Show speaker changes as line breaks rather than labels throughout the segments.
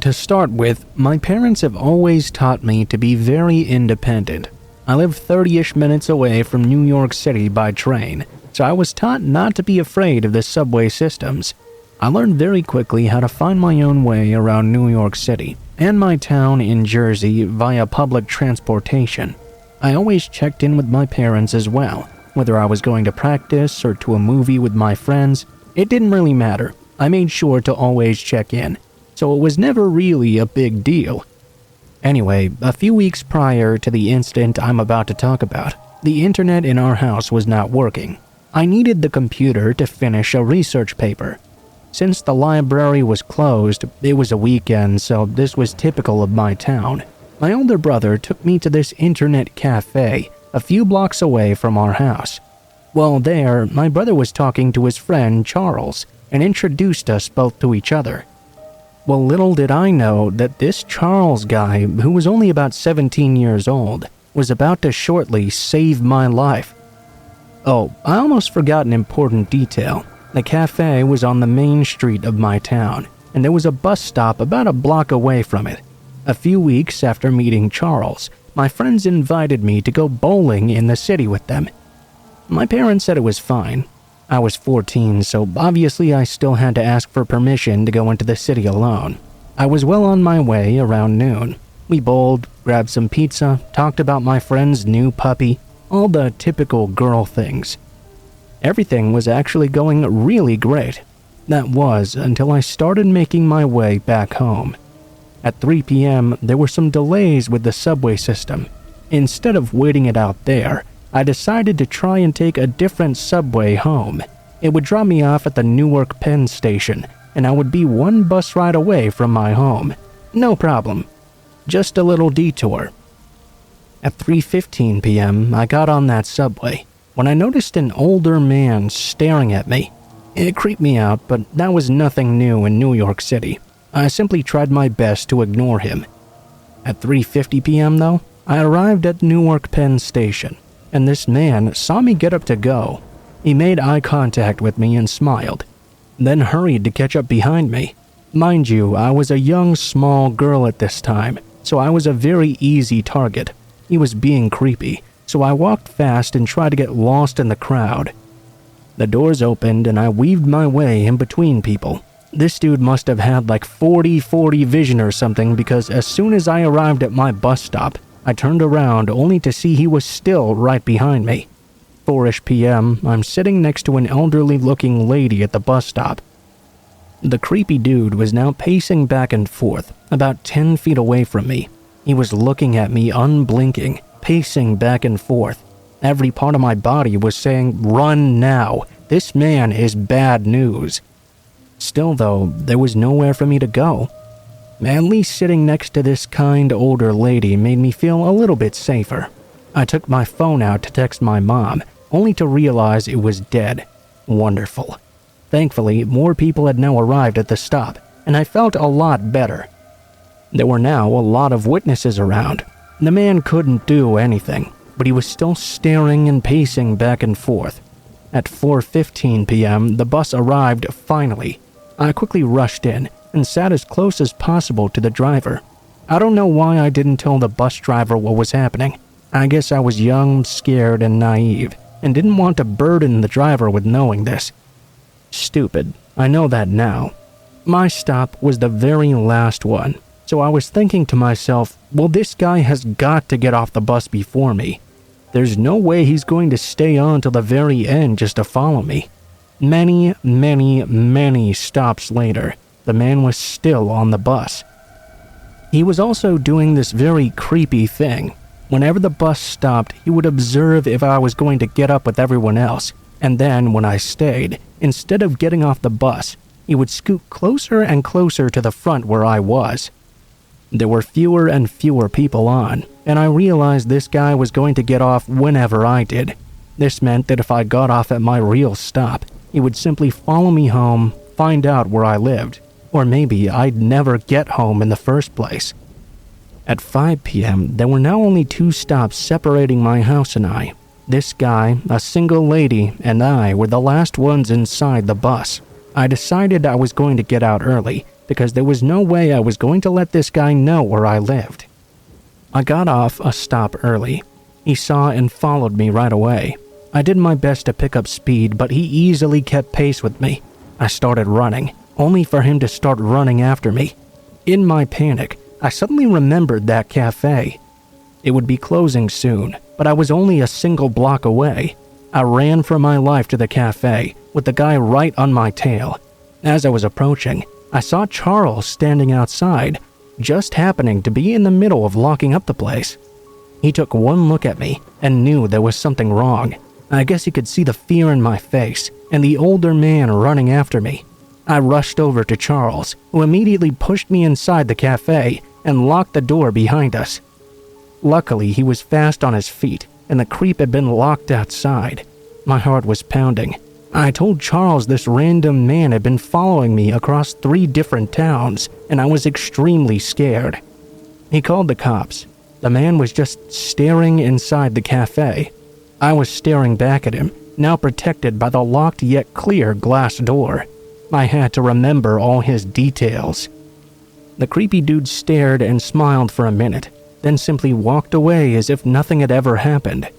To start with, my parents have always taught me to be very independent. I live 30-ish minutes away from New York City by train, so I was taught not to be afraid of the subway systems. I learned very quickly how to find my own way around New York City and my town in Jersey via public transportation. I always checked in with my parents as well, whether I was going to practice or to a movie with my friends. It didn't really matter. I made sure to always check in, so it was never really a big deal. Anyway, a few weeks prior to the incident I'm about to talk about, the internet in our house was not working. I needed the computer to finish a research paper. Since the library was closed, it was a weekend, so this was typical of my town. My older brother took me to this internet cafe a few blocks away from our house. While there, my brother was talking to his friend Charles and introduced us both to each other. Well, little did I know that this Charles guy, who was only about 17 years old, was about to shortly save my life. Oh, I almost forgot an important detail. The cafe was on the main street of my town, and there was a bus stop about a block away from it. A few weeks after meeting Charles, my friends invited me to go bowling in the city with them. My parents said it was fine. I was 14, so obviously I still had to ask for permission to go into the city alone. I was well on my way around noon. We bowled, grabbed some pizza, talked about my friend's new puppy, all the typical girl things. Everything was actually going really great. That was until I started making my way back home. At 3 p.m., there were some delays with the subway system. Instead of waiting it out there, I decided to try and take a different subway home. It would drop me off at the Newark Penn station, and I would be one bus ride away from my home. No problem. Just a little detour. At 3:15 p.m., I got on that subway when I noticed an older man staring at me. It creeped me out, but that was nothing new in New York City. I simply tried my best to ignore him. At 3:50 p.m., though, I arrived at Newark Penn station, and this man saw me get up to go. He made eye contact with me and smiled, then hurried to catch up behind me. Mind you, I was a young, small girl at this time, so I was a very easy target. He was being creepy, so I walked fast and tried to get lost in the crowd. The doors opened and I weaved my way in between people. This dude must have had like 40/40 vision or something, because as soon as I arrived at my bus stop, I turned around only to see he was still right behind me. 4-ish p.m., I'm sitting next to an elderly-looking lady at the bus stop. The creepy dude was now pacing back and forth, about 10 feet away from me. He was looking at me unblinking, pacing back and forth. Every part of my body was saying, "Run now. This man is bad news." Still, though, there was nowhere for me to go. At least sitting next to this kind older lady made me feel a little bit safer. I took my phone out to text my mom, only to realize it was dead. Wonderful. Thankfully, more people had now arrived at the stop, and I felt a lot better. There were now a lot of witnesses around. The man couldn't do anything, but he was still staring and pacing back and forth. At 4:15 p.m., the bus arrived finally. I quickly rushed in and sat as close as possible to the driver. I don't know why I didn't tell the bus driver what was happening. I guess I was young, scared, and naive, and didn't want to burden the driver with knowing this. Stupid. I know that now. My stop was the very last one, so I was thinking to myself, well, this guy has got to get off the bus before me. There's no way he's going to stay on till the very end just to follow me. Many stops later, the man was still on the bus. He was also doing this very creepy thing. Whenever the bus stopped, he would observe if I was going to get up with everyone else, and then when I stayed, instead of getting off the bus, he would scoot closer and closer to the front where I was. There were fewer and fewer people on, and I realized this guy was going to get off whenever I did. This meant that if I got off at my real stop, he would simply follow me home, find out where I lived, or maybe I'd never get home in the first place. At 5 p.m., there were now only 2 stops separating my house and I. This guy, a single lady, and I were the last ones inside the bus. I decided I was going to get out early, because there was no way I was going to let this guy know where I lived. I got off a stop early. He saw and followed me right away. I did my best to pick up speed, but he easily kept pace with me. I started running, only for him to start running after me. In my panic, I suddenly remembered that cafe. It would be closing soon, but I was only a single block away. I ran for my life to the cafe, with the guy right on my tail. As I was approaching, I saw Charles standing outside, just happening to be in the middle of locking up the place. He took one look at me and knew there was something wrong. I guess he could see the fear in my face and the older man running after me. I rushed over to Charles, who immediately pushed me inside the cafe and locked the door behind us. Luckily, he was fast on his feet, and the creep had been locked outside. My heart was pounding. I told Charles this random man had been following me across 3 different towns, and I was extremely scared. He called the cops. The man was just staring inside the cafe. I was staring back at him, now protected by the locked yet clear glass door. I had to remember all his details. The creepy dude stared and smiled for a minute, then simply walked away as if nothing had ever happened.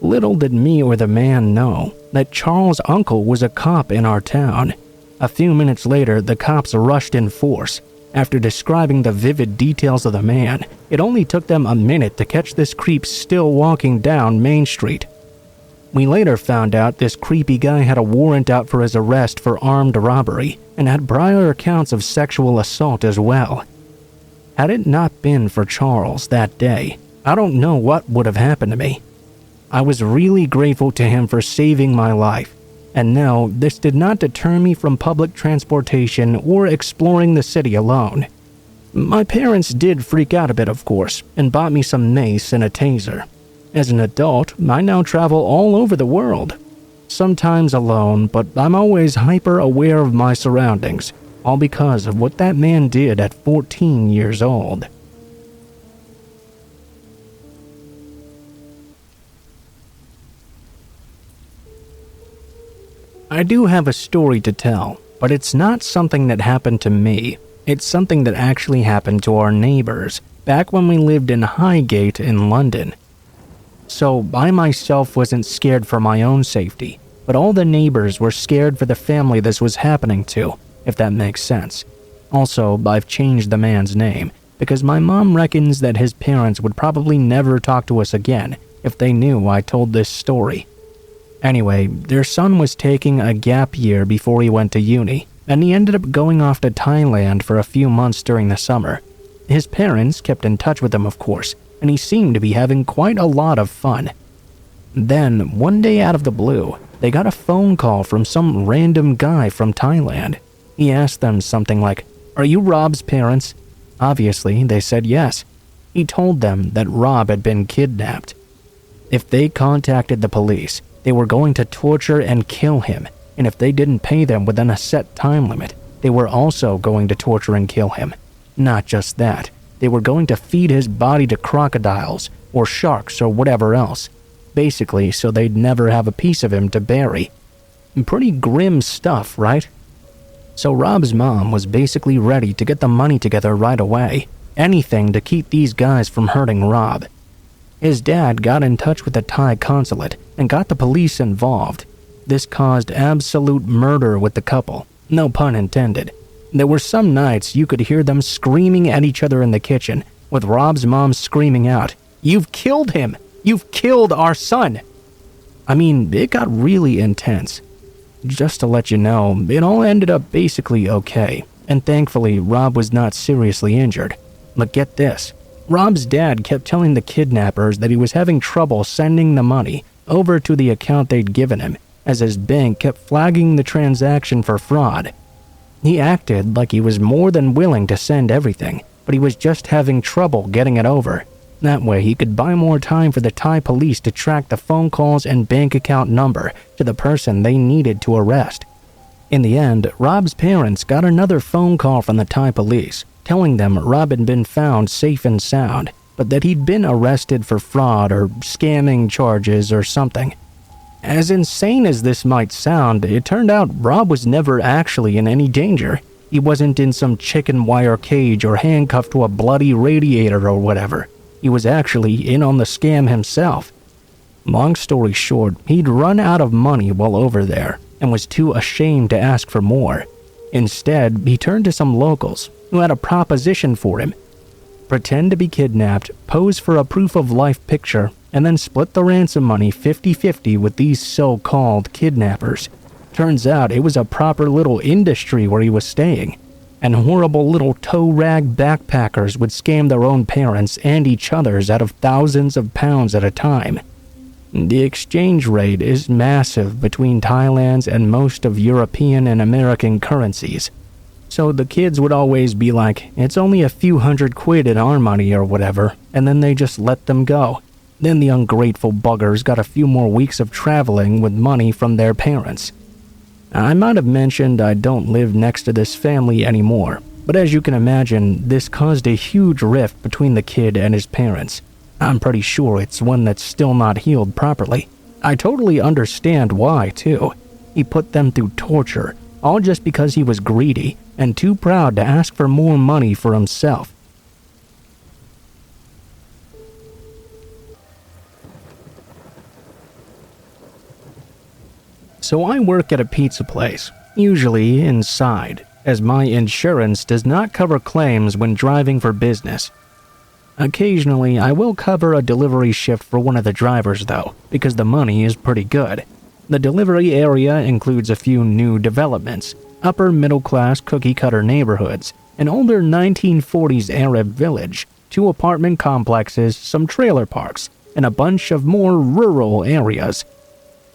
Little did me or the man know that Charles' uncle was a cop in our town. A few minutes later, the cops rushed in force. After describing the vivid details of the man, it only took them a minute to catch this creep still walking down Main Street. We later found out this creepy guy had a warrant out for his arrest for armed robbery and had prior accounts of sexual assault as well. Had it not been for Charles that day, I don't know what would have happened to me. I was really grateful to him for saving my life, and no, this did not deter me from public transportation or exploring the city alone. My parents did freak out a bit, of course, and bought me some mace and a taser. As an adult, I now travel all over the world. Sometimes alone, but I'm always hyper aware of my surroundings, all because of what that man did at 14 years old. I do have a story to tell, but it's not something that happened to me. It's something that actually happened to our neighbors back when we lived in Highgate in London. So I myself wasn't scared for my own safety, but all the neighbors were scared for the family this was happening to, if that makes sense. Also, I've changed the man's name because my mom reckons that his parents would probably never talk to us again if they knew I told this story. Anyway, their son was taking a gap year before he went to uni, and he ended up going off to Thailand for a few months during the summer. His parents kept in touch with him, of course, and he seemed to be having quite a lot of fun. Then, one day out of the blue, they got a phone call from some random guy from Thailand. He asked them something like, "Are you Rob's parents?" Obviously, they said yes. He told them that Rob had been kidnapped. If they contacted the police, they were going to torture and kill him, and if they didn't pay them within a set time limit, they were also going to torture and kill him. Not just that, they were going to feed his body to crocodiles, or sharks, or whatever else, basically so they'd never have a piece of him to bury. Pretty grim stuff, right? So Rob's mom was basically ready to get the money together right away, anything to keep these guys from hurting Rob. His dad got in touch with the Thai consulate and got the police involved. This caused absolute murder with the couple, no pun intended. There were some nights you could hear them screaming at each other in the kitchen, with Rob's mom screaming out, "You've killed him! You've killed our son!" I mean, it got really intense. Just to let you know, it all ended up basically okay, and thankfully Rob was not seriously injured. But get this. Rob's dad kept telling the kidnappers that he was having trouble sending the money over to the account they'd given him, as his bank kept flagging the transaction for fraud. He acted like he was more than willing to send everything, but he was just having trouble getting it over. That way he could buy more time for the Thai police to track the phone calls and bank account number to the person they needed to arrest. In the end, Rob's parents got another phone call from the Thai police, telling them Rob had been found safe and sound, but that he'd been arrested for fraud or scamming charges or something. As insane as this might sound, it turned out Rob was never actually in any danger. He wasn't in some chicken wire cage or handcuffed to a bloody radiator or whatever. He was actually in on the scam himself. Long story short, he'd run out of money while over there and was too ashamed to ask for more. Instead, he turned to some locals who had a proposition for him. Pretend to be kidnapped, pose for a proof-of-life picture, and then split the ransom money 50-50 with these so-called kidnappers. Turns out it was a proper little industry where he was staying, and horrible little toe-rag backpackers would scam their own parents and each other's out of thousands of pounds at a time. The exchange rate is massive between Thailand's and most of European and American currencies. So the kids would always be like, it's only a few £100 in our money or whatever, and then they just let them go. Then the ungrateful buggers got a few more weeks of traveling with money from their parents. I might have mentioned I don't live next to this family anymore, but as you can imagine, this caused a huge rift between the kid and his parents. I'm pretty sure it's one that's still not healed properly. I totally understand why, too. He put them through torture, all just because he was greedy and too proud to ask for more money for himself. So I work at a pizza place, usually inside, as my insurance does not cover claims when driving for business. Occasionally, I will cover a delivery shift for one of the drivers though, because the money is pretty good. The delivery area includes a few new developments, upper middle-class cookie-cutter neighborhoods, an older 1940s Arab village, 2 apartment complexes, some trailer parks, and a bunch of more rural areas.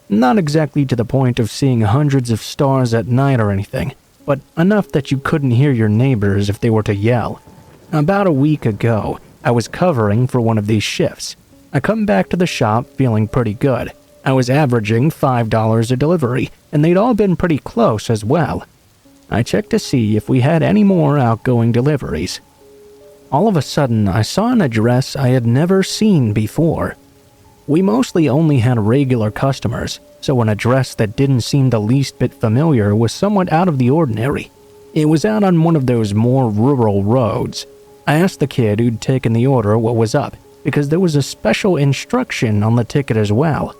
Not exactly to the point of seeing hundreds of stars at night or anything, but enough that you couldn't hear your neighbors if they were to yell. About a week ago, I was covering for one of these shifts. I come back to the shop feeling pretty good. I was averaging $5 a delivery, and they'd all been pretty close as well. I checked to see if we had any more outgoing deliveries. All of a sudden, I saw an address I had never seen before. We mostly only had regular customers, so an address that didn't seem the least bit familiar was somewhat out of the ordinary. It was out on one of those more rural roads. I asked the kid who'd taken the order what was up, because there was a special instruction on the ticket as well.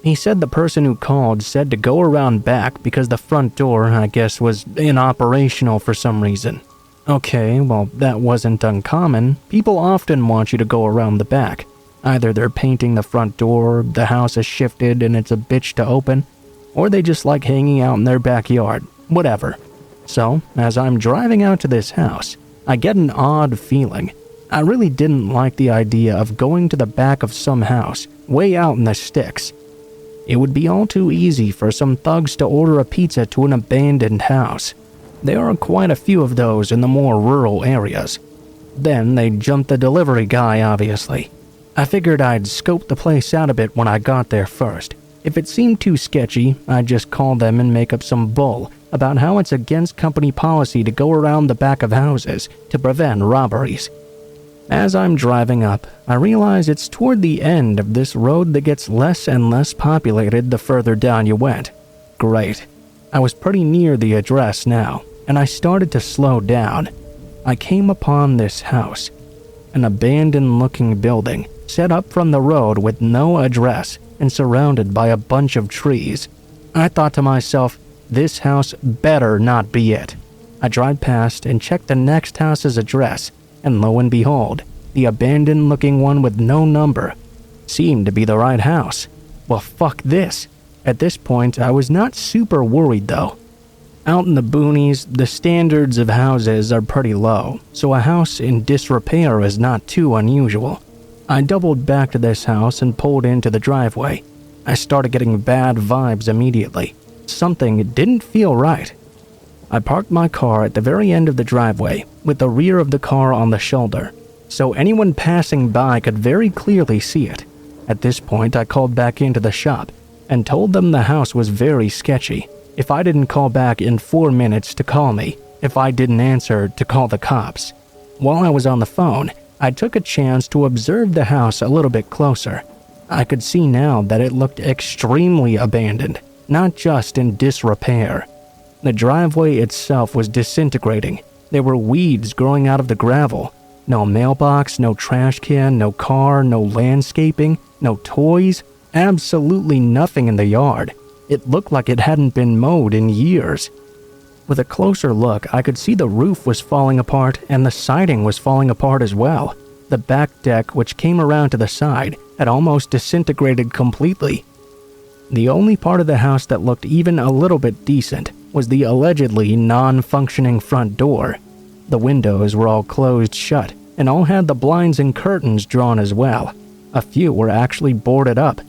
He said the person who called said to go around back because the front door, I guess, was inoperational for some reason. Okay, well, that wasn't uncommon. People often want you to go around the back. Either they're painting the front door, the house has shifted and it's a bitch to open, or they just like hanging out in their backyard, whatever. So, as I'm driving out to this house, I get an odd feeling. I really didn't like the idea of going to the back of some house, way out in the sticks. It would be all too easy for some thugs to order a pizza to an abandoned house. There are quite a few of those in the more rural areas. Then they'd jump the delivery guy, obviously. I figured I'd scope the place out a bit when I got there first. If it seemed too sketchy, I'd just call them and make up some bull about how it's against company policy to go around the back of houses to prevent robberies. As I'm driving up, I realize it's toward the end of this road that gets less and less populated the further down you went. Great. I was pretty near the address now, and I started to slow down. I came upon this house, an abandoned-looking building, set up from the road with no address and surrounded by a bunch of trees. I thought to myself, this house better not be it. I drive past and check the next house's address, and lo and behold, the abandoned-looking one with no number seemed to be the right house. Well, fuck this. At this point, I was not super worried though. Out in the boonies, the standards of houses are pretty low, so a house in disrepair is not too unusual. I doubled back to this house and pulled into the driveway. I started getting bad vibes immediately. Something didn't feel right. I parked my car at the very end of the driveway, with the rear of the car on the shoulder, so anyone passing by could very clearly see it. At this point, I called back into the shop and told them the house was very sketchy. If I didn't call back in 4 minutes to call me, if I didn't answer to call the cops. While I was on the phone, I took a chance to observe the house a little bit closer. I could see now that it looked extremely abandoned, not just in disrepair. The driveway itself was disintegrating. There were weeds growing out of the gravel. No mailbox, no trash can, no car, no landscaping, no toys, absolutely nothing in the yard. It looked like it hadn't been mowed in years. With a closer look, I could see the roof was falling apart and the siding was falling apart as well. The back deck, which came around to the side, had almost disintegrated completely. The only part of the house that looked even a little bit decent was the allegedly non-functioning front door. The windows were all closed shut and all had the blinds and curtains drawn as well. A few were actually boarded up.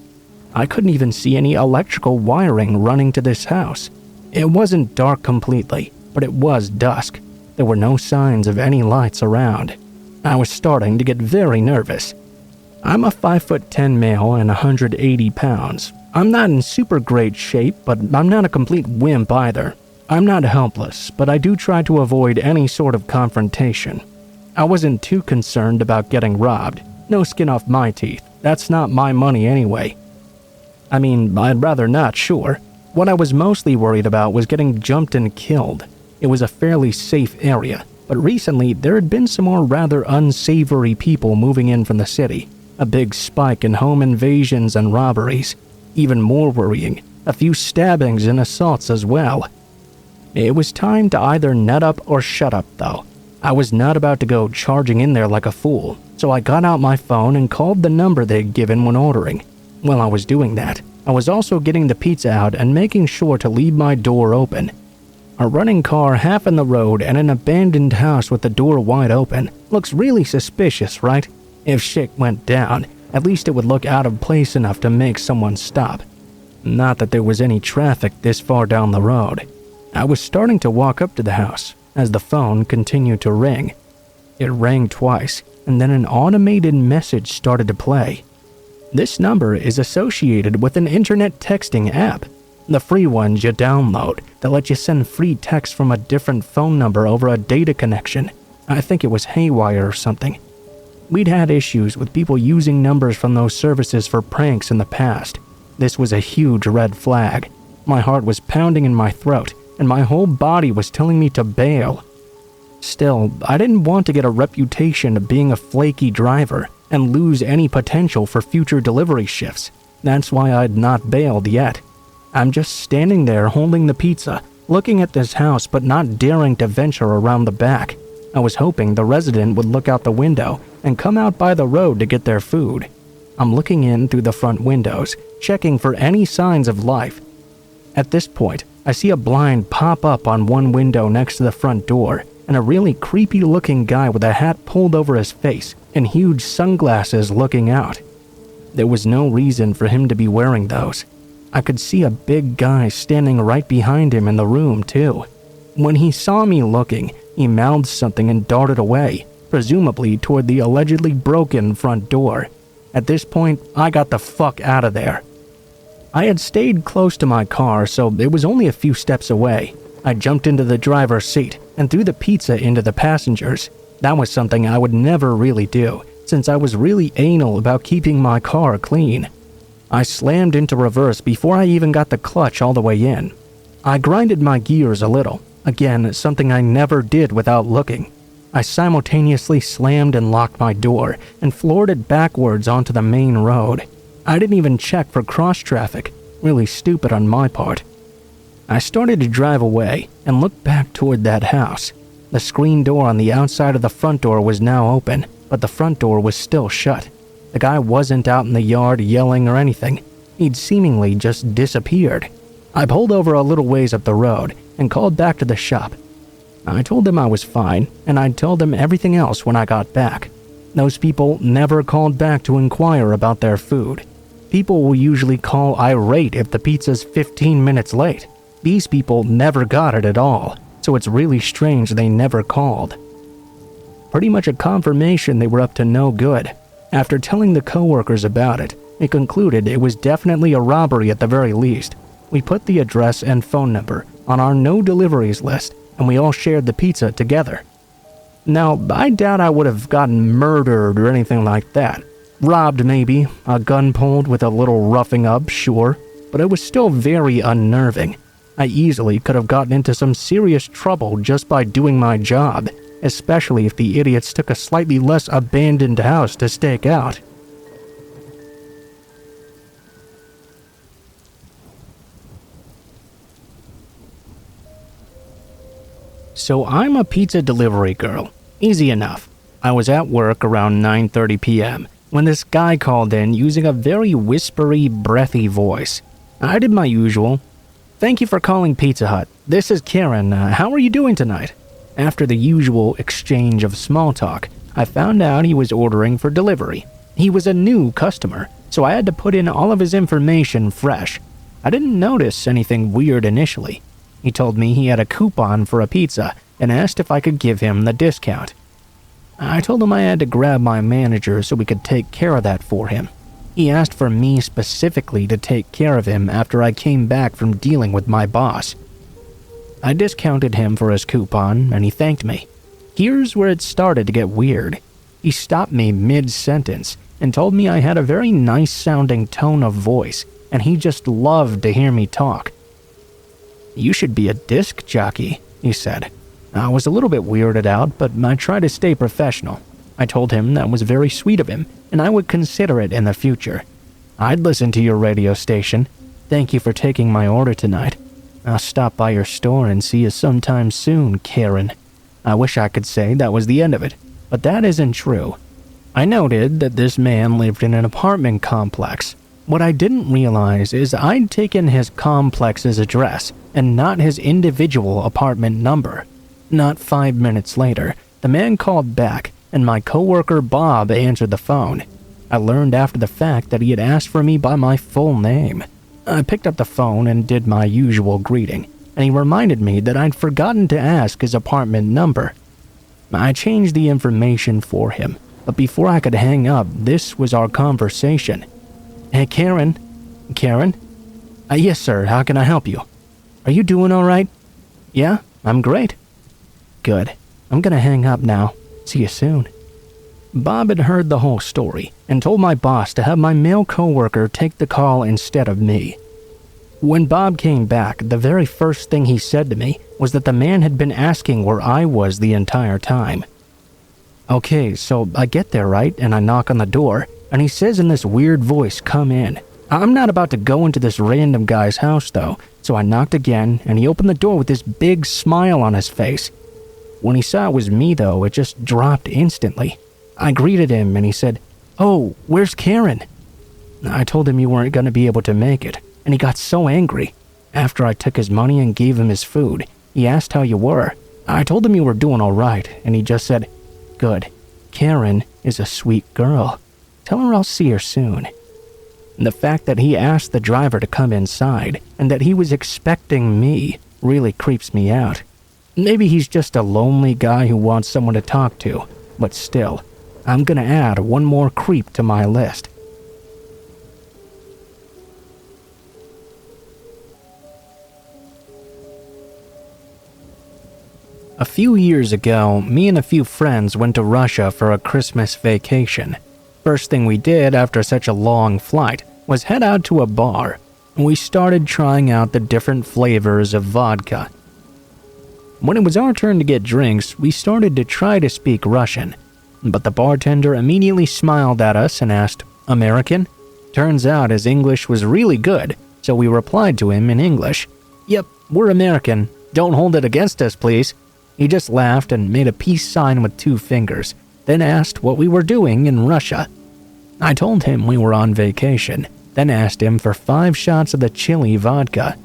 I couldn't even see any electrical wiring running to this house. It wasn't dark completely, but it was dusk. There were no signs of any lights around. I was starting to get very nervous. I'm a 5'10" male and 180 pounds. I'm not in super great shape, but I'm not a complete wimp either. I'm not helpless, but I do try to avoid any sort of confrontation. I wasn't too concerned about getting robbed. No skin off my teeth. That's not my money anyway. I mean, I'd rather not, sure. What I was mostly worried about was getting jumped and killed. It was a fairly safe area, but recently there had been some more rather unsavory people moving in from the city. A big spike in home invasions and robberies. Even more worrying, a few stabbings and assaults as well. It was time to either nut up or shut up, though. I was not about to go charging in there like a fool, so I got out my phone and called the number they'd given when ordering. While I was doing that, I was also getting the pizza out and making sure to leave my door open. A running car half in the road and an abandoned house with the door wide open looks really suspicious, right? If shit went down, at least it would look out of place enough to make someone stop. Not that there was any traffic this far down the road. I was starting to walk up to the house as the phone continued to ring. It rang twice, and then an automated message started to play. This number is associated with an internet texting app. The free ones you download that let you send free text from a different phone number over a data connection. I think it was haywire or something. We'd had issues with people using numbers from those services for pranks in the past. This was a huge red flag. My heart was pounding in my throat, and my whole body was telling me to bail. Still, I didn't want to get a reputation of being a flaky driver and lose any potential for future delivery shifts. That's why I'd not bailed yet. I'm just standing there holding the pizza, looking at this house but not daring to venture around the back. I was hoping the resident would look out the window and come out by the road to get their food. I'm looking in through the front windows, checking for any signs of life. At this point, I see a blind pop up on one window next to the front door, and a really creepy-looking guy with a hat pulled over his face and huge sunglasses looking out. There was no reason for him to be wearing those. I could see a big guy standing right behind him in the room, too. When he saw me looking, he mouthed something and darted away, presumably toward the allegedly broken front door. At this point, I got the fuck out of there. I had stayed close to my car, so it was only a few steps away. I jumped into the driver's seat and threw the pizza into the passengers. That was something I would never really do, since I was really anal about keeping my car clean. I slammed into reverse before I even got the clutch all the way in. I grinded my gears a little, again something I never did without looking. I simultaneously slammed and locked my door and floored it backwards onto the main road. I didn't even check for cross-traffic, really stupid on my part. I started to drive away and looked back toward that house. The screen door on the outside of the front door was now open, but the front door was still shut. The guy wasn't out in the yard yelling or anything. He'd seemingly just disappeared. I pulled over a little ways up the road and called back to the shop. I told them I was fine, and I'd tell them everything else when I got back. Those people never called back to inquire about their food. People will usually call irate if the pizza's 15 minutes late. These people never got it at all, so it's really strange they never called. Pretty much a confirmation they were up to no good. After telling the coworkers about it, they concluded it was definitely a robbery at the very least. We put the address and phone number on our no deliveries list, and we all shared the pizza together. Now, I doubt I would have gotten murdered or anything like that. Robbed maybe, a gun pulled with a little roughing up, sure, but it was still very unnerving. I easily could have gotten into some serious trouble just by doing my job, especially if the idiots took a slightly less abandoned house to stake out. So I'm a pizza delivery girl. Easy enough. I was at work around 9:30 p.m. when this guy called in using a very whispery, breathy voice. I did my usual. "Thank you for calling Pizza Hut. This is Karen. How are you doing tonight?" After the usual exchange of small talk, I found out he was ordering for delivery. He was a new customer, so I had to put in all of his information fresh. I didn't notice anything weird initially. He told me he had a coupon for a pizza and asked if I could give him the discount. I told him I had to grab my manager so we could take care of that for him. He asked for me specifically to take care of him after I came back from dealing with my boss. I discounted him for his coupon and he thanked me. Here's where it started to get weird. He stopped me mid-sentence and told me I had a very nice-sounding tone of voice and he just loved to hear me talk. "You should be a disc jockey," he said. I was a little bit weirded out, but I tried to stay professional. I told him that was very sweet of him, and I would consider it in the future. "I'd listen to your radio station. Thank you for taking my order tonight. I'll stop by your store and see you sometime soon, Karen." I wish I could say that was the end of it, but that isn't true. I noted that this man lived in an apartment complex. What I didn't realize is I'd taken his complex's address and not his individual apartment number. Not 5 minutes later, the man called back and my coworker Bob answered the phone. I learned after the fact that he had asked for me by my full name. I picked up the phone and did my usual greeting, and he reminded me that I'd forgotten to ask his apartment number. I changed the information for him, but before I could hang up, this was our conversation. "Hey, Karen? Karen? Yes, sir, how can I help you? Are you doing all right?" "Yeah, I'm great." "Good. I'm gonna hang up now. See you soon." Bob had heard the whole story and told my boss to have my male coworker take the call instead of me. When Bob came back, the very first thing he said to me was that the man had been asking where I was the entire time. Okay, so I get there, right, and I knock on the door, and he says in this weird voice, "Come in." I'm not about to go into this random guy's house, though, so I knocked again, and he opened the door with this big smile on his face. When he saw it was me, though, it just dropped instantly. I greeted him, and he said, "Oh, where's Karen?" I told him you weren't going to be able to make it, and he got so angry. After I took his money and gave him his food, he asked how you were. I told him you were doing all right, and he just said, "Good. Karen is a sweet girl. Tell her I'll see her soon." The fact that he asked the driver to come inside and that he was expecting me really creeps me out. Maybe he's just a lonely guy who wants someone to talk to, but still, I'm gonna add one more creep to my list. A few years ago, me and a few friends went to Russia for a Christmas vacation. First thing we did after such a long flight was head out to a bar. We started trying out the different flavors of vodka. When it was our turn to get drinks, we started to try to speak Russian, but the bartender immediately smiled at us and asked, "American?" Turns out his English was really good, so we replied to him in English. "Yep, we're American. Don't hold it against us, please." He just laughed and made a peace sign with 2 fingers, then asked what we were doing in Russia. I told him we were on vacation, then asked him for 5 shots of the chili vodka.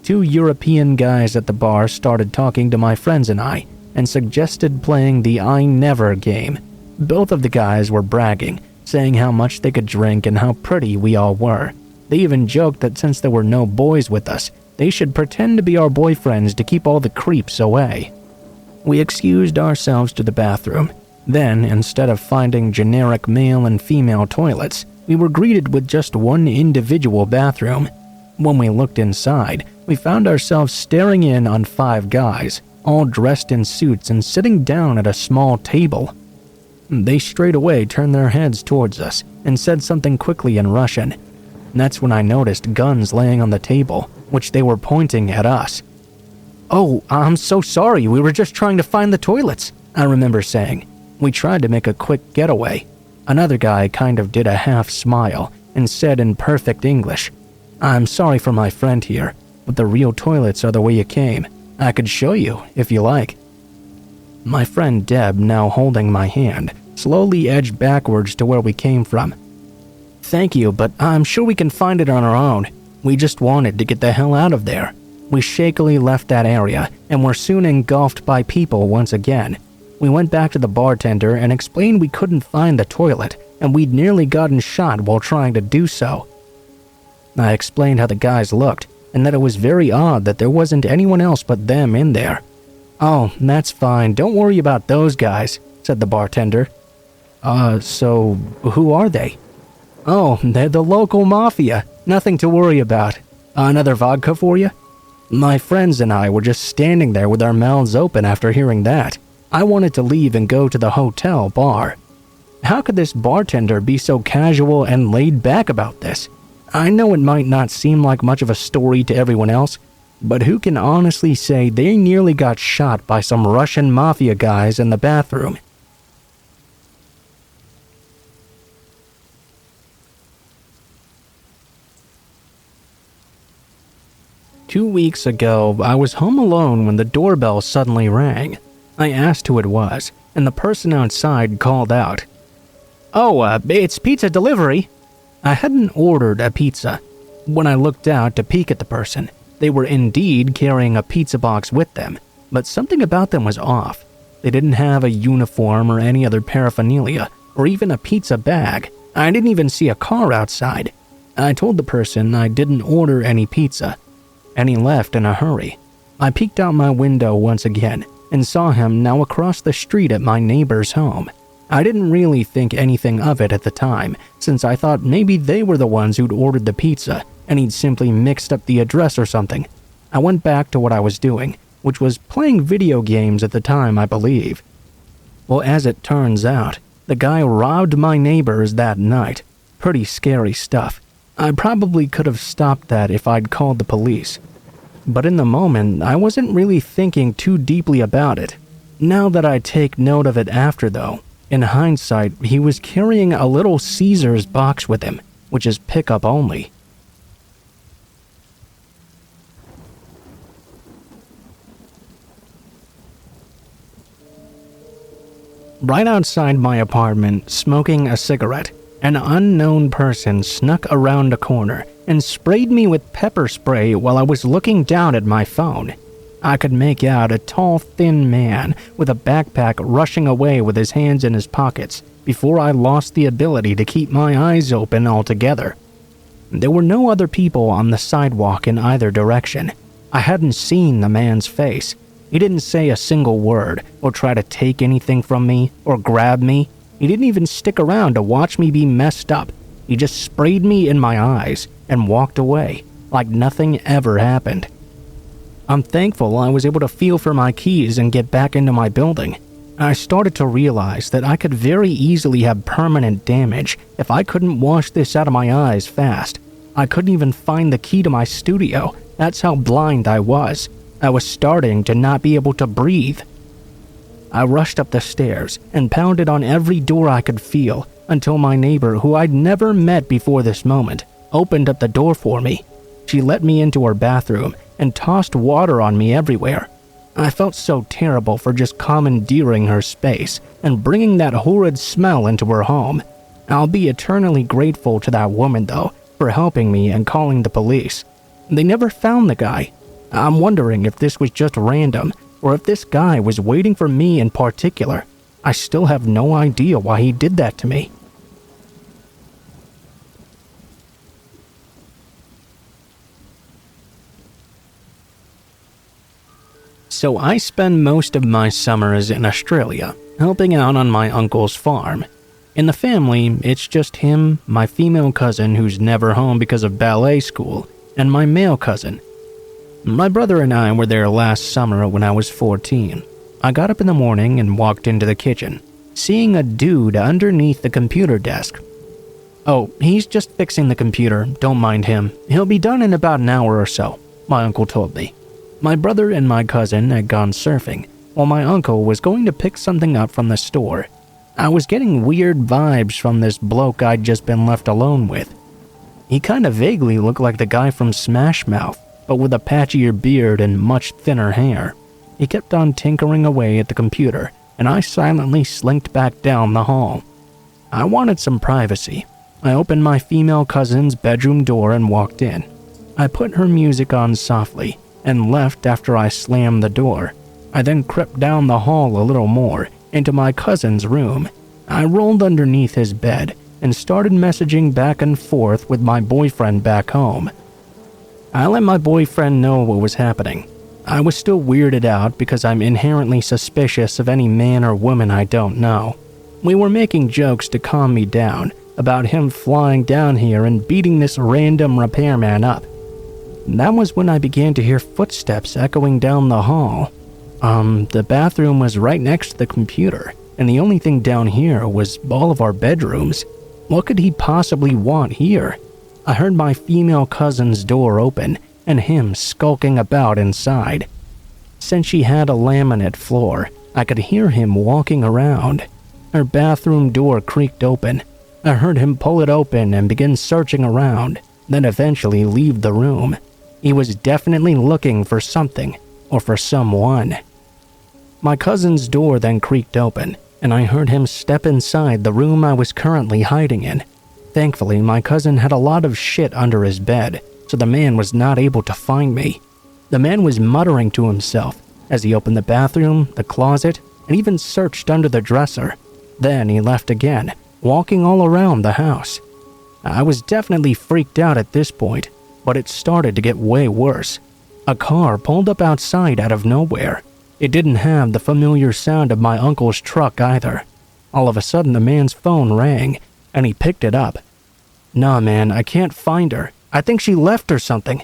2 European guys at the bar started talking to my friends and I, and suggested playing the I Never game. Both of the guys were bragging, saying how much they could drink and how pretty we all were. They even joked that since there were no boys with us, they should pretend to be our boyfriends to keep all the creeps away. We excused ourselves to the bathroom. Then, instead of finding generic male and female toilets, we were greeted with just one individual bathroom. When we looked inside, we found ourselves staring in on 5 guys, all dressed in suits and sitting down at a small table. They straight away turned their heads towards us and said something quickly in Russian. That's when I noticed guns laying on the table, which they were pointing at us. "Oh, I'm so sorry, we were just trying to find the toilets," I remember saying. We tried to make a quick getaway. Another guy kind of did a half smile and said in perfect English, "I'm sorry for my friend here, but the real toilets are the way you came. I could show you, if you like." My friend Deb, now holding my hand, slowly edged backwards to where we came from. "Thank you, but I'm sure we can find it on our own. We just wanted to get the hell out of there." We shakily left that area and were soon engulfed by people once again. We went back to the bartender and explained we couldn't find the toilet and we'd nearly gotten shot while trying to do so. I explained how the guys looked and that it was very odd that there wasn't anyone else but them in there. "Oh, that's fine, don't worry about those guys," said the bartender. So who are they?" "Oh, they're the local mafia, nothing to worry about. Another vodka for you?" My friends and I were just standing there with our mouths open after hearing that. I wanted to leave and go to the hotel bar. How could this bartender be so casual and laid back about this? I know it might not seem like much of a story to everyone else, but who can honestly say they nearly got shot by some Russian mafia guys in the bathroom? Two weeks ago, I was home alone when the doorbell suddenly rang. I asked who it was, and the person outside called out, "Oh, it's pizza delivery." I hadn't ordered a pizza. When I looked out to peek at the person, they were indeed carrying a pizza box with them, but something about them was off. They didn't have a uniform or any other paraphernalia, or even a pizza bag. I didn't even see a car outside. I told the person I didn't order any pizza, and he left in a hurry. I peeked out my window once again and saw him now across the street at my neighbor's home. I didn't really think anything of it at the time, since I thought maybe they were the ones who'd ordered the pizza and he'd simply mixed up the address or something. I went back to what I was doing, which was playing video games at the time, I believe. Well, as it turns out, the guy robbed my neighbors that night. Pretty scary stuff. I probably could have stopped that if I'd called the police. But in the moment, I wasn't really thinking too deeply about it. Now that I take note of it after though, in hindsight, he was carrying a Little Caesars box with him, which is pickup only. Right outside my apartment, smoking a cigarette, an unknown person snuck around a corner and sprayed me with pepper spray while I was looking down at my phone. I could make out a tall, thin man with a backpack rushing away with his hands in his pockets before I lost the ability to keep my eyes open altogether. There were no other people on the sidewalk in either direction. I hadn't seen the man's face. He didn't say a single word or try to take anything from me or grab me. He didn't even stick around to watch me be messed up. He just sprayed me in my eyes and walked away like nothing ever happened. I'm thankful I was able to feel for my keys and get back into my building. I started to realize that I could very easily have permanent damage if I couldn't wash this out of my eyes fast. I couldn't even find the key to my studio. That's how blind I was. I was starting to not be able to breathe. I rushed up the stairs and pounded on every door I could feel until my neighbor, who I'd never met before this moment, opened up the door for me. She let me into her bathroom and tossed water on me everywhere. I felt so terrible for just commandeering her space and bringing that horrid smell into her home. I'll be eternally grateful to that woman, though, for helping me and calling the police. They never found the guy. I'm wondering if this was just random or if this guy was waiting for me in particular. I still have no idea why he did that to me. So I spend most of my summers in Australia, helping out on my uncle's farm. In the family, it's just him, my female cousin who's never home because of ballet school, and my male cousin. My brother and I were there last summer when I was 14. I got up in the morning and walked into the kitchen, seeing a dude underneath the computer desk. "Oh, he's just fixing the computer, don't mind him. He'll be done in about an hour or so," my uncle told me. My brother and my cousin had gone surfing, while my uncle was going to pick something up from the store. I was getting weird vibes from this bloke I'd just been left alone with. He kinda vaguely looked like the guy from Smash Mouth, but with a patchier beard and much thinner hair. He kept on tinkering away at the computer, and I silently slinked back down the hall. I wanted some privacy. I opened my female cousin's bedroom door and walked in. I put her music on softly and left after I slammed the door. I then crept down the hall a little more into my cousin's room. I rolled underneath his bed and started messaging back and forth with my boyfriend back home. I let my boyfriend know what was happening. I was still weirded out because I'm inherently suspicious of any man or woman I don't know. We were making jokes to calm me down about him flying down here and beating this random repairman up. That was when I began to hear footsteps echoing down the hall. The bathroom was right next to the computer, and the only thing down here was all of our bedrooms. What could he possibly want here? I heard my female cousin's door open and him skulking about inside. Since she had a laminate floor, I could hear him walking around. Her bathroom door creaked open. I heard him pull it open and begin searching around, then eventually leave the room. He was definitely looking for something or for someone. My cousin's door then creaked open, and I heard him step inside the room I was currently hiding in. Thankfully, my cousin had a lot of shit under his bed, so the man was not able to find me. The man was muttering to himself as he opened the bathroom, the closet, and even searched under the dresser. Then he left again, walking all around the house. I was definitely freaked out at this point, but it started to get way worse. A car pulled up outside out of nowhere. It didn't have the familiar sound of my uncle's truck either. All of a sudden, the man's phone rang, and he picked it up. "Nah, man, I can't find her. I think she left or something."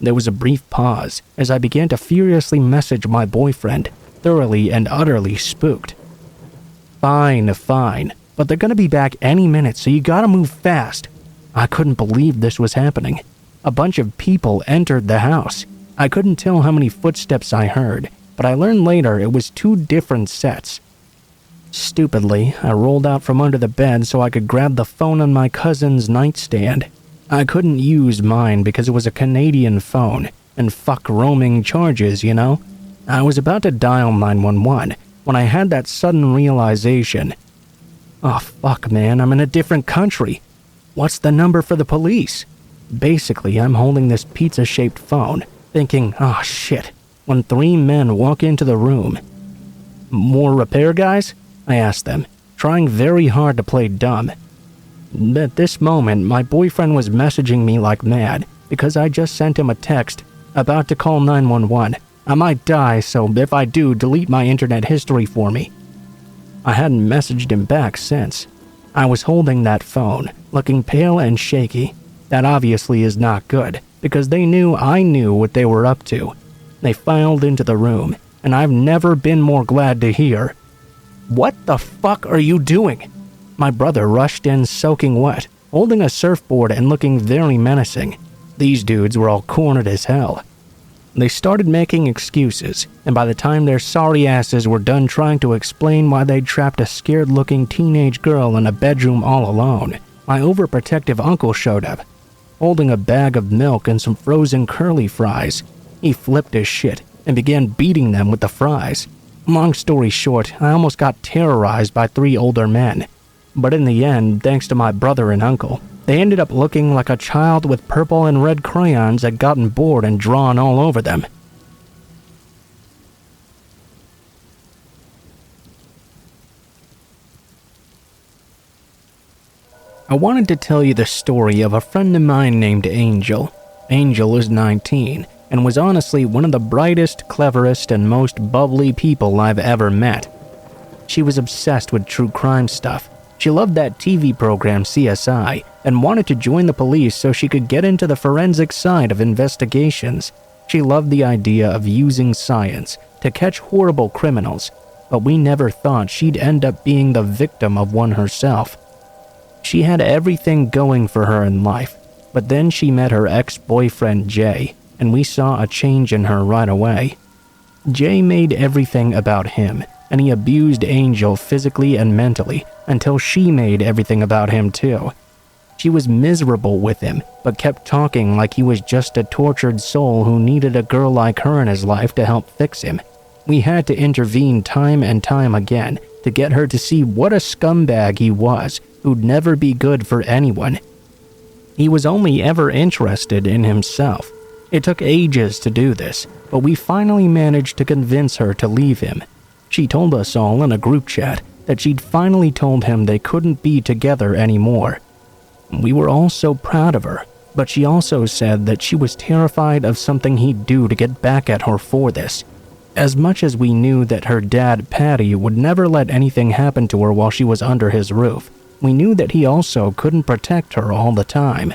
There was a brief pause as I began to furiously message my boyfriend, thoroughly and utterly spooked. Fine, but they're gonna be back any minute, so you gotta move fast." I couldn't believe this was happening. A bunch of people entered the house. I couldn't tell how many footsteps I heard, but I learned later it was 2 different sets. Stupidly, I rolled out from under the bed so I could grab the phone on my cousin's nightstand. I couldn't use mine because it was a Canadian phone, and fuck roaming charges, you know? I was about to dial 911 when I had that sudden realization. Oh fuck, man, I'm in a different country. What's the number for the police? Basically, I'm holding this pizza-shaped phone, thinking, oh shit, when 3 men walk into the room. "More repair guys?" I asked them, trying very hard to play dumb. At this moment, my boyfriend was messaging me like mad because I just sent him a text about to call 911. I might die, so if I do, delete my internet history for me. I hadn't messaged him back since. I was holding that phone, looking pale and shaky. That obviously is not good, because they knew I knew what they were up to. They filed into the room, and I've never been more glad to hear, "What the fuck are you doing?" My brother rushed in soaking wet, holding a surfboard and looking very menacing. These dudes were all cornered as hell. They started making excuses, and by the time their sorry asses were done trying to explain why they'd trapped a scared-looking teenage girl in a bedroom all alone, my overprotective uncle showed up, holding a bag of milk and some frozen curly fries. He flipped his shit and began beating them with the fries. Long story short, I almost got terrorized by 3 older men. But in the end, thanks to my brother and uncle, they ended up looking like a child with purple and red crayons had gotten bored and drawn all over them. I wanted to tell you the story of a friend of mine named Angel. Angel is 19 and was honestly one of the brightest, cleverest, and most bubbly people I've ever met. She was obsessed with true crime stuff. She loved that TV program CSI and wanted to join the police so she could get into the forensic side of investigations. She loved the idea of using science to catch horrible criminals, but we never thought she'd end up being the victim of one herself. She had everything going for her in life, but then she met her ex-boyfriend Jay. and we saw a change in her right away. Jay made everything about him, and he abused Angel physically and mentally until she made everything about him too. She was miserable with him, but kept talking like he was just a tortured soul who needed a girl like her in his life to help fix him. We had to intervene time and time again to get her to see what a scumbag he was, who'd never be good for anyone. He was only ever interested in himself. It took ages to do this, but we finally managed to convince her to leave him. She told us all in a group chat that she'd finally told him they couldn't be together anymore. We were all so proud of her, but she also said that she was terrified of something he'd do to get back at her for this. As much as we knew that her dad, Patty, would never let anything happen to her while she was under his roof, we knew that he also couldn't protect her all the time.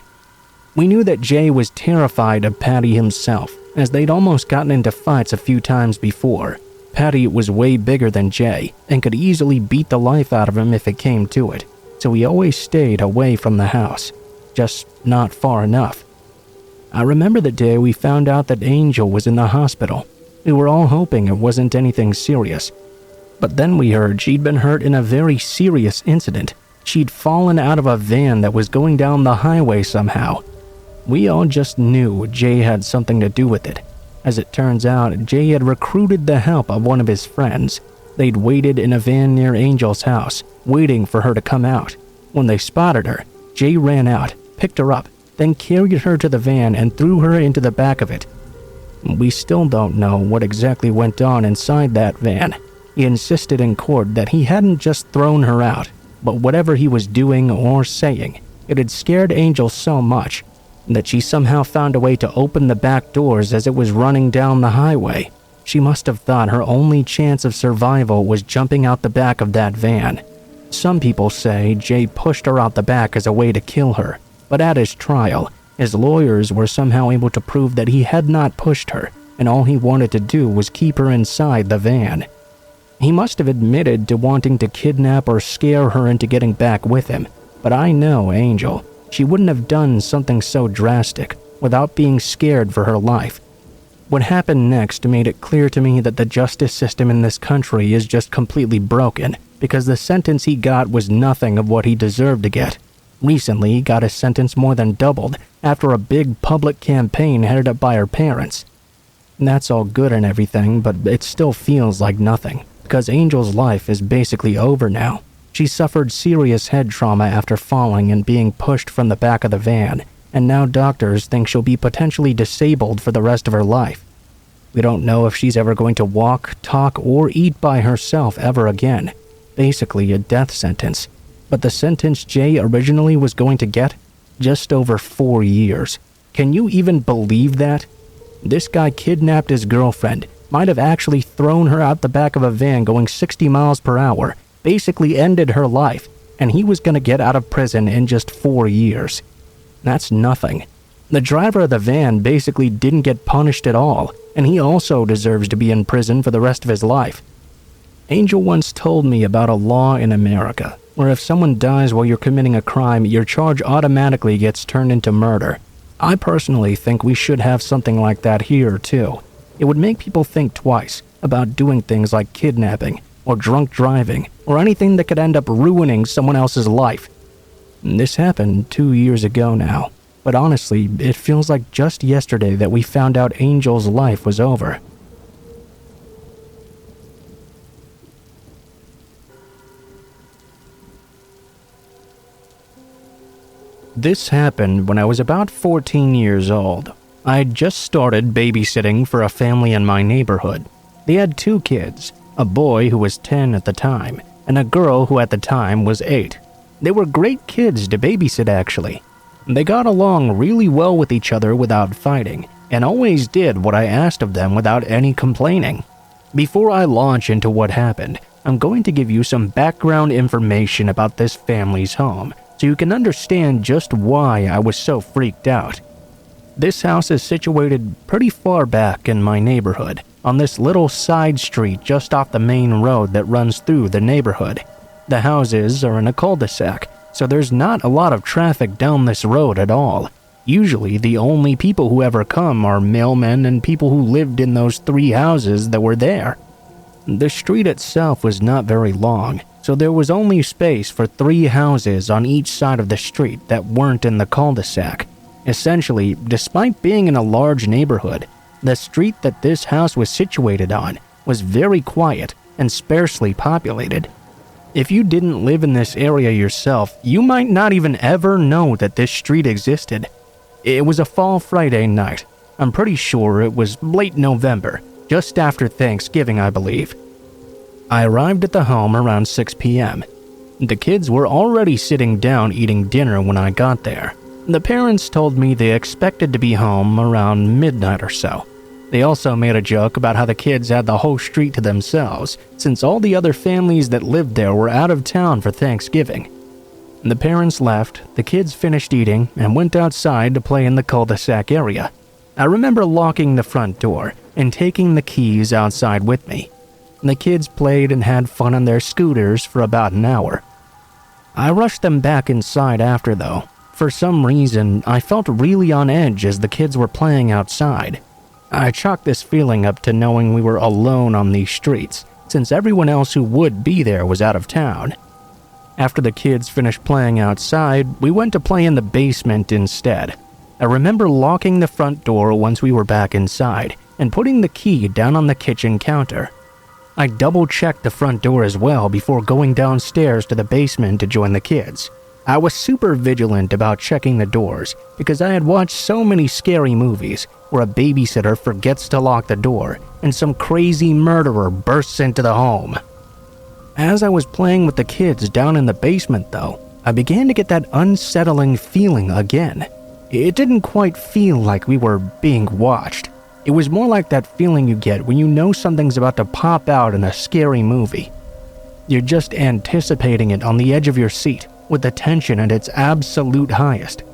We knew that Jay was terrified of Patty himself, as they'd almost gotten into fights a few times before. Patty was way bigger than Jay, and could easily beat the life out of him if it came to it, so he always stayed away from the house, just not far enough. I remember the day we found out that Angel was in the hospital. We were all hoping it wasn't anything serious, but then we heard she'd been hurt in a very serious incident. She'd fallen out of a van that was going down the highway somehow. We all just knew Jay had something to do with it. As it turns out, Jay had recruited the help of one of his friends. They'd waited in a van near Angel's house, waiting for her to come out. When they spotted her, Jay ran out, picked her up, then carried her to the van and threw her into the back of it. We still don't know what exactly went on inside that van. He insisted in court that he hadn't just thrown her out, but whatever he was doing or saying, it had scared Angel so much that she somehow found a way to open the back doors as it was running down the highway. She must have thought her only chance of survival was jumping out the back of that van. Some people say Jay pushed her out the back as a way to kill her, but at his trial, his lawyers were somehow able to prove that he had not pushed her, and all he wanted to do was keep her inside the van. He must have admitted to wanting to kidnap or scare her into getting back with him, but I know Angel. She wouldn't have done something so drastic without being scared for her life. What happened next made it clear to me that the justice system in this country is just completely broken, because the sentence he got was nothing of what he deserved to get. Recently, he got his sentence more than doubled after a big public campaign headed up by her parents. That's all good and everything, but it still feels like nothing, because Angel's life is basically over now. She suffered serious head trauma after falling and being pushed from the back of the van, and now doctors think she'll be potentially disabled for the rest of her life. We don't know if she's ever going to walk, talk, or eat by herself ever again. Basically a death sentence. But the sentence Jay originally was going to get? Just over 4 years. Can you even believe that? This guy kidnapped his girlfriend, might have actually thrown her out the back of a van going 60 miles per hour, basically ended her life, and he was going to get out of prison in just 4 years. That's nothing. The driver of the van basically didn't get punished at all, and he also deserves to be in prison for the rest of his life. Angel once told me about a law in America where if someone dies while you're committing a crime, your charge automatically gets turned into murder. I personally think we should have something like that here too. It would make people think twice about doing things like kidnapping or drunk driving or anything that could end up ruining someone else's life. This happened 2 years ago now, but honestly, it feels like just yesterday that we found out Angel's life was over. This happened when I was about 14 years old. I'd just started babysitting for a family in my neighborhood. They had 2 kids, a boy who was 10 at the time, and a girl who at the time was 8. They were great kids to babysit actually. They got along really well with each other without fighting, and always did what I asked of them without any complaining. Before I launch into what happened, I'm going to give you some background information about this family's home, so you can understand just why I was so freaked out. This house is situated pretty far back in my neighborhood, on this little side street just off the main road that runs through the neighborhood. The houses are in a cul-de-sac, so there's not a lot of traffic down this road at all. Usually, the only people who ever come are mailmen and people who lived in those 3 houses that were there. The street itself was not very long, so there was only space for 3 houses on each side of the street that weren't in the cul-de-sac. Essentially, despite being in a large neighborhood, the street that this house was situated on was very quiet and sparsely populated. If you didn't live in this area yourself, you might not even ever know that this street existed. It was a fall Friday night. I'm pretty sure it was late November, just after Thanksgiving, I believe. I arrived at the home around 6 p.m. The kids were already sitting down eating dinner when I got there. The parents told me they expected to be home around midnight or so. They also made a joke about how the kids had the whole street to themselves, since all the other families that lived there were out of town for Thanksgiving. The parents left, the kids finished eating, and went outside to play in the cul-de-sac area. I remember locking the front door and taking the keys outside with me. The kids played and had fun on their scooters for about an hour. I rushed them back inside after, though. For some reason, I felt really on edge as the kids were playing outside. I chalked this feeling up to knowing we were alone on these streets, since everyone else who would be there was out of town. After the kids finished playing outside, we went to play in the basement instead. I remember locking the front door once we were back inside and putting the key down on the kitchen counter. I double-checked the front door as well before going downstairs to the basement to join the kids. I was super vigilant about checking the doors because I had watched so many scary movies where a babysitter forgets to lock the door and some crazy murderer bursts into the home. As I was playing with the kids down in the basement, though, I began to get that unsettling feeling again. It didn't quite feel like we were being watched. It was more like that feeling you get when you know something's about to pop out in a scary movie. You're just anticipating it on the edge of your seat, with the tension at its absolute highest.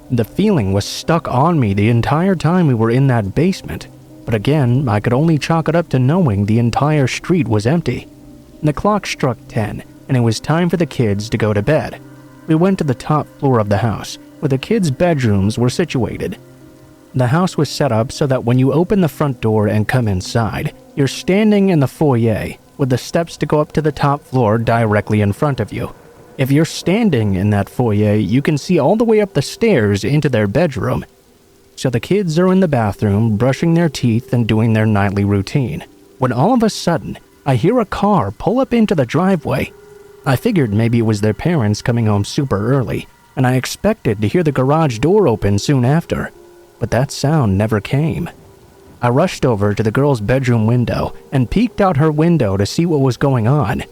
The feeling was stuck on me the entire time we were in that basement, but again, I could only chalk it up to knowing the entire street was empty. The clock struck 10, and it was time for the kids to go to bed. We went to the top floor of the house, where the kids' bedrooms were situated. The house was set up so that when you open the front door and come inside, you're standing in the foyer, with the steps to go up to the top floor directly in front of you. If you're standing in that foyer, you can see all the way up the stairs into their bedroom. So the kids are in the bathroom, brushing their teeth and doing their nightly routine, when all of a sudden, I hear a car pull up into the driveway. I figured maybe it was their parents coming home super early, and I expected to hear the garage door open soon after, but that sound never came. I rushed over to the girl's bedroom window and peeked out her window to see what was going on.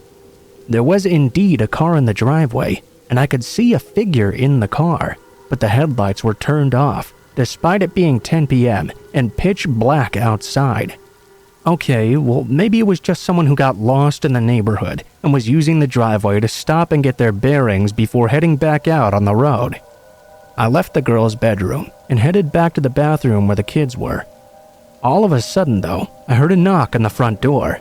There was indeed a car in the driveway, and I could see a figure in the car, but the headlights were turned off, despite it being 10 p.m. and pitch black outside. Okay, well, maybe it was just someone who got lost in the neighborhood and was using the driveway to stop and get their bearings before heading back out on the road. I left the girl's bedroom and headed back to the bathroom where the kids were. All of a sudden, though, I heard a knock on the front door.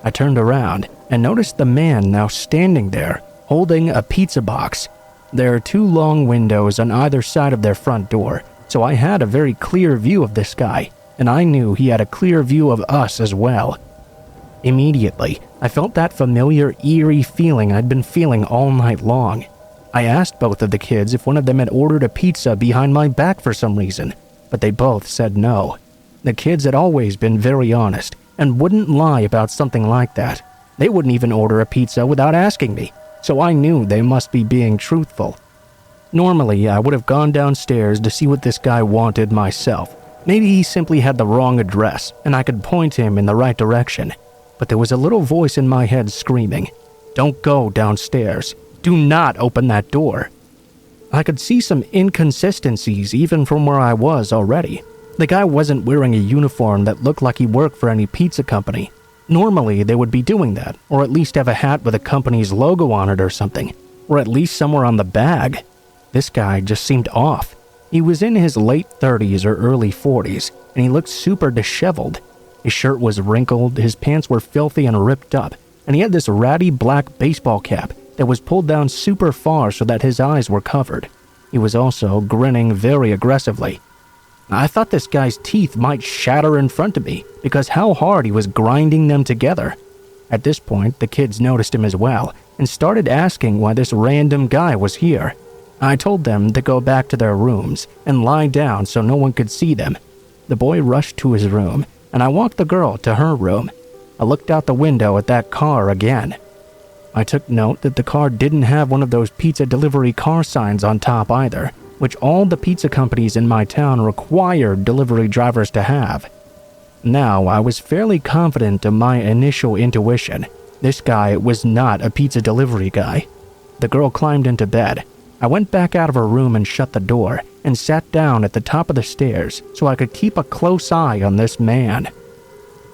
I turned around and noticed the man now standing there, holding a pizza box. There are 2 long windows on either side of their front door, so I had a very clear view of this guy, and I knew he had a clear view of us as well. Immediately, I felt that familiar, eerie feeling I'd been feeling all night long. I asked both of the kids if one of them had ordered a pizza behind my back for some reason, but they both said no. The kids had always been very honest and wouldn't lie about something like that. They wouldn't even order a pizza without asking me, so I knew they must be being truthful. Normally, I would have gone downstairs to see what this guy wanted myself. Maybe he simply had the wrong address and I could point him in the right direction. But there was a little voice in my head screaming, "Don't go downstairs. Do not open that door." I could see some inconsistencies even from where I was already. The guy wasn't wearing a uniform that looked like he worked for any pizza company. Normally, they would be doing that, or at least have a hat with a company's logo on it or something, or at least somewhere on the bag. This guy just seemed off. He was in his late 30s or early 40s, and he looked super disheveled. His shirt was wrinkled, his pants were filthy and ripped up, and he had this ratty black baseball cap that was pulled down super far so that his eyes were covered. He was also grinning very aggressively. I thought this guy's teeth might shatter in front of me because how hard he was grinding them together. At this point, the kids noticed him as well and started asking why this random guy was here. I told them to go back to their rooms and lie down so no one could see them. The boy rushed to his room, and I walked the girl to her room. I looked out the window at that car again. I took note that the car didn't have one of those pizza delivery car signs on top either, which all the pizza companies in my town required delivery drivers to have. Now, I was fairly confident of my initial intuition. This guy was not a pizza delivery guy. The girl climbed into bed. I went back out of her room and shut the door and sat down at the top of the stairs so I could keep a close eye on this man.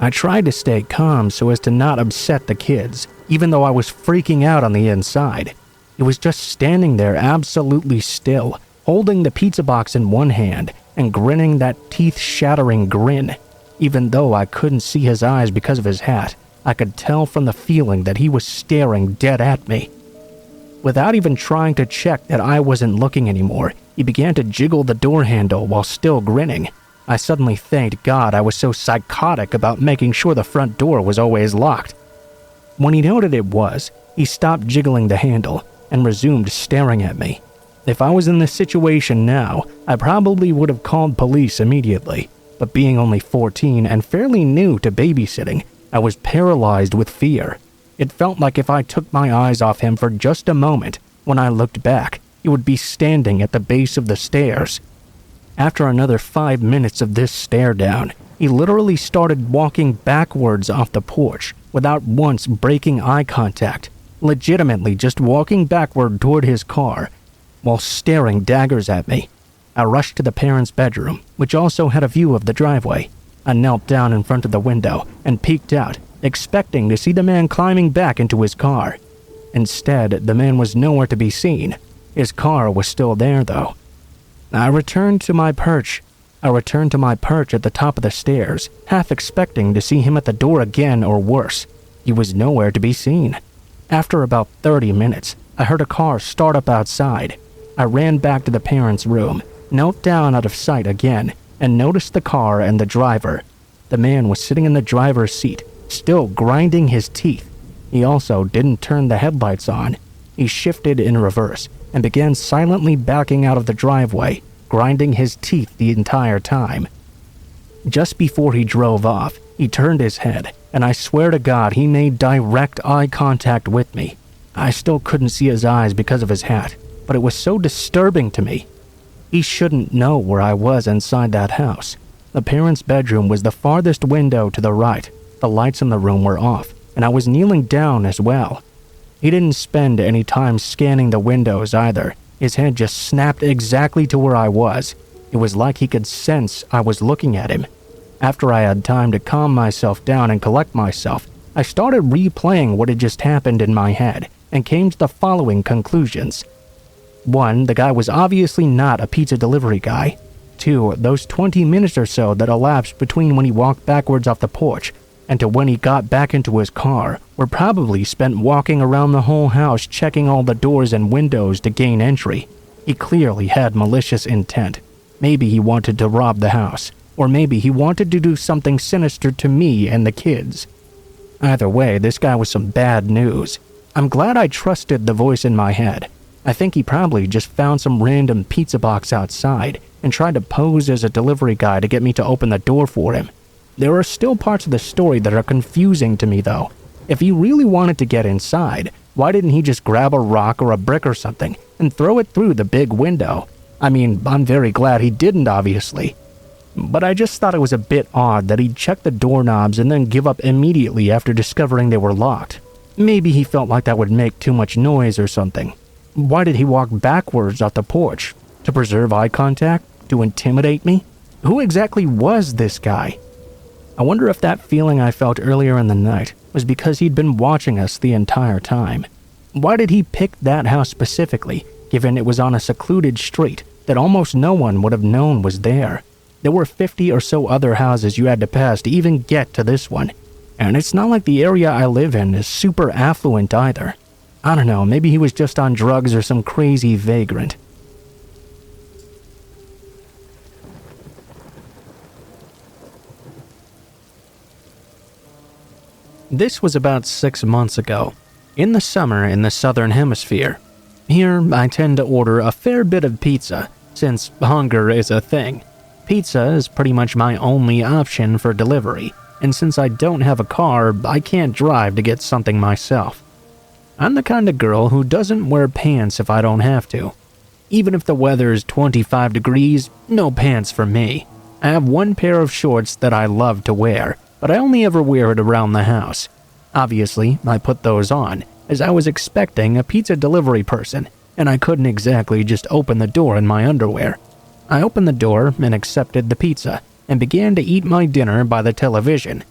I tried to stay calm so as to not upset the kids, even though I was freaking out on the inside. He was just standing there absolutely still, holding the pizza box in one hand and grinning that teeth-shattering grin. Even though I couldn't see his eyes because of his hat, I could tell from the feeling that he was staring dead at me. Without even trying to check that I wasn't looking anymore, he began to jiggle the door handle while still grinning. I suddenly thanked God I was so psychotic about making sure the front door was always locked. When he noted it was, he stopped jiggling the handle and resumed staring at me. If I was in this situation now, I probably would have called police immediately, but being only 14 and fairly new to babysitting, I was paralyzed with fear. It felt like if I took my eyes off him for just a moment, when I looked back, he would be standing at the base of the stairs. After another 5 minutes of this stare down, he literally started walking backwards off the porch without once breaking eye contact, legitimately just walking backward toward his car, while staring daggers at me. I rushed to the parents' bedroom, which also had a view of the driveway. I knelt down in front of the window and peeked out, expecting to see the man climbing back into his car. Instead, the man was nowhere to be seen. His car was still there, though. I returned to my perch at the top of the stairs, half expecting to see him at the door again or worse. He was nowhere to be seen. After about 30 minutes, I heard a car start up outside. I ran back to the parents' room, knelt down out of sight again, and noticed the car and the driver. The man was sitting in the driver's seat, still grinding his teeth. He also didn't turn the headlights on. He shifted in reverse and began silently backing out of the driveway, grinding his teeth the entire time. Just before he drove off, he turned his head, and I swear to God he made direct eye contact with me. I still couldn't see his eyes because of his hat, but it was so disturbing to me. He shouldn't know where I was inside that house. The parents' bedroom was the farthest window to the right. The lights in the room were off, and I was kneeling down as well. He didn't spend any time scanning the windows either. His head just snapped exactly to where I was. It was like he could sense I was looking at him. After I had time to calm myself down and collect myself, I started replaying what had just happened in my head and came to the following conclusions. 1. The guy was obviously not a pizza delivery guy. 2. Those 20 minutes or so that elapsed between when he walked backwards off the porch and to when he got back into his car were probably spent walking around the whole house checking all the doors and windows to gain entry. He clearly had malicious intent. Maybe he wanted to rob the house, or maybe he wanted to do something sinister to me and the kids. Either way, this guy was some bad news. I'm glad I trusted the voice in my head. I think he probably just found some random pizza box outside and tried to pose as a delivery guy to get me to open the door for him. There are still parts of the story that are confusing to me, though. If he really wanted to get inside, why didn't he just grab a rock or a brick or something and throw it through the big window? I mean, I'm very glad he didn't, obviously. But I just thought it was a bit odd that he'd check the doorknobs and then give up immediately after discovering they were locked. Maybe he felt like that would make too much noise or something. Why did he walk backwards off the porch? To preserve eye contact? To intimidate me? Who exactly was this guy? I wonder if that feeling I felt earlier in the night was because he'd been watching us the entire time. Why did he pick that house specifically, given it was on a secluded street that almost no one would have known was there? There were 50 or so other houses you had to pass to even get to this one. And it's not like the area I live in is super affluent either. I don't know, maybe he was just on drugs or some crazy vagrant. This was about 6 months ago, in the summer in the southern hemisphere. Here, I tend to order a fair bit of pizza, since hunger is a thing. Pizza is pretty much my only option for delivery, and since I don't have a car, I can't drive to get something myself. I'm the kind of girl who doesn't wear pants if I don't have to. Even if the weather's 25 degrees, no pants for me. I have one pair of shorts that I love to wear, but I only ever wear it around the house. Obviously, I put those on, as I was expecting a pizza delivery person, and I couldn't exactly just open the door in my underwear. I opened the door and accepted the pizza, and began to eat my dinner by the television.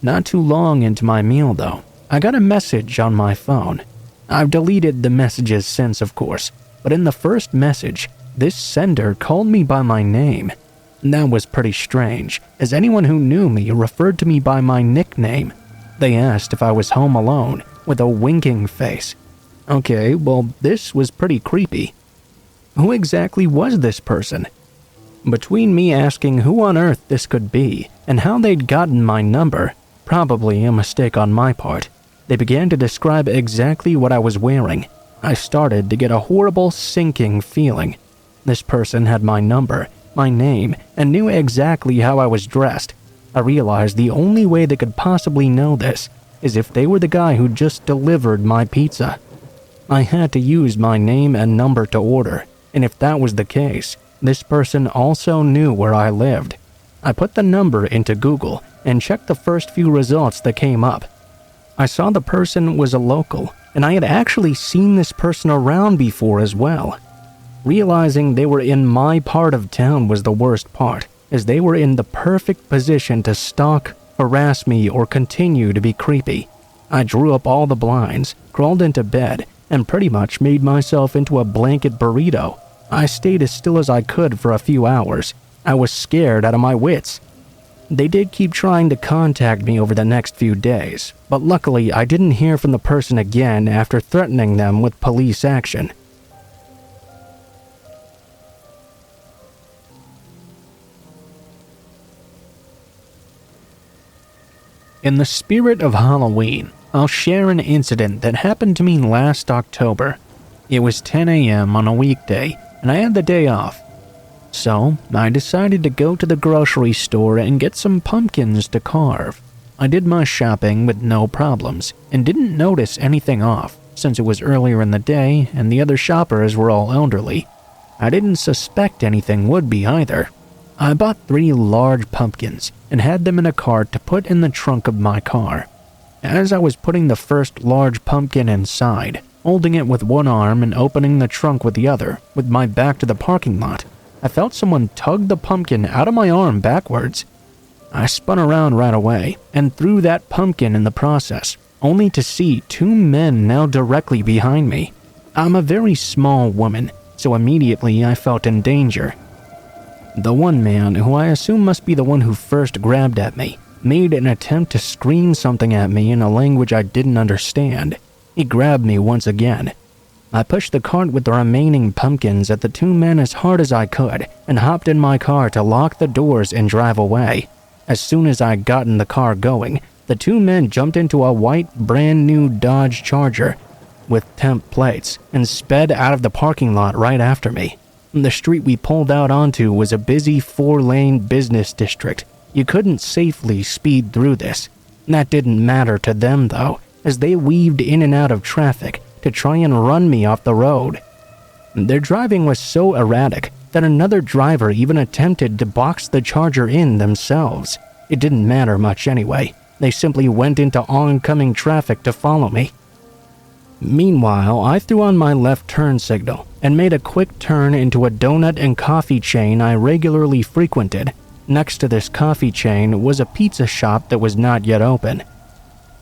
Not too long into my meal, though, I got a message on my phone. I've deleted the messages since, of course, but in the first message, this sender called me by my name. That was pretty strange, as anyone who knew me referred to me by my nickname. They asked if I was home alone, with a winking face. Okay, well, this was pretty creepy. Who exactly was this person? Between me asking who on earth this could be, and how they'd gotten my number, probably a mistake on my part, they began to describe exactly what I was wearing. I started to get a horrible sinking feeling. This person had my number, my name, and knew exactly how I was dressed. I realized the only way they could possibly know this is if they were the guy who just delivered my pizza. I had to use my name and number to order, and if that was the case, this person also knew where I lived. I put the number into Google and checked the first few results that came up. I saw the person was a local, and I had actually seen this person around before as well. Realizing they were in my part of town was the worst part, as they were in the perfect position to stalk, harass me, or continue to be creepy. I drew up all the blinds, crawled into bed, and pretty much made myself into a blanket burrito. I stayed as still as I could for a few hours. I was scared out of my wits. They did keep trying to contact me over the next few days, but luckily I didn't hear from the person again after threatening them with police action. In the spirit of Halloween, I'll share an incident that happened to me last October. It was 10 a.m. on a weekday, and I had the day off. So, I decided to go to the grocery store and get some pumpkins to carve. I did my shopping with no problems, and didn't notice anything off, since it was earlier in the day and the other shoppers were all elderly. I didn't suspect anything would be either. I bought 3 large pumpkins and had them in a cart to put in the trunk of my car. As I was putting the first large pumpkin inside, holding it with one arm and opening the trunk with the other, with my back to the parking lot, I felt someone tug the pumpkin out of my arm backwards. I spun around right away and threw that pumpkin in the process, only to see 2 men now directly behind me. I'm a very small woman, so immediately I felt in danger. The one man, who I assume must be the one who first grabbed at me, made an attempt to scream something at me in a language I didn't understand. He grabbed me once again. I pushed the cart with the remaining pumpkins at the 2 men as hard as I could and hopped in my car to lock the doors and drive away. As soon as I got in the car going, the 2 men jumped into a white, brand new Dodge Charger with temp plates and sped out of the parking lot right after me. The street we pulled out onto was a busy 4-lane business district. You couldn't safely speed through this. That didn't matter to them though, as they weaved in and out of traffic to try and run me off the road. Their driving was so erratic that another driver even attempted to box the Charger in themselves. It didn't matter much anyway. They simply went into oncoming traffic to follow me. Meanwhile, I threw on my left turn signal and made a quick turn into a donut and coffee chain I regularly frequented. Next to this coffee chain was a pizza shop that was not yet open.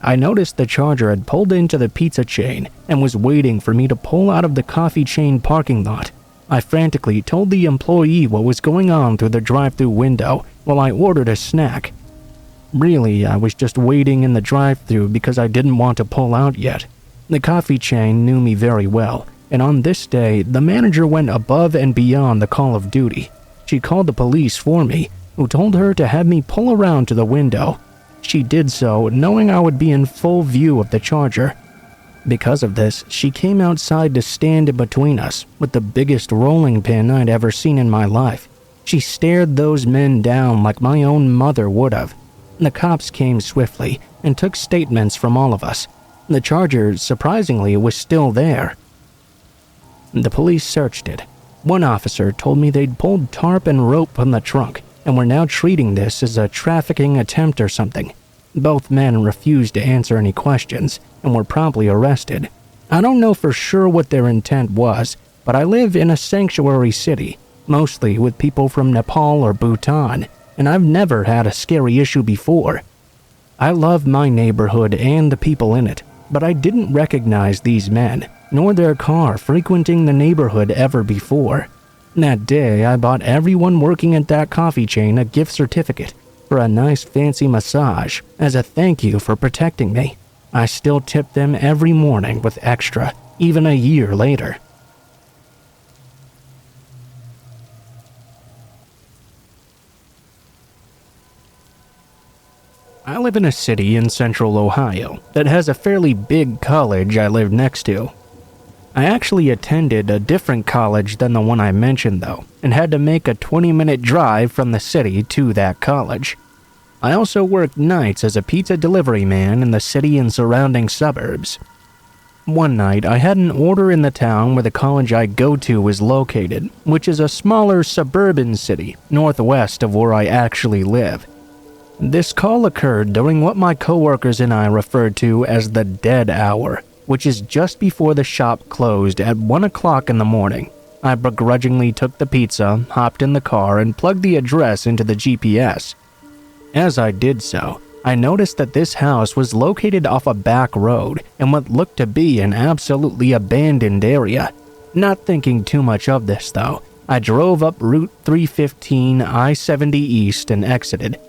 I noticed the Charger had pulled into the pizza chain and was waiting for me to pull out of the coffee chain parking lot. I frantically told the employee what was going on through the drive-thru window while I ordered a snack. Really, I was just waiting in the drive-thru because I didn't want to pull out yet. The coffee chain knew me very well, and on this day, the manager went above and beyond the call of duty. She called the police for me, who told her to have me pull around to the window. She did so knowing I would be in full view of the charger. Because of this, she came outside to stand in between us with the biggest rolling pin I'd ever seen in my life. She stared those men down like my own mother would have. The cops came swiftly and took statements from all of us. The charger, surprisingly, was still there. The police searched it. One officer told me they'd pulled tarp and rope from the trunk and were now treating this as a trafficking attempt or something. Both men refused to answer any questions and were promptly arrested. I don't know for sure what their intent was, but I live in a sanctuary city, mostly with people from Nepal or Bhutan, and I've never had a scary issue before. I love my neighborhood and the people in it, but I didn't recognize these men, nor their car frequenting the neighborhood ever before. That day, I bought everyone working at that coffee chain a gift certificate for a nice fancy massage as a thank you for protecting me. I still tip them every morning with extra, even a year later. I live in a city in central Ohio that has a fairly big college I live next to. I actually attended a different college than the one I mentioned though, and had to make a 20-minute drive from the city to that college. I also worked nights as a pizza delivery man in the city and surrounding suburbs. One night, I had an order in the town where the college I go to is located, which is a smaller suburban city northwest of where I actually live. This call occurred during what my coworkers and I referred to as the dead hour, which is just before the shop closed at 1 o'clock in the morning. I begrudgingly took the pizza, hopped in the car, and plugged the address into the GPS. As I did so, I noticed that this house was located off a back road in what looked to be an absolutely abandoned area. Not thinking too much of this though, I drove up Route 315 I-70 East and exited.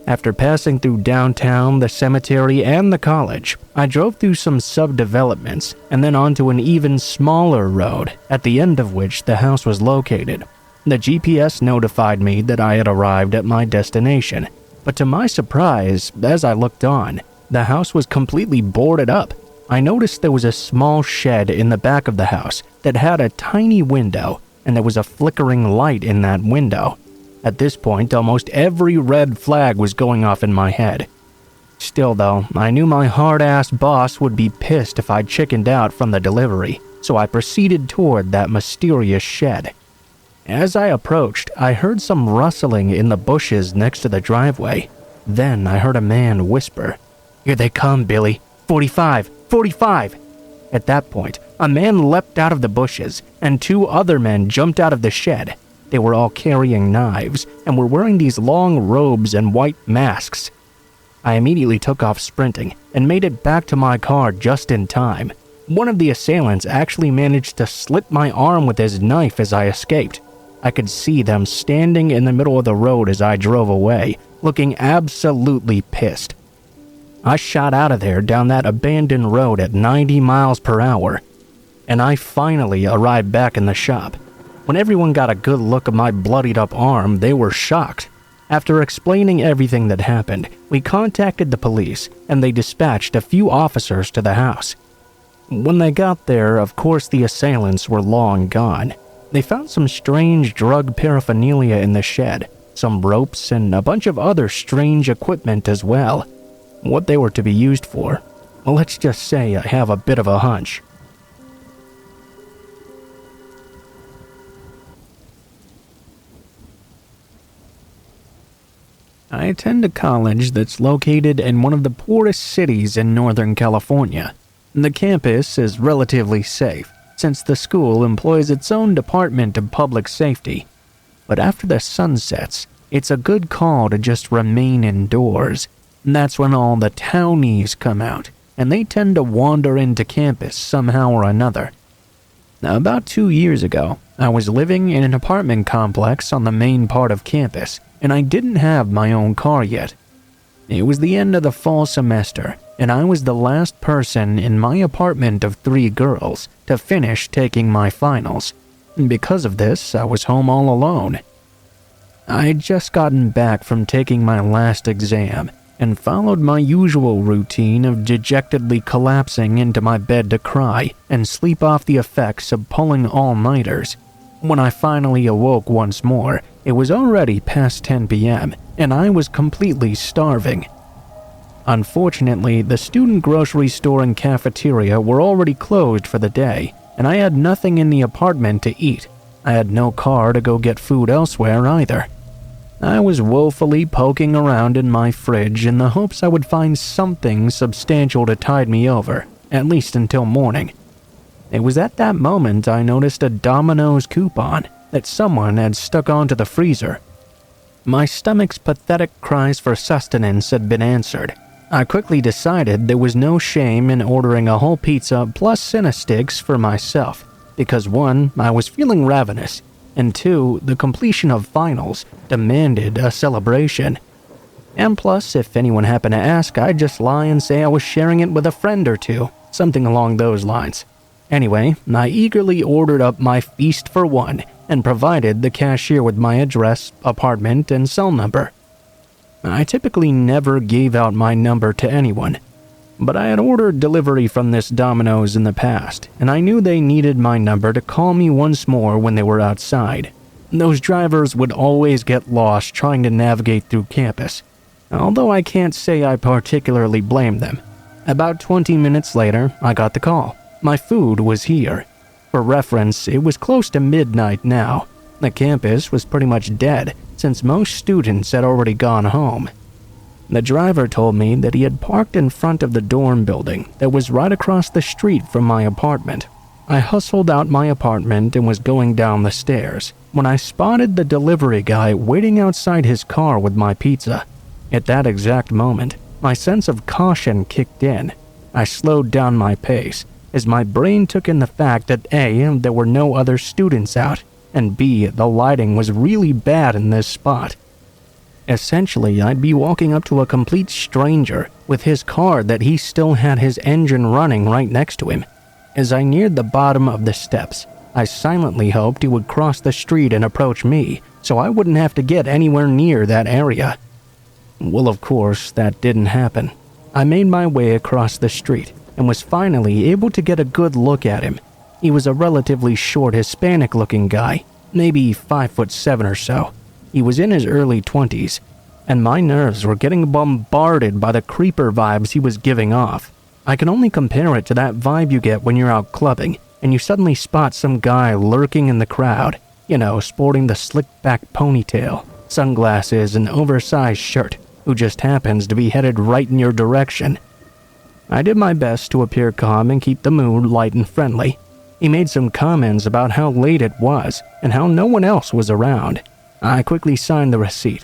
After passing through downtown, the cemetery, and the college, I drove through some subdevelopments and then onto an even smaller road, at the end of which the house was located. The GPS notified me that I had arrived at my destination, but to my surprise, as I looked on, the house was completely boarded up. I noticed there was a small shed in the back of the house that had a tiny window, and there was a flickering light in that window. At this point, almost every red flag was going off in my head. Still though, I knew my hard-ass boss would be pissed if I chickened out from the delivery, so I proceeded toward that mysterious shed. As I approached, I heard some rustling in the bushes next to the driveway. Then I heard a man whisper, "Here they come, Billy. 45, 45. At that point, a man leapt out of the bushes, and two other men jumped out of the shed. They were all carrying knives, and were wearing these long robes and white masks. I immediately took off sprinting, and made it back to my car just in time. One of the assailants actually managed to slit my arm with his knife as I escaped. I could see them standing in the middle of the road as I drove away, looking absolutely pissed. I shot out of there down that abandoned road at 90 miles per hour, and I finally arrived back in the shop. When everyone got a good look at my bloodied up arm, they were shocked. After explaining everything that happened, we contacted the police, and they dispatched a few officers to the house. When they got there, of course the assailants were long gone. They found some strange drug paraphernalia in the shed, some ropes, and a bunch of other strange equipment as well. What they were to be used for, well, let's just say I have a bit of a hunch. I attend a college that's located in one of the poorest cities in Northern California. The campus is relatively safe, since the school employs its own department of public safety. But after the sun sets, it's a good call to just remain indoors. That's when all the townies come out, and they tend to wander into campus somehow or another. About 2 years ago, I was living in an apartment complex on the main part of campus, and I didn't have my own car yet. It was the end of the fall semester, and I was the last person in my apartment of 3 girls to finish taking my finals. Because of this, I was home all alone. I had just gotten back from taking my last exam, and followed my usual routine of dejectedly collapsing into my bed to cry and sleep off the effects of pulling all-nighters. When I finally awoke once more, it was already past 10 p.m., and I was completely starving. Unfortunately, the student grocery store and cafeteria were already closed for the day, and I had nothing in the apartment to eat. I had no car to go get food elsewhere either. I was woefully poking around in my fridge in the hopes I would find something substantial to tide me over, at least until morning. It was at that moment I noticed a Domino's coupon that someone had stuck onto the freezer. My stomach's pathetic cries for sustenance had been answered. I quickly decided there was no shame in ordering a whole pizza plus Cinesticks for myself, because 1, I was feeling ravenous, and 2, the completion of finals demanded a celebration. And plus, if anyone happened to ask, I'd just lie and say I was sharing it with a friend or two, something along those lines. Anyway, I eagerly ordered up my feast for 1 and provided the cashier with my address, apartment, and cell number. I typically never gave out my number to anyone, but I had ordered delivery from this Domino's in the past, and I knew they needed my number to call me once more when they were outside. Those drivers would always get lost trying to navigate through campus, although I can't say I particularly blame them. About 20 minutes later, I got the call. My food was here. For reference, it was close to midnight now. The campus was pretty much dead, since most students had already gone home. The driver told me that he had parked in front of the dorm building that was right across the street from my apartment. I hustled out my apartment and was going down the stairs when I spotted the delivery guy waiting outside his car with my pizza. At that exact moment, my sense of caution kicked in. I slowed down my pace as my brain took in the fact that A, there were no other students out, and B, the lighting was really bad in this spot. Essentially, I'd be walking up to a complete stranger with his car that he still had his engine running right next to him. As I neared the bottom of the steps, I silently hoped he would cross the street and approach me, so I wouldn't have to get anywhere near that area. Well, of course, that didn't happen. I made my way across the street and was finally able to get a good look at him. He was a relatively short Hispanic-looking guy, maybe 5'7" or so. He was in his early 20s, and my nerves were getting bombarded by the creeper vibes he was giving off. I can only compare it to that vibe you get when you're out clubbing, and you suddenly spot some guy lurking in the crowd, sporting the slick-back ponytail, sunglasses, and oversized shirt, who just happens to be headed right in your direction. I did my best to appear calm and keep the mood light and friendly. He made some comments about how late it was and how no one else was around. I quickly signed the receipt,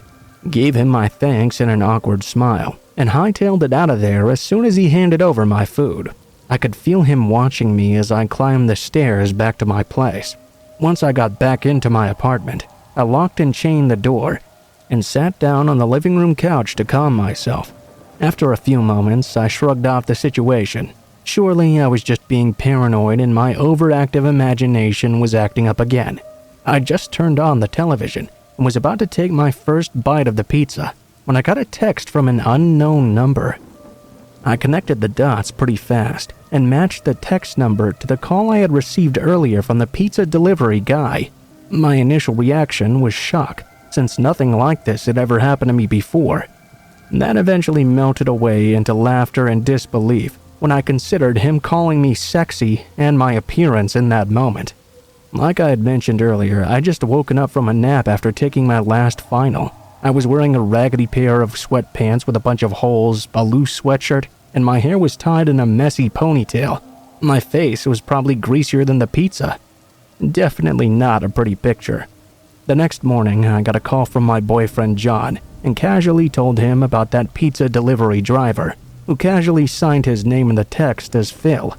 gave him my thanks and an awkward smile, and hightailed it out of there as soon as he handed over my food. I could feel him watching me as I climbed the stairs back to my place. Once I got back into my apartment, I locked and chained the door and sat down on the living room couch to calm myself. After a few moments, I shrugged off the situation. Surely I was just being paranoid and my overactive imagination was acting up again. I just turned on the television and was about to take my first bite of the pizza when I got a text from an unknown number. I connected the dots pretty fast and matched the text number to the call I had received earlier from the pizza delivery guy. My initial reaction was shock, since nothing like this had ever happened to me before. That eventually melted away into laughter and disbelief when I considered him calling me sexy and my appearance in that moment. Like I had mentioned earlier, I just woken up from a nap after taking my last final. I was wearing a raggedy pair of sweatpants with a bunch of holes, a loose sweatshirt, and my hair was tied in a messy ponytail. My face was probably greasier than the pizza. Definitely not a pretty picture. The next morning, I got a call from my boyfriend John and casually told him about that pizza delivery driver, who casually signed his name in the text as Phil.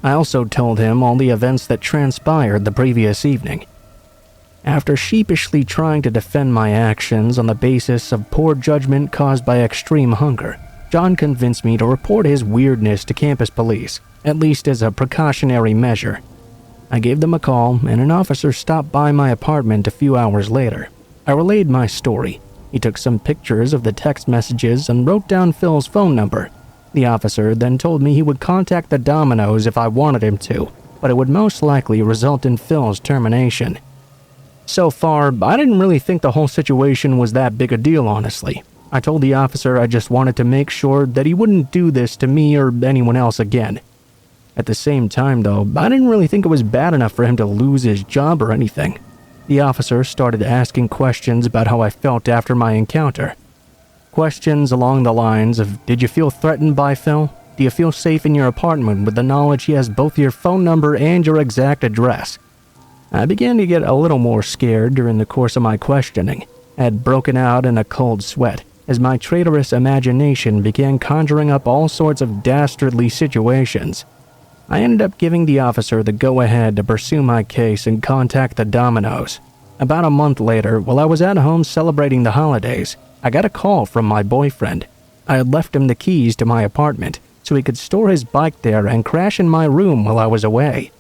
I also told him all the events that transpired the previous evening. After sheepishly trying to defend my actions on the basis of poor judgment caused by extreme hunger, John convinced me to report his weirdness to campus police, at least as a precautionary measure. I gave them a call, and an officer stopped by my apartment a few hours later. I relayed my story, He took some pictures of the text messages and wrote down Phil's phone number. The officer then told me he would contact the Domino's if I wanted him to, but it would most likely result in Phil's termination. So far, I didn't really think the whole situation was that big a deal, honestly. I told the officer I just wanted to make sure that he wouldn't do this to me or anyone else again. At the same time, though, I didn't really think it was bad enough for him to lose his job or anything. The officer started asking questions about how I felt after my encounter. Questions along the lines of, did you feel threatened by Phil? Do you feel safe in your apartment with the knowledge he has both your phone number and your exact address? I began to get a little more scared during the course of my questioning. I had broken out in a cold sweat as my traitorous imagination began conjuring up all sorts of dastardly situations. I ended up giving the officer the go-ahead to pursue my case and contact the Domino's. About a month later, while I was at home celebrating the holidays, I got a call from my boyfriend. I had left him the keys to my apartment so he could store his bike there and crash in my room while I was away.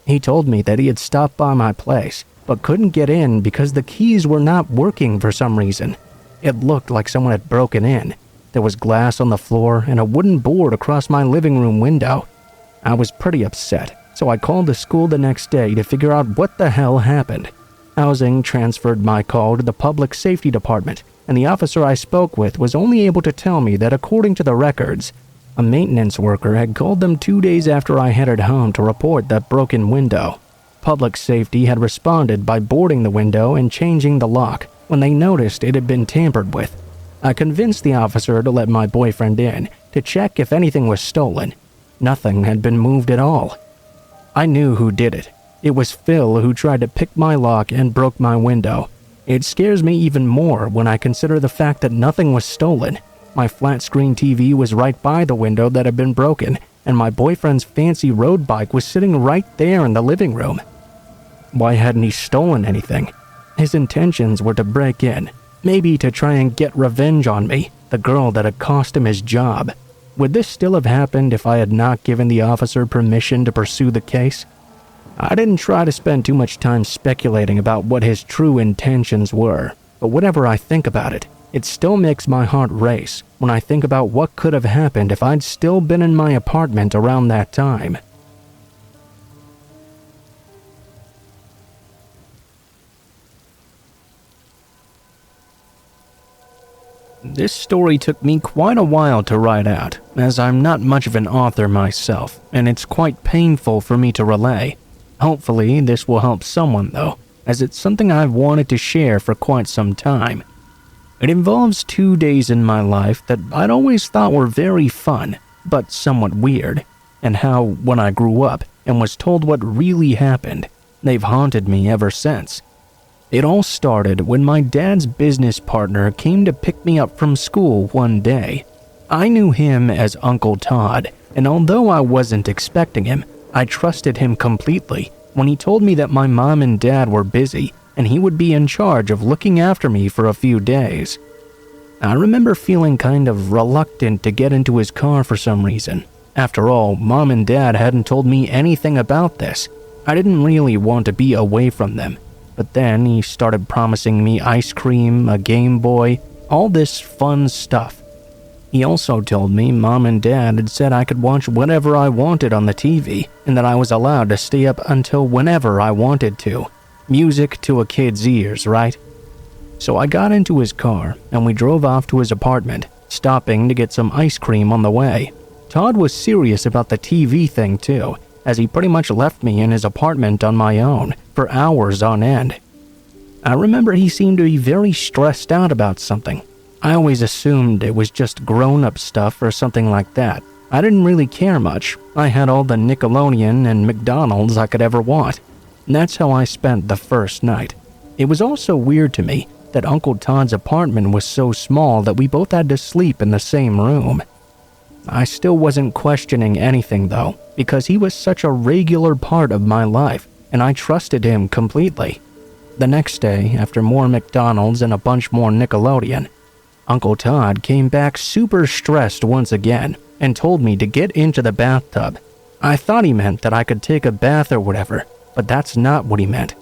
He told me that he had stopped by my place, but couldn't get in because the keys were not working for some reason. It looked like someone had broken in. There was glass on the floor and a wooden board across my living room window. I was pretty upset, so I called the school the next day to figure out what the hell happened. Housing transferred my call to the public safety department, and the officer I spoke with was only able to tell me that according to the records, a maintenance worker had called them 2 days after I headed home to report that broken window. Public safety had responded by boarding the window and changing the lock when they noticed it had been tampered with. I convinced the officer to let my boyfriend in to check if anything was stolen. Nothing had been moved at all. I knew who did it. It was Phil who tried to pick my lock and broke my window. It scares me even more when I consider the fact that nothing was stolen. My flat-screen TV was right by the window that had been broken, and my boyfriend's fancy road bike was sitting right there in the living room. Why hadn't he stolen anything? His intentions were to break in, maybe to try and get revenge on me, the girl that had cost him his job. Would this still have happened if I had not given the officer permission to pursue the case? I didn't try to spend too much time speculating about what his true intentions were, but whenever I think about it, it still makes my heart race when I think about what could have happened if I'd still been in my apartment around that time. This story took me quite a while to write out, as I'm not much of an author myself, and it's quite painful for me to relay. Hopefully, this will help someone though, as it's something I've wanted to share for quite some time. It involves 2 days in my life that I'd always thought were very fun, but somewhat weird, and how, when I grew up and was told what really happened, they've haunted me ever since. It all started when my dad's business partner came to pick me up from school one day. I knew him as Uncle Todd, and although I wasn't expecting him, I trusted him completely when he told me that my mom and dad were busy and he would be in charge of looking after me for a few days. I remember feeling kind of reluctant to get into his car for some reason. After all, Mom and Dad hadn't told me anything about this. I didn't really want to be away from them. But then he started promising me ice cream, a Game Boy, all this fun stuff. He also told me Mom and Dad had said I could watch whatever I wanted on the TV and that I was allowed to stay up until whenever I wanted to. Music to a kid's ears, right? So I got into his car and we drove off to his apartment, stopping to get some ice cream on the way. Todd was serious about the TV thing too, as he pretty much left me in his apartment on my own for hours on end. I remember he seemed to be very stressed out about something. I always assumed it was just grown-up stuff or something like that. I didn't really care much. I had all the Nickelodeon and McDonald's I could ever want. And that's how I spent the first night. It was also weird to me that Uncle Todd's apartment was so small that we both had to sleep in the same room. I still wasn't questioning anything though, because he was such a regular part of my life, and I trusted him completely. The next day, after more McDonald's and a bunch more Nickelodeon, Uncle Todd came back super stressed once again and told me to get into the bathtub. I thought he meant that I could take a bath or whatever, but that's not what he meant.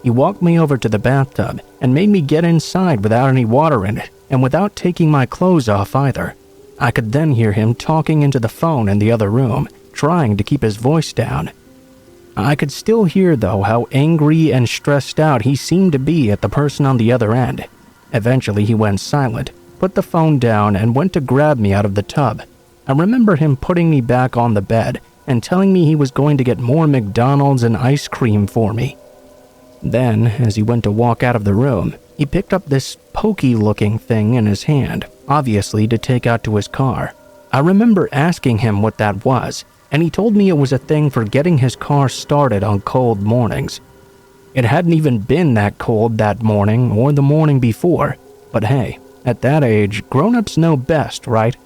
He walked me over to the bathtub and made me get inside without any water in it and without taking my clothes off either. I could then hear him talking into the phone in the other room, trying to keep his voice down. I could still hear, though, how angry and stressed out he seemed to be at the person on the other end. Eventually, he went silent, put the phone down, and went to grab me out of the tub. I remember him putting me back on the bed and telling me he was going to get more McDonald's and ice cream for me. Then, as he went to walk out of the room, he picked up this pokey-looking thing in his hand, obviously to take out to his car. I remember asking him what that was, and he told me it was a thing for getting his car started on cold mornings. It hadn't even been that cold that morning or the morning before, but hey, at that age, grown-ups know best, right?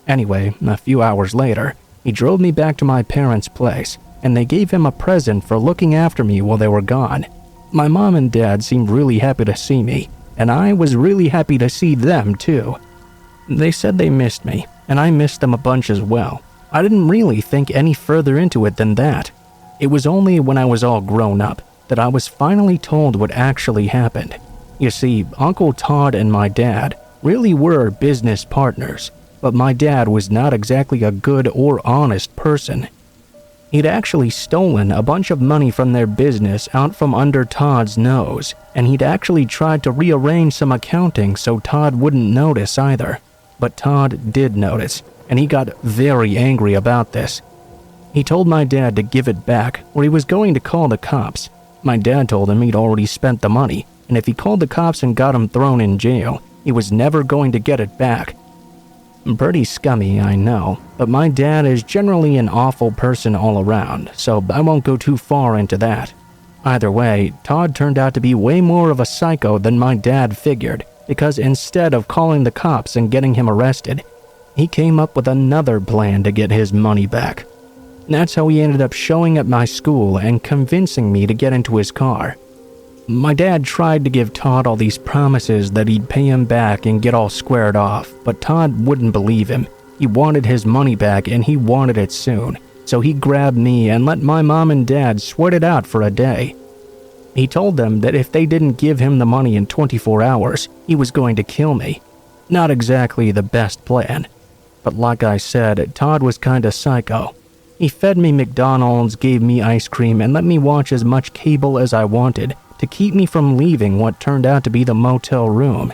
Anyway, a few hours later, he drove me back to my parents' place, and they gave him a present for looking after me while they were gone. My mom and dad seemed really happy to see me, and I was really happy to see them too. They said they missed me, and I missed them a bunch as well. I didn't really think any further into it than that. It was only when I was all grown up that I was finally told what actually happened. You see, Uncle Todd and my dad really were business partners, but my dad was not exactly a good or honest person. He'd actually stolen a bunch of money from their business out from under Todd's nose, and he'd actually tried to rearrange some accounting so Todd wouldn't notice either. But Todd did notice, and he got very angry about this. He told my dad to give it back, or he was going to call the cops. My dad told him he'd already spent the money, and if he called the cops and got him thrown in jail, he was never going to get it back. Pretty scummy, I know, but my dad is generally an awful person all around, so I won't go too far into that. Either way, Todd turned out to be way more of a psycho than my dad figured, because instead of calling the cops and getting him arrested, he came up with another plan to get his money back. That's how he ended up showing at my school and convincing me to get into his car. My dad tried to give Todd all these promises that he'd pay him back and get all squared off, but Todd wouldn't believe him. He wanted his money back and he wanted it soon, so he grabbed me and let my mom and dad sweat it out for a day. He told them that if they didn't give him the money in 24 hours, he was going to kill me. Not exactly the best plan. But like I said, Todd was kinda psycho. He fed me McDonald's, gave me ice cream, and let me watch as much cable as I wanted to keep me from leaving what turned out to be the motel room.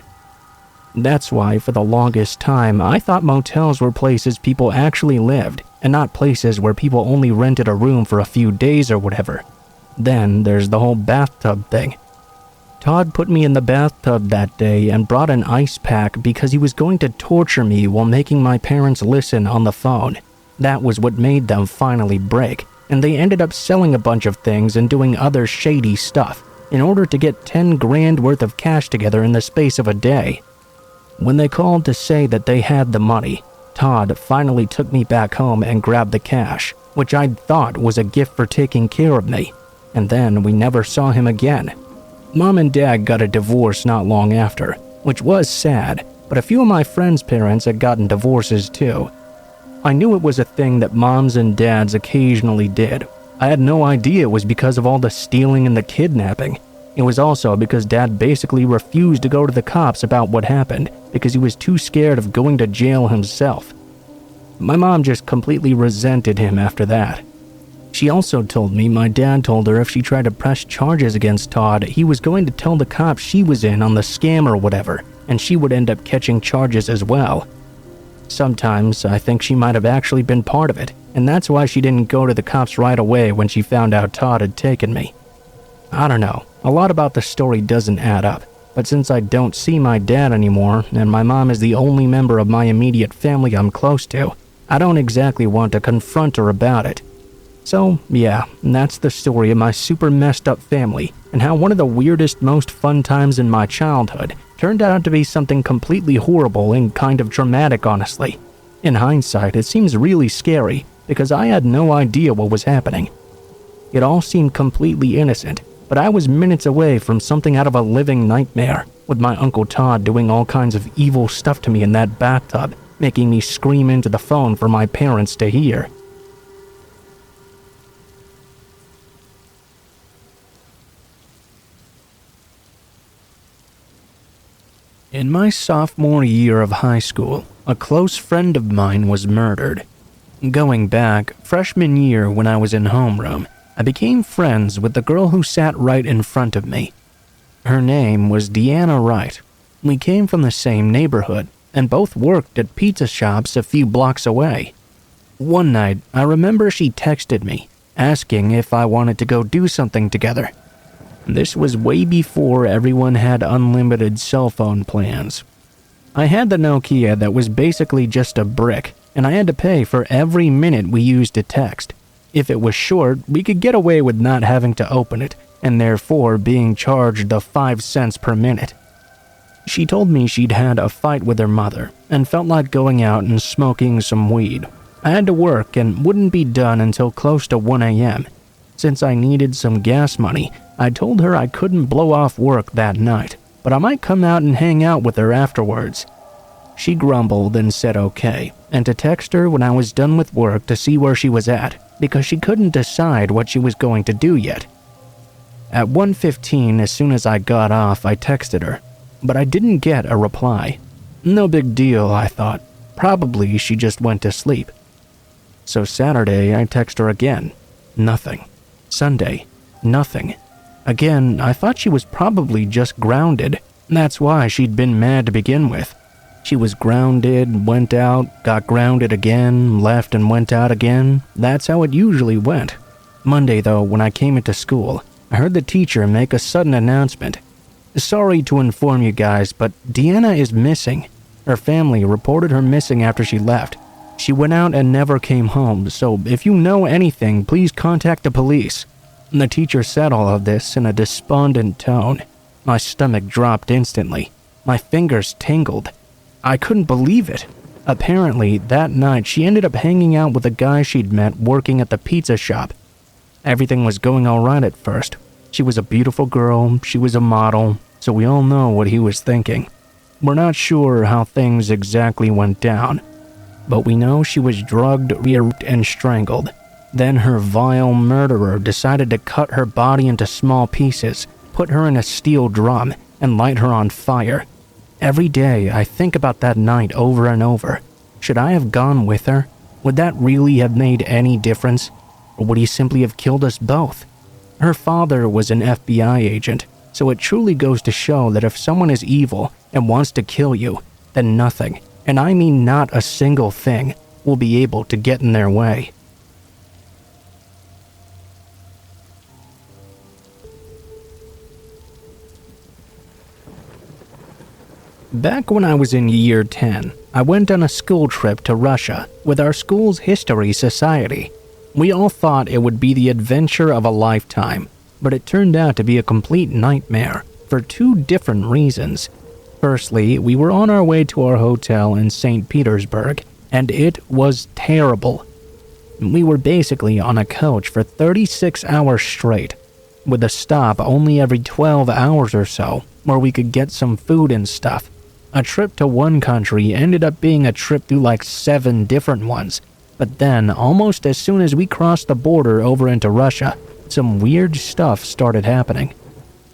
That's why, for the longest time, I thought motels were places people actually lived, and not places where people only rented a room for a few days or whatever. Then there's the whole bathtub thing. Todd put me in the bathtub that day and brought an ice pack because he was going to torture me while making my parents listen on the phone. That was what made them finally break, and they ended up selling a bunch of things and doing other shady stuff in order to get 10 grand worth of cash together in the space of a day. When they called to say that they had the money, Todd finally took me back home and grabbed the cash, which I'd thought was a gift for taking care of me, and then we never saw him again. Mom and Dad got a divorce not long after, which was sad, but a few of my friends' parents had gotten divorces too. I knew it was a thing that moms and dads occasionally did. I had no idea it was because of all the stealing and the kidnapping. It was also because Dad basically refused to go to the cops about what happened because he was too scared of going to jail himself. My mom just completely resented him after that. She also told me my dad told her if she tried to press charges against Todd, he was going to tell the cops she was in on the scam or whatever, and she would end up catching charges as well. Sometimes I think she might have actually been part of it, and that's why she didn't go to the cops right away when she found out Todd had taken me. I don't know, a lot about the story doesn't add up, but since I don't see my dad anymore, and my mom is the only member of my immediate family I'm close to, I don't exactly want to confront her about it. So, yeah, that's the story of my super messed up family, and how one of the weirdest, most fun times in my childhood turned out to be something completely horrible and kind of traumatic, honestly. In hindsight, it seems really scary, because I had no idea what was happening. It all seemed completely innocent, but I was minutes away from something out of a living nightmare, with my Uncle Todd doing all kinds of evil stuff to me in that bathtub, making me scream into the phone for my parents to hear. In my sophomore year of high school, a close friend of mine was murdered. Going back, freshman year when I was in homeroom, I became friends with the girl who sat right in front of me. Her name was Deanna Wright. We came from the same neighborhood and both worked at pizza shops a few blocks away. One night, I remember she texted me, asking if I wanted to go do something together. This was way before everyone had unlimited cell phone plans. I had the Nokia that was basically just a brick, and I had to pay for every minute we used to text. If it was short, we could get away with not having to open it, and therefore being charged the 5 cents per minute. She told me she'd had a fight with her mother and felt like going out and smoking some weed. I had to work and wouldn't be done until close to 1 a.m. Since I needed some gas money, I told her I couldn't blow off work that night, but I might come out and hang out with her afterwards. She grumbled and said okay, and to text her when I was done with work to see where she was at, because she couldn't decide what she was going to do yet. At 1:15, as soon as I got off, I texted her, but I didn't get a reply. No big deal, I thought. Probably she just went to sleep. So Saturday, I text her again. Nothing. Sunday. Nothing. Again, I thought she was probably just grounded. That's why she'd been mad to begin with. She was grounded, went out, got grounded again, left and went out again. That's how it usually went. Monday, though, when I came into school, I heard the teacher make a sudden announcement. Sorry to inform you guys, but Deanna is missing. Her family reported her missing after she left. She went out and never came home, so if you know anything, please contact the police. The teacher said all of this in a despondent tone. My stomach dropped instantly. My fingers tingled. I couldn't believe it. Apparently, that night she ended up hanging out with a guy she'd met working at the pizza shop. Everything was going all right at first. She was a beautiful girl, she was a model, so we all know what he was thinking. We're not sure how things exactly went down, but we know she was drugged, raped, and strangled. Then her vile murderer decided to cut her body into small pieces, put her in a steel drum, and light her on fire. Every day I think about that night over and over. Should I have gone with her? Would that really have made any difference? Or would he simply have killed us both? Her father was an FBI agent, so it truly goes to show that if someone is evil and wants to kill you, then nothing, and I mean not a single thing, will be able to get in their way. Back when I was in year 10, I went on a school trip to Russia with our school's history society. We all thought it would be the adventure of a lifetime, but it turned out to be a complete nightmare for 2 different reasons. Firstly, we were on our way to our hotel in St. Petersburg, and it was terrible. We were basically on a coach for 36 hours straight, with a stop only every 12 hours or so, where we could get some food and stuff. A trip to one country ended up being a trip through like 7 different ones. But then, almost as soon as we crossed the border over into Russia, some weird stuff started happening.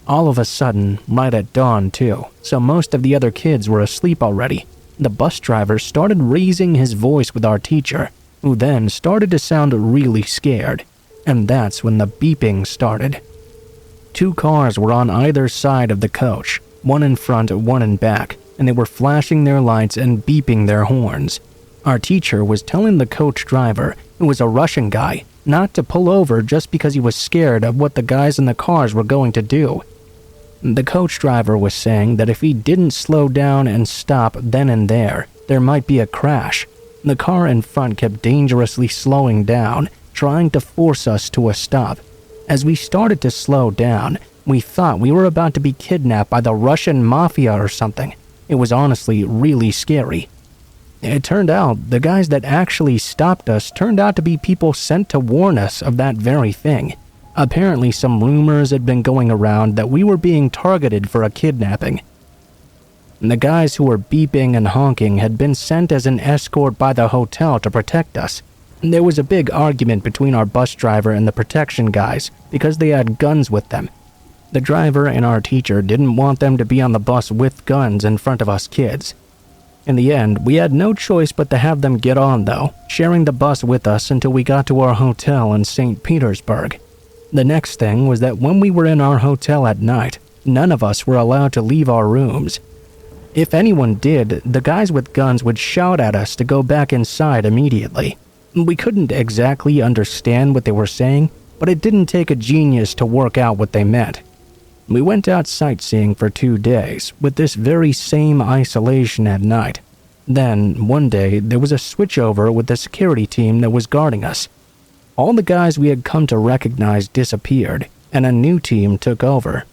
All of a sudden, right at dawn too, so most of the other kids were asleep already, the bus driver started raising his voice with our teacher, who then started to sound really scared. And that's when the beeping started. 2 cars were on either side of the coach, one in front, one in back, and they were flashing their lights and beeping their horns. Our teacher was telling the coach driver, who was a Russian guy, not to pull over just because he was scared of what the guys in the cars were going to do. The coach driver was saying that if he didn't slow down and stop then and there might be a crash. The car in front kept dangerously slowing down, trying to force us to a stop. As we started to slow down, we thought we were about to be kidnapped by the Russian mafia or something. It was honestly really scary. It turned out the guys that actually stopped us turned out to be people sent to warn us of that very thing. Apparently some rumors had been going around that we were being targeted for a kidnapping. The guys who were beeping and honking had been sent as an escort by the hotel to protect us. There was a big argument between our bus driver and the protection guys because they had guns with them. The driver and our teacher didn't want them to be on the bus with guns in front of us kids. In the end, we had no choice but to have them get on though, sharing the bus with us until we got to our hotel in St. Petersburg. The next thing was that when we were in our hotel at night, none of us were allowed to leave our rooms. If anyone did, the guys with guns would shout at us to go back inside immediately. We couldn't exactly understand what they were saying, but it didn't take a genius to work out what they meant. We went out sightseeing for 2 days, with this very same isolation at night. Then, one day, there was a switchover with the security team that was guarding us. All the guys we had come to recognize disappeared, and a new team took over.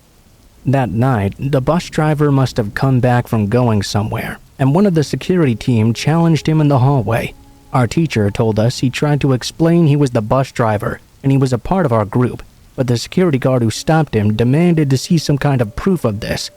That night, the bus driver must have come back from going somewhere, and one of the security team challenged him in the hallway. Our teacher told us he tried to explain he was the bus driver, and he was a part of our group, but the security guard who stopped him demanded to see some kind of proof of this.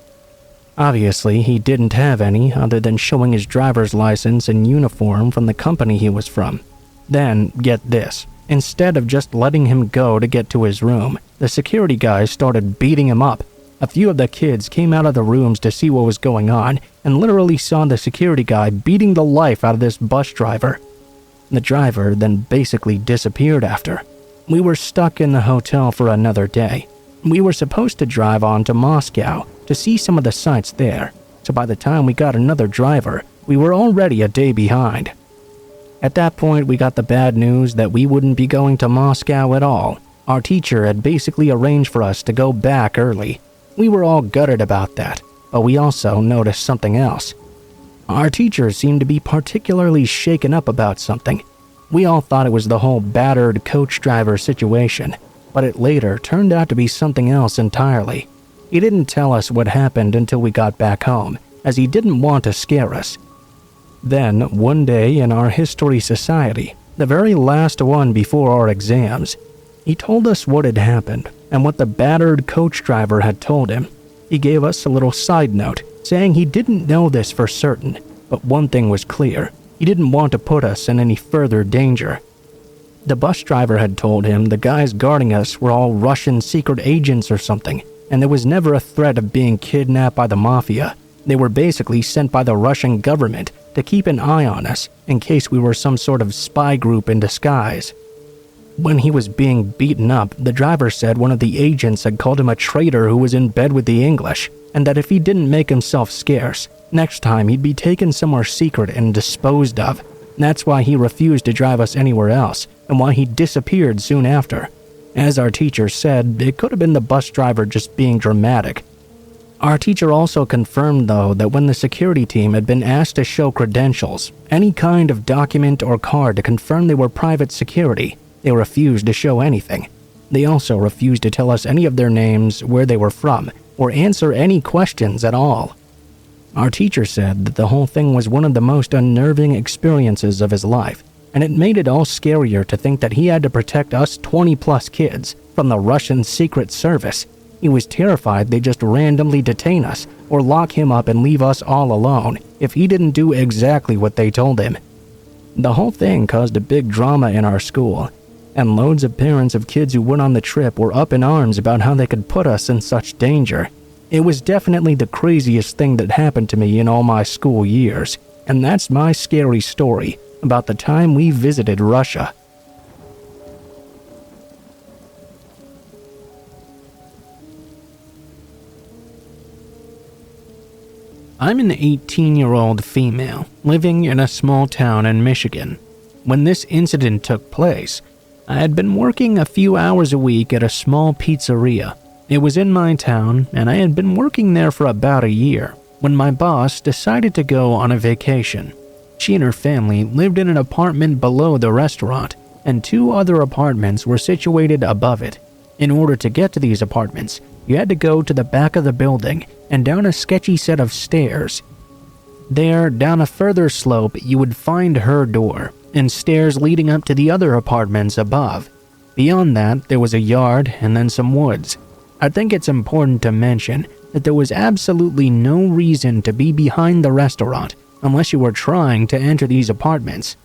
Obviously, he didn't have any other than showing his driver's license and uniform from the company he was from. Then, get this, instead of just letting him go to get to his room, the security guys started beating him up. A few of the kids came out of the rooms to see what was going on and literally saw the security guy beating the life out of this bus driver. The driver then basically disappeared after. We were stuck in the hotel for another day. We were supposed to drive on to Moscow to see some of the sights there, so by the time we got another driver, we were already a day behind. At that point, we got the bad news that we wouldn't be going to Moscow at all. Our teacher had basically arranged for us to go back early. We were all gutted about that, but we also noticed something else. Our teacher seemed to be particularly shaken up about something. We all thought it was the whole battered coach driver situation, but it later turned out to be something else entirely. He didn't tell us what happened until we got back home, as he didn't want to scare us. Then, one day in our history society, the very last one before our exams, he told us what had happened and what the battered coach driver had told him. He gave us a little side note, saying he didn't know this for certain, but one thing was clear. He didn't want to put us in any further danger. The bus driver had told him the guys guarding us were all Russian secret agents or something, and there was never a threat of being kidnapped by the mafia. They were basically sent by the Russian government to keep an eye on us in case we were some sort of spy group in disguise. When he was being beaten up, the driver said one of the agents had called him a traitor who was in bed with the English, and that if he didn't make himself scarce, next time he'd be taken somewhere secret and disposed of. That's why he refused to drive us anywhere else, and why he disappeared soon after. As our teacher said, it could have been the bus driver just being dramatic. Our teacher also confirmed, though, that when the security team had been asked to show credentials, any kind of document or card to confirm they were private security, they refused to show anything. They also refused to tell us any of their names, where they were from, or answer any questions at all. Our teacher said that the whole thing was one of the most unnerving experiences of his life, and it made it all scarier to think that he had to protect us 20-plus kids from the Russian Secret Service. He was terrified they'd just randomly detain us or lock him up and leave us all alone if he didn't do exactly what they told him. The whole thing caused a big drama in our school, and loads of parents of kids who went on the trip were up in arms about how they could put us in such danger. It was definitely the craziest thing that happened to me in all my school years, and that's my scary story about the time we visited Russia. I'm an 18-year-old female living in a small town in Michigan. When this incident took place, I had been working a few hours a week at a small pizzeria. It was in my town, and I had been working there for about a year when my boss decided to go on a vacation. She and her family lived in an apartment below the restaurant, and 2 other apartments were situated above it. In order to get to these apartments, you had to go to the back of the building and down a sketchy set of stairs. There, down a further slope, you would find her door, and stairs leading up to the other apartments above. Beyond that, there was a yard and then some woods. I think it's important to mention that there was absolutely no reason to be behind the restaurant unless you were trying to enter these apartments.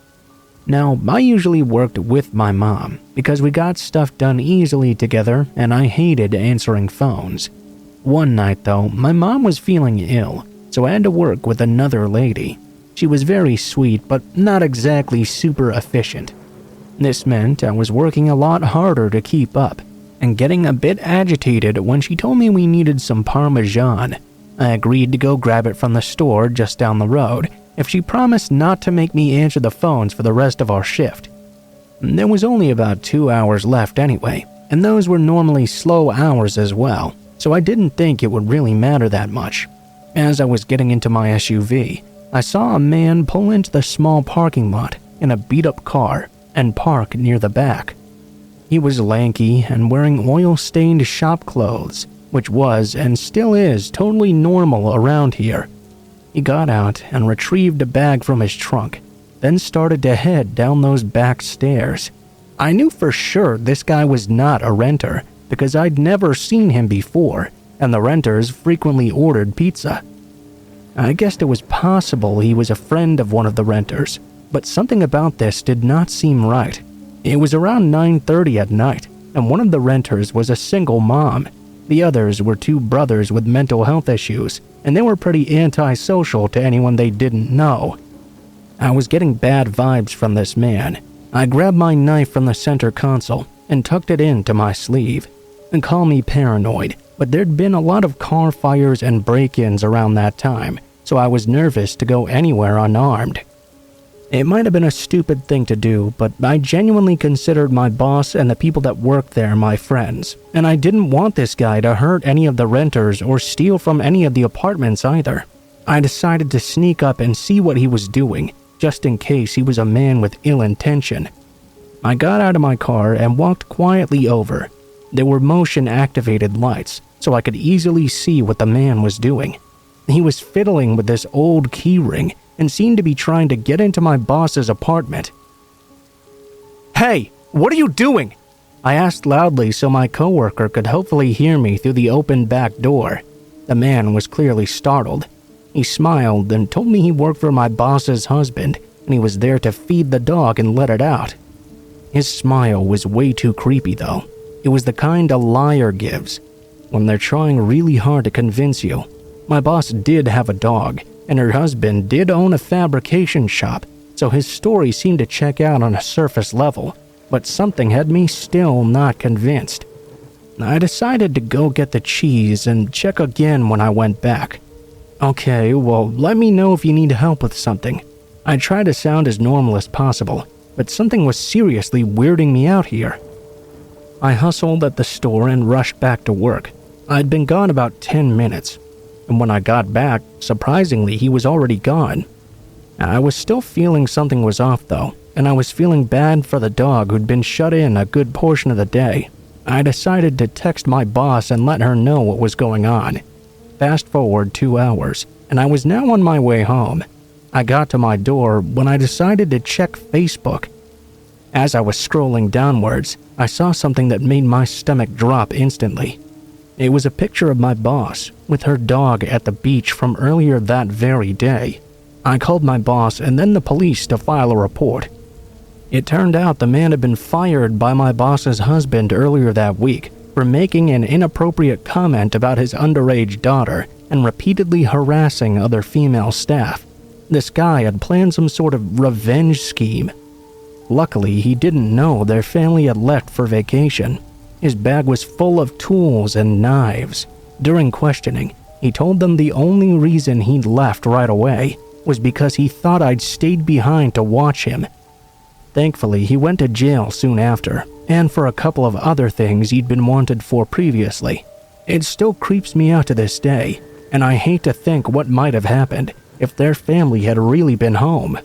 Now, I usually worked with my mom because we got stuff done easily together and I hated answering phones. One night though, my mom was feeling ill, so I had to work with another lady. She was very sweet, but not exactly super efficient. This meant I was working a lot harder to keep up, and getting a bit agitated when she told me we needed some Parmesan. I agreed to go grab it from the store just down the road if she promised not to make me answer the phones for the rest of our shift. There was only about 2 hours left anyway, and those were normally slow hours as well, so I didn't think it would really matter that much. As I was getting into my SUV, I saw a man pull into the small parking lot in a beat-up car and park near the back. He was lanky and wearing oil-stained shop clothes, which was and still is totally normal around here. He got out and retrieved a bag from his trunk, then started to head down those back stairs. I knew for sure this guy was not a renter because I'd never seen him before, and the renters frequently ordered pizza. I guessed it was possible he was a friend of one of the renters, but something about this did not seem right. It was around 9:30 at night, and one of the renters was a single mom. The others were two brothers with mental health issues, and they were pretty antisocial to anyone they didn't know. I was getting bad vibes from this man. I grabbed my knife from the center console and tucked it into my sleeve. And call me paranoid, but there'd been a lot of car fires and break-ins around that time, so I was nervous to go anywhere unarmed. It might have been a stupid thing to do, but I genuinely considered my boss and the people that worked there my friends, and I didn't want this guy to hurt any of the renters or steal from any of the apartments either. I decided to sneak up and see what he was doing, just in case he was a man with ill intention. I got out of my car and walked quietly over. There were motion-activated lights, so I could easily see what the man was doing. He was fiddling with this old keyring and seemed to be trying to get into my boss's apartment. "Hey, what are you doing?" I asked loudly so my coworker could hopefully hear me through the open back door. The man was clearly startled. He smiled and told me he worked for my boss's husband and he was there to feed the dog and let it out. His smile was way too creepy though. It was the kind a liar gives when they're trying really hard to convince you. My boss did have a dog, and her husband did own a fabrication shop, so his story seemed to check out on a surface level, but something had me still not convinced. I decided to go get the cheese and check again when I went back. "Okay, well, let me know if you need help with something." I tried to sound as normal as possible, but something was seriously weirding me out here. I hustled at the store and rushed back to work. I'd been gone about 10 minutes, and when I got back, surprisingly, he was already gone. I was still feeling something was off though, and I was feeling bad for the dog who'd been shut in a good portion of the day. I decided to text my boss and let her know what was going on. Fast forward 2 hours, and I was now on my way home. I got to my door when I decided to check Facebook. As I was scrolling downwards, I saw something that made my stomach drop instantly. It was a picture of my boss with her dog at the beach from earlier that very day. I called my boss and then the police to file a report. It turned out the man had been fired by my boss's husband earlier that week for making an inappropriate comment about his underage daughter and repeatedly harassing other female staff. This guy had planned some sort of revenge scheme. Luckily, he didn't know their family had left for vacation. His bag was full of tools and knives. During questioning, he told them the only reason he'd left right away was because he thought I'd stayed behind to watch him. Thankfully, he went to jail soon after, and for a couple of other things he'd been wanted for previously. It still creeps me out to this day, and I hate to think what might have happened if their family had really been home.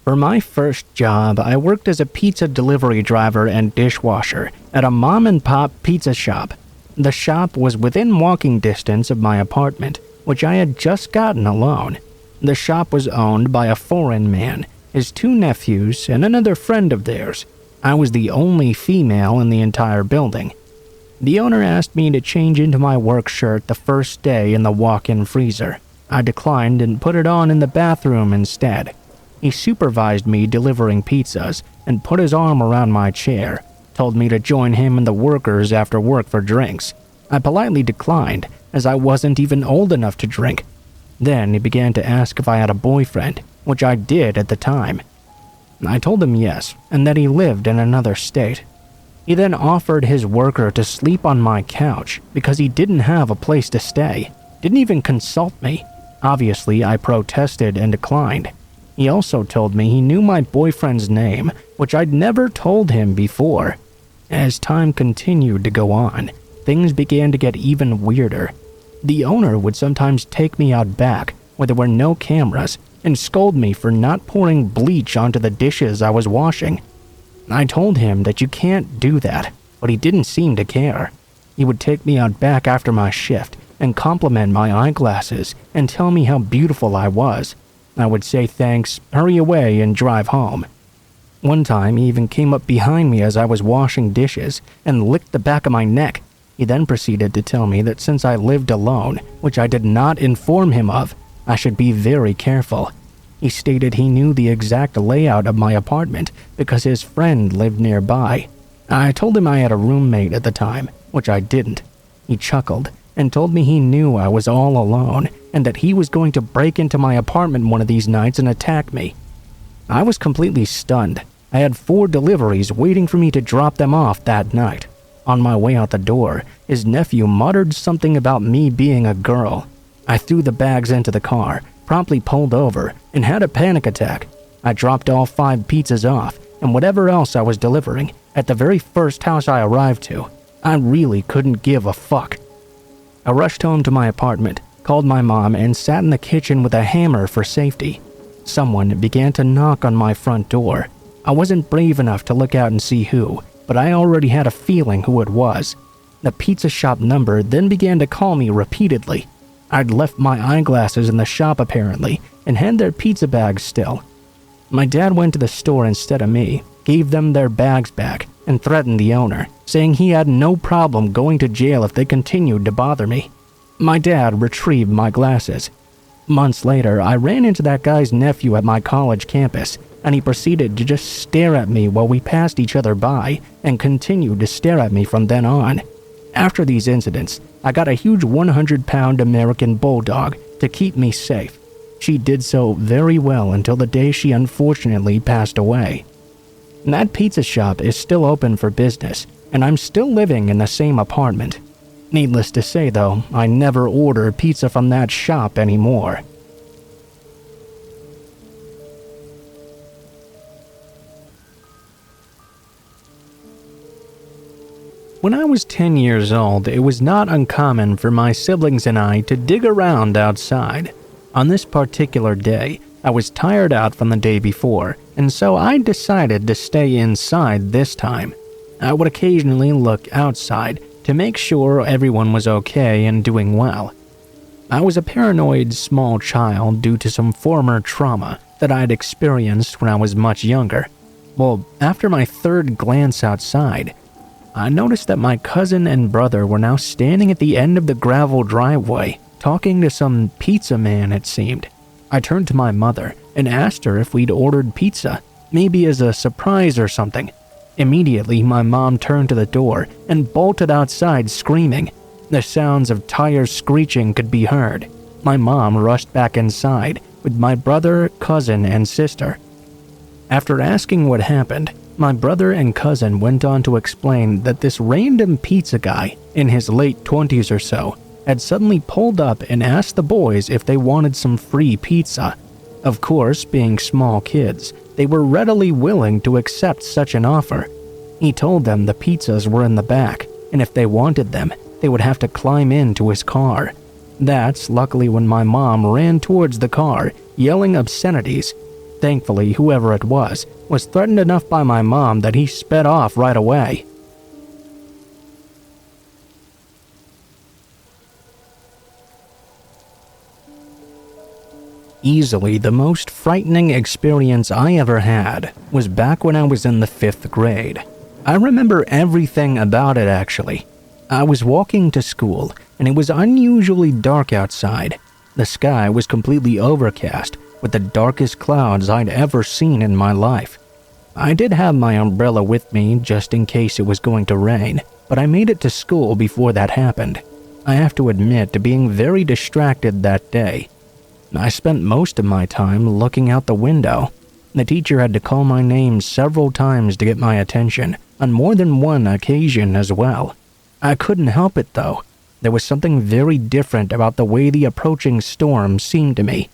For my first job, I worked as a pizza delivery driver and dishwasher at a mom-and-pop pizza shop. The shop was within walking distance of my apartment, which I had just gotten alone. The shop was owned by a foreign man, his 2 nephews, and another friend of theirs. I was the only female in the entire building. The owner asked me to change into my work shirt the first day in the walk-in freezer. I declined and put it on in the bathroom instead. He supervised me delivering pizzas and put his arm around my chair, told me to join him and the workers after work for drinks. I politely declined, as I wasn't even old enough to drink. Then he began to ask if I had a boyfriend, which I did at the time. I told him yes, and that he lived in another state. He then offered his worker to sleep on my couch because he didn't have a place to stay. Didn't even consult me. Obviously, I protested and declined. He also told me he knew my boyfriend's name, which I'd never told him before. As time continued to go on, things began to get even weirder. The owner would sometimes take me out back, where there were no cameras, and scold me for not pouring bleach onto the dishes I was washing. I told him that you can't do that, but he didn't seem to care. He would take me out back after my shift and compliment my eyeglasses and tell me how beautiful I was. I would say thanks, hurry away, and drive home. One time, he even came up behind me as I was washing dishes and licked the back of my neck. He then proceeded to tell me that since I lived alone, which I did not inform him of, I should be very careful. He stated he knew the exact layout of my apartment because his friend lived nearby. I told him I had a roommate at the time, which I didn't. He chuckled and told me he knew I was all alone and that he was going to break into my apartment one of these nights and attack me. I was completely stunned. I had 4 deliveries waiting for me to drop them off that night. On my way out the door, his nephew muttered something about me being a girl. I threw the bags into the car, promptly pulled over, and had a panic attack. I dropped all 5 pizzas off and whatever else I was delivering at the very first house I arrived to. I really couldn't give a fuck. I rushed home to my apartment, called my mom, and sat in the kitchen with a hammer for safety. Someone began to knock on my front door. I wasn't brave enough to look out and see who, but I already had a feeling who it was. The pizza shop number then began to call me repeatedly. I'd left my eyeglasses in the shop apparently, and had their pizza bags still. My dad went to the store instead of me, gave them their bags back, and threatened the owner, saying he had no problem going to jail if they continued to bother me. My dad retrieved my glasses. Months later, I ran into that guy's nephew at my college campus, and he proceeded to just stare at me while we passed each other by, and continued to stare at me from then on. After these incidents, I got a huge 100-pound American bulldog to keep me safe. She did so very well until the day she unfortunately passed away. That pizza shop is still open for business, and I'm still living in the same apartment. Needless to say, though, I never order pizza from that shop anymore. When I was 10 years old, it was not uncommon for my siblings and I to dig around outside. On this particular day, I was tired out from the day before, and so I decided to stay inside this time. I would occasionally look outside to make sure everyone was okay and doing well. I was a paranoid small child due to some former trauma that I had experienced when I was much younger. Well, after my third glance outside, I noticed that my cousin and brother were now standing at the end of the gravel driveway, talking to some pizza man, it seemed. I turned to my mother and asked her if we'd ordered pizza, maybe as a surprise or something. Immediately, my mom turned to the door and bolted outside screaming. The sounds of tires screeching could be heard. My mom rushed back inside with my brother, cousin, and sister. After asking what happened, my brother and cousin went on to explain that this random pizza guy, in his late 20s or so, had suddenly pulled up and asked the boys if they wanted some free pizza. Of course, being small kids, they were readily willing to accept such an offer. He told them the pizzas were in the back, and if they wanted them, they would have to climb into his car. That's luckily when my mom ran towards the car, yelling obscenities. Thankfully, whoever it was threatened enough by my mom that he sped off right away. Easily the most frightening experience I ever had was back when I was in the 5th grade. I remember everything about it actually. I was walking to school and it was unusually dark outside. The sky was completely overcast, with the darkest clouds I'd ever seen in my life. I did have my umbrella with me just in case it was going to rain, but I made it to school before that happened. I have to admit to being very distracted that day. I spent most of my time looking out the window. The teacher had to call my name several times to get my attention, on more than one occasion as well. I couldn't help it though. There was something very different about the way the approaching storm seemed to me.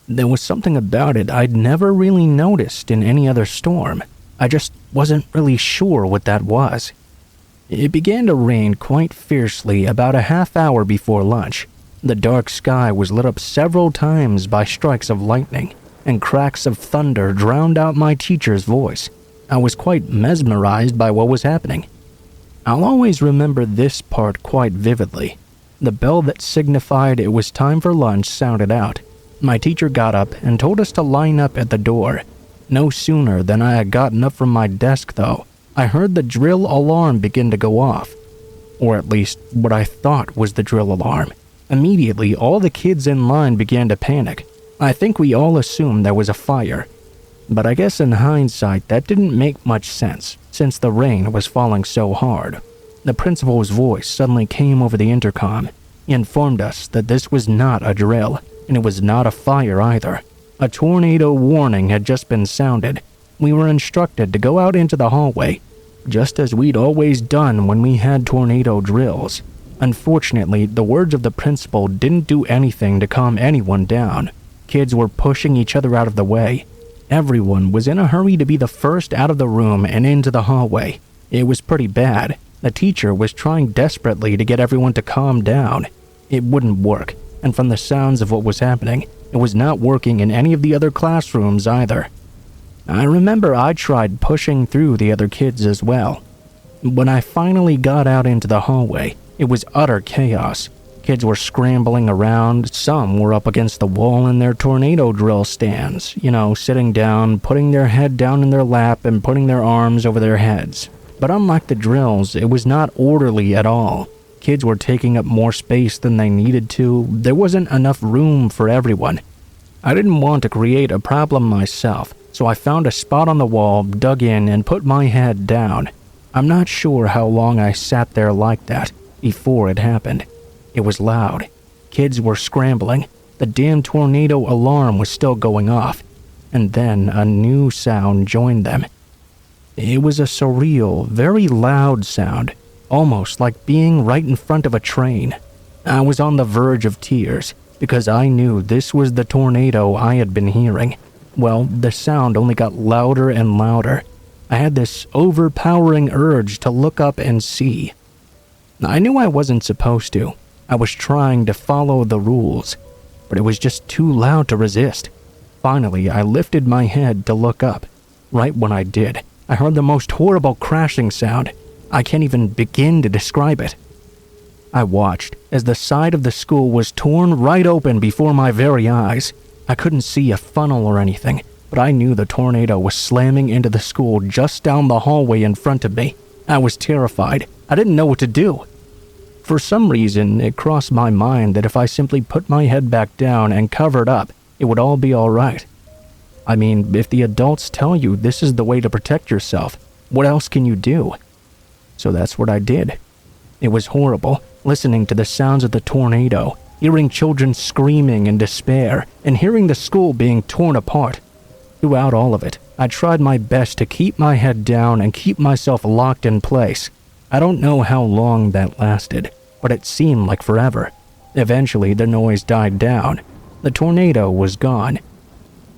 There was something about it I'd never really noticed in any other storm. I just wasn't really sure what that was. It began to rain quite fiercely about a half hour before lunch. The dark sky was lit up several times by strikes of lightning, and cracks of thunder drowned out my teacher's voice. I was quite mesmerized by what was happening. I'll always remember this part quite vividly. The bell that signified it was time for lunch sounded out. My teacher got up and told us to line up at the door. No sooner than I had gotten up from my desk, though, I heard the drill alarm begin to go off. Or at least what I thought was the drill alarm. Immediately, all the kids in line began to panic. I think we all assumed there was a fire. But I guess in hindsight, that didn't make much sense, since the rain was falling so hard. The principal's voice suddenly came over the intercom. He informed us that this was not a drill, and it was not a fire either. A tornado warning had just been sounded. We were instructed to go out into the hallway, just as we'd always done when we had tornado drills. Unfortunately, the words of the principal didn't do anything to calm anyone down. Kids were pushing each other out of the way. Everyone was in a hurry to be the first out of the room and into the hallway. It was pretty bad. The teacher was trying desperately to get everyone to calm down. It wouldn't work, and from the sounds of what was happening, it was not working in any of the other classrooms either. I remember I tried pushing through the other kids as well. When I finally got out into the hallway, it was utter chaos. Kids were scrambling around. Some were up against the wall in their tornado drill stands, sitting down, putting their head down in their lap and putting their arms over their heads. But unlike the drills, it was not orderly at all. Kids were taking up more space than they needed to. There wasn't enough room for everyone. I didn't want to create a problem myself, so I found a spot on the wall, dug in, and put my head down. I'm not sure how long I sat there like that before it happened. It was loud. Kids were scrambling. The damn tornado alarm was still going off. And then a new sound joined them. It was a surreal, very loud sound, almost like being right in front of a train. I was on the verge of tears because I knew this was the tornado I had been hearing. Well, the sound only got louder and louder. I had this overpowering urge to look up and see. I knew I wasn't supposed to. I was trying to follow the rules, but it was just too loud to resist. Finally, I lifted my head to look up. Right when I did, I heard the most horrible crashing sound. I can't even begin to describe it. I watched as the side of the school was torn right open before my very eyes. I couldn't see a funnel or anything, but I knew the tornado was slamming into the school just down the hallway in front of me. I was terrified. I didn't know what to do. For some reason, it crossed my mind that if I simply put my head back down and covered up, it would all be all right. I mean, if the adults tell you this is the way to protect yourself, what else can you do? So that's what I did. It was horrible, listening to the sounds of the tornado, hearing children screaming in despair, and hearing the school being torn apart. Throughout all of it, I tried my best to keep my head down and keep myself locked in place. I don't know how long that lasted, but it seemed like forever. Eventually, the noise died down. The tornado was gone.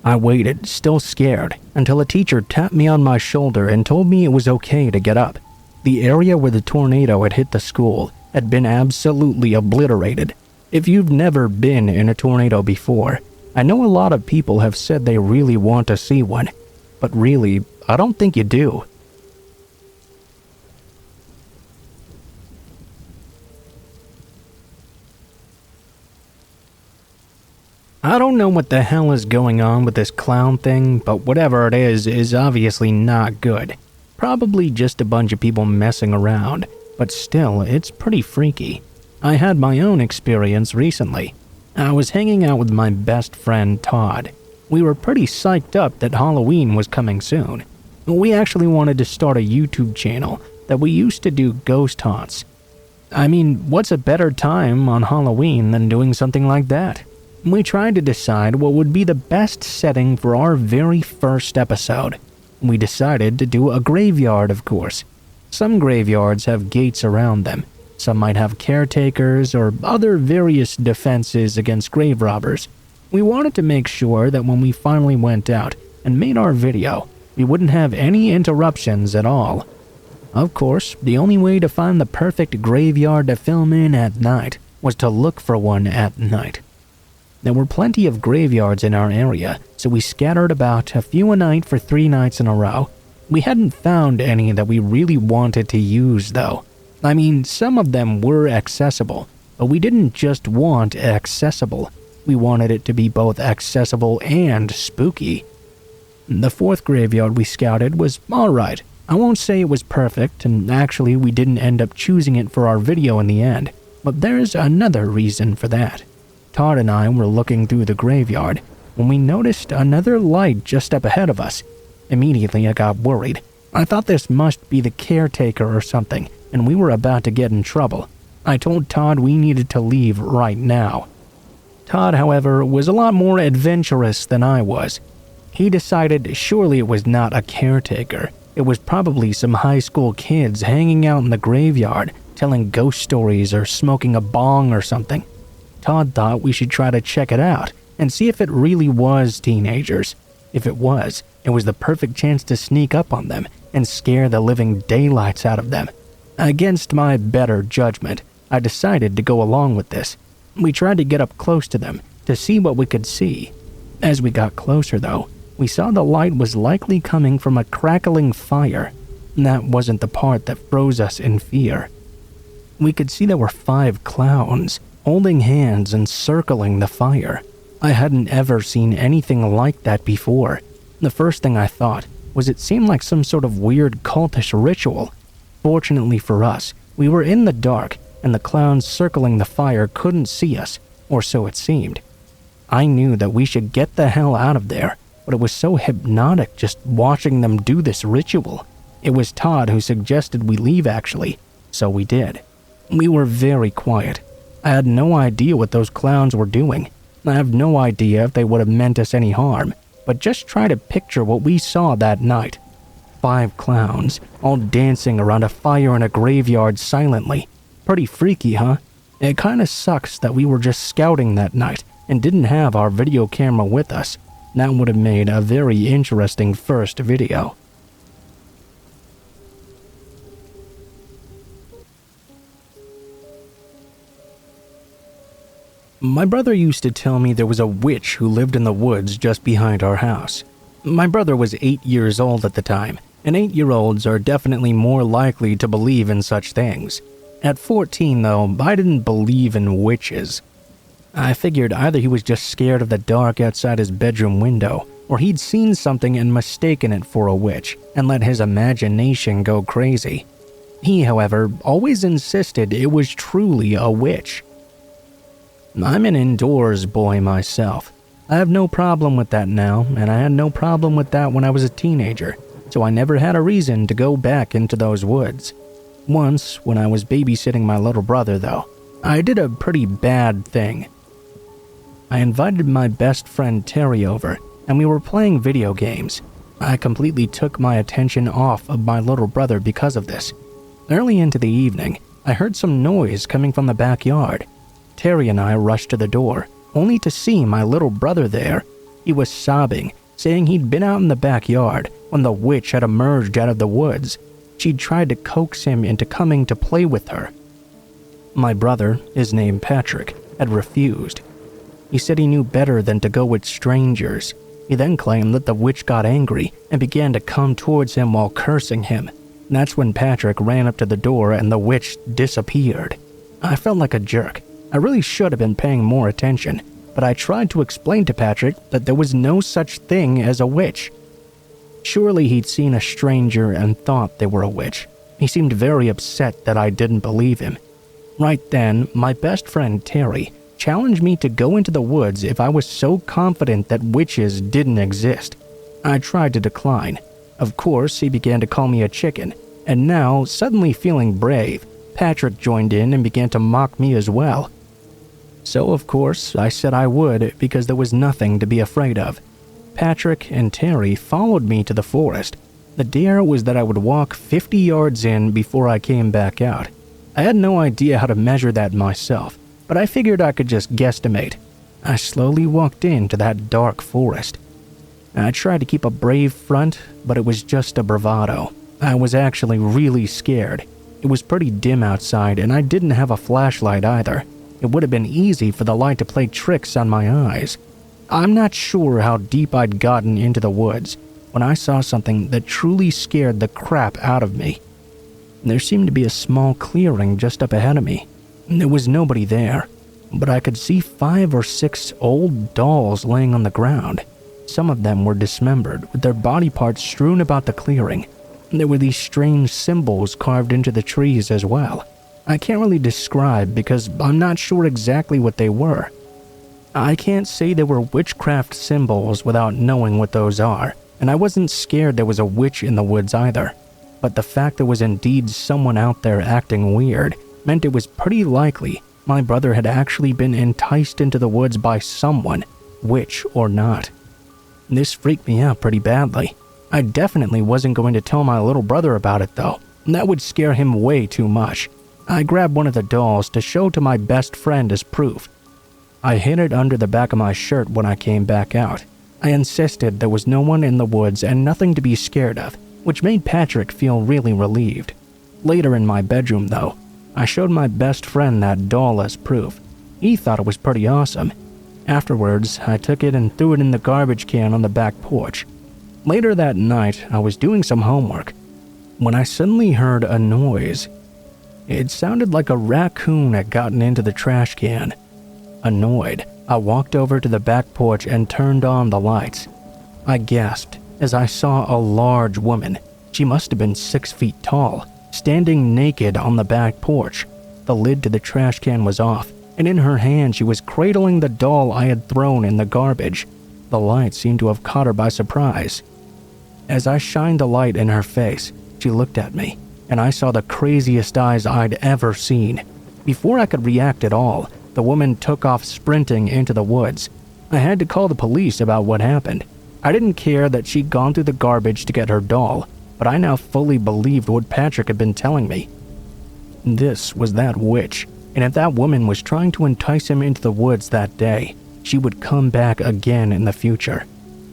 I waited, still scared, until a teacher tapped me on my shoulder and told me it was okay to get up. The area where the tornado had hit the school had been absolutely obliterated. If you've never been in a tornado before, I know a lot of people have said they really want to see one, but really, I don't think you do. I don't know what the hell is going on with this clown thing, but whatever it is obviously not good. Probably just a bunch of people messing around, but still, it's pretty freaky. I had my own experience recently. I was hanging out with my best friend Todd. We were pretty psyched up that Halloween was coming soon. We actually wanted to start a YouTube channel that we used to do ghost haunts. I mean, what's a better time on Halloween than doing something like that? We tried to decide what would be the best setting for our very first episode. We decided to do a graveyard, of course. Some graveyards have gates around them. Some might have caretakers or other various defenses against grave robbers. We wanted to make sure that when we finally went out and made our video, we wouldn't have any interruptions at all. Of course, the only way to find the perfect graveyard to film in at night was to look for one at night. There were plenty of graveyards in our area, so we scattered about a few a night for 3 nights in a row. We hadn't found any that we really wanted to use, though. I mean, some of them were accessible, but we didn't just want accessible. We wanted it to be both accessible and spooky. The 4th graveyard we scouted was alright. I won't say it was perfect, and actually we didn't end up choosing it for our video in the end, but there's another reason for that. Todd and I were looking through the graveyard when we noticed another light just up ahead of us. Immediately I got worried. I thought this must be the caretaker or something, and we were about to get in trouble. I told Todd we needed to leave right now. Todd, however, was a lot more adventurous than I was. He decided surely it was not a caretaker. It was probably some high school kids hanging out in the graveyard, telling ghost stories or smoking a bong or something. Todd thought we should try to check it out and see if it really was teenagers. If it was the perfect chance to sneak up on them and scare the living daylights out of them. Against my better judgment, I decided to go along with this. We tried to get up close to them to see what we could see. As we got closer, though, we saw the light was likely coming from a crackling fire. That wasn't the part that froze us in fear. We could see there were 5 clowns holding hands and circling the fire. I hadn't ever seen anything like that before. The first thing I thought was it seemed like some sort of weird cultish ritual. Fortunately for us, we were in the dark and the clowns circling the fire couldn't see us, or so it seemed. I knew that we should get the hell out of there, but it was so hypnotic just watching them do this ritual. It was Todd who suggested we leave actually, so we did. We were very quiet. I had no idea what those clowns were doing. I have no idea if they would have meant us any harm, but just try to picture what we saw that night. 5 clowns, all dancing around a fire in a graveyard silently. Pretty freaky, huh? It kinda sucks that we were just scouting that night and didn't have our video camera with us. That would have made a very interesting first video. My brother used to tell me there was a witch who lived in the woods just behind our house. My brother was 8 years old at the time, and 8-year-olds are definitely more likely to believe in such things. At 14, though, I didn't believe in witches. I figured either he was just scared of the dark outside his bedroom window, or he'd seen something and mistaken it for a witch and let his imagination go crazy. He, however, always insisted it was truly a witch. I'm an indoors boy myself. I have no problem with that now, and I had no problem with that when I was a teenager, so I never had a reason to go back into those woods. Once, when I was babysitting my little brother, though, I did a pretty bad thing. I invited my best friend Terry over, and we were playing video games. I completely took my attention off of my little brother because of this. Early into the evening, I heard some noise coming from the backyard. Terry and I rushed to the door, only to see my little brother there. He was sobbing, saying he'd been out in the backyard when the witch had emerged out of the woods. She'd tried to coax him into coming to play with her. My brother, his name Patrick, had refused. He said he knew better than to go with strangers. He then claimed that the witch got angry and began to come towards him while cursing him. That's when Patrick ran up to the door and the witch disappeared. I felt like a jerk. I really should have been paying more attention, but I tried to explain to Patrick that there was no such thing as a witch. Surely he'd seen a stranger and thought they were a witch. He seemed very upset that I didn't believe him. Right then, my best friend Terry challenged me to go into the woods if I was so confident that witches didn't exist. I tried to decline. Of course, he began to call me a chicken, and now, suddenly feeling brave, Patrick joined in and began to mock me as well. So, of course, I said I would because there was nothing to be afraid of. Patrick and Terry followed me to the forest. The dare was that I would walk 50 yards in before I came back out. I had no idea how to measure that myself, but I figured I could just guesstimate. I slowly walked into that dark forest. I tried to keep a brave front, but it was just a bravado. I was actually really scared. It was pretty dim outside, and I didn't have a flashlight either. It would have been easy for the light to play tricks on my eyes. I'm not sure how deep I'd gotten into the woods when I saw something that truly scared the crap out of me. There seemed to be a small clearing just up ahead of me. There was nobody there, but I could see 5 or 6 old dolls laying on the ground. Some of them were dismembered, with their body parts strewn about the clearing. There were these strange symbols carved into the trees as well. I can't really describe because I'm not sure exactly what they were. I can't say they were witchcraft symbols without knowing what those are, and I wasn't scared there was a witch in the woods either. But the fact there was indeed someone out there acting weird meant it was pretty likely my brother had actually been enticed into the woods by someone, witch or not. This freaked me out pretty badly. I definitely wasn't going to tell my little brother about it though. That would scare him way too much. I grabbed one of the dolls to show to my best friend as proof. I hid it under the back of my shirt when I came back out. I insisted there was no one in the woods and nothing to be scared of, which made Patrick feel really relieved. Later in my bedroom though, I showed my best friend that doll as proof. He thought it was pretty awesome. Afterwards, I took it and threw it in the garbage can on the back porch. Later that night, I was doing some homework when I suddenly heard a noise. It sounded like a raccoon had gotten into the trash can. Annoyed, I walked over to the back porch and turned on the lights. I gasped as I saw a large woman. She must have been 6 feet tall, standing naked on the back porch. The lid to the trash can was off, and in her hand she was cradling the doll I had thrown in the garbage. The light seemed to have caught her by surprise. As I shined the light in her face, she looked at me, and I saw the craziest eyes I'd ever seen. Before I could react at all, the woman took off sprinting into the woods. I had to call the police about what happened. I didn't care that she'd gone through the garbage to get her doll, but I now fully believed what Patrick had been telling me. This was that witch, and if that woman was trying to entice him into the woods that day, she would come back again in the future.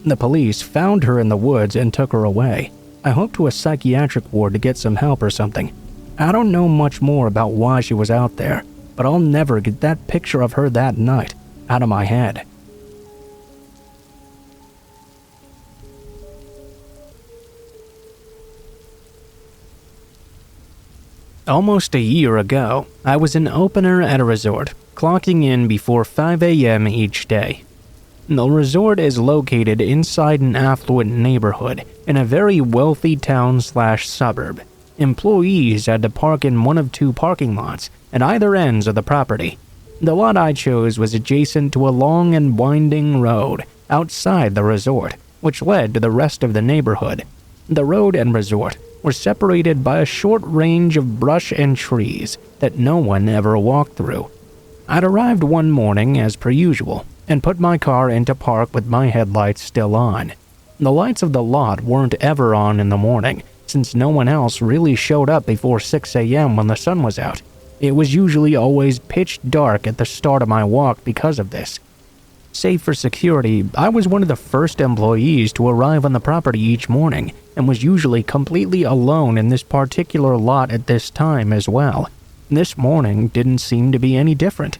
The police found her in the woods and took her away. I hope to a psychiatric ward to get some help or something. I don't know much more about why she was out there, but I'll never get that picture of her that night out of my head. Almost a year ago, I was an opener at a resort, clocking in before 5 a.m. each day. The resort is located inside an affluent neighborhood in a very wealthy town/suburb. Employees had to park in one of 2 parking lots at either ends of the property. The lot I chose was adjacent to a long and winding road outside the resort, which led to the rest of the neighborhood. The road and resort were separated by a short range of brush and trees that no one ever walked through. I'd arrived one morning as per usual and put my car into park with my headlights still on. The lights of the lot weren't ever on in the morning, since no one else really showed up before 6 a.m. when the sun was out. It was usually always pitch dark at the start of my walk because of this. Save for security, I was one of the first employees to arrive on the property each morning and was usually completely alone in this particular lot at this time as well. This morning didn't seem to be any different.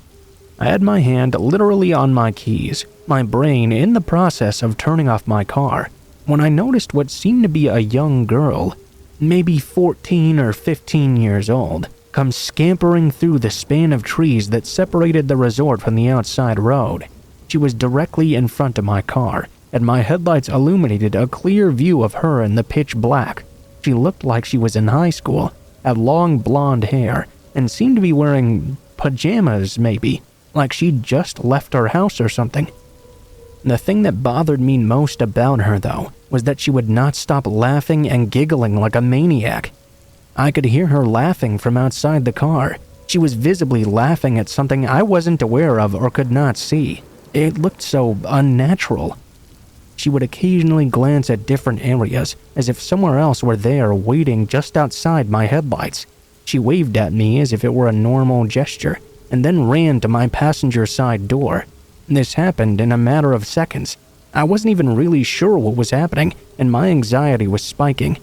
I had my hand literally on my keys, my brain in the process of turning off my car, when I noticed what seemed to be a young girl, maybe 14 or 15 years old, come scampering through the span of trees that separated the resort from the outside road. She was directly in front of my car, and my headlights illuminated a clear view of her in the pitch black. She looked like she was in high school, had long blonde hair, and seemed to be wearing pajamas maybe. like she'd just left her house or something. The thing that bothered me most about her, though, was that she would not stop laughing and giggling like a maniac. I could hear her laughing from outside the car. She was visibly laughing at something I wasn't aware of or could not see. It looked so unnatural. She would occasionally glance at different areas, as if somewhere else were there waiting just outside my headlights. She waved at me as if it were a normal gesture, and then ran to my passenger side door. This happened in a matter of seconds. I wasn't even really sure what was happening, and my anxiety was spiking.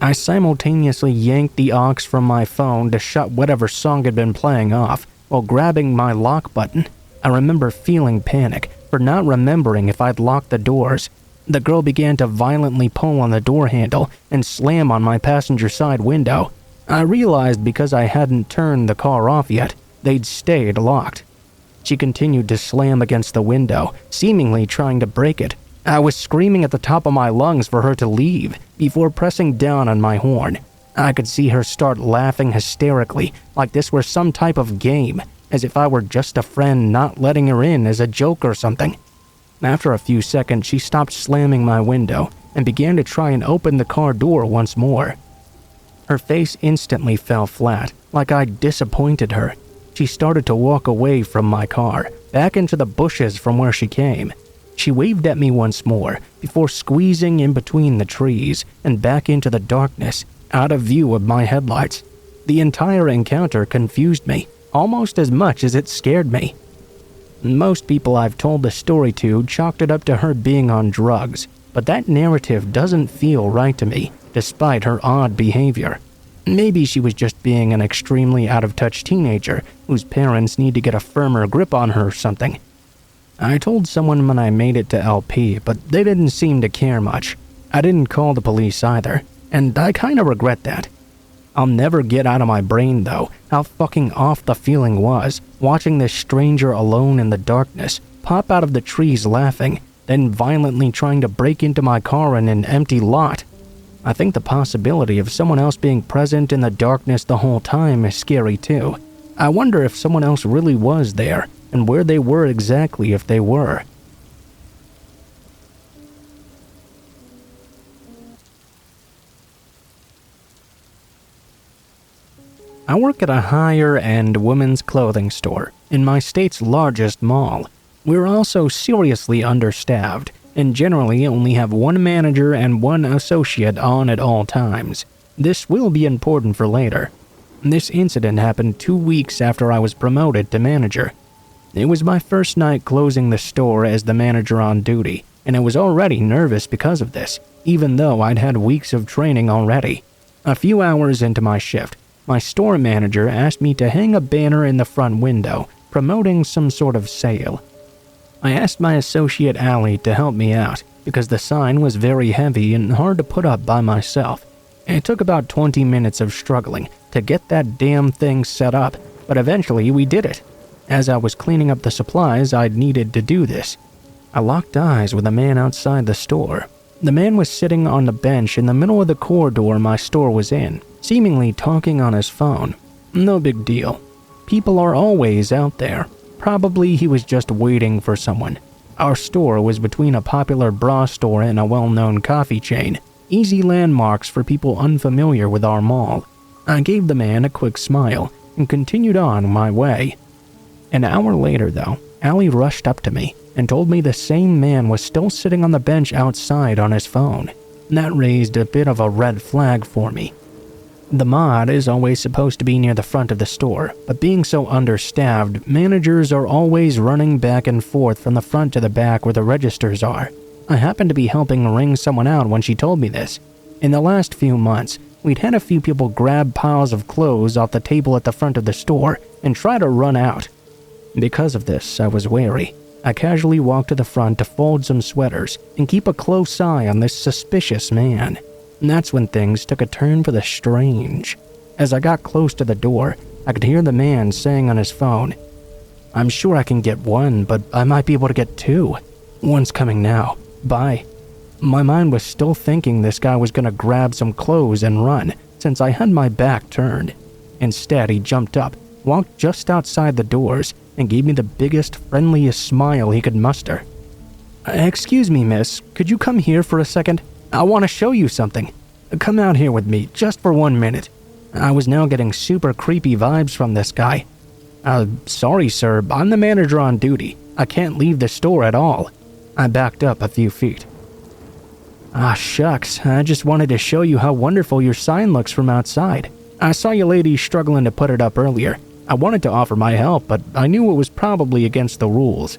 I simultaneously yanked the aux from my phone to shut whatever song had been playing off, while grabbing my lock button. I remember feeling panic for not remembering if I'd locked the doors. The girl began to violently pull on the door handle and slam on my passenger side window. I realized because I hadn't turned the car off yet, they'd stayed locked. She continued to slam against the window, seemingly trying to break it. I was screaming at the top of my lungs for her to leave before pressing down on my horn. I could see her start laughing hysterically, like this were some type of game, as if I were just a friend not letting her in as a joke or something. After a few seconds, she stopped slamming my window and began to try and open the car door once more. Her face instantly fell flat, like I'd disappointed her. She started to walk away from my car, back into the bushes from where she came. She waved at me once more, before squeezing in between the trees and back into the darkness, out of view of my headlights. The entire encounter confused me, almost as much as it scared me. Most people I've told the story to chalked it up to her being on drugs, but that narrative doesn't feel right to me, despite her odd behavior. Maybe she was just being an extremely out-of-touch teenager whose parents need to get a firmer grip on her or something. I told someone when I made it to LP, but they didn't seem to care much. I didn't call the police either, and I kinda regret that. I'll never get out of my brain, though, how fucking off the feeling was, watching this stranger alone in the darkness pop out of the trees laughing, then violently trying to break into my car in an empty lot. I think the possibility of someone else being present in the darkness the whole time is scary too. I wonder if someone else really was there, and where they were exactly if they were. I work at a higher-end women's clothing store in my state's largest mall. We're also seriously understaffed, and generally only have one manager and one associate on at all times. This will be important for later. This incident happened 2 weeks after I was promoted to manager. It was my first night closing the store as the manager on duty, and I was already nervous because of this, even though I'd had weeks of training already. A few hours into my shift, my store manager asked me to hang a banner in the front window, promoting some sort of sale. I asked my associate Allie to help me out, because the sign was very heavy and hard to put up by myself. It took about 20 minutes of struggling to get that damn thing set up, but eventually we did it. As I was cleaning up the supplies I'd needed to do this, I locked eyes with a man outside the store. The man was sitting on the bench in the middle of the corridor my store was in, seemingly talking on his phone. No big deal. People are always out there. Probably he was just waiting for someone. Our store was between a popular bra store and a well-known coffee chain, easy landmarks for people unfamiliar with our mall. I gave the man a quick smile and continued on my way. An hour later, though, Allie rushed up to me and told me the same man was still sitting on the bench outside on his phone. That raised a bit of a red flag for me. The mod is always supposed to be near the front of the store, but being so understaffed, managers are always running back and forth from the front to the back where the registers are. I happened to be helping ring someone out when she told me this. In the last few months, we'd had a few people grab piles of clothes off the table at the front of the store and try to run out. Because of this, I was wary. I casually walked to the front to fold some sweaters and keep a close eye on this suspicious man. And that's when things took a turn for the strange. As I got close to the door, I could hear the man saying on his phone, "I'm sure I can get one, but I might be able to get two. One's coming now. Bye." My mind was still thinking this guy was going to grab some clothes and run, since I had my back turned. Instead, he jumped up walked just outside the doors and gave me the biggest, friendliest smile he could muster. "Excuse me, miss, could you come here for a second? I want to show you something. Come out here with me, just for 1 minute." I was now getting super creepy vibes from this guy. "Sorry, sir, I'm the manager on duty. I can't leave the store at all." I backed up a few feet. Shucks, I just wanted to show you how wonderful your sign looks from outside. I saw you ladies struggling to put it up earlier. I wanted to offer my help, but I knew it was probably against the rules.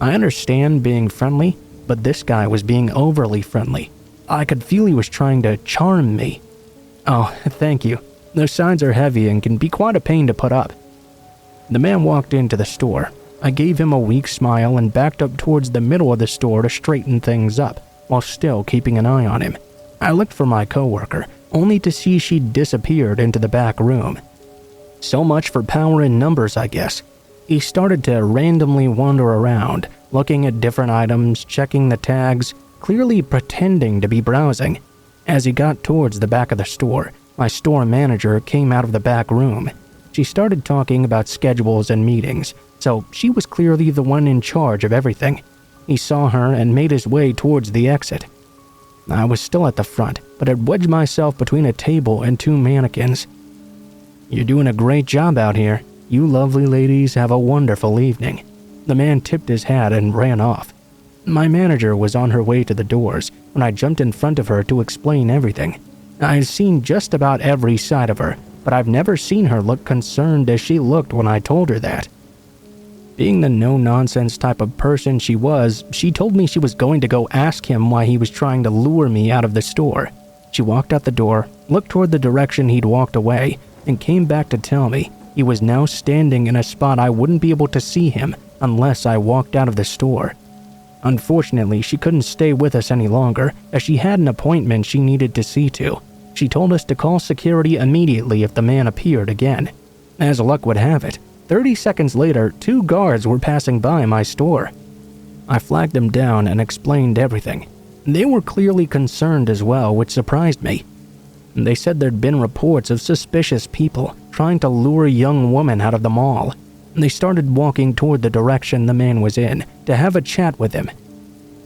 I understand being friendly, but this guy was being overly friendly. I could feel he was trying to charm me. "Oh, thank you. Those signs are heavy and can be quite a pain to put up." The man walked into the store. I gave him a weak smile and backed up towards the middle of the store to straighten things up, while still keeping an eye on him. I looked for my coworker, only to see she'd disappeared into the back room. So much for power in numbers, I guess. He started to randomly wander around, looking at different items, checking the tags, clearly pretending to be browsing. As he got towards the back of the store, my store manager came out of the back room. She started talking about schedules and meetings, so she was clearly the one in charge of everything. He saw her and made his way towards the exit. I was still at the front, but had wedged myself between a table and two mannequins. "You're doing a great job out here. You lovely ladies have a wonderful evening." The man tipped his hat and ran off. My manager was on her way to the doors when I jumped in front of her to explain everything. I had seen just about every side of her, but I've never seen her look concerned as she looked when I told her that. Being the no-nonsense type of person she was, she told me she was going to go ask him why he was trying to lure me out of the store. She walked out the door, looked toward the direction he'd walked away, and came back to tell me he was now standing in a spot I wouldn't be able to see him unless I walked out of the store. Unfortunately, she couldn't stay with us any longer, as she had an appointment she needed to see to. She told us to call security immediately if the man appeared again. As luck would have it, 30 seconds later, 2 guards were passing by my store. I flagged them down and explained everything. They were clearly concerned as well, which surprised me. They said there'd been reports of suspicious people trying to lure a young woman out of the mall. They started walking toward the direction the man was in to have a chat with him.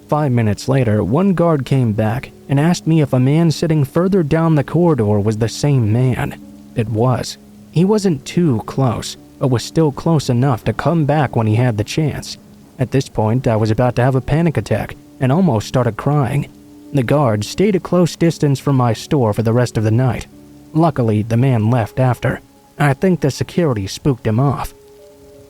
5 minutes later, one guard came back and asked me if a man sitting further down the corridor was the same man. It was. He wasn't too close, but was still close enough to come back when he had the chance. At this point, I was about to have a panic attack and almost started crying. The guard stayed a close distance from my store for the rest of the night. Luckily, the man left after. I think the security spooked him off.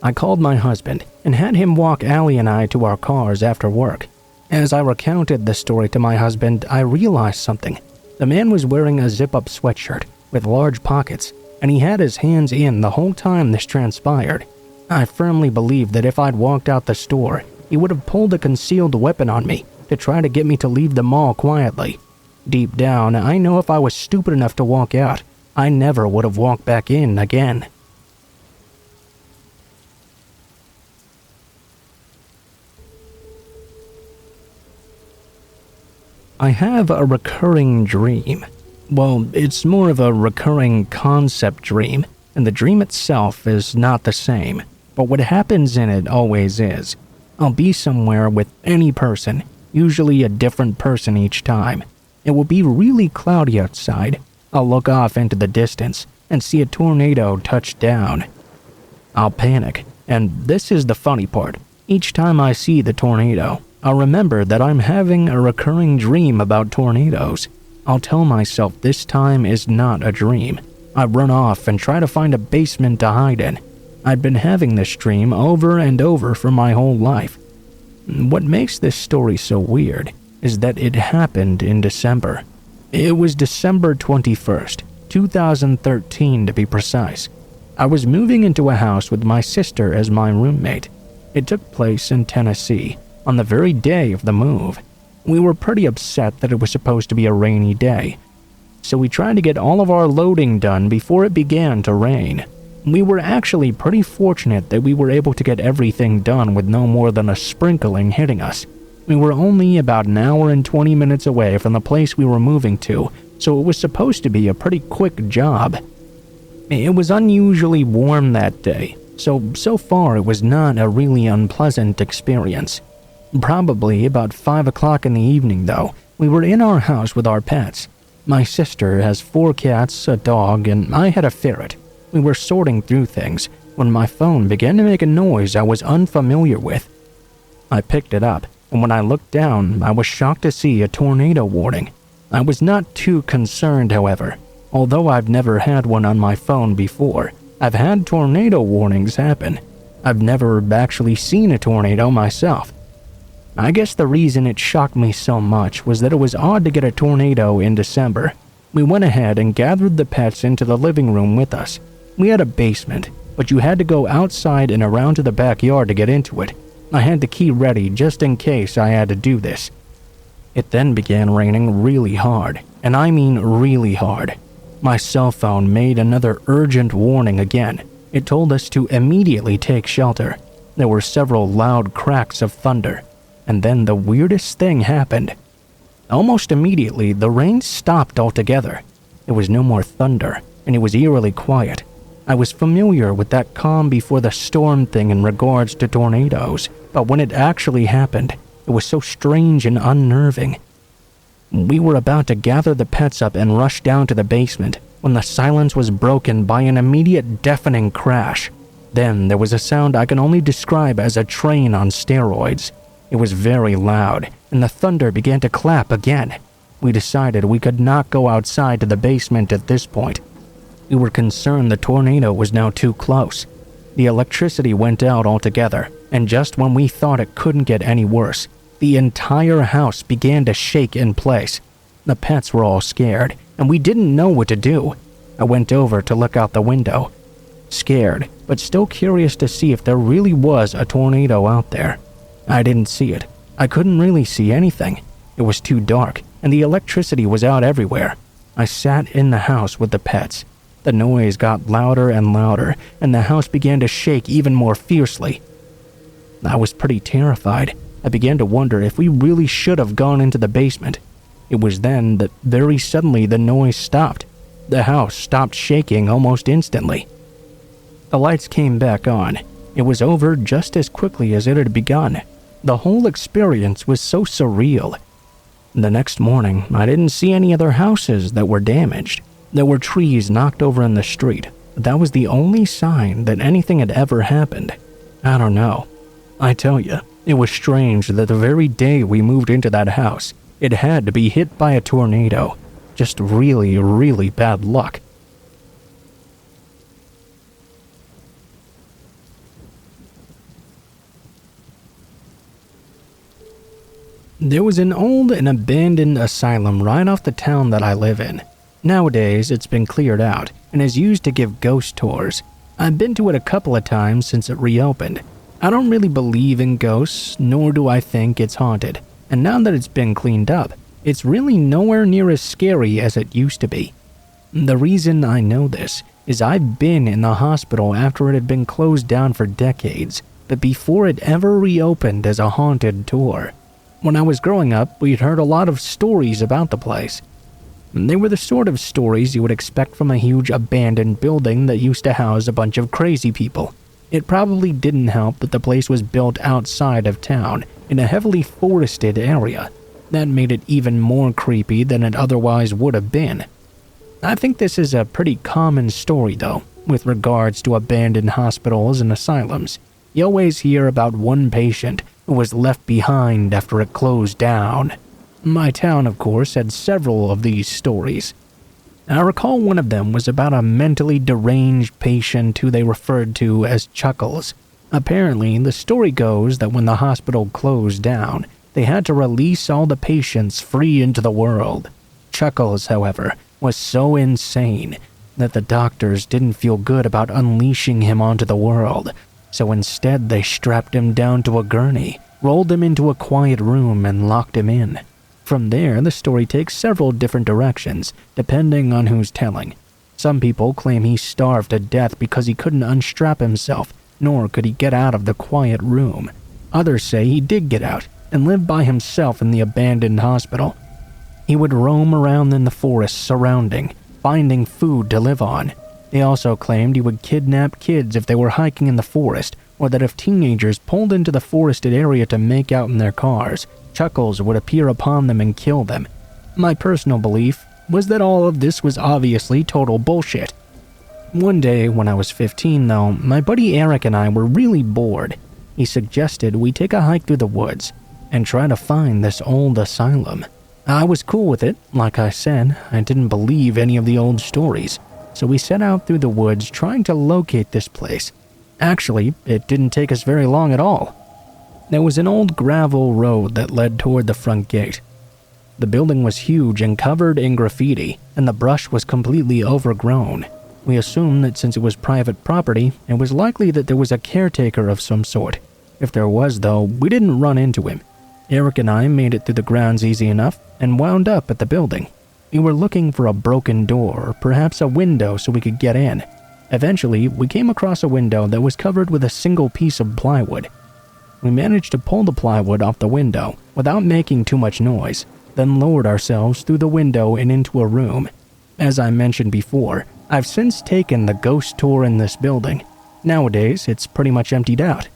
I called my husband and had him walk Allie and I to our cars after work. As I recounted the story to my husband, I realized something. The man was wearing a zip-up sweatshirt with large pockets, and he had his hands in the whole time this transpired. I firmly believe that if I'd walked out the store, he would have pulled a concealed weapon on me to try to get me to leave the mall quietly. Deep down, I know if I was stupid enough to walk out, I never would have walked back in again. I have a recurring dream. Well, it's more of a recurring concept dream, and the dream itself is not the same, but what happens in it always is. I'll be somewhere with any person, usually a different person each time. It will be really cloudy outside. I'll look off into the distance and see a tornado touch down. I'll panic, and this is the funny part. Each time I see the tornado, I'll remember that I'm having a recurring dream about tornadoes. I'll tell myself this time is not a dream. I run off and try to find a basement to hide in. I've been having this dream over and over for my whole life. What makes this story so weird is that it happened in December. It was December 21st, 2013 to be precise. I was moving into a house with my sister as my roommate. It took place in Tennessee, on the very day of the move. We were pretty upset that it was supposed to be a rainy day, so we tried to get all of our loading done before it began to rain. We were actually pretty fortunate that we were able to get everything done with no more than a sprinkling hitting us. We were only about an hour and 20 minutes away from the place we were moving to, so it was supposed to be a pretty quick job. It was unusually warm that day, so far it was not a really unpleasant experience. Probably about 5 o'clock in the evening, though, we were in our house with our pets. My sister has 4 cats, a dog, and I had a ferret. We were sorting through things when my phone began to make a noise I was unfamiliar with. I picked it up, and when I looked down, I was shocked to see a tornado warning. I was not too concerned, however. Although I've never had one on my phone before, I've had tornado warnings happen. I've never actually seen a tornado myself. I guess the reason it shocked me so much was that it was odd to get a tornado in December. We went ahead and gathered the pets into the living room with us. We had a basement, but you had to go outside and around to the backyard to get into it. I had the key ready just in case I had to do this. It then began raining really hard, and I mean really hard. My cell phone made another urgent warning again. It told us to immediately take shelter. There were several loud cracks of thunder, and then the weirdest thing happened. Almost immediately, the rain stopped altogether. There was no more thunder, and it was eerily quiet. I was familiar with that calm before the storm thing in regards to tornadoes, but when it actually happened, it was so strange and unnerving. We were about to gather the pets up and rush down to the basement when the silence was broken by an immediate deafening crash. Then there was a sound I can only describe as a train on steroids. It was very loud, and the thunder began to clap again. We decided we could not go outside to the basement at this point. We were concerned the tornado was now too close. The electricity went out altogether, and just when we thought it couldn't get any worse, the entire house began to shake in place. The pets were all scared, and we didn't know what to do. I went over to look out the window. Scared, but still curious to see if there really was a tornado out there. I didn't see it. I couldn't really see anything. It was too dark, and the electricity was out everywhere. I sat in the house with the pets. The noise got louder and louder, and the house began to shake even more fiercely. I was pretty terrified. I began to wonder if we really should have gone into the basement. It was then that very suddenly the noise stopped. The house stopped shaking almost instantly. The lights came back on. It was over just as quickly as it had begun. The whole experience was so surreal. The next morning, I didn't see any other houses that were damaged. There were trees knocked over in the street, but that was the only sign that anything had ever happened. I don't know. I tell you, it was strange that the very day we moved into that house, it had to be hit by a tornado. Just really, really bad luck. There was an old and abandoned asylum right off the town that I live in. Nowadays, it's been cleared out and is used to give ghost tours. I've been to it a couple of times since it reopened. I don't really believe in ghosts, nor do I think it's haunted. And now that it's been cleaned up, it's really nowhere near as scary as it used to be. The reason I know this is I've been in the hospital after it had been closed down for decades, but before it ever reopened as a haunted tour. When I was growing up, we'd heard a lot of stories about the place. They were the sort of stories you would expect from a huge abandoned building that used to house a bunch of crazy people. It probably didn't help that the place was built outside of town, in a heavily forested area. That made it even more creepy than it otherwise would have been. I think this is a pretty common story, though, with regards to abandoned hospitals and asylums. You always hear about one patient who was left behind after it closed down. My town, of course, had several of these stories. I recall one of them was about a mentally deranged patient who they referred to as Chuckles. Apparently, the story goes that when the hospital closed down, they had to release all the patients free into the world. Chuckles, however, was so insane that the doctors didn't feel good about unleashing him onto the world, so instead they strapped him down to a gurney, rolled him into a quiet room, and locked him in. From there, the story takes several different directions, depending on who's telling. Some people claim he starved to death because he couldn't unstrap himself, nor could he get out of the quiet room. Others say he did get out and lived by himself in the abandoned hospital. He would roam around in the forest surrounding, finding food to live on. They also claimed he would kidnap kids if they were hiking in the forest, or that if teenagers pulled into the forested area to make out in their cars, Chuckles would appear upon them and kill them. My personal belief was that all of this was obviously total bullshit. One day when I was 15 though, my buddy Eric and I were really bored. He suggested we take a hike through the woods and try to find this old asylum. I was cool with it. Like I said, I didn't believe any of the old stories. So we set out through the woods trying to locate this place. Actually, it didn't take us very long at all. There was an old gravel road that led toward the front gate. The building was huge and covered in graffiti, and the brush was completely overgrown. We assumed that since it was private property, it was likely that there was a caretaker of some sort. If there was, though, we didn't run into him. Eric and I made it through the grounds easy enough and wound up at the building. We were looking for a broken door or perhaps a window so we could get in. Eventually, we came across a window that was covered with a single piece of plywood. We managed to pull the plywood off the window without making too much noise, then lowered ourselves through the window and into a room. As I mentioned before, I've since taken the ghost tour in this building. Nowadays, it's pretty much emptied out.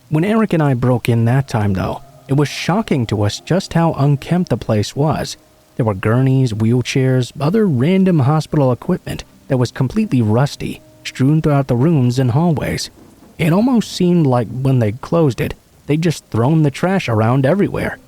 When Eric and I broke in that time though, it was shocking to us just how unkempt the place was. There were gurneys, wheelchairs, other random hospital equipment that was completely rusty, strewn throughout the rooms and hallways. It almost seemed like when they closed it, they'd just thrown the trash around everywhere.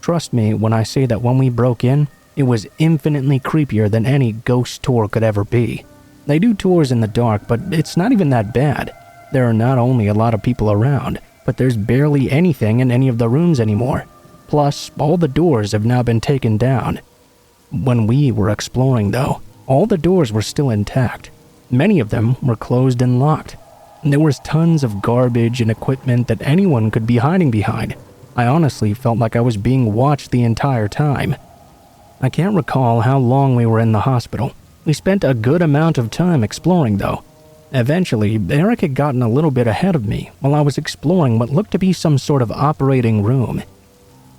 Trust me when I say that when we broke in, it was infinitely creepier than any ghost tour could ever be. They do tours in the dark, but it's not even that bad. There are not only a lot of people around, but there's barely anything in any of the rooms anymore. Plus, all the doors have now been taken down. When we were exploring though, all the doors were still intact. Many of them were closed and locked. There was tons of garbage and equipment that anyone could be hiding behind. I honestly felt like I was being watched the entire time. I can't recall how long we were in the hospital. We spent a good amount of time exploring though. Eventually, Eric had gotten a little bit ahead of me while I was exploring what looked to be some sort of operating room.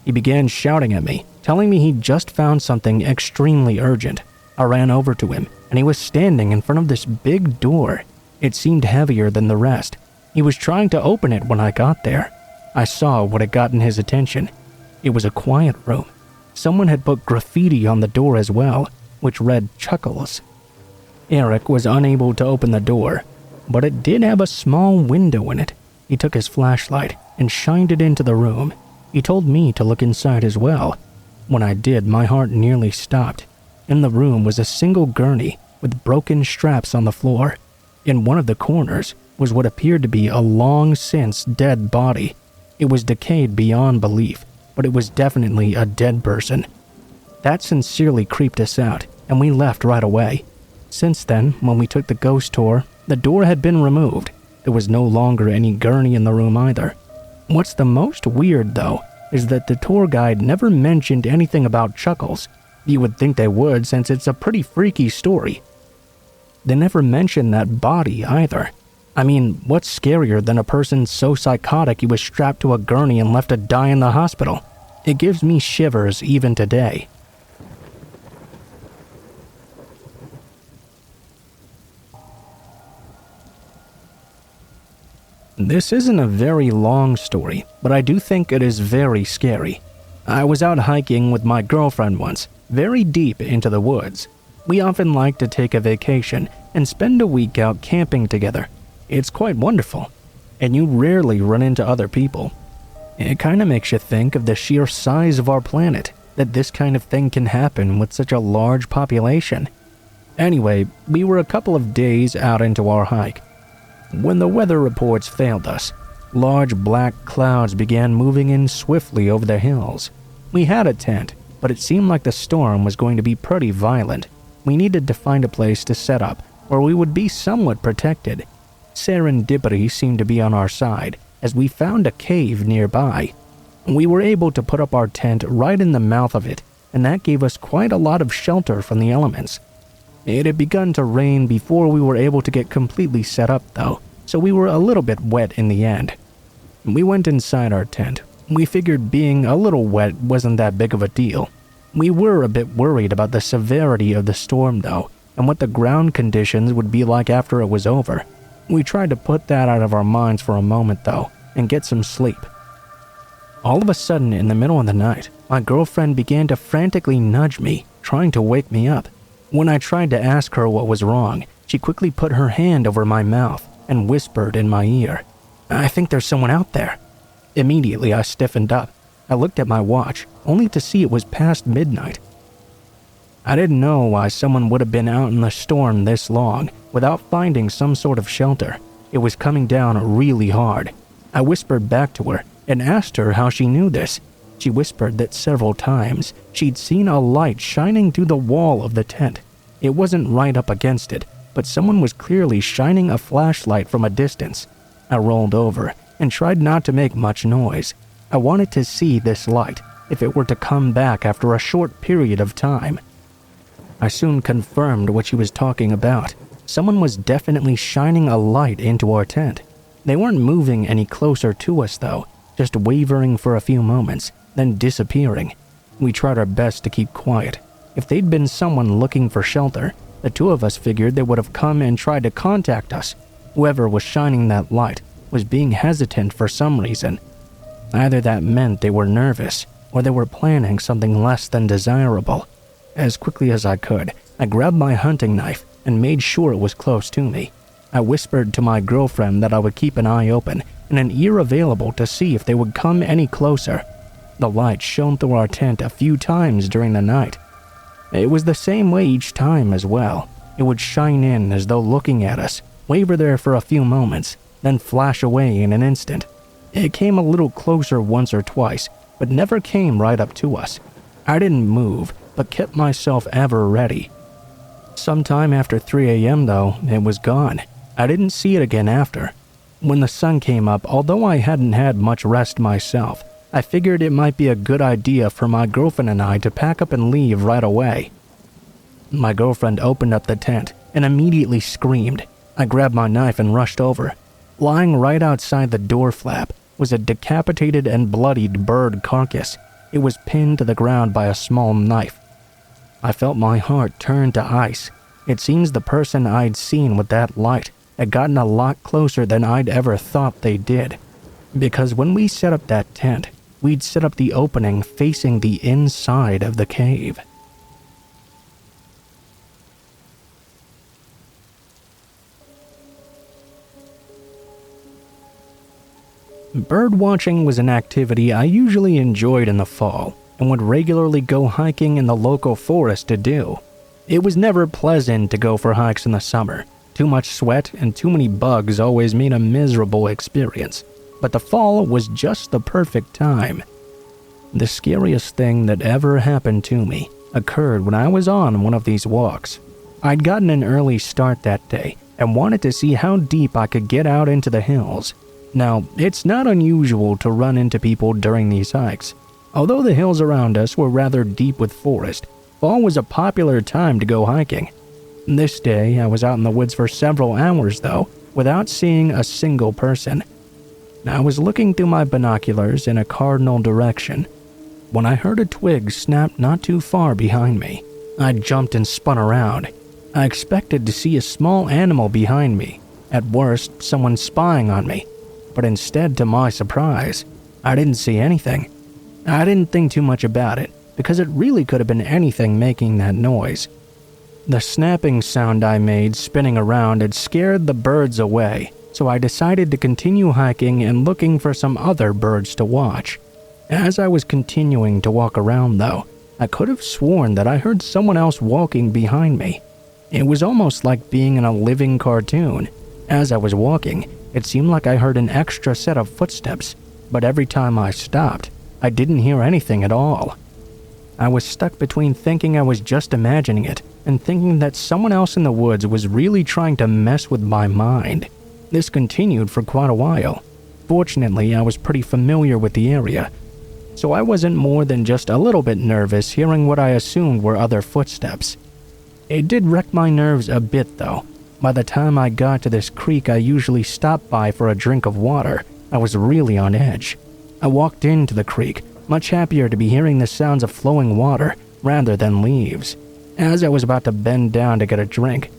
He began shouting at me, telling me he'd just found something extremely urgent. I ran over to him, and he was standing in front of this big door. It seemed heavier than the rest. He was trying to open it when I got there. I saw what had gotten his attention. It was a quiet room. Someone had put graffiti on the door as well, which read Chuckles. Eric was unable to open the door, but it did have a small window in it. He took his flashlight and shined it into the room. He told me to look inside as well. When I did, my heart nearly stopped. In the room was a single gurney with broken straps on the floor. In one of the corners was what appeared to be a long-since dead body. It was decayed beyond belief, but it was definitely a dead person. That sincerely creeped us out, and we left right away. Since then, when we took the ghost tour, the door had been removed. There was no longer any gurney in the room either. What's the most weird, though, is that the tour guide never mentioned anything about Chuckles. You would think they would, since it's a pretty freaky story. They never mentioned that body either. I mean, what's scarier than a person so psychotic he was strapped to a gurney and left to die in the hospital? It gives me shivers even today. This isn't a very long story, but I do think it is very scary. I was out hiking with my girlfriend once, very deep into the woods. We often like to take a vacation and spend a week out camping together. It's quite wonderful, and you rarely run into other people. It kind of makes you think of the sheer size of our planet, that this kind of thing can happen with such a large population. Anyway, we were a couple of days out into our hike when the weather reports failed us. Large black clouds began moving in swiftly over the hills. We had a tent, but it seemed like the storm was going to be pretty violent. We needed to find a place to set up where we would be somewhat protected. Serendipity seemed to be on our side, as we found a cave nearby. We were able to put up our tent right in the mouth of it, and that gave us quite a lot of shelter from the elements. It had begun to rain before we were able to get completely set up though, so we were a little bit wet in the end. We went inside our tent. We figured being a little wet wasn't that big of a deal. We were a bit worried about the severity of the storm though, and what the ground conditions would be like after it was over. We tried to put that out of our minds for a moment though, and get some sleep. All of a sudden, in the middle of the night, my girlfriend began to frantically nudge me, trying to wake me up. When I tried to ask her what was wrong, she quickly put her hand over my mouth and whispered in my ear, "I think there's someone out there." Immediately, I stiffened up. I looked at my watch, only to see it was past midnight. I didn't know why someone would have been out in the storm this long without finding some sort of shelter. It was coming down really hard. I whispered back to her and asked her how she knew this. She whispered that several times she'd seen a light shining through the wall of the tent. It wasn't right up against it, but someone was clearly shining a flashlight from a distance. I rolled over and tried not to make much noise. I wanted to see this light if it were to come back after a short period of time. I soon confirmed what she was talking about. Someone was definitely shining a light into our tent. They weren't moving any closer to us though, just wavering for a few moments, then disappearing. We tried our best to keep quiet. If they'd been someone looking for shelter, the two of us figured they would have come and tried to contact us. Whoever was shining that light was being hesitant for some reason. Either that meant they were nervous, or they were planning something less than desirable. As quickly as I could, I grabbed my hunting knife and made sure it was close to me. I whispered to my girlfriend that I would keep an eye open and an ear available to see if they would come any closer. The light shone through our tent a few times during the night. It was the same way each time as well. It would shine in as though looking at us, waver there for a few moments, then flash away in an instant. It came a little closer once or twice, but never came right up to us. I didn't move, but kept myself ever ready. Sometime after 3 a.m. though, it was gone. I didn't see it again after. When the sun came up, although I hadn't had much rest myself, I figured it might be a good idea for my girlfriend and I to pack up and leave right away. My girlfriend opened up the tent and immediately screamed. I grabbed my knife and rushed over. Lying right outside the door flap was a decapitated and bloodied bird carcass. It was pinned to the ground by a small knife. I felt my heart turn to ice. It seems the person I'd seen with that light had gotten a lot closer than I'd ever thought they did. Because when we set up that tent, we'd set up the opening facing the inside of the cave. Birdwatching was an activity I usually enjoyed in the fall and would regularly go hiking in the local forest to do. It was never pleasant to go for hikes in the summer. Too much sweat and too many bugs always made a miserable experience, but the fall was just the perfect time. The scariest thing that ever happened to me occurred when I was on one of these walks. I'd gotten an early start that day and wanted to see how deep I could get out into the hills. Now, it's not unusual to run into people during these hikes. Although the hills around us were rather deep with forest, fall was a popular time to go hiking. This day, I was out in the woods for several hours though, without seeing a single person. I was looking through my binoculars in a cardinal direction when I heard a twig snap not too far behind me. I jumped and spun around. I expected to see a small animal behind me, at worst someone spying on me, but instead, to my surprise, I didn't see anything. I didn't think too much about it, because it really could have been anything making that noise. The snapping sound I made spinning around had scared the birds away, so I decided to continue hiking and looking for some other birds to watch. As I was continuing to walk around though, I could have sworn that I heard someone else walking behind me. It was almost like being in a living cartoon. As I was walking, it seemed like I heard an extra set of footsteps, but every time I stopped, I didn't hear anything at all. I was stuck between thinking I was just imagining it and thinking that someone else in the woods was really trying to mess with my mind. This continued for quite a while. Fortunately, I was pretty familiar with the area, so I wasn't more than just a little bit nervous hearing what I assumed were other footsteps. It did wreck my nerves a bit though. By the time I got to this creek I usually stop by for a drink of water, I was really on edge. I walked into the creek, much happier to be hearing the sounds of flowing water rather than leaves. As I was about to bend down to get a drink,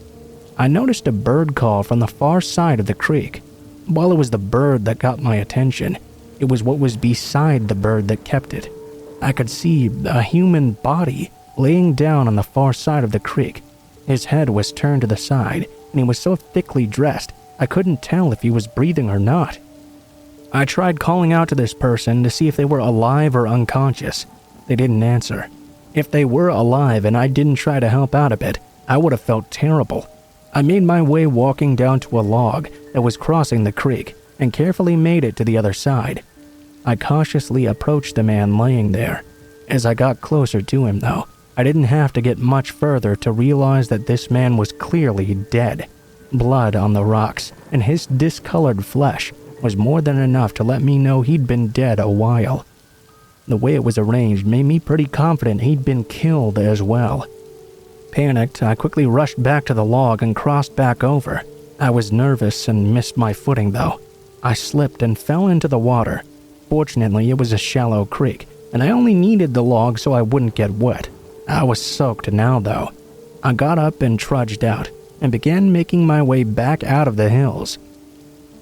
I noticed a bird call from the far side of the creek. While it was the bird that got my attention, it was what was beside the bird that kept it. I could see a human body laying down on the far side of the creek. His head was turned to the side, and he was so thickly dressed I couldn't tell if he was breathing or not. I tried calling out to this person to see if they were alive or unconscious. They didn't answer. If they were alive and I didn't try to help out a bit, I would have felt terrible. I made my way walking down to a log that was crossing the creek and carefully made it to the other side. I cautiously approached the man laying there. As I got closer to him, though, I didn't have to get much further to realize that this man was clearly dead. Blood on the rocks and his discolored flesh was more than enough to let me know he'd been dead a while. The way it was arranged made me pretty confident he'd been killed as well. Panicked, I quickly rushed back to the log and crossed back over. I was nervous and missed my footing though. I slipped and fell into the water. Fortunately, it was a shallow creek, and I only needed the log so I wouldn't get wet. I was soaked now though. I got up and trudged out, and began making my way back out of the hills.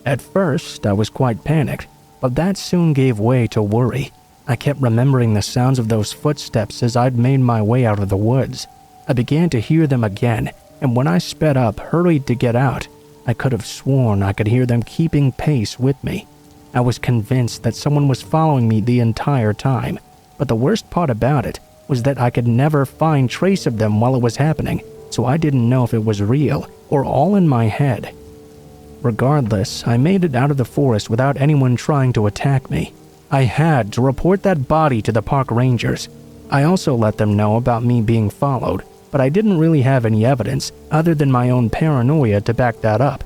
At first, I was quite panicked, but that soon gave way to worry. I kept remembering the sounds of those footsteps as I'd made my way out of the woods. I began to hear them again, and when I sped up, hurried to get out, I could have sworn I could hear them keeping pace with me. I was convinced that someone was following me the entire time, but the worst part about it was that I could never find trace of them while it was happening, so I didn't know if it was real or all in my head. Regardless, I made it out of the forest without anyone trying to attack me. I had to report that body to the park rangers. I also let them know about me being followed, but I didn't really have any evidence other than my own paranoia to back that up.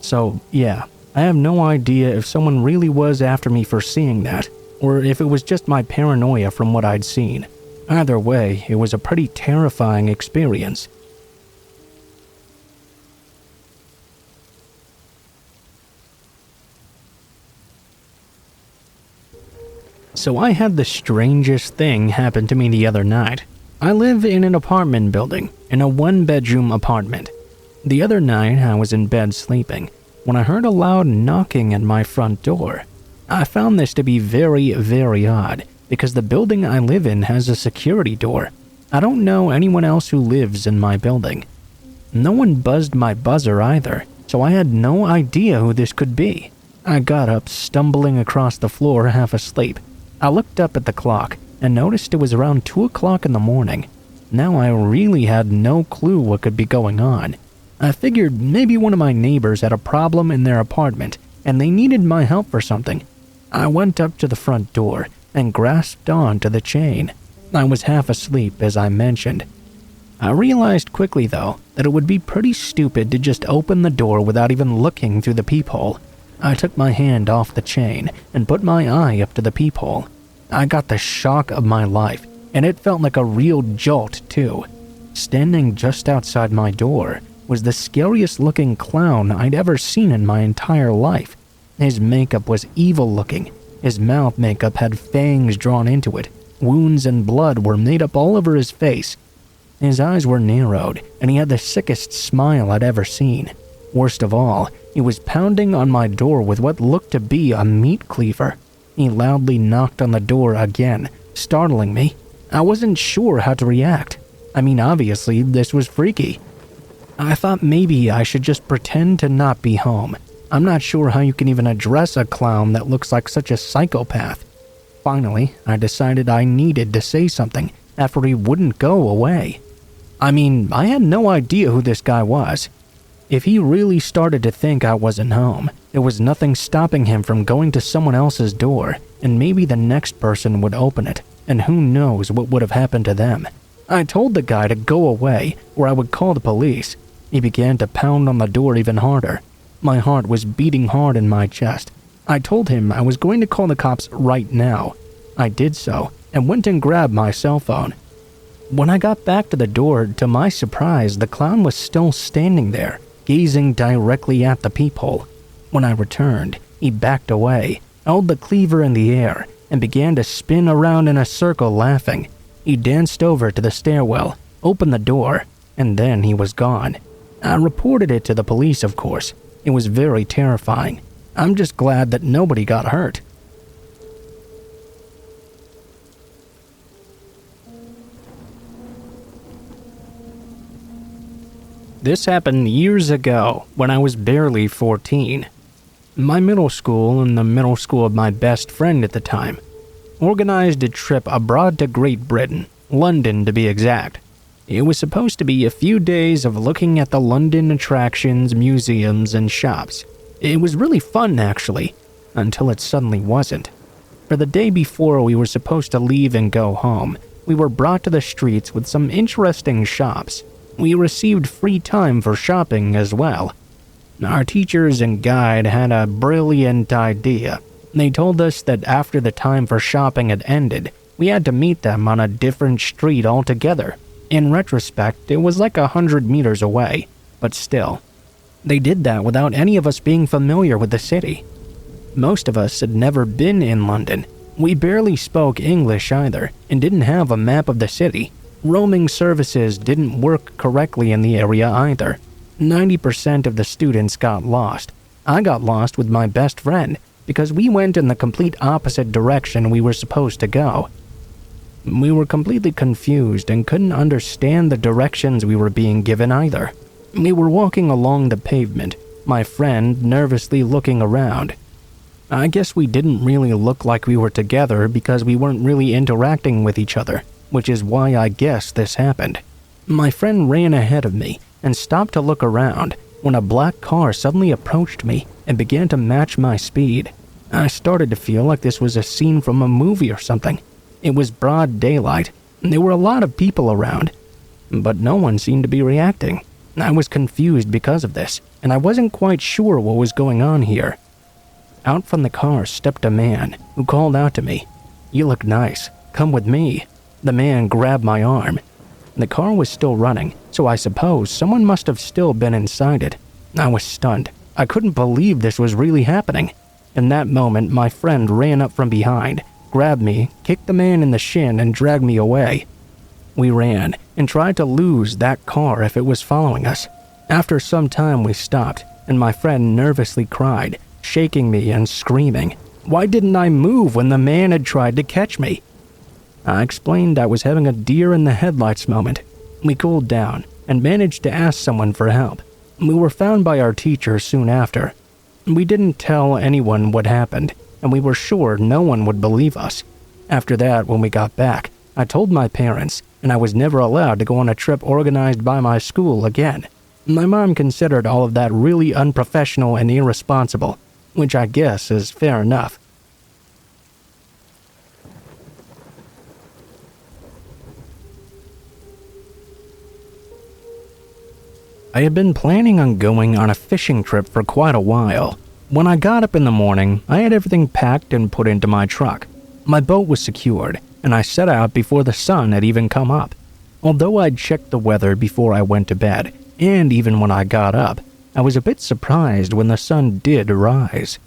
So, yeah, I have no idea if someone really was after me for seeing that, or if it was just my paranoia from what I'd seen. Either way, it was a pretty terrifying experience. So I had the strangest thing happen to me the other night. I live in an apartment building, in a one-bedroom apartment. The other night, I was in bed sleeping when I heard a loud knocking at my front door. I found this to be very, very odd, because the building I live in has a security door. I don't know anyone else who lives in my building. No one buzzed my buzzer either, so I had no idea who this could be. I got up, stumbling across the floor half asleep. I looked up at the clock and noticed it was around 2 o'clock in the morning. Now I really had no clue what could be going on. I figured maybe one of my neighbors had a problem in their apartment and they needed my help for something. I went up to the front door and grasped onto the chain. I was half asleep, as I mentioned. I realized quickly, though, that it would be pretty stupid to just open the door without even looking through the peephole. I took my hand off the chain and put my eye up to the peephole. I got the shock of my life, and it felt like a real jolt, too. Standing just outside my door was the scariest looking clown I'd ever seen in my entire life. His makeup was evil looking. His mouth makeup had fangs drawn into it. Wounds and blood were made up all over his face. His eyes were narrowed, and he had the sickest smile I'd ever seen. Worst of all, he was pounding on my door with what looked to be a meat cleaver. He loudly knocked on the door again, startling me. I wasn't sure how to react. I mean, obviously, this was freaky. I thought maybe I should just pretend to not be home. I'm not sure how you can even address a clown that looks like such a psychopath. Finally, I decided I needed to say something after he wouldn't go away. I mean, I had no idea who this guy was. If he really started to think I wasn't home, there was nothing stopping him from going to someone else's door, and maybe the next person would open it, and who knows what would have happened to them. I told the guy to go away, or I would call the police. He began to pound on the door even harder. My heart was beating hard in my chest. I told him I was going to call the cops right now. I did so, and went and grabbed my cell phone. When I got back to the door, to my surprise, the clown was still standing there, gazing directly at the peephole. When I returned, he backed away, held the cleaver in the air, and began to spin around in a circle laughing. He danced over to the stairwell, opened the door, and then he was gone. I reported it to the police, of course. It was very terrifying. I'm just glad that nobody got hurt. This happened years ago when I was barely 14. My middle school and the middle school of my best friend at the time organized a trip abroad to Great Britain, London to be exact. It was supposed to be a few days of looking at the London attractions, museums, and shops. It was really fun, actually, until it suddenly wasn't. For the day before we were supposed to leave and go home, we were brought to the streets with some interesting shops. We received free time for shopping as well. Our teachers and guide had a brilliant idea. They told us that after the time for shopping had ended, we had to meet them on a different street altogether. In retrospect, it was like 100 meters away, but still. They did that without any of us being familiar with the city. Most of us had never been in London. We barely spoke English either, and didn't have a map of the city. Roaming services didn't work correctly in the area either. 90% of the students got lost. I got lost with my best friend because we went in the complete opposite direction we were supposed to go. We were completely confused and couldn't understand the directions we were being given either. We were walking along the pavement, my friend nervously looking around. I guess we didn't really look like we were together because we weren't really interacting with each other, which is why I guess this happened. My friend ran ahead of me and stopped to look around when a black car suddenly approached me and began to match my speed. I started to feel like this was a scene from a movie or something. It was broad daylight, and there were a lot of people around, but no one seemed to be reacting. I was confused because of this, and I wasn't quite sure what was going on here. Out from the car stepped a man who called out to me, "You look nice, come with me." The man grabbed my arm. The car was still running, so I suppose someone must have still been inside it. I was stunned. I couldn't believe this was really happening. In that moment, my friend ran up from behind, grabbed me, kicked the man in the shin, and dragged me away. We ran and tried to lose that car if it was following us. After some time, we stopped, and my friend nervously cried, shaking me and screaming, "Why didn't I move when the man had tried to catch me?" I explained I was having a deer in the headlights moment. We cooled down and managed to ask someone for help. We were found by our teacher soon after. We didn't tell anyone what happened, and we were sure no one would believe us. After that, when we got back, I told my parents, and I was never allowed to go on a trip organized by my school again. My mom considered all of that really unprofessional and irresponsible, which I guess is fair enough. I had been planning on going on a fishing trip for quite a while. When I got up in the morning, I had everything packed and put into my truck. My boat was secured, and I set out before the sun had even come up. Although I'd checked the weather before I went to bed, and even when I got up, I was a bit surprised when the sun did rise.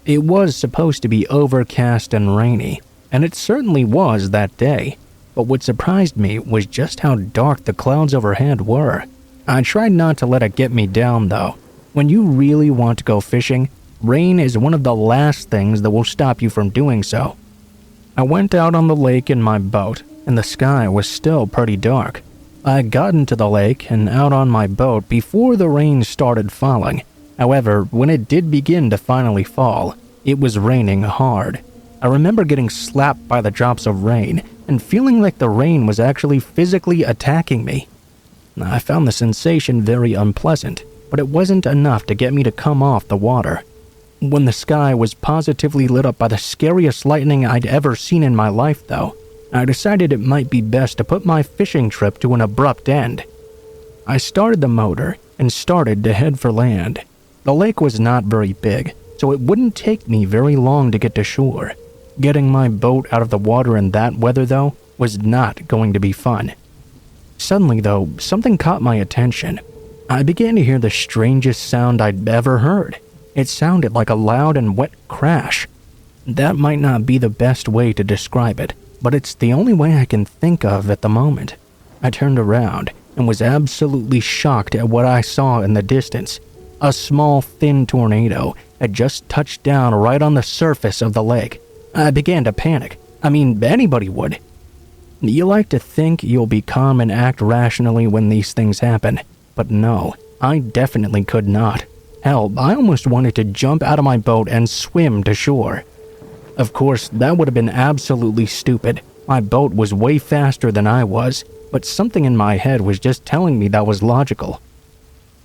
It was supposed to be overcast and rainy, and it certainly was that day. But what surprised me was just how dark the clouds overhead were. I tried not to let it get me down, though. When you really want to go fishing, rain is one of the last things that will stop you from doing so. I went out on the lake in my boat, and the sky was still pretty dark. I had gotten to the lake and out on my boat before the rain started falling. However, when it did begin to finally fall, it was raining hard. I remember getting slapped by the drops of rain and feeling like the rain was actually physically attacking me. I found the sensation very unpleasant, but it wasn't enough to get me to come off the water. When the sky was positively lit up by the scariest lightning I'd ever seen in my life, though, I decided it might be best to put my fishing trip to an abrupt end. I started the motor and started to head for land. The lake was not very big, so it wouldn't take me very long to get to shore. Getting my boat out of the water in that weather, though, was not going to be fun. Suddenly, though, something caught my attention. I began to hear the strangest sound I'd ever heard. It sounded like a loud and wet crash. That might not be the best way to describe it, but it's the only way I can think of at the moment. I turned around and was absolutely shocked at what I saw in the distance. A small, thin tornado had just touched down right on the surface of the lake. I began to panic. I mean, anybody would. You like to think you'll be calm and act rationally when these things happen, but no, I definitely could not. Hell, I almost wanted to jump out of my boat and swim to shore. Of course, that would have been absolutely stupid. My boat was way faster than I was, but something in my head was just telling me that was logical.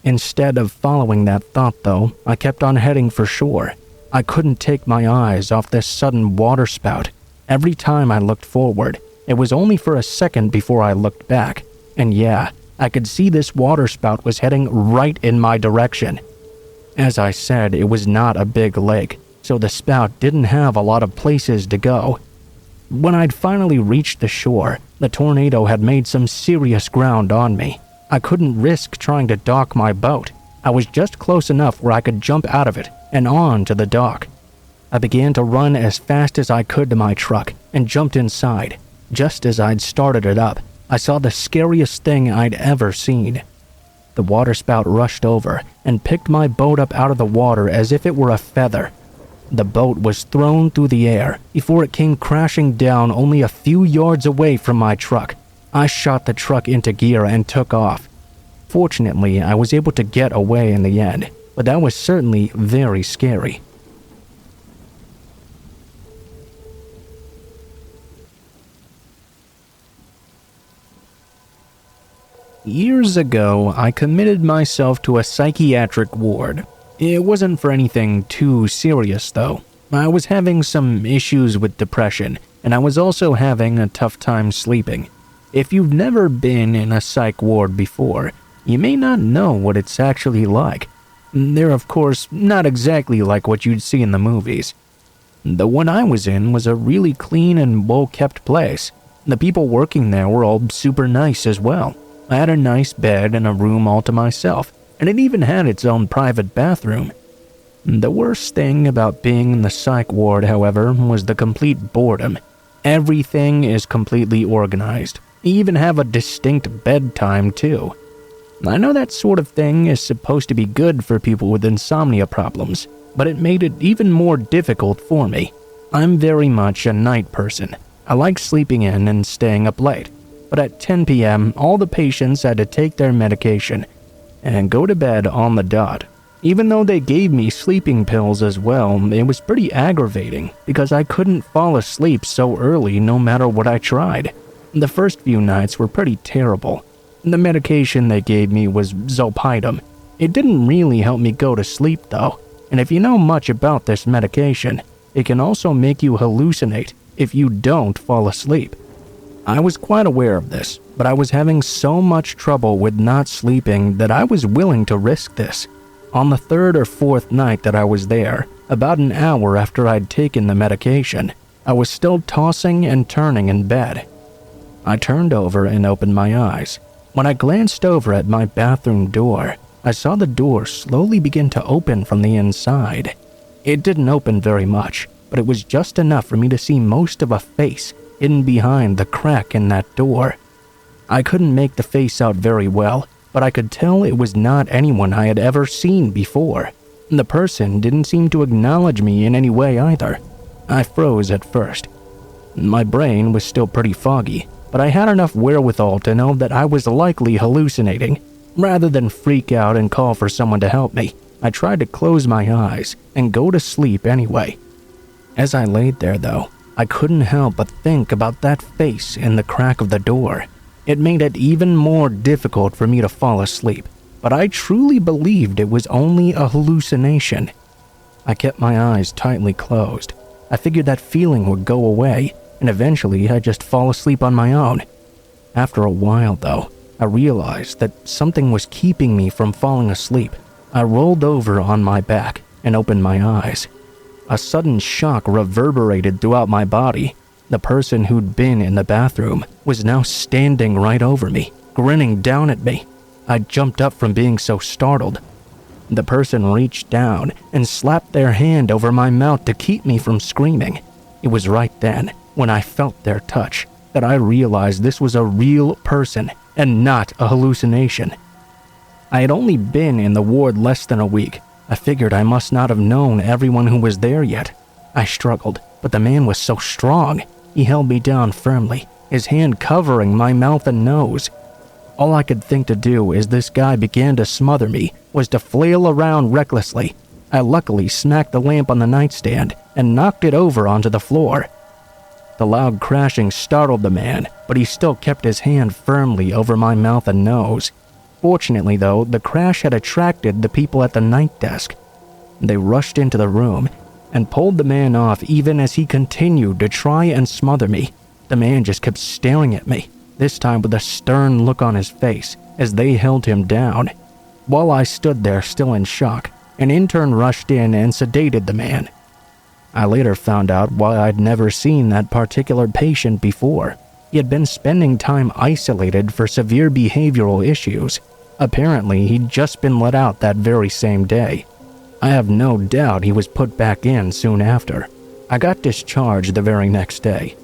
Instead of following that thought, though, I kept on heading for shore. I couldn't take my eyes off this sudden waterspout. Every time I looked forward, it was only for a second before I looked back. And yeah, I could see this waterspout was heading right in my direction. As I said, it was not a big lake, so the spout didn't have a lot of places to go. When I'd finally reached the shore, the tornado had made some serious ground on me. I couldn't risk trying to dock my boat. I was just close enough where I could jump out of it and on to the dock. I began to run as fast as I could to my truck and jumped inside. Just as I'd started it up, I saw the scariest thing I'd ever seen. The waterspout rushed over and picked my boat up out of the water as if it were a feather. The boat was thrown through the air before it came crashing down only a few yards away from my truck. I shot the truck into gear and took off. Fortunately, I was able to get away in the end, but that was certainly very scary. Years ago, I committed myself to a psychiatric ward. It wasn't for anything too serious, though. I was having some issues with depression, and I was also having a tough time sleeping. If you've never been in a psych ward before, you may not know what it's actually like. They're, of course, not exactly like what you'd see in the movies. The one I was in was a really clean and well-kept place. The people working there were all super nice as well. I had a nice bed and a room all to myself, and it even had its own private bathroom. The worst thing about being in the psych ward, however, was the complete boredom. Everything is completely organized. You even have a distinct bedtime, too. I know that sort of thing is supposed to be good for people with insomnia problems, but it made it even more difficult for me. I'm very much a night person. I like sleeping in and staying up late. But at 10 p.m., all the patients had to take their medication and go to bed on the dot. Even though they gave me sleeping pills as well, it was pretty aggravating because I couldn't fall asleep so early no matter what I tried. The first few nights were pretty terrible. The medication they gave me was Zolpidem. It didn't really help me go to sleep though, and if you know much about this medication, it can also make you hallucinate if you don't fall asleep. I was quite aware of this, but I was having so much trouble with not sleeping that I was willing to risk this. On the third or fourth night that I was there, about an hour after I'd taken the medication, I was still tossing and turning in bed. I turned over and opened my eyes. When I glanced over at my bathroom door, I saw the door slowly begin to open from the inside. It didn't open very much, but it was just enough for me to see most of a face hidden behind the crack in that door. I couldn't make the face out very well, but I could tell it was not anyone I had ever seen before. The person didn't seem to acknowledge me in any way either. I froze at first. My brain was still pretty foggy, but I had enough wherewithal to know that I was likely hallucinating. Rather than freak out and call for someone to help me, I tried to close my eyes and go to sleep anyway. As I laid there, though, I couldn't help but think about that face in the crack of the door. It made it even more difficult for me to fall asleep, but I truly believed it was only a hallucination. I kept my eyes tightly closed. I figured that feeling would go away, and eventually I'd just fall asleep on my own. After a while, though, I realized that something was keeping me from falling asleep. I rolled over on my back and opened my eyes. A sudden shock reverberated throughout my body. The person who'd been in the bathroom was now standing right over me, grinning down at me. I jumped up from being so startled. The person reached down and slapped their hand over my mouth to keep me from screaming. It was right then when I felt their touch that I realized this was a real person and not a hallucination. I had only been in the ward less than a week. I figured I must not have known everyone who was there yet. I struggled, but the man was so strong. He held me down firmly, his hand covering my mouth and nose. All I could think to do as this guy began to smother me was to flail around recklessly. I luckily smacked the lamp on the nightstand and knocked it over onto the floor. The loud crashing startled the man, but he still kept his hand firmly over my mouth and nose. Fortunately, though, the crash had attracted the people at the night desk. They rushed into the room and pulled the man off even as he continued to try and smother me. The man just kept staring at me, this time with a stern look on his face as they held him down. While I stood there still in shock, an intern rushed in and sedated the man. I later found out why I'd never seen that particular patient before. He had been spending time isolated for severe behavioral issues. Apparently, he'd just been let out that very same day. I have no doubt he was put back in soon after. I got discharged the very next day.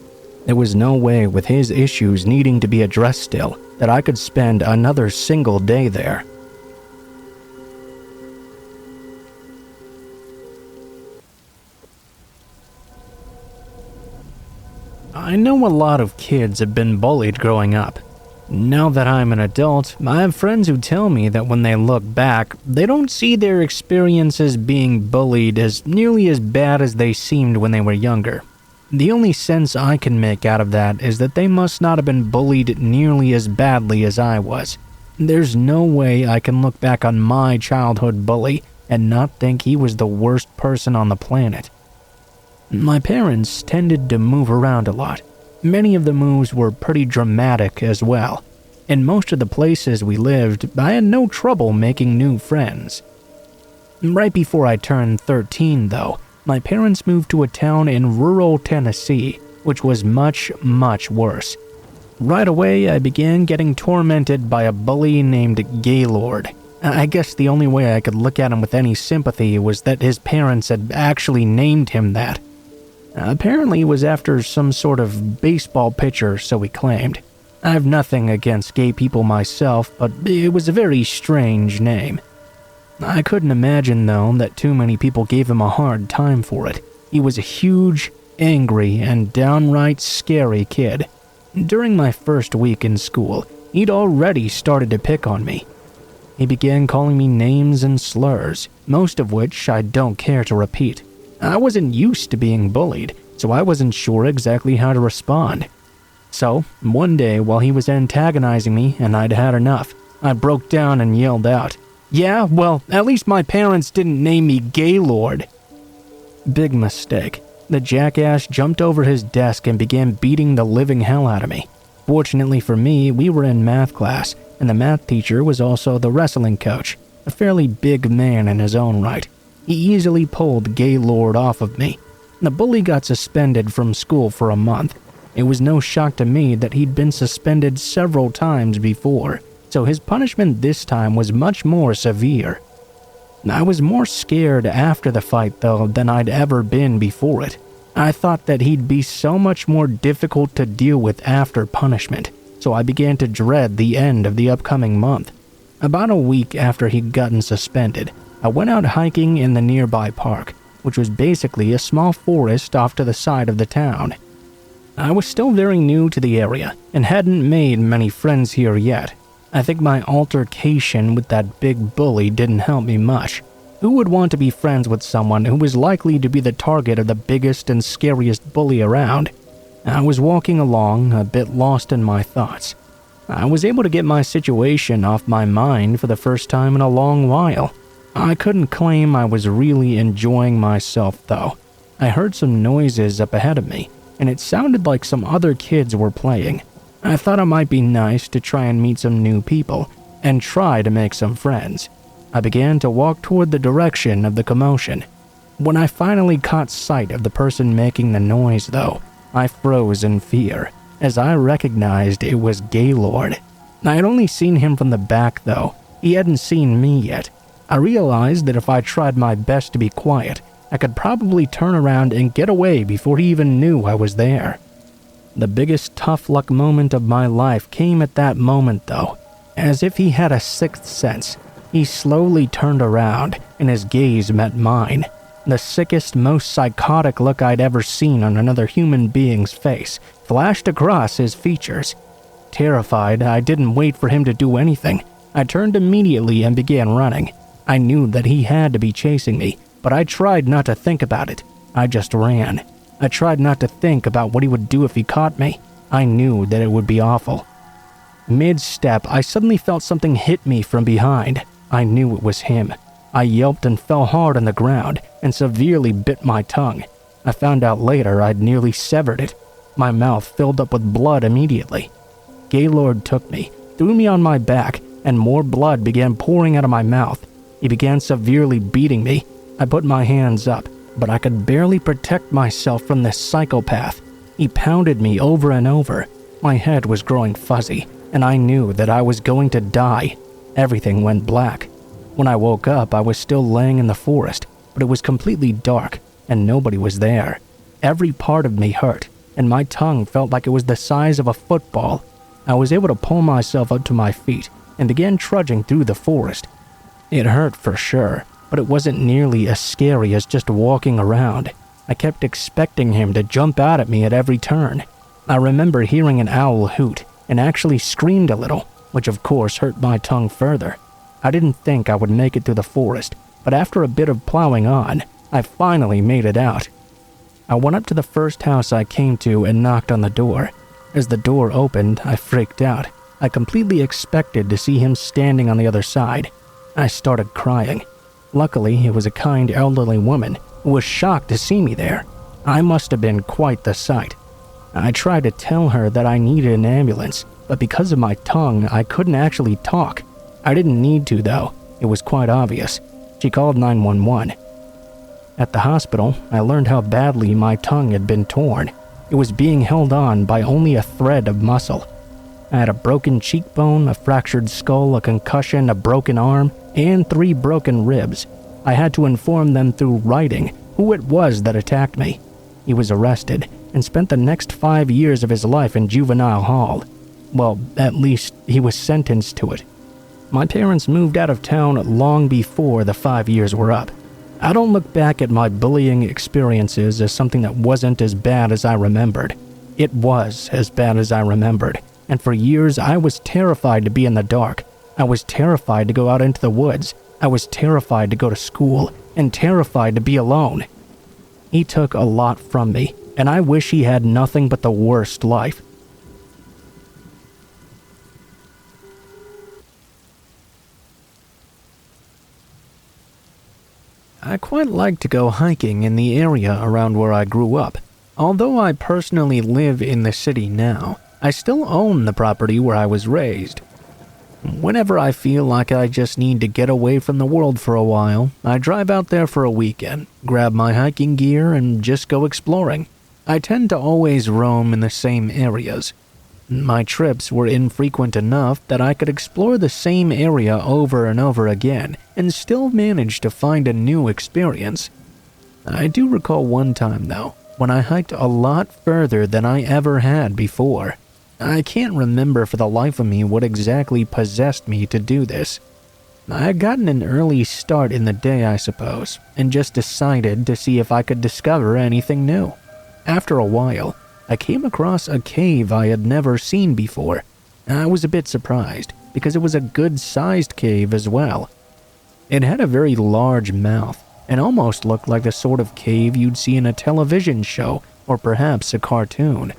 There was no way, with his issues needing to be addressed still, that I could spend another single day there. I know a lot of kids have been bullied growing up. Now that I'm an adult, I have friends who tell me that when they look back, they don't see their experiences being bullied as nearly as bad as they seemed when they were younger. The only sense I can make out of that is that they must not have been bullied nearly as badly as I was. There's no way I can look back on my childhood bully and not think he was the worst person on the planet. My parents tended to move around a lot. Many of the moves were pretty dramatic as well. In most of the places we lived, I had no trouble making new friends. Right before I turned 13, though, my parents moved to a town in rural Tennessee, which was much, much worse. Right away, I began getting tormented by a bully named Gaylord. I guess the only way I could look at him with any sympathy was that his parents had actually named him that. Apparently it was after some sort of baseball pitcher, so he claimed. I have nothing against gay people myself, but it was a very strange name. I couldn't imagine, though, that too many people gave him a hard time for it. He was a huge, angry, and downright scary kid. During my first week in school, he'd already started to pick on me. He began calling me names and slurs, most of which I don't care to repeat. I wasn't used to being bullied, so I wasn't sure exactly how to respond. So, one day while he was antagonizing me and I'd had enough, I broke down and yelled out, "Yeah, well, at least my parents didn't name me Gaylord." Big mistake. The jackass jumped over his desk and began beating the living hell out of me. Fortunately for me, we were in math class, and the math teacher was also the wrestling coach, a fairly big man in his own right. He easily pulled Gaylord off of me. The bully got suspended from school for a month. It was no shock to me that he'd been suspended several times before, so his punishment this time was much more severe. I was more scared after the fight, though, than I'd ever been before it. I thought that he'd be so much more difficult to deal with after punishment, so I began to dread the end of the upcoming month. About a week after he'd gotten suspended, I went out hiking in the nearby park, which was basically a small forest off to the side of the town. I was still very new to the area and hadn't made many friends here yet. I think my altercation with that big bully didn't help me much. Who would want to be friends with someone who was likely to be the target of the biggest and scariest bully around? I was walking along, a bit lost in my thoughts. I was able to get my situation off my mind for the first time in a long while. I couldn't claim I was really enjoying myself, though. I heard some noises up ahead of me, and it sounded like some other kids were playing. I thought it might be nice to try and meet some new people, and try to make some friends. I began to walk toward the direction of the commotion. When I finally caught sight of the person making the noise, though, I froze in fear, as I recognized it was Gaylord. I had only seen him from the back, though. He hadn't seen me yet. I realized that if I tried my best to be quiet, I could probably turn around and get away before he even knew I was there. The biggest tough luck moment of my life came at that moment though. As if he had a sixth sense, he slowly turned around and his gaze met mine. The sickest, most psychotic look I'd ever seen on another human being's face flashed across his features. Terrified, I didn't wait for him to do anything. I turned immediately and began running. I knew that he had to be chasing me, but I tried not to think about it. I just ran. I tried not to think about what he would do if he caught me. I knew that it would be awful. Mid-step, I suddenly felt something hit me from behind. I knew it was him. I yelped and fell hard on the ground and severely bit my tongue. I found out later I'd nearly severed it. My mouth filled up with blood immediately. Gaylord took me, threw me on my back, and more blood began pouring out of my mouth. He began severely beating me. I put my hands up, but I could barely protect myself from this psychopath. He pounded me over and over. My head was growing fuzzy, and I knew that I was going to die. Everything went black. When I woke up, I was still laying in the forest, but it was completely dark, and nobody was there. Every part of me hurt, and my tongue felt like it was the size of a football. I was able to pull myself up to my feet and began trudging through the forest. It hurt for sure, but it wasn't nearly as scary as just walking around. I kept expecting him to jump out at me at every turn. I remember hearing an owl hoot and actually screamed a little, which of course hurt my tongue further. I didn't think I would make it through the forest, but after a bit of plowing on, I finally made it out. I went up to the first house I came to and knocked on the door. As the door opened, I freaked out. I completely expected to see him standing on the other side. I started crying. Luckily, it was a kind elderly woman who was shocked to see me there. I must have been quite the sight. I tried to tell her that I needed an ambulance, but because of my tongue, I couldn't actually talk. I didn't need to, though. It was quite obvious. She called 911. At the hospital, I learned how badly my tongue had been torn. It was being held on by only a thread of muscle. I had a broken cheekbone, a fractured skull, a concussion, a broken arm, and 3 broken ribs. I had to inform them through writing who it was that attacked me. He was arrested and spent the next 5 years of his life in juvenile hall. Well, at least he was sentenced to it. My parents moved out of town long before the 5 years were up. I don't look back at my bullying experiences as something that wasn't as bad as I remembered. It was as bad as I remembered, and for years I was terrified to be in the dark. I was terrified to go out into the woods. I was terrified to go to school, and terrified to be alone. He took a lot from me, and I wish he had nothing but the worst life. I quite like to go hiking in the area around where I grew up. Although I personally live in the city now, I still own the property where I was raised. Whenever I feel like I just need to get away from the world for a while, I drive out there for a weekend, grab my hiking gear, and just go exploring. I tend to always roam in the same areas. My trips were infrequent enough that I could explore the same area over and over again and still manage to find a new experience. I do recall one time, though, when I hiked a lot further than I ever had before. I can't remember for the life of me what exactly possessed me to do this. I had gotten an early start in the day, I suppose, and just decided to see if I could discover anything new. After a while, I came across a cave I had never seen before. I was a bit surprised, because it was a good-sized cave as well. It had a very large mouth, and almost looked like the sort of cave you'd see in a television show, or perhaps a cartoon.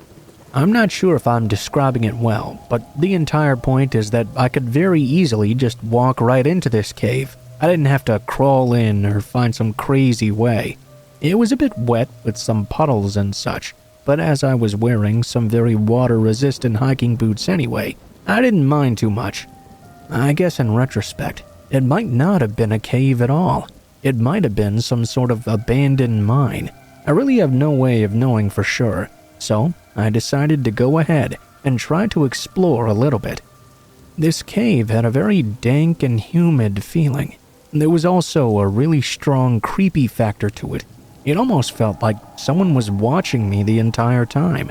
I'm not sure if I'm describing it well, but the entire point is that I could very easily just walk right into this cave. I didn't have to crawl in or find some crazy way. It was a bit wet with some puddles and such, but as I was wearing some very water-resistant hiking boots anyway, I didn't mind too much. I guess in retrospect, it might not have been a cave at all. It might have been some sort of abandoned mine. I really have no way of knowing for sure, so I decided to go ahead and try to explore a little bit. This cave had a very dank and humid feeling. There was also a really strong creepy factor to it. It almost felt like someone was watching me the entire time.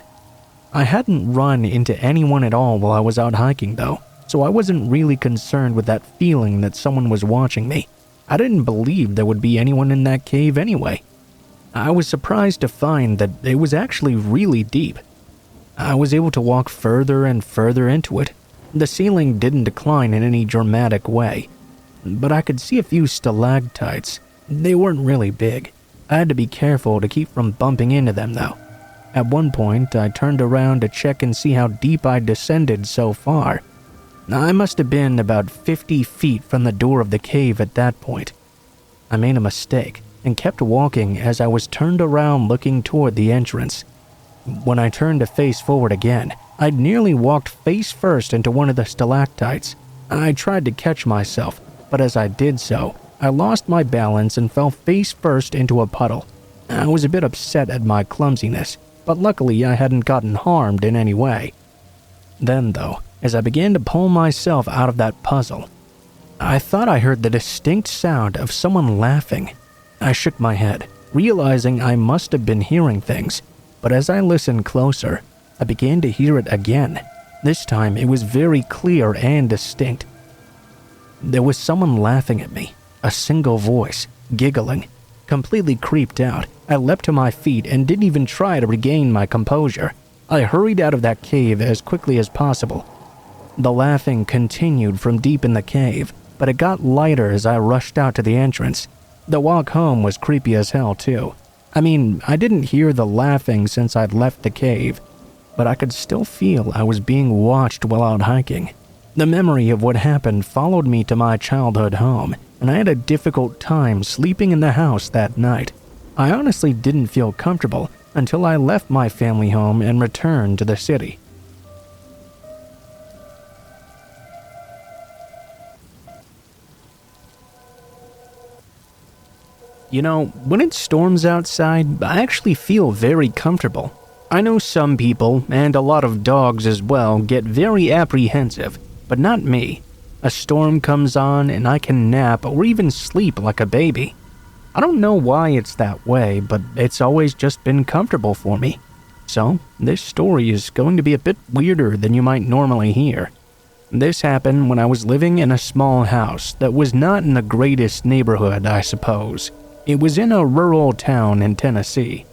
I hadn't run into anyone at all while I was out hiking though, so I wasn't really concerned with that feeling that someone was watching me. I didn't believe there would be anyone in that cave anyway. I was surprised to find that it was actually really deep. I was able to walk further and further into it. The ceiling didn't decline in any dramatic way, but I could see a few stalactites. They weren't really big. I had to be careful to keep from bumping into them though. At one point, I turned around to check and see how deep I'd descended so far. I must have been about 50 feet from the door of the cave at that point. I made a mistake and kept walking as I was turned around looking toward the entrance. When I turned to face forward again, I'd nearly walked face first into one of the stalactites. I tried to catch myself, but as I did so, I lost my balance and fell face first into a puddle. I was a bit upset at my clumsiness, but luckily I hadn't gotten harmed in any way. Then though, as I began to pull myself out of that puzzle, I thought I heard the distinct sound of someone laughing. I shook my head, realizing I must have been hearing things, but as I listened closer, I began to hear it again. This time it was very clear and distinct. There was someone laughing at me, a single voice, giggling. Completely creeped out, I leapt to my feet and didn't even try to regain my composure. I hurried out of that cave as quickly as possible. The laughing continued from deep in the cave, but it got lighter as I rushed out to the entrance. The walk home was creepy as hell too. I mean, I didn't hear the laughing since I'd left the cave, but I could still feel I was being watched while out hiking. The memory of what happened followed me to my childhood home, and I had a difficult time sleeping in the house that night. I honestly didn't feel comfortable until I left my family home and returned to the city. You know, when it storms outside, I actually feel very comfortable. I know some people, and a lot of dogs as well, get very apprehensive, but not me. A storm comes on and I can nap or even sleep like a baby. I don't know why it's that way, but it's always just been comfortable for me. So, this story is going to be a bit weirder than you might normally hear. This happened when I was living in a small house that was not in the greatest neighborhood, I suppose. It was in a rural town in Tennessee.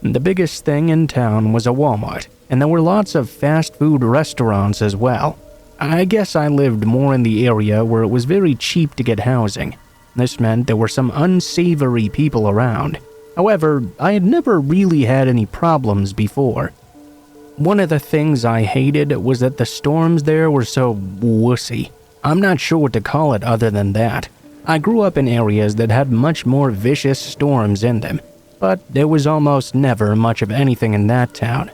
The biggest thing in town was a Walmart, and there were lots of fast food restaurants as well. I guess I lived more in the area where it was very cheap to get housing. This meant there were some unsavory people around. However, I had never really had any problems before. One of the things I hated was that the storms there were so wussy. I'm not sure what to call it other than that. I grew up in areas that had much more vicious storms in them, but there was almost never much of anything in that town.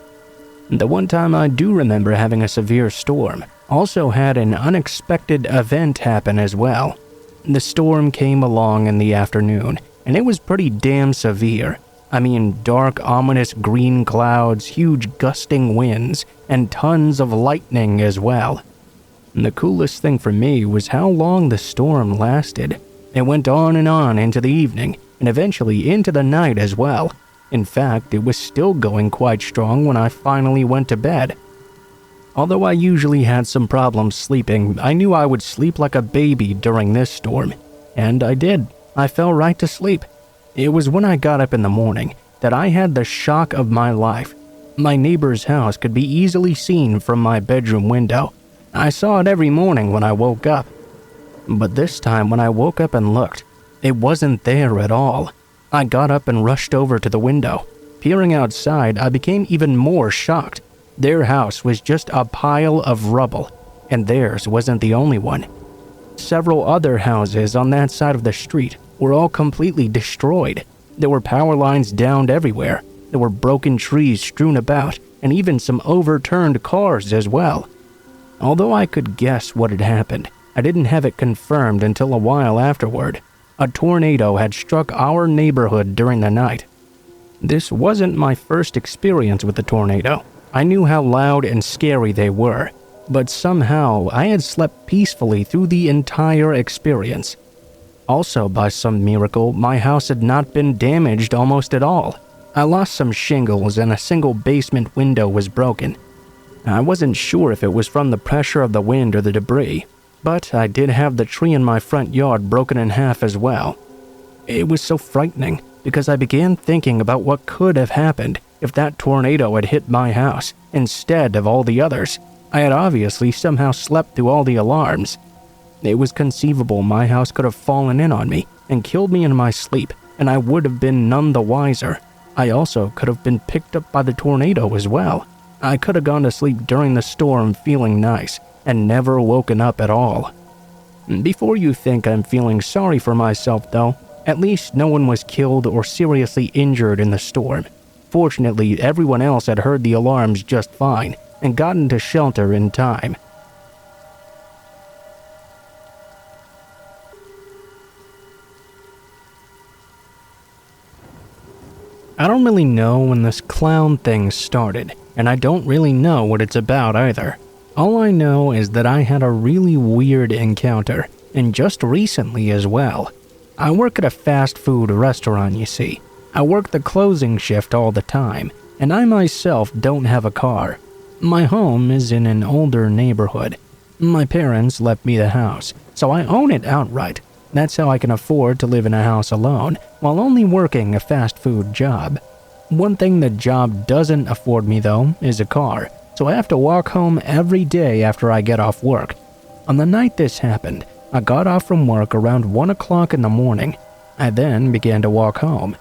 The one time I do remember having a severe storm also had an unexpected event happen as well. The storm came along in the afternoon, and it was pretty damn severe. I mean, dark, ominous green clouds, huge gusting winds, and tons of lightning as well. The coolest thing for me was how long the storm lasted. It went on into the evening, and eventually into the night as well. In fact, it was still going quite strong when I finally went to bed. Although I usually had some problems sleeping, I knew I would sleep like a baby during this storm. And I did. I fell right to sleep. It was when I got up in the morning that I had the shock of my life. My neighbor's house could be easily seen from my bedroom window. I saw it every morning when I woke up. But this time when I woke up and looked, it wasn't there at all. I got up and rushed over to the window. Peering outside, I became even more shocked. Their house was just a pile of rubble, and theirs wasn't the only one. Several other houses on that side of the street were all completely destroyed. There were power lines downed everywhere. There were broken trees strewn about, and even some overturned cars as well. Although I could guess what had happened, I didn't have it confirmed until a while afterward. A tornado had struck our neighborhood during the night. This wasn't my first experience with a tornado. I knew how loud and scary they were, but somehow I had slept peacefully through the entire experience. Also, by some miracle, my house had not been damaged almost at all. I lost some shingles and a single basement window was broken, I wasn't sure if it was from the pressure of the wind or the debris, but I did have the tree in my front yard broken in half as well. It was so frightening because I began thinking about what could have happened if that tornado had hit my house instead of all the others. I had obviously somehow slept through all the alarms. It was conceivable my house could have fallen in on me and killed me in my sleep, and I would have been none the wiser. I also could have been picked up by the tornado as well. I could have gone to sleep during the storm feeling nice and never woken up at all. Before you think I'm feeling sorry for myself though, at least no one was killed or seriously injured in the storm. Fortunately, everyone else had heard the alarms just fine and gotten to shelter in time. I don't really know when this clown thing started, and I don't really know what it's about either. All I know is that I had a really weird encounter, and just recently as well. I work at a fast food restaurant, you see. I work the closing shift all the time, and I myself don't have a car. My home is in an older neighborhood. My parents left me the house, so I own it outright. That's how I can afford to live in a house alone while only working a fast food job. One thing the job doesn't afford me though is a car, so I have to walk home every day after I get off work. On the night this happened, I got off from work around 1 o'clock in the morning. I then began to walk home.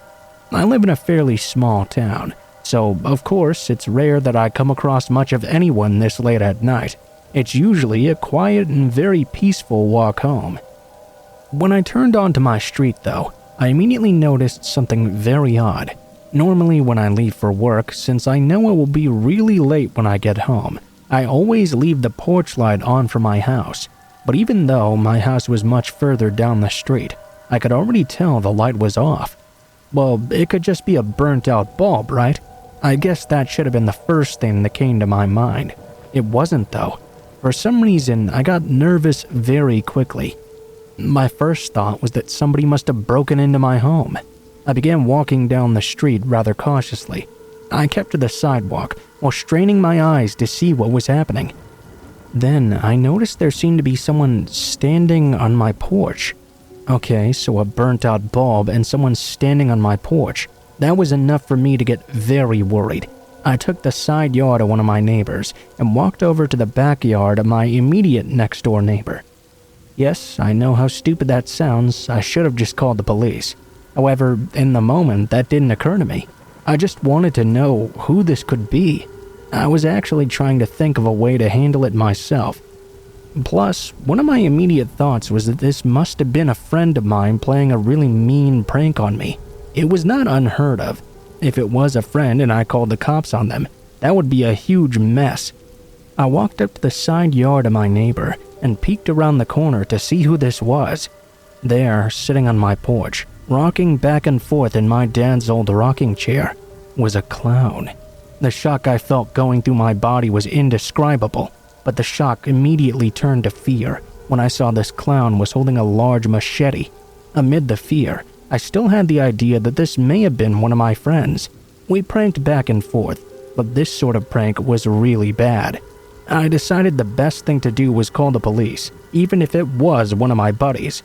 I live in a fairly small town, so of course it's rare that I come across much of anyone this late at night. It's usually a quiet and very peaceful walk home. When I turned onto my street though, I immediately noticed something very odd. Normally when I leave for work, since I know it will be really late when I get home, I always leave the porch light on for my house. But even though my house was much further down the street, I could already tell the light was off. Well, it could just be a burnt out bulb, right? I guess that should have been the first thing that came to my mind. It wasn't though. For some reason, I got nervous very quickly. My first thought was that somebody must have broken into my home. I began walking down the street rather cautiously. I kept to the sidewalk while straining my eyes to see what was happening. Then I noticed there seemed to be someone standing on my porch. Okay, so a burnt out bulb and someone standing on my porch. That was enough for me to get very worried. I took the side yard of one of my neighbors and walked over to the backyard of my immediate next door neighbor. Yes, I know how stupid that sounds. I should have just called the police. However, in the moment, that didn't occur to me. I just wanted to know who this could be. I was actually trying to think of a way to handle it myself. Plus, one of my immediate thoughts was that this must have been a friend of mine playing a really mean prank on me. It was not unheard of. If it was a friend and I called the cops on them, that would be a huge mess. I walked up to the side yard of my neighbor and peeked around the corner to see who this was. There, sitting on my porch, rocking back and forth in my dad's old rocking chair, was a clown. The shock I felt going through my body was indescribable, but the shock immediately turned to fear when I saw this clown was holding a large machete. Amid the fear, I still had the idea that this may have been one of my friends. We pranked back and forth, but this sort of prank was really bad. I decided the best thing to do was call the police, even if it was one of my buddies.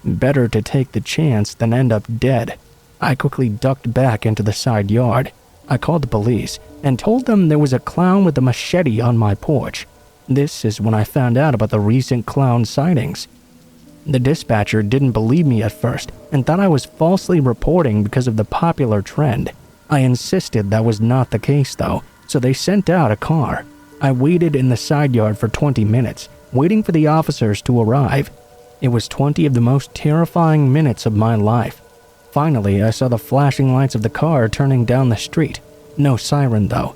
Better to take the chance than end up dead. I quickly ducked back into the side yard. I called the police and told them there was a clown with a machete on my porch. This is when I found out about the recent clown sightings. The dispatcher didn't believe me at first and thought I was falsely reporting because of the popular trend. I insisted that was not the case though, so they sent out a car. I waited in the side yard for 20 minutes, waiting for the officers to arrive. It was 20 of the most terrifying minutes of my life. Finally, I saw the flashing lights of the car turning down the street. No siren though.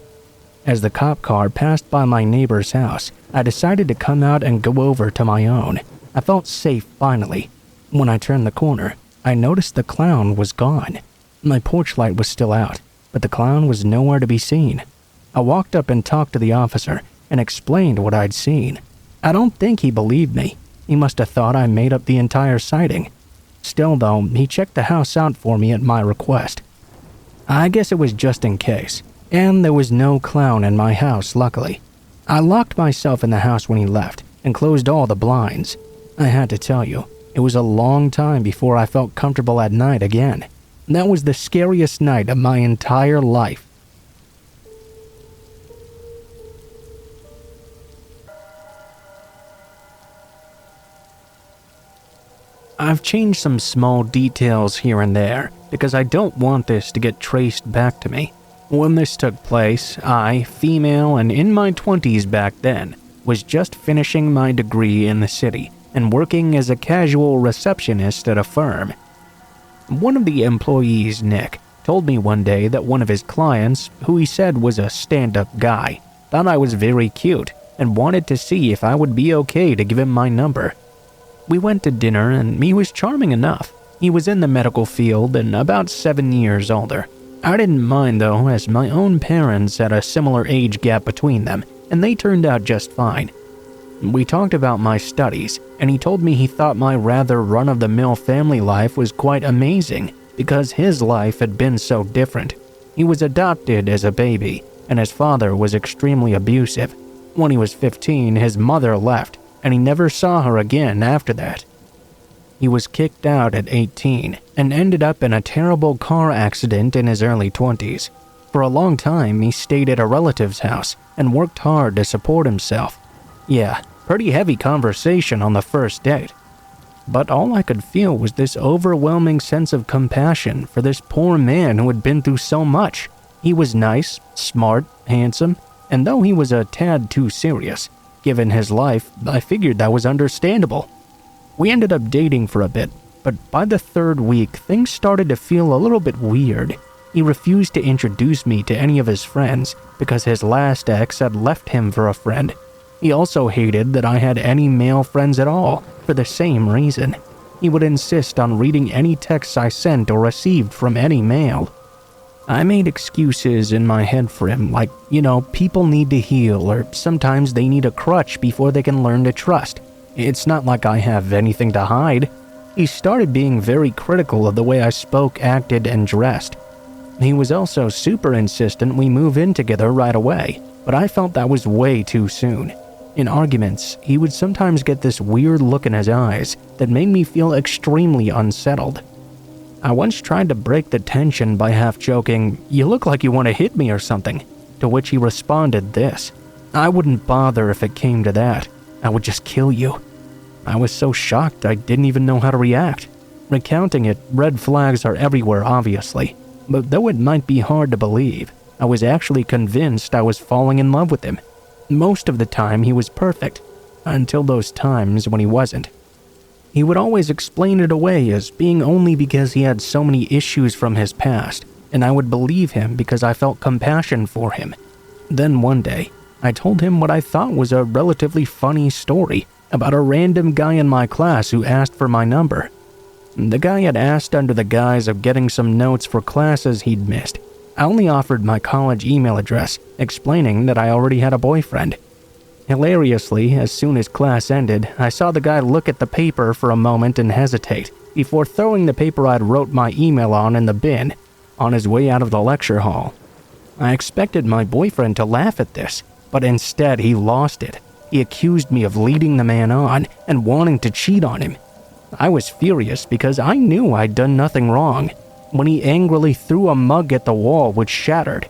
As the cop car passed by my neighbor's house, I decided to come out and go over to my own. I felt safe finally. When I turned the corner, I noticed the clown was gone. My porch light was still out, but the clown was nowhere to be seen. I walked up and talked to the officer and explained what I'd seen. I don't think he believed me. He must have thought I made up the entire sighting. Still though, he checked the house out for me at my request. I guess it was just in case, and there was no clown in my house luckily. I locked myself in the house when he left and closed all the blinds. I had to tell you, it was a long time before I felt comfortable at night again. That was the scariest night of my entire life. I've changed some small details here and there because I don't want this to get traced back to me. When this took place, I, female and in my 20s back then, was just finishing my degree in the city and working as a casual receptionist at a firm. One of the employees, Nick, told me one day that one of his clients, who he said was a stand-up guy, thought I was very cute and wanted to see if I would be okay to give him my number. We went to dinner and he was charming enough. He was in the medical field and about 7 years older. I didn't mind though, as my own parents had a similar age gap between them, and they turned out just fine. We talked about my studies, and he told me he thought my rather run-of-the-mill family life was quite amazing because his life had been so different. He was adopted as a baby, and his father was extremely abusive. When he was 15, his mother left, and he never saw her again after that. He was kicked out at 18 and ended up in a terrible car accident in his early 20s. For a long time, he stayed at a relative's house and worked hard to support himself. Yeah, pretty heavy conversation on the first date. But all I could feel was this overwhelming sense of compassion for this poor man who had been through so much. He was nice, smart, handsome, and though he was a tad too serious, given his life, I figured that was understandable. We ended up dating for a bit, but by the 3rd week, things started to feel a little bit weird. He refused to introduce me to any of his friends because his last ex had left him for a friend. He also hated that I had any male friends at all, for the same reason. He would insist on reading any texts I sent or received from any male. I made excuses in my head for him, like, people need to heal, or sometimes they need a crutch before they can learn to trust. It's not like I have anything to hide. He started being very critical of the way I spoke, acted, and dressed. He was also super insistent we move in together right away, but I felt that was way too soon. In arguments, he would sometimes get this weird look in his eyes that made me feel extremely unsettled. I once tried to break the tension by half joking, "You look like you want to hit me or something," to which he responded this, "I wouldn't bother if it came to that. I would just kill you." I was so shocked I didn't even know how to react. Recounting it, red flags are everywhere obviously, but though it might be hard to believe, I was actually convinced I was falling in love with him. Most of the time he was perfect, until those times when he wasn't. He would always explain it away as being only because he had so many issues from his past, and I would believe him because I felt compassion for him. Then one day, I told him what I thought was a relatively funny story about a random guy in my class who asked for my number. The guy had asked under the guise of getting some notes for classes he'd missed. I only offered my college email address, explaining that I already had a boyfriend. Hilariously, as soon as class ended, I saw the guy look at the paper for a moment and hesitate, before throwing the paper I'd wrote my email on in the bin, on his way out of the lecture hall. I expected my boyfriend to laugh at this, but instead he lost it. He accused me of leading the man on and wanting to cheat on him. I was furious because I knew I'd done nothing wrong, when he angrily threw a mug at the wall which shattered.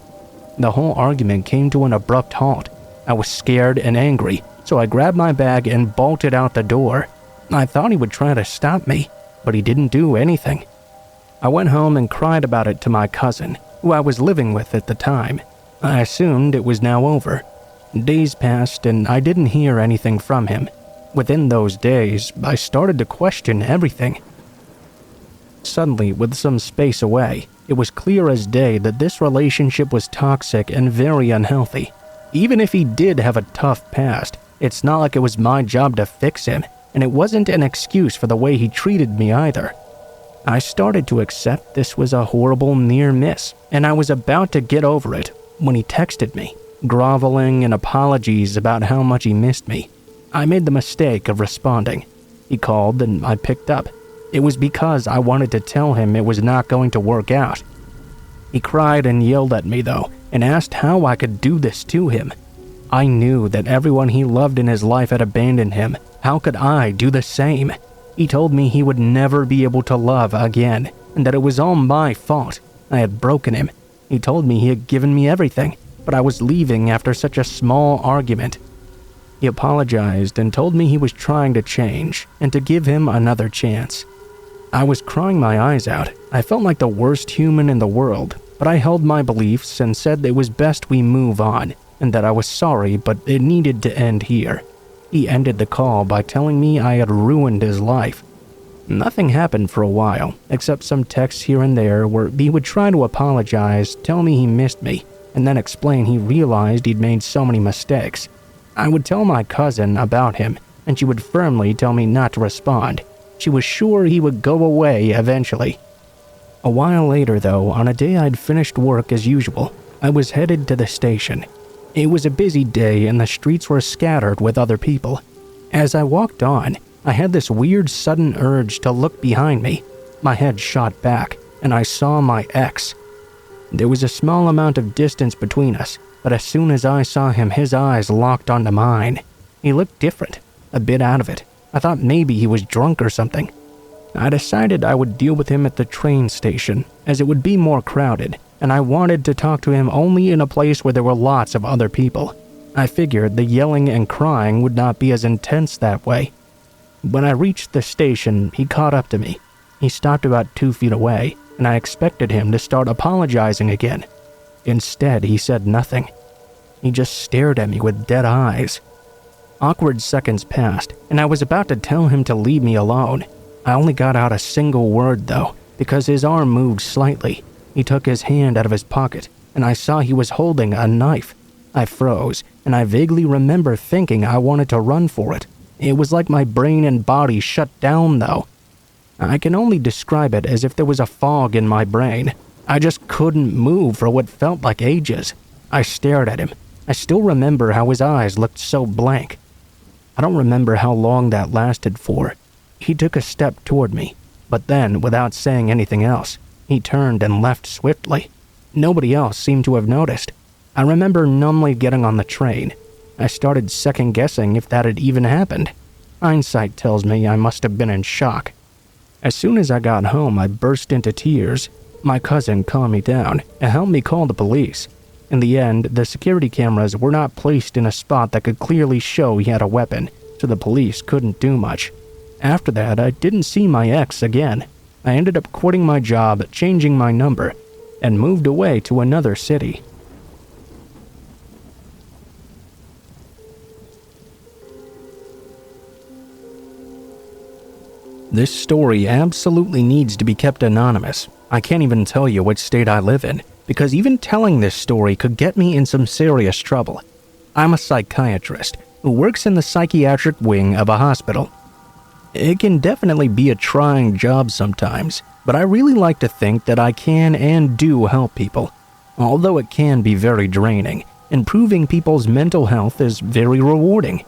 The whole argument came to an abrupt halt. I was scared and angry, so I grabbed my bag and bolted out the door. I thought he would try to stop me, but he didn't do anything. I went home and cried about it to my cousin, who I was living with at the time. I assumed it was now over. Days passed and I didn't hear anything from him. Within those days, I started to question everything. Suddenly, with some space away, it was clear as day that this relationship was toxic and very unhealthy. Even if he did have a tough past, it's not like it was my job to fix him, and it wasn't an excuse for the way he treated me either. I started to accept this was a horrible near miss, and I was about to get over it when he texted me, groveling in apologies about how much he missed me. I made the mistake of responding. He called and I picked up. It was because I wanted to tell him it was not going to work out. He cried and yelled at me though, and asked how I could do this to him. I knew that everyone he loved in his life had abandoned him. How could I do the same? He told me he would never be able to love again, and that it was all my fault. I had broken him. He told me he had given me everything, but I was leaving after such a small argument. He apologized and told me he was trying to change and to give him another chance. I was crying my eyes out. I felt like the worst human in the world, but I held my beliefs and said it was best we move on, and that I was sorry, but it needed to end here. He ended the call by telling me I had ruined his life. Nothing happened for a while, except some texts here and there where he would try to apologize, tell me he missed me, and then explain he realized he'd made so many mistakes. I would tell my cousin about him, and she would firmly tell me not to respond. She was sure he would go away eventually. A while later, though, on a day I'd finished work as usual, I was headed to the station. It was a busy day and the streets were scattered with other people. As I walked on, I had this weird sudden urge to look behind me. My head shot back, and I saw my ex. There was a small amount of distance between us, but as soon as I saw him, his eyes locked onto mine. He looked different, a bit out of it. I thought maybe he was drunk or something. I decided I would deal with him at the train station, as it would be more crowded, and I wanted to talk to him only in a place where there were lots of other people. I figured the yelling and crying would not be as intense that way. When I reached the station, he caught up to me. He stopped about 2 feet away, and I expected him to start apologizing again. Instead, he said nothing. He just stared at me with dead eyes. Awkward seconds passed, and I was about to tell him to leave me alone. I only got out a single word, though, because his arm moved slightly. He took his hand out of his pocket, and I saw he was holding a knife. I froze, and I vaguely remember thinking I wanted to run for it. It was like my brain and body shut down, though. I can only describe it as if there was a fog in my brain. I just couldn't move for what felt like ages. I stared at him. I still remember how his eyes looked so blank. I don't remember how long that lasted for. He took a step toward me, but then, without saying anything else, he turned and left swiftly. Nobody else seemed to have noticed. I remember numbly getting on the train. I started second-guessing if that had even happened. Hindsight tells me I must have been in shock. As soon as I got home, I burst into tears. My cousin calmed me down and helped me call the police. In the end, the security cameras were not placed in a spot that could clearly show he had a weapon, so the police couldn't do much. After that, I didn't see my ex again. I ended up quitting my job, changing my number, and moved away to another city. This story absolutely needs to be kept anonymous. I can't even tell you which state I live in, because even telling this story could get me in some serious trouble. I'm a psychiatrist who works in the psychiatric wing of a hospital. It can definitely be a trying job sometimes, but I really like to think that I can and do help people. Although it can be very draining, improving people's mental health is very rewarding.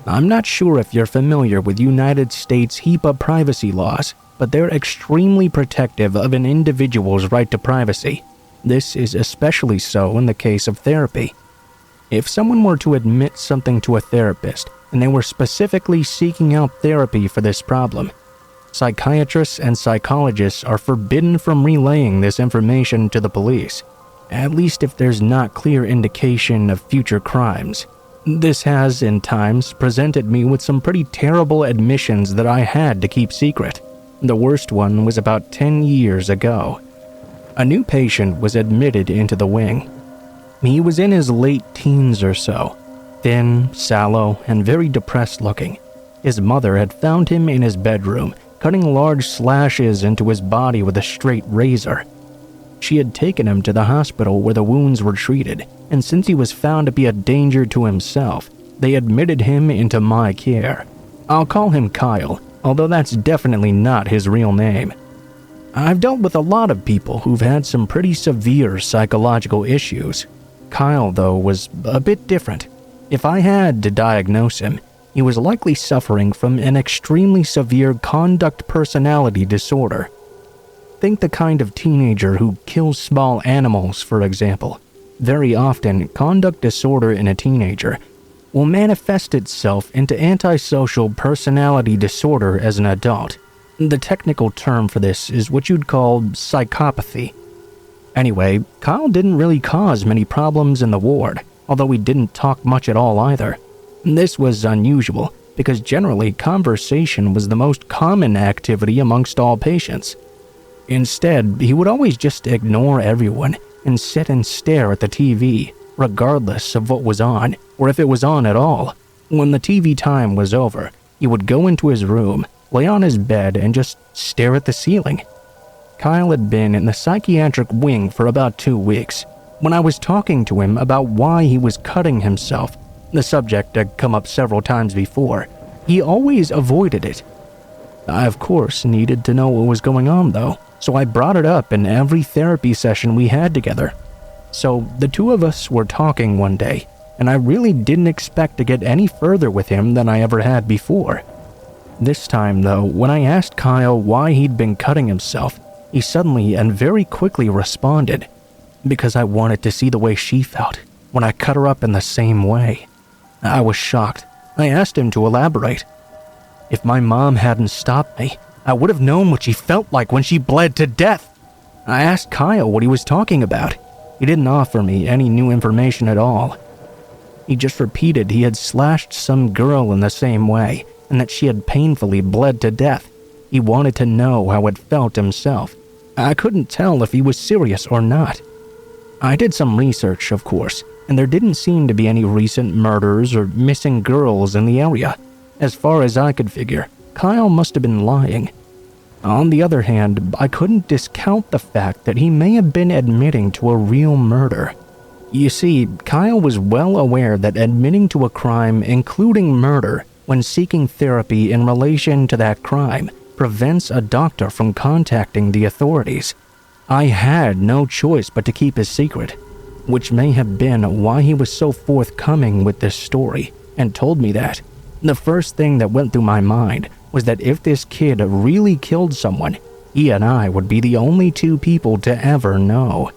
I'm not sure if you're familiar with United States HIPAA privacy laws, but they're extremely protective of an individual's right to privacy. This is especially so in the case of therapy. If someone were to admit something to a therapist, and they were specifically seeking out therapy for this problem, psychiatrists and psychologists are forbidden from relaying this information to the police, at least if there's not clear indication of future crimes. This has, in times, presented me with some pretty terrible admissions that I had to keep secret. The worst one was about 10 years ago. A new patient was admitted into the wing. He was in his late teens or so, thin, sallow, and very depressed looking. His mother had found him in his bedroom, cutting large slashes into his body with a straight razor. She had taken him to the hospital where the wounds were treated, and since he was found to be a danger to himself, they admitted him into my care. I'll call him Kyle, although that's definitely not his real name. I've dealt with a lot of people who've had some pretty severe psychological issues. Kyle, though, was a bit different. If I had to diagnose him, he was likely suffering from an extremely severe conduct personality disorder. Think the kind of teenager who kills small animals, for example. Very often, conduct disorder in a teenager will manifest itself into antisocial personality disorder as an adult. The technical term for this is what you'd call psychopathy. Anyway, Kyle didn't really cause many problems in the ward, although he didn't talk much at all either. This was unusual, because generally conversation was the most common activity amongst all patients. Instead, he would always just ignore everyone and sit and stare at the TV, regardless of what was on, or if it was on at all. When the TV time was over, he would go into his room, lay on his bed, and just stare at the ceiling. Kyle had been in the psychiatric wing for about 2 weeks. When I was talking to him about why he was cutting himself, the subject had come up several times before, he always avoided it. I, of course, needed to know what was going on, though, so I brought it up in every therapy session we had together. So the two of us were talking one day, and I really didn't expect to get any further with him than I ever had before. This time, though, when I asked Kyle why he'd been cutting himself, he suddenly and very quickly responded, "Because I wanted to see the way she felt when I cut her up in the same way." I was shocked. I asked him to elaborate. "If my mom hadn't stopped me, I would have known what she felt like when she bled to death." I asked Kyle what he was talking about. He didn't offer me any new information at all. He just repeated he had slashed some girl in the same way, and that she had painfully bled to death. He wanted to know how it felt himself. I couldn't tell if he was serious or not. I did some research, of course, and there didn't seem to be any recent murders or missing girls in the area. As far as I could figure, Kyle must have been lying. On the other hand, I couldn't discount the fact that he may have been admitting to a real murder. You see, Kyle was well aware that admitting to a crime, including murder, when seeking therapy in relation to that crime, prevents a doctor from contacting the authorities. I had no choice but to keep his secret, which may have been why he was so forthcoming with this story and told me that. The first thing that went through my mind was that if this kid really killed someone, he and I would be the only two people to ever know.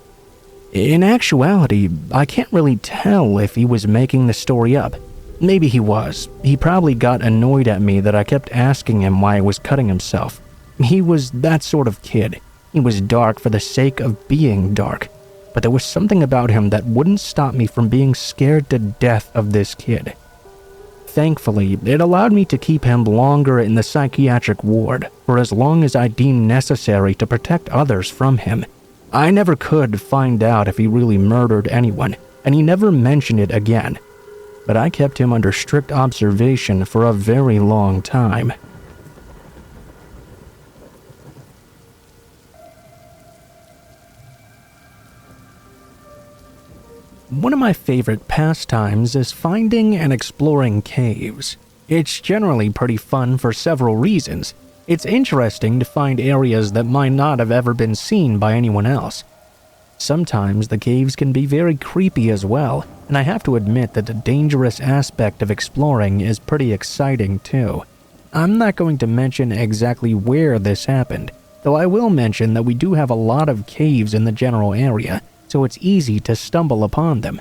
In actuality, I can't really tell if he was making the story up. Maybe he was. He probably got annoyed at me that I kept asking him why he was cutting himself. He was that sort of kid. He was dark for the sake of being dark. But there was something about him that wouldn't stop me from being scared to death of this kid. Thankfully, it allowed me to keep him longer in the psychiatric ward for as long as I deemed necessary to protect others from him. I never could find out if he really murdered anyone, and he never mentioned it again. But I kept him under strict observation for a very long time. One of my favorite pastimes is finding and exploring caves. It's generally pretty fun for several reasons. It's interesting to find areas that might not have ever been seen by anyone else. Sometimes the caves can be very creepy as well, and I have to admit that the dangerous aspect of exploring is pretty exciting too. I'm not going to mention exactly where this happened, though I will mention that we do have a lot of caves in the general area, so it's easy to stumble upon them.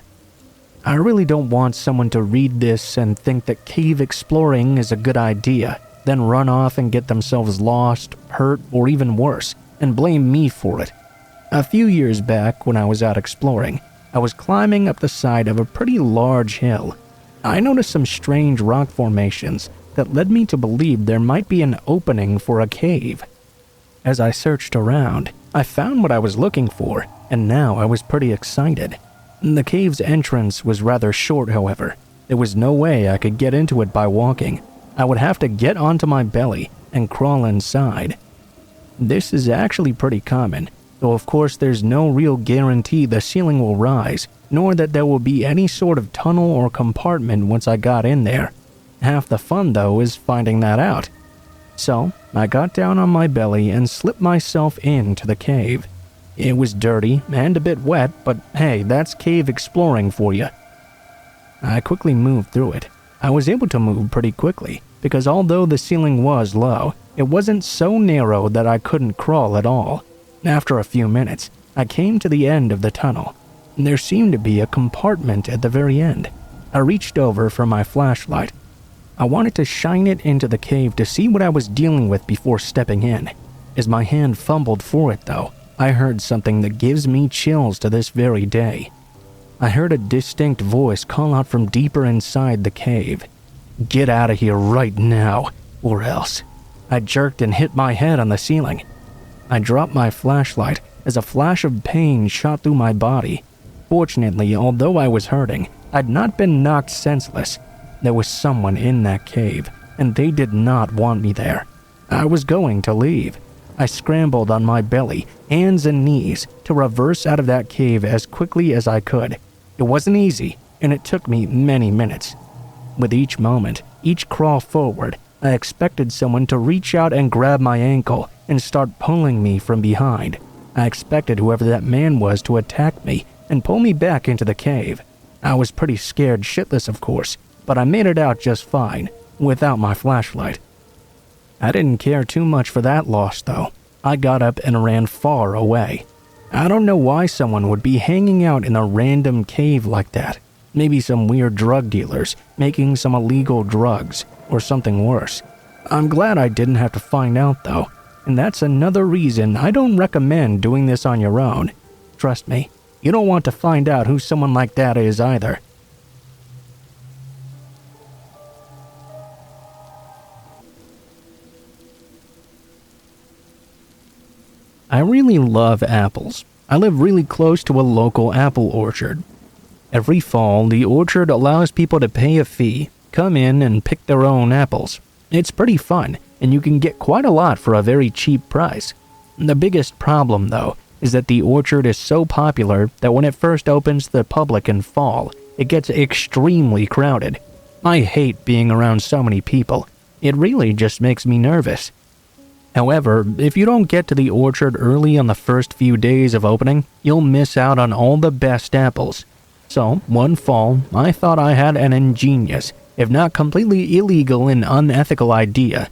I really don't want someone to read this and think that cave exploring is a good idea, then run off and get themselves lost, hurt, or even worse, and blame me for it. A few years back, when I was out exploring, I was climbing up the side of a pretty large hill. I noticed some strange rock formations that led me to believe there might be an opening for a cave. As I searched around, I found what I was looking for, and now I was pretty excited. The cave's entrance was rather short, however. There was no way I could get into it by walking. I would have to get onto my belly and crawl inside. This is actually pretty common, though of course there's no real guarantee the ceiling will rise, nor that there will be any sort of tunnel or compartment once I got in there. Half the fun, though, is finding that out. So, I got down on my belly and slipped myself into the cave. It was dirty and a bit wet, but hey, that's cave exploring for you. I quickly moved through it. I was able to move pretty quickly, because although the ceiling was low, it wasn't so narrow that I couldn't crawl at all. After a few minutes, I came to the end of the tunnel. There seemed to be a compartment at the very end. I reached over for my flashlight. I wanted to shine it into the cave to see what I was dealing with before stepping in. As my hand fumbled for it, though, I heard something that gives me chills to this very day. I heard a distinct voice call out from deeper inside the cave. "Get out of here right now, or else." I jerked and hit my head on the ceiling. I dropped my flashlight as a flash of pain shot through my body. Fortunately, although I was hurting, I'd not been knocked senseless. There was someone in that cave, and they did not want me there. I was going to leave. I scrambled on my belly, hands and knees, to reverse out of that cave as quickly as I could. It wasn't easy, and it took me many minutes. With each moment, each crawl forward, I expected someone to reach out and grab my ankle and start pulling me from behind. I expected whoever that man was to attack me and pull me back into the cave. I was pretty scared shitless, of course, but I made it out just fine, without my flashlight. I didn't care too much for that loss, though. I got up and ran far away. I don't know why someone would be hanging out in a random cave like that. Maybe some weird drug dealers making some illegal drugs, or something worse. I'm glad I didn't have to find out, though, and that's another reason I don't recommend doing this on your own. Trust me, you don't want to find out who someone like that is either. I really love apples. I live really close to a local apple orchard. Every fall, the orchard allows people to pay a fee, come in and pick their own apples. It's pretty fun, and you can get quite a lot for a very cheap price. The biggest problem, though, is that the orchard is so popular that when it first opens to the public in fall, it gets extremely crowded. I hate being around so many people. It really just makes me nervous. However, if you don't get to the orchard early on the first few days of opening, you'll miss out on all the best apples. So, one fall, I thought I had an ingenious, if not completely illegal and unethical idea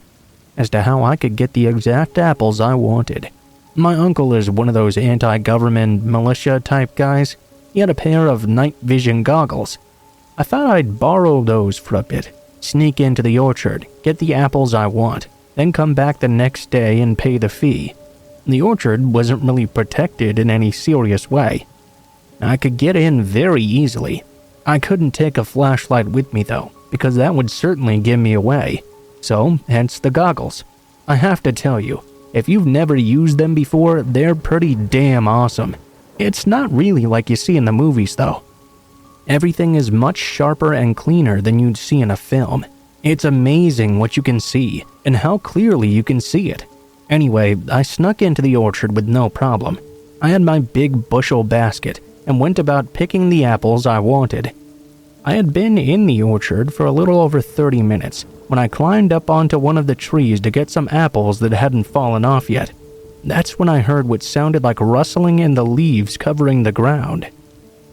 as to how I could get the exact apples I wanted. My uncle is one of those anti-government militia type guys. He had a pair of night vision goggles. I thought I'd borrow those for a bit, sneak into the orchard, get the apples I want, then come back the next day and pay the fee. The orchard wasn't really protected in any serious way. I could get in very easily. I couldn't take a flashlight with me though, because that would certainly give me away. So, hence the goggles. I have to tell you, if you've never used them before, they're pretty damn awesome. It's not really like you see in the movies though. Everything is much sharper and cleaner than you'd see in a film. It's amazing what you can see, and how clearly you can see it. Anyway, I snuck into the orchard with no problem. I had my big bushel basket, and went about picking the apples I wanted. I had been in the orchard for a little over 30 minutes, when I climbed up onto one of the trees to get some apples that hadn't fallen off yet. That's when I heard what sounded like rustling in the leaves covering the ground.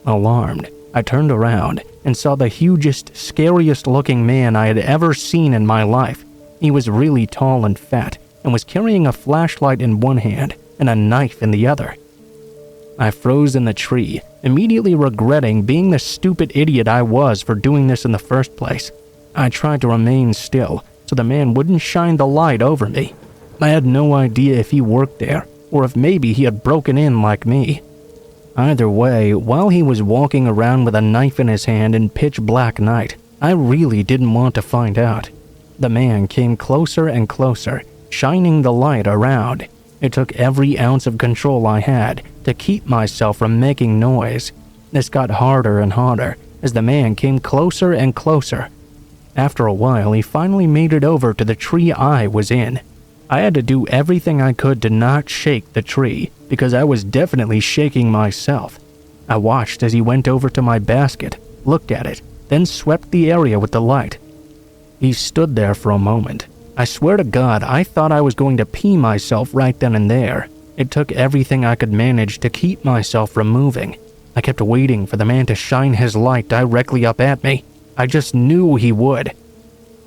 Alarmed, I turned around and saw the hugest, scariest looking man I had ever seen in my life. He was really tall and fat, and was carrying a flashlight in one hand and a knife in the other. I froze in the tree, immediately regretting being the stupid idiot I was for doing this in the first place. I tried to remain still, so the man wouldn't shine the light over me. I had no idea if he worked there, or if maybe he had broken in like me. Either way, while he was walking around with a knife in his hand in pitch black night, I really didn't want to find out. The man came closer and closer, shining the light around. It took every ounce of control I had to keep myself from making noise. This got harder and harder as the man came closer and closer. After a while, he finally made it over to the tree I was in. I had to do everything I could to not shake the tree, because I was definitely shaking myself. I watched as he went over to my basket, looked at it, then swept the area with the light. He stood there for a moment. I swear to God, I thought I was going to pee myself right then and there. It took everything I could manage to keep myself from moving. I kept waiting for the man to shine his light directly up at me. I just knew he would.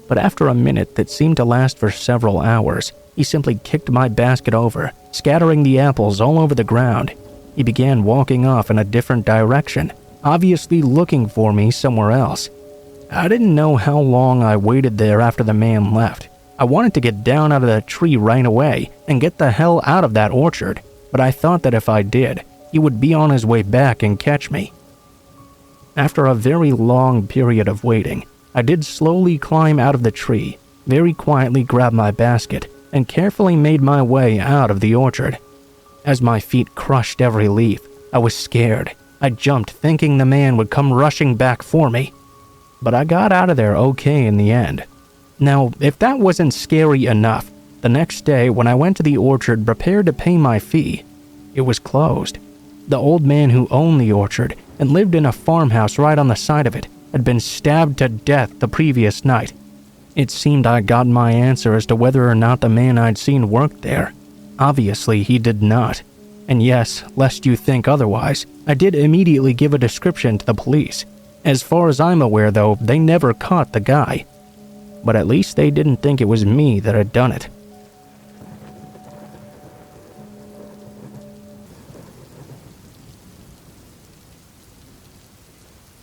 But after a minute that seemed to last for several hours, he simply kicked my basket over, scattering the apples all over the ground. He began walking off in a different direction, obviously looking for me somewhere else. I didn't know how long I waited there after the man left. I wanted to get down out of the tree right away and get the hell out of that orchard, but I thought that if I did, he would be on his way back and catch me. After a very long period of waiting, I did slowly climb out of the tree, very quietly grabbed my basket, and carefully made my way out of the orchard. As my feet crushed every leaf, I was scared. I jumped, thinking the man would come rushing back for me. But I got out of there okay in the end. Now, if that wasn't scary enough, the next day when I went to the orchard prepared to pay my fee, it was closed. The old man who owned the orchard and lived in a farmhouse right on the side of it had been stabbed to death the previous night. It seemed I got my answer as to whether or not the man I'd seen worked there. Obviously, he did not. And yes, lest you think otherwise, I did immediately give a description to the police. As far as I'm aware, though, they never caught the guy. But at least they didn't think it was me that had done it.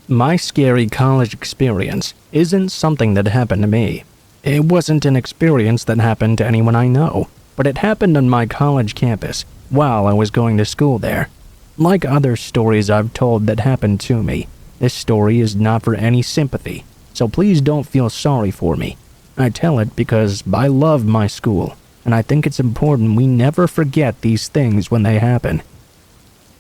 My scary college experience isn't something that happened to me. It wasn't an experience that happened to anyone I know, but it happened on my college campus while I was going to school there. Like other stories I've told that happened to me, this story is not for any sympathy, so please don't feel sorry for me. I tell it because I love my school, and I think it's important we never forget these things when they happen.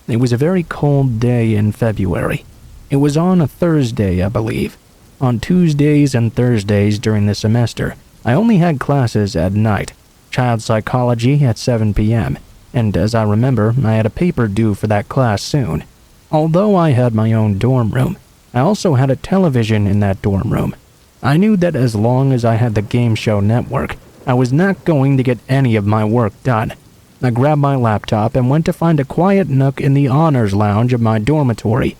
It was a very cold day in February. It was on a Thursday, I believe. On Tuesdays and Thursdays during the semester, I only had classes at night, child psychology at 7 p.m., and as I remember, I had a paper due for that class soon. Although I had my own dorm room, I also had a television in that dorm room. I knew that as long as I had the game show network, I was not going to get any of my work done. I grabbed my laptop and went to find a quiet nook in the honors lounge of my dormitory.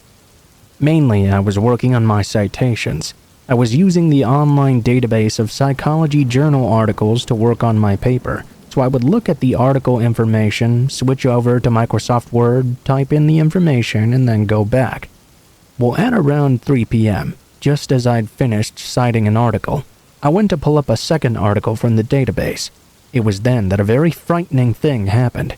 Mainly, I was working on my citations. I was using the online database of psychology journal articles to work on my paper, so I would look at the article information, switch over to Microsoft Word, type in the information, and then go back. Well, at around 3 p.m., just as I'd finished citing an article, I went to pull up a second article from the database. It was then that a very frightening thing happened.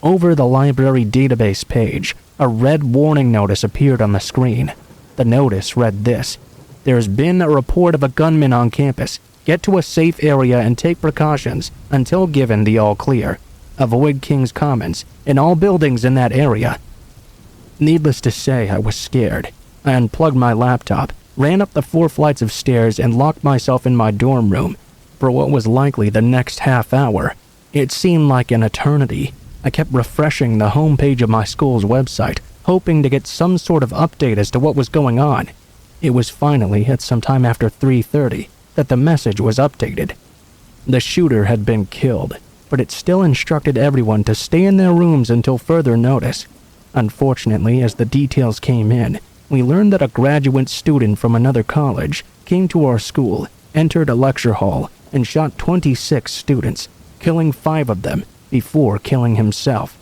Over the library database page, a red warning notice appeared on the screen. The notice read this: "There has been a report of a gunman on campus. Get to a safe area and take precautions until given the all clear. Avoid King's Commons and all buildings in that area." Needless to say, I was scared. I unplugged my laptop, ran up the 4 flights of stairs, and locked myself in my dorm room for what was likely the next half hour. It seemed like an eternity. I kept refreshing the homepage of my school's website, hoping to get some sort of update as to what was going on. It was finally at some time after 3:30 that the message was updated. The shooter had been killed, but it still instructed everyone to stay in their rooms until further notice. Unfortunately, as the details came in, we learned that a graduate student from another college came to our school, entered a lecture hall, and shot 26 students, killing 5 of them before killing himself.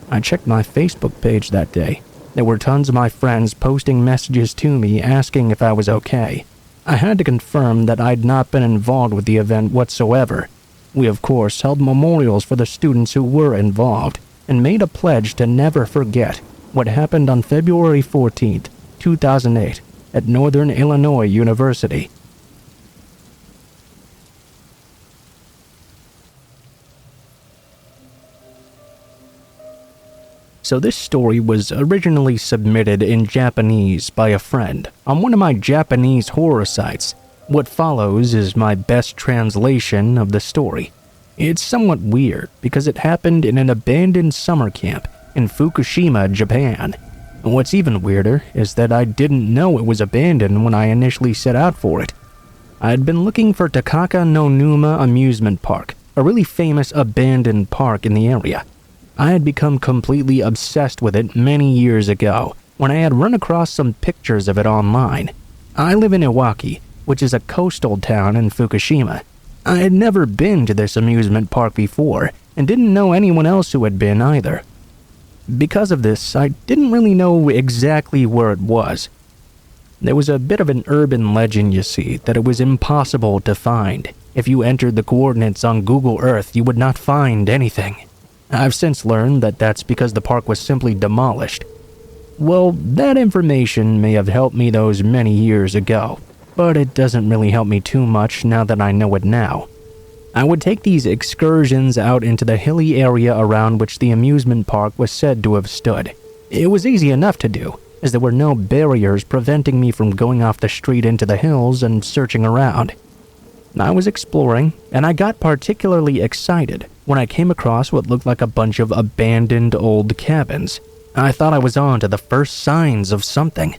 I checked my Facebook page that day. There were tons of my friends posting messages to me asking if I was okay. I had to confirm that I'd not been involved with the event whatsoever. We of course held memorials for the students who were involved, and made a pledge to never forget what happened on February 14th, 2008, at Northern Illinois University. So this story was originally submitted in Japanese by a friend on one of my Japanese horror sites. What follows is my best translation of the story. It's somewhat weird because it happened in an abandoned summer camp in Fukushima, Japan. And what's even weirder is that I didn't know it was abandoned when I initially set out for it. I had been looking for Takaka no Numa Amusement Park, a really famous abandoned park in the area. I had become completely obsessed with it many years ago when I had run across some pictures of it online. I live in Iwaki, which is a coastal town in Fukushima. I had never been to this amusement park before and didn't know anyone else who had been either. Because of this, I didn't really know exactly where it was. There was a bit of an urban legend, you see, that it was impossible to find. If you entered the coordinates on Google Earth, you would not find anything. I've since learned that that's because the park was simply demolished. Well, that information may have helped me those many years ago, but it doesn't really help me too much now that I know it now. I would take these excursions out into the hilly area around which the amusement park was said to have stood. It was easy enough to do, as there were no barriers preventing me from going off the street into the hills and searching around. I was exploring, and I got particularly excited when I came across what looked like a bunch of abandoned old cabins. I thought I was on to the first signs of something.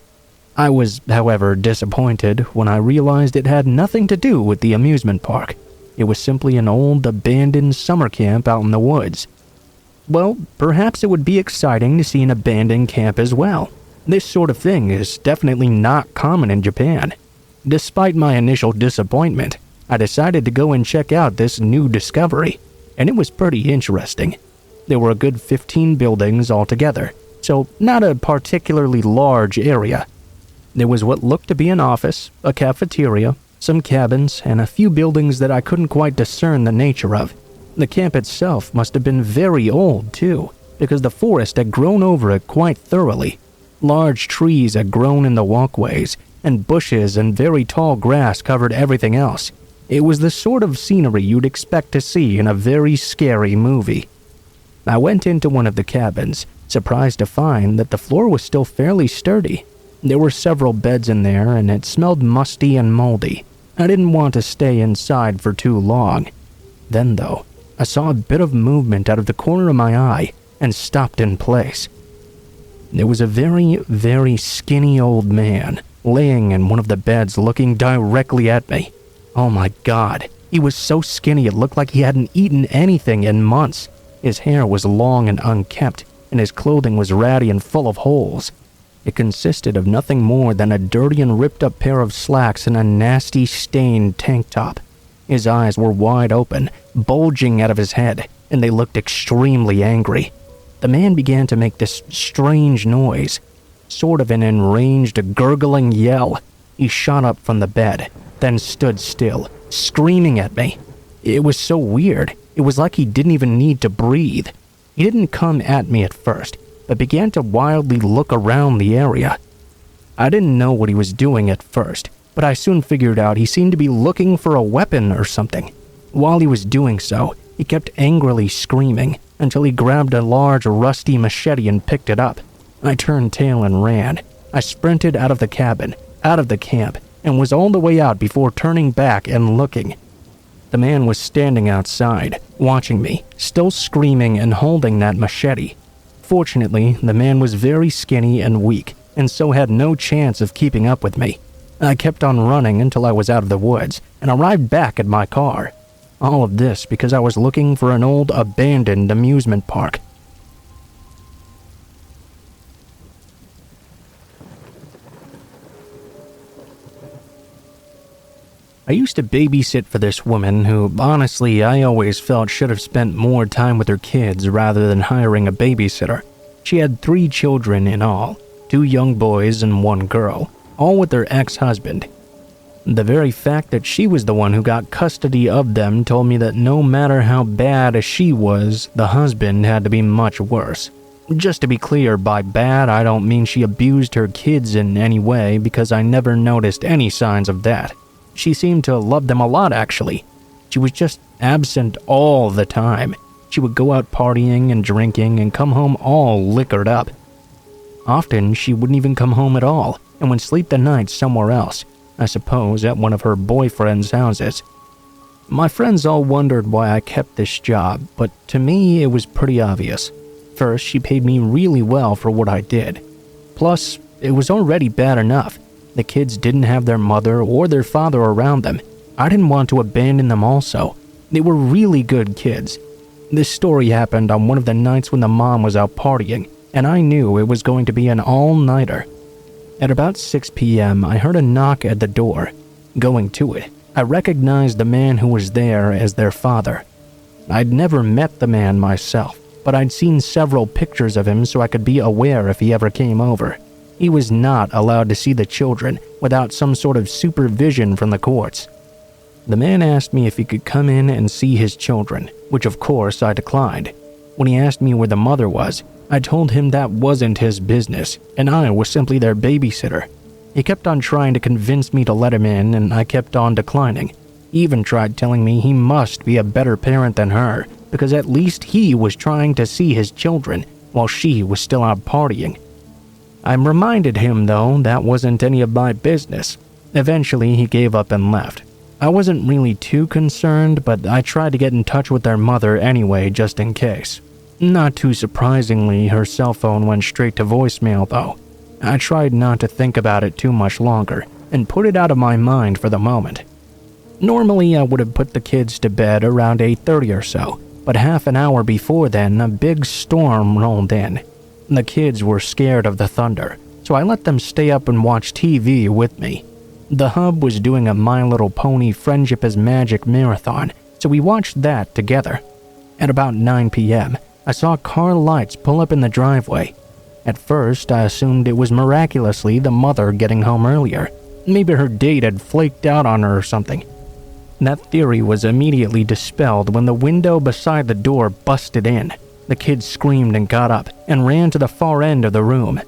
I was, however, disappointed when I realized it had nothing to do with the amusement park. It was simply an old, abandoned summer camp out in the woods. Well, perhaps it would be exciting to see an abandoned camp as well. This sort of thing is definitely not common in Japan. Despite my initial disappointment, I decided to go and check out this new discovery, and it was pretty interesting. There were a good 15 buildings altogether, so not a particularly large area. There was what looked to be an office, a cafeteria, some cabins, and a few buildings that I couldn't quite discern the nature of. The camp itself must have been very old, too, because the forest had grown over it quite thoroughly. Large trees had grown in the walkways, and bushes and very tall grass covered everything else. It was the sort of scenery you'd expect to see in a very scary movie. I went into one of the cabins, surprised to find that the floor was still fairly sturdy. There were several beds in there, and it smelled musty and moldy. I didn't want to stay inside for too long. Then, though, I saw a bit of movement out of the corner of my eye and stopped in place. There was a very, very skinny old man laying in one of the beds looking directly at me. Oh my God, he was so skinny it looked like he hadn't eaten anything in months. His hair was long and unkempt, and his clothing was ratty and full of holes. It consisted of nothing more than a dirty and ripped-up pair of slacks and a nasty, stained tank top. His eyes were wide open, bulging out of his head, and they looked extremely angry. The man began to make this strange noise, sort of an enraged, gurgling yell. He shot up from the bed, then stood still, screaming at me. It was so weird. It was like he didn't even need to breathe. He didn't come at me at first, but began to wildly look around the area. I didn't know what he was doing at first, but I soon figured out he seemed to be looking for a weapon or something. While he was doing so, he kept angrily screaming until he grabbed a large rusty machete and picked it up. I turned tail and ran. I sprinted out of the cabin, out of the camp, and was all the way out before turning back and looking. The man was standing outside, watching me, still screaming and holding that machete. Fortunately, the man was very skinny and weak, and so had no chance of keeping up with me. I kept on running until I was out of the woods, and arrived back at my car. All of this because I was looking for an old abandoned amusement park. I used to babysit for this woman who, honestly, I always felt should have spent more time with her kids rather than hiring a babysitter. She had 3 children in all, 2 young boys and 1 girl, all with her ex-husband. The very fact that she was the one who got custody of them told me that no matter how bad she was, the husband had to be much worse. Just to be clear, by bad I don't mean she abused her kids in any way, because I never noticed any signs of that. She seemed to love them a lot, actually. She was just absent all the time. She would go out partying and drinking and come home all liquored up. Often, she wouldn't even come home at all and would sleep the night somewhere else, I suppose at one of her boyfriend's houses. My friends all wondered why I kept this job, but to me it was pretty obvious. First, she paid me really well for what I did. Plus, it was already bad enough. The kids didn't have their mother or their father around them. I didn't want to abandon them also. They were really good kids. This story happened on one of the nights when the mom was out partying, and I knew it was going to be an all-nighter. At about 6 p.m., I heard a knock at the door. Going to it, I recognized the man who was there as their father. I'd never met the man myself, but I'd seen several pictures of him so I could be aware if he ever came over. He was not allowed to see the children without some sort of supervision from the courts. The man asked me if he could come in and see his children, which of course I declined. When he asked me where the mother was, I told him that wasn't his business, and I was simply their babysitter. He kept on trying to convince me to let him in, and I kept on declining. He even tried telling me he must be a better parent than her, because at least he was trying to see his children while she was still out partying. I reminded him, though, that wasn't any of my business. Eventually, he gave up and left. I wasn't really too concerned, but I tried to get in touch with their mother anyway, just in case. Not too surprisingly, her cell phone went straight to voicemail, though. I tried not to think about it too much longer, and put it out of my mind for the moment. Normally, I would have put the kids to bed around 8:30 or so, but half an hour before then, a big storm rolled in. The kids were scared of the thunder, so I let them stay up and watch TV with me. The hub was doing a My Little Pony Friendship is Magic marathon, so we watched that together. At about 9 p.m., I saw car lights pull up in the driveway. At first, I assumed it was miraculously the mother getting home earlier. Maybe her date had flaked out on her or something. That theory was immediately dispelled when the window beside the door busted in. The kids screamed and got up and ran to the far end of the room.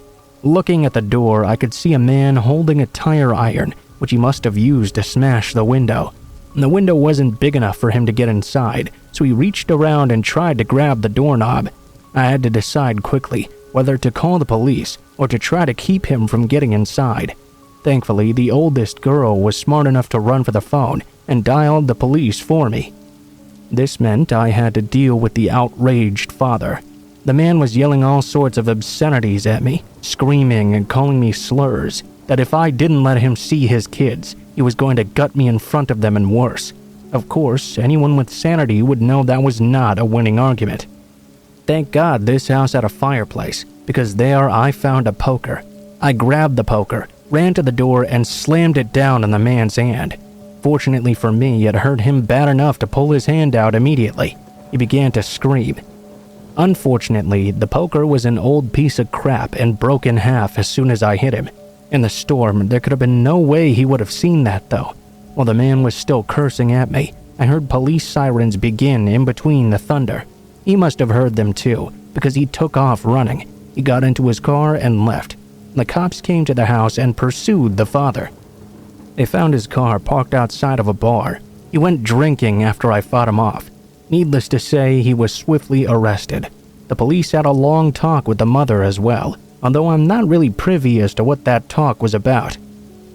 Looking at the door, I could see a man holding a tire iron, which he must have used to smash the window. The window wasn't big enough for him to get inside, so he reached around and tried to grab the doorknob. I had to decide quickly whether to call the police or to try to keep him from getting inside. Thankfully, the oldest girl was smart enough to run for the phone and dialed the police for me. This meant I had to deal with the outraged father. The man was yelling all sorts of obscenities at me, screaming and calling me slurs, that if I didn't let him see his kids, he was going to gut me in front of them and worse. Of course, anyone with sanity would know that was not a winning argument. Thank God this house had a fireplace, because there I found a poker. I grabbed the poker, ran to the door, and slammed it down on the man's hand. Fortunately for me, it hurt him bad enough to pull his hand out immediately. He began to scream. Unfortunately, the poker was an old piece of crap and broke in half as soon as I hit him. In the storm, there could have been no way he would have seen that, though. While the man was still cursing at me, I heard police sirens begin in between the thunder. He must have heard them too, because he took off running. He got into his car and left. The cops came to the house and pursued the father. They found his car parked outside of a bar. He went drinking after I fought him off. Needless to say, he was swiftly arrested. The police had a long talk with the mother as well, although I'm not really privy as to what that talk was about.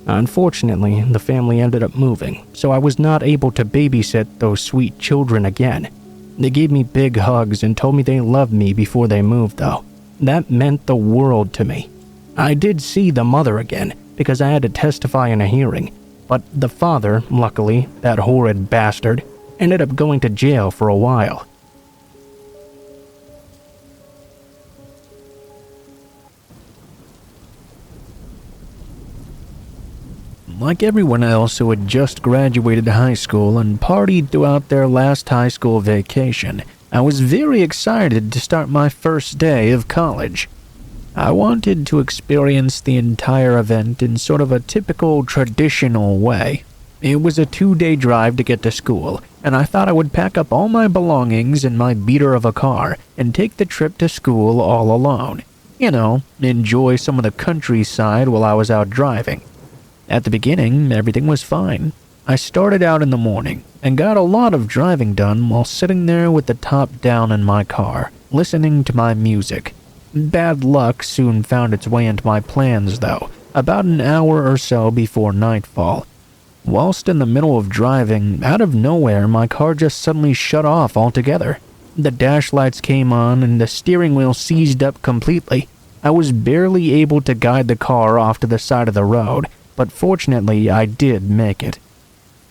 Unfortunately, the family ended up moving, so I was not able to babysit those sweet children again. They gave me big hugs and told me they loved me before they moved, though. That meant the world to me. I did see the mother again, because I had to testify in a hearing, but the father, luckily, that horrid bastard, ended up going to jail for a while. Like everyone else who had just graduated high school and partied throughout their last high school vacation, I was very excited to start my first day of college. I wanted to experience the entire event in sort of a typical traditional way. It was a 2-day drive to get to school, and I thought I would pack up all my belongings in my beater of a car and take the trip to school all alone. You know, enjoy some of the countryside while I was out driving. At the beginning, everything was fine. I started out in the morning and got a lot of driving done while sitting there with the top down in my car, listening to my music. Bad luck soon found its way into my plans, though, about an hour or so before nightfall. Whilst in the middle of driving, out of nowhere my car just suddenly shut off altogether. The dash lights came on and the steering wheel seized up completely. I was barely able to guide the car off to the side of the road, but fortunately I did make it.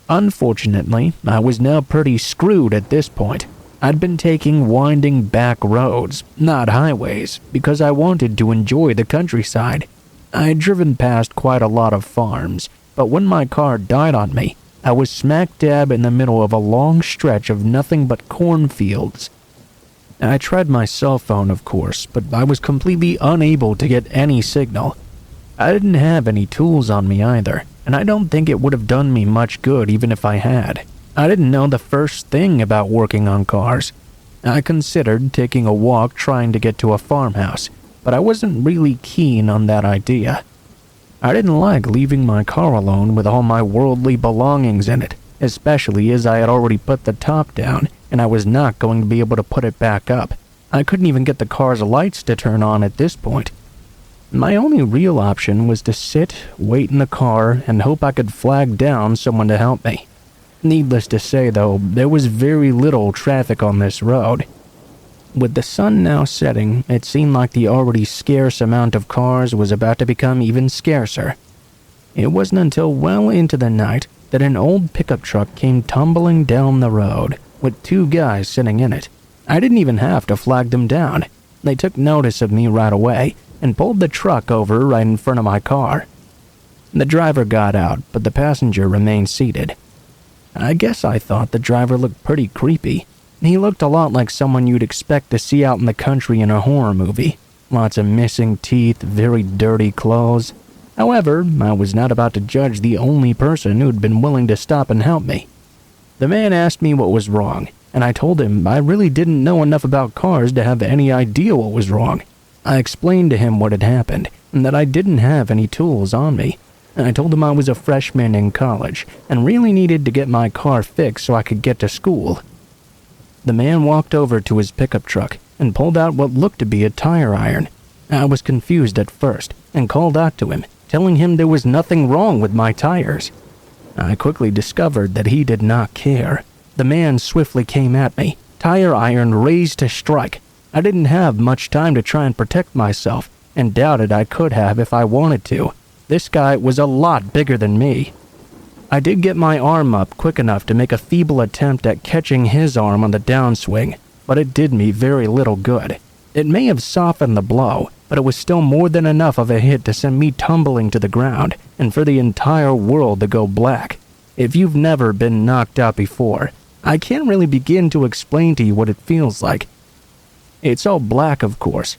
Unfortunately, I was now pretty screwed at this point. I'd been taking winding back roads, not highways, because I wanted to enjoy the countryside. I had driven past quite a lot of farms, but when my car died on me, I was smack dab in the middle of a long stretch of nothing but cornfields. I tried my cell phone, of course, but I was completely unable to get any signal. I didn't have any tools on me either, and I don't think it would have done me much good even if I had. I didn't know the first thing about working on cars. I considered taking a walk trying to get to a farmhouse, but I wasn't really keen on that idea. I didn't like leaving my car alone with all my worldly belongings in it, especially as I had already put the top down and I was not going to be able to put it back up. I couldn't even get the car's lights to turn on at this point. My only real option was to sit, wait in the car, and hope I could flag down someone to help me. Needless to say, though, there was very little traffic on this road. With the sun now setting, it seemed like the already scarce amount of cars was about to become even scarcer. It wasn't until well into the night that an old pickup truck came tumbling down the road, with two guys sitting in it. I didn't even have to flag them down. They took notice of me right away and pulled the truck over right in front of my car. The driver got out, but the passenger remained seated. I guess I thought the driver looked pretty creepy. He looked a lot like someone you'd expect to see out in the country in a horror movie. Lots of missing teeth, very dirty clothes. However, I was not about to judge the only person who'd been willing to stop and help me. The man asked me what was wrong, and I told him I really didn't know enough about cars to have any idea what was wrong. I explained to him what had happened, and that I didn't have any tools on me. I told him I was a freshman in college, and really needed to get my car fixed so I could get to school. The man walked over to his pickup truck and pulled out what looked to be a tire iron. I was confused at first, and called out to him, telling him there was nothing wrong with my tires. I quickly discovered that he did not care. The man swiftly came at me, tire iron raised to strike. I didn't have much time to try and protect myself, and doubted I could have if I wanted to. This guy was a lot bigger than me. I did get my arm up quick enough to make a feeble attempt at catching his arm on the downswing, but it did me very little good. It may have softened the blow, but it was still more than enough of a hit to send me tumbling to the ground, and for the entire world to go black. If you've never been knocked out before, I can't really begin to explain to you what it feels like. It's all black, of course,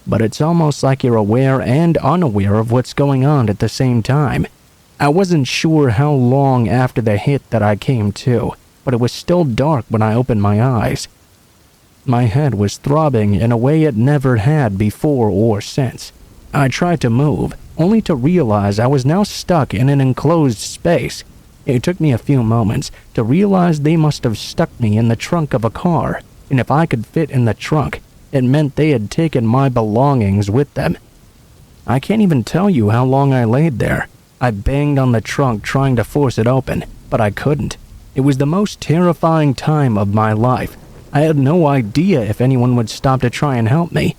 but it's almost like you're aware and unaware of what's going on at the same time. I wasn't sure how long after the hit that I came to, but it was still dark when I opened my eyes. My head was throbbing in a way it never had before or since. I tried to move, only to realize I was now stuck in an enclosed space. It took me a few moments to realize they must have stuck me in the trunk of a car, and if I could fit in the trunk, it meant they had taken my belongings with them. I can't even tell you how long I laid there. I banged on the trunk trying to force it open, but I couldn't. It was the most terrifying time of my life. I had no idea if anyone would stop to try and help me.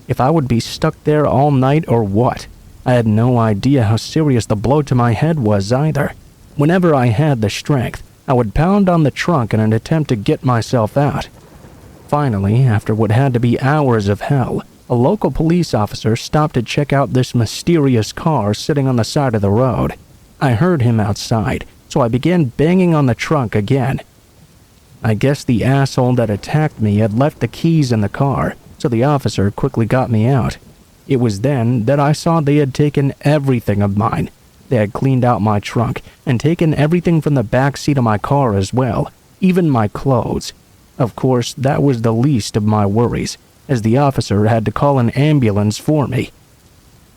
If I would be stuck there all night or what. I had no idea how serious the blow to my head was either. Whenever I had the strength, I would pound on the trunk in an attempt to get myself out. Finally, after what had to be hours of hell, a local police officer stopped to check out this mysterious car sitting on the side of the road. I heard him outside, so I began banging on the trunk again. I guess the asshole that attacked me had left the keys in the car, so the officer quickly got me out. It was then that I saw they had taken everything of mine. They had cleaned out my trunk and taken everything from the back seat of my car as well, even my clothes. Of course, that was the least of my worries, as the officer had to call an ambulance for me.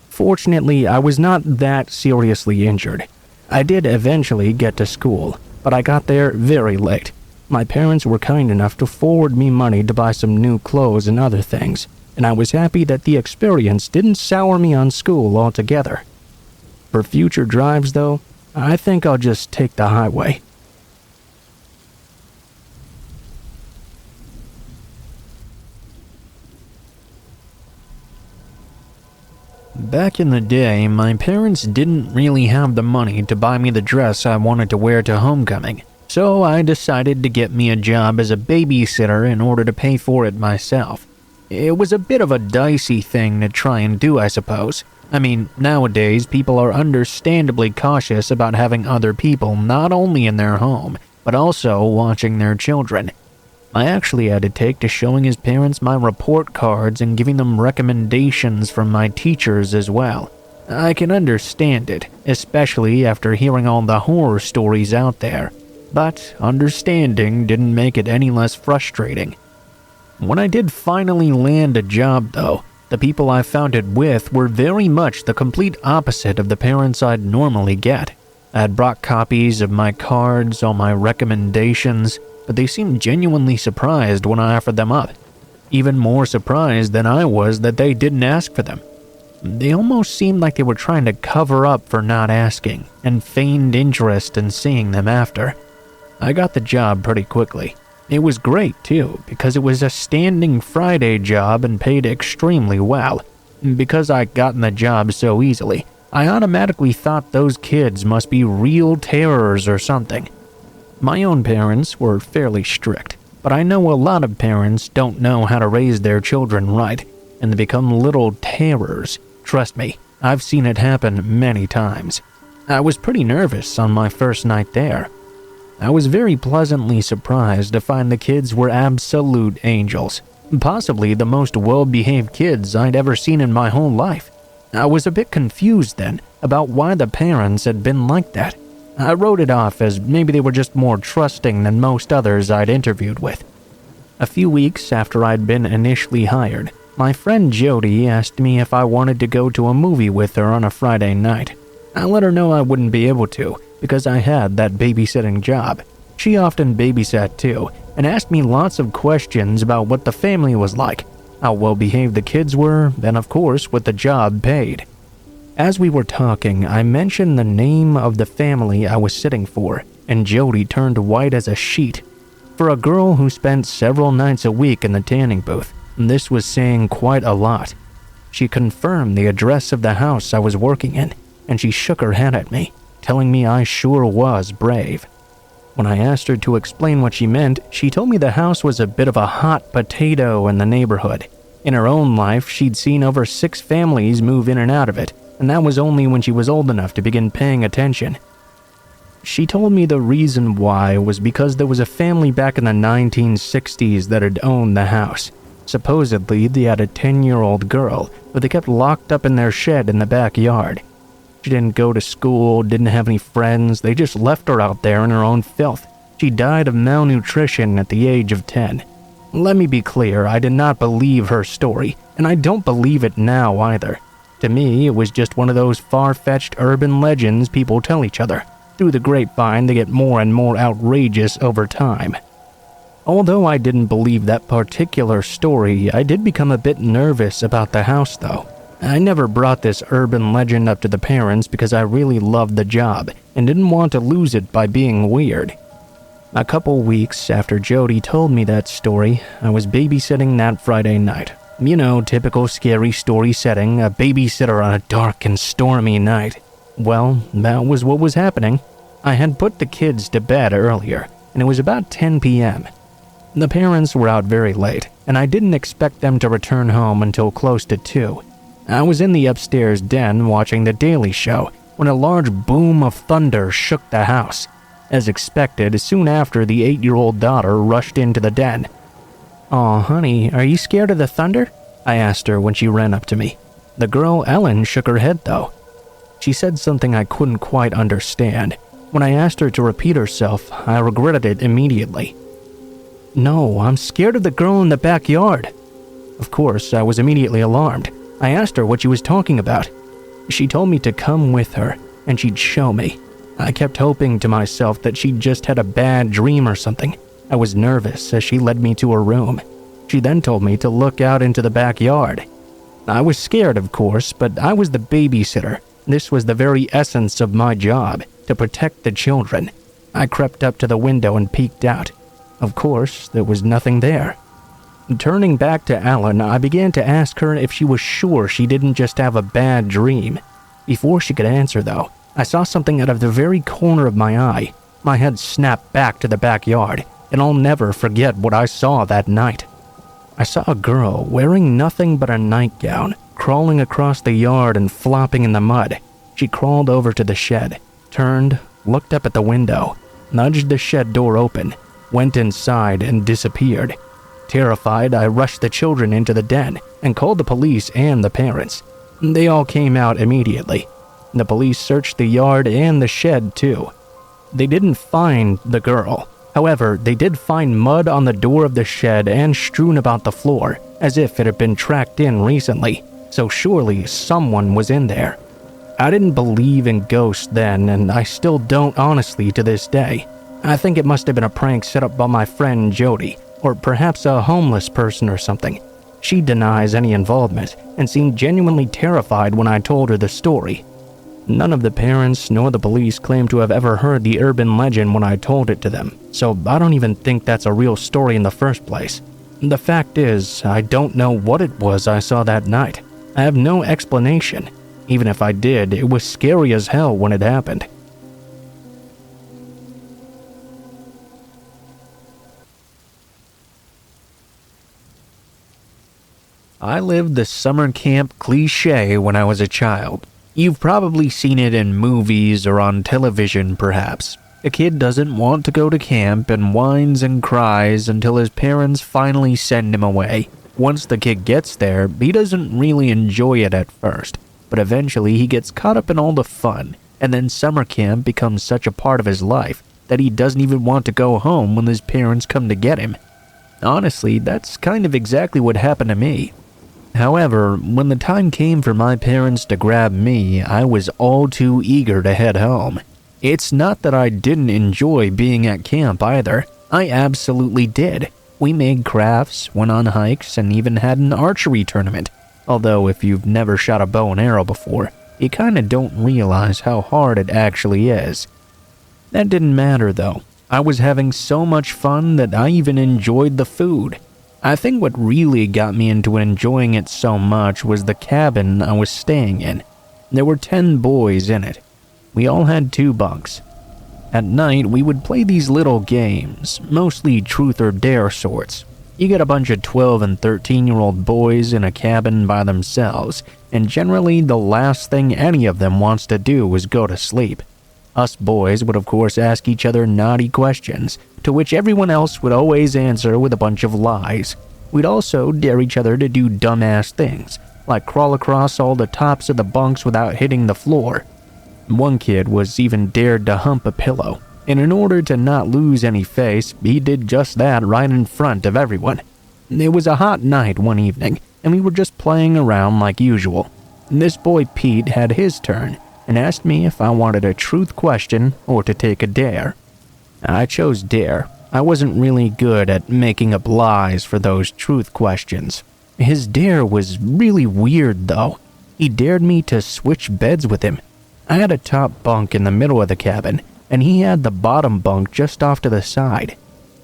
Fortunately, I was not that seriously injured. I did eventually get to school, but I got there very late. My parents were kind enough to forward me money to buy some new clothes and other things, and I was happy that the experience didn't sour me on school altogether. For future drives, though, I think I'll just take the highway. Back in the day, my parents didn't really have the money to buy me the dress I wanted to wear to homecoming, so I decided to get me a job as a babysitter in order to pay for it myself. It was a bit of a dicey thing to try and do, I suppose. I mean, nowadays people are understandably cautious about having other people not only in their home, but also watching their children. I actually had to take to showing his parents my report cards and giving them recommendations from my teachers as well. I can understand it, especially after hearing all the horror stories out there, but understanding didn't make it any less frustrating. When I did finally land a job though, the people I found it with were very much the complete opposite of the parents I'd normally get. I had brought copies of my cards, all my recommendations, but they seemed genuinely surprised when I offered them up. Even more surprised than I was that they didn't ask for them. They almost seemed like they were trying to cover up for not asking, and feigned interest in seeing them after. I got the job pretty quickly. It was great too, because it was a standing Friday job and paid extremely well. Because I'd gotten the job so easily, I automatically thought those kids must be real terrors or something. My own parents were fairly strict, but I know a lot of parents don't know how to raise their children right, and they become little terrors. Trust me, I've seen it happen many times. I was pretty nervous on my first night there. I was very pleasantly surprised to find the kids were absolute angels, possibly the most well-behaved kids I'd ever seen in my whole life. I was a bit confused then about why the parents had been like that. I wrote it off as maybe they were just more trusting than most others I'd interviewed with. A few weeks after I'd been initially hired, my friend Jody asked me if I wanted to go to a movie with her on a Friday night. I let her know I wouldn't be able to because I had that babysitting job. She often babysat too and asked me lots of questions about what the family was like, how well behaved the kids were, and of course what the job paid. As we were talking, I mentioned the name of the family I was sitting for, and Jody turned white as a sheet. For a girl who spent several nights a week in the tanning booth, this was saying quite a lot. She confirmed the address of the house I was working in, and she shook her head at me, telling me I sure was brave. When I asked her to explain what she meant, she told me the house was a bit of a hot potato in the neighborhood. In her own life, she'd seen over 6 families move in and out of it, and that was only when she was old enough to begin paying attention. She told me the reason why was because there was a family back in the 1960s that had owned the house. Supposedly, they had a 10-year-old girl, but they kept locked up in their shed in the backyard. She didn't go to school, didn't have any friends, they just left her out there in her own filth. She died of malnutrition at the age of 10. Let me be clear, I did not believe her story, and I don't believe it now either. To me, it was just one of those far-fetched urban legends people tell each other. Through the grapevine, they get more and more outrageous over time. Although I didn't believe that particular story, I did become a bit nervous about the house though. I never brought this urban legend up to the parents because I really loved the job and didn't want to lose it by being weird. A couple weeks after Jody told me that story, I was babysitting that Friday night. You know, typical scary story setting, a babysitter on a dark and stormy night. Well, that was what was happening. I had put the kids to bed earlier, and it was about 10 p.m. The parents were out very late, and I didn't expect them to return home until close to 2. I was in the upstairs den watching The Daily Show when a large boom of thunder shook the house. As expected, soon after, the 8-year-old daughter rushed into the den. "Aw, honey, are you scared of the thunder?" I asked her when she ran up to me. The girl, Ellen, shook her head though. She said something I couldn't quite understand. When I asked her to repeat herself, I regretted it immediately. "No, I'm scared of the girl in the backyard." Of course, I was immediately alarmed. I asked her what she was talking about. She told me to come with her, and she'd show me. I kept hoping to myself that she'd just had a bad dream or something. I was nervous as she led me to her room. She then told me to look out into the backyard. I was scared, of course, but I was the babysitter. This was the very essence of my job, to protect the children. I crept up to the window and peeked out. Of course, there was nothing there. Turning back to Ellen, I began to ask her if she was sure she didn't just have a bad dream. Before she could answer, though, I saw something out of the very corner of my eye. My head snapped back to the backyard, and I'll never forget what I saw that night. I saw a girl wearing nothing but a nightgown, crawling across the yard and flopping in the mud. She crawled over to the shed, turned, looked up at the window, nudged the shed door open, went inside and disappeared. Terrified, I rushed the children into the den and called the police and the parents. They all came out immediately. The police searched the yard and the shed too. They didn't find the girl. However, they did find mud on the door of the shed and strewn about the floor, as if it had been tracked in recently, so surely someone was in there. I didn't believe in ghosts then, and I still don't honestly to this day. I think it must have been a prank set up by my friend Jody, or perhaps a homeless person or something. She denies any involvement and seemed genuinely terrified when I told her the story. None of the parents nor the police claim to have ever heard the urban legend when I told it to them, so I don't even think that's a real story in the first place. The fact is, I don't know what it was I saw that night. I have no explanation. Even if I did, it was scary as hell when it happened. I lived the summer camp cliché when I was a child. You've probably seen it in movies or on television, perhaps. A kid doesn't want to go to camp and whines and cries until his parents finally send him away. Once the kid gets there, he doesn't really enjoy it at first, but eventually he gets caught up in all the fun, and then summer camp becomes such a part of his life that he doesn't even want to go home when his parents come to get him. Honestly, that's kind of exactly what happened to me. However, when the time came for my parents to grab me, I was all too eager to head home. It's not that I didn't enjoy being at camp either. I absolutely did. We made crafts, went on hikes, and even had an archery tournament. Although if you've never shot a bow and arrow before, you kinda don't realize how hard it actually is. That didn't matter though. I was having so much fun that I even enjoyed the food. I think what really got me into enjoying it so much was the cabin I was staying in. There were 10 boys in it. We all had 2 bunks. At night, we would play these little games, mostly truth or dare sorts. You get a bunch of 12 and 13-year-old boys in a cabin by themselves, and generally the last thing any of them wants to do is go to sleep. Us boys would of course ask each other naughty questions, to which everyone else would always answer with a bunch of lies. We'd also dare each other to do dumbass things, like crawl across all the tops of the bunks without hitting the floor. One kid was even dared to hump a pillow, and in order to not lose any face, he did just that right in front of everyone. It was a hot night one evening, and we were just playing around like usual. This boy Pete had his turn, and asked me if I wanted a truth question or to take a dare. I chose dare. I wasn't really good at making up lies for those truth questions. His dare was really weird though. He dared me to switch beds with him. I had a top bunk in the middle of the cabin, and he had the bottom bunk just off to the side.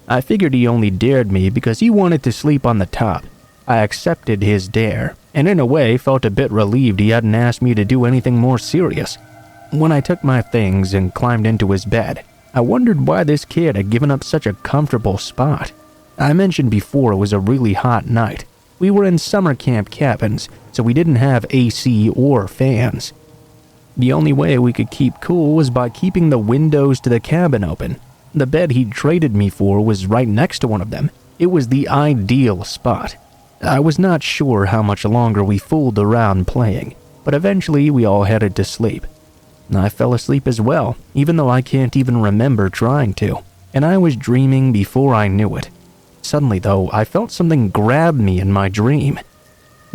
I figured he only dared me because he wanted to sleep on the top. I accepted his dare, and in a way felt a bit relieved he hadn't asked me to do anything more serious. When I took my things and climbed into his bed, I wondered why this kid had given up such a comfortable spot. I mentioned before it was a really hot night. We were in summer camp cabins, so we didn't have AC or fans. The only way we could keep cool was by keeping the windows to the cabin open. The bed he'd traded me for was right next to one of them. It was the ideal spot. I was not sure how much longer we fooled around playing, but eventually we all headed to sleep. I fell asleep as well, even though I can't even remember trying to, and I was dreaming before I knew it. Suddenly though, I felt something grab me in my dream.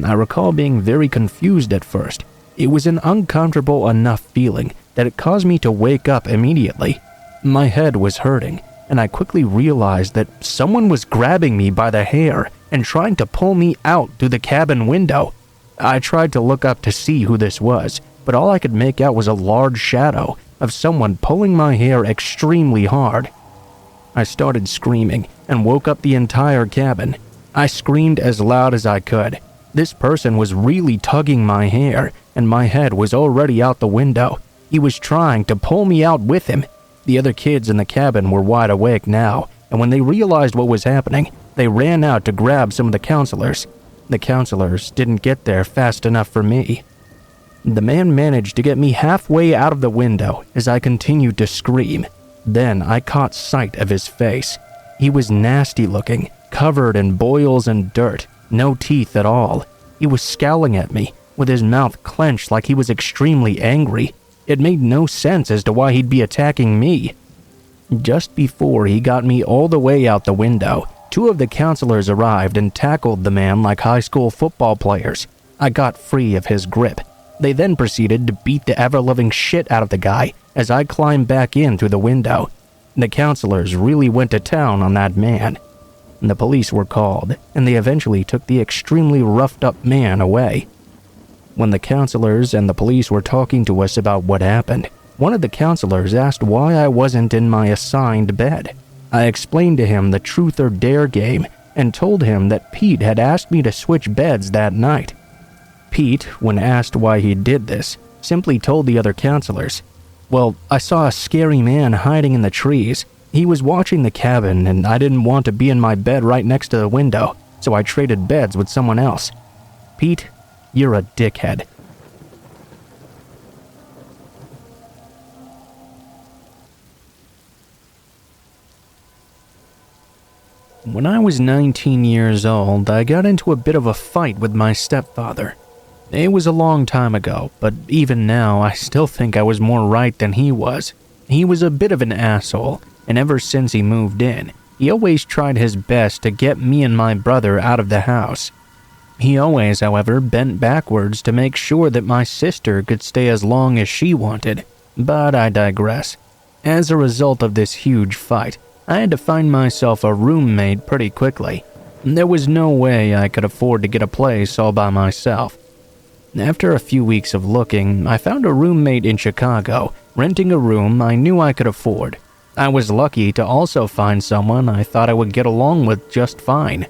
I recall being very confused at first. It was an uncomfortable enough feeling that it caused me to wake up immediately. My head was hurting, and I quickly realized that someone was grabbing me by the hair and trying to pull me out through the cabin window. I tried to look up to see who this was, but all I could make out was a large shadow of someone pulling my hair extremely hard. I started screaming and woke up the entire cabin. I screamed as loud as I could. This person was really tugging my hair, and my head was already out the window. He was trying to pull me out with him. The other kids in the cabin were wide awake now, and when they realized what was happening, they ran out to grab some of the counselors. The counselors didn't get there fast enough for me. The man managed to get me halfway out of the window as I continued to scream. Then I caught sight of his face. He was nasty looking, covered in boils and dirt, no teeth at all. He was scowling at me, with his mouth clenched like he was extremely angry. It made no sense as to why he'd be attacking me. Just before he got me all the way out the window, 2 of the counselors arrived and tackled the man like high school football players. I got free of his grip. They then proceeded to beat the ever-loving shit out of the guy as I climbed back in through the window. The counselors really went to town on that man. The police were called, and they eventually took the extremely roughed-up man away. When the counselors and the police were talking to us about what happened, one of the counselors asked why I wasn't in my assigned bed. I explained to him the truth or dare game and told him that Pete had asked me to switch beds that night. Pete, when asked why he did this, simply told the other counselors, "Well, I saw a scary man hiding in the trees. He was watching the cabin and I didn't want to be in my bed right next to the window, so I traded beds with someone else." Pete, you're a dickhead. When I was 19 years old, I got into a bit of a fight with my stepfather. It was a long time ago, but even now I still think I was more right than he was. He was a bit of an asshole, and ever since he moved in, he always tried his best to get me and my brother out of the house. He always, however, bent backwards to make sure that my sister could stay as long as she wanted. But I digress. As a result of this huge fight, I had to find myself a roommate pretty quickly. There was no way I could afford to get a place all by myself. After a few weeks of looking, I found a roommate in Chicago, renting a room I knew I could afford. I was lucky to also find someone I thought I would get along with just fine.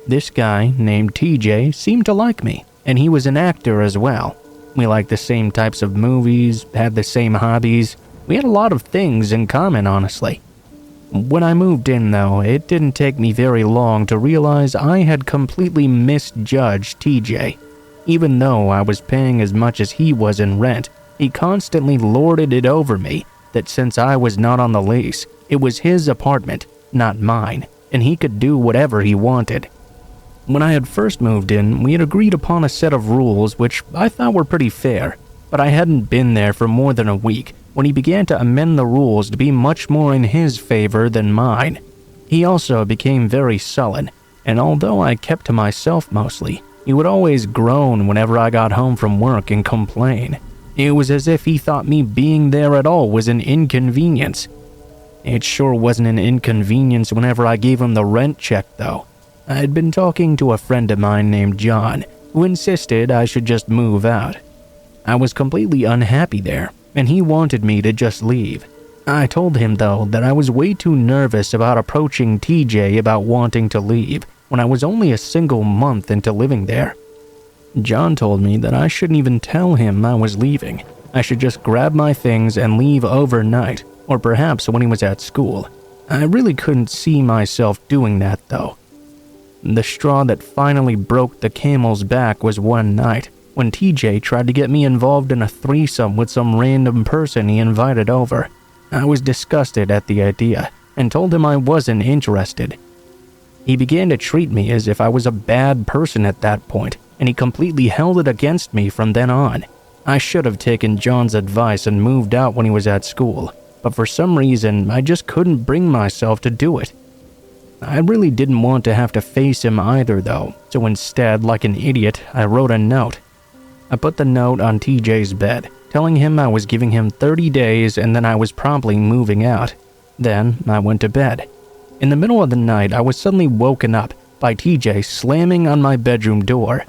This guy, named TJ, seemed to like me, and he was an actor as well. We liked the same types of movies, had the same hobbies. We had a lot of things in common, honestly. When I moved in, though, it didn't take me very long to realize I had completely misjudged TJ. Even though I was paying as much as he was in rent, he constantly lorded it over me that since I was not on the lease, it was his apartment, not mine, and he could do whatever he wanted. When I had first moved in, we had agreed upon a set of rules which I thought were pretty fair, but I hadn't been there for more than a week when he began to amend the rules to be much more in his favor than mine. He also became very sullen, and although I kept to myself mostly, he would always groan whenever I got home from work and complain. It was as if he thought me being there at all was an inconvenience. It sure wasn't an inconvenience whenever I gave him the rent check, though. I had been talking to a friend of mine named John, who insisted I should just move out. I was completely unhappy there, and he wanted me to just leave. I told him, though, that I was way too nervous about approaching TJ about wanting to leave when I was only a single month into living there. John told me that I shouldn't even tell him I was leaving. I should just grab my things and leave overnight, or perhaps when he was at school. I really couldn't see myself doing that, though. The straw that finally broke the camel's back was one night when TJ tried to get me involved in a threesome with some random person he invited over. I was disgusted at the idea and told him I wasn't interested. He began to treat me as if I was a bad person at that point, and he completely held it against me from then on. I should have taken John's advice and moved out when he was at school, but for some reason I just couldn't bring myself to do it. I really didn't want to have to face him either, though, so instead, like an idiot, I wrote a note. I put the note on TJ's bed, telling him I was giving him 30 days and then I was promptly moving out. Then I went to bed. In the middle of the night, I was suddenly woken up by TJ slamming on my bedroom door.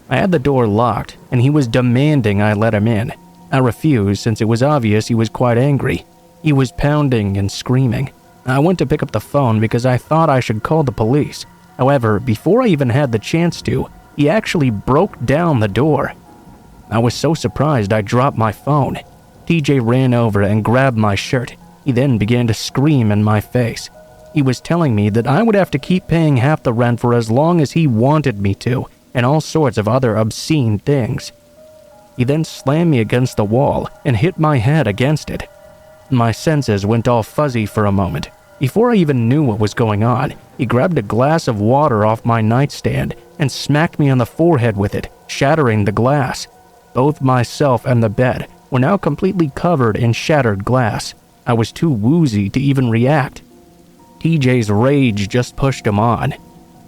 I had the door locked, and he was demanding I let him in. I refused since it was obvious he was quite angry. He was pounding and screaming. I went to pick up the phone because I thought I should call the police. However, before I even had the chance to, he actually broke down the door. I was so surprised I dropped my phone. TJ ran over and grabbed my shirt. He then began to scream in my face. He was telling me that I would have to keep paying half the rent for as long as he wanted me to, and all sorts of other obscene things. He then slammed me against the wall and hit my head against it. My senses went all fuzzy for a moment. Before I even knew what was going on, he grabbed a glass of water off my nightstand and smacked me on the forehead with it, shattering the glass. Both myself and the bed were now completely covered in shattered glass. I was too woozy to even react. TJ's rage just pushed him on.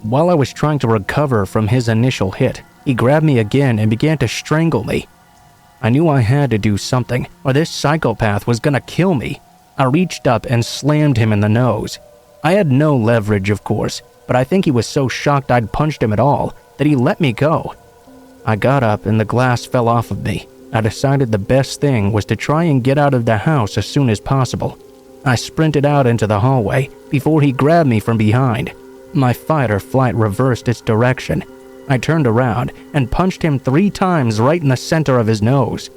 While I was trying to recover from his initial hit, he grabbed me again and began to strangle me. I knew I had to do something, or this psychopath was gonna kill me. I reached up and slammed him in the nose. I had no leverage, of course, but I think he was so shocked I'd punched him at all that he let me go. I got up and the glass fell off of me. I decided the best thing was to try and get out of the house as soon as possible. I sprinted out into the hallway before he grabbed me from behind. My fight or flight reversed its direction. I turned around and punched him 3 times right in the center of his nose.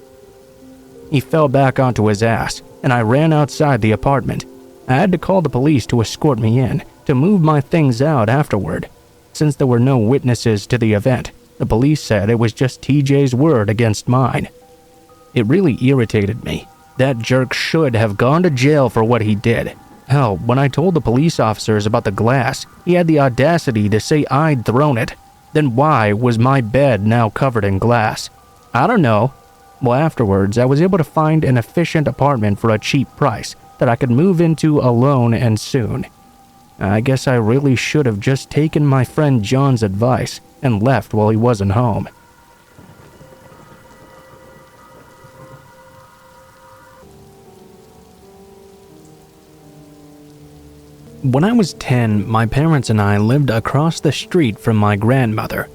He fell back onto his ass, and I ran outside the apartment. I had to call the police to escort me in, to move my things out afterward. Since there were no witnesses to the event, the police said it was just TJ's word against mine. It really irritated me. That jerk should have gone to jail for what he did. Hell, when I told the police officers about the glass, he had the audacity to say I'd thrown it. Then why was my bed now covered in glass? I don't know. Well, afterwards, I was able to find an efficient apartment for a cheap price that I could move into alone and soon. I guess I really should have just taken my friend John's advice and left while he wasn't home. When I was 10, my parents and I lived across the street from my grandmother.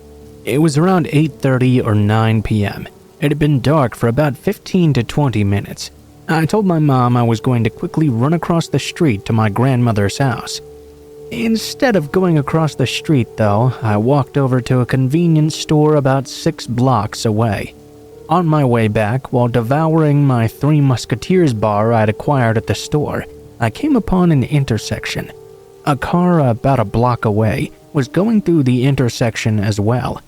It was around 8:30 or 9 p.m. It had been dark for about 15 to 20 minutes. I told my mom I was going to quickly run across the street to my grandmother's house. Instead of going across the street, though, I walked over to a convenience store about 6 blocks away. On my way back, while devouring my Three Musketeers bar I'd acquired at the store, I came upon an intersection. A car about a block away was going through the intersection as well.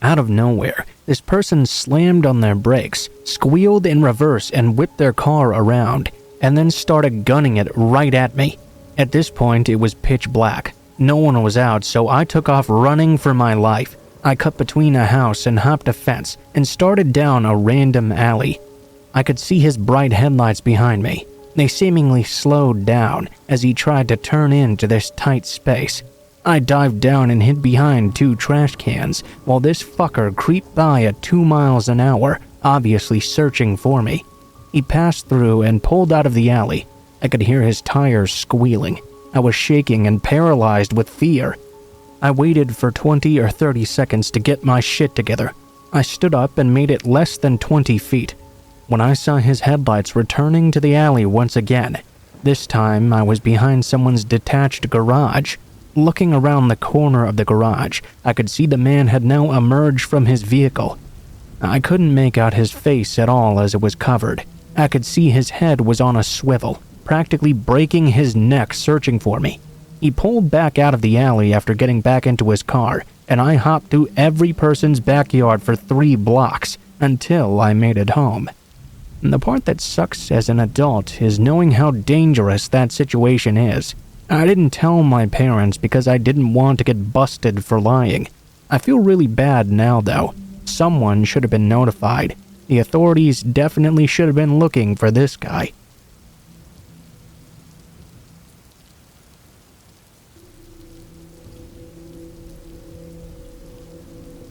Out of nowhere, this person slammed on their brakes, squealed in reverse and whipped their car around, and then started gunning it right at me. At this point, it was pitch black. No one was out, so I took off running for my life. I cut between a house and hopped a fence and started down a random alley. I could see his bright headlights behind me. They seemingly slowed down as he tried to turn into this tight space. I dived down and hid behind 2 trash cans while this fucker creeped by at 2 miles an hour, obviously searching for me. He passed through and pulled out of the alley. I could hear his tires squealing. I was shaking and paralyzed with fear. I waited for 20 or 30 seconds to get my shit together. I stood up and made it less than 20 feet. When I saw his headlights returning to the alley once again, this time I was behind someone's detached garage. Looking around the corner of the garage, I could see the man had now emerged from his vehicle. I couldn't make out his face at all as it was covered. I could see his head was on a swivel, practically breaking his neck searching for me. He pulled back out of the alley after getting back into his car, and I hopped through every person's backyard for 3 blocks until I made it home. And the part that sucks as an adult is knowing how dangerous that situation is. I didn't tell my parents because I didn't want to get busted for lying. I feel really bad now, though. Someone should have been notified. The authorities definitely should have been looking for this guy.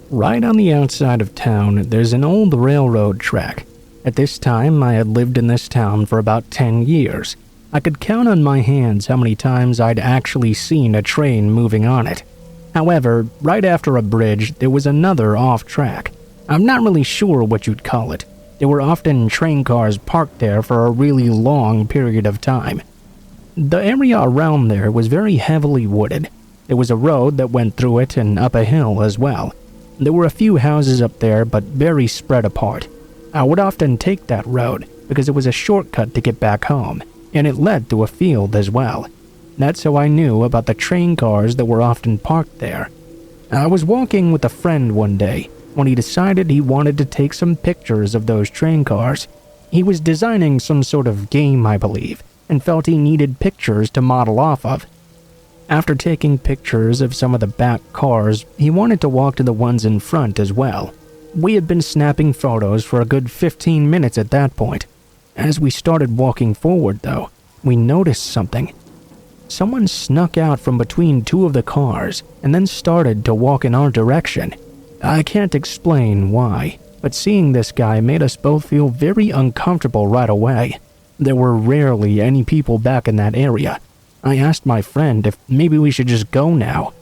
Right on the outside of town, there's an old railroad track. At this time, I had lived in this town for about 10 years. I could count on my hands how many times I'd actually seen a train moving on it. However, right after a bridge, there was another off-track. I'm not really sure what you'd call it. There were often train cars parked there for a really long period of time. The area around there was very heavily wooded. There was a road that went through it and up a hill as well. There were a few houses up there, but very spread apart. I would often take that road because it was a shortcut to get back home, and it led to a field as well. That's how I knew about the train cars that were often parked there. I was walking with a friend one day when he decided he wanted to take some pictures of those train cars. He was designing some sort of game, I believe, and felt he needed pictures to model off of. After taking pictures of some of the back cars, he wanted to walk to the ones in front as well. We had been snapping photos for a good 15 minutes at that point. As we started walking forward, though, we noticed something. Someone snuck out from between two of the cars and then started to walk in our direction. I can't explain why, but seeing this guy made us both feel very uncomfortable right away. There were rarely any people back in that area. I asked my friend if maybe we should just go now.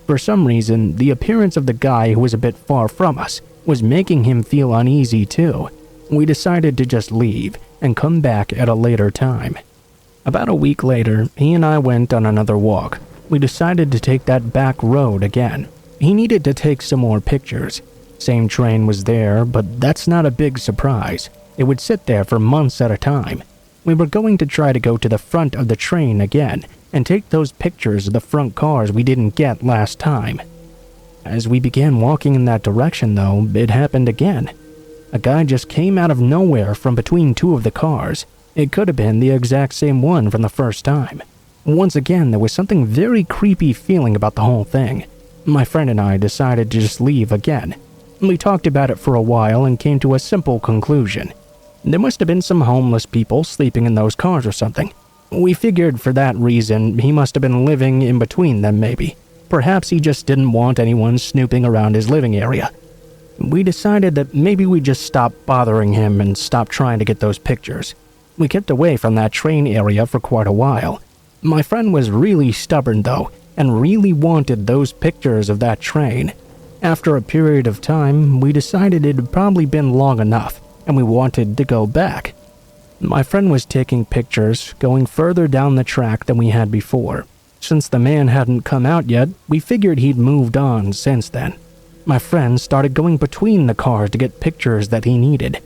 For some reason, the appearance of the guy who was a bit far from us was making him feel uneasy too. We decided to just leave and come back at a later time. About a week later, he and I went on another walk. We decided to take that back road again. He needed to take some more pictures. Same train was there, but that's not a big surprise. It would sit there for months at a time. We were going to try to go to the front of the train again and take those pictures of the front cars we didn't get last time. As we began walking in that direction, though, it happened again. A guy just came out of nowhere from between two of the cars. It could have been the exact same one from the first time. Once again, there was something very creepy feeling about the whole thing. My friend and I decided to just leave again. We talked about it for a while and came to a simple conclusion. There must have been some homeless people sleeping in those cars or something. We figured for that reason he must have been living in between them maybe. Perhaps he just didn't want anyone snooping around his living area. We decided that maybe we'd just stop bothering him and stop trying to get those pictures. We kept away from that train area for quite a while. My friend was really stubborn though, and really wanted those pictures of that train. After a period of time, we decided it had probably been long enough, and we wanted to go back. My friend was taking pictures, going further down the track than we had before. Since the man hadn't come out yet, we figured he'd moved on since then. My friend started going between the cars to get pictures that he needed.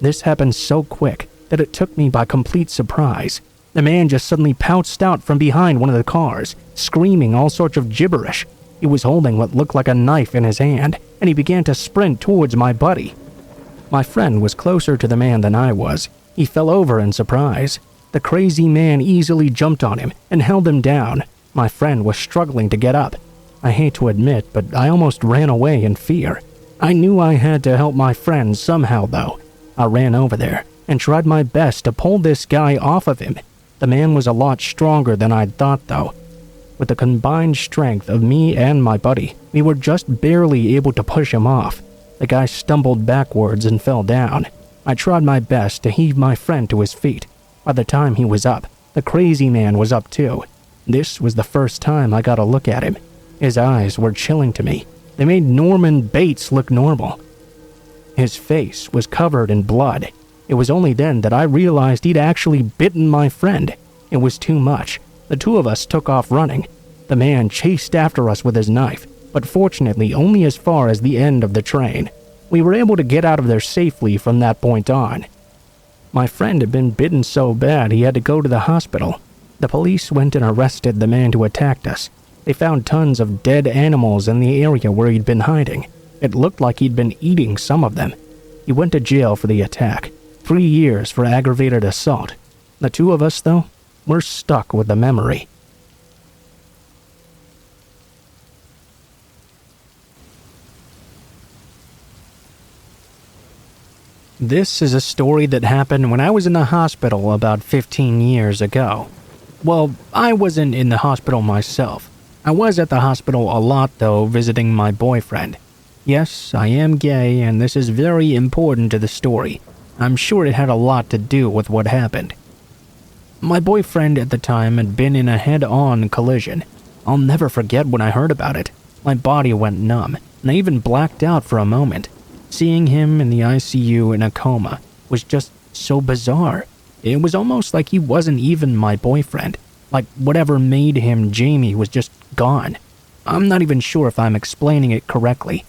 This happened so quick that it took me by complete surprise. The man just suddenly pounced out from behind one of the cars, screaming all sorts of gibberish. He was holding what looked like a knife in his hand, and he began to sprint towards my buddy. My friend was closer to the man than I was. He fell over in surprise. The crazy man easily jumped on him and held him down. My friend was struggling to get up. I hate to admit, but I almost ran away in fear. I knew I had to help my friend somehow, though. I ran over there and tried my best to pull this guy off of him. The man was a lot stronger than I'd thought, though. With the combined strength of me and my buddy, we were just barely able to push him off. The guy stumbled backwards and fell down. I tried my best to heave my friend to his feet. By the time he was up, the crazy man was up too. This was the first time I got a look at him. His eyes were chilling to me. They made Norman Bates look normal. His face was covered in blood. It was only then that I realized he'd actually bitten my friend. It was too much. The two of us took off running. The man chased after us with his knife, but fortunately only as far as the end of the train. We were able to get out of there safely from that point on. My friend had been bitten so bad he had to go to the hospital. The police went and arrested the man who attacked us. They found tons of dead animals in the area where he'd been hiding. It looked like he'd been eating some of them. He went to jail for the attack. 3 years for aggravated assault. The two of us, though, were stuck with the memory. This is a story that happened when I was in the hospital about 15 years ago. Well, I wasn't in the hospital myself. I was at the hospital a lot, though, visiting my boyfriend. Yes, I am gay, and this is very important to the story. I'm sure it had a lot to do with what happened. My boyfriend at the time had been in a head-on collision. I'll never forget when I heard about it. My body went numb, and I even blacked out for a moment. Seeing him in the ICU in a coma was just so bizarre. It was almost like he wasn't even my boyfriend. Like whatever made him Jamie was just gone. I'm not even sure if I'm explaining it correctly.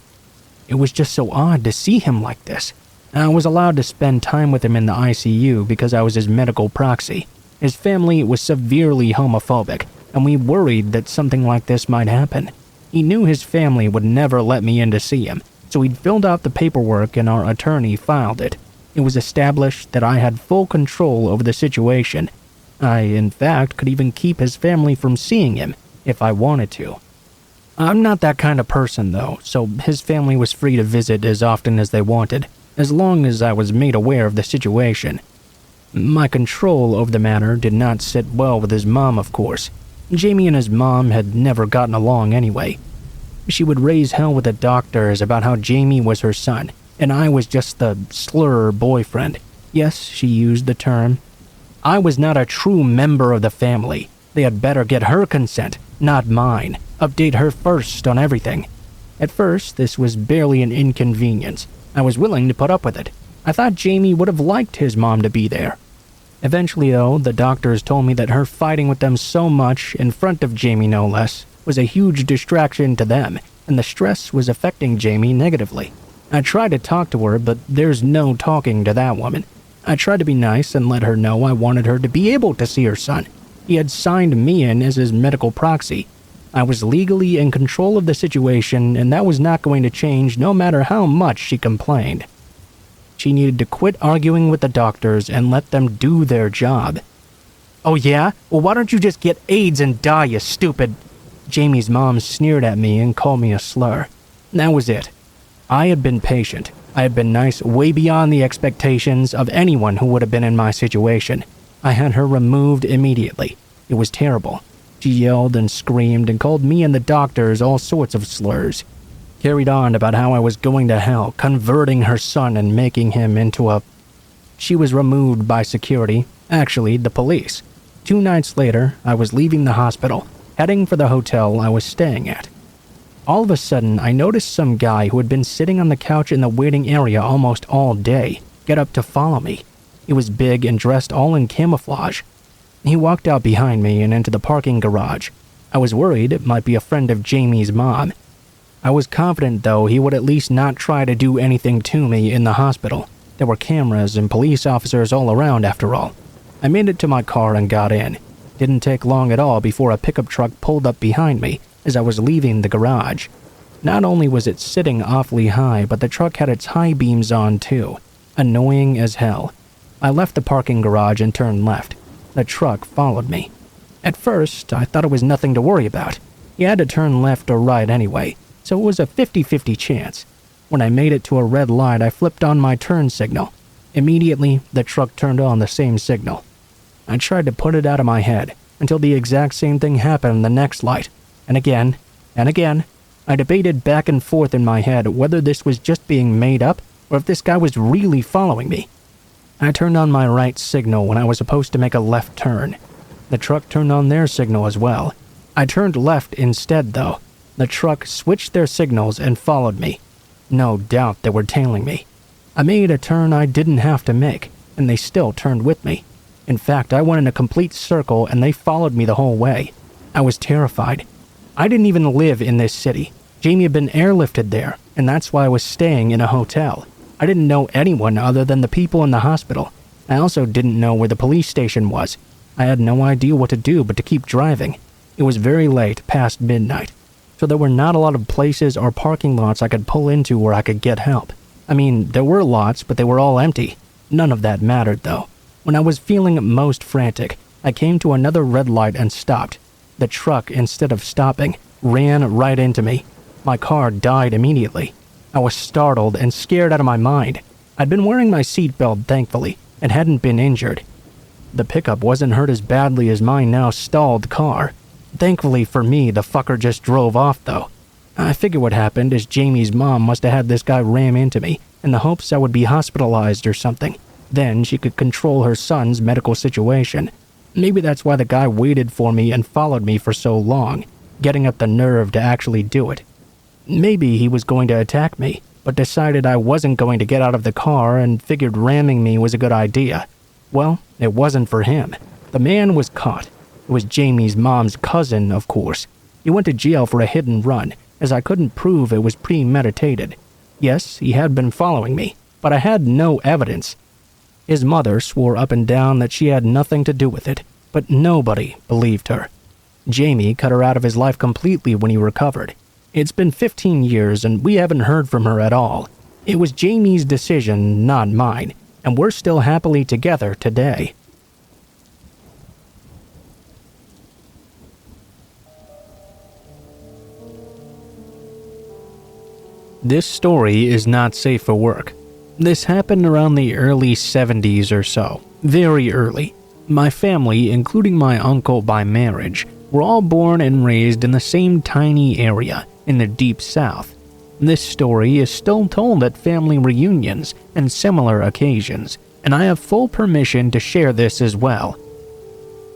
It was just so odd to see him like this. I was allowed to spend time with him in the ICU because I was his medical proxy. His family was severely homophobic, and we worried that something like this might happen. He knew his family would never let me in to see him, so he'd filled out the paperwork and our attorney filed it. It was established that I had full control over the situation. I, in fact, could even keep his family from seeing him if I wanted to. I'm not that kind of person, though, so his family was free to visit as often as they wanted, as long as I was made aware of the situation. My control over the matter did not sit well with his mom, of course. Jamie and his mom had never gotten along anyway. She would raise hell with the doctors about how Jamie was her son, and I was just the slur boyfriend. Yes, she used the term. I was not a true member of the family. They had better get her consent, not mine. Update her first on everything. At first, this was barely an inconvenience. I was willing to put up with it. I thought Jamie would have liked his mom to be there. Eventually, though, the doctors told me that her fighting with them so much, in front of Jamie no less, was a huge distraction to them, and the stress was affecting Jamie negatively. I tried to talk to her, but there's no talking to that woman. I tried to be nice and let her know I wanted her to be able to see her son. He had signed me in as his medical proxy. I was legally in control of the situation, and that was not going to change no matter how much she complained. She needed to quit arguing with the doctors and let them do their job. "Oh yeah? Well, why don't you just get AIDS and die, you stupid..." Jamie's mom sneered at me and called me a slur. That was it. I had been patient. I had been nice way beyond the expectations of anyone who would have been in my situation. I had her removed immediately. It was terrible. She yelled and screamed and called me and the doctors all sorts of slurs. Carried on about how I was going to hell, converting her son and making him into a... She was removed by security, actually the police. 2 nights later, I was leaving the hospital, heading for the hotel I was staying at. All of a sudden, I noticed some guy who had been sitting on the couch in the waiting area almost all day get up to follow me. He was big and dressed all in camouflage. He walked out behind me and into the parking garage. I was worried it might be a friend of Jamie's mom. I was confident, though, he would at least not try to do anything to me in the hospital. There were cameras and police officers all around, after all. I made it to my car and got in. Didn't take long at all before a pickup truck pulled up behind me as I was leaving the garage. Not only was it sitting awfully high, but the truck had its high beams on too. Annoying as hell. I left the parking garage and turned left. The truck followed me. At first, I thought it was nothing to worry about. You had to turn left or right anyway, so it was a 50-50 chance. When I made it to a red light, I flipped on my turn signal. Immediately, the truck turned on the same signal. I tried to put it out of my head until the exact same thing happened in the next light. And again, and again. I debated back and forth in my head whether this was just being made up or if this guy was really following me. I turned on my right signal when I was supposed to make a left turn. The truck turned on their signal as well. I turned left instead, though. The truck switched their signals and followed me. No doubt they were tailing me. I made a turn I didn't have to make, and they still turned with me. In fact, I went in a complete circle and they followed me the whole way. I was terrified. I didn't even live in this city. Jamie had been airlifted there, and that's why I was staying in a hotel. I didn't know anyone other than the people in the hospital. I also didn't know where the police station was. I had no idea what to do but to keep driving. It was very late, past midnight, so there were not a lot of places or parking lots I could pull into where I could get help. I mean, there were lots, but they were all empty. None of that mattered, though. When I was feeling most frantic, I came to another red light and stopped. The truck, instead of stopping, ran right into me. My car died immediately. I was startled and scared out of my mind. I'd been wearing my seatbelt, thankfully, and hadn't been injured. The pickup wasn't hurt as badly as my now stalled car. Thankfully for me, the fucker just drove off, though. I figure what happened is Jamie's mom must have had this guy ram into me in the hopes I would be hospitalized or something. Then she could control her son's medical situation. Maybe that's why the guy waited for me and followed me for so long, getting up the nerve to actually do it. Maybe he was going to attack me, but decided I wasn't going to get out of the car and figured ramming me was a good idea. Well, it wasn't for him. The man was caught. It was Jamie's mom's cousin, of course. He went to jail for a hit and run, as I couldn't prove it was premeditated. Yes, he had been following me, but I had no evidence. His mother swore up and down that she had nothing to do with it, but nobody believed her. Jamie cut her out of his life completely when he recovered. It's been 15 years and we haven't heard from her at all. It was Jamie's decision, not mine, and we're still happily together today. This story is not safe for work. This happened around the early 70s or so, very early. My family, including my uncle by marriage, were all born and raised in the same tiny area in the deep south. This story is still told at family reunions and similar occasions, and I have full permission to share this as well.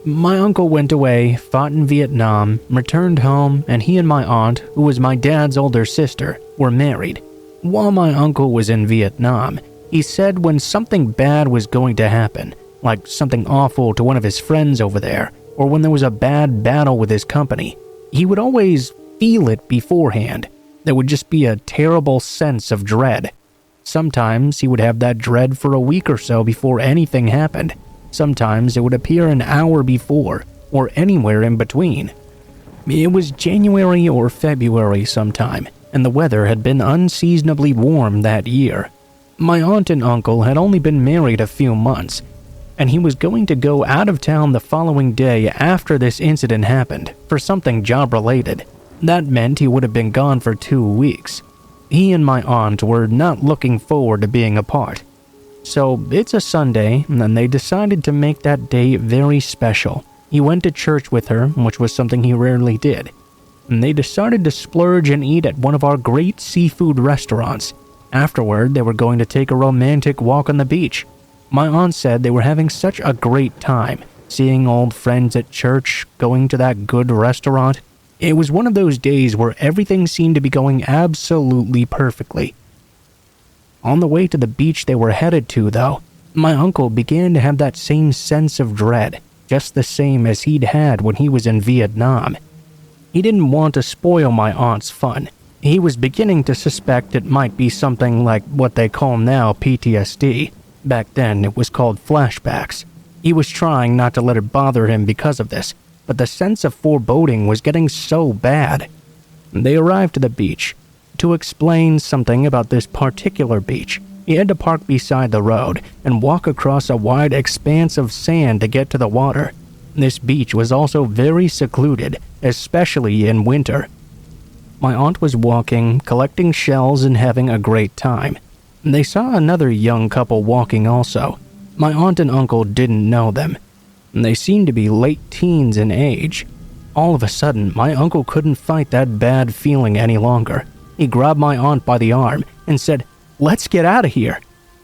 My uncle went away, fought in Vietnam, returned home, and he and my aunt, who was my dad's older sister, were married. While my uncle was in Vietnam, he said when something bad was going to happen, like something awful to one of his friends over there, or when there was a bad battle with his company, he would always feel it beforehand. There would just be a terrible sense of dread. Sometimes he would have that dread for a week or so before anything happened. Sometimes it would appear an hour before, or anywhere in between. It was January or February sometime, and the weather had been unseasonably warm that year. My aunt and uncle had only been married a few months, and he was going to go out of town the following day after this incident happened for something job-related. That meant he would have been gone for 2 weeks. He and my aunt were not looking forward to being apart. So it's a Sunday, and they decided to make that day very special. He went to church with her, which was something he rarely did. And they decided to splurge and eat at one of our great seafood restaurants. Afterward, they were going to take a romantic walk on the beach. My aunt said they were having such a great time, seeing old friends at church, going to that good restaurant. It was one of those days where everything seemed to be going absolutely perfectly. On the way to the beach they were headed to, though, my uncle began to have that same sense of dread, just the same as he'd had when he was in Vietnam. He didn't want to spoil my aunt's fun. He was beginning to suspect it might be something like what they call now PTSD. Back then it was called flashbacks. He was trying not to let it bother him because of this, but the sense of foreboding was getting so bad. They arrived to the beach. To explain something about this particular beach, he had to park beside the road and walk across a wide expanse of sand to get to the water. This beach was also very secluded, especially in winter. My aunt was walking, collecting shells and having a great time. They saw another young couple walking also. My aunt and uncle didn't know them. They seemed to be late teens in age. All of a sudden, my uncle couldn't fight that bad feeling any longer. He grabbed my aunt by the arm and said, "Let's get out of here."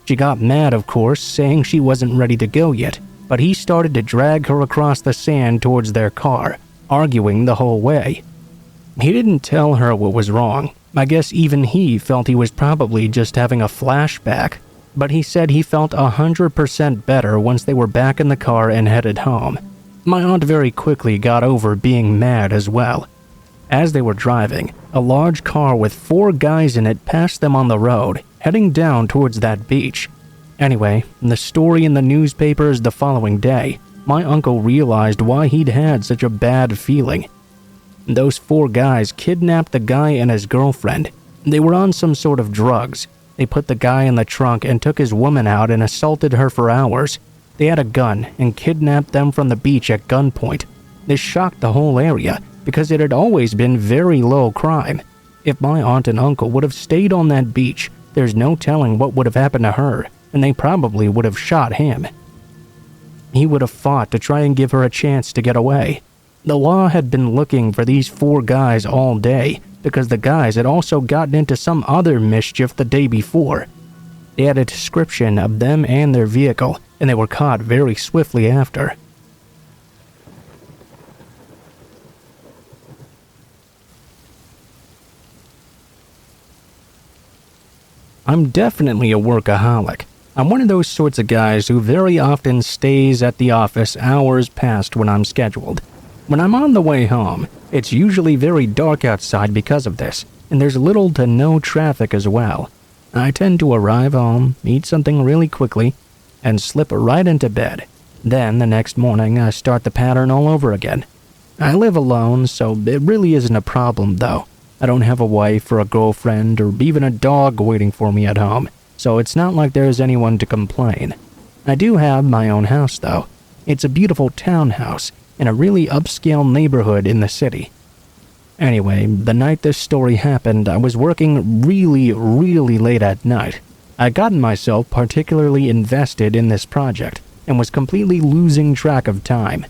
She got mad, of course, saying she wasn't ready to go yet, but he started to drag her across the sand towards their car, arguing the whole way. He didn't tell her what was wrong. I guess even he felt he was probably just having a flashback, but he said he felt 100% better once they were back in the car and headed home. My aunt very quickly got over being mad as well. As they were driving, a large car with 4 guys in it passed them on the road, heading down towards that beach. Anyway, the story in the newspapers the following day, my uncle realized why he'd had such a bad feeling. Those 4 guys kidnapped the guy and his girlfriend. They were on some sort of drugs. They put the guy in the trunk and took his woman out and assaulted her for hours. They had a gun and kidnapped them from the beach at gunpoint. This shocked the whole area, because it had always been very low crime. If my aunt and uncle would have stayed on that beach, there's no telling what would have happened to her, and they probably would have shot him. He would have fought to try and give her a chance to get away. The law had been looking for these 4 guys all day, because the guys had also gotten into some other mischief the day before. They had a description of them and their vehicle, and they were caught very swiftly after. I'm definitely a workaholic. I'm one of those sorts of guys who very often stays at the office hours past when I'm scheduled. When I'm on the way home, it's usually very dark outside because of this, and there's little to no traffic as well. I tend to arrive home, eat something really quickly, and slip right into bed. Then the next morning I start the pattern all over again. I live alone, so it really isn't a problem though. I don't have a wife or a girlfriend or even a dog waiting for me at home, so it's not like there's anyone to complain. I do have my own house though. It's a beautiful townhouse in a really upscale neighborhood in the city. Anyway, the night this story happened, I was working really late at night. I'd gotten myself particularly invested in this project and was completely losing track of time.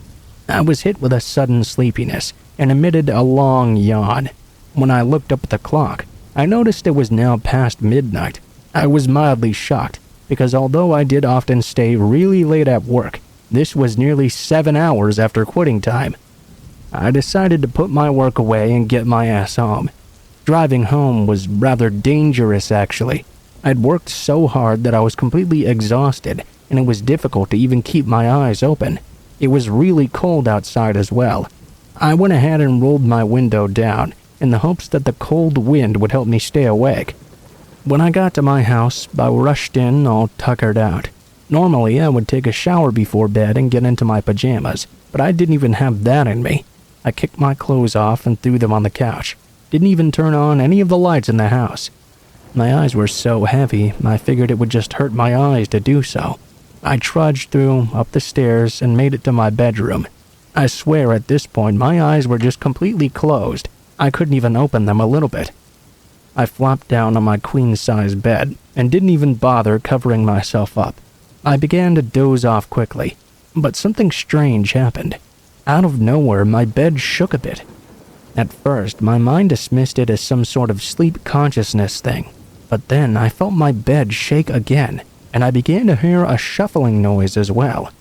I was hit with a sudden sleepiness and emitted a long yawn. When I looked up at the clock, I noticed it was now past midnight. I was mildly shocked because although I did often stay really late at work, this was nearly 7 hours after quitting time. I decided to put my work away and get my ass home. Driving home was rather dangerous, actually. I'd worked so hard that I was completely exhausted, and it was difficult to even keep my eyes open. It was really cold outside as well. I went ahead and rolled my window down in the hopes that the cold wind would help me stay awake. When I got to my house, I rushed in all tuckered out. Normally, I would take a shower before bed and get into my pajamas, but I didn't even have that in me. I kicked my clothes off and threw them on the couch. Didn't even turn on any of the lights in the house. My eyes were so heavy, I figured it would just hurt my eyes to do so. I trudged through, up the stairs, and made it to my bedroom. I swear at this point my eyes were just completely closed. I couldn't even open them a little bit. I flopped down on my queen-size bed and didn't even bother covering myself up. I began to doze off quickly, but something strange happened. Out of nowhere, my bed shook a bit. At first, my mind dismissed it as some sort of sleep consciousness thing, but then I felt my bed shake again, and I began to hear a shuffling noise as well.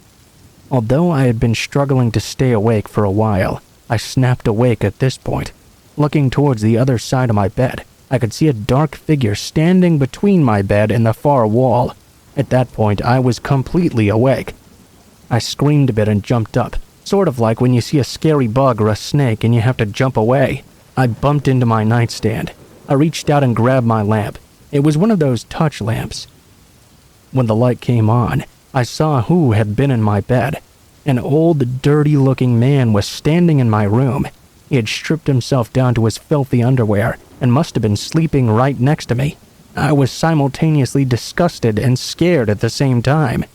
Although I had been struggling to stay awake for a while, I snapped awake at this point. Looking towards the other side of my bed, I could see a dark figure standing between my bed and the far wall. At that point, I was completely awake. I screamed a bit and jumped up, sort of like when you see a scary bug or a snake and you have to jump away. I bumped into my nightstand. I reached out and grabbed my lamp. It was one of those touch lamps. When the light came on, I saw who had been in my bed. An old, dirty-looking man was standing in my room. He had stripped himself down to his filthy underwear and must have been sleeping right next to me. I was simultaneously disgusted and scared at the same time.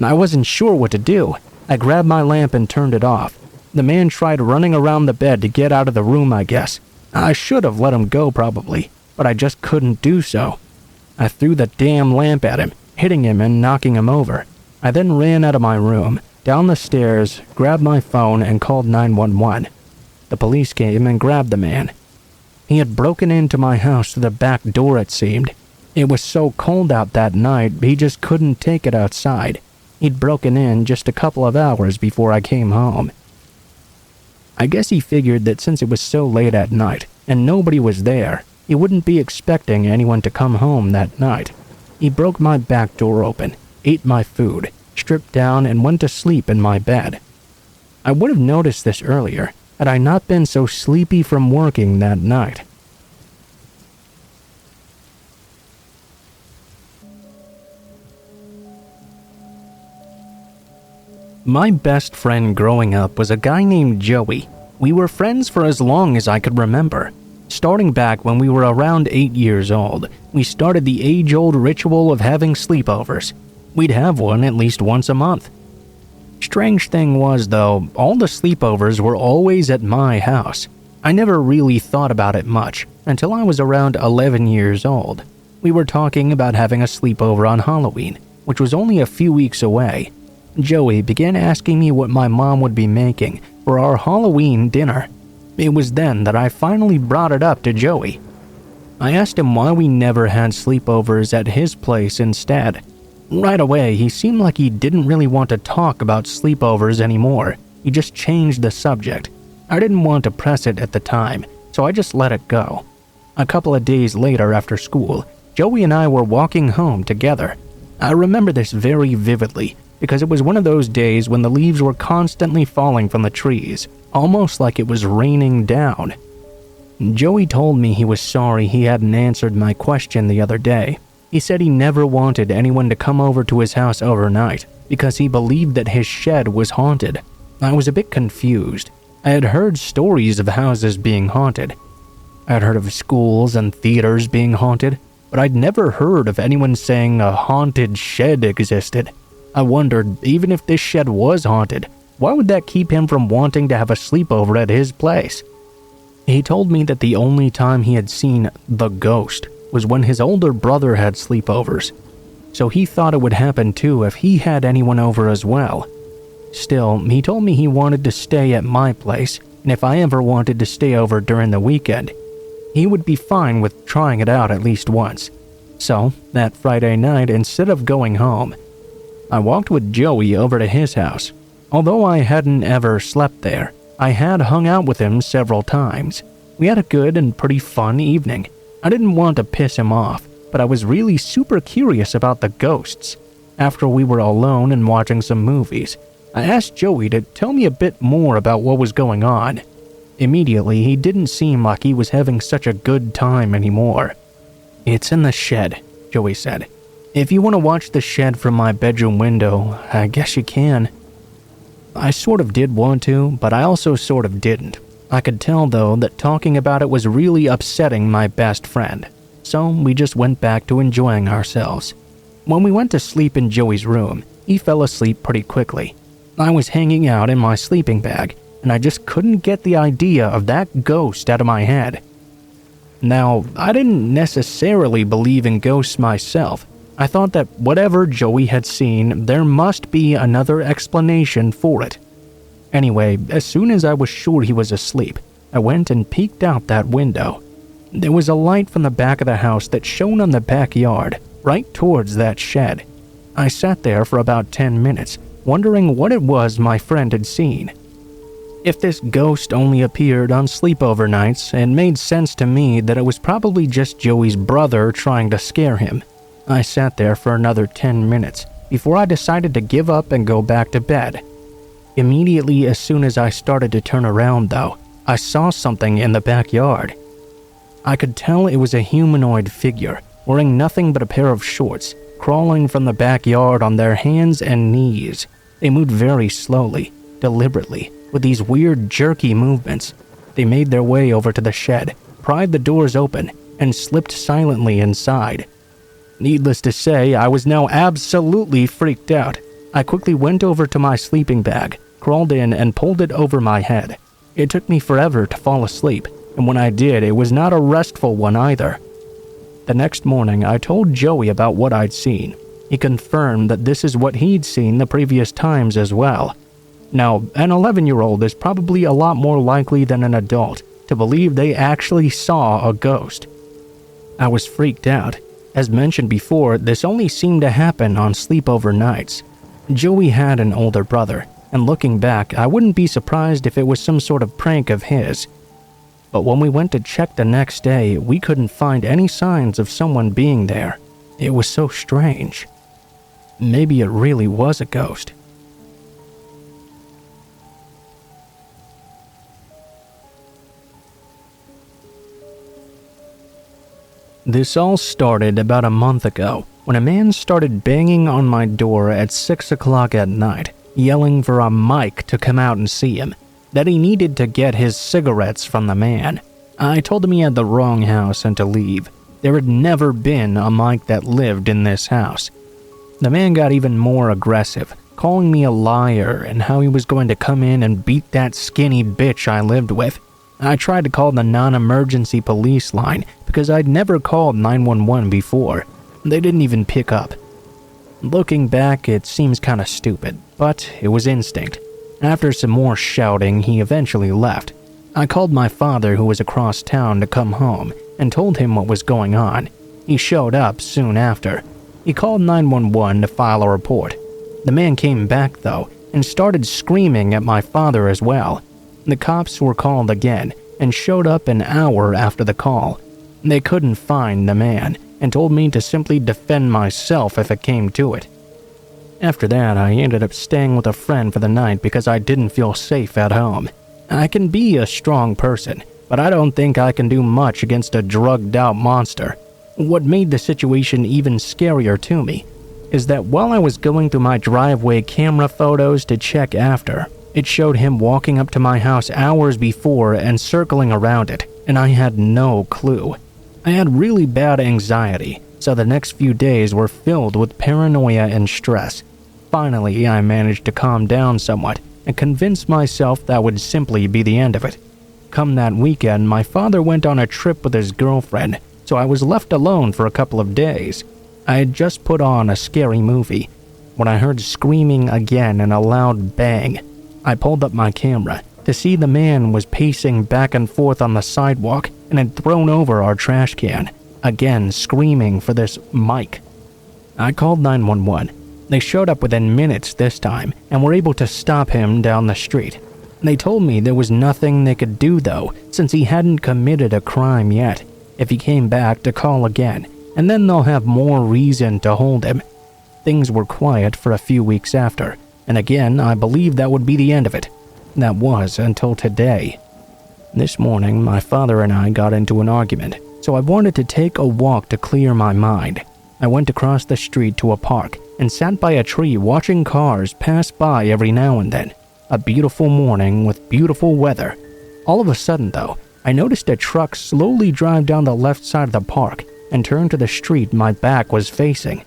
I wasn't sure what to do. I grabbed my lamp and turned it off. The man tried running around the bed to get out of the room, I guess. I should have let him go probably, but I just couldn't do so. I threw the damn lamp at him, hitting him and knocking him over. I then ran out of my room, down the stairs, grabbed my phone and called 911. The police came and grabbed the man. He had broken into my house through the back door, it seemed. It was so cold out that night, he just couldn't take it outside. He'd broken in just a couple of hours before I came home. I guess he figured that since it was so late at night and nobody was there, he wouldn't be expecting anyone to come home that night. He broke my back door open, ate my food, stripped down, and went to sleep in my bed. I would have noticed this earlier had I not been so sleepy from working that night. My best friend growing up was a guy named Joey. We were friends for as long as I could remember. Starting back when we were around 8 years old, we started the age-old ritual of having sleepovers. We'd have one at least once a month. Strange thing was, though, all the sleepovers were always at my house. I never really thought about it much until I was around 11 years old. We were talking about having a sleepover on Halloween, which was only a few weeks away. Joey began asking me what my mom would be making for our Halloween dinner. It was then that I finally brought it up to Joey. I asked him why we never had sleepovers at his place instead. Right away, he seemed like he didn't really want to talk about sleepovers anymore. He just changed the subject. I didn't want to press it at the time, so I just let it go. A couple of days later after school, Joey and I were walking home together. I remember this very vividly because it was one of those days when the leaves were constantly falling from the trees, almost like it was raining down. Joey told me he was sorry he hadn't answered my question the other day. He said he never wanted anyone to come over to his house overnight because he believed that his shed was haunted. I was a bit confused. I had heard stories of houses being haunted. I had heard of schools and theaters being haunted, but I'd never heard of anyone saying a haunted shed existed. I wondered, even if this shed was haunted, why would that keep him from wanting to have a sleepover at his place? He told me that the only time he had seen the ghost was when his older brother had sleepovers, so he thought it would happen too if he had anyone over as well. Still, he told me he wanted to stay at my place, and if I ever wanted to stay over during the weekend, he would be fine with trying it out at least once. So, that Friday night, instead of going home, I walked with Joey over to his house. Although I hadn't ever slept there, I had hung out with him several times. We had a good and pretty fun evening. I didn't want to piss him off, but I was really super curious about the ghosts. After we were alone and watching some movies, I asked Joey to tell me a bit more about what was going on. Immediately, he didn't seem like he was having such a good time anymore. "It's in the shed," Joey said. "If you want to watch the shed from my bedroom window, I guess you can." I sort of did want to, but I also sort of didn't. I could tell, though, that talking about it was really upsetting my best friend, so we just went back to enjoying ourselves. When we went to sleep in Joey's room, he fell asleep pretty quickly. I was hanging out in my sleeping bag, and I just couldn't get the idea of that ghost out of my head. Now, I didn't necessarily believe in ghosts myself. I thought that whatever Joey had seen, there must be another explanation for it. Anyway, as soon as I was sure he was asleep, I went and peeked out that window. There was a light from the back of the house that shone on the backyard, right towards that shed. I sat there for about 10 minutes, wondering what it was my friend had seen. If this ghost only appeared on sleepover nights, it made sense to me that it was probably just Joey's brother trying to scare him. I sat there for another 10 minutes before I decided to give up and go back to bed. Immediately as soon as I started to turn around, though, I saw something in the backyard. I could tell it was a humanoid figure, wearing nothing but a pair of shorts, crawling from the backyard on their hands and knees. They moved very slowly, deliberately, with these weird jerky movements. They made their way over to the shed, pried the doors open, and slipped silently inside. Needless to say, I was now absolutely freaked out. I quickly went over to my sleeping bag, crawled in, and pulled it over my head. It took me forever to fall asleep, and when I did, it was not a restful one either. The next morning, I told Joey about what I'd seen. He confirmed that this is what he'd seen the previous times as well. Now, an 11-year-old is probably a lot more likely than an adult to believe they actually saw a ghost. I was freaked out. As mentioned before, this only seemed to happen on sleepover nights. Joey had an older brother, and looking back, I wouldn't be surprised if it was some sort of prank of his. But when we went to check the next day, we couldn't find any signs of someone being there. It was so strange. Maybe it really was a ghost. This all started about a month ago when a man started banging on my door at 6 o'clock at night, yelling for a Mike to come out and see him, that he needed to get his cigarettes from the man. I told him he had the wrong house and to leave. There had never been a Mike that lived in this house. The man got even more aggressive, calling me a liar and how he was going to come in and beat that skinny bitch I lived with. I tried to call the non-emergency police line because I'd never called 911 before. They didn't even pick up. Looking back, it seems kinda stupid, but it was instinct. After some more shouting, he eventually left. I called my father, who was across town, to come home and told him what was going on. He showed up soon after. He called 911 to file a report. The man came back, though, and started screaming at my father as well. The cops were called again and showed up an hour after the call. They couldn't find the man and told me to simply defend myself if it came to it. After that, I ended up staying with a friend for the night because I didn't feel safe at home. I can be a strong person, but I don't think I can do much against a drugged-out monster. What made the situation even scarier to me is that while I was going through my driveway camera photos to check after, it showed him walking up to my house hours before and circling around it, and I had no clue. I had really bad anxiety, so the next few days were filled with paranoia and stress. Finally, I managed to calm down somewhat and convince myself that would simply be the end of it. Come that weekend, my father went on a trip with his girlfriend, so I was left alone for a couple of days. I had just put on a scary movie when I heard screaming again and a loud bang. I pulled up my camera to see the man was pacing back and forth on the sidewalk and had thrown over our trash can, again screaming for this mic. I called 911. They showed up within minutes this time and were able to stop him down the street. They told me there was nothing they could do though, since he hadn't committed a crime yet. If he came back, to call again, and then they'll have more reason to hold him. Things were quiet for a few weeks after, and again I believed that would be the end of it. That was until today. This morning, my father and I got into an argument, so I wanted to take a walk to clear my mind. I went across the street to a park and sat by a tree watching cars pass by every now and then. A beautiful morning with beautiful weather. All of a sudden, though, I noticed a truck slowly drive down the left side of the park and turn to the street my back was facing.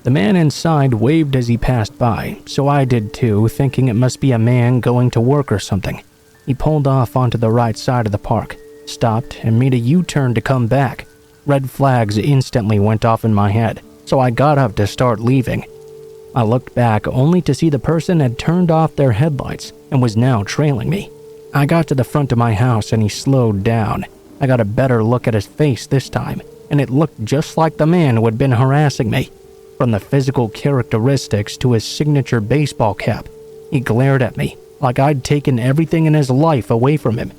The man inside waved as he passed by, so I did too, thinking it must be a man going to work or something. He pulled off onto the right side of the park, stopped, and made a U-turn to come back. Red flags instantly went off in my head, so I got up to start leaving. I looked back only to see the person had turned off their headlights and was now trailing me. I got to the front of my house and he slowed down. I got a better look at his face this time, and it looked just like the man who had been harassing me. From the physical characteristics to his signature baseball cap, he glared at me like I'd taken everything in his life away from him.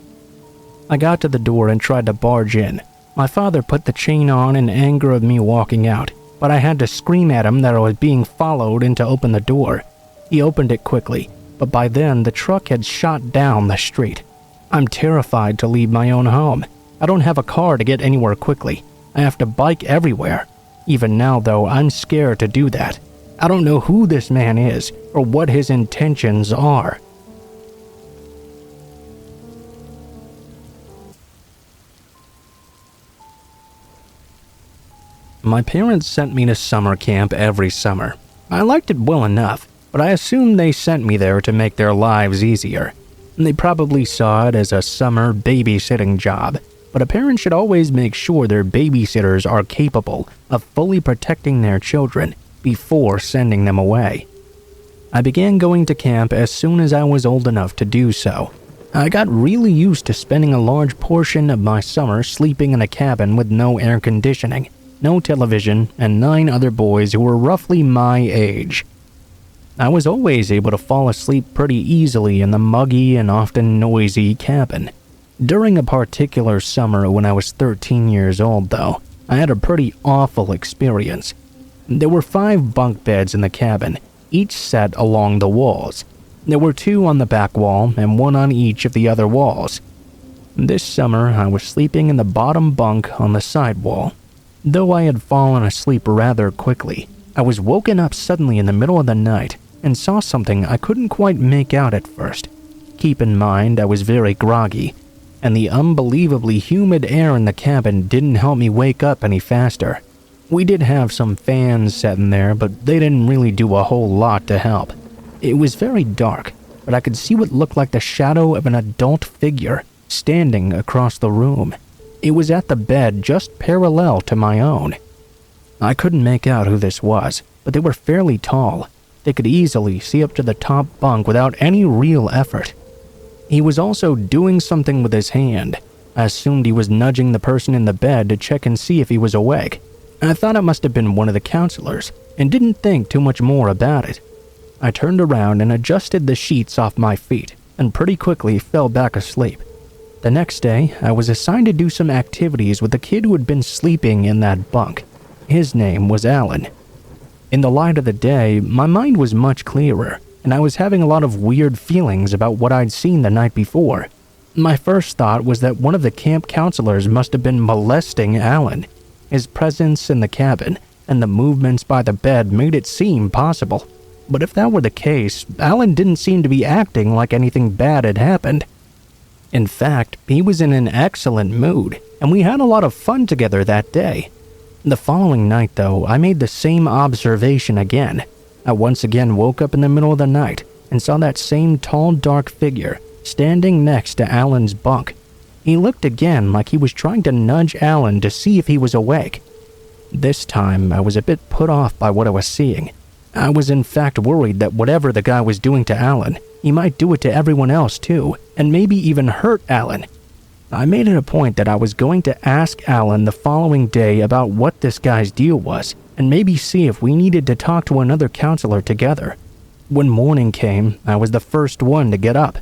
I got to the door and tried to barge in. My father put the chain on in anger of me walking out, but I had to scream at him that I was being followed and to open the door. He opened it quickly, but by then the truck had shot down the street. I'm terrified to leave my own home. I don't have a car to get anywhere quickly. I have to bike everywhere. Even now, though, I'm scared to do that. I don't know who this man is or what his intentions are. My parents sent me to summer camp every summer. I liked it well enough, but I assumed they sent me there to make their lives easier. They probably saw it as a summer babysitting job, but a parent should always make sure their babysitters are capable of fully protecting their children before sending them away. I began going to camp as soon as I was old enough to do so. I got really used to spending a large portion of my summer sleeping in a cabin with no air conditioning, no television, and 9 other boys who were roughly my age. I was always able to fall asleep pretty easily in the muggy and often noisy cabin. During a particular summer when I was 13 years old, though, I had a pretty awful experience. There were 5 bunk beds in the cabin, each set along the walls. There were 2 on the back wall and 1 on each of the other walls. This summer, I was sleeping in the bottom bunk on the side wall. Though I had fallen asleep rather quickly, I was woken up suddenly in the middle of the night and saw something I couldn't quite make out at first. Keep in mind, I was very groggy, and the unbelievably humid air in the cabin didn't help me wake up any faster. We did have some fans set in there, but they didn't really do a whole lot to help. It was very dark, but I could see what looked like the shadow of an adult figure standing across the room. It was at the bed just parallel to my own. I couldn't make out who this was, but they were fairly tall. They could easily see up to the top bunk without any real effort. He was also doing something with his hand. I assumed he was nudging the person in the bed to check and see if he was awake. I thought it must have been one of the counselors and didn't think too much more about it. I turned around and adjusted the sheets off my feet and pretty quickly fell back asleep. The next day, I was assigned to do some activities with the kid who had been sleeping in that bunk. His name was Alan. In the light of the day, my mind was much clearer, and I was having a lot of weird feelings about what I'd seen the night before. My first thought was that one of the camp counselors must have been molesting Alan. His presence in the cabin and the movements by the bed made it seem possible. But if that were the case, Alan didn't seem to be acting like anything bad had happened. In fact, he was in an excellent mood, and we had a lot of fun together that day. The following night, though, I made the same observation again. I once again woke up in the middle of the night and saw that same tall, dark figure standing next to Alan's bunk, He looked again like he was trying to nudge Alan to see if he was awake. This time, I was a bit put off by what I was seeing. I was in fact worried that whatever the guy was doing to Alan, he might do it to everyone else too, and maybe even hurt Alan. I made it a point that I was going to ask Alan the following day about what this guy's deal was, and maybe see if we needed to talk to another counselor together. When morning came, I was the first one to get up.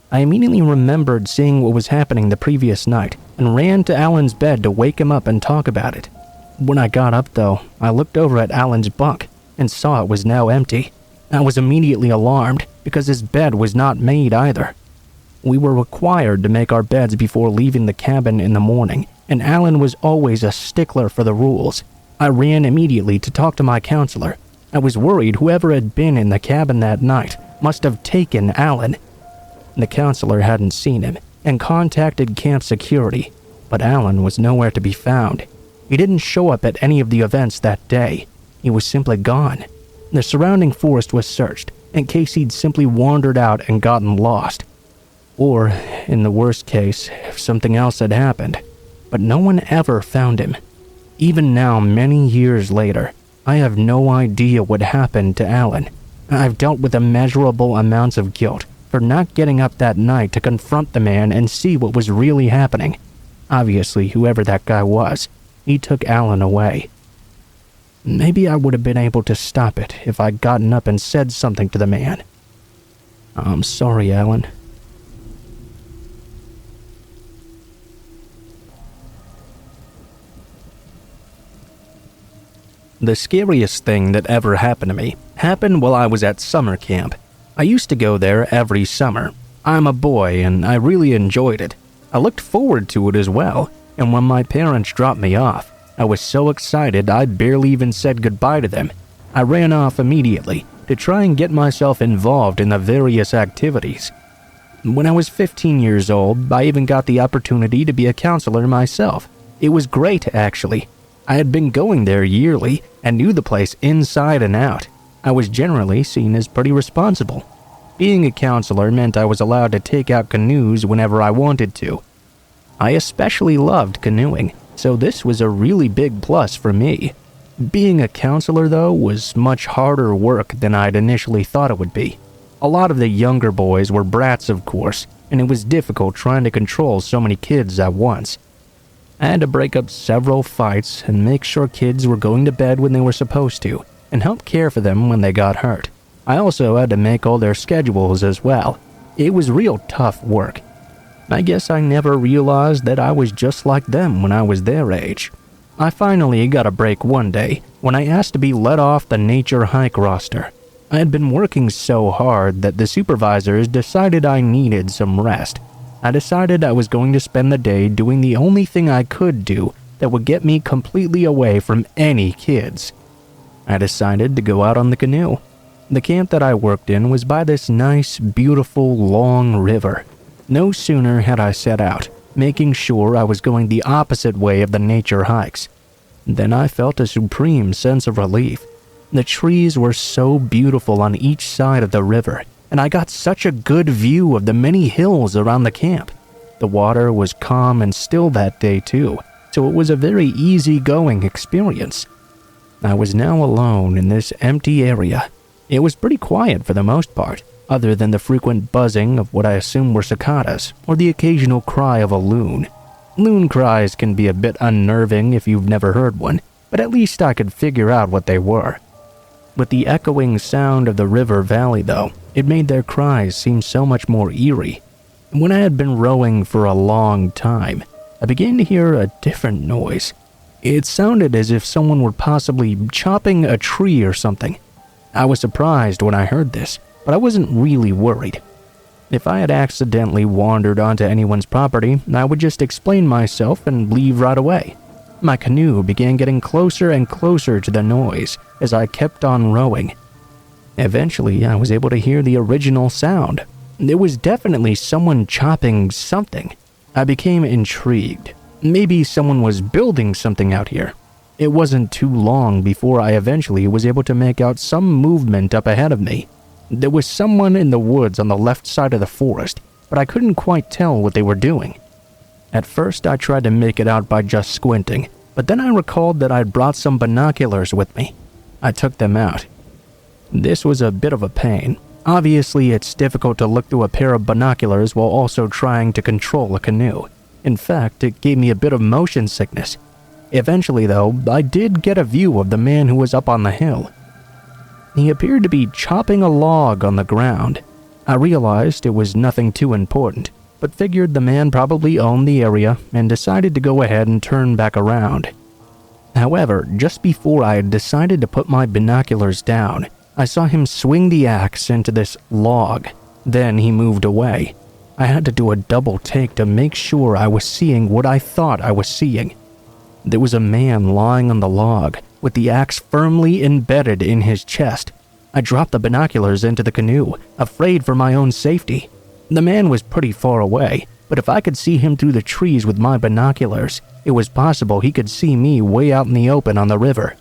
I immediately remembered seeing what was happening the previous night, and ran to Alan's bed to wake him up and talk about it. When I got up though, I looked over at Alan's bunk, and saw it was now empty. I was immediately alarmed, because his bed was not made either. We were required to make our beds before leaving the cabin in the morning, and Alan was always a stickler for the rules. I ran immediately to talk to my counselor. I was worried whoever had been in the cabin that night must have taken Alan. The counselor hadn't seen him, and contacted camp security, but Alan was nowhere to be found. He didn't show up at any of the events that day. He was simply gone. The surrounding forest was searched, in case he'd simply wandered out and gotten lost. Or, in the worst case, if something else had happened. But no one ever found him. Even now, many years later, I have no idea what happened to Alan. I've dealt with immeasurable amounts of guilt for not getting up that night to confront the man and see what was really happening. Obviously, whoever that guy was, he took Alan away. Maybe I would have been able to stop it if I'd gotten up and said something to the man. I'm sorry, Alan. The scariest thing that ever happened to me happened while I was at summer camp. I used to go there every summer. I'm a boy and I really enjoyed it. I looked forward to it as well, and when my parents dropped me off, I was so excited I barely even said goodbye to them. I ran off immediately to try and get myself involved in the various activities. When I was 15 years old, I even got the opportunity to be a counselor myself. It was great, actually. I had been going there yearly and knew the place inside and out. I was generally seen as pretty responsible. Being a counselor meant I was allowed to take out canoes whenever I wanted to. I especially loved canoeing, so this was a really big plus for me. Being a counselor, though, was much harder work than I'd initially thought it would be. A lot of the younger boys were brats, of course, and it was difficult trying to control so many kids at once. I had to break up several fights and make sure kids were going to bed when they were supposed to, and help care for them when they got hurt. I also had to make all their schedules as well. It was real tough work. I guess I never realized that I was just like them when I was their age. I finally got a break one day when I asked to be let off the nature hike roster. I had been working so hard that the supervisors decided I needed some rest. I decided I was going to spend the day doing the only thing I could do that would get me completely away from any kids. I decided to go out on the canoe. The camp that I worked in was by this nice, beautiful, long river. No sooner had I set out, making sure I was going the opposite way of the nature hikes, than I felt a supreme sense of relief. The trees were so beautiful on each side of the river, and I got such a good view of the many hills around the camp. The water was calm and still that day too, so it was a very easy-going experience. I was now alone in this empty area. It was pretty quiet for the most part, other than the frequent buzzing of what I assume were cicadas, or the occasional cry of a loon. Loon cries can be a bit unnerving if you've never heard one, but at least I could figure out what they were. With the echoing sound of the river valley, though, it made their cries seem so much more eerie. When I had been rowing for a long time, I began to hear a different noise. It sounded as if someone were possibly chopping a tree or something. I was surprised when I heard this, but I wasn't really worried. If I had accidentally wandered onto anyone's property, I would just explain myself and leave right away. My canoe began getting closer and closer to the noise as I kept on rowing. Eventually, I was able to hear the original sound. There was definitely someone chopping something. I became intrigued. Maybe someone was building something out here. It wasn't too long before I eventually was able to make out some movement up ahead of me. There was someone in the woods on the left side of the forest, but I couldn't quite tell what they were doing. At first, I tried to make it out by just squinting, but then I recalled that I'd brought some binoculars with me. I took them out. This was a bit of a pain. Obviously, it's difficult to look through a pair of binoculars while also trying to control a canoe. In fact, it gave me a bit of motion sickness. Eventually, though, I did get a view of the man who was up on the hill. He appeared to be chopping a log on the ground. I realized it was nothing too important, but figured the man probably owned the area and decided to go ahead and turn back around. However, just before I had decided to put my binoculars down, I saw him swing the axe into this log. Then he moved away. I had to do a double take to make sure I was seeing what I thought I was seeing. There was a man lying on the log, with the axe firmly embedded in his chest. I dropped the binoculars into the canoe, afraid for my own safety. The man was pretty far away, but if I could see him through the trees with my binoculars, it was possible he could see me way out in the open on the river.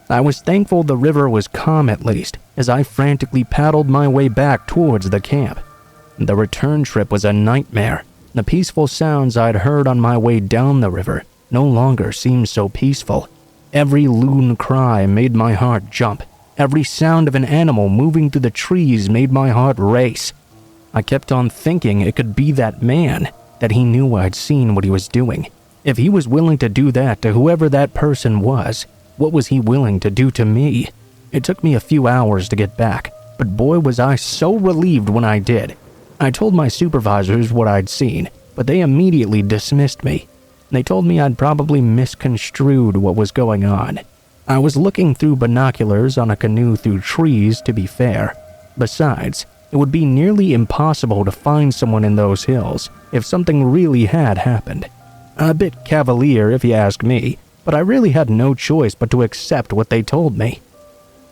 I was thankful the river was calm at least, as I frantically paddled my way back towards the camp. The return trip was a nightmare. The peaceful sounds I'd heard on my way down the river no longer seemed so peaceful. Every loon cry made my heart jump. Every sound of an animal moving through the trees made my heart race. I kept on thinking it could be that man, that he knew I'd seen what he was doing. If he was willing to do that to whoever that person was, what was he willing to do to me? It took me a few hours to get back, but boy was I so relieved when I did. I told my supervisors what I'd seen, but they immediately dismissed me. They told me I'd probably misconstrued what was going on. I was looking through binoculars on a canoe through trees, to be fair. Besides, it would be nearly impossible to find someone in those hills if something really had happened. A bit cavalier if you ask me, but I really had no choice but to accept what they told me.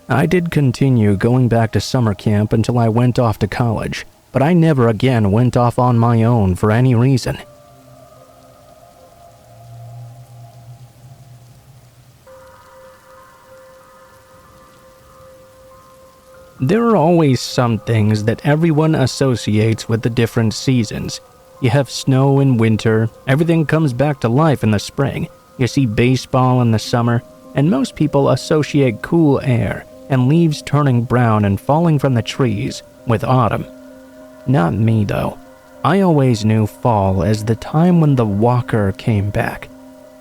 I did continue going back to summer camp until I went off to college, but I never again went off on my own for any reason. There are always some things that everyone associates with the different seasons. You have snow in winter, everything comes back to life in the spring, you see baseball in the summer, and most people associate cool air and leaves turning brown and falling from the trees with autumn. Not me though. I always knew fall as the time when the walker came back.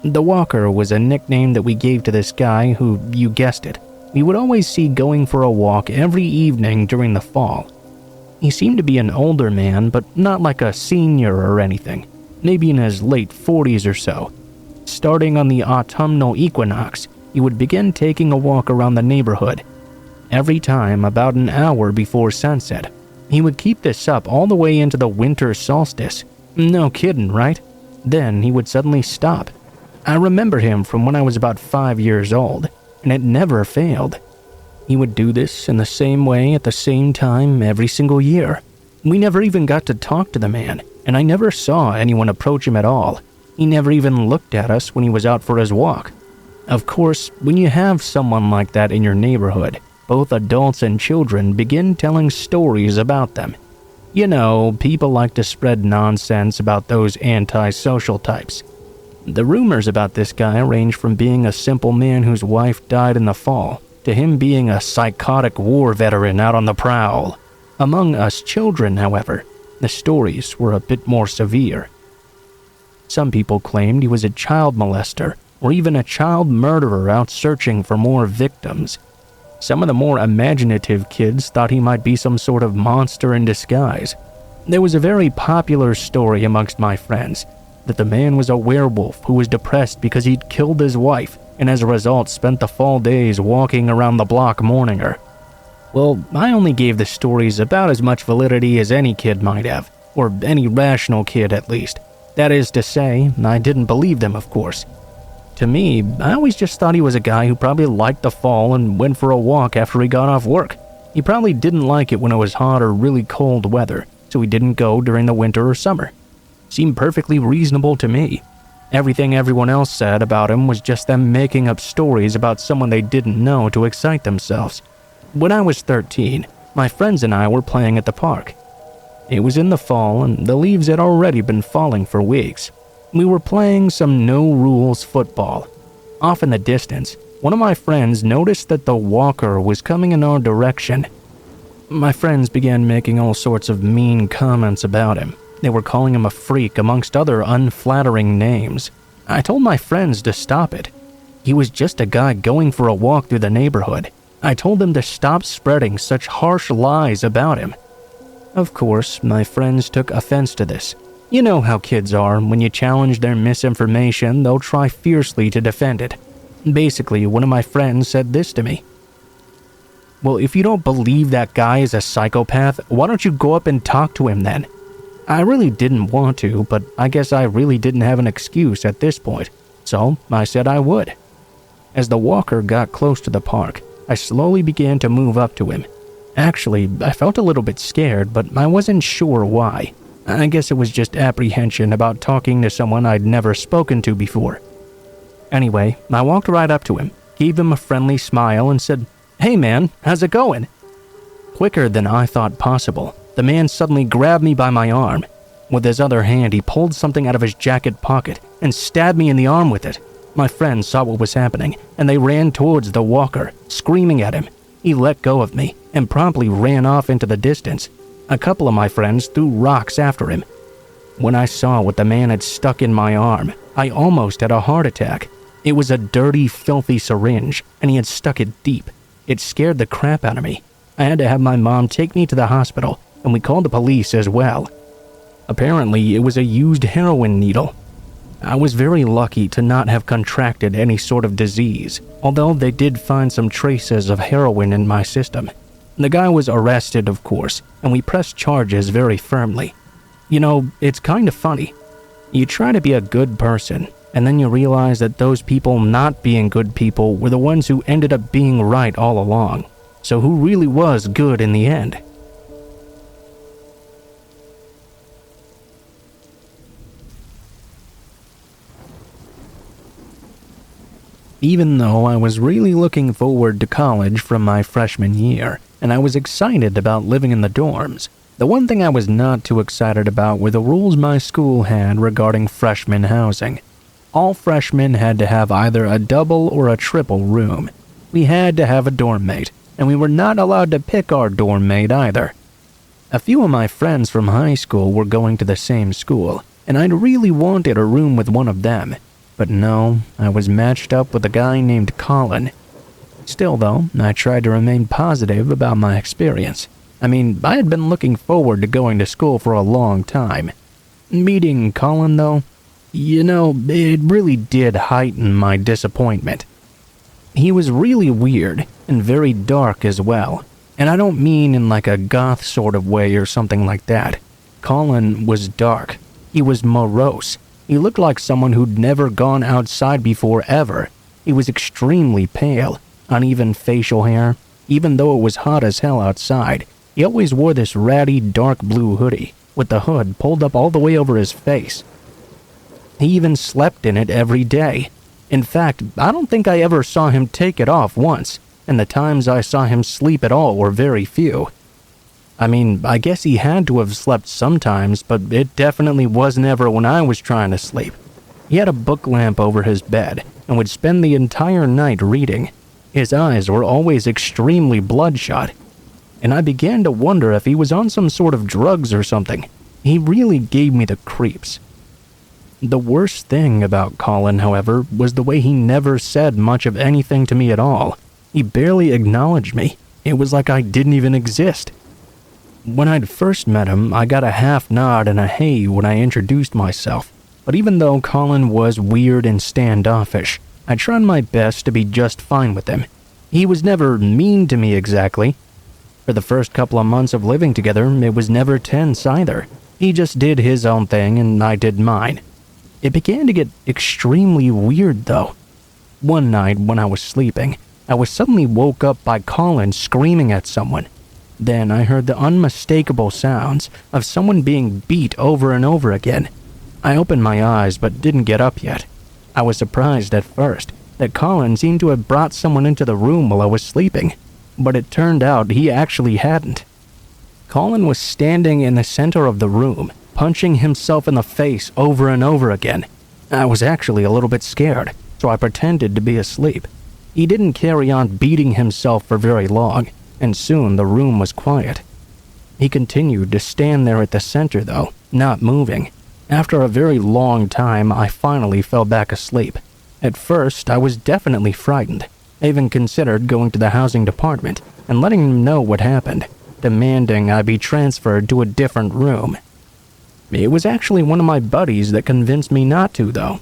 The walker was a nickname that we gave to this guy who, you guessed it, we would always see going for a walk every evening during the fall. He seemed to be an older man, but not like a senior or anything, maybe in his late 40s or so. Starting on the autumnal equinox, he would begin taking a walk around the neighborhood. Every time about an hour before sunset. He would keep this up all the way into the winter solstice. No kidding, right? Then he would suddenly stop. I remember him from when I was about 5 years old, and it never failed. He would do this in the same way at the same time every single year. We never even got to talk to the man, and I never saw anyone approach him at all. He never even looked at us when he was out for his walk. Of course, when you have someone like that in your neighborhood, both adults and children begin telling stories about them. You know, people like to spread nonsense about those antisocial types. The rumors about this guy range from being a simple man whose wife died in the fall, to him being a psychotic war veteran out on the prowl. Among us children, however, the stories were a bit more severe. Some people claimed he was a child molester, or even a child murderer out searching for more victims. Some of the more imaginative kids thought he might be some sort of monster in disguise. There was a very popular story amongst my friends that the man was a werewolf who was depressed because he'd killed his wife and as a result spent the fall days walking around the block mourning her. Well, I only gave the stories about as much validity as any kid might have, or any rational kid at least. That is to say, I didn't believe them, of course. To me, I always just thought he was a guy who probably liked the fall and went for a walk after he got off work. He probably didn't like it when it was hot or really cold weather, so he didn't go during the winter or summer. Seemed perfectly reasonable to me. Everything everyone else said about him was just them making up stories about someone they didn't know to excite themselves. When I was 13, my friends and I were playing at the park. It was in the fall and the leaves had already been falling for weeks. We were playing some no-rules football. Off in the distance, one of my friends noticed that the walker was coming in our direction. My friends began making all sorts of mean comments about him. They were calling him a freak amongst other unflattering names. I told my friends to stop it. He was just a guy going for a walk through the neighborhood. I told them to stop spreading such harsh lies about him. Of course, my friends took offense to this. You know how kids are. When you challenge their misinformation, they'll try fiercely to defend it. Basically, one of my friends said this to me. "Well, if you don't believe that guy is a psychopath, why don't you go up and talk to him then?" I really didn't want to, but I guess I really didn't have an excuse at this point, so I said I would. As the walker got close to the park, I slowly began to move up to him. Actually, I felt a little bit scared, but I wasn't sure why. I guess it was just apprehension about talking to someone I'd never spoken to before. Anyway, I walked right up to him, gave him a friendly smile, and said, "Hey man, how's it going?" Quicker than I thought possible, the man suddenly grabbed me by my arm. With his other hand, he pulled something out of his jacket pocket and stabbed me in the arm with it. My friends saw what was happening, and they ran towards the walker, screaming at him. He let go of me and promptly ran off into the distance. A couple of my friends threw rocks after him. When I saw what the man had stuck in my arm, I almost had a heart attack. It was a dirty, filthy syringe, and he had stuck it deep. It scared the crap out of me. I had to have my mom take me to the hospital, and we called the police as well. Apparently, it was a used heroin needle. I was very lucky to not have contracted any sort of disease, although they did find some traces of heroin in my system. The guy was arrested, of course, and we pressed charges very firmly. You know, it's kind of funny. You try to be a good person, and then you realize that those people not being good people were the ones who ended up being right all along. So who really was good in the end? Even though I was really looking forward to college from my freshman year, and I was excited about living in the dorms, the one thing I was not too excited about were the rules my school had regarding freshman housing. All freshmen had to have either a double or a triple room. We had to have a dorm mate, and we were not allowed to pick our dorm mate either. A few of my friends from high school were going to the same school, and I'd really wanted a room with one of them. But no, I was matched up with a guy named Colin. Still though, I tried to remain positive about my experience. I mean, I had been looking forward to going to school for a long time. Meeting Colin though, you know, it really did heighten my disappointment. He was really weird and very dark as well. And I don't mean in like a goth sort of way or something like that. Colin was dark. He was morose. He looked like someone who'd never gone outside before ever. He was extremely pale, uneven facial hair. Even though it was hot as hell outside, he always wore this ratty dark blue hoodie, with the hood pulled up all the way over his face. He even slept in it every day. In fact, I don't think I ever saw him take it off once, and the times I saw him sleep at all were very few. I mean, I guess he had to have slept sometimes, but it definitely was never when I was trying to sleep. He had a book lamp over his bed and would spend the entire night reading. His eyes were always extremely bloodshot, and I began to wonder if he was on some sort of drugs or something. He really gave me the creeps. The worst thing about Colin, however, was the way he never said much of anything to me at all. He barely acknowledged me. It was like I didn't even exist. When I'd first met him, I got a half nod and a hey when I introduced myself. But even though Colin was weird and standoffish, I tried my best to be just fine with him. He was never mean to me exactly. For the first couple of months of living together, it was never tense either. He just did his own thing and I did mine. It began to get extremely weird though. One night when I was sleeping, I was suddenly woke up by Colin screaming at someone. Then I heard the unmistakable sounds of someone being beat over and over again. I opened my eyes but didn't get up yet. I was surprised at first that Colin seemed to have brought someone into the room while I was sleeping, but it turned out he actually hadn't. Colin was standing in the center of the room, punching himself in the face over and over again. I was actually a little bit scared, so I pretended to be asleep. He didn't carry on beating himself for very long, and soon the room was quiet. He continued to stand there at the center though, not moving. After a very long time, I finally fell back asleep. At first, I was definitely frightened. I even considered going to the housing department and letting them know what happened, demanding I be transferred to a different room. It was actually one of my buddies that convinced me not to, though.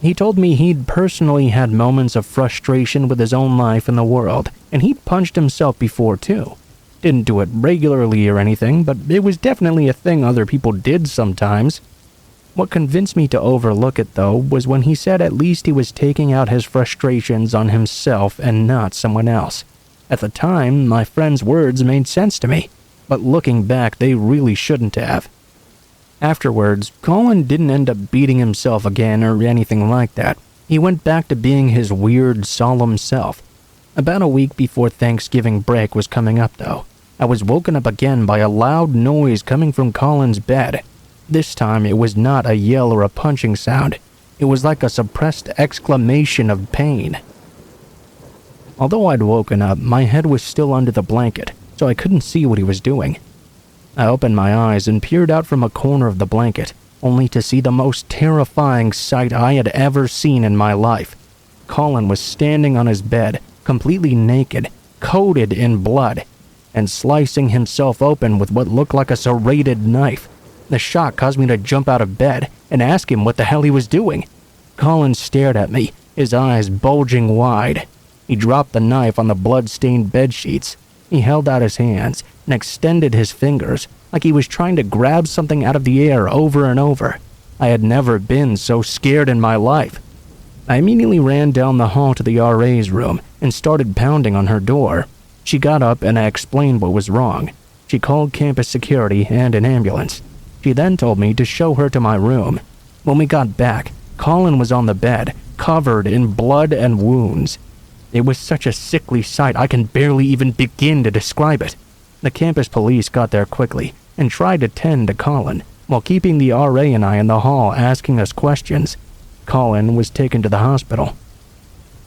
He told me he'd personally had moments of frustration with his own life and the world, and he'd punched himself before too. Didn't do it regularly or anything, but it was definitely a thing other people did sometimes. What convinced me to overlook it, though, was when he said at least he was taking out his frustrations on himself and not someone else. At the time, my friend's words made sense to me, but looking back, they really shouldn't have. Afterwards, Colin didn't end up beating himself again or anything like that. He went back to being his weird, solemn self. About a week before Thanksgiving break was coming up, though, I was woken up again by a loud noise coming from Colin's bed. This time, it was not a yell or a punching sound. It was like a suppressed exclamation of pain. Although I'd woken up, my head was still under the blanket, so I couldn't see what he was doing. I opened my eyes and peered out from a corner of the blanket, only to see the most terrifying sight I had ever seen in my life. Colin was standing on his bed, completely naked, coated in blood, and slicing himself open with what looked like a serrated knife. The shock caused me to jump out of bed and ask him what the hell he was doing. Colin stared at me, his eyes bulging wide. He dropped the knife on the blood-stained bedsheets. He held out his hands and extended his fingers like he was trying to grab something out of the air over and over. I had never been so scared in my life. I immediately ran down the hall to the RA's room and started pounding on her door. She got up and I explained what was wrong. She called campus security and an ambulance. She then told me to show her to my room. When we got back, Colin was on the bed, covered in blood and wounds. It was such a sickly sight I can barely even begin to describe it. The campus police got there quickly and tried to tend to Colin, while keeping the RA and I in the hall asking us questions. Colin was taken to the hospital.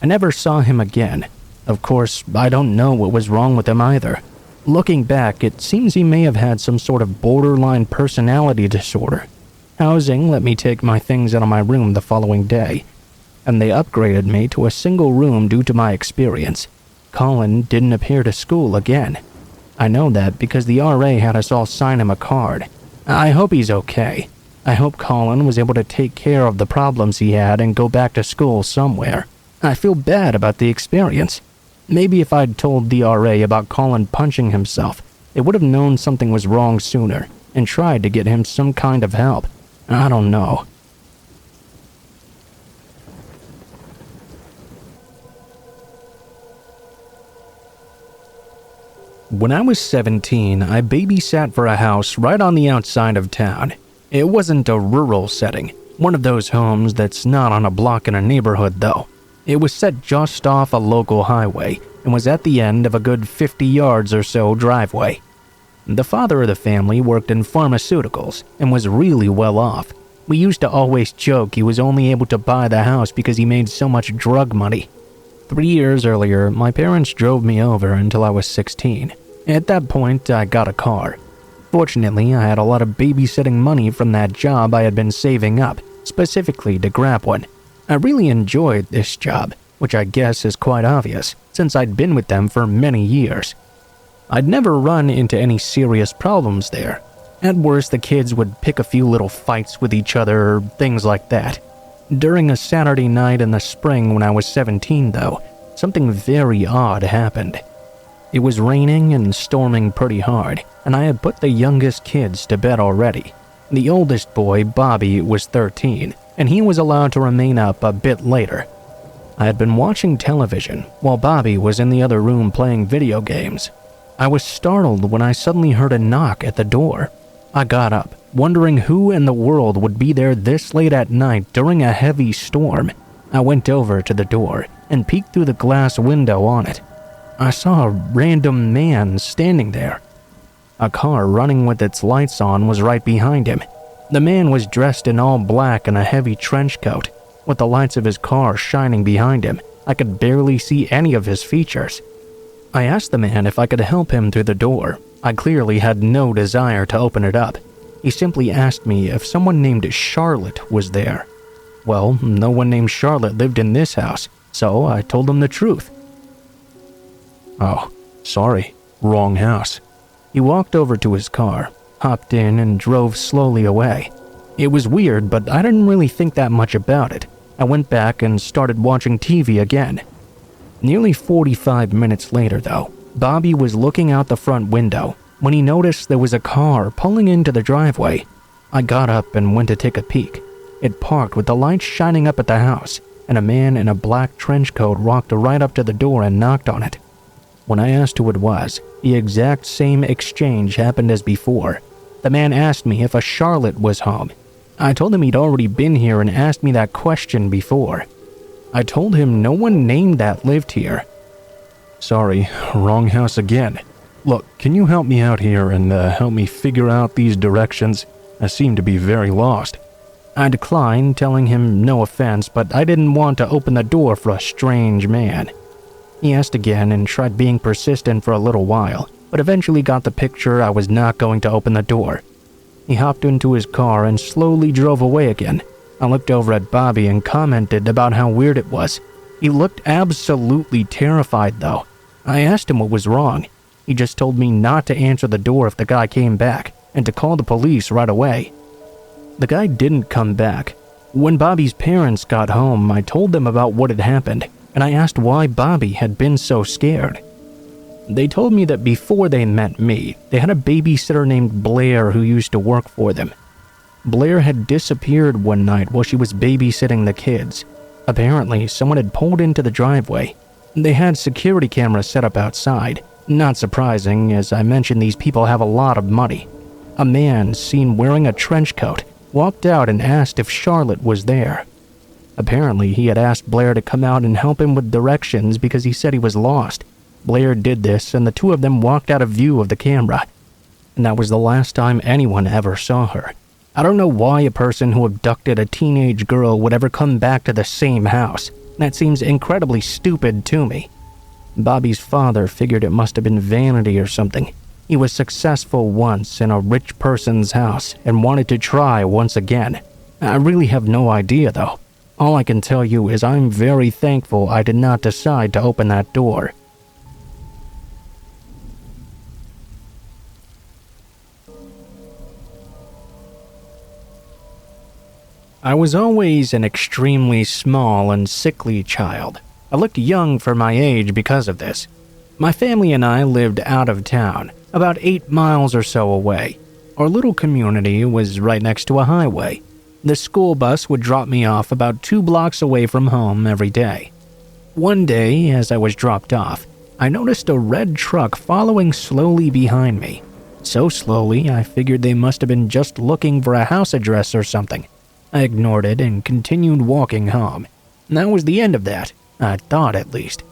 I never saw him again. Of course, I don't know what was wrong with him either. Looking back, it seems he may have had some sort of borderline personality disorder. Housing let me take my things out of my room the following day, and they upgraded me to a single room due to my experience. Colin didn't appear to school again. I know that because the RA had us all sign him a card. I hope he's okay. I hope Colin was able to take care of the problems he had and go back to school somewhere. I feel bad about the experience. Maybe if I'd told the RA about Colin punching himself, they would have known something was wrong sooner and tried to get him some kind of help. I don't know. When I was 17, I babysat for a house right on the outside of town. It wasn't a rural setting, one of those homes that's not on a block in a neighborhood though. It was set just off a local highway and was at the end of a good 50 yards or so driveway. The father of the family worked in pharmaceuticals and was really well off. We used to always joke he was only able to buy the house because he made so much drug money. 3 years earlier, my parents drove me over until I was 16. At that point, I got a car. Fortunately, I had a lot of babysitting money from that job I had been saving up, specifically to grab one. I really enjoyed this job, which I guess is quite obvious, since I'd been with them for many years. I'd never run into any serious problems there. At worst, the kids would pick a few little fights with each other or things like that. During a Saturday night in the spring when I was 17, though, something very odd happened. It was raining and storming pretty hard, and I had put the youngest kids to bed already. The oldest boy, Bobby, was 13, and he was allowed to remain up a bit later. I had been watching television while Bobby was in the other room playing video games. I was startled when I suddenly heard a knock at the door. I got up, wondering who in the world would be there this late at night during a heavy storm. I went over to the door and peeked through the glass window on it. I saw a random man standing there. A car running with its lights on was right behind him. The man was dressed in all black and a heavy trench coat. With the lights of his car shining behind him, I could barely see any of his features. I asked the man if I could help him through the door. I clearly had no desire to open it up. He simply asked me if someone named Charlotte was there. Well, no one named Charlotte lived in this house, so I told him the truth. "Oh, sorry, wrong house." He walked over to his car, hopped in, and drove slowly away. It was weird, but I didn't really think that much about it. I went back and started watching TV again. Nearly 45 minutes later, though, Bobby was looking out the front window when he noticed there was a car pulling into the driveway. I got up and went to take a peek. It parked with the lights shining up at the house, and a man in a black trench coat walked right up to the door and knocked on it. When I asked who it was, the exact same exchange happened as before. The man asked me if a Charlotte was home. I told him he'd already been here and asked me that question before. I told him no one named that lived here. "Sorry, wrong house again. Look, can you help me out here and help me figure out these directions? I seem to be very lost." I declined, telling him no offense, but I didn't want to open the door for a strange man. He asked again and tried being persistent for a little while, but eventually got the picture I was not going to open the door. He hopped into his car and slowly drove away again. I looked over at Bobby and commented about how weird it was. He looked absolutely terrified, though. I asked him what was wrong. He just told me not to answer the door if the guy came back, and to call the police right away. The guy didn't come back. When Bobby's parents got home, I told them about what had happened, and I asked why Bobby had been so scared. They told me that before they met me, they had a babysitter named Blair who used to work for them. Blair had disappeared one night while she was babysitting the kids. Apparently, someone had pulled into the driveway. They had security cameras set up outside. Not surprising, as I mentioned these people have a lot of money. A man, seen wearing a trench coat, walked out and asked if Charlotte was there. Apparently, he had asked Blair to come out and help him with directions because he said he was lost. Blair did this, and the two of them walked out of view of the camera. And that was the last time anyone ever saw her. I don't know why a person who abducted a teenage girl would ever come back to the same house. That seems incredibly stupid to me. Bobby's father figured it must have been vanity or something. He was successful once in a rich person's house and wanted to try once again. I really have no idea, though. All I can tell you is I'm very thankful I did not decide to open that door. I was always an extremely small and sickly child. I looked young for my age because of this. My family and I lived out of town, about 8 miles or so away. Our little community was right next to a highway. The school bus would drop me off about 2 blocks away from home every day. One day, as I was dropped off, I noticed a red truck following slowly behind me. So slowly, I figured they must have been just looking for a house address or something. I ignored it and continued walking home. That was the end of that, I thought at least.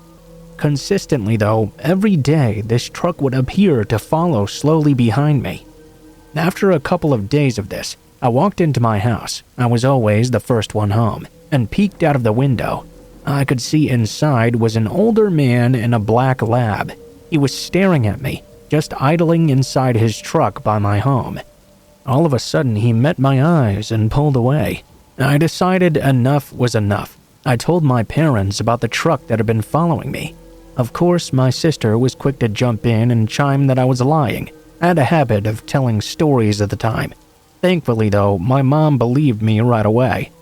Consistently though, every day this truck would appear to follow slowly behind me. After a couple of days of this, I walked into my house. I was always the first one home, and peeked out of the window. I could see inside was an older man in a black lab. He was staring at me, just idling inside his truck by my home. All of a sudden, he met my eyes and pulled away. I decided enough was enough. I told my parents about the truck that had been following me. Of course, my sister was quick to jump in and chime that I was lying. I had a habit of telling stories at the time. Thankfully, though, my mom believed me right away.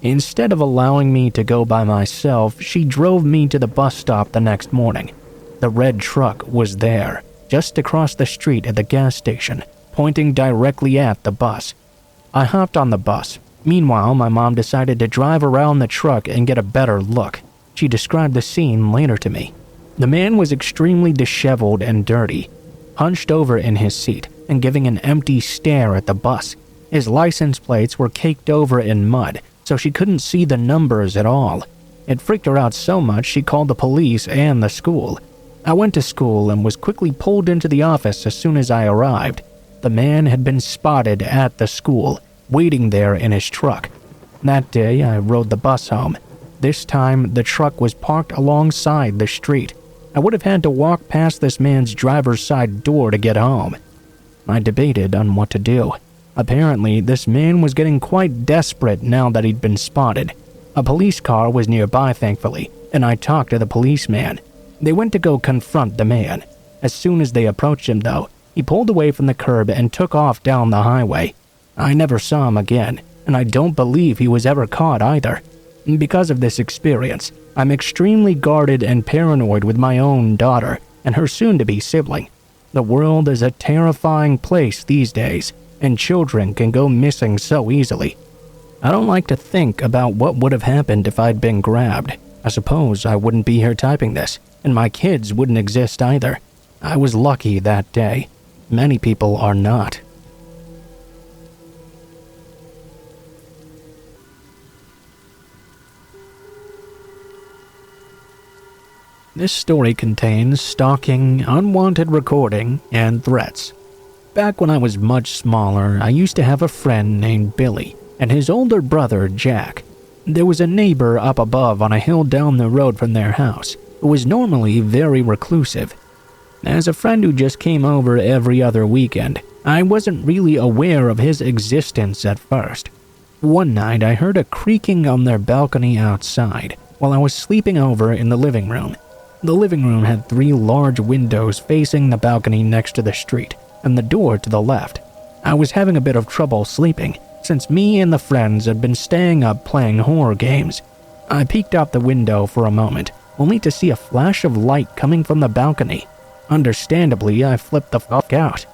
Instead of allowing me to go by myself, she drove me to the bus stop the next morning. The red truck was there, just across the street at the gas station, pointing directly at the bus. I hopped on the bus. Meanwhile, my mom decided to drive around the truck and get a better look. She described the scene later to me. The man was extremely disheveled and dirty, hunched over in his seat and giving an empty stare at the bus. His license plates were caked over in mud, so she couldn't see the numbers at all. It freaked her out so much she called the police and the school. I went to school and was quickly pulled into the office as soon as I arrived. The man had been spotted at the school. waiting there in his truck. That day, I rode the bus home. This time, the truck was parked alongside the street. I would have had to walk past this man's driver's side door to get home. I debated on what to do. Apparently, this man was getting quite desperate now that he'd been spotted. A police car was nearby, thankfully, and I talked to the policeman. They went to go confront the man. As soon as they approached him, though, he pulled away from the curb and took off down the highway. I never saw him again, and I don't believe he was ever caught either. Because of this experience, I'm extremely guarded and paranoid with my own daughter and her soon-to-be sibling. The world is a terrifying place these days, and children can go missing so easily. I don't like to think about what would have happened if I'd been grabbed. I suppose I wouldn't be here typing this, and my kids wouldn't exist either. I was lucky that day. Many people are not. This story contains stalking, unwanted recording, and threats. Back when I was much smaller, I used to have a friend named Billy and his older brother Jack. There was a neighbor up above on a hill down the road from their house who was normally very reclusive. As a friend who just came over every other weekend, I wasn't really aware of his existence at first. One night I heard a creaking on their balcony outside while I was sleeping over in the living room. The living room had 3 large windows facing the balcony next to the street and the door to the left. I was having a bit of trouble sleeping since me and the friends had been staying up playing horror games. I peeked out the window for a moment, only to see a flash of light coming from the balcony. Understandably, I flipped the fuck out.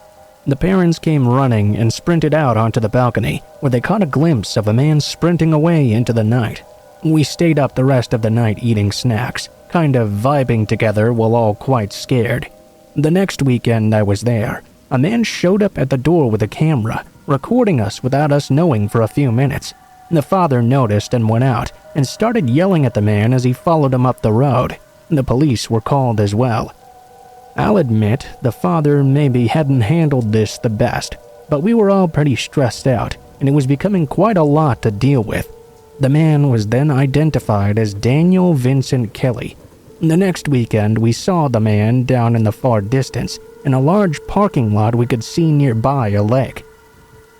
The parents came running and sprinted out onto the balcony, where they caught a glimpse of a man sprinting away into the night. We stayed up the rest of the night eating snacks, kind of vibing together while all quite scared. The next weekend I was there, a man showed up at the door with a camera, recording us without us knowing for a few minutes. The father noticed and went out and started yelling at the man as he followed him up the road. The police were called as well. I'll admit the father maybe hadn't handled this the best, but we were all pretty stressed out, and it was becoming quite a lot to deal with. The man was then identified as Daniel Vincent Kelly. The next weekend, we saw the man down in the far distance, in a large parking lot we could see nearby a lake.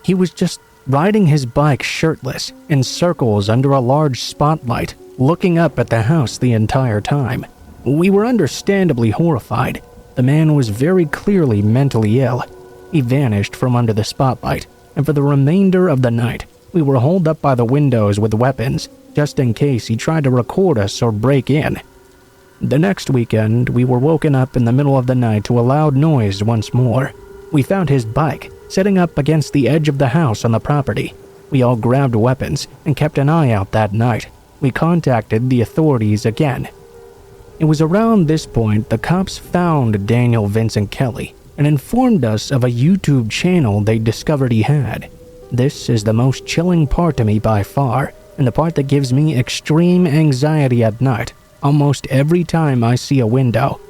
He was just riding his bike shirtless, in circles under a large spotlight, looking up at the house the entire time. We were understandably horrified. The man was very clearly mentally ill. He vanished from under the spotlight, and for the remainder of the night, we were holed up by the windows with weapons, just in case he tried to record us or break in. The next weekend, we were woken up in the middle of the night to a loud noise once more. We found his bike, sitting up against the edge of the house on the property. We all grabbed weapons and kept an eye out that night. We contacted the authorities again. It was around this point the cops found Daniel Vincent Kelly and informed us of a YouTube channel they discovered he had. This is the most chilling part to me by far, and the part that gives me extreme anxiety at night, almost every time I see a window.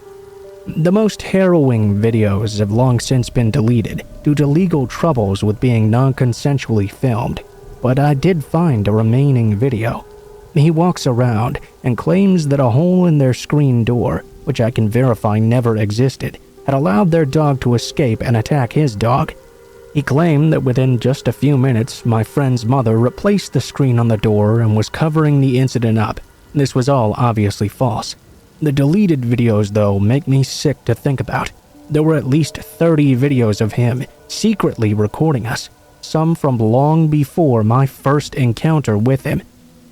The most harrowing videos have long since been deleted due to legal troubles with being non-consensually filmed, but I did find a remaining video. He walks around and claims that a hole in their screen door, which I can verify never existed, had allowed their dog to escape and attack his dog. He claimed that within just a few minutes, my friend's mother replaced the screen on the door and was covering the incident up. This was all obviously false. The deleted videos, though, make me sick to think about. There were at least 30 videos of him secretly recording us, some from long before my first encounter with him.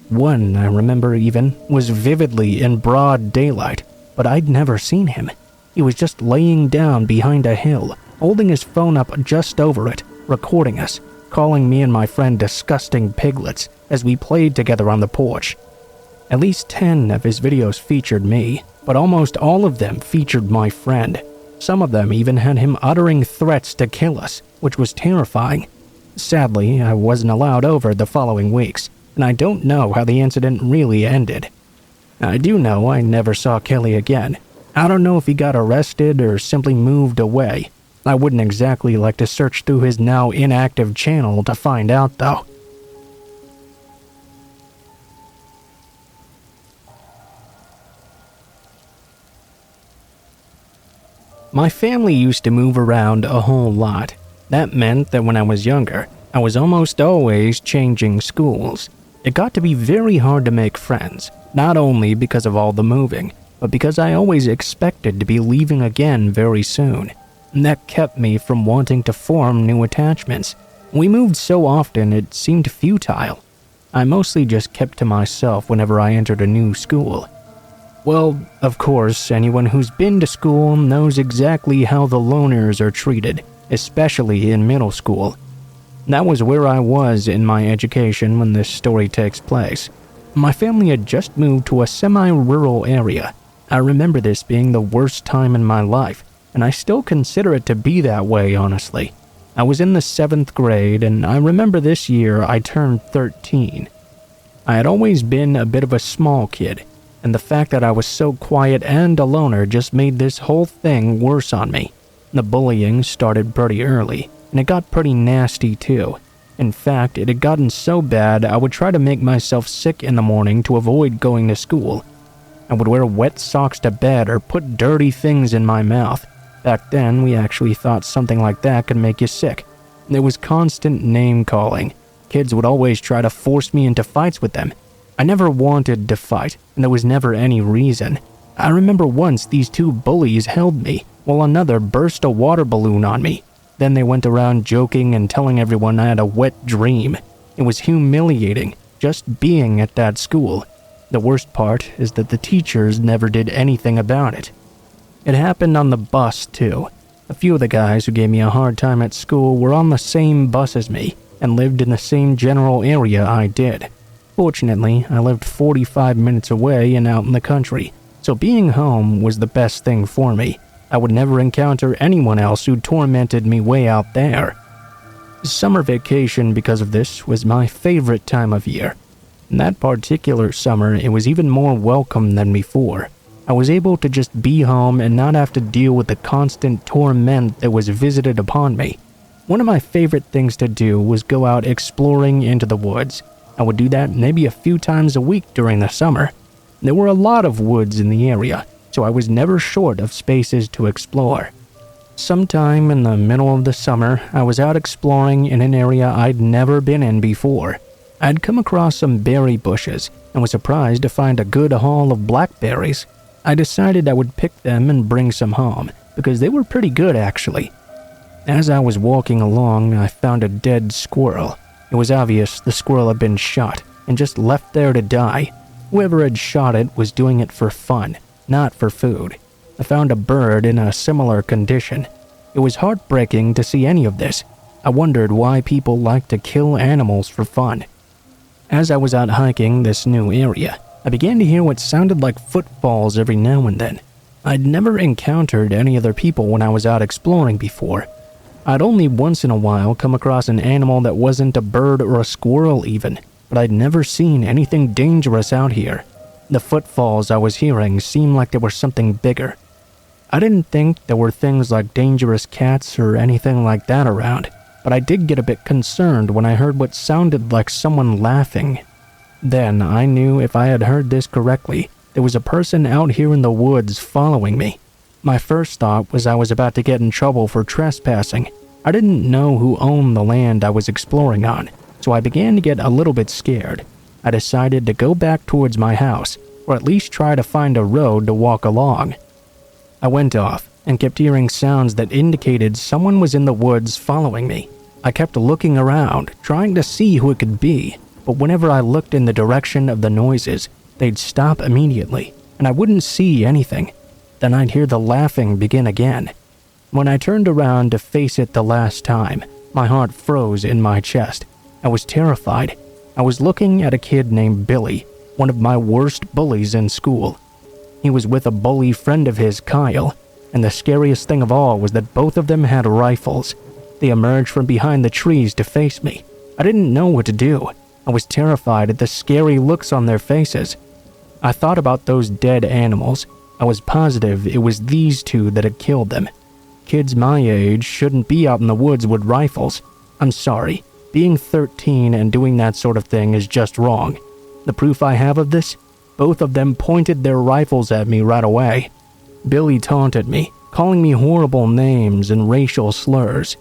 One, I remember even, was vividly in broad daylight, but I'd never seen him. He was just laying down behind a hill, holding his phone up just over it, recording us, calling me and my friend disgusting piglets as we played together on the porch. At least 10 of his videos featured me, but almost all of them featured my friend. Some of them even had him uttering threats to kill us, which was terrifying. Sadly, I wasn't allowed over the following weeks, and I don't know how the incident really ended. I do know I never saw Kelly again. I don't know if he got arrested or simply moved away. I wouldn't exactly like to search through his now inactive channel to find out, though. My family used to move around a whole lot. That meant that when I was younger, I was almost always changing schools. It got to be very hard to make friends, not only because of all the moving, but because I always expected to be leaving again very soon. And that kept me from wanting to form new attachments. We moved so often it seemed futile. I mostly just kept to myself whenever I entered a new school. Well, of course, anyone who's been to school knows exactly how the loners are treated, especially in middle school. That was where I was in my education when this story takes place. My family had just moved to a semi-rural area. I remember this being the worst time in my life, and I still consider it to be that way, honestly. I was in the 7th grade, and I remember this year I turned 13. I had always been a bit of a small kid, and the fact that I was so quiet and a loner just made this whole thing worse on me. The bullying started pretty early, and it got pretty nasty too. In fact, it had gotten so bad I would try to make myself sick in the morning to avoid going to school. I would wear wet socks to bed or put dirty things in my mouth. Back then, we actually thought something like that could make you sick. There was constant name-calling. Kids would always try to force me into fights with them. I never wanted to fight, and there was never any reason. I remember once these two bullies held me, while another burst a water balloon on me. Then they went around joking and telling everyone I had a wet dream. It was humiliating, just being at that school. The worst part is that the teachers never did anything about it. It happened on the bus, too. A few of the guys who gave me a hard time at school were on the same bus as me, and lived in the same general area I did. Fortunately, I lived 45 minutes away and out in the country, so being home was the best thing for me. I would never encounter anyone else who tormented me way out there. Summer vacation, because of this, was my favorite time of year. In that particular summer, it was even more welcome than before. I was able to just be home and not have to deal with the constant torment that was visited upon me. One of my favorite things to do was go out exploring into the woods. I would do that maybe a few times a week during the summer. There were a lot of woods in the area, so I was never short of spaces to explore. Sometime in the middle of the summer, I was out exploring in an area I'd never been in before. I'd come across some berry bushes and was surprised to find a good haul of blackberries. I decided I would pick them and bring some home, because they were pretty good actually. As I was walking along, I found a dead squirrel. It was obvious the squirrel had been shot and just left there to die. Whoever had shot it was doing it for fun, not for food. I found a bird in a similar condition. It was heartbreaking to see any of this. I wondered why people like to kill animals for fun. As I was out hiking this new area, I began to hear what sounded like footfalls every now and then. I'd never encountered any other people when I was out exploring before. I'd only once in a while come across an animal that wasn't a bird or a squirrel even, but I'd never seen anything dangerous out here. The footfalls I was hearing seemed like they were something bigger. I didn't think there were things like dangerous cats or anything like that around, but I did get a bit concerned when I heard what sounded like someone laughing. Then I knew if I had heard this correctly, there was a person out here in the woods following me. My first thought was I was about to get in trouble for trespassing. I didn't know who owned the land I was exploring on, so I began to get a little bit scared. I decided to go back towards my house, or at least try to find a road to walk along. I went off and kept hearing sounds that indicated someone was in the woods following me. I kept looking around, trying to see who it could be, but whenever I looked in the direction of the noises, they'd stop immediately, and I wouldn't see anything. Then I'd hear the laughing begin again. When I turned around to face it the last time, my heart froze in my chest. I was terrified. I was looking at a kid named Billy, one of my worst bullies in school. He was with a bully friend of his, Kyle, and the scariest thing of all was that both of them had rifles. They emerged from behind the trees to face me. I didn't know what to do. I was terrified at the scary looks on their faces. I thought about those dead animals. I was positive it was these two that had killed them. Kids my age shouldn't be out in the woods with rifles. I'm sorry. Being 13 and doing that sort of thing is just wrong. The proof I have of this? Both of them pointed their rifles at me right away. Billy taunted me, calling me horrible names and racial slurs.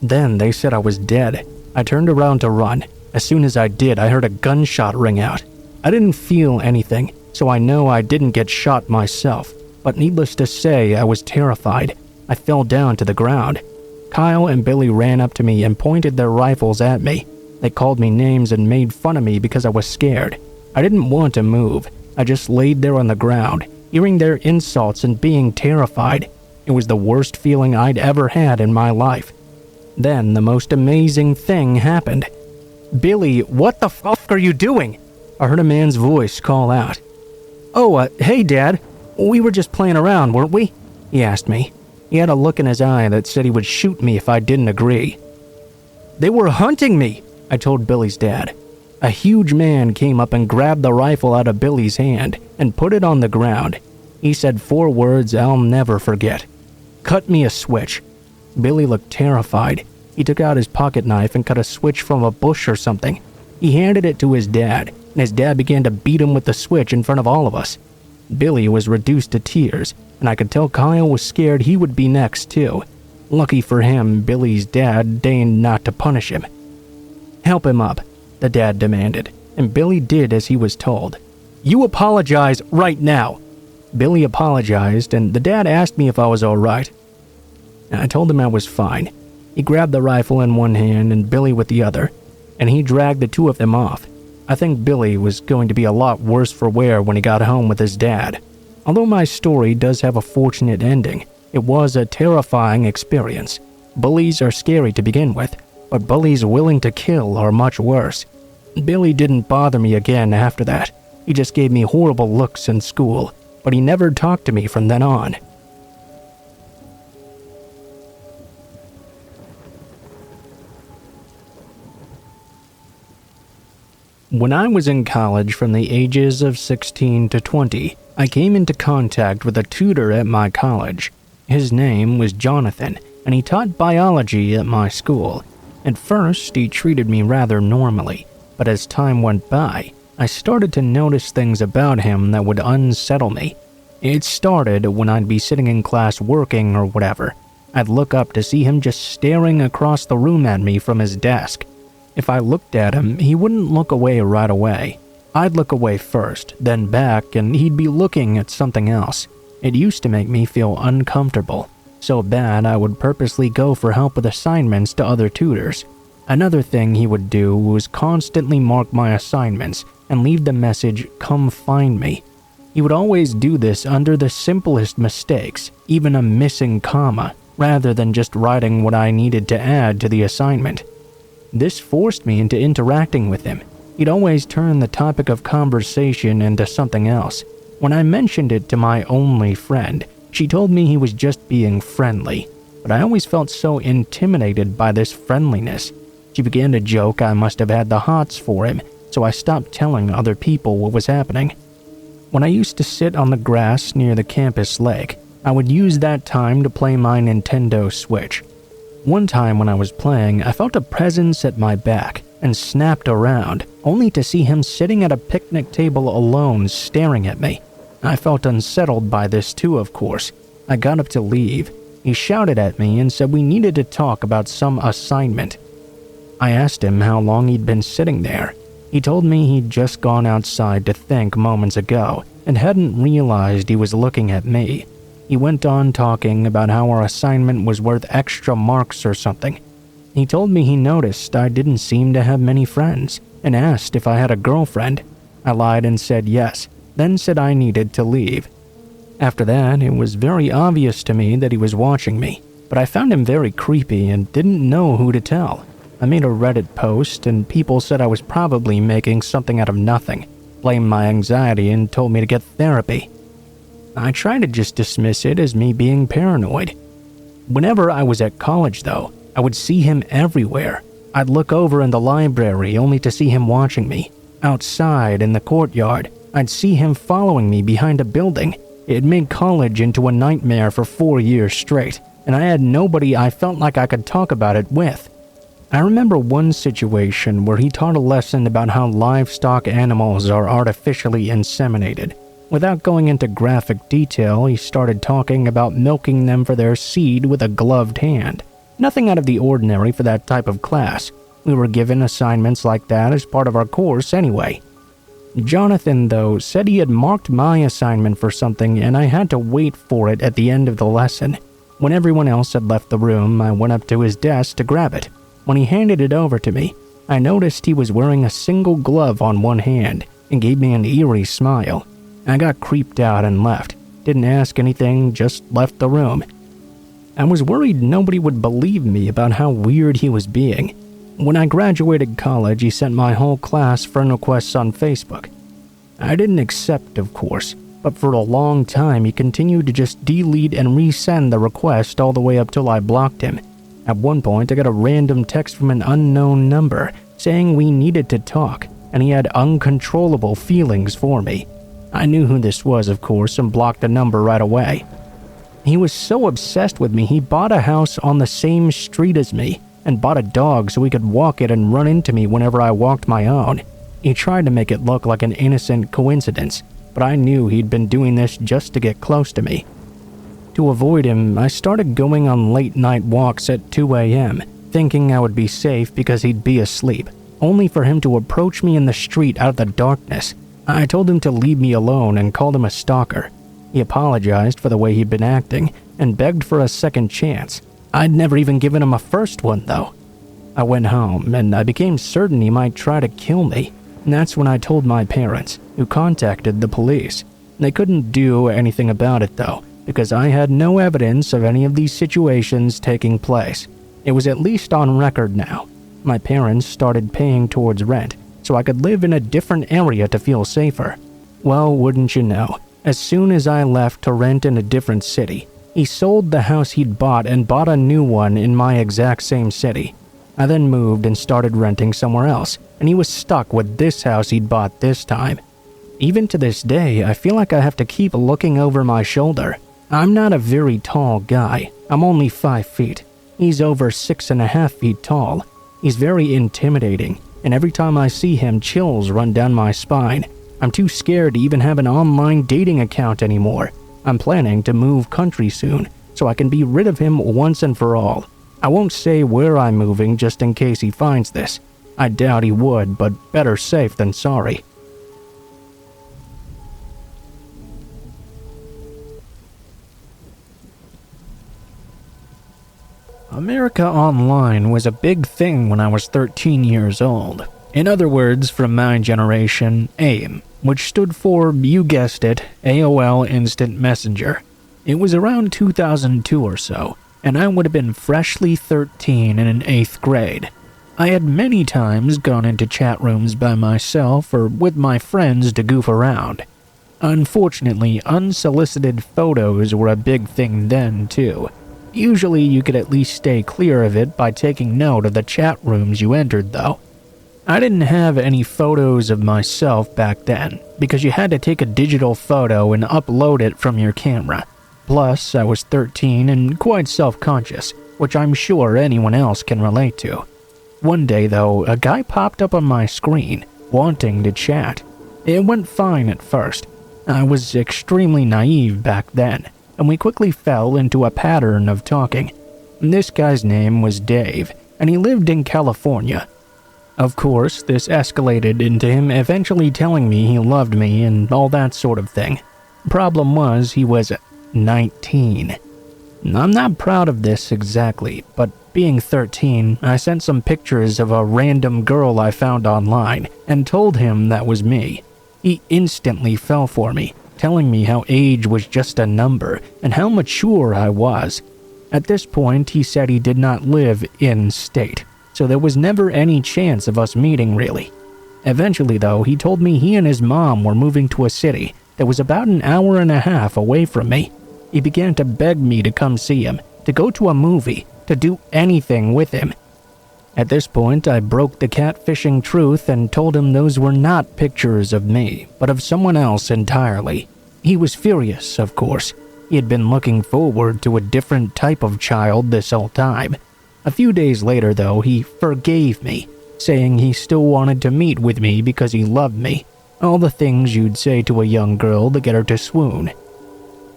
Then they said I was dead. I turned around to run. As soon as I did, I heard a gunshot ring out. I didn't feel anything, so I know I didn't get shot myself. But needless to say, I was terrified. I fell down to the ground. Kyle and Billy ran up to me and pointed their rifles at me. They called me names and made fun of me because I was scared. I didn't want to move. I just laid there on the ground, hearing their insults and being terrified. It was the worst feeling I'd ever had in my life. Then the most amazing thing happened. "Billy, what the fuck are you doing?" I heard a man's voice call out. "Oh, hey Dad. We were just playing around, weren't we?" he asked me. He had a look in his eye that said he would shoot me if I didn't agree. "They were hunting me," I told Billy's dad. A huge man came up and grabbed the rifle out of Billy's hand and put it on the ground. He said 4 words I'll never forget. "Cut me a switch." Billy looked terrified. He took out his pocket knife and cut a switch from a bush or something. He handed it to his dad, and his dad began to beat him with the switch in front of all of us. Billy was reduced to tears, and I could tell Kyle was scared he would be next too. Lucky for him, Billy's dad deigned not to punish him. "Help him up," the dad demanded, and Billy did as he was told. "You apologize right now." Billy apologized, and the dad asked me if I was all right. I told him I was fine. He grabbed the rifle in one hand and Billy with the other, and he dragged the 2 of them off. I think Billy was going to be a lot worse for wear when he got home with his dad. Although my story does have a fortunate ending, it was a terrifying experience. Bullies are scary to begin with, but bullies willing to kill are much worse. Billy didn't bother me again after that. He just gave me horrible looks in school, but he never talked to me from then on. When I was in college from the ages of 16 to 20, I came into contact with a tutor at my college. His name was Jonathan, and he taught biology at my school. At first, he treated me rather normally, but as time went by, I started to notice things about him that would unsettle me. It started when I'd be sitting in class working or whatever. I'd look up to see him just staring across the room at me from his desk. If I looked at him, he wouldn't look away right away. I'd look away first, then back, and he'd be looking at something else. It used to make me feel uncomfortable, so bad I would purposely go for help with assignments to other tutors. Another thing he would do was constantly mark my assignments and leave the message, "Come find me." He would always do this under the simplest mistakes, even a missing comma, rather than just writing what I needed to add to the assignment. This forced me into interacting with him. He'd always turn the topic of conversation into something else. When I mentioned it to my only friend, she told me he was just being friendly, but I always felt so intimidated by this friendliness. She began to joke I must have had the hots for him, so I stopped telling other people what was happening. When I used to sit on the grass near the campus lake, I would use that time to play my Nintendo Switch. One time when I was playing, I felt a presence at my back and snapped around, only to see him sitting at a picnic table alone staring at me. I felt unsettled by this too, of course. I got up to leave. He shouted at me and said we needed to talk about some assignment. I asked him how long he'd been sitting there. He told me he'd just gone outside to think moments ago and hadn't realized he was looking at me. He went on talking about how our assignment was worth extra marks or something. He told me he noticed I didn't seem to have many friends and asked if I had a girlfriend. I lied and said yes, then said I needed to leave. After that, it was very obvious to me that he was watching me, but I found him very creepy and didn't know who to tell. I made a Reddit post and people said I was probably making something out of nothing, blamed my anxiety and told me to get therapy. I tried to just dismiss it as me being paranoid. Whenever I was at college though, I would see him everywhere. I'd look over in the library only to see him watching me. Outside in the courtyard, I'd see him following me behind a building. It made college into a nightmare for 4 years straight, and I had nobody I felt like I could talk about it with. I remember one situation where he taught a lesson about how livestock animals are artificially inseminated. Without going into graphic detail, he started talking about milking them for their seed with a gloved hand. Nothing out of the ordinary for that type of class. We were given assignments like that as part of our course anyway. Jonathan, though, said he had marked my assignment for something and I had to wait for it at the end of the lesson. When everyone else had left the room, I went up to his desk to grab it. When he handed it over to me, I noticed he was wearing a single glove on one hand and gave me an eerie smile. I got creeped out and left. Didn't ask anything, just left the room. I was worried nobody would believe me about how weird he was being. When I graduated college, he sent my whole class friend requests on Facebook. I didn't accept, of course, but for a long time he continued to just delete and resend the request all the way up till I blocked him. At one point, I got a random text from an unknown number saying we needed to talk, and he had uncontrollable feelings for me. I knew who this was, of course, and blocked the number right away. He was so obsessed with me, he bought a house on the same street as me and bought a dog so he could walk it and run into me whenever I walked my own. He tried to make it look like an innocent coincidence, but I knew he'd been doing this just to get close to me. To avoid him, I started going on late-night walks at 2 a.m., thinking I would be safe because he'd be asleep, only for him to approach me in the street out of the darkness. I told him to leave me alone and called him a stalker. He apologized for the way he'd been acting and begged for a second chance. I'd never even given him a first one, though. I went home, and I became certain he might try to kill me. And that's when I told my parents, who contacted the police. They couldn't do anything about it, though, because I had no evidence of any of these situations taking place. It was at least on record now. My parents started paying towards rent, so I could live in a different area to feel safer. Well, wouldn't you know, as soon as I left to rent in a different city, he sold the house he'd bought and bought a new one in my exact same city. I then moved and started renting somewhere else, and he was stuck with this house he'd bought this time. Even to this day, I feel like I have to keep looking over my shoulder. I'm not a very tall guy. I'm only 5 feet. He's over 6.5 feet tall. He's very intimidating, and every time I see him, chills run down my spine. I'm too scared to even have an online dating account anymore. I'm planning to move country soon, so I can be rid of him once and for all. I won't say where I'm moving just in case he finds this. I doubt he would, but better safe than sorry. America Online was a big thing when I was 13 years old. In other words, from my generation, AIM, which stood for, you guessed it, AOL Instant Messenger. It was around 2002 or so, and I would have been freshly 13 and in 8th grade. I had many times gone into chat rooms by myself or with my friends to goof around. Unfortunately, unsolicited photos were a big thing then, too. Usually you could at least stay clear of it by taking note of the chat rooms you entered, though. I didn't have any photos of myself back then, because you had to take a digital photo and upload it from your camera. Plus, I was 13 and quite self-conscious, which I'm sure anyone else can relate to. One day, though, a guy popped up on my screen, wanting to chat. It went fine at first. I was extremely naive back then, and we quickly fell into a pattern of talking. This guy's name was Dave, and he lived in California. Of course, this escalated into him eventually telling me he loved me and all that sort of thing. Problem was, he was 19. I'm not proud of this exactly, but being 13, I sent some pictures of a random girl I found online and told him that was me. He instantly fell for me, telling me how age was just a number and how mature I was. At this point, he said he did not live in state, so there was never any chance of us meeting really. Eventually, though, he told me he and his mom were moving to a city that was about an hour and a half away from me. He began to beg me to come see him, to go to a movie, to do anything with him. At this point, I broke the catfishing truth and told him those were not pictures of me, but of someone else entirely. He was furious, of course. He had been looking forward to a different type of child this whole time. A few days later, though, he forgave me, saying he still wanted to meet with me because he loved me. All the things you'd say to a young girl to get her to swoon.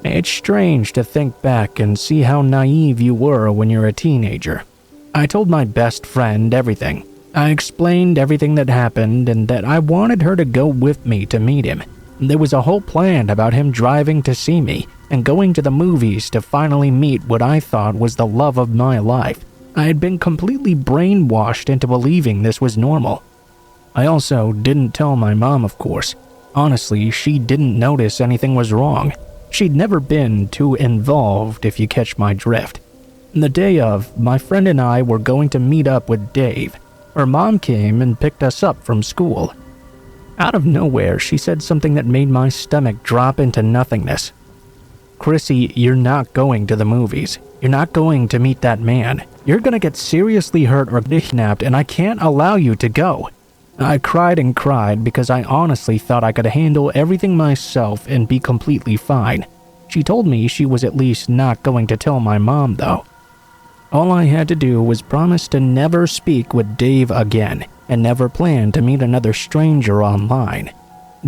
It's strange to think back and see how naive you were when you're a teenager. I told my best friend everything. I explained everything that happened and that I wanted her to go with me to meet him. There was a whole plan about him driving to see me and going to the movies to finally meet what I thought was the love of my life. I had been completely brainwashed into believing this was normal. I also didn't tell my mom, of course. Honestly, she didn't notice anything was wrong. She'd never been too involved, if you catch my drift. The day of, my friend and I were going to meet up with Dave. Her mom came and picked us up from school. Out of nowhere, she said something that made my stomach drop into nothingness. "Chrissy, you're not going to the movies. You're not going to meet that man. You're gonna get seriously hurt or kidnapped, and I can't allow you to go." I cried and cried because I honestly thought I could handle everything myself and be completely fine. She told me she was at least not going to tell my mom, though. All I had to do was promise to never speak with Dave again and never plan to meet another stranger online.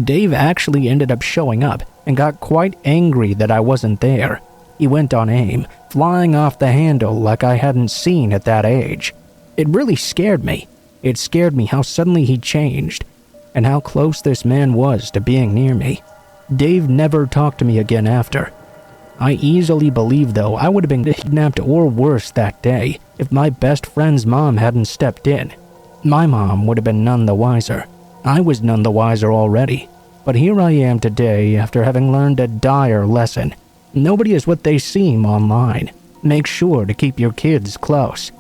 Dave actually ended up showing up and got quite angry that I wasn't there. He went on aim, flying off the handle like I hadn't seen at that age. It really scared me. It scared me how suddenly he changed, and how close this man was to being near me. Dave never talked to me again after. I easily believe, though, I would have been kidnapped or worse that day if my best friend's mom hadn't stepped in. My mom would have been none the wiser. I was none the wiser already. But here I am today after having learned a dire lesson. Nobody is what they seem online. Make sure to keep your kids close.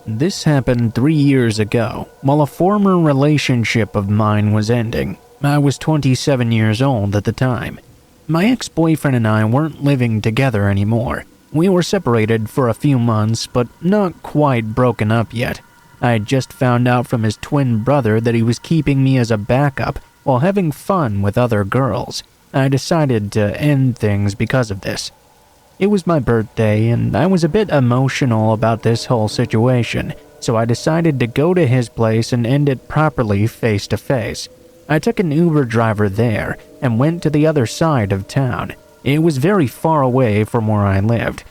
This happened 3 years ago, while a former relationship of mine was ending. I was 27 years old at the time. My ex-boyfriend and I weren't living together anymore. We were separated for a few months, but not quite broken up yet. I had just found out from his twin brother that he was keeping me as a backup while having fun with other girls. I decided to end things because of this. It was my birthday, and I was a bit emotional about this whole situation, so I decided to go to his place and end it properly face to face. I took an Uber driver there and went to the other side of town. It was very far away from where I lived,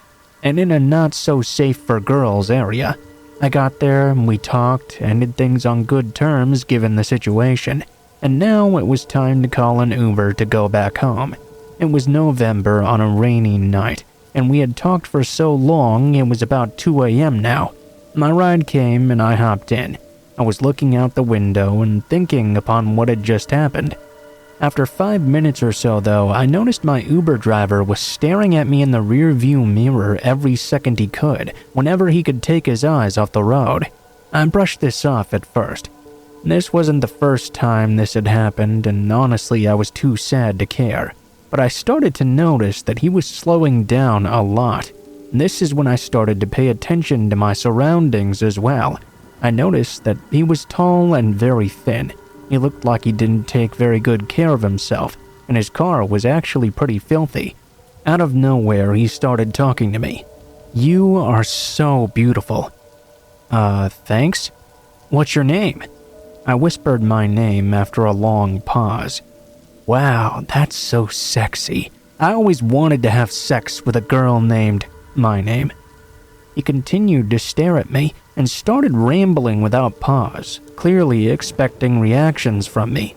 and in a not-so-safe-for-girls area. I got there and we talked, ended things on good terms given the situation, and now it was time to call an Uber to go back home. It was November on a rainy night, and we had talked for so long it was about 2 a.m. now. My ride came and I hopped in. I was looking out the window and thinking upon what had just happened. After 5 minutes or so, though, I noticed my Uber driver was staring at me in the rear-view mirror every second he could, whenever he could take his eyes off the road. I brushed this off at first. This wasn't the first time this had happened, and honestly I was too sad to care. But I started to notice that he was slowing down a lot. This is when I started to pay attention to my surroundings as well. I noticed that he was tall and very thin. He looked like he didn't take very good care of himself, and his car was actually pretty filthy. Out of nowhere, he started talking to me. "You are so beautiful." Thanks? What's your name?" I whispered my name after a long pause. Wow, that's so sexy. I always wanted to have sex with a girl named my name. He continued to stare at me and started rambling without pause, clearly expecting reactions from me.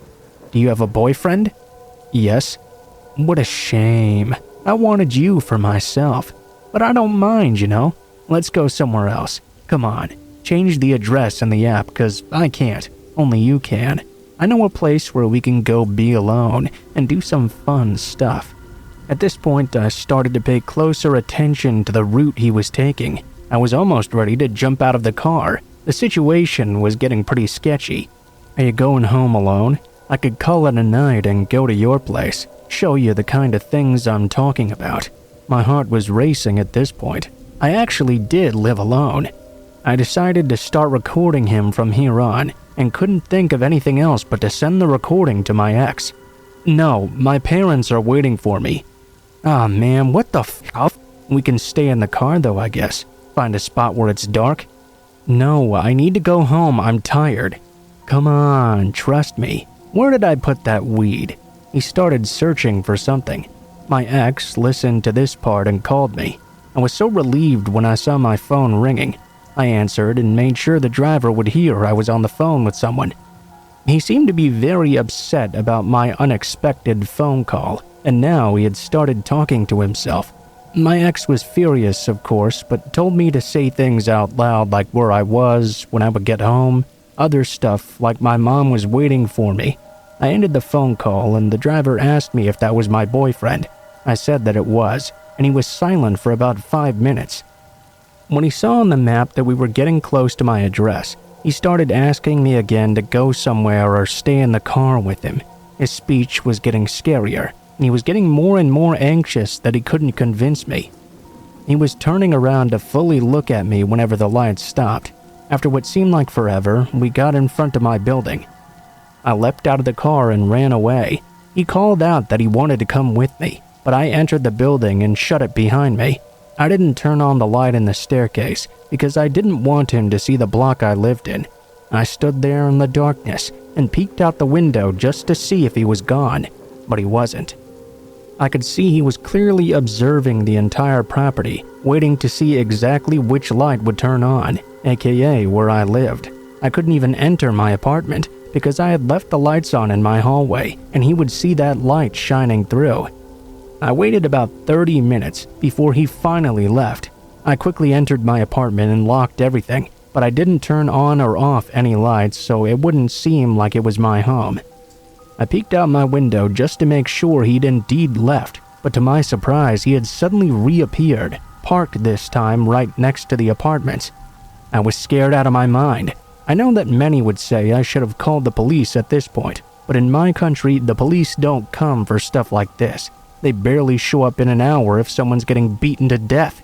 "Do you have a boyfriend?" "Yes." "What a shame. I wanted you for myself. But I don't mind, you know. Let's go somewhere else. Come on, change the address in the app, 'cause I can't. Only you can. I know a place where we can go be alone and do some fun stuff." At this point, I started to pay closer attention to the route he was taking. I was almost ready to jump out of the car. The situation was getting pretty sketchy. "Are you going home alone? I could call it a night and go to your place, show you the kind of things I'm talking about." My heart was racing at this point. I actually did live alone. I decided to start recording him from here on and couldn't think of anything else but to send the recording to my ex. No, my parents are waiting for me. Ah man, what the f***? We can stay in the car though, I guess. Find a spot where it's dark. No, I need to go home, I'm tired. Come on, trust me. Where did I put that weed? He started searching for something. My ex listened to this part and called me. I was so relieved when I saw my phone ringing. I answered and made sure the driver would hear I was on the phone with someone. He seemed to be very upset about my unexpected phone call, and now he had started talking to himself. My ex was furious, of course, but told me to say things out loud like where I was, when I would get home, other stuff like my mom was waiting for me. I ended the phone call and the driver asked me if that was my boyfriend. I said that it was, and he was silent for about 5 minutes. When he saw on the map that we were getting close to my address, he started asking me again to go somewhere or stay in the car with him. His speech was getting scarier, and he was getting more and more anxious that he couldn't convince me. He was turning around to fully look at me whenever the lights stopped. After what seemed like forever, we got in front of my building. I leapt out of the car and ran away. He called out that he wanted to come with me, but I entered the building and shut it behind me. I didn't turn on the light in the staircase because I didn't want him to see the block I lived in. I stood there in the darkness and peeked out the window just to see if he was gone, but he wasn't. I could see he was clearly observing the entire property, waiting to see exactly which light would turn on, aka where I lived. I couldn't even enter my apartment because I had left the lights on in my hallway and he would see that light shining through. I waited about 30 minutes before he finally left. I quickly entered my apartment and locked everything, but I didn't turn on or off any lights so it wouldn't seem like it was my home. I peeked out my window just to make sure he'd indeed left, but to my surprise he had suddenly reappeared, parked this time right next to the apartments. I was scared out of my mind. I know that many would say I should have called the police at this point, but in my country the police don't come for stuff like this. They barely show up in an hour if someone's getting beaten to death.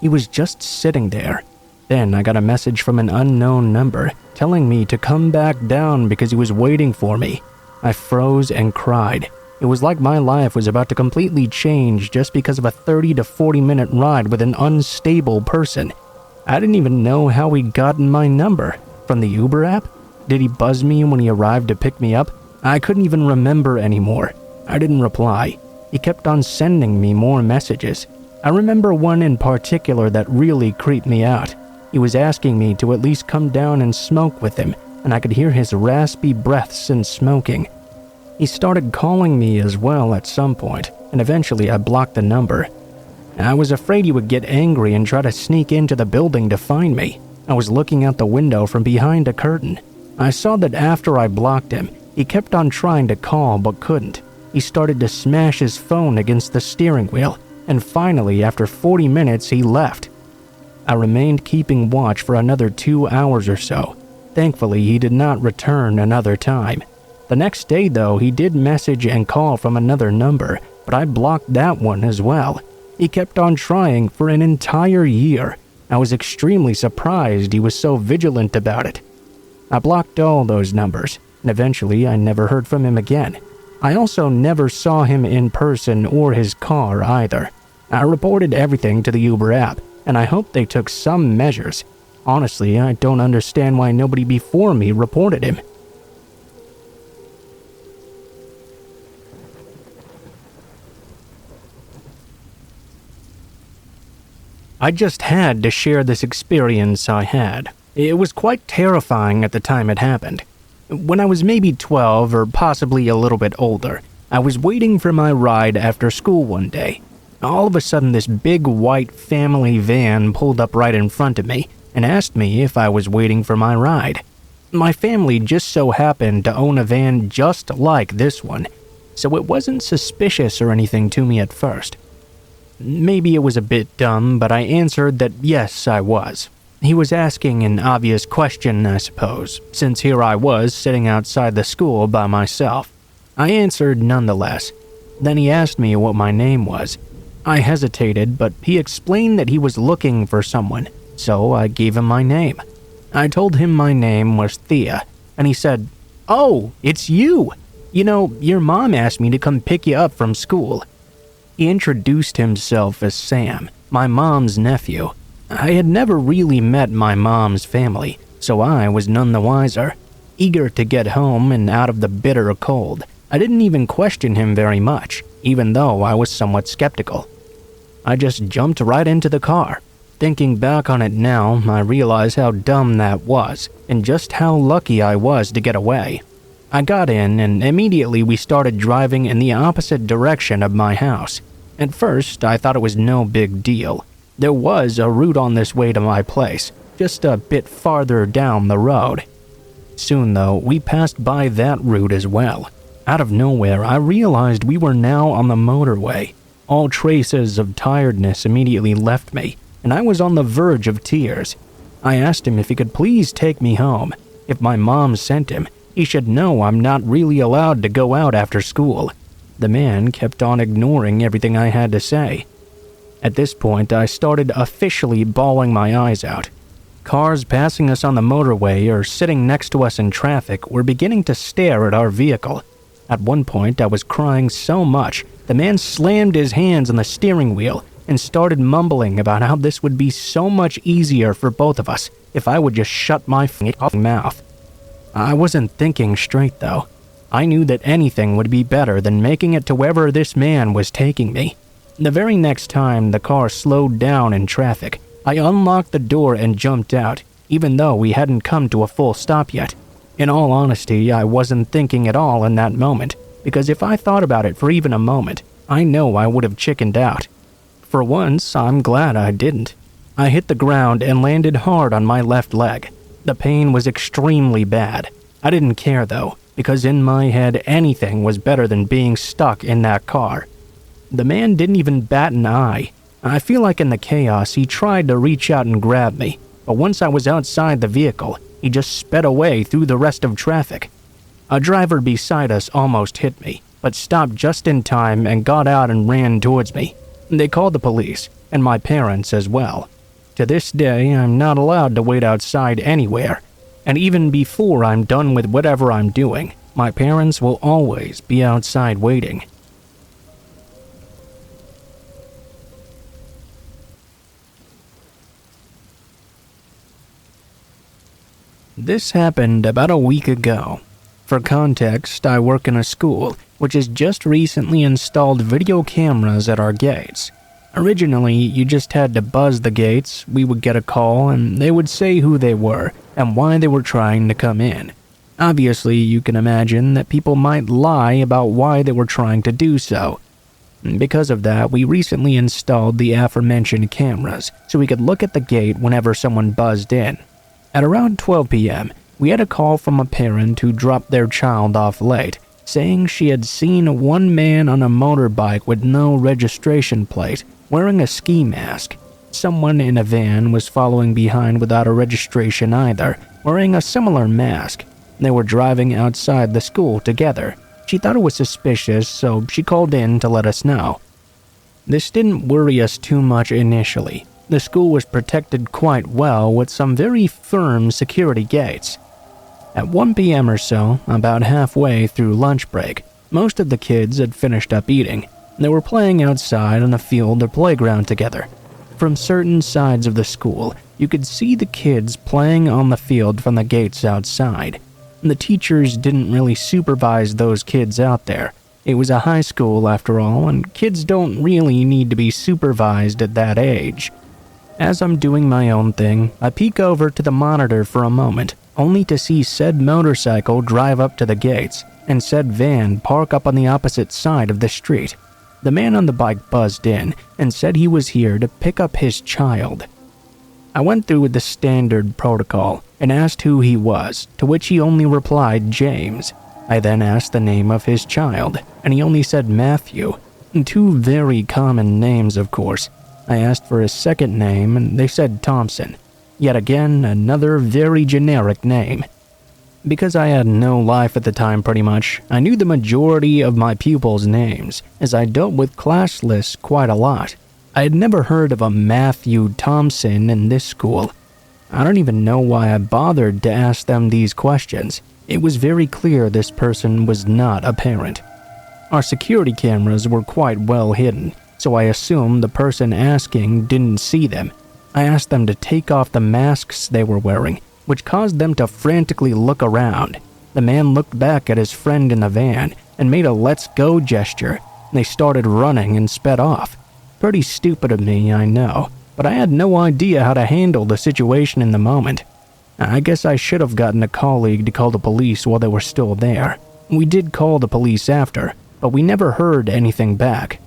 He was just sitting there. Then I got a message from an unknown number telling me to come back down because he was waiting for me. I froze and cried. It was like my life was about to completely change just because of a 30 to 40 minute ride with an unstable person. I didn't even know how he'd gotten my number. From the Uber app? Did he buzz me when he arrived to pick me up? I couldn't even remember anymore. I didn't reply. He kept on sending me more messages. I remember one in particular that really creeped me out. He was asking me to at least come down and smoke with him, and I could hear his raspy breaths in smoking. He started calling me as well at some point, and eventually I blocked the number. I was afraid he would get angry and try to sneak into the building to find me. I was looking out the window from behind a curtain. I saw that after I blocked him, he kept on trying to call but couldn't. He started to smash his phone against the steering wheel, and finally, after 40 minutes, he left. I remained keeping watch for another 2 hours or so. Thankfully, he did not return another time. The next day, though, he did message and call from another number, but I blocked that one as well. He kept on trying for an entire year. I was extremely surprised he was so vigilant about it. I blocked all those numbers, and eventually I never heard from him again. I also never saw him in person or his car either. I reported everything to the Uber app, and I hope they took some measures. Honestly, I don't understand why nobody before me reported him. I just had to share this experience I had. It was quite terrifying at the time it happened. When I was maybe 12 or possibly a little bit older, I was waiting for my ride after school one day. All of a sudden, this big white family van pulled up right in front of me and asked me if I was waiting for my ride. My family just so happened to own a van just like this one, so it wasn't suspicious or anything to me at first. Maybe it was a bit dumb, but I answered that yes, I was. He was asking an obvious question, I suppose, since here I was sitting outside the school by myself. I answered nonetheless. Then he asked me what my name was. I hesitated, but he explained that he was looking for someone. so I gave him my name. I told him my name was Thea, and he said, "Oh, it's you! You know, your mom asked me to come pick you up from school." He introduced himself as Sam, my mom's nephew. I had never really met my mom's family, so I was none the wiser. Eager to get home and out of the bitter cold, I didn't even question him very much, even though I was somewhat skeptical. I just jumped right into the car. Thinking back on it now, I realize how dumb that was, and just how lucky I was to get away. I got in, and immediately we started driving in the opposite direction of my house. At first, I thought it was no big deal. There was a route on this way to my place, just a bit farther down the road. Soon, though, we passed by that route as well. Out of nowhere, I realized we were now on the motorway. All traces of tiredness immediately left me, and I was on the verge of tears. I asked him if he could please take me home. If my mom sent him, he should know I'm not really allowed to go out after school. The man kept on ignoring everything I had to say. At this point, I started officially bawling my eyes out. Cars passing us on the motorway or sitting next to us in traffic were beginning to stare at our vehicle. At one point, I was crying so much, the man slammed his hands on the steering wheel and started mumbling about how this would be so much easier for both of us if I would just shut my f***ing mouth. I wasn't thinking straight, though. I knew that anything would be better than making it to wherever this man was taking me. The very next time the car slowed down in traffic, I unlocked the door and jumped out, even though we hadn't come to a full stop yet. In all honesty, I wasn't thinking at all in that moment, because if I thought about it for even a moment, I know I would have chickened out. For once, I'm glad I didn't. I hit the ground and landed hard on my left leg. The pain was extremely bad. I didn't care though, because in my head anything was better than being stuck in that car. The man didn't even bat an eye. I feel like in the chaos he tried to reach out and grab me, but once I was outside the vehicle, he just sped away through the rest of traffic. A driver beside us almost hit me, but stopped just in time and got out and ran towards me. They called the police, and my parents as well. To this day, I'm not allowed to wait outside anywhere, and even before I'm done with whatever I'm doing, my parents will always be outside waiting. This happened about a week ago. For context, I work in a school which has just recently installed video cameras at our gates. Originally, you just had to buzz the gates, we would get a call, and they would say who they were and why they were trying to come in. Obviously, you can imagine that people might lie about why they were trying to do so. Because of that, we recently installed the aforementioned cameras so we could look at the gate whenever someone buzzed in. At around 12 p.m., we had a call from a parent who dropped their child off late, saying she had seen one man on a motorbike with no registration plate, wearing a ski mask. Someone in a van was following behind without a registration either, wearing a similar mask. They were driving outside the school together. She thought it was suspicious, so she called in to let us know. This didn't worry us too much initially. The school was protected quite well with some very firm security gates. At 1 p.m. or so, about halfway through lunch break, most of the kids had finished up eating. They were playing outside on a field or playground together. From certain sides of the school, you could see the kids playing on the field from the gates outside. The teachers didn't really supervise those kids out there. It was a high school after all, and kids don't really need to be supervised at that age. As I'm doing my own thing, I peek over to the monitor for a moment, only to see said motorcycle drive up to the gates and said van park up on the opposite side of the street. The man on the bike buzzed in and said he was here to pick up his child. I went through with the standard protocol and asked who he was, to which he only replied James. I then asked the name of his child, and he only said Matthew. Two very common names, of course. I asked for his second name, and they said Thompson. Yet again, another very generic name. Because I had no life at the time pretty much, I knew the majority of my pupils' names, as I dealt with class lists quite a lot. I had never heard of a Matthew Thompson in this school. I don't even know why I bothered to ask them these questions. It was very clear this person was not a parent. Our security cameras were quite well hidden, so I assumed the person asking didn't see them. I asked them to take off the masks they were wearing, which caused them to frantically look around. The man looked back at his friend in the van and made a let's go gesture. They started running and sped off. Pretty stupid of me, I know, but I had no idea how to handle the situation in the moment. I guess I should have gotten a colleague to call the police while they were still there. We did call the police after, but we never heard anything back.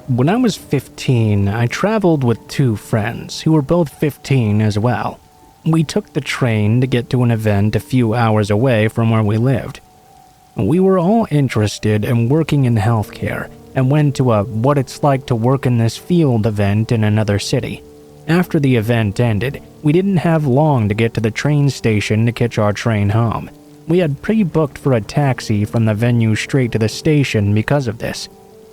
When I was 15, I traveled with two friends who were both 15 as well. We took the train to get to an event a few hours away from where we lived. We were all interested in working in healthcare and went to a what it's like to work in this field event in another city. After the event ended, we didn't have long to get to the train station to catch our train home. We had pre-booked for a taxi from the venue straight to the station because of this.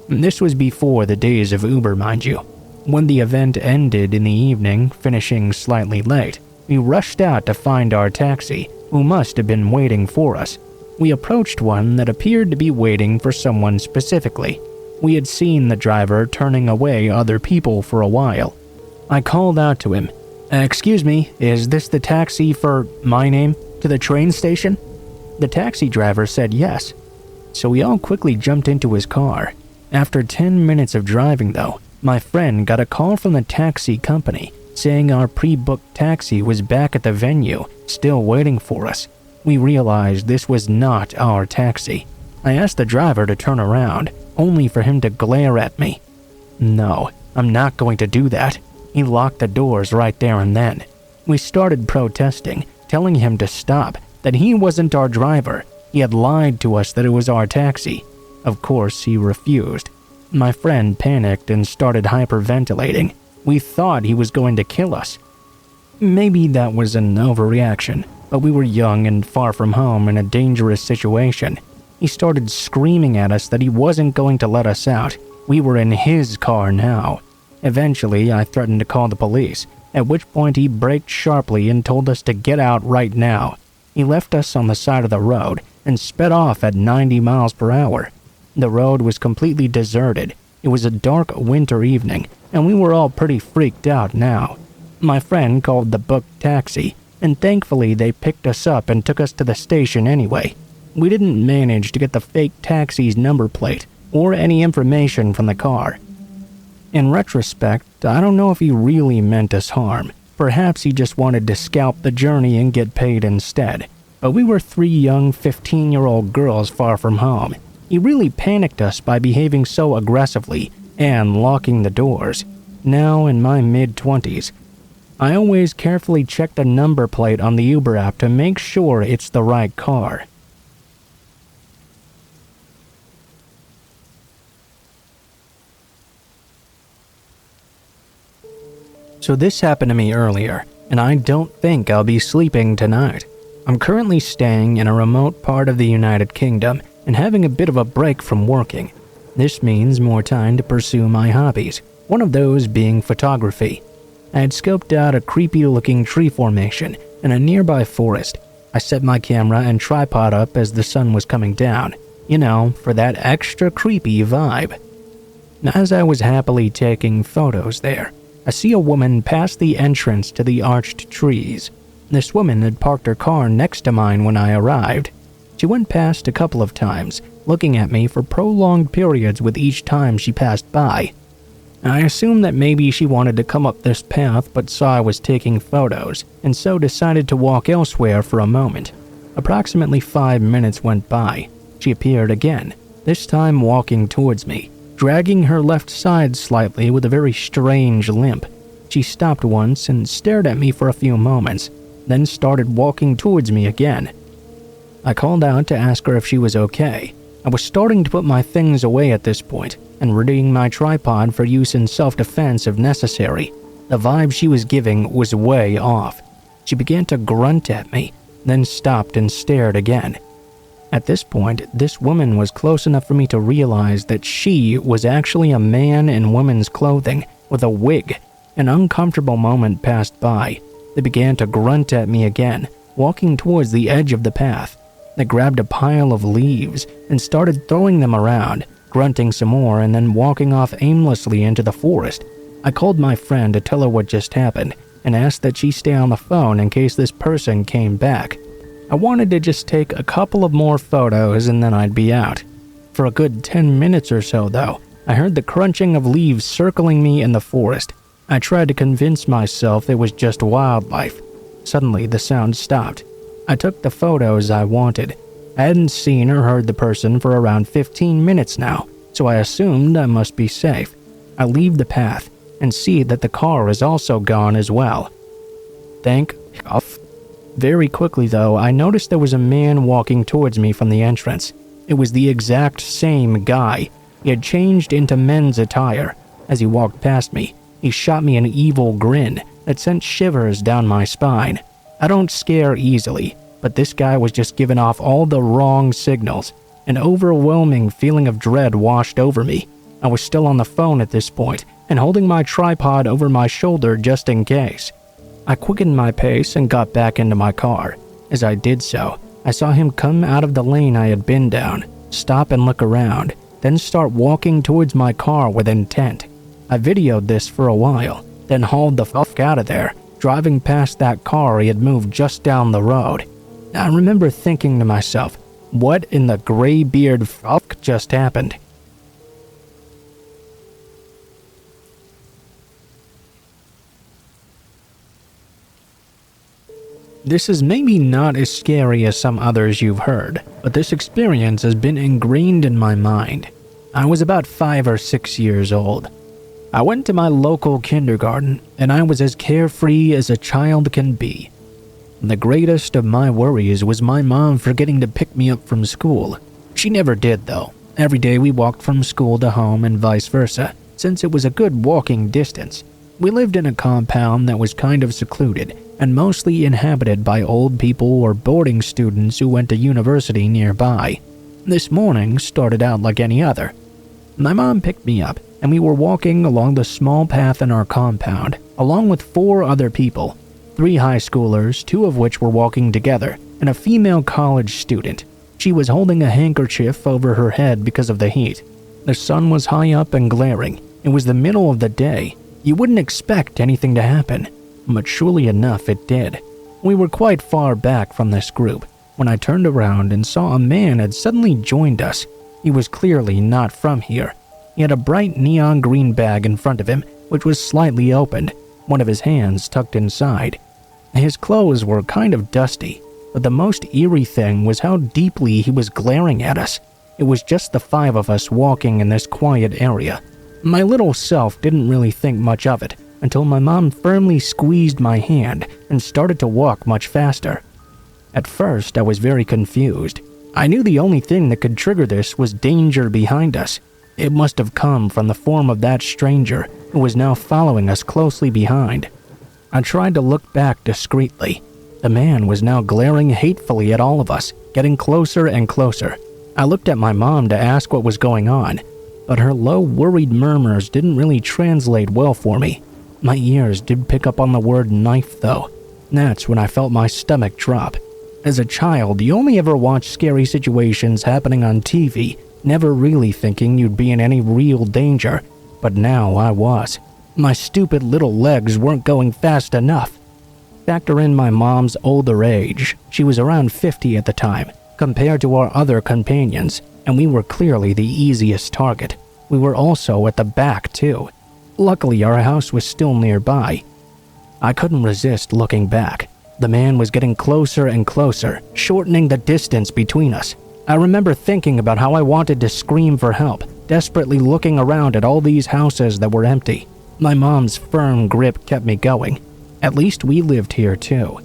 This was before the days of Uber, mind you. When the event ended in the evening, finishing slightly late, we rushed out to find our taxi, who must have been waiting for us. We approached one that appeared to be waiting for someone specifically. We had seen the driver turning away other people for a while. I called out to him, "Excuse me, is this the taxi for my name to the train station?" The taxi driver said yes. So we all quickly jumped into his car. After 10 minutes of driving though, my friend got a call from the taxi company saying our pre-booked taxi was back at the venue, still waiting for us. We realized this was not our taxi. I asked the driver to turn around, only for him to glare at me. No, I'm not going to do that. He locked the doors right there and then. We started protesting, telling him to stop, that he wasn't our driver. He had lied to us that it was our taxi. Of course, he refused. My friend panicked and started hyperventilating. We thought he was going to kill us. Maybe that was an overreaction, but we were young and far from home in a dangerous situation. He started screaming at us that he wasn't going to let us out. We were in his car now. Eventually, I threatened to call the police, at which point he braked sharply and told us to get out right now. He left us on the side of the road and sped off at 90 miles per hour. The road was completely deserted. It was a dark winter evening, and we were all pretty freaked out now. My friend called the booked taxi, and thankfully they picked us up and took us to the station anyway. We didn't manage to get the fake taxi's number plate or any information from the car. In retrospect, I don't know if he really meant us harm. Perhaps he just wanted to scalp the journey and get paid instead. But we were three young 15-year-old girls far from home. He really panicked us by behaving so aggressively and locking the doors. Now in my mid-20s, I always carefully check the number plate on the Uber app to make sure it's the right car. So this happened to me earlier, and I don't think I'll be sleeping tonight. I'm currently staying in a remote part of the United Kingdom and having a bit of a break from working. This means more time to pursue my hobbies, one of those being photography. I had scoped out a creepy-looking tree formation in a nearby forest. I set my camera and tripod up as the sun was coming down, for that extra creepy vibe. As I was happily taking photos there, I see a woman pass the entrance to the arched trees. This woman had parked her car next to mine when I arrived. She went past a couple of times, looking at me for prolonged periods with each time she passed by. I assumed that maybe she wanted to come up this path but saw I was taking photos, and so decided to walk elsewhere for a moment. Approximately 5 minutes went by. She appeared again, this time walking towards me, dragging her left side slightly with a very strange limp. She stopped once and stared at me for a few moments, then started walking towards me again. I called out to ask her if she was okay. I was starting to put my things away at this point and readying my tripod for use in self-defense if necessary. The vibe she was giving was way off. She began to grunt at me, then stopped and stared again. At this point, this woman was close enough for me to realize that she was actually a man in woman's clothing with a wig. An uncomfortable moment passed by. They began to grunt at me again, walking towards the edge of the path. They grabbed a pile of leaves and started throwing them around, grunting some more and then walking off aimlessly into the forest. I called my friend to tell her what just happened and asked that she stay on the phone in case this person came back. I wanted to just take a couple of more photos and then I'd be out. For a good 10 minutes or so though, I heard the crunching of leaves circling me in the forest. I tried to convince myself it was just wildlife. Suddenly the sound stopped. I took the photos I wanted. I hadn't seen or heard the person for around 15 minutes now, so I assumed I must be safe. I leave the path and see that the car is also gone as well. Thank off. Very quickly though, I noticed there was a man walking towards me from the entrance. It was the exact same guy. He had changed into men's attire. As he walked past me, he shot me an evil grin that sent shivers down my spine. I don't scare easily, but this guy was just giving off all the wrong signals. An overwhelming feeling of dread washed over me. I was still on the phone at this point and holding my tripod over my shoulder just in case. I quickened my pace and got back into my car. As I did so, I saw him come out of the lane I had been down, stop and look around, then start walking towards my car with intent. I videoed this for a while, then hauled the fuck out of there, driving past that car he had moved just down the road. I remember thinking to myself, what in the gray beard fuck just happened? This is maybe not as scary as some others you've heard, but this experience has been ingrained in my mind. I was about 5 or 6 years old. I went to my local kindergarten, and I was as carefree as a child can be. The greatest of my worries was my mom forgetting to pick me up from school. She never did, though. Every day we walked from school to home and vice versa, since it was a good walking distance. We lived in a compound that was kind of secluded and mostly inhabited by old people or boarding students who went to university nearby. This morning started out like any other. My mom picked me up, and we were walking along the small path in our compound, along with 4 other people, 3 high schoolers, 2 of which were walking together, and a female college student. She was holding a handkerchief over her head because of the heat. The sun was high up and glaring. It was the middle of the day. You wouldn't expect anything to happen, but surely enough it did. We were quite far back from this group when I turned around and saw a man had suddenly joined us. He was clearly not from here. He had a bright neon green bag in front of him, which was slightly opened, one of his hands tucked inside. His clothes were kind of dusty, but the most eerie thing was how deeply he was glaring at us. It was just the 5 of us walking in this quiet area. My little self didn't really think much of it until my mom firmly squeezed my hand and started to walk much faster. At first, I was very confused. I knew the only thing that could trigger this was danger behind us. It must have come from the form of that stranger who was now following us closely behind. I tried to look back discreetly. The man was now glaring hatefully at all of us, getting closer and closer. I looked at my mom to ask what was going on, but her low, worried murmurs didn't really translate well for me. My ears did pick up on the word knife, though. That's when I felt my stomach drop. As a child, you only ever watch scary situations happening on TV, never really thinking you'd be in any real danger. But now I was. My stupid little legs weren't going fast enough. Factor in my mom's older age. She was around 50 at the time, compared to our other companions, and we were clearly the easiest target. We were also at the back, too. Luckily, our house was still nearby. I couldn't resist looking back. The man was getting closer and closer, shortening the distance between us. I remember thinking about how I wanted to scream for help, desperately looking around at all these houses that were empty. My mom's firm grip kept me going. At least we lived here, too.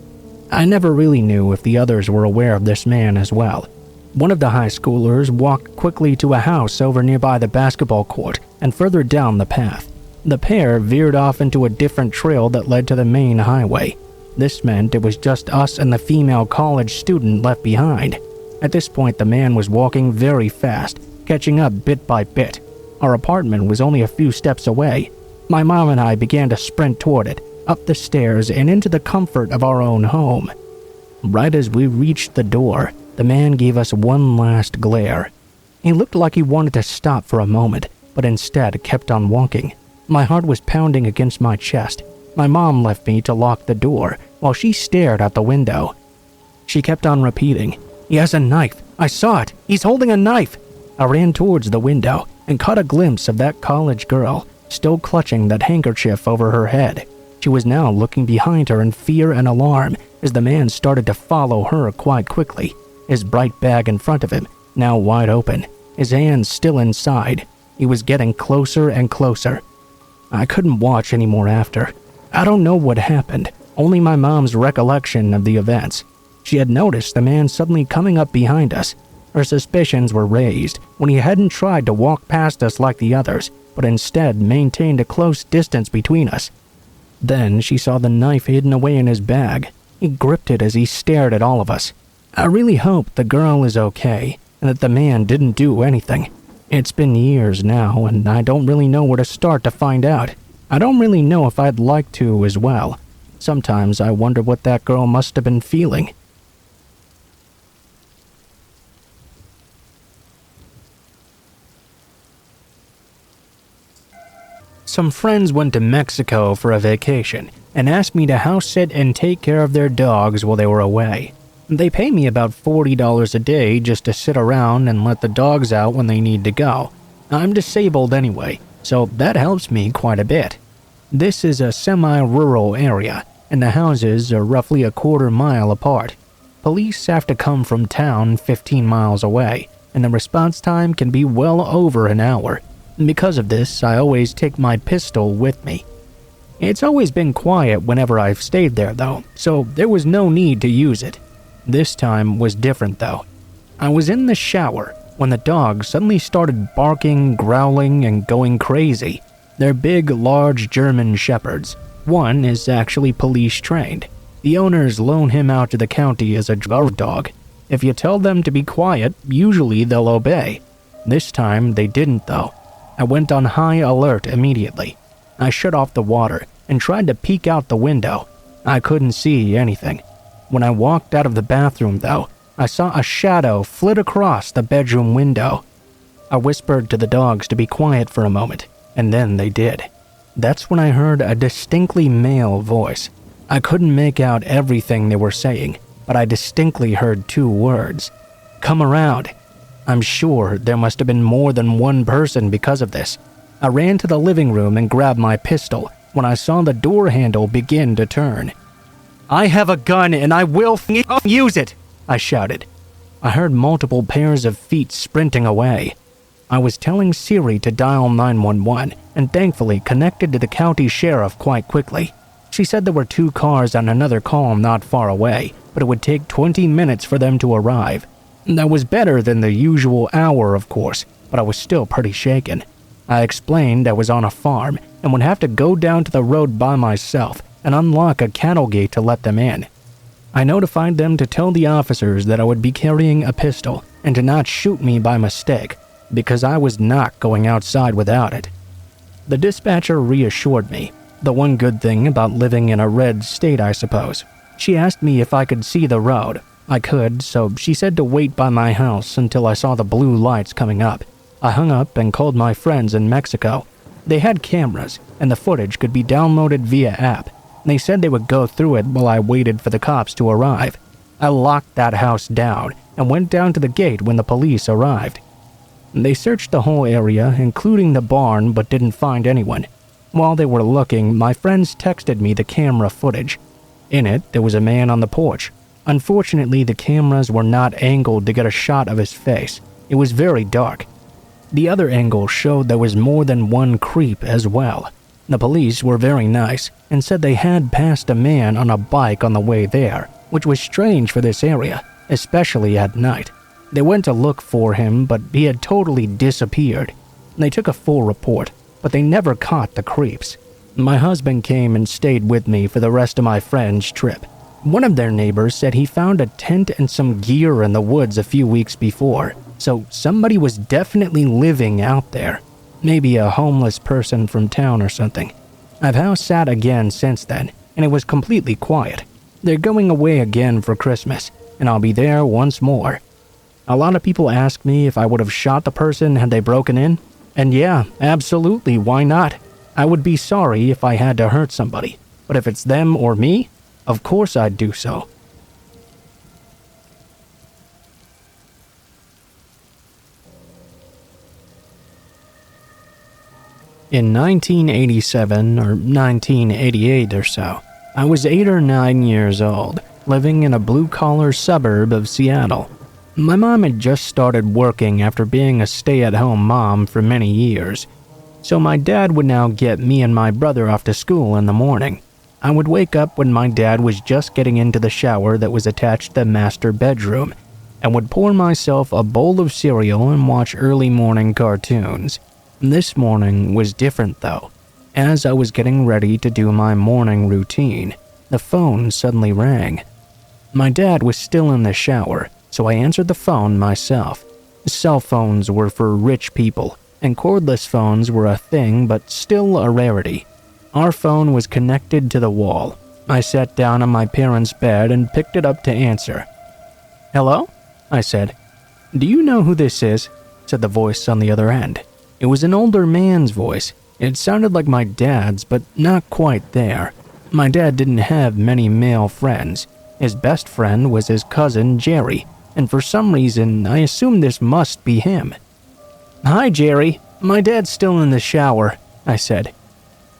I never really knew if the others were aware of this man as well. One of the high schoolers walked quickly to a house over nearby the basketball court and further down the path. The pair veered off into a different trail that led to the main highway. This meant it was just us and the female college student left behind. At this point, the man was walking very fast, catching up bit by bit. Our apartment was only a few steps away. My mom and I began to sprint toward it, up the stairs and into the comfort of our own home. Right as we reached the door, the man gave us one last glare. He looked like he wanted to stop for a moment, but instead kept on walking. My heart was pounding against my chest. My mom left me to lock the door while she stared out the window. She kept on repeating, "He has a knife. I saw it. He's holding a knife." I ran towards the window and caught a glimpse of that college girl, still clutching that handkerchief over her head. She was now looking behind her in fear and alarm as the man started to follow her quite quickly, his bright bag in front of him, now wide open, his hands still inside. He was getting closer and closer. I couldn't watch anymore after. I don't know what happened, only my mom's recollection of the events. She had noticed the man suddenly coming up behind us. Her suspicions were raised when he hadn't tried to walk past us like the others, but instead maintained a close distance between us. Then she saw the knife hidden away in his bag. He gripped it as he stared at all of us. I really hope the girl is okay and that the man didn't do anything. It's been years now, and I don't really know where to start to find out. I don't really know if I'd like to as well. Sometimes I wonder what that girl must have been feeling. Some friends went to Mexico for a vacation and asked me to house sit and take care of their dogs while they were away. They pay me about $40 a day just to sit around and let the dogs out when they need to go. I'm disabled anyway, so that helps me quite a bit. This is a semi-rural area, and the houses are roughly a quarter-mile apart. Police have to come from town 15 miles away, and the response time can be well over an hour. Because of this, I always take my pistol with me. It's always been quiet whenever I've stayed there though, so there was no need to use it. This time was different though. I was in the shower when the dogs suddenly started barking, growling, and going crazy. They're big, large German shepherds. One is actually police trained. The owners loan him out to the county as a guard dog. If you tell them to be quiet, usually they'll obey. This time they didn't though. I went on high alert immediately. I shut off the water and tried to peek out the window. I couldn't see anything. When I walked out of the bathroom though, I saw a shadow flit across the bedroom window. I whispered to the dogs to be quiet for a moment, and then they did. That's when I heard a distinctly male voice. I couldn't make out everything they were saying, but I distinctly heard two words. "Come around." I'm sure there must have been more than one person because of this. I ran to the living room and grabbed my pistol when I saw the door handle begin to turn. "I have a gun and I will use it," I shouted. I heard multiple pairs of feet sprinting away. I was telling Siri to dial 911 and thankfully connected to the county sheriff quite quickly. She said there were two cars on another call not far away, but it would take 20 minutes for them to arrive. That was better than the usual hour, of course, but I was still pretty shaken. I explained I was on a farm and would have to go down to the road by myself and unlock a cattle gate to let them in. I notified them to tell the officers that I would be carrying a pistol and to not shoot me by mistake, because I was not going outside without it. The dispatcher reassured me, the one good thing about living in a red state, I suppose. She asked me if I could see the road. I could, so she said to wait by my house until I saw the blue lights coming up. I hung up and called my friends in Mexico. They had cameras, and the footage could be downloaded via app. They said they would go through it while I waited for the cops to arrive. I locked that house down and went down to the gate when the police arrived. They searched the whole area, including the barn, but didn't find anyone. While they were looking, my friends texted me the camera footage. In it, there was a man on the porch. Unfortunately, the cameras were not angled to get a shot of his face. It was very dark. The other angle showed there was more than one creep as well. The police were very nice and said they had passed a man on a bike on the way there, which was strange for this area, especially at night. They went to look for him, but he had totally disappeared. They took a full report, but they never caught the creeps. My husband came and stayed with me for the rest of my friend's trip. One of their neighbors said he found a tent and some gear in the woods a few weeks before, so somebody was definitely living out there. Maybe a homeless person from town or something. I've house sat again since then, and it was completely quiet. They're going away again for Christmas, and I'll be there once more. A lot of people ask me if I would have shot the person had they broken in, and yeah, absolutely, why not? I would be sorry if I had to hurt somebody, but if it's them or me, of course I'd do so. In 1987 or 1988 or so, I was 8 or 9 years old, living in a blue-collar suburb of Seattle. My mom had just started working after being a stay-at-home mom for many years, so my dad would now get me and my brother off to school in the morning. I would wake up when my dad was just getting into the shower that was attached to the master bedroom, and would pour myself a bowl of cereal and watch early morning cartoons. This morning was different though. As I was getting ready to do my morning routine, the phone suddenly rang. My dad was still in the shower, so I answered the phone myself. Cell phones were for rich people, and cordless phones were a thing but still a rarity. Our phone was connected to the wall. I sat down on my parents' bed and picked it up to answer. "Hello?" I said. "Do you know who this is?" said the voice on the other end. It was an older man's voice. It sounded like my dad's, but not quite there. My dad didn't have many male friends. His best friend was his cousin Jerry, and for some reason I assumed this must be him. "Hi, Jerry. My dad's still in the shower," I said.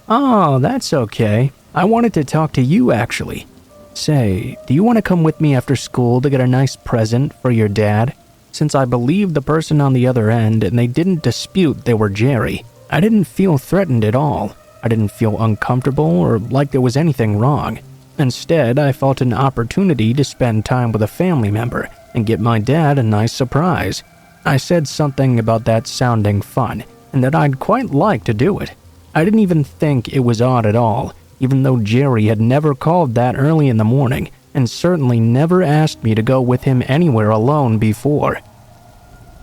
"Oh, that's okay. I wanted to talk to you, actually. Say, do you want to come with me after school to get a nice present for your dad?" Since I believed the person on the other end and they didn't dispute they were Jerry, I didn't feel threatened at all. I didn't feel uncomfortable or like there was anything wrong. Instead, I felt an opportunity to spend time with a family member and get my dad a nice surprise. I said something about that sounding fun and that I'd quite like to do it. I didn't even think it was odd at all, even though Jerry had never called that early in the morning and certainly never asked me to go with him anywhere alone before.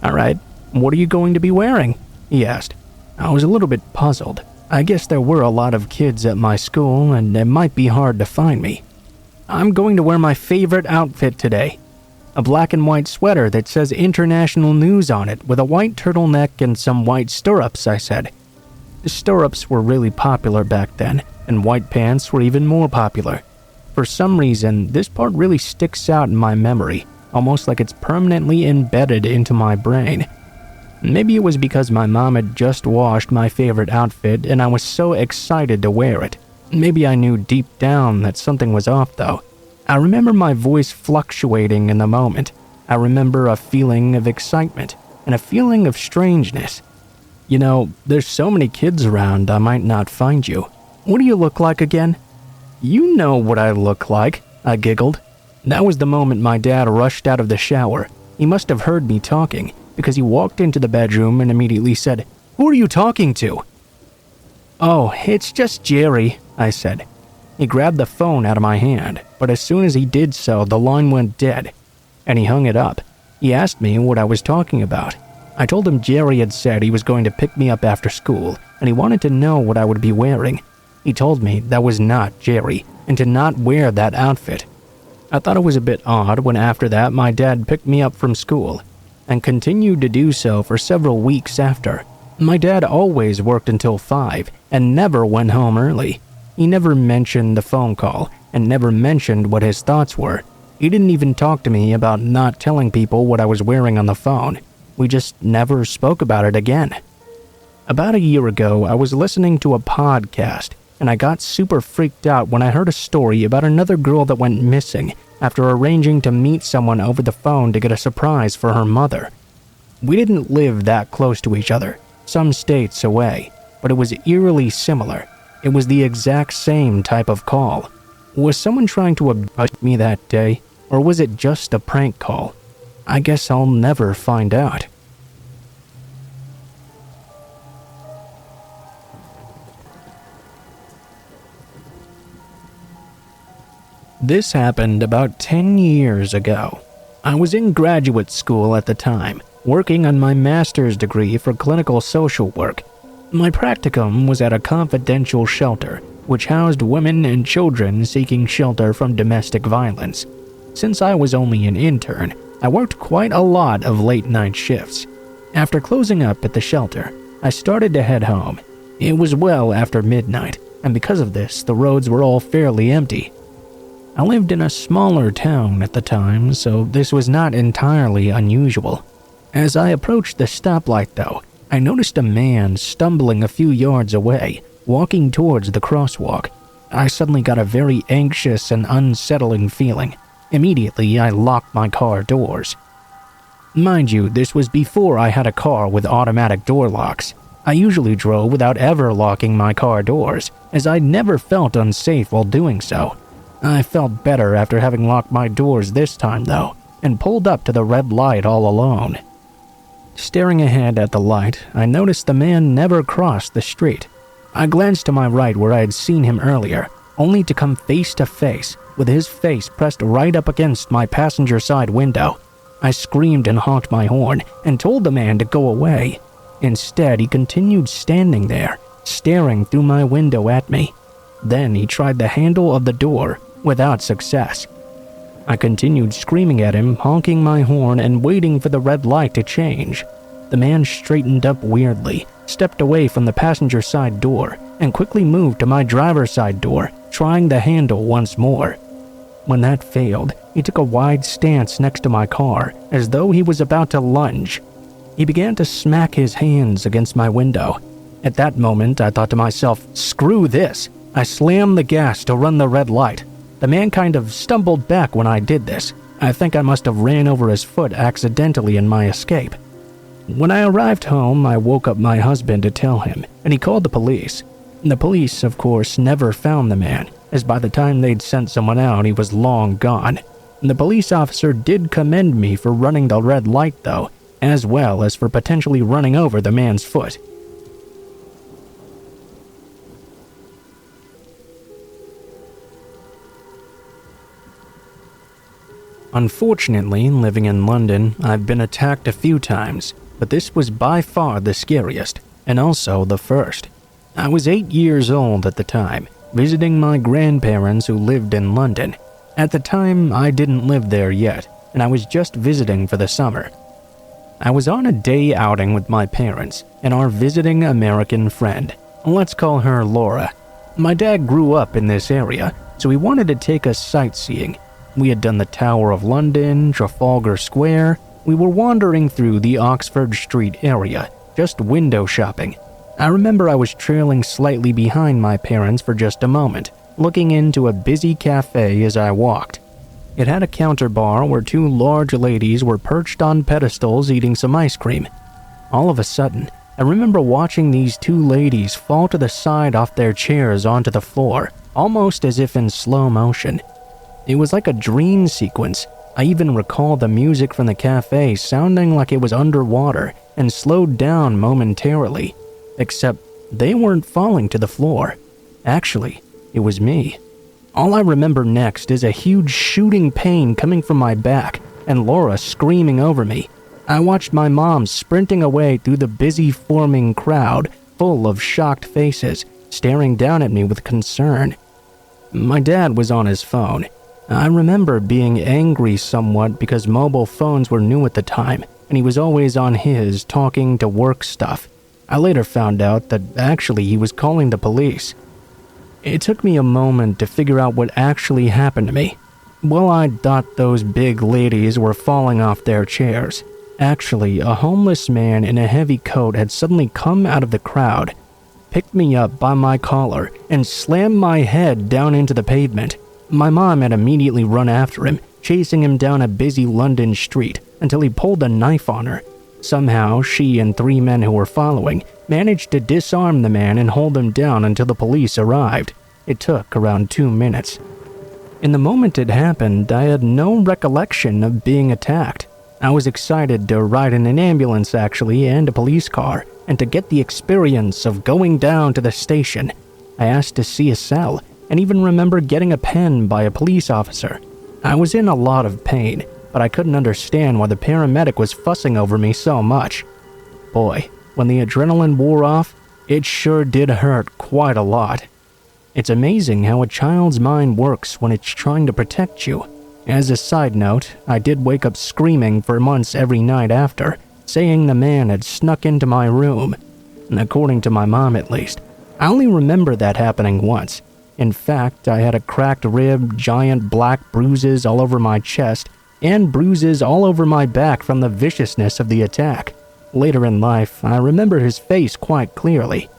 "Alright, what are you going to be wearing?" he asked. I was a little bit puzzled. I guess there were a lot of kids at my school and it might be hard to find me. "I'm going to wear my favorite outfit today. A black and white sweater that says international news on it with a white turtleneck and some white stirrups," I said. The stirrups were really popular back then, and white pants were even more popular. For some reason, this part really sticks out in my memory, almost like it's permanently embedded into my brain. Maybe it was because my mom had just washed my favorite outfit and I was so excited to wear it. Maybe I knew deep down that something was off though. I remember my voice fluctuating in the moment. I remember a feeling of excitement and a feeling of strangeness. "You know, there's so many kids around I might not find you. What do you look like again?" "You know what I look like," I giggled. That was the moment my dad rushed out of the shower. He must have heard me talking, because he walked into the bedroom and immediately said, "Who are you talking to?" "Oh, it's just Jerry," I said. He grabbed the phone out of my hand, but as soon as he did so, the line went dead, and he hung it up. He asked me what I was talking about. I told him Jerry had said he was going to pick me up after school, and he wanted to know what I would be wearing. He told me that was not Jerry, and to not wear that outfit. I thought it was a bit odd when after that my dad picked me up from school, and continued to do so for several weeks after. My dad always worked until 5, and never went home early. He never mentioned the phone call, and never mentioned what his thoughts were. He didn't even talk to me about not telling people what I was wearing on the phone. We just never spoke about it again. About a year ago, I was listening to a podcast, and I got super freaked out when I heard a story about another girl that went missing after arranging to meet someone over the phone to get a surprise for her mother. We didn't live that close to each other, some states away, but it was eerily similar. It was the exact same type of call. Was someone trying to abduct me that day, or was it just a prank call? I guess I'll never find out. This happened about 10 years ago. I was in graduate school at the time, working on my master's degree for clinical social work. My practicum was at a confidential shelter, which housed women and children seeking shelter from domestic violence. Since I was only an intern, I worked quite a lot of late-night shifts. After closing up at the shelter, I started to head home. It was well after midnight, and because of this, the roads were all fairly empty. I lived in a smaller town at the time, so this was not entirely unusual. As I approached the stoplight, though, I noticed a man stumbling a few yards away, walking towards the crosswalk. I suddenly got a very anxious and unsettling feeling. Immediately, I locked my car doors. Mind you, this was before I had a car with automatic door locks. I usually drove without ever locking my car doors, as I never felt unsafe while doing so. I felt better after having locked my doors this time, though, and pulled up to the red light all alone. Staring ahead at the light, I noticed the man never crossed the street. I glanced to my right where I had seen him earlier, only to come face to face, with his face pressed right up against my passenger side window. I screamed and honked my horn and told the man to go away. Instead, he continued standing there, staring through my window at me. Then he tried the handle of the door, without success. I continued screaming at him, honking my horn and waiting for the red light to change. The man straightened up weirdly, stepped away from the passenger side door, and quickly moved to my driver's side door, trying the handle once more. When that failed, he took a wide stance next to my car, as though he was about to lunge. He began to smack his hands against my window. At that moment, I thought to myself, screw this. I slammed the gas to run the red light. The man kind of stumbled back when I did this. I think I must have ran over his foot accidentally in my escape. When I arrived home, I woke up my husband to tell him, and he called the police. The police, of course, never found the man, as by the time they'd sent someone out, he was long gone. The police officer did commend me for running the red light, though, as well as for potentially running over the man's foot. Unfortunately, living in London, I've been attacked a few times, but this was by far the scariest, and also the first. I was 8 years old at the time, visiting my grandparents who lived in London. At the time, I didn't live there yet, and I was just visiting for the summer. I was on a day outing with my parents and our visiting American friend. Let's call her Laura. My dad grew up in this area, so he wanted to take us sightseeing. We had done the Tower of London, Trafalgar Square. We were wandering through the Oxford Street area, just window shopping. I remember I was trailing slightly behind my parents for just a moment, looking into a busy cafe as I walked. It had a counter bar where two large ladies were perched on pedestals eating some ice cream. All of a sudden, I remember watching these two ladies fall to the side off their chairs onto the floor, almost as if in slow motion. It was like a dream sequence. I even recall the music from the cafe sounding like it was underwater and slowed down momentarily. Except they weren't falling to the floor. Actually, it was me. All I remember next is a huge shooting pain coming from my back and Laura screaming over me. I watched my mom sprinting away through the busy forming crowd, full of shocked faces, staring down at me with concern. My dad was on his phone. I remember being angry somewhat because mobile phones were new at the time, and he was always on his, talking to work stuff. I later found out that actually he was calling the police. It took me a moment to figure out what actually happened to me. Well, I thought those big ladies were falling off their chairs. Actually, a homeless man in a heavy coat had suddenly come out of the crowd, picked me up by my collar, and slammed my head down into the pavement. My mom had immediately run after him, chasing him down a busy London street until he pulled a knife on her. Somehow, she and 3 men who were following managed to disarm the man and hold him down until the police arrived. It took around 2 minutes. In the moment it happened, I had no recollection of being attacked. I was excited to ride in an ambulance actually and a police car, and to get the experience of going down to the station. I asked to see a cell, and even remember getting a pen by a police officer. I was in a lot of pain, but I couldn't understand why the paramedic was fussing over me so much. Boy, when the adrenaline wore off, it sure did hurt quite a lot. It's amazing how a child's mind works when it's trying to protect you. As a side note, I did wake up screaming for months every night after, saying the man had snuck into my room. And according to my mom at least, I only remember that happening once. In fact, I had a cracked rib, giant black bruises all over my chest, and bruises all over my back from the viciousness of the attack. Later in life, I remember his face quite clearly.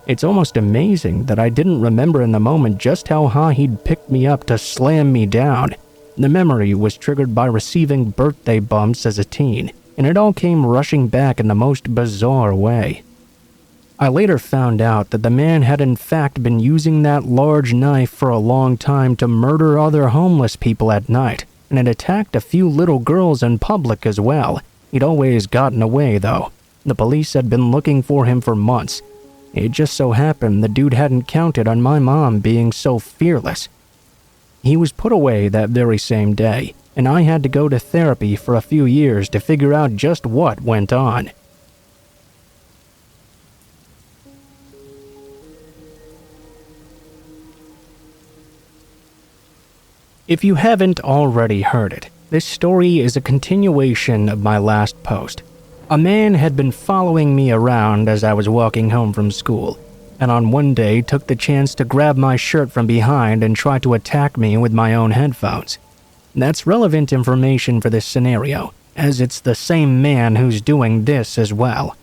It's almost amazing that I didn't remember in the moment just how high he'd picked me up to slam me down. The memory was triggered by receiving birthday bumps as a teen, and it all came rushing back in the most bizarre way. I later found out that the man had in fact been using that large knife for a long time to murder other homeless people at night, and had attacked a few little girls in public as well. He'd always gotten away, though. The police had been looking for him for months. It just so happened the dude hadn't counted on my mom being so fearless. He was put away that very same day, and I had to go to therapy for a few years to figure out just what went on. If you haven't already heard it, this story is a continuation of my last post. A man had been following me around as I was walking home from school, and on one day took the chance to grab my shirt from behind and try to attack me with my own headphones. That's relevant information for this scenario, as it's the same man who's doing this as well.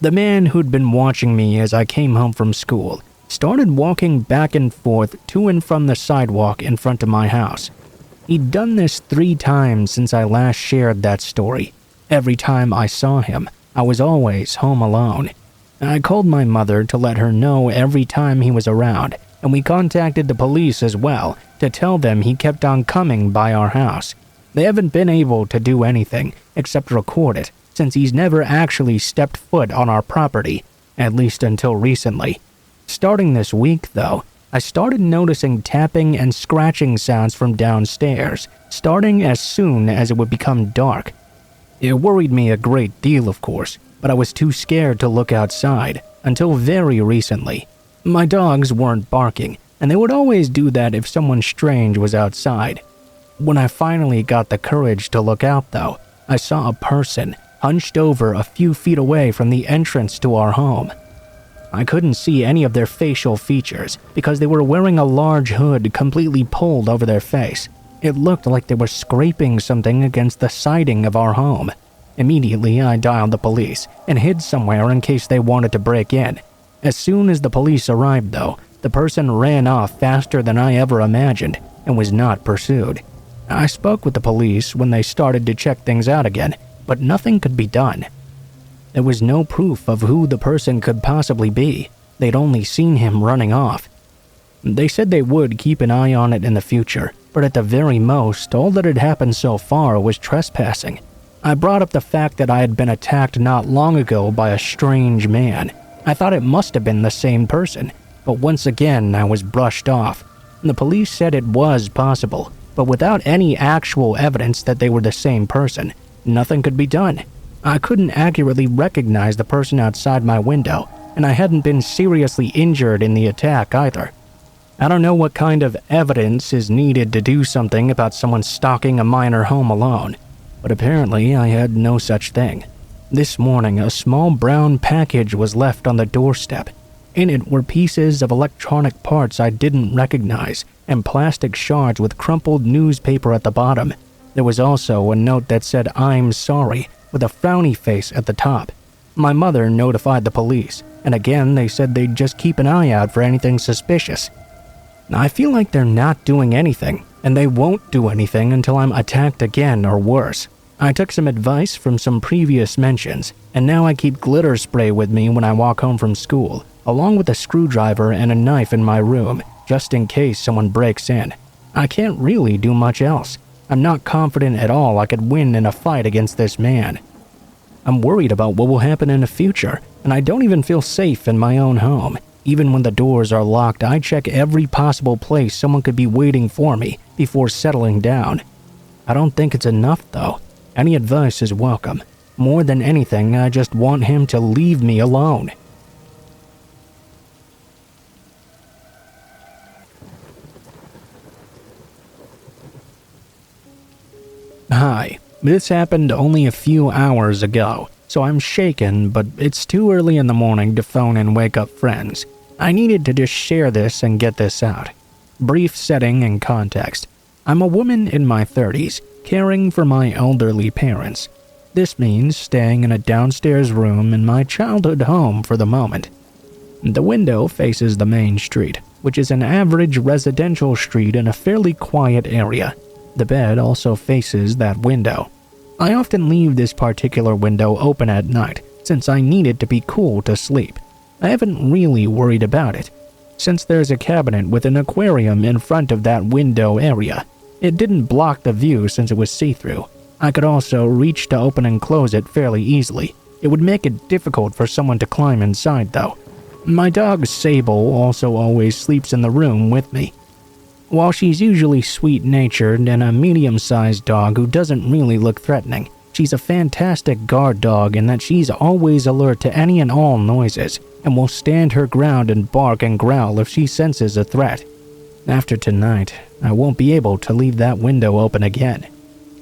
The man who'd been watching me as I came home from school started walking back and forth to and from the sidewalk in front of my house. He'd done this 3 times since I last shared that story. Every time I saw him, I was always home alone. I called my mother to let her know every time he was around, and we contacted the police as well to tell them he kept on coming by our house. They haven't been able to do anything except record it, since he's never actually stepped foot on our property, at least until recently. Starting this week, though, I started noticing tapping and scratching sounds from downstairs, starting as soon as it would become dark. It worried me a great deal, of course, but I was too scared to look outside until very recently. My dogs weren't barking, and they would always do that if someone strange was outside. When I finally got the courage to look out, though, I saw a person hunched over a few feet away from the entrance to our home. I couldn't see any of their facial features because they were wearing a large hood completely pulled over their face. It looked like they were scraping something against the siding of our home. Immediately, I dialed the police and hid somewhere in case they wanted to break in. As soon as the police arrived, though, the person ran off faster than I ever imagined and was not pursued. I spoke with the police when they started to check things out again, but nothing could be done. There was no proof of who the person could possibly be. They'd only seen him running off. They said they would keep an eye on it in the future, but at the very most, all that had happened so far was trespassing. I brought up the fact that I had been attacked not long ago by a strange man. I thought it must have been the same person, but once again I was brushed off. The police said it was possible, but without any actual evidence that they were the same person, nothing could be done. I couldn't accurately recognize the person outside my window, and I hadn't been seriously injured in the attack either. I don't know what kind of evidence is needed to do something about someone stalking a minor home alone, but apparently I had no such thing. This morning, a small brown package was left on the doorstep. In it were pieces of electronic parts I didn't recognize, and plastic shards with crumpled newspaper at the bottom. There was also a note that said, "I'm sorry," with a frowny face at the top. My mother notified the police, and again they said they'd just keep an eye out for anything suspicious. I feel like they're not doing anything, and they won't do anything until I'm attacked again or worse. I took some advice from some previous mentions, and now I keep glitter spray with me when I walk home from school, along with a screwdriver and a knife in my room, just in case someone breaks in. I can't really do much else. I'm not confident at all I could win in a fight against this man. I'm worried about what will happen in the future, and I don't even feel safe in my own home. Even when the doors are locked, I check every possible place someone could be waiting for me before settling down. I don't think it's enough, though. Any advice is welcome. More than anything, I just want him to leave me alone. Hi, this happened only a few hours ago, so I'm shaken, but it's too early in the morning to phone and wake up friends. I needed to just share this and get this out. Brief setting and context. I'm a woman in my 30s, caring for my elderly parents. This means staying in a downstairs room in my childhood home for the moment. The window faces the main street, which is an average residential street in a fairly quiet area. The bed also faces that window. I often leave this particular window open at night, since I need it to be cool to sleep. I haven't really worried about it. Since there's a cabinet with an aquarium in front of that window area, it didn't block the view since it was see-through. I could also reach to open and close it fairly easily. It would make it difficult for someone to climb inside, though. My dog Sable also always sleeps in the room with me. While she's usually sweet-natured and a medium-sized dog who doesn't really look threatening, she's a fantastic guard dog in that she's always alert to any and all noises and will stand her ground and bark and growl if she senses a threat. After tonight, I won't be able to leave that window open again.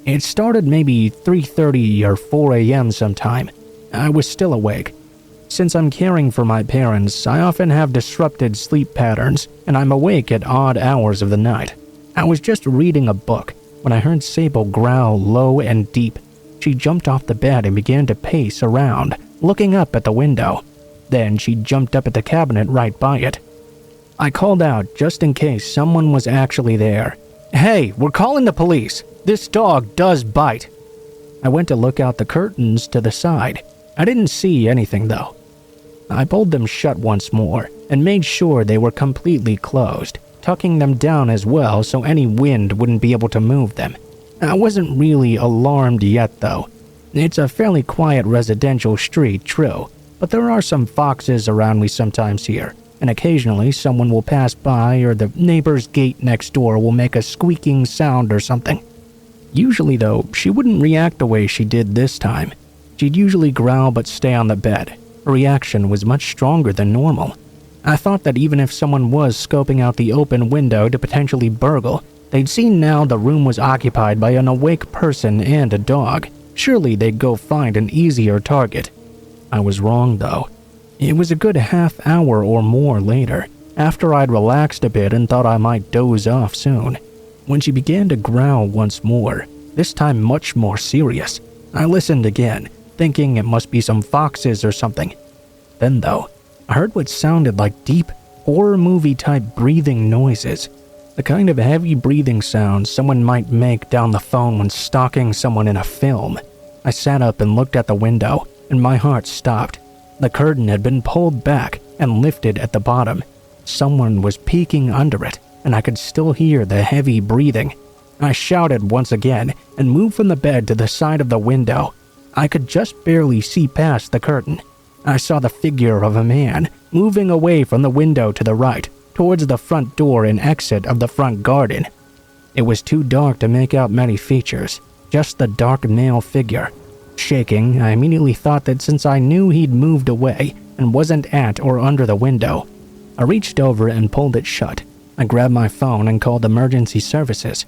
It started maybe 3:30 or 4 a.m. sometime. I was still awake. Since I'm caring for my parents, I often have disrupted sleep patterns, and I'm awake at odd hours of the night. I was just reading a book when I heard Sable growl low and deep. She jumped off the bed and began to pace around, looking up at the window. Then she jumped up at the cabinet right by it. I called out just in case someone was actually there. "Hey, we're calling the police. This dog does bite." I went to look out the curtains to the side. I didn't see anything, though. I pulled them shut once more and made sure they were completely closed, tucking them down as well so any wind wouldn't be able to move them. I wasn't really alarmed yet, though. It's a fairly quiet residential street, true, but there are some foxes around me sometimes here, and occasionally someone will pass by or the neighbor's gate next door will make a squeaking sound or something. Usually, though, she wouldn't react the way she did this time. She'd usually growl but stay on the bed. Her reaction was much stronger than normal. I thought that even if someone was scoping out the open window to potentially burgle, they'd seen now the room was occupied by an awake person and a dog. Surely they'd go find an easier target. I was wrong, though. It was a good half hour or more later, after I'd relaxed a bit and thought I might doze off soon, when she began to growl once more, this time much more serious. I listened again, thinking it must be some foxes or something. Then, though, I heard what sounded like deep, horror movie-type breathing noises. The kind of heavy breathing sounds someone might make down the phone when stalking someone in a film. I sat up and looked at the window, and my heart stopped. The curtain had been pulled back and lifted at the bottom. Someone was peeking under it, and I could still hear the heavy breathing. I shouted once again and moved from the bed to the side of the window. I could just barely see past the curtain. I saw the figure of a man moving away from the window to the right, towards the front door and exit of the front garden. It was too dark to make out many features, just the dark male figure. Shaking, I immediately thought that since I knew he'd moved away and wasn't at or under the window, I reached over and pulled it shut. I grabbed my phone and called emergency services.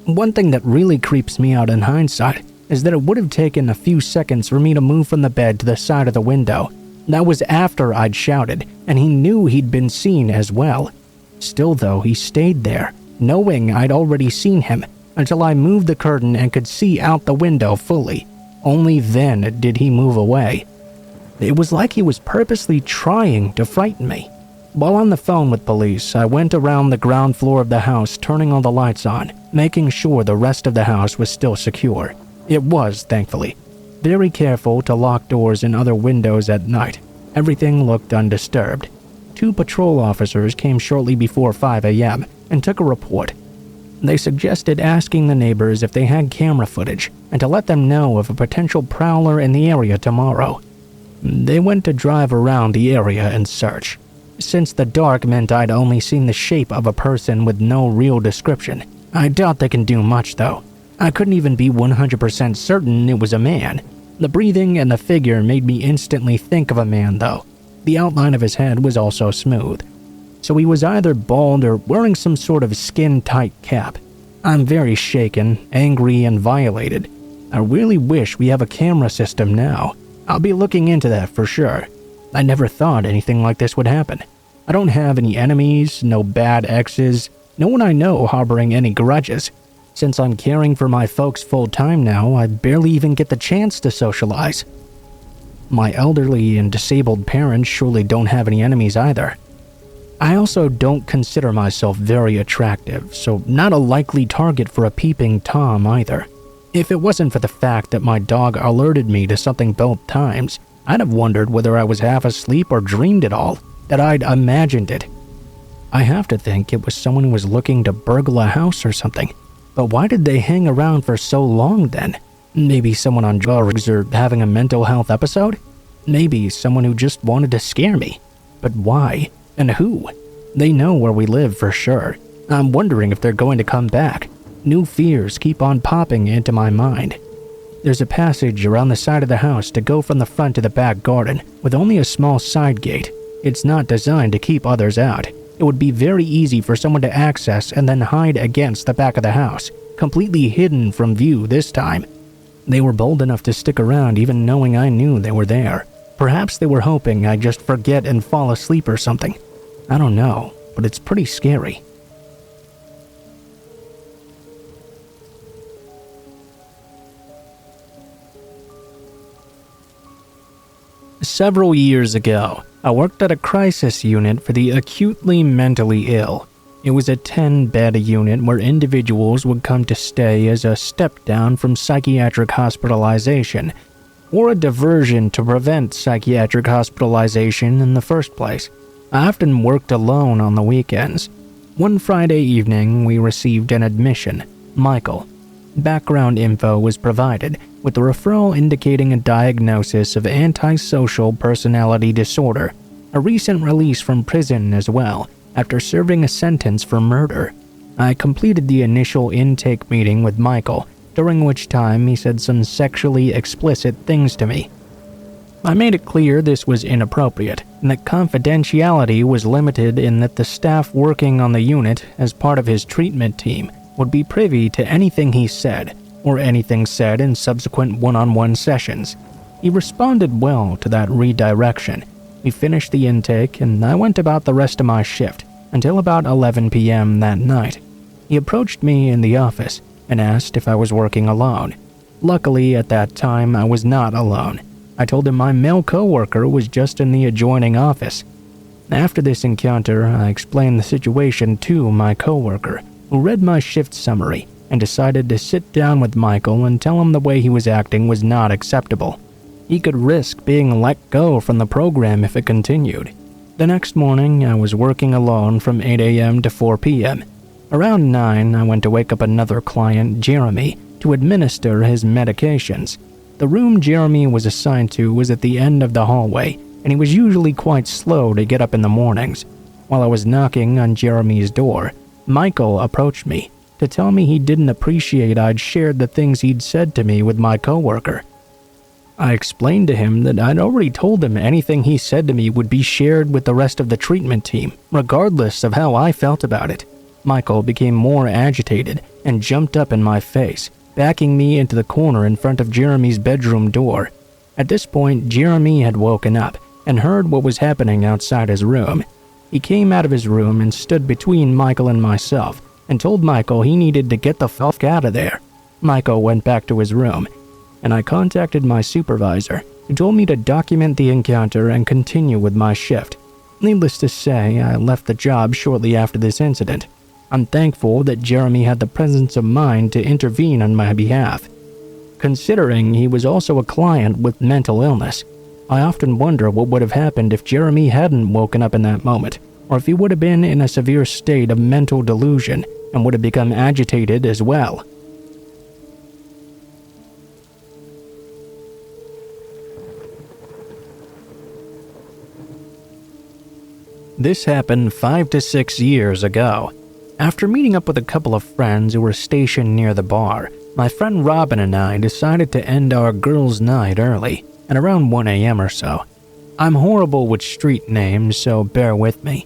One thing that really creeps me out in hindsight is that it would have taken a few seconds for me to move from the bed to the side of the window. That was after I'd shouted, and he knew he'd been seen as well. Still, though, he stayed there, knowing I'd already seen him, until I moved the curtain and could see out the window fully. Only then did he move away. It was like he was purposely trying to frighten me. While on the phone with police, I went around the ground floor of the house, turning all the lights on, making sure the rest of the house was still secure. It was, thankfully. Very careful to lock doors and other windows at night. Everything looked undisturbed. 2 patrol officers came shortly before 5 a.m. and took a report. They suggested asking the neighbors if they had camera footage and to let them know of a potential prowler in the area tomorrow. They went to drive around the area and search. Since the dark meant I'd only seen the shape of a person with no real description, I doubt they can do much though. I couldn't even be 100% certain it was a man. The breathing and the figure made me instantly think of a man though. The outline of his head was also smooth. So he was either bald or wearing some sort of skin-tight cap. I'm very shaken, angry, and violated. I really wish we have a camera system now. I'll be looking into that for sure. I never thought anything like this would happen. I don't have any enemies, no bad exes, no one I know harboring any grudges. Since I'm caring for my folks full-time now, I barely even get the chance to socialize. My elderly and disabled parents surely don't have any enemies either. I also don't consider myself very attractive, so not a likely target for a peeping Tom either. If it wasn't for the fact that my dog alerted me to something both times, I'd have wondered whether I was half asleep or dreamed it all, that I'd imagined it. I have to think it was someone who was looking to burgle a house or something. But why did they hang around for so long then? Maybe someone on drugs or having a mental health episode? Maybe someone who just wanted to scare me. But why? And who? They know where we live for sure. I'm wondering if they're going to come back. New fears keep on popping into my mind. There's a passage around the side of the house to go from the front to the back garden, with only a small side gate. It's not designed to keep others out. It would be very easy for someone to access and then hide against the back of the house, completely hidden from view this time. They were bold enough to stick around even knowing I knew they were there. Perhaps they were hoping I'd just forget and fall asleep or something. I don't know, but it's pretty scary. Several years ago, I worked at a crisis unit for the acutely mentally ill. It was a 10-bed unit where individuals would come to stay as a step down from psychiatric hospitalization, or a diversion to prevent psychiatric hospitalization in the first place. I often worked alone on the weekends. One Friday evening, we received an admission, Michael. Background info was provided, with the referral indicating a diagnosis of antisocial personality disorder, a recent release from prison as well, after serving a sentence for murder. I completed the initial intake meeting with Michael, during which time he said some sexually explicit things to me. I made it clear this was inappropriate, and that confidentiality was limited in that the staff working on the unit as part of his treatment team would be privy to anything he said, or anything said in subsequent one-on-one sessions. He responded well to that redirection. We finished the intake, and I went about the rest of my shift until about 11 p.m. that night. He approached me in the office and asked if I was working alone. Luckily, at that time, I was not alone. I told him my male coworker was just in the adjoining office. After this encounter, I explained the situation to my coworker, who read my shift summary and decided to sit down with Michael and tell him the way he was acting was not acceptable. He could risk being let go from the program if it continued. The next morning, I was working alone from 8 a.m. to 4 p.m. Around 9, I went to wake up another client, Jeremy, to administer his medications. The room Jeremy was assigned to was at the end of the hallway, and he was usually quite slow to get up in the mornings. While I was knocking on Jeremy's door, Michael approached me to tell me he didn't appreciate I'd shared the things he'd said to me with my coworker. I explained to him that I'd already told him anything he said to me would be shared with the rest of the treatment team, regardless of how I felt about it. Michael became more agitated and jumped up in my face, backing me into the corner in front of Jeremy's bedroom door. At this point, Jeremy had woken up and heard what was happening outside his room. He came out of his room and stood between Michael and myself and told Michael he needed to get the fuck out of there. Michael went back to his room, and I contacted my supervisor, who told me to document the encounter and continue with my shift. Needless to say, I left the job shortly after this incident. I'm thankful that Jeremy had the presence of mind to intervene on my behalf. Considering he was also a client with mental illness, I often wonder what would have happened if Jeremy hadn't woken up in that moment, or if he would have been in a severe state of mental delusion and would have become agitated as well. This happened 5 to 6 years ago. After meeting up with a couple of friends who were stationed near the bar, my friend Robin and I decided to end our girls' night early, at around 1 a.m. or so. I'm horrible with street names, so bear with me.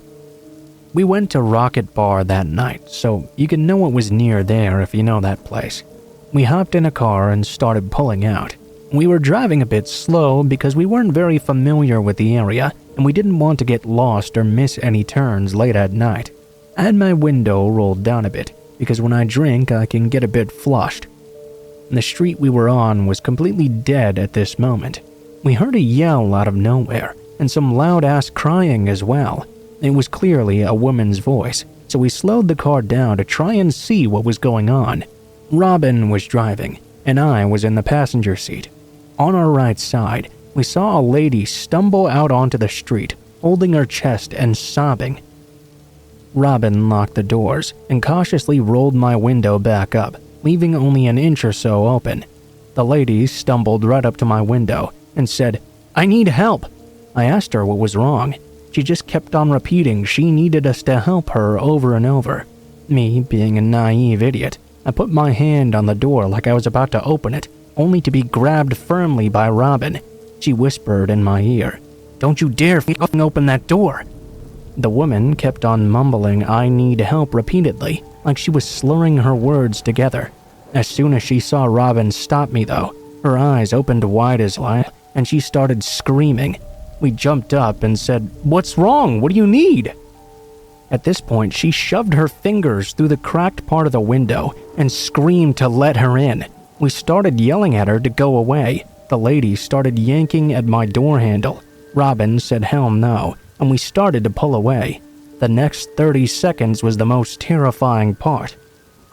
We went to Rocket Bar that night, so you can know it was near there if you know that place. We hopped in a car and started pulling out. We were driving a bit slow because we weren't very familiar with the area, and we didn't want to get lost or miss any turns late at night. I had my window rolled down a bit, because when I drink I can get a bit flushed. The street we were on was completely dead at this moment. We heard a yell out of nowhere, and some loud-ass crying as well. It was clearly a woman's voice, so we slowed the car down to try and see what was going on. Robin was driving, and I was in the passenger seat. On our right side, we saw a lady stumble out onto the street, holding her chest and sobbing. Robin locked the doors and cautiously rolled my window back up, leaving only an inch or so open. The lady stumbled right up to my window and said, "I need help." I asked her what was wrong. She just kept on repeating she needed us to help her over and over. Me, being a naive idiot, I put my hand on the door like I was about to open it, only to be grabbed firmly by Robin. She whispered in my ear, "Don't you dare fucking open that door." The woman kept on mumbling "I need help" repeatedly, like she was slurring her words together. As soon as she saw Robin stop me though, her eyes opened wide as wide, and she started screaming. We jumped up and said, "What's wrong? What do you need?" At this point, she shoved her fingers through the cracked part of the window and screamed to let her in. We started yelling at her to go away. The lady started yanking at my door handle. Robin said hell no, and we started to pull away. The next 30 seconds was the most terrifying part.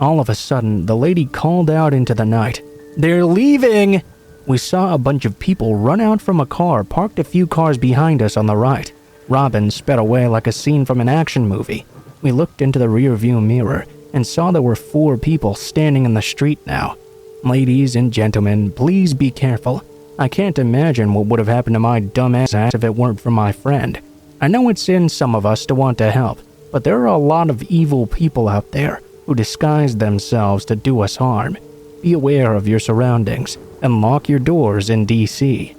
All of a sudden, the lady called out into the night, "They're leaving!" We saw a bunch of people run out from a car parked a few cars behind us on the right. Robin sped away like a scene from an action movie. We looked into the rearview mirror and saw there were 4 people standing in the street now. Ladies and gentlemen, please be careful. I can't imagine what would have happened to my dumb ass if it weren't for my friend. I know it's in some of us to want to help, but there are a lot of evil people out there who disguise themselves to do us harm. Be aware of your surroundings and lock your doors in DC.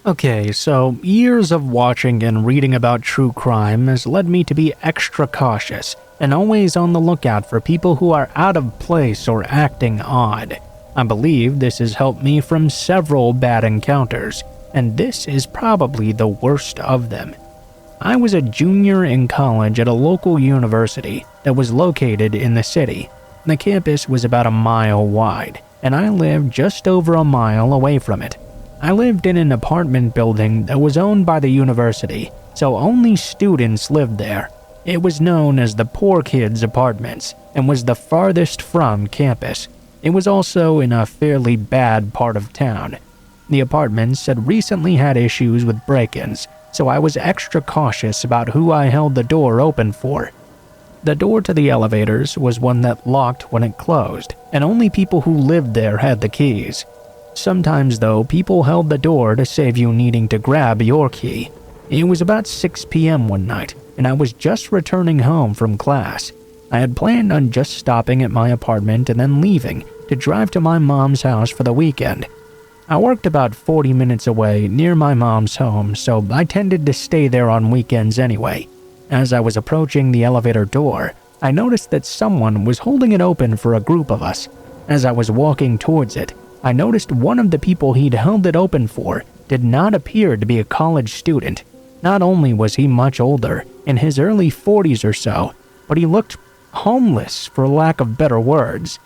Okay, so years of watching and reading about true crime has led me to be extra cautious and always on the lookout for people who are out of place or acting odd. I believe this has helped me from several bad encounters, and this is probably the worst of them. I was a junior in college at a local university that was located in the city. The campus was about a mile wide, and I lived just over a mile away from it. I lived in an apartment building that was owned by the university, so only students lived there. It was known as the Poor Kids Apartments and was the farthest from campus. It was also in a fairly bad part of town. The apartments had recently had issues with break-ins, so I was extra cautious about who I held the door open for. The door to the elevators was one that locked when it closed, and only people who lived there had the keys. Sometimes, though, people held the door to save you needing to grab your key. It was about 6 p.m. one night, and I was just returning home from class. I had planned on just stopping at my apartment and then leaving to drive to my mom's house for the weekend. I worked about 40 minutes away near my mom's home, so I tended to stay there on weekends anyway. As I was approaching the elevator door, I noticed that someone was holding it open for a group of us. As I was walking towards it, I noticed one of the people he'd held it open for did not appear to be a college student. Not only was he much older, in his early 40s or so, but he looked homeless, for lack of better words.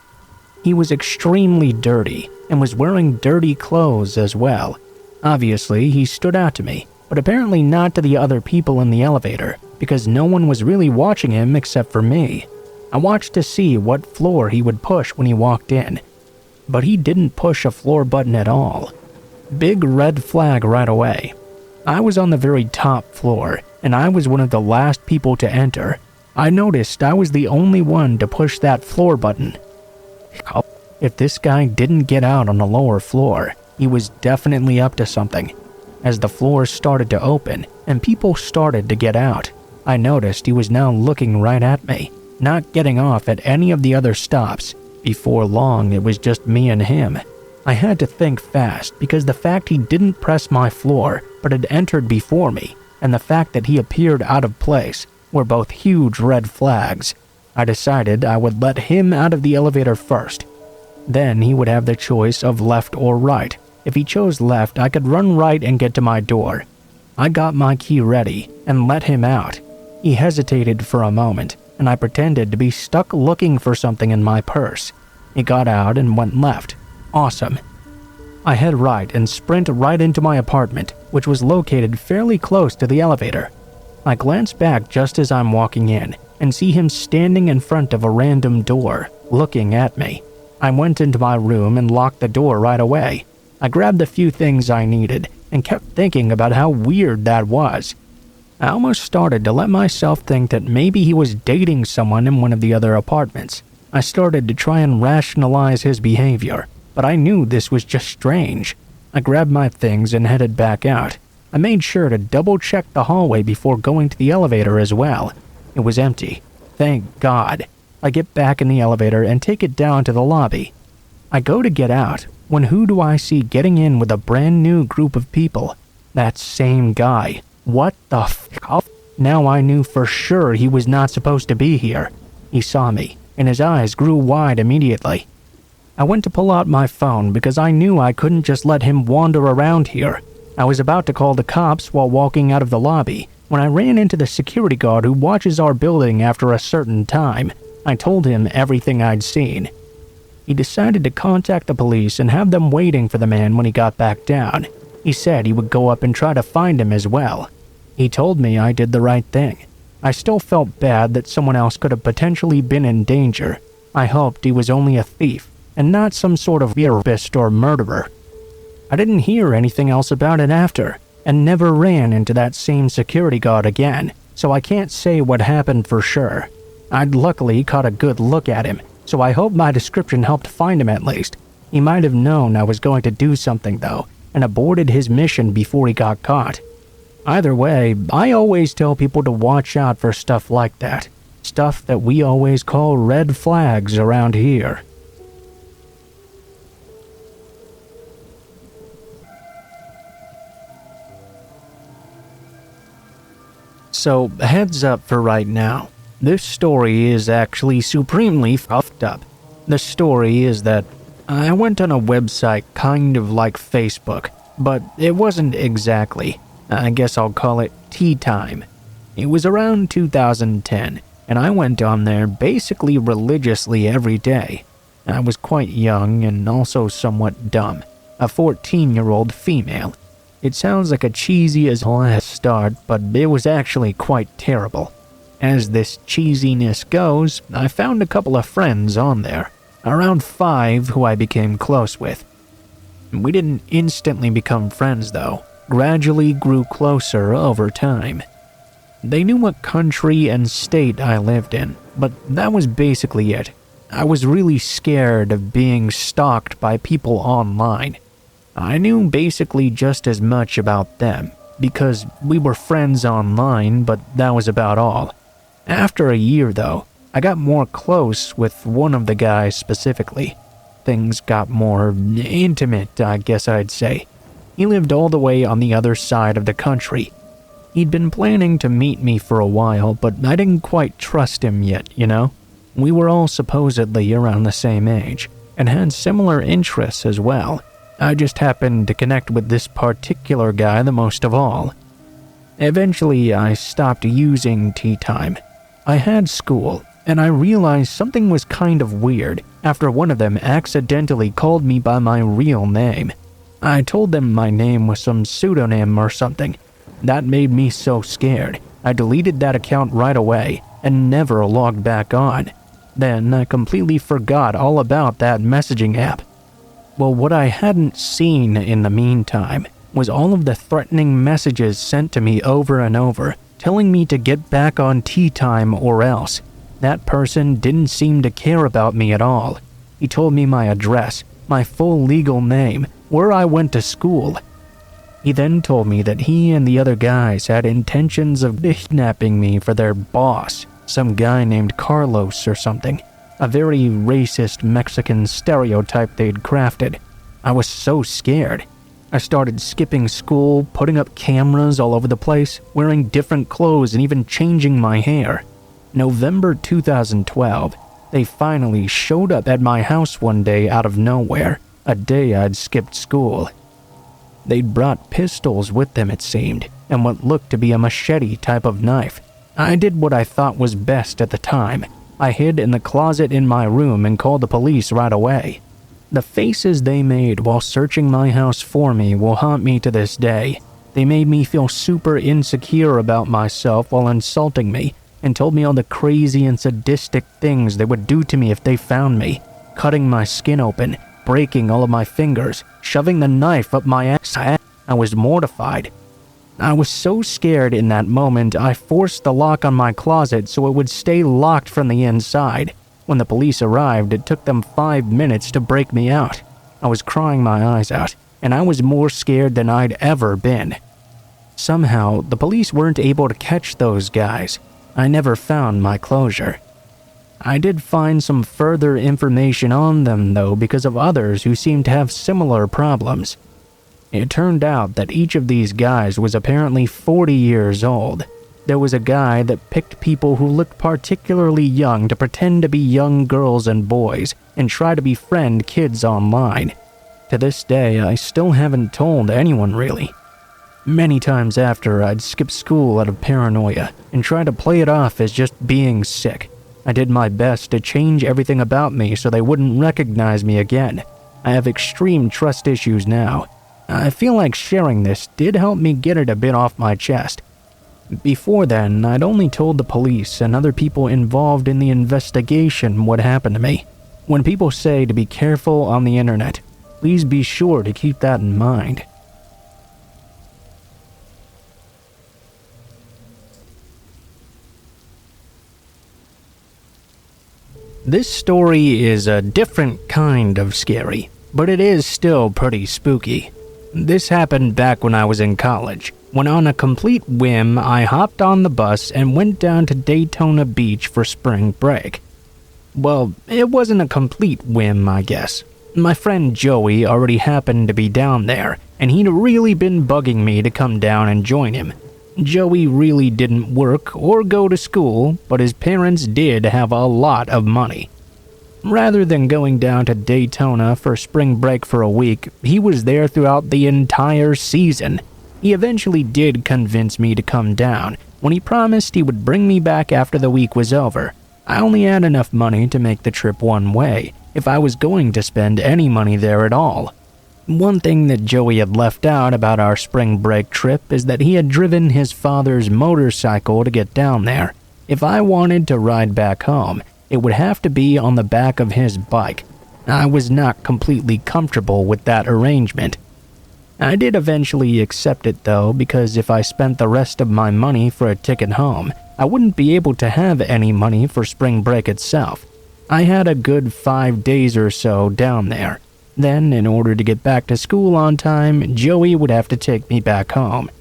He was extremely dirty and was wearing dirty clothes as well. Obviously, he stood out to me, but apparently not to the other people in the elevator, because no one was really watching him except for me. I watched to see what floor he would push when he walked in, but he didn't push a floor button at all. Big red flag right away. I was on the very top floor, and I was one of the last people to enter. I noticed I was the only one to push that floor button. If this guy didn't get out on the lower floor, he was definitely up to something. As the floors started to open and people started to get out, I noticed he was now looking right at me, not getting off at any of the other stops. Before long, it was just me and him. I had to think fast because the fact he didn't press my floor but had entered before me, and the fact that he appeared out of place, were both huge red flags. I decided I would let him out of the elevator first. Then he would have the choice of left or right. If he chose left, I could run right and get to my door. I got my key ready and let him out. He hesitated for a moment, and I pretended to be stuck looking for something in my purse. He got out and went left. Awesome. I head right and sprint right into my apartment, which was located fairly close to the elevator. I glance back just as I'm walking in and see him standing in front of a random door, looking at me. I went into my room and locked the door right away. I grabbed the few things I needed and kept thinking about how weird that was. I almost started to let myself think that maybe he was dating someone in one of the other apartments. I started to try and rationalize his behavior, but I knew this was just strange. I grabbed my things and headed back out. I made sure to double-check the hallway before going to the elevator as well. It was empty. Thank God. I get back in the elevator and take it down to the lobby. I go to get out, when who do I see getting in with a brand new group of people? That same guy. What the f***? Now I knew for sure he was not supposed to be here. He saw me, and his eyes grew wide immediately. I went to pull out my phone because I knew I couldn't just let him wander around here. I was about to call the cops while walking out of the lobby when I ran into the security guard who watches our building after a certain time. I told him everything I'd seen. He decided to contact the police and have them waiting for the man when he got back down. He said he would go up and try to find him as well. He told me I did the right thing. I still felt bad that someone else could have potentially been in danger. I hoped he was only a thief and not some sort of rapist or murderer. I didn't hear anything else about it after, and never ran into that same security guard again, so I can't say what happened for sure. I'd luckily caught a good look at him, so I hope my description helped find him at least. He might have known I was going to do something though, and aborted his mission before he got caught. Either way, I always tell people to watch out for stuff like that. Stuff that we always call red flags around here. So, heads up for right now. This story is actually supremely f***ed up. The story is that I went on a website kind of like Facebook, but it wasn't exactly. I guess I'll call it Tea Time. It was around 2010, and I went on there basically religiously every day. I was quite young and also somewhat dumb. A 14-year-old female. It sounds like a cheesy as hell start, but it was actually quite terrible. As this cheesiness goes, I found a couple of friends on there. Around 5 who I became close with. We didn't instantly become friends though. Gradually grew closer over time. They knew what country and state I lived in, but that was basically it. I was really scared of being stalked by people online. I knew basically just as much about them, because we were friends online, but that was about all. After a year though, I got more close with one of the guys specifically. Things got more intimate, I guess I'd say. He lived all the way on the other side of the country. He'd been planning to meet me for a while, but I didn't quite trust him yet, you know? We were all supposedly around the same age, and had similar interests as well. I just happened to connect with this particular guy the most of all. Eventually, I stopped using Tea Time. I had school, and I realized something was kind of weird after one of them accidentally called me by my real name. I told them my name was some pseudonym or something. That made me so scared, I deleted that account right away and never logged back on. Then I completely forgot all about that messaging app. Well, what I hadn't seen in the meantime was all of the threatening messages sent to me over and over, telling me to get back on Tea Time or else. That person didn't seem to care about me at all. He told me my address, my full legal name, where I went to school. He then told me that he and the other guys had intentions of kidnapping me for their boss, some guy named Carlos or something, a very racist Mexican stereotype they'd crafted. I was so scared. I started skipping school, putting up cameras all over the place, wearing different clothes and even changing my hair. November 2012, they finally showed up at my house one day out of nowhere, a day I'd skipped school. They'd brought pistols with them, it seemed, and what looked to be a machete type of knife. I did what I thought was best at the time. I hid in the closet in my room and called the police right away. The faces they made while searching my house for me will haunt me to this day. They made me feel super insecure about myself while insulting me, and told me all the crazy and sadistic things they would do to me if they found me, cutting my skin open, breaking all of my fingers, shoving the knife up my ass. I was mortified. I was so scared in that moment, I forced the lock on my closet so it would stay locked from the inside. When the police arrived, it took them 5 minutes to break me out. I was crying my eyes out, and I was more scared than I'd ever been. Somehow, the police weren't able to catch those guys. I never found my closure. I did find some further information on them, though, because of others who seemed to have similar problems. It turned out that each of these guys was apparently 40 years old. There was a guy that picked people who looked particularly young to pretend to be young girls and boys and try to befriend kids online. To this day, I still haven't told anyone really. Many times after, I'd skip school out of paranoia and try to play it off as just being sick. I did my best to change everything about me so they wouldn't recognize me again. I have extreme trust issues now. I feel like sharing this did help me get it a bit off my chest. Before then, I'd only told the police and other people involved in the investigation what happened to me. When people say to be careful on the internet, please be sure to keep that in mind. This story is a different kind of scary, but it is still pretty spooky. This happened back when I was in college, when on a complete whim I hopped on the bus and went down to Daytona Beach for spring break. Well, it wasn't a complete whim, I guess. My friend Joey already happened to be down there, and he'd really been bugging me to come down and join him. Joey really didn't work or go to school, but his parents did have a lot of money. Rather than going down to Daytona for spring break for a week, he was there throughout the entire season. He eventually did convince me to come down, when he promised he would bring me back after the week was over. I only had enough money to make the trip one way, if I was going to spend any money there at all. One thing that Joey had left out about our spring break trip is that he had driven his father's motorcycle to get down there. If I wanted to ride back home, it would have to be on the back of his bike. I was not completely comfortable with that arrangement. I did eventually accept it though, because if I spent the rest of my money for a ticket home, I wouldn't be able to have any money for spring break itself. I had a good 5 days or so down there. Then, in order to get back to school on time, Joey would have to take me back home.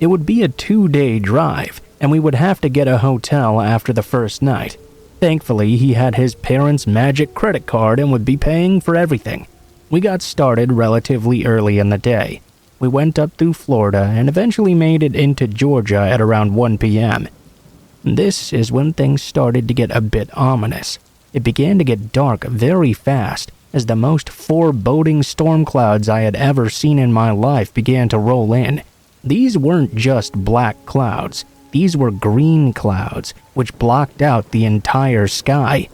It would be a 2-day drive, and we would have to get a hotel after the first night. Thankfully, he had his parents' magic credit card and would be paying for everything. We got started relatively early in the day. We went up through Florida and eventually made it into Georgia at around 1 p.m. This is when things started to get a bit ominous. It began to get dark very fast, as the most foreboding storm clouds I had ever seen in my life began to roll in. These weren't just black clouds. These were green clouds, which blocked out the entire sky.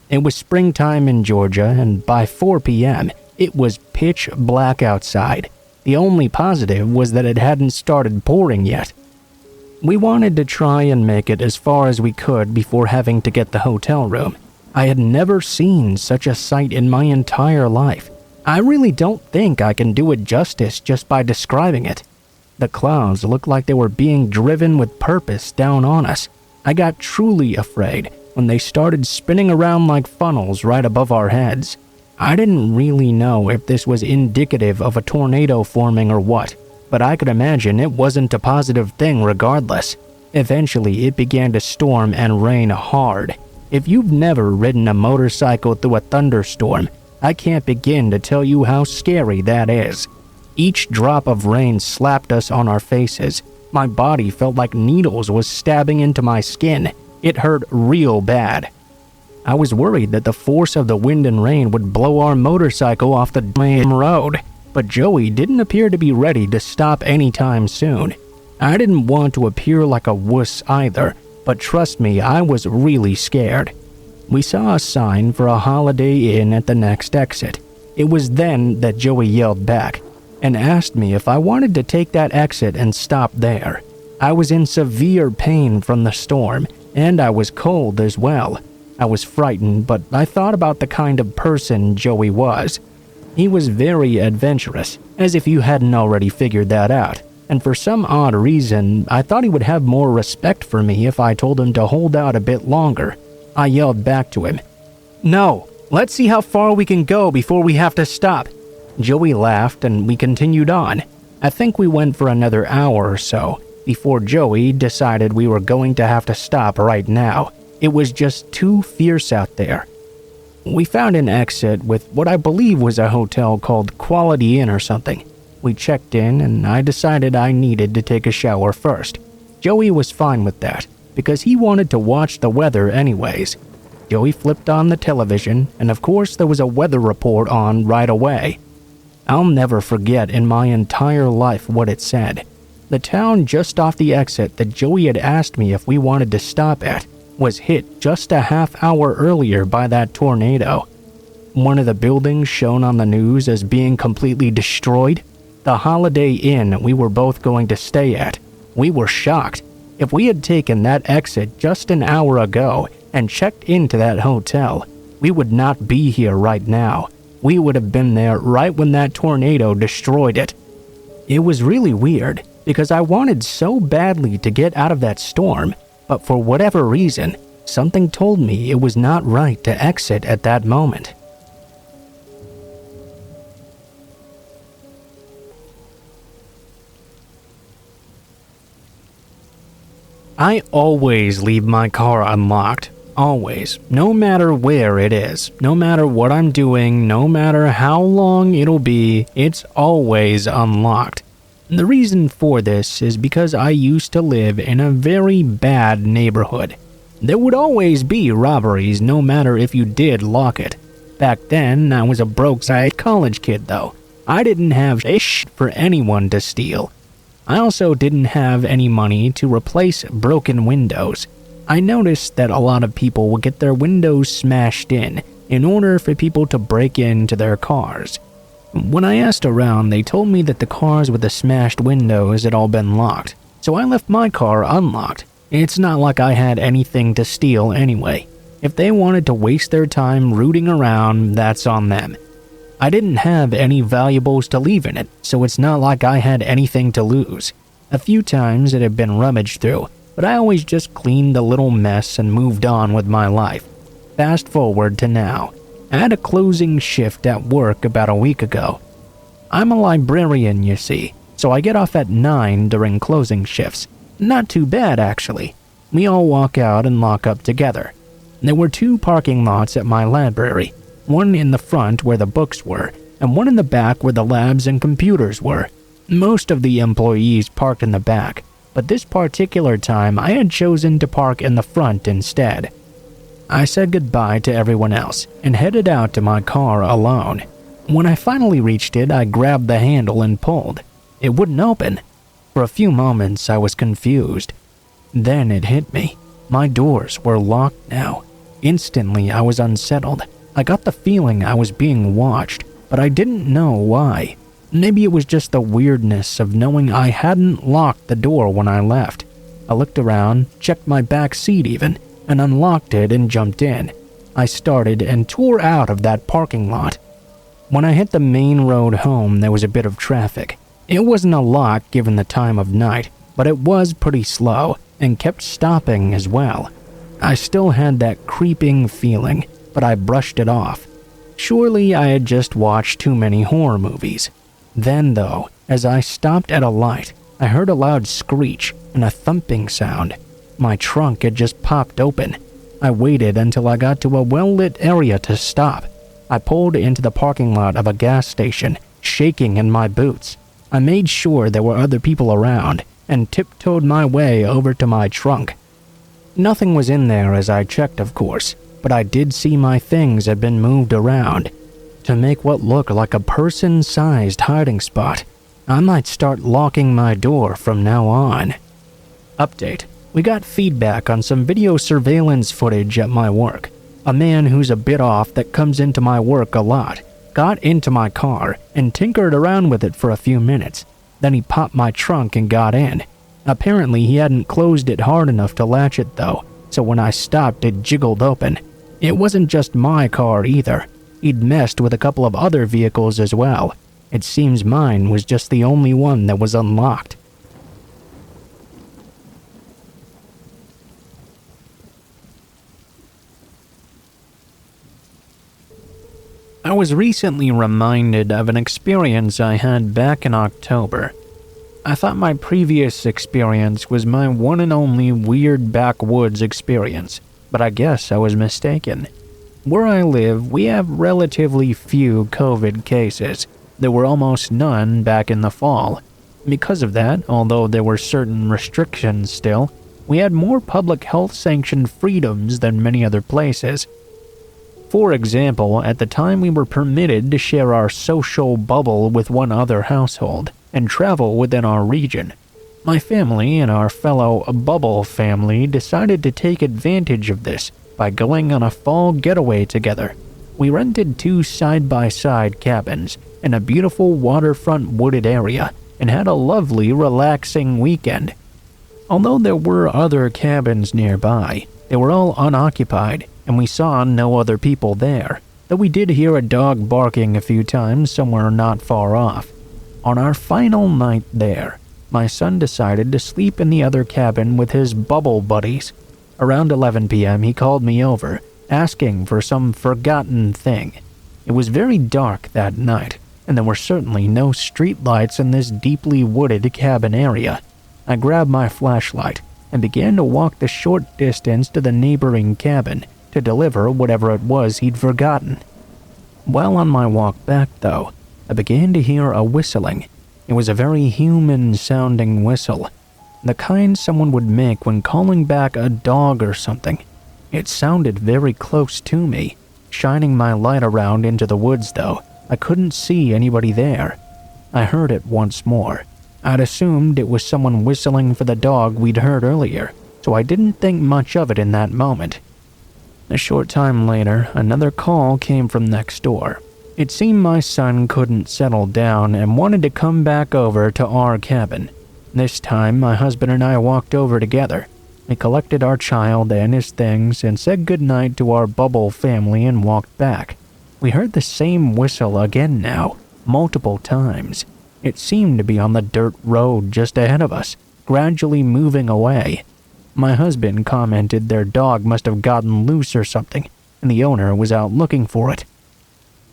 It was springtime in Georgia, and by 4 p.m., it was pitch black outside. The only positive was that it hadn't started pouring yet. We wanted to try and make it as far as we could before having to get the hotel room. I had never seen such a sight in my entire life. I really don't think I can do it justice just by describing it. The clouds looked like they were being driven with purpose down on us. I got truly afraid, when they started spinning around like funnels right above our heads. I didn't really know if this was indicative of a tornado forming or what, but I could imagine it wasn't a positive thing regardless. Eventually, it began to storm and rain hard. If you've never ridden a motorcycle through a thunderstorm, I can't begin to tell you how scary that is. Each drop of rain slapped us on our faces. My body felt like needles was stabbing into my skin. It hurt real bad. I was worried that the force of the wind and rain would blow our motorcycle off the main road, but Joey didn't appear to be ready to stop anytime soon. I didn't want to appear like a wuss either, but trust me, I was really scared. We saw a sign for a Holiday Inn at the next exit. It was then that Joey yelled back and asked me if I wanted to take that exit and stop there. I was in severe pain from the storm, and I was cold as well. I was frightened, but I thought about the kind of person Joey was. He was very adventurous, as if you hadn't already figured that out, and for some odd reason, I thought he would have more respect for me if I told him to hold out a bit longer. I yelled back to him, "No, let's see how far we can go before we have to stop." Joey laughed and we continued on. I think we went for another hour or so before Joey decided we were going to have to stop right now. It was just too fierce out there. We found an exit with what I believe was a hotel called Quality Inn or something. We checked in and I decided I needed to take a shower first. Joey was fine with that because he wanted to watch the weather anyways. Joey flipped on the television and of course there was a weather report on right away. I'll never forget in my entire life what it said. The town just off the exit that Joey had asked me if we wanted to stop at was hit just a half hour earlier by that tornado. One of the buildings shown on the news as being completely destroyed, the Holiday Inn we were both going to stay at. We were shocked. If we had taken that exit just an hour ago and checked into that hotel, we would not be here right now. We would have been there right when that tornado destroyed it. It was really weird because I wanted so badly to get out of that storm, but for whatever reason, something told me it was not right to exit at that moment. I always leave my car unlocked. Always. No matter where it is. No matter what I'm doing. No matter how long it'll be. It's always unlocked. The reason for this is because I used to live in a very bad neighborhood. There would always be robberies no matter if you did lock it. Back then, I was a broke-ass college kid though. I didn't have ish for anyone to steal. I also didn't have any money to replace broken windows. I noticed that a lot of people would get their windows smashed in order for people to break into their cars. When I asked around, they told me that the cars with the smashed windows had all been locked, so I left my car unlocked. It's not like I had anything to steal anyway. If they wanted to waste their time rooting around, that's on them. I didn't have any valuables to leave in it, so it's not like I had anything to lose. A few times it had been rummaged through, but I always just cleaned the little mess and moved on with my life. Fast forward to now. I had a closing shift at work about a week ago. I'm a librarian, you see, so I get off at 9 during closing shifts. Not too bad, actually. We all walk out and lock up together. There were 2 parking lots at my library, one in the front where the books were, and one in the back where the labs and computers were. Most of the employees parked in the back, but this particular time I had chosen to park in the front instead. I said goodbye to everyone else and headed out to my car alone. When I finally reached it, I grabbed the handle and pulled. It wouldn't open. For a few moments, I was confused. Then it hit me. My doors were locked now. Instantly, I was unsettled. I got the feeling I was being watched, but I didn't know why. Maybe it was just the weirdness of knowing I hadn't locked the door when I left. I looked around, checked my back seat even, and unlocked it and jumped in. I started and tore out of that parking lot. When I hit the main road home, there was a bit of traffic. It wasn't a lot given the time of night, but it was pretty slow and kept stopping as well. I still had that creeping feeling, but I brushed it off. Surely I had just watched too many horror movies. Then though, as I stopped at a light, I heard a loud screech and a thumping sound. My trunk had just popped open. I waited until I got to a well-lit area to stop. I pulled into the parking lot of a gas station, shaking in my boots. I made sure there were other people around and tiptoed my way over to my trunk. Nothing was in there as I checked, of course, but I did see my things had been moved around to make what looked like a person-sized hiding spot. I might start locking my door from now on. Update. We got feedback on some video surveillance footage at my work. A man who's a bit off that comes into my work a lot got into my car and tinkered around with it for a few minutes. Then he popped my trunk and got in. Apparently he hadn't closed it hard enough to latch it though, so when I stopped it jiggled open. It wasn't just my car either. He'd messed with a couple of other vehicles as well. It seems mine was just the only one that was unlocked. I was recently reminded of an experience I had back in October. I thought my previous experience was my one and only weird backwoods experience, but I guess I was mistaken. Where I live, we have relatively few COVID cases. There were almost none back in the fall. Because of that, although there were certain restrictions still, we had more public health-sanctioned freedoms than many other places. For example, at the time we were permitted to share our social bubble with one other household and travel within our region. My family and our fellow bubble family decided to take advantage of this by going on a fall getaway together. We rented 2 side-by-side cabins in a beautiful waterfront wooded area and had a lovely, relaxing weekend. Although there were other cabins nearby, they were all unoccupied and we saw no other people there, though we did hear a dog barking a few times somewhere not far off. On our final night there, my son decided to sleep in the other cabin with his bubble buddies. Around 11 p.m. he called me over, asking for some forgotten thing. It was very dark that night, and there were certainly no streetlights in this deeply wooded cabin area. I grabbed my flashlight and began to walk the short distance to the neighboring cabin to deliver whatever it was he'd forgotten. While on my walk back, though, I began to hear a whistling. It was a very human-sounding whistle, the kind someone would make when calling back a dog or something. It sounded very close to me. Shining my light around into the woods, though, I couldn't see anybody there. I heard it once more. I'd assumed it was someone whistling for the dog we'd heard earlier, so I didn't think much of it in that moment. A short time later, another call came from next door. It seemed my son couldn't settle down and wanted to come back over to our cabin. This time, my husband and I walked over together. We collected our child and his things and said goodnight to our bubble family and walked back. We heard the same whistle again now, multiple times. It seemed to be on the dirt road just ahead of us, gradually moving away. My husband commented their dog must have gotten loose or something, and the owner was out looking for it.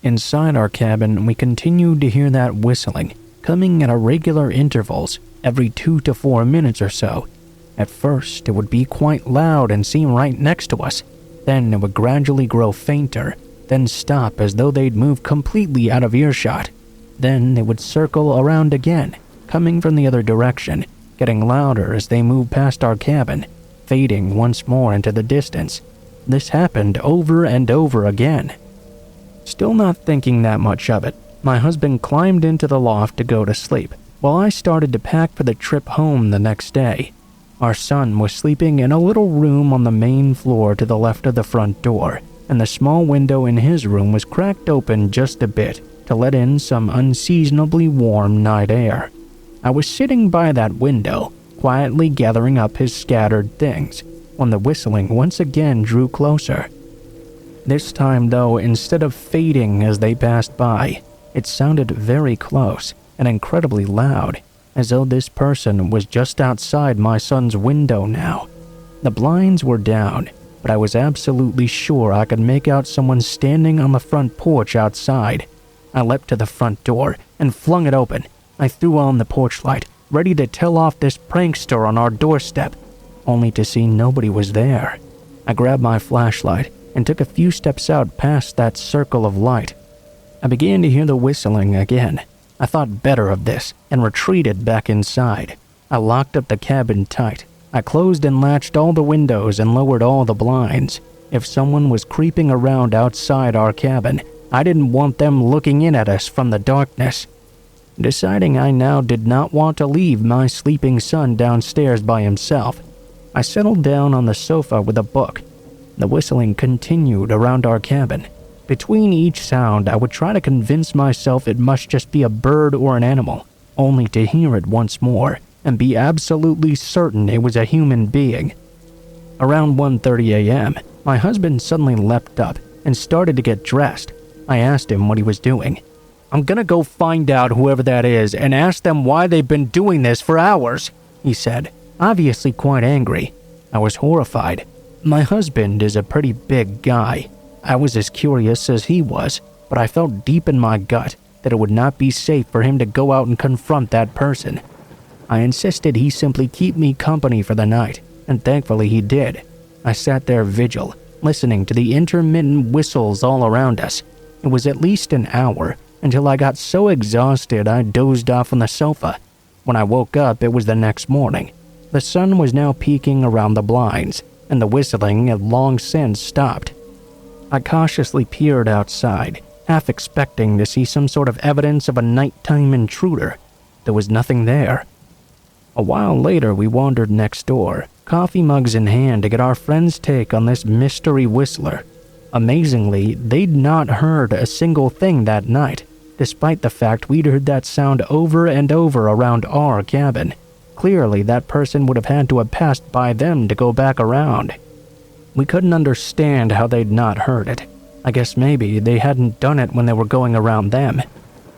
Inside our cabin, we continued to hear that whistling, coming at irregular intervals, every 2 to 4 minutes or so. At first, it would be quite loud and seem right next to us. Then it would gradually grow fainter, then stop as though they'd moved completely out of earshot. Then it would circle around again, coming from the other direction, getting louder as they moved past our cabin, fading once more into the distance. This happened over and over again. Still not thinking that much of it, my husband climbed into the loft to go to sleep, while I started to pack for the trip home the next day. Our son was sleeping in a little room on the main floor to the left of the front door, and the small window in his room was cracked open just a bit to let in some unseasonably warm night air. I was sitting by that window, quietly gathering up his scattered things, when the whistling once again drew closer. This time, though, instead of fading as they passed by, it sounded very close and incredibly loud, as though this person was just outside my son's window now. The blinds were down, but I was absolutely sure I could make out someone standing on the front porch outside. I leapt to the front door and flung it open. I threw on the porch light, ready to tell off this prankster on our doorstep, only to see nobody was there. I grabbed my flashlight and took a few steps out past that circle of light. I began to hear the whistling again. I thought better of this and retreated back inside. I locked up the cabin tight. I closed and latched all the windows and lowered all the blinds. If someone was creeping around outside our cabin, I didn't want them looking in at us from the darkness. Deciding I now did not want to leave my sleeping son downstairs by himself, I settled down on the sofa with a book. The whistling continued around our cabin. Between each sound, I would try to convince myself it must just be a bird or an animal, only to hear it once more and be absolutely certain it was a human being. Around 1:30 a.m., my husband suddenly leapt up and started to get dressed. I asked him what he was doing. "I'm gonna go find out whoever that is and ask them why they've been doing this for hours," he said, obviously quite angry. I was horrified. My husband is a pretty big guy. I was as curious as he was, but I felt deep in my gut that it would not be safe for him to go out and confront that person. I insisted he simply keep me company for the night, and thankfully he did. I sat there vigil, listening to the intermittent whistles all around us. It was at least an hour, until I got so exhausted I dozed off on the sofa. When I woke up, it was the next morning. The sun was now peeking around the blinds, and the whistling had long since stopped. I cautiously peered outside, half expecting to see some sort of evidence of a nighttime intruder. There was nothing there. A while later, we wandered next door, coffee mugs in hand, to get our friend's take on this mystery whistler. Amazingly, they'd not heard a single thing that night, despite the fact we'd heard that sound over and over around our cabin. Clearly, that person would have had to have passed by them to go back around. We couldn't understand how they'd not heard it. I guess maybe they hadn't done it when they were going around them.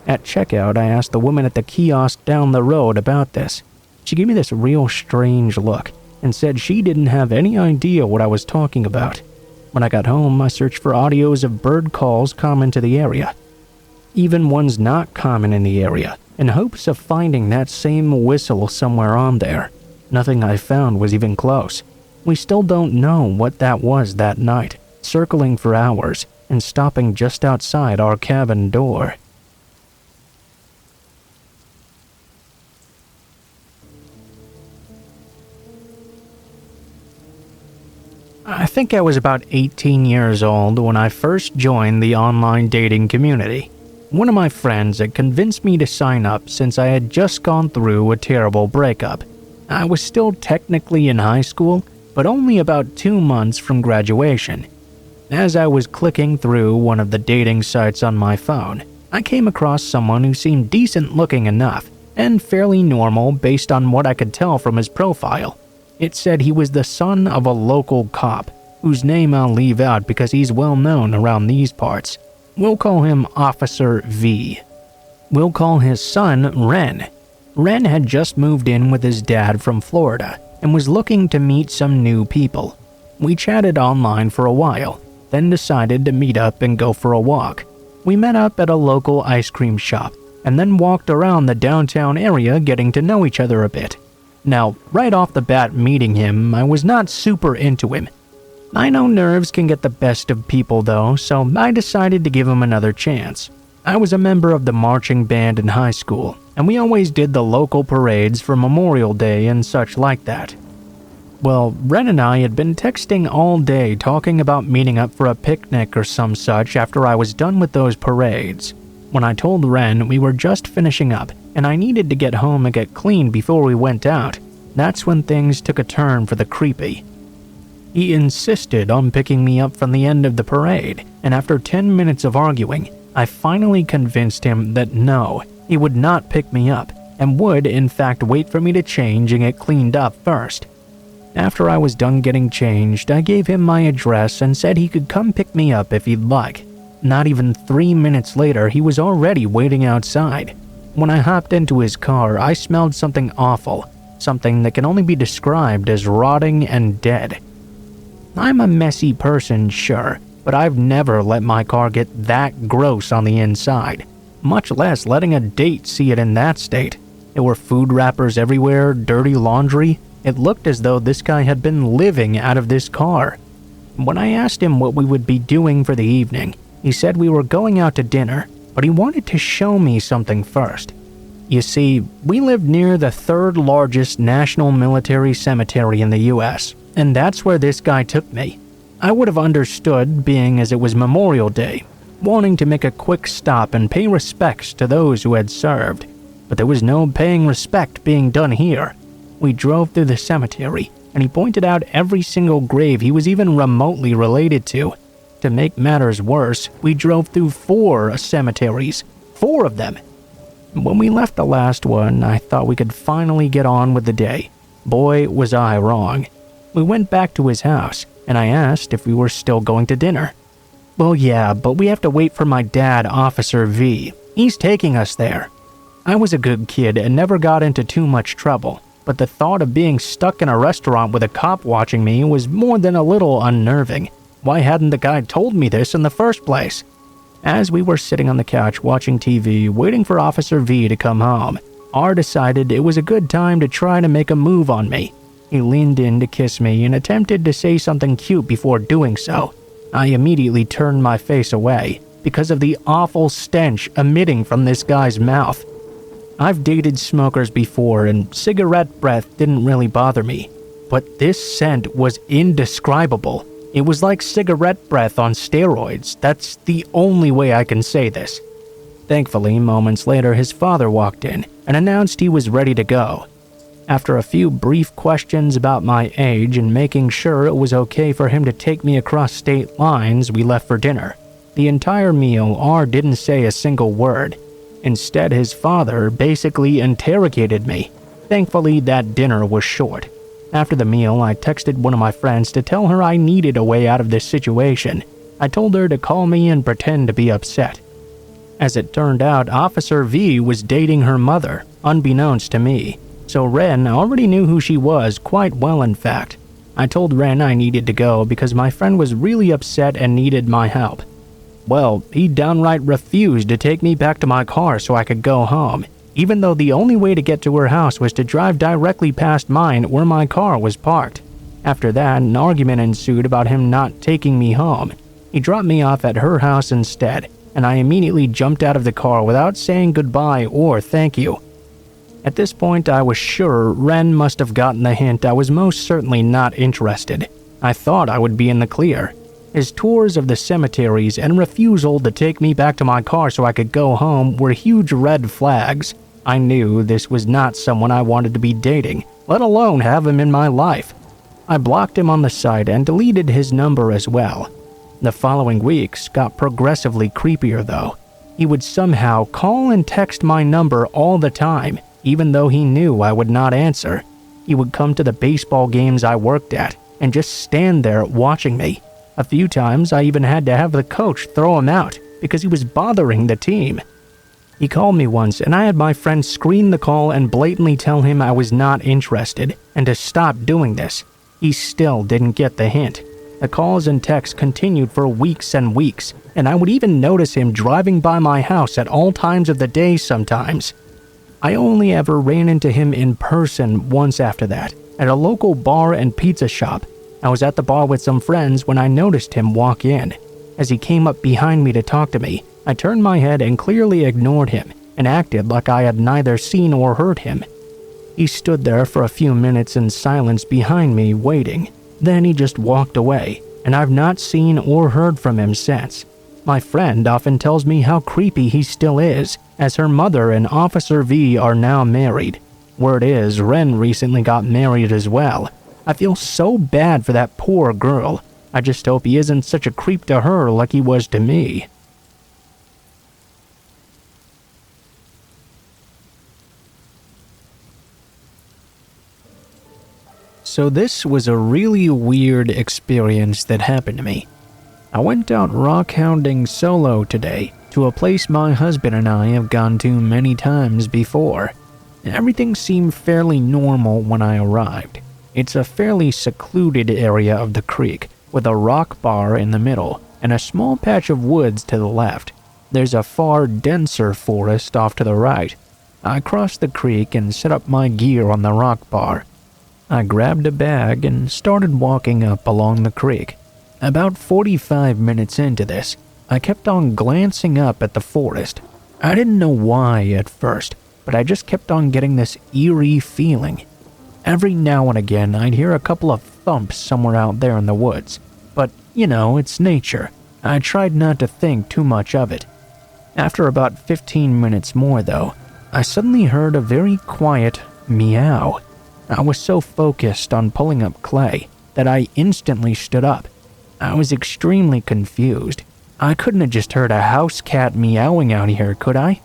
At checkout, I asked the woman at the kiosk down the road about this. She gave me this real strange look and said she didn't have any idea what I was talking about. When I got home, I searched for audios of bird calls common to the area, even ones not common in the area, in hopes of finding that same whistle somewhere on there. Nothing I found was even close. We still don't know what that was that night, circling for hours and stopping just outside our cabin door. I think I was about 18 years old when I first joined the online dating community. One of my friends had convinced me to sign up since I had just gone through a terrible breakup. I was still technically in high school, but only about 2 months from graduation. As I was clicking through one of the dating sites on my phone, I came across someone who seemed decent looking enough and fairly normal based on what I could tell from his profile. It said he was the son of a local cop, whose name I'll leave out because he's well known around these parts. We'll call him Officer V. We'll call his son Ren. Ren had just moved in with his dad from Florida and was looking to meet some new people. We chatted online for a while, then decided to meet up and go for a walk. We met up at a local ice cream shop and then walked around the downtown area getting to know each other a bit. Now, right off the bat meeting him, I was not super into him. I know nerves can get the best of people though, so I decided to give him another chance. I was a member of the marching band in high school, and we always did the local parades for Memorial Day and such like that. Well, Ren and I had been texting all day talking about meeting up for a picnic or some such after I was done with those parades. When I told Ren we were just finishing up and I needed to get home and get clean before we went out, that's when things took a turn for the creepy. He insisted on picking me up from the end of the parade, and after 10 minutes of arguing, I finally convinced him that no, he would not pick me up and would in fact wait for me to change and get cleaned up first. After I was done getting changed, I gave him my address and said he could come pick me up if he'd like. Not even 3 minutes later, he was already waiting outside. When I hopped into his car, I smelled something awful, something that can only be described as rotting and dead. I'm a messy person, sure, but I've never let my car get that gross on the inside, much less letting a date see it in that state. There were food wrappers everywhere, dirty laundry. It looked as though this guy had been living out of this car. When I asked him what we would be doing for the evening, he said we were going out to dinner, but he wanted to show me something first. You see, we lived near the third largest national military cemetery in the US, and that's where this guy took me. I would have understood, being as it was Memorial Day, wanting to make a quick stop and pay respects to those who had served, but there was no paying respect being done here. We drove through the cemetery, and he pointed out every single grave he was even remotely related to. To make matters worse, we drove through 4 cemeteries. 4 of them. When we left the last one, I thought we could finally get on with the day. Boy, was I wrong. We went back to his house, and I asked if we were still going to dinner. Well, yeah, but we have to wait for my dad, Officer V. He's taking us there. I was a good kid and never got into too much trouble, but the thought of being stuck in a restaurant with a cop watching me was more than a little unnerving. Why hadn't the guy told me this in the first place? As we were sitting on the couch watching TV, waiting for Officer V to come home, R decided it was a good time to try to make a move on me. He leaned in to kiss me and attempted to say something cute before doing so. I immediately turned my face away because of the awful stench emitting from this guy's mouth. I've dated smokers before and cigarette breath didn't really bother me, but this scent was indescribable. It was like cigarette breath on steroids. That's the only way I can say this. Thankfully, moments later, his father walked in and announced he was ready to go. After a few brief questions about my age and making sure it was okay for him to take me across state lines, we left for dinner. The entire meal, R didn't say a single word. Instead, his father basically interrogated me. Thankfully, that dinner was short. After the meal, I texted one of my friends to tell her I needed a way out of this situation. I told her to call me and pretend to be upset. As it turned out, Officer V was dating her mother, unbeknownst to me. So Ren already knew who she was quite well, in fact. I told Ren I needed to go because my friend was really upset and needed my help. Well, he downright refused to take me back to my car so I could go home, even though the only way to get to her house was to drive directly past mine where my car was parked. After that, an argument ensued about him not taking me home. He dropped me off at her house instead, and I immediately jumped out of the car without saying goodbye or thank you. At this point, I was sure Ren must have gotten the hint I was most certainly not interested. I thought I would be in the clear. His tours of the cemeteries and refusal to take me back to my car so I could go home were huge red flags. I knew this was not someone I wanted to be dating, let alone have him in my life. I blocked him on the site and deleted his number as well. The following weeks got progressively creepier though. He would somehow call and text my number all the time, even though he knew I would not answer. He would come to the baseball games I worked at and just stand there watching me. A few times I even had to have the coach throw him out because he was bothering the team. He called me once and I had my friend screen the call and blatantly tell him I was not interested and to stop doing this. He still didn't get the hint. The calls and texts continued for weeks and weeks, and I would even notice him driving by my house at all times of the day sometimes. I only ever ran into him in person once after that, at a local bar and pizza shop. I was at the bar with some friends when I noticed him walk in. As he came up behind me to talk to me, I turned my head and clearly ignored him and acted like I had neither seen or heard him. He stood there for a few minutes in silence behind me, waiting. Then he just walked away, and I've not seen or heard from him since. My friend often tells me how creepy he still is, as her mother and Officer V are now married. Word is, Ren recently got married as well. I feel so bad for that poor girl. I just hope he isn't such a creep to her like he was to me. So this was a really weird experience that happened to me. I went out rock-hounding solo today to a place my husband and I have gone to many times before. Everything seemed fairly normal when I arrived. It's a fairly secluded area of the creek, with a rock bar in the middle and a small patch of woods to the left. There's a far denser forest off to the right. I crossed the creek and set up my gear on the rock bar. I grabbed a bag and started walking up along the creek. About 45 minutes into this, I kept on glancing up at the forest. I didn't know why at first, but I just kept on getting this eerie feeling. Every now and again, I'd hear a couple of thumps somewhere out there in the woods. But, it's nature. I tried not to think too much of it. After about 15 minutes more, though, I suddenly heard a very quiet meow. I was so focused on pulling up clay that I instantly stood up. I was extremely confused. I couldn't have just heard a house cat meowing out here, could I?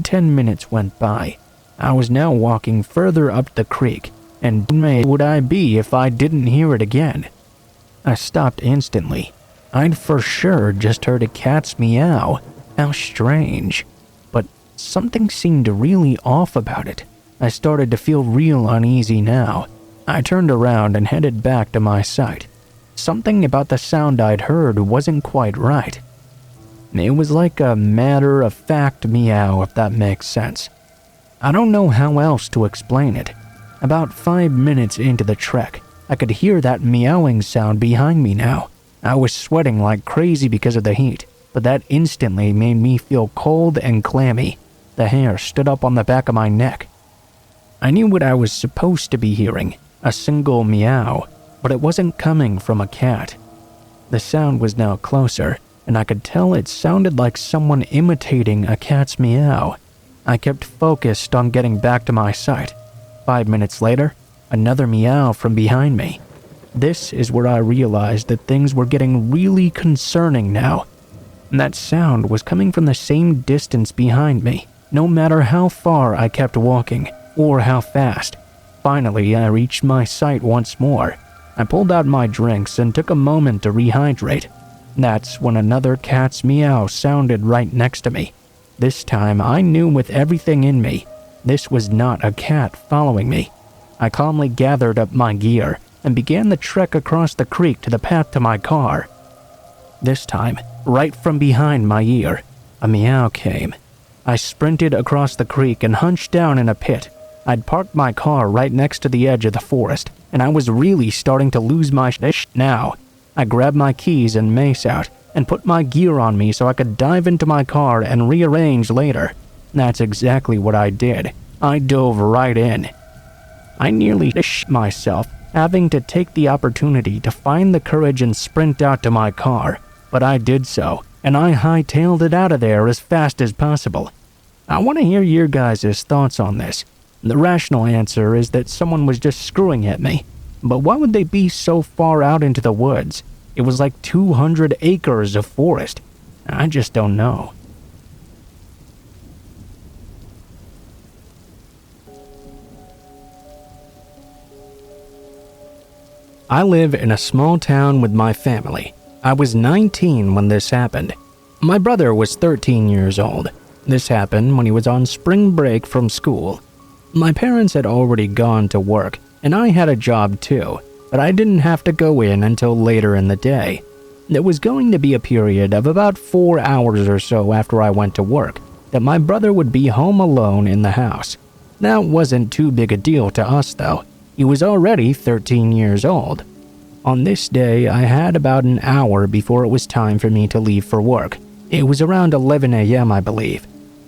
10 minutes went by. I was now walking further up the creek, and where would I be if I didn't hear it again? I stopped instantly. I'd for sure just heard a cat's meow. How strange. But something seemed really off about it. I started to feel real uneasy now. I turned around and headed back to my site. Something about the sound I'd heard wasn't quite right. It was like a matter-of-fact meow, if that makes sense. I don't know how else to explain it. About 5 minutes into the trek, I could hear that meowing sound behind me now. I was sweating like crazy because of the heat, but that instantly made me feel cold and clammy. The hair stood up on the back of my neck. I knew what I was supposed to be hearing, a single meow, but it wasn't coming from a cat. The sound was now closer, and I could tell it sounded like someone imitating a cat's meow. I kept focused on getting back to my site. 5 minutes later, another meow from behind me. This is where I realized that things were getting really concerning now. That sound was coming from the same distance behind me, no matter how far I kept walking, or how fast. Finally, I reached my site once more. I pulled out my drinks and took a moment to rehydrate. That's when another cat's meow sounded right next to me. This time, I knew with everything in me, this was not a cat following me. I calmly gathered up my gear and began the trek across the creek to the path to my car. This time, right from behind my ear, a meow came. I sprinted across the creek and hunched down in a pit. I'd parked my car right next to the edge of the forest, and I was really starting to lose my shit now. I grabbed my keys and mace out and put my gear on me so I could dive into my car and rearrange later. That's exactly what I did. I dove right in. I nearly shit myself, having to take the opportunity to find the courage and sprint out to my car, but I did so, and I hightailed it out of there as fast as possible. I want to hear your guys' thoughts on this. The rational answer is that someone was just screwing at me. But why would they be so far out into the woods? It was like 200 acres of forest. I just don't know. I live in a small town with my family. I was 19 when this happened. My brother was 13 years old. This happened when he was on spring break from school. My parents had already gone to work, and I had a job too, but I didn't have to go in until later in the day. There was going to be a period of about 4 hours or so after I went to work that my brother would be home alone in the house. That wasn't too big a deal to us though. He was already 13 years old. On this day, I had about an hour before it was time for me to leave for work. It was around 11 a.m., I believe.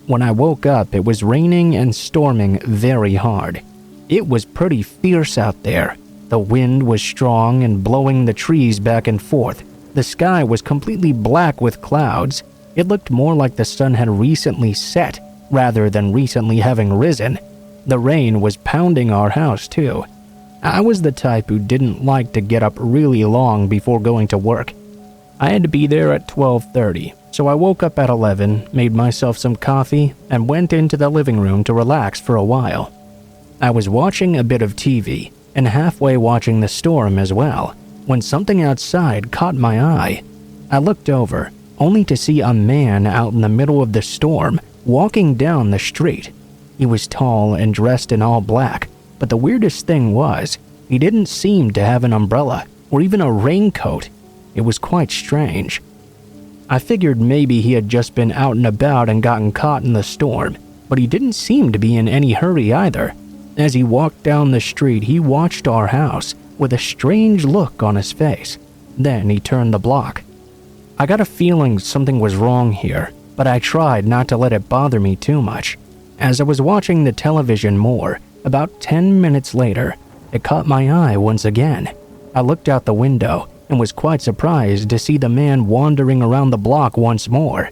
When I woke up, it was raining and storming very hard. It was pretty fierce out there. The wind was strong and blowing the trees back and forth. The sky was completely black with clouds. It looked more like the sun had recently set, rather than recently having risen. The rain was pounding our house too. I was the type who didn't like to get up really long before going to work. I had to be there at 12:30, so I woke up at 11, made myself some coffee, and went into the living room to relax for a while. I was watching a bit of TV, and halfway watching the storm as well, when something outside caught my eye. I looked over, only to see a man out in the middle of the storm, walking down the street. He was tall and dressed in all black, but the weirdest thing was, he didn't seem to have an umbrella or even a raincoat. It was quite strange. I figured maybe he had just been out and about and gotten caught in the storm, but he didn't seem to be in any hurry either. As he walked down the street, he watched our house with a strange look on his face. Then he turned the block. I got a feeling something was wrong here, but I tried not to let it bother me too much. As I was watching the television more, about 10 minutes later, it caught my eye once again. I looked out the window and was quite surprised to see the man wandering around the block once more.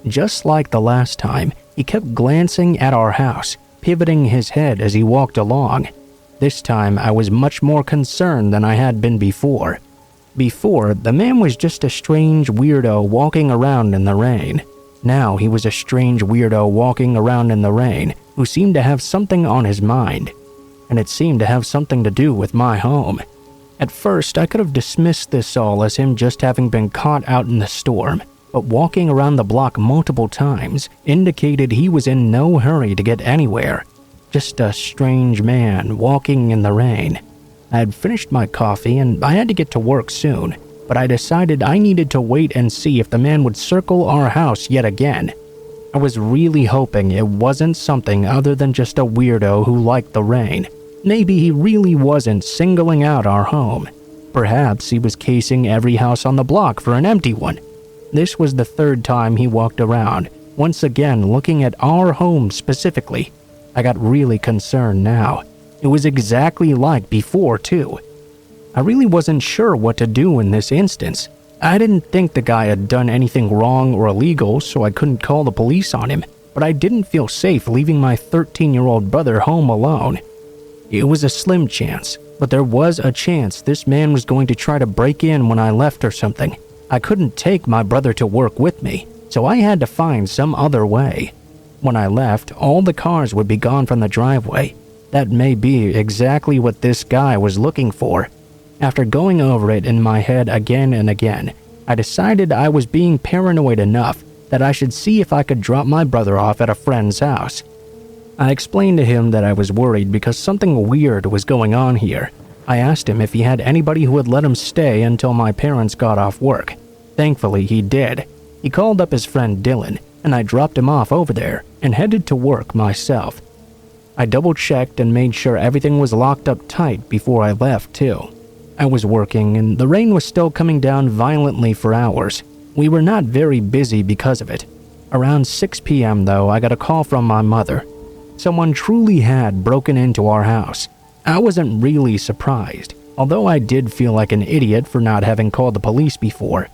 Just like the last time, he kept glancing at our house, pivoting his head as he walked along. This time, I was much more concerned than I had been before. Before, the man was just a strange weirdo walking around in the rain. Now he was a strange weirdo walking around in the rain who seemed to have something on his mind. And it seemed to have something to do with my home. At first, I could have dismissed this all as him just having been caught out in the storm, but walking around the block multiple times indicated he was in no hurry to get anywhere. Just a strange man walking in the rain. I had finished my coffee and I had to get to work soon, but I decided I needed to wait and see if the man would circle our house yet again. I was really hoping it wasn't something other than just a weirdo who liked the rain. Maybe he really wasn't singling out our home. Perhaps he was casing every house on the block for an empty one. This was the third time he walked around, once again looking at our home specifically. I got really concerned now. It was exactly like before, too. I really wasn't sure what to do in this instance. I didn't think the guy had done anything wrong or illegal, so I couldn't call the police on him, but I didn't feel safe leaving my 13-year-old brother home alone. It was a slim chance, but there was a chance this man was going to try to break in when I left or something. I couldn't take my brother to work with me, so I had to find some other way. When I left, all the cars would be gone from the driveway. That may be exactly what this guy was looking for. After going over it in my head again and again, I decided I was being paranoid enough that I should see if I could drop my brother off at a friend's house. I explained to him that I was worried because something weird was going on here. I asked him if he had anybody who would let him stay until my parents got off work. Thankfully, he did. He called up his friend Dylan, and I dropped him off over there and headed to work myself. I double-checked and made sure everything was locked up tight before I left, too. I was working, and the rain was still coming down violently for hours. We were not very busy because of it. Around 6 p.m., though, I got a call from my mother. Someone truly had broken into our house. I wasn't really surprised, although I did feel like an idiot for not having called the police before.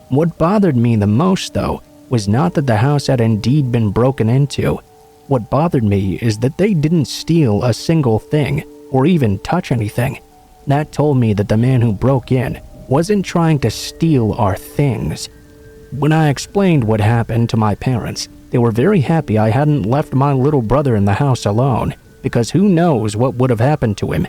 What bothered me the most, though, was not that the house had indeed been broken into. What bothered me is that they didn't steal a single thing, or even touch anything. That told me that the man who broke in wasn't trying to steal our things. When I explained what happened to my parents, they were very happy I hadn't left my little brother in the house alone, because who knows what would have happened to him.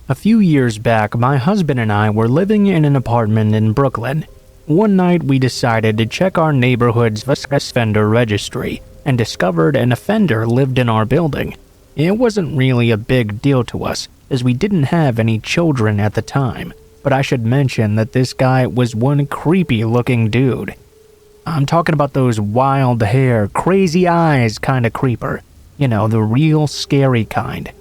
A few years back, my husband and I were living in an apartment in Brooklyn. One night, we decided to check our neighborhood's offender registry and discovered an offender lived in our building. It wasn't really a big deal to us, as we didn't have any children at the time, but I should mention that this guy was one creepy-looking dude. I'm talking about those wild hair, crazy eyes kind of creeper. You know, the real scary kind.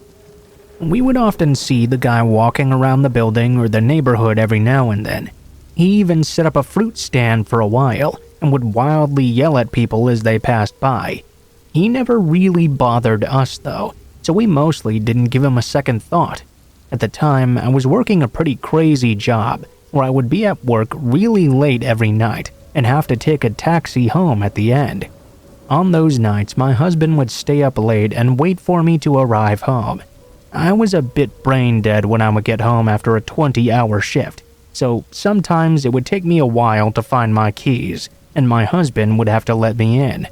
We would often see the guy walking around the building or the neighborhood every now and then. He even set up a fruit stand for a while and would wildly yell at people as they passed by. He never really bothered us though, so we mostly didn't give him a second thought. At the time, I was working a pretty crazy job where I would be at work really late every night and have to take a taxi home at the end. On those nights, my husband would stay up late and wait for me to arrive home. I was a bit brain dead when I would get home after a 20-hour shift, so sometimes it would take me a while to find my keys, and my husband would have to let me in.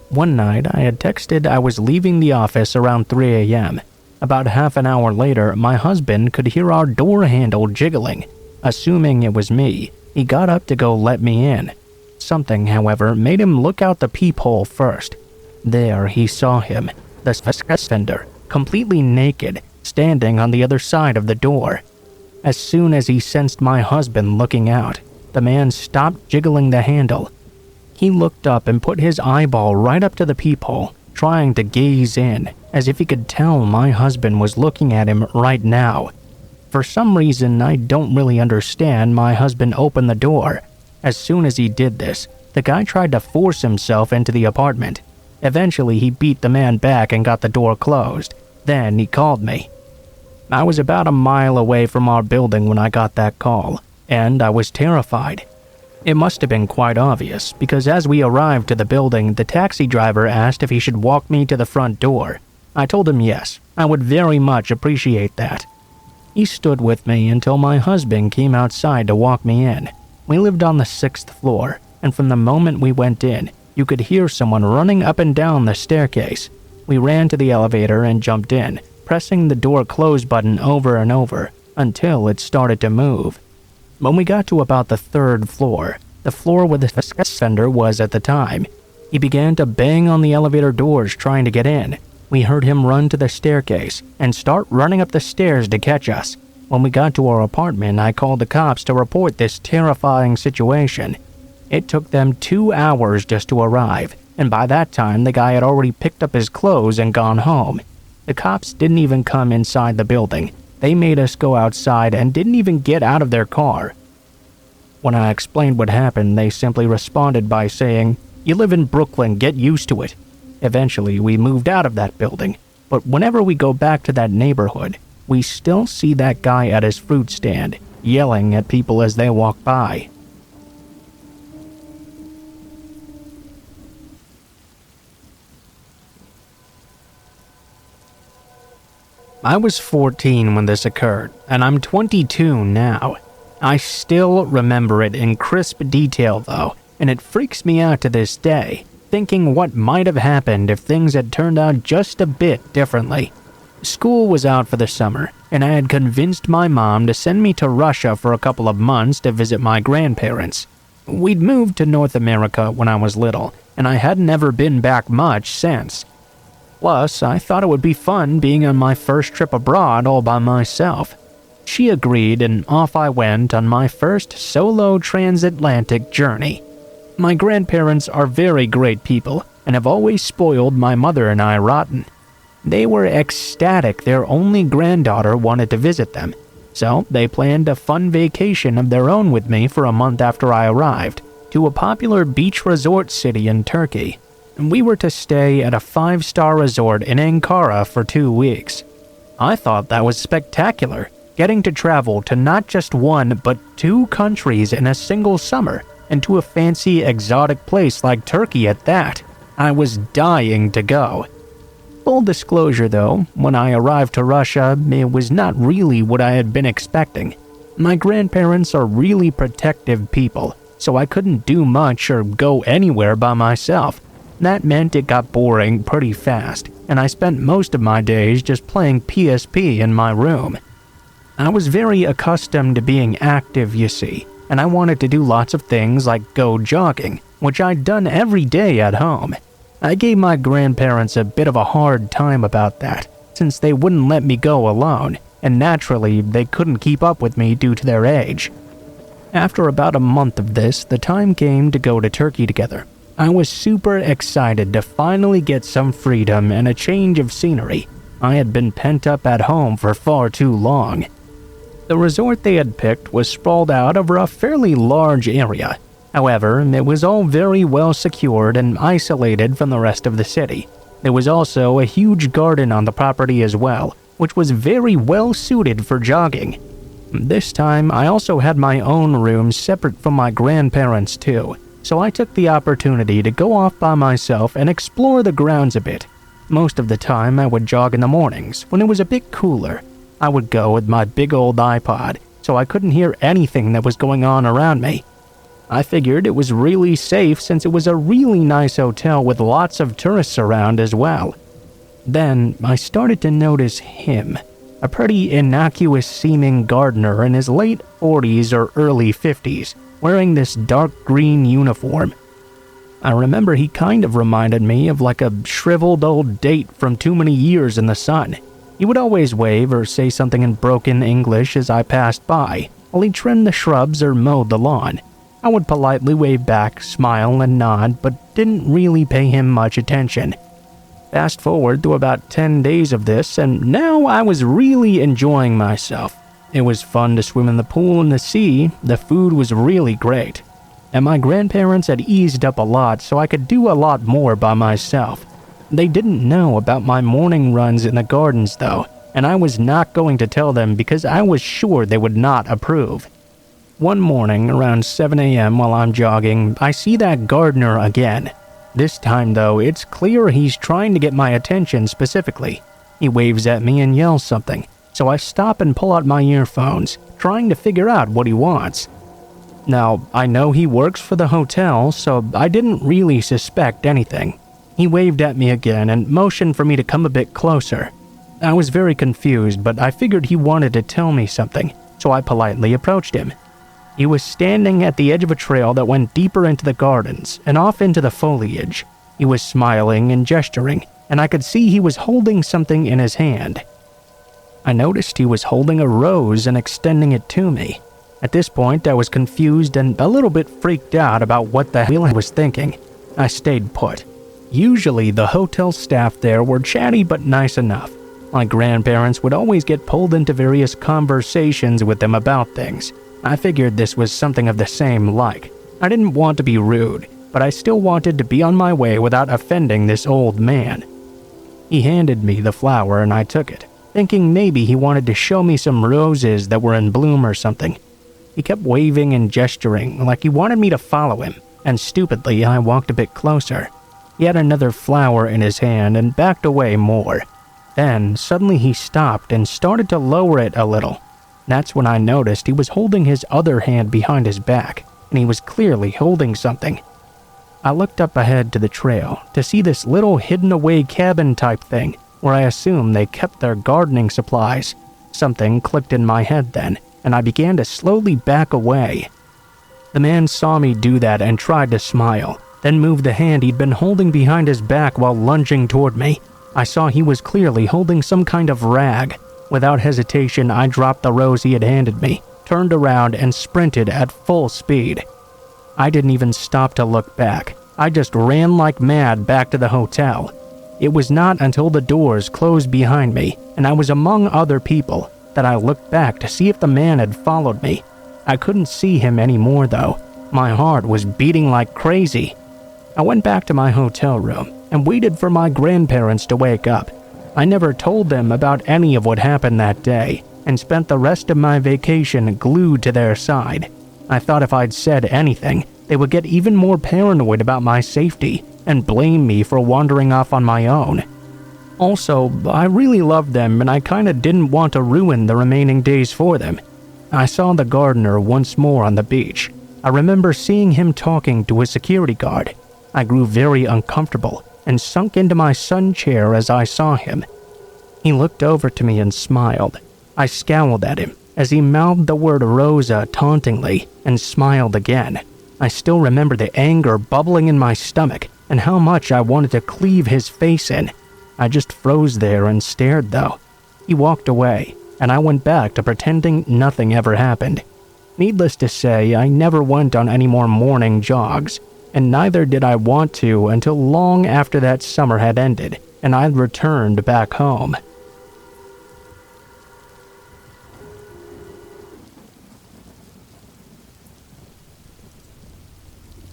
One night, I had texted I was leaving the office around 3 a.m. About half an hour later, my husband could hear our door handle jiggling. Assuming it was me, he got up to go let me in. Something, however, made him look out the peephole first. There, he saw him, the vendor, completely naked, standing on the other side of the door. As soon as he sensed my husband looking out, the man stopped jiggling the handle. He looked up and put his eyeball right up to the peephole, trying to gaze in, as if he could tell my husband was looking at him right now. For some reason I don't really understand, my husband opened the door. As soon as he did this, the guy tried to force himself into the apartment. Eventually he beat the man back and got the door closed. Then he called me. I was about a mile away from our building when I got that call, and I was terrified. It must have been quite obvious, because as we arrived to the building, the taxi driver asked if he should walk me to the front door. I told him yes, I would very much appreciate that. He stood with me until my husband came outside to walk me in. We lived on the 6th floor, and from the moment we went in, you could hear someone running up and down the staircase. We ran to the elevator and jumped in, pressing the door close button over and over until it started to move. When we got to about the 3rd floor, the floor where the vendor was at the time, he began to bang on the elevator doors trying to get in. We heard him run to the staircase and start running up the stairs to catch us. When we got to our apartment, I called the cops to report this terrifying situation. It took them 2 hours just to arrive, and by that time the guy had already picked up his clothes and gone home. The cops didn't even come inside the building. They made us go outside and didn't even get out of their car. When I explained what happened, they simply responded by saying, "You live in Brooklyn, get used to it." Eventually, we moved out of that building, but whenever we go back to that neighborhood, we still see that guy at his fruit stand, yelling at people as they walk by. I was 14 when this occurred, and I'm 22 now. I still remember it in crisp detail though, and it freaks me out to this day, thinking what might have happened if things had turned out just a bit differently. School was out for the summer, and I had convinced my mom to send me to Russia for a couple of months to visit my grandparents. We'd moved to North America when I was little, and I hadn't ever been back much since. Plus, I thought it would be fun being on my first trip abroad all by myself. She agreed, and off I went on my first solo transatlantic journey. My grandparents are very great people, and have always spoiled my mother and I rotten. They were ecstatic their only granddaughter wanted to visit them, so they planned a fun vacation of their own with me for a month after I arrived, to a popular beach resort city in Turkey. We were to stay at a 5-star resort in Ankara for 2 weeks. I thought that was spectacular, getting to travel to not just one but 2 countries in a single summer, and to a fancy exotic place like Turkey at that. I was dying to go. Full disclosure though, when I arrived to Russia, it was not really what I had been expecting. My grandparents are really protective people, so I couldn't do much or go anywhere by myself. That meant it got boring pretty fast, and I spent most of my days just playing PSP in my room. I was very accustomed to being active, you see, and I wanted to do lots of things like go jogging, which I'd done every day at home. I gave my grandparents a bit of a hard time about that, since they wouldn't let me go alone, and naturally they couldn't keep up with me due to their age. After about a month of this, the time came to go to Turkey together. I was super excited to finally get some freedom and a change of scenery. I had been pent up at home for far too long. The resort they had picked was sprawled out over a fairly large area. However, it was all very well secured and isolated from the rest of the city. There was also a huge garden on the property as well, which was very well suited for jogging. This time, I also had my own room separate from my grandparents' too, so I took the opportunity to go off by myself and explore the grounds a bit. Most of the time, I would jog in the mornings when it was a bit cooler. I would go with my big old iPod, so I couldn't hear anything that was going on around me. I figured it was really safe since it was a really nice hotel with lots of tourists around as well. Then, I started to notice him. A pretty innocuous-seeming gardener in his late 40s or early 50s, wearing this dark green uniform. I remember he kind of reminded me of like a shriveled old date from too many years in the sun. He would always wave or say something in broken English as I passed by, while he trimmed the shrubs or mowed the lawn. I would politely wave back, smile, and nod, but didn't really pay him much attention. Fast forward to about 10 days of this, and now I was really enjoying myself. It was fun to swim in the pool and the sea, the food was really great. And my grandparents had eased up a lot so I could do a lot more by myself. They didn't know about my morning runs in the gardens though, and I was not going to tell them because I was sure they would not approve. One morning, around 7 a.m. while I'm jogging, I see that gardener again. This time though, it's clear he's trying to get my attention specifically. He waves at me and yells something, so I stop and pull out my earphones, trying to figure out what he wants. Now, I know he works for the hotel, so I didn't really suspect anything. He waved at me again and motioned for me to come a bit closer. I was very confused, but I figured he wanted to tell me something, so I politely approached him. He was standing at the edge of a trail that went deeper into the gardens and off into the foliage. He was smiling and gesturing, and I could see he was holding something in his hand. I noticed he was holding a rose and extending it to me. At this point, I was confused and a little bit freaked out about what the hell I was thinking. I stayed put. Usually, the hotel staff there were chatty but nice enough. My grandparents would always get pulled into various conversations with them about things. I figured this was something of the same like. I didn't want to be rude, but I still wanted to be on my way without offending this old man. He handed me the flower and I took it, thinking maybe he wanted to show me some roses that were in bloom or something. He kept waving and gesturing like he wanted me to follow him, and stupidly I walked a bit closer. He had another flower in his hand and backed away more. Then, suddenly he stopped and started to lower it a little. That's when I noticed he was holding his other hand behind his back, and he was clearly holding something. I looked up ahead to the trail to see this little hidden-away cabin type thing, where I assumed they kept their gardening supplies. Something clicked in my head then, and I began to slowly back away. The man saw me do that and tried to smile, then moved the hand he'd been holding behind his back while lunging toward me. I saw he was clearly holding some kind of rag. Without hesitation, I dropped the rose he had handed me, turned around, and sprinted at full speed. I didn't even stop to look back. I just ran like mad back to the hotel. It was not until the doors closed behind me, and I was among other people, that I looked back to see if the man had followed me. I couldn't see him anymore though. My heart was beating like crazy. I went back to my hotel room and waited for my grandparents to wake up. I never told them about any of what happened that day and spent the rest of my vacation glued to their side. I thought if I'd said anything, they would get even more paranoid about my safety and blame me for wandering off on my own. Also, I really loved them and I kinda didn't want to ruin the remaining days for them. I saw the gardener once more on the beach. I remember seeing him talking to a security guard. I grew very uncomfortable and sunk into my sun chair as I saw him. He looked over to me and smiled. I scowled at him as he mouthed the word Rosa tauntingly and smiled again. I still remember the anger bubbling in my stomach and how much I wanted to cleave his face in. I just froze there and stared though. He walked away, and I went back to pretending nothing ever happened. Needless to say, I never went on any more morning jogs, and neither did I want to until long after that summer had ended, and I'd returned back home.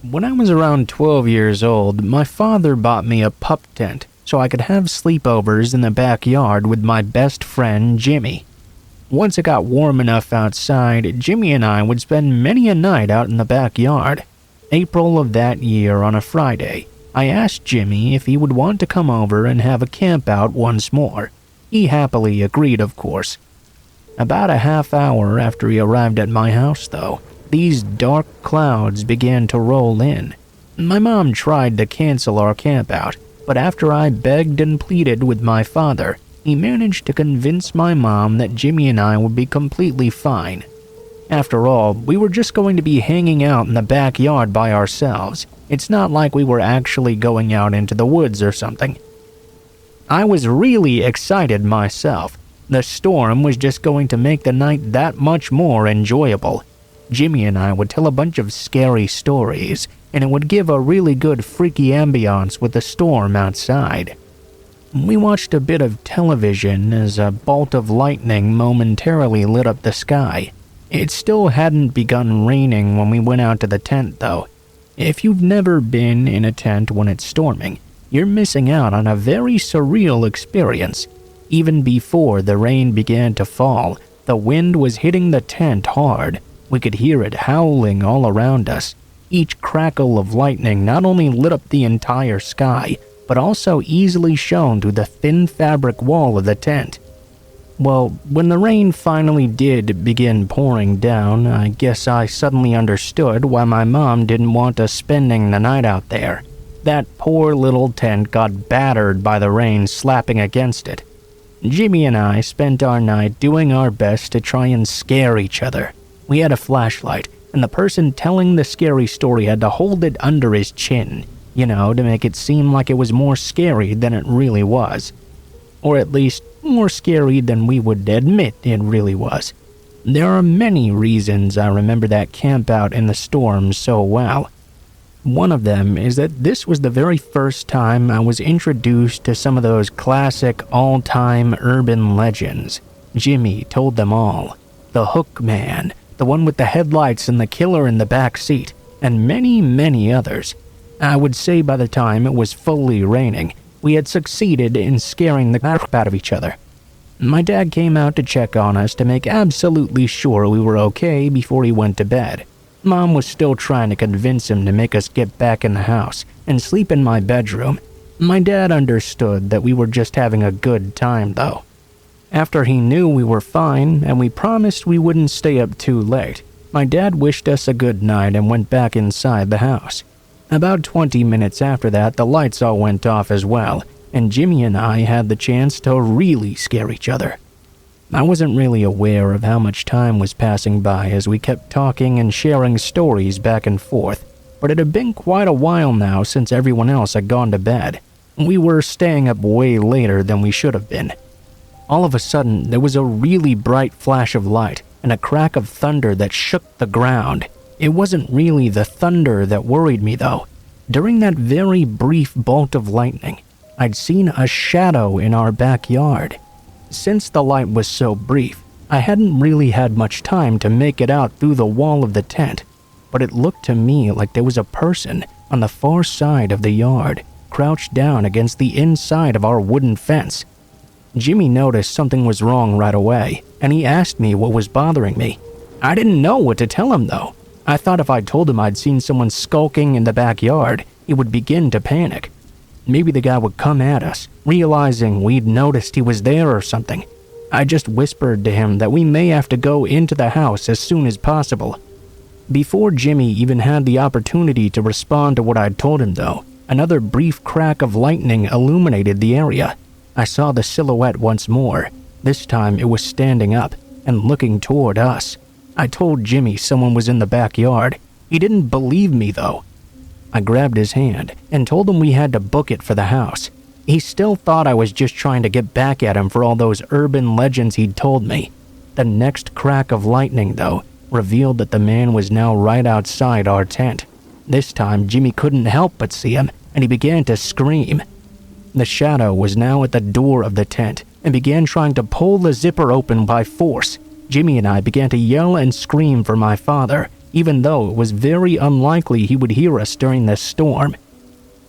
When I was around 12 years old, my father bought me a pup tent so I could have sleepovers in the backyard with my best friend, Jimmy. Once it got warm enough outside, Jimmy and I would spend many a night out in the backyard. April of that year on a Friday, I asked Jimmy if he would want to come over and have a camp out once more. He happily agreed, of course. About a half hour after he arrived at my house, though, these dark clouds began to roll in. My mom tried to cancel our camp out, but after I begged and pleaded with my father, he managed to convince my mom that Jimmy and I would be completely fine. After all, we were just going to be hanging out in the backyard by ourselves, It's not like we were actually going out into the woods or something. I was really excited myself. The storm was just going to make the night that much more enjoyable. Jimmy and I would tell a bunch of scary stories, and it would give a really good freaky ambiance with the storm outside. We watched a bit of television as a bolt of lightning momentarily lit up the sky. It still hadn't begun raining when we went out to the tent, though. If you've never been in a tent when it's storming, you're missing out on a very surreal experience. Even before the rain began to fall, the wind was hitting the tent hard. We could hear it howling all around us. Each crackle of lightning not only lit up the entire sky, but also easily shone through the thin fabric wall of the tent. Well, when the rain finally did begin pouring down, I guess I suddenly understood why my mom didn't want us spending the night out there. That poor little tent got battered by the rain slapping against it. Jimmy and I spent our night doing our best to try and scare each other. We had a flashlight, and the person telling the scary story had to hold it under his chin, to make it seem like it was more scary than it really was. Or at least, more scary than we would admit it really was. There are many reasons I remember that camp out in the storm so well. One of them is that this was the very first time I was introduced to some of those classic all-time urban legends. Jimmy told them all. The Hook Man, the one with the headlights and the killer in the back seat, and many, many others. I would say by the time it was fully raining, we had succeeded in scaring the crap out of each other. My dad came out to check on us to make absolutely sure we were okay before he went to bed. Mom was still trying to convince him to make us get back in the house and sleep in my bedroom. My dad understood that we were just having a good time, though. After he knew we were fine and we promised we wouldn't stay up too late, my dad wished us a good night and went back inside the house. About 20 minutes after that, the lights all went off as well, and Jimmy and I had the chance to really scare each other. I wasn't really aware of how much time was passing by as we kept talking and sharing stories back and forth, but it had been quite a while now since everyone else had gone to bed. We were staying up way later than we should have been. All of a sudden, there was a really bright flash of light and a crack of thunder that shook the ground. It wasn't really the thunder that worried me, though. During that very brief bolt of lightning, I'd seen a shadow in our backyard. Since the light was so brief, I hadn't really had much time to make it out through the wall of the tent, but it looked to me like there was a person on the far side of the yard, crouched down against the inside of our wooden fence. Jimmy noticed something was wrong right away, and he asked me what was bothering me. I didn't know what to tell him, though. I thought if I told him I'd seen someone skulking in the backyard, he would begin to panic. Maybe the guy would come at us, realizing we'd noticed he was there or something. I just whispered to him that we may have to go into the house as soon as possible. Before Jimmy even had the opportunity to respond to what I'd told him, though, another brief crack of lightning illuminated the area. I saw the silhouette once more. This time it was standing up and looking toward us. I told Jimmy someone was in the backyard. He didn't believe me, though. I grabbed his hand and told him we had to book it for the house. He still thought I was just trying to get back at him for all those urban legends he'd told me. The next crack of lightning, though, revealed that the man was now right outside our tent. This time, Jimmy couldn't help but see him, and he began to scream. The shadow was now at the door of the tent and began trying to pull the zipper open by force. Jimmy and I began to yell and scream for my father, even though it was very unlikely he would hear us during this storm.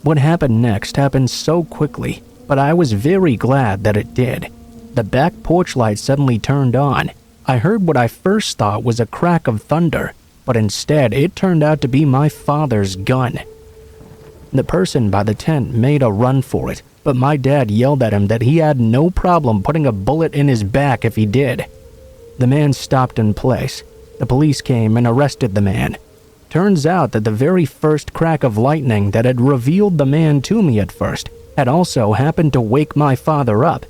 What happened next happened so quickly, but I was very glad that it did. The back porch light suddenly turned on. I heard what I first thought was a crack of thunder, but instead it turned out to be my father's gun. The person by the tent made a run for it, but my dad yelled at him that he had no problem putting a bullet in his back if he did. The man stopped in place. The police came and arrested the man. Turns out that the very first crack of lightning that had revealed the man to me at first had also happened to wake my father up.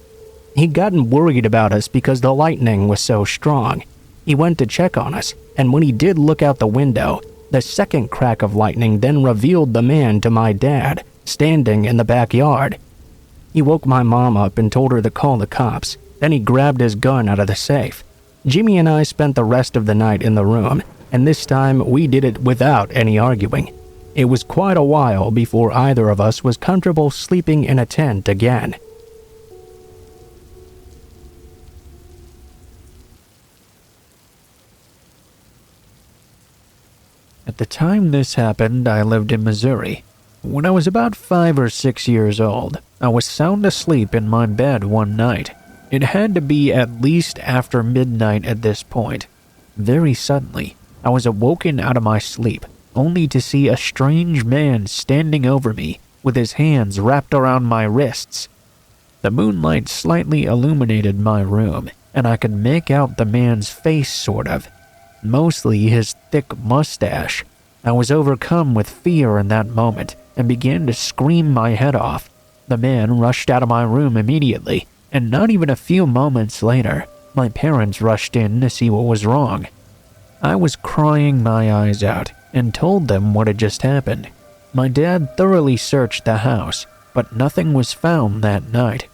He'd gotten worried about us because the lightning was so strong. He went to check on us, and when he did look out the window, The second crack of lightning then revealed the man to my dad, standing in the backyard. He woke my mom up and told her to call the cops. Then he grabbed his gun out of the safe. Jimmy and I spent the rest of the night in the room, and this time we did it without any arguing. It was quite a while before either of us was comfortable sleeping in a tent again. At the time this happened, I lived in Missouri. When I was about 5 or 6 years old, I was sound asleep in my bed one night. It had to be at least after midnight at this point. Very suddenly, I was awoken out of my sleep, only to see a strange man standing over me with his hands wrapped around my wrists. The moonlight slightly illuminated my room, and I could make out the man's face sort of. Mostly his thick mustache. I was overcome with fear in that moment and began to scream my head off. The man rushed out of my room immediately, and not even a few moments later, my parents rushed in to see what was wrong. I was crying my eyes out and told them what had just happened. My dad thoroughly searched the house, but nothing was found that night.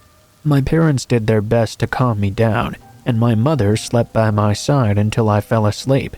My parents did their best to calm me down, and my mother slept by my side until I fell asleep.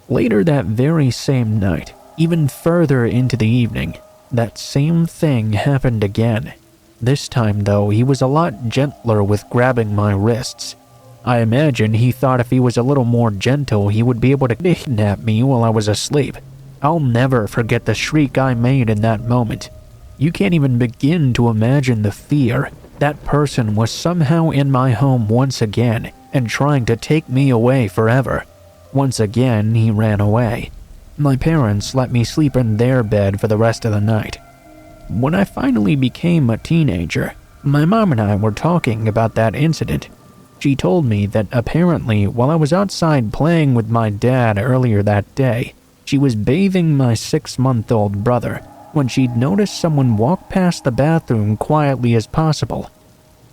Later that very same night, even further into the evening, that same thing happened again. This time, though, he was a lot gentler with grabbing my wrists. I imagine he thought if he was a little more gentle, he would be able to kidnap me while I was asleep. I'll never forget the shriek I made in that moment. You can't even begin to imagine the fear. That person was somehow in my home once again and trying to take me away forever. Once again, he ran away. My parents let me sleep in their bed for the rest of the night. When I finally became a teenager, my mom and I were talking about that incident. She told me that apparently while I was outside playing with my dad earlier that day, she was bathing my 6-month-old brother when she'd noticed someone walk past the bathroom quietly as possible.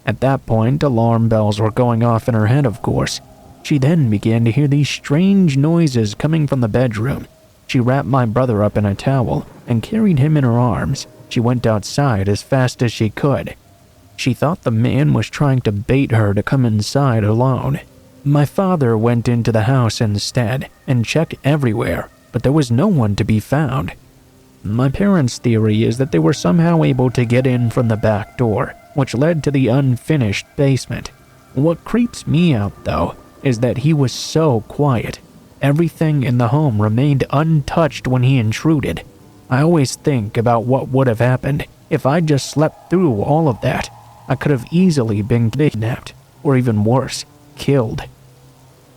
At that point, alarm bells were going off in her head, of course. She then began to hear these strange noises coming from the bedroom. She wrapped my brother up in a towel and carried him in her arms. She went outside as fast as she could. She thought the man was trying to bait her to come inside alone. My father went into the house instead and checked everywhere, but there was no one to be found. My parents' theory is that they were somehow able to get in from the back door, which led to the unfinished basement. What creeps me out, though, is that he was so quiet. Everything in the home remained untouched when he intruded. I always think about what would have happened if I just slept through all of that. I could have easily been kidnapped, or even worse, killed.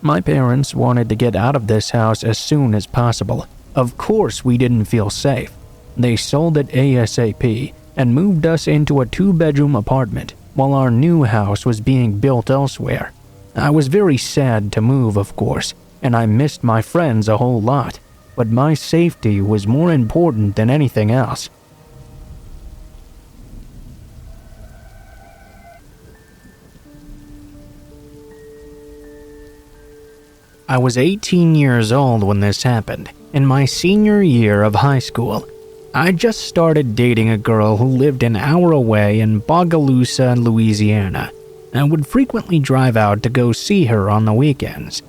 My parents wanted to get out of this house as soon as possible. Of course we didn't feel safe. They sold it ASAP and moved us into a 2-bedroom apartment while our new house was being built elsewhere. I was very sad to move, of course, and I missed my friends a whole lot, but my safety was more important than anything else. I was 18 years old when this happened, in my senior year of high school. I just started dating a girl who lived an hour away in Bogalusa, Louisiana. I would frequently drive out to go see her on the weekends.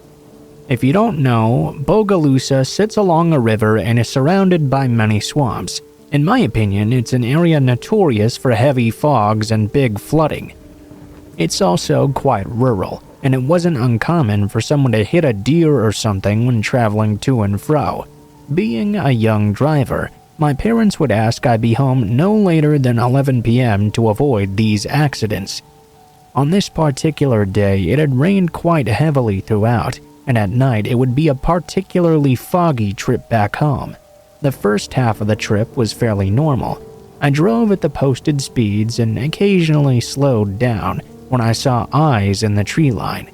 If you don't know, Bogalusa sits along a river and is surrounded by many swamps. In my opinion, it's an area notorious for heavy fogs and big flooding. It's also quite rural, and it wasn't uncommon for someone to hit a deer or something when traveling to and fro. Being a young driver, my parents would ask I be home no later than 11 p.m. to avoid these accidents. On this particular day, it had rained quite heavily throughout, and at night it would be a particularly foggy trip back home. The first half of the trip was fairly normal. I drove at the posted speeds and occasionally slowed down when I saw eyes in the tree line.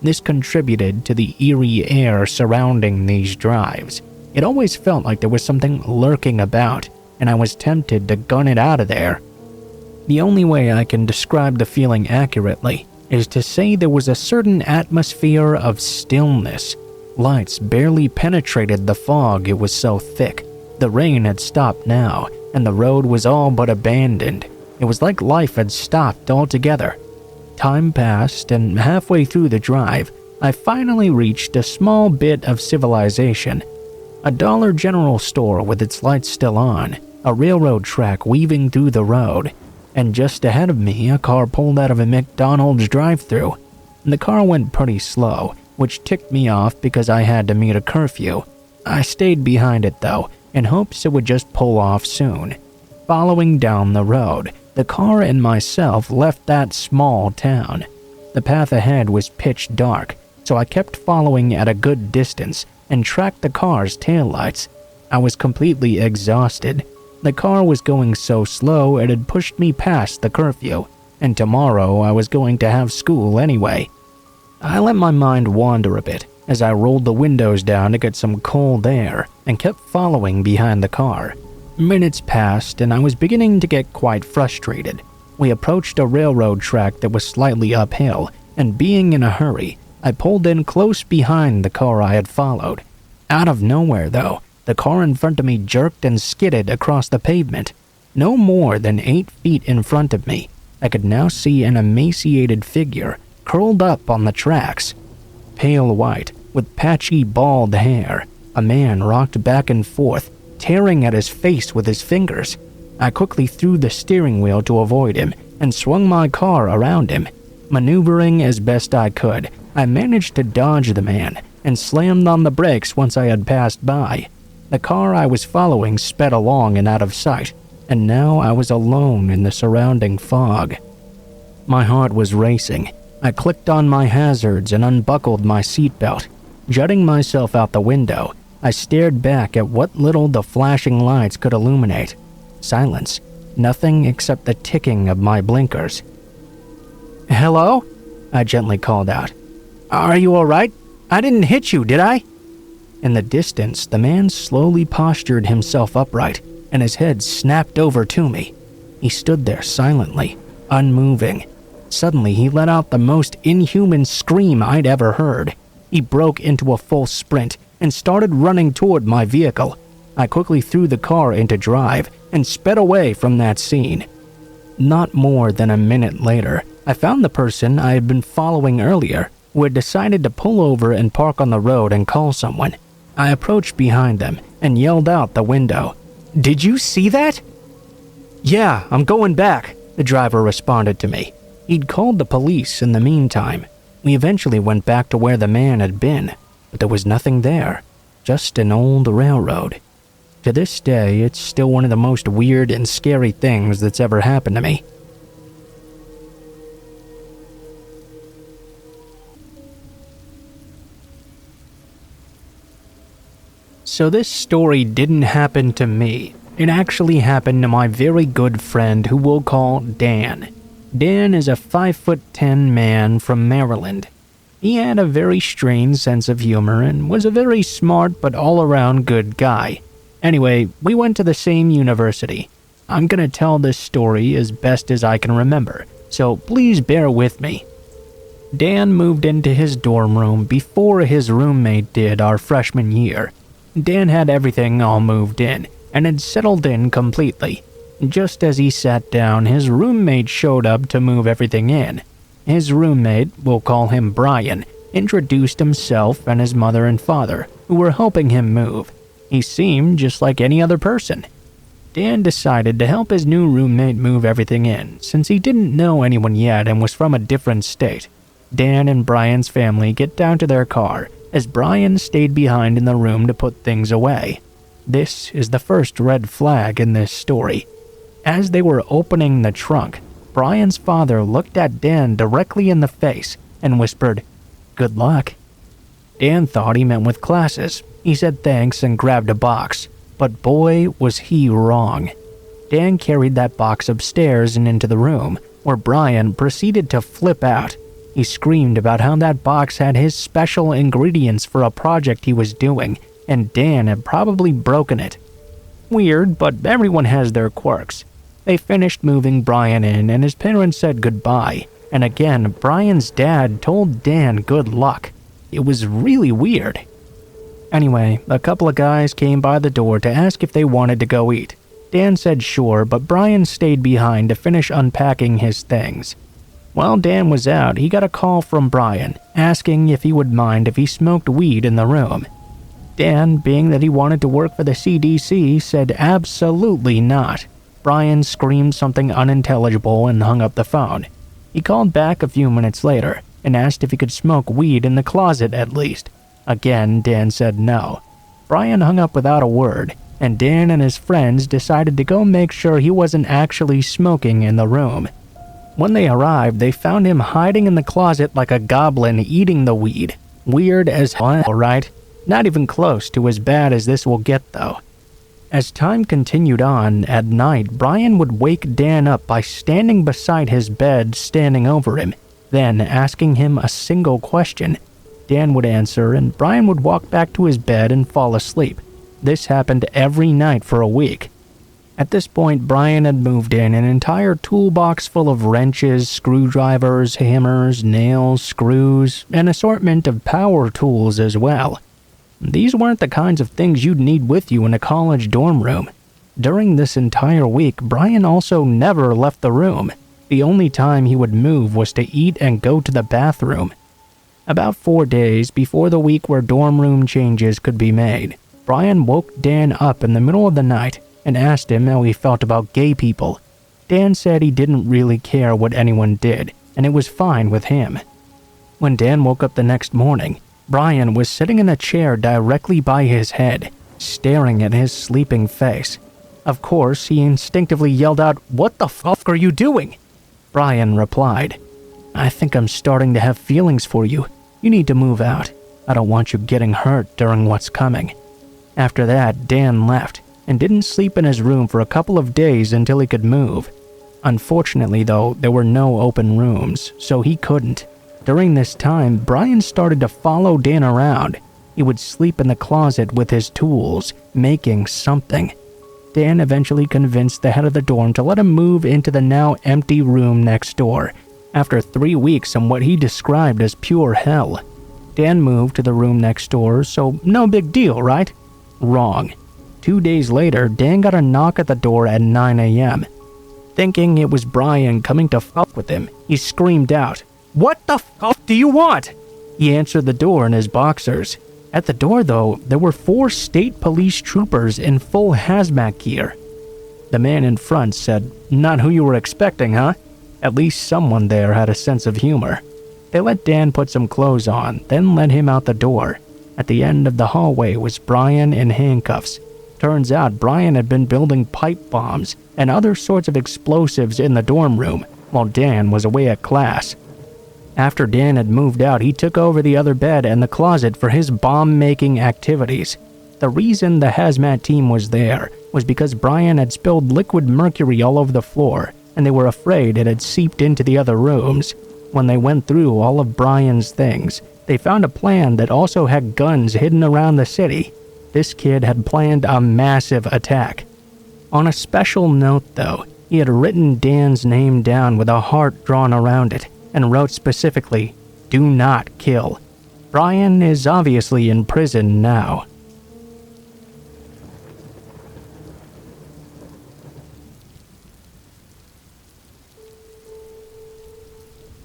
This contributed to the eerie air surrounding these drives. It always felt like there was something lurking about, and I was tempted to gun it out of there. The only way I can describe the feeling accurately is to say there was a certain atmosphere of stillness. Lights barely penetrated the fog, it was so thick. The rain had stopped now, and the road was all but abandoned. It was like life had stopped altogether. Time passed, and halfway through the drive, I finally reached a small bit of civilization. A Dollar General store with its lights still on, a railroad track weaving through the road, and just ahead of me a car pulled out of a McDonald's drive-thru. The car went pretty slow, which ticked me off because I had to meet a curfew. I stayed behind it though, in hopes it would just pull off soon. Following down the road, the car and myself left that small town. The path ahead was pitch dark, so I kept following at a good distance and tracked the car's taillights. I was completely exhausted. The car was going so slow it had pushed me past the curfew, and tomorrow I was going to have school anyway. I let my mind wander a bit as I rolled the windows down to get some cold air and kept following behind the car. Minutes passed and I was beginning to get quite frustrated. We approached a railroad track that was slightly uphill, and being in a hurry, I pulled in close behind the car I had followed. Out of nowhere, though, the car in front of me jerked and skidded across the pavement. No more than 8 feet in front of me, I could now see an emaciated figure curled up on the tracks. Pale white, with patchy bald hair, a man rocked back and forth, tearing at his face with his fingers. I quickly threw the steering wheel to avoid him and swung my car around him. Maneuvering as best I could, I managed to dodge the man and slammed on the brakes once I had passed by. The car I was following sped along and out of sight, and now I was alone in the surrounding fog. My heart was racing. I clicked on my hazards and unbuckled my seatbelt. Jutting myself out the window, I stared back at what little the flashing lights could illuminate. Silence. Nothing except the ticking of my blinkers. "Hello?" I gently called out. "Are you all right? I didn't hit you, did I?" In the distance, the man slowly postured himself upright, and his head snapped over to me. He stood there silently, unmoving. Suddenly, he let out the most inhuman scream I'd ever heard. He broke into a full sprint and started running toward my vehicle. I quickly threw the car into drive and sped away from that scene. Not more than a minute later, I found the person I had been following earlier, who had decided to pull over and park on the road and call someone. I approached behind them and yelled out the window, "Did you see that?" "Yeah, I'm going back," the driver responded to me. He'd called the police in the meantime. We eventually went back to where the man had been, but there was nothing there, just an old railroad. To this day, it's still one of the most weird and scary things that's ever happened to me. So this story didn't happen to me. It actually happened to my very good friend who we'll call Dan. Dan is a 5'10" man from Maryland. He had a very strange sense of humor and was a very smart but all-around good guy. Anyway, we went to the same university. I'm gonna tell this story as best as I can remember, so please bear with me. Dan moved into his dorm room before his roommate did our freshman year. Dan had everything all moved in and had settled in completely. Just as he sat down, his roommate showed up to move everything in. His roommate, we'll call him Brian, introduced himself and his mother and father, who were helping him move. He seemed just like any other person. Dan decided to help his new roommate move everything in, since he didn't know anyone yet and was from a different state. Dan and Brian's family get down to their car, as Brian stayed behind in the room to put things away. This is the first red flag in this story. As they were opening the trunk, Brian's father looked at Dan directly in the face and whispered, "Good luck." Dan thought he meant with classes. He said thanks and grabbed a box, but boy was he wrong. Dan carried that box upstairs and into the room, where Brian proceeded to flip out. He screamed about how that box had his special ingredients for a project he was doing, and Dan had probably broken it. Weird, but everyone has their quirks. They finished moving Brian in, and his parents said goodbye, and again, Brian's dad told Dan good luck. It was really weird. Anyway, a couple of guys came by the door to ask if they wanted to go eat. Dan said sure, but Brian stayed behind to finish unpacking his things. While Dan was out, he got a call from Brian, asking if he would mind if he smoked weed in the room. Dan, being that he wanted to work for the CDC, said absolutely not. Brian screamed something unintelligible and hung up the phone. He called back a few minutes later and asked if he could smoke weed in the closet at least. Again, Dan said no. Brian hung up without a word, and Dan and his friends decided to go make sure he wasn't actually smoking in the room. When they arrived, they found him hiding in the closet like a goblin eating the weed. Weird as hell, right? Not even close to as bad as this will get, though. As time continued on, at night, Brian would wake Dan up by standing beside his bed, standing over him, then asking him a single question. Dan would answer, and Brian would walk back to his bed and fall asleep. This happened every night for a week. At this point, Brian had moved in an entire toolbox full of wrenches, screwdrivers, hammers, nails, screws, an assortment of power tools as well. These weren't the kinds of things you'd need with you in a college dorm room. During this entire week, Brian also never left the room. The only time he would move was to eat and go to the bathroom. About 4 days before the week where dorm room changes could be made, Brian woke Dan up in the middle of the night and asked him how he felt about gay people. Dan said he didn't really care what anyone did, and it was fine with him. When Dan woke up the next morning, Brian was sitting in a chair directly by his head, staring at his sleeping face. Of course, he instinctively yelled out, "What the fuck are you doing?" Brian replied, "I think I'm starting to have feelings for you. You need to move out. I don't want you getting hurt during what's coming." After that, Dan left and didn't sleep in his room for a couple of days until he could move. Unfortunately, though, there were no open rooms, so he couldn't. During this time, Brian started to follow Dan around. He would sleep in the closet with his tools, making something. Dan eventually convinced the head of the dorm to let him move into the now empty room next door, after 3 weeks in what he described as pure hell. Dan moved to the room next door, so no big deal, right? Wrong. 2 days later, Dan got a knock at the door at 9 a.m. Thinking it was Brian coming to fuck with him, he screamed out, "What the fuck do you want?" He answered the door in his boxers. At the door, though, there were 4 state police troopers in full hazmat gear. The man in front said, "Not who you were expecting, huh?" At least someone there had a sense of humor. They let Dan put some clothes on, then let him out the door. At the end of the hallway was Brian in handcuffs. Turns out Brian had been building pipe bombs and other sorts of explosives in the dorm room while Dan was away at class. After Dan had moved out, he took over the other bed and the closet for his bomb-making activities. The reason the hazmat team was there was because Brian had spilled liquid mercury all over the floor, and they were afraid it had seeped into the other rooms. When they went through all of Brian's things, they found a plan that also had guns hidden around the city. This kid had planned a massive attack. On a special note, though, he had written Dan's name down with a heart drawn around it, and wrote specifically, "Do not kill." Brian is obviously in prison now.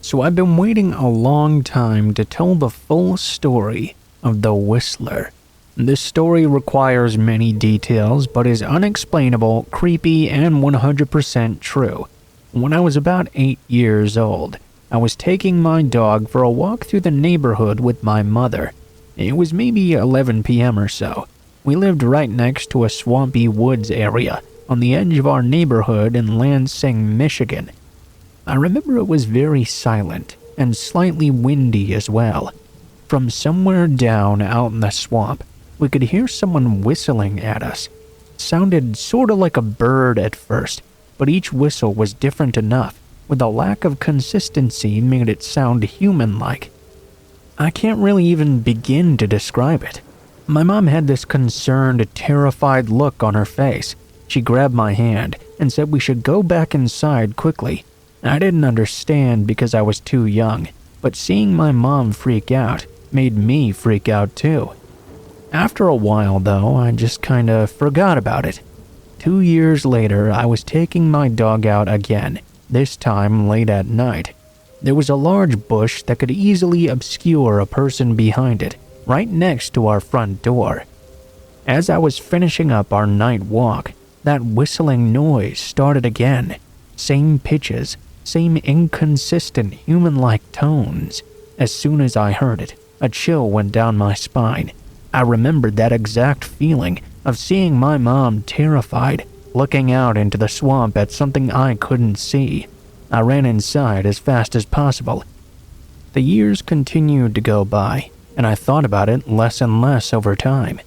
So I've been waiting a long time to tell the full story of the Whistler. This story requires many details, but is unexplainable, creepy, and 100% true. When I was about 8 years old, I was taking my dog for a walk through the neighborhood with my mother. It was maybe 11 p.m. or so. We lived right next to a swampy woods area on the edge of our neighborhood in Lansing, Michigan. I remember it was very silent and slightly windy as well. From somewhere down out in the swamp, we could hear someone whistling at us. It sounded sort of like a bird at first, but each whistle was different enough, with a lack of consistency made it sound human-like. I can't really even begin to describe it. My mom had this concerned, terrified look on her face. She grabbed my hand and said we should go back inside quickly. I didn't understand because I was too young, but seeing my mom freak out made me freak out too. After a while, though, I just kinda forgot about it. 2 years later, I was taking my dog out again, this time late at night. There was a large bush that could easily obscure a person behind it, right next to our front door. As I was finishing up our night walk, that whistling noise started again. Same pitches, same inconsistent human-like tones. As soon as I heard it, a chill went down my spine. I remembered that exact feeling of seeing my mom terrified, looking out into the swamp at something I couldn't see. I ran inside as fast as possible. The years continued to go by, and I thought about it less and less over time.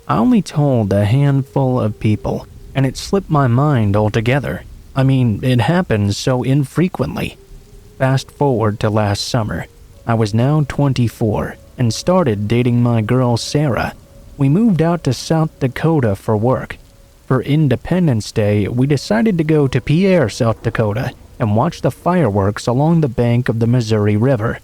I only told a handful of people, and it slipped my mind altogether. I mean, it happens so infrequently. Fast forward to last summer. I was now 24 and started dating my girl Sarah. We moved out to South Dakota for work. For Independence Day, we decided to go to Pierre, South Dakota, and watch the fireworks along the bank of the Missouri River.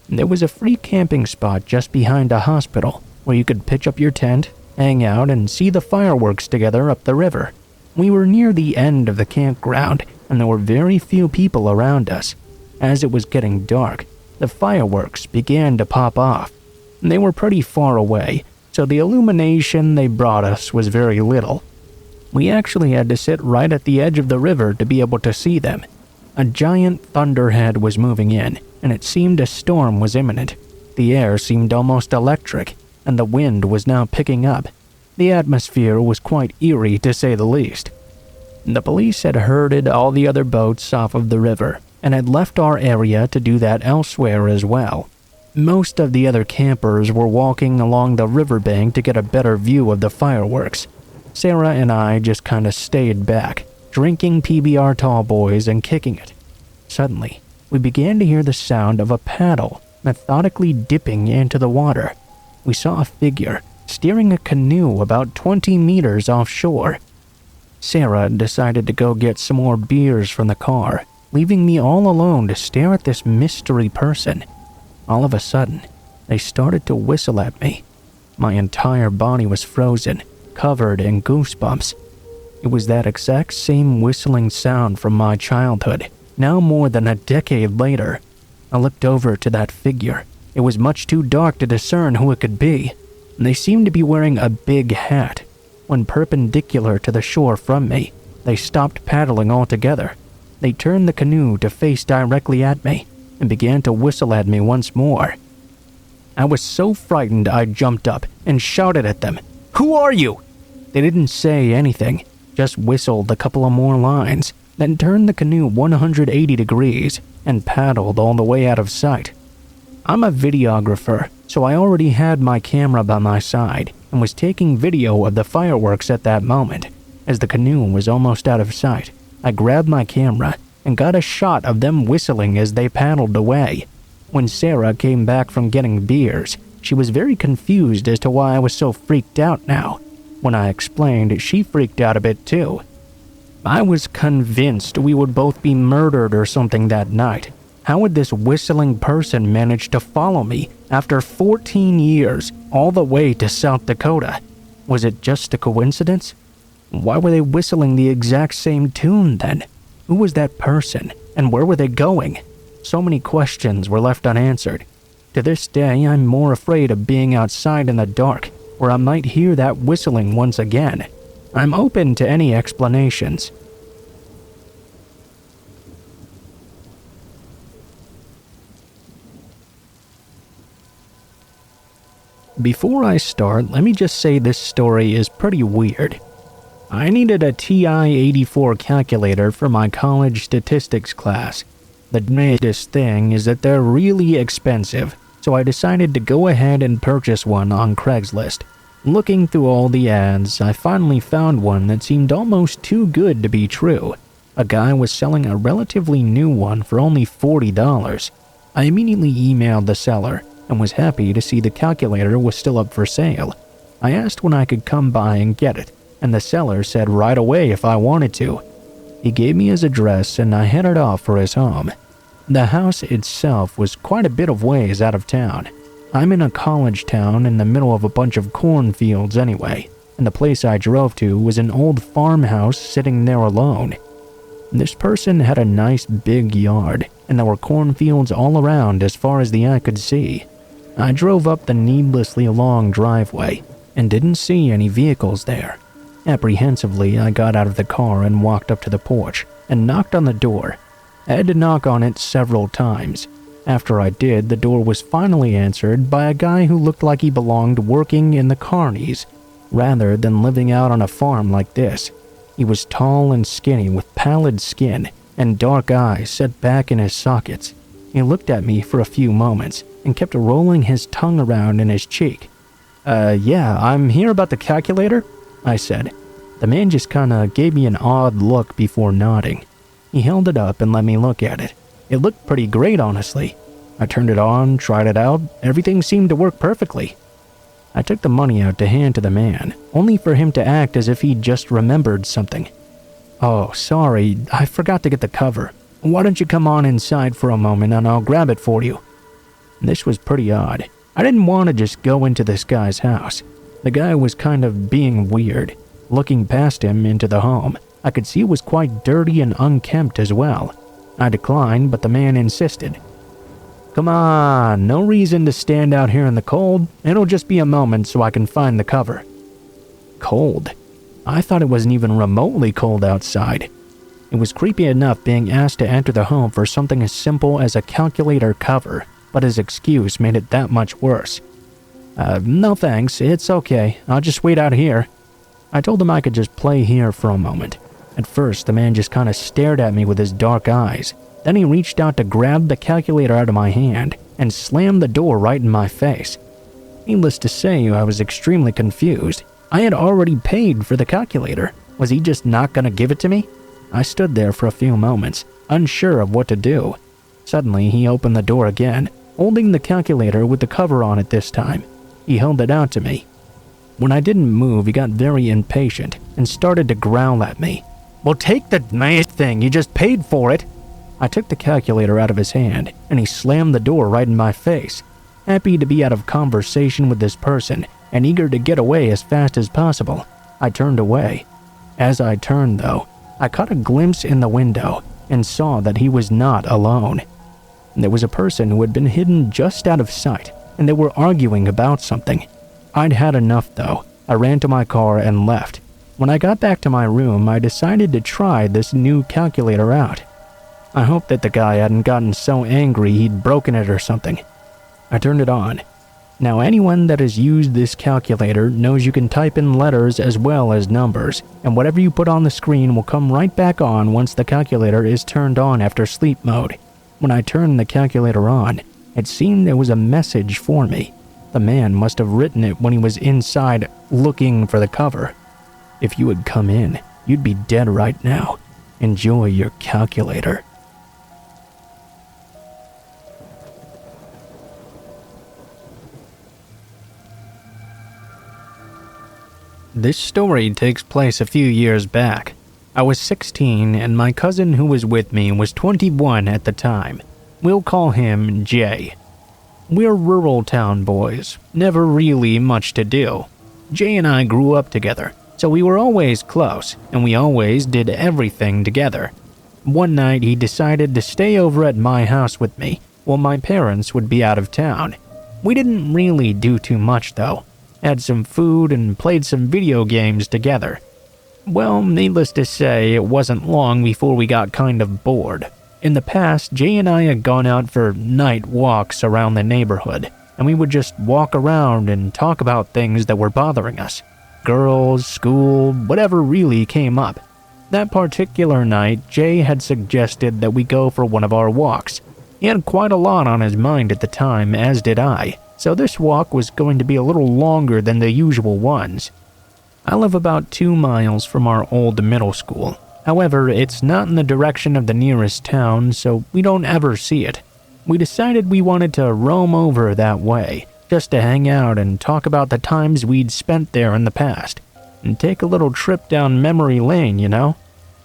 There was a free camping spot just behind a hospital where you could pitch up your tent, hang out, and see the fireworks together up the river. We were near the end of the campground, and there were very few people around us. As it was getting dark, the fireworks began to pop off. They were pretty far away, so the illumination they brought us was very little. We actually had to sit right at the edge of the river to be able to see them. A giant thunderhead was moving in, and it seemed a storm was imminent. The air seemed almost electric, and the wind was now picking up. The atmosphere was quite eerie, to say the least. The police had herded all the other boats off of the river, and had left our area to do that elsewhere as well. Most of the other campers were walking along the riverbank to get a better view of the fireworks. Sarah and I just kinda stayed back, drinking PBR tall boys and kicking it. Suddenly, we began to hear the sound of a paddle methodically dipping into the water. We saw a figure steering a canoe about 20 meters offshore. Sarah decided to go get some more beers from the car, leaving me all alone to stare at this mystery person. All of a sudden, they started to whistle at me. My entire body was frozen, covered in goosebumps. It was that exact same whistling sound from my childhood, now more than a decade later. I looked over to that figure. It was much too dark to discern who it could be. They seemed to be wearing a big hat. When perpendicular to the shore from me, they stopped paddling altogether. They turned the canoe to face directly at me and began to whistle at me once more. I was so frightened I jumped up and shouted at them, "Who are you?" They didn't say anything, just whistled a couple of more lines, then turned the canoe 180 degrees and paddled all the way out of sight. I'm a videographer, so I already had my camera by my side and was taking video of the fireworks at that moment. As the canoe was almost out of sight, I grabbed my camera and got a shot of them whistling as they paddled away. When Sarah came back from getting beers, she was very confused as to why I was so freaked out now. When I explained, she freaked out a bit too. I was convinced we would both be murdered or something that night. How would this whistling person manage to follow me after 14 years all the way to South Dakota? Was it just a coincidence? Why were they whistling the exact same tune then? Who was that person, and where were they going? So many questions were left unanswered. To this day, I'm more afraid of being outside in the dark, where I might hear that whistling once again. I'm open to any explanations. Before I start, let me just say this story is pretty weird. I needed a TI-84 calculator for my college statistics class. The greatest thing is that they're really expensive, so I decided to go ahead and purchase one on Craigslist. Looking through all the ads, I finally found one that seemed almost too good to be true. A guy was selling a relatively new one for only $40. I immediately emailed the seller and was happy to see the calculator was still up for sale. I asked when I could come by and get it, and the seller said right away if I wanted to. He gave me his address and I headed off for his home. The house itself was quite a bit of ways out of town. I'm in a college town in the middle of a bunch of cornfields anyway, and the place I drove to was an old farmhouse sitting there alone. This person had a nice big yard, and there were cornfields all around as far as the eye could see. I drove up the needlessly long driveway and didn't see any vehicles there. Apprehensively, I got out of the car and walked up to the porch and knocked on the door. I had to knock on it several times. After I did, the door was finally answered by a guy who looked like he belonged working in the carnies, rather than living out on a farm like this. He was tall and skinny with pallid skin and dark eyes set back in his sockets. He looked at me for a few moments and kept rolling his tongue around in his cheek. Yeah, I'm here about the calculator," I said. The man just kinda gave me an odd look before nodding. He held it up and let me look at it. It looked pretty great, honestly. I turned it on, tried it out, everything seemed to work perfectly. I took the money out to hand to the man, only for him to act as if he'd just remembered something. "Oh, sorry, I forgot to get the cover. Why don't you come on inside for a moment and I'll grab it for you?" This was pretty odd. I didn't want to just go into this guy's house. The guy was kind of being weird. Looking past him into the home, I could see it was quite dirty and unkempt as well. I declined, but the man insisted. "Come on, no reason to stand out here in the cold. It'll just be a moment so I can find the cover." Cold? I thought it wasn't even remotely cold outside. It was creepy enough being asked to enter the home for something as simple as a calculator cover, but his excuse made it that much worse. No thanks, it's okay. I'll just wait out here." I told him I could just play here for a moment. At first, the man just kind of stared at me with his dark eyes. Then he reached out to grab the calculator out of my hand and slammed the door right in my face. Needless to say, I was extremely confused. I had already paid for the calculator. Was he just not going to give it to me? I stood there for a few moments, unsure of what to do. Suddenly, he opened the door again, holding the calculator with the cover on it this time. He held it out to me. When I didn't move, he got very impatient and started to growl at me. "Well, take the nice thing, you just paid for it." I took the calculator out of his hand, and he slammed the door right in my face. Happy to be out of conversation with this person, and eager to get away as fast as possible, I turned away. As I turned, though, I caught a glimpse in the window and saw that he was not alone. There was a person who had been hidden just out of sight, and they were arguing about something. I'd had enough, though. I ran to my car and left. When I got back to my room, I decided to try this new calculator out. I hoped that the guy hadn't gotten so angry he'd broken it or something. I turned it on. Now, anyone that has used this calculator knows you can type in letters as well as numbers, and whatever you put on the screen will come right back on once the calculator is turned on after sleep mode. When I turned the calculator on, it seemed there was a message for me. The man must have written it when he was inside looking for the cover. "If you had come in, you'd be dead right now. Enjoy your calculator." This story takes place a few years back. I was 16 and my cousin who was with me was 21 at the time. We'll call him Jay. We're rural town boys, never really much to do. Jay and I grew up together, so we were always close, and we always did everything together. One night he decided to stay over at my house with me, while my parents would be out of town. We didn't really do too much though. Had some food and played some video games together. Well, needless to say, it wasn't long before we got kind of bored. In the past, Jay and I had gone out for night walks around the neighborhood, and we would just walk around and talk about things that were bothering us. Girls, school, whatever really came up. That particular night, Jay had suggested that we go for one of our walks. He had quite a lot on his mind at the time, as did I, so this walk was going to be a little longer than the usual ones. I live about 2 miles from our old middle school. However, it's not in the direction of the nearest town, so we don't ever see it. We decided we wanted to roam over that way, just to hang out and talk about the times we'd spent there in the past, and take a little trip down memory lane, you know?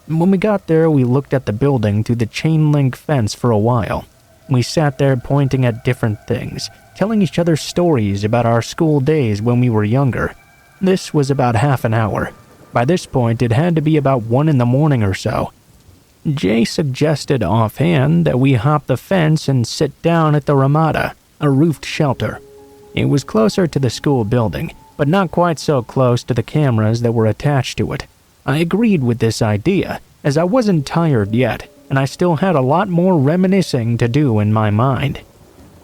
When we got there, we looked at the building through the chain link fence for a while. We sat there pointing at different things, telling each other stories about our school days when we were younger. This was about half an hour. By this point, it had to be about 1 in the morning or so. Jay suggested offhand that we hop the fence and sit down at the Ramada, a roofed shelter. It was closer to the school building, but not quite so close to the cameras that were attached to it. I agreed with this idea, as I wasn't tired yet, and I still had a lot more reminiscing to do in my mind.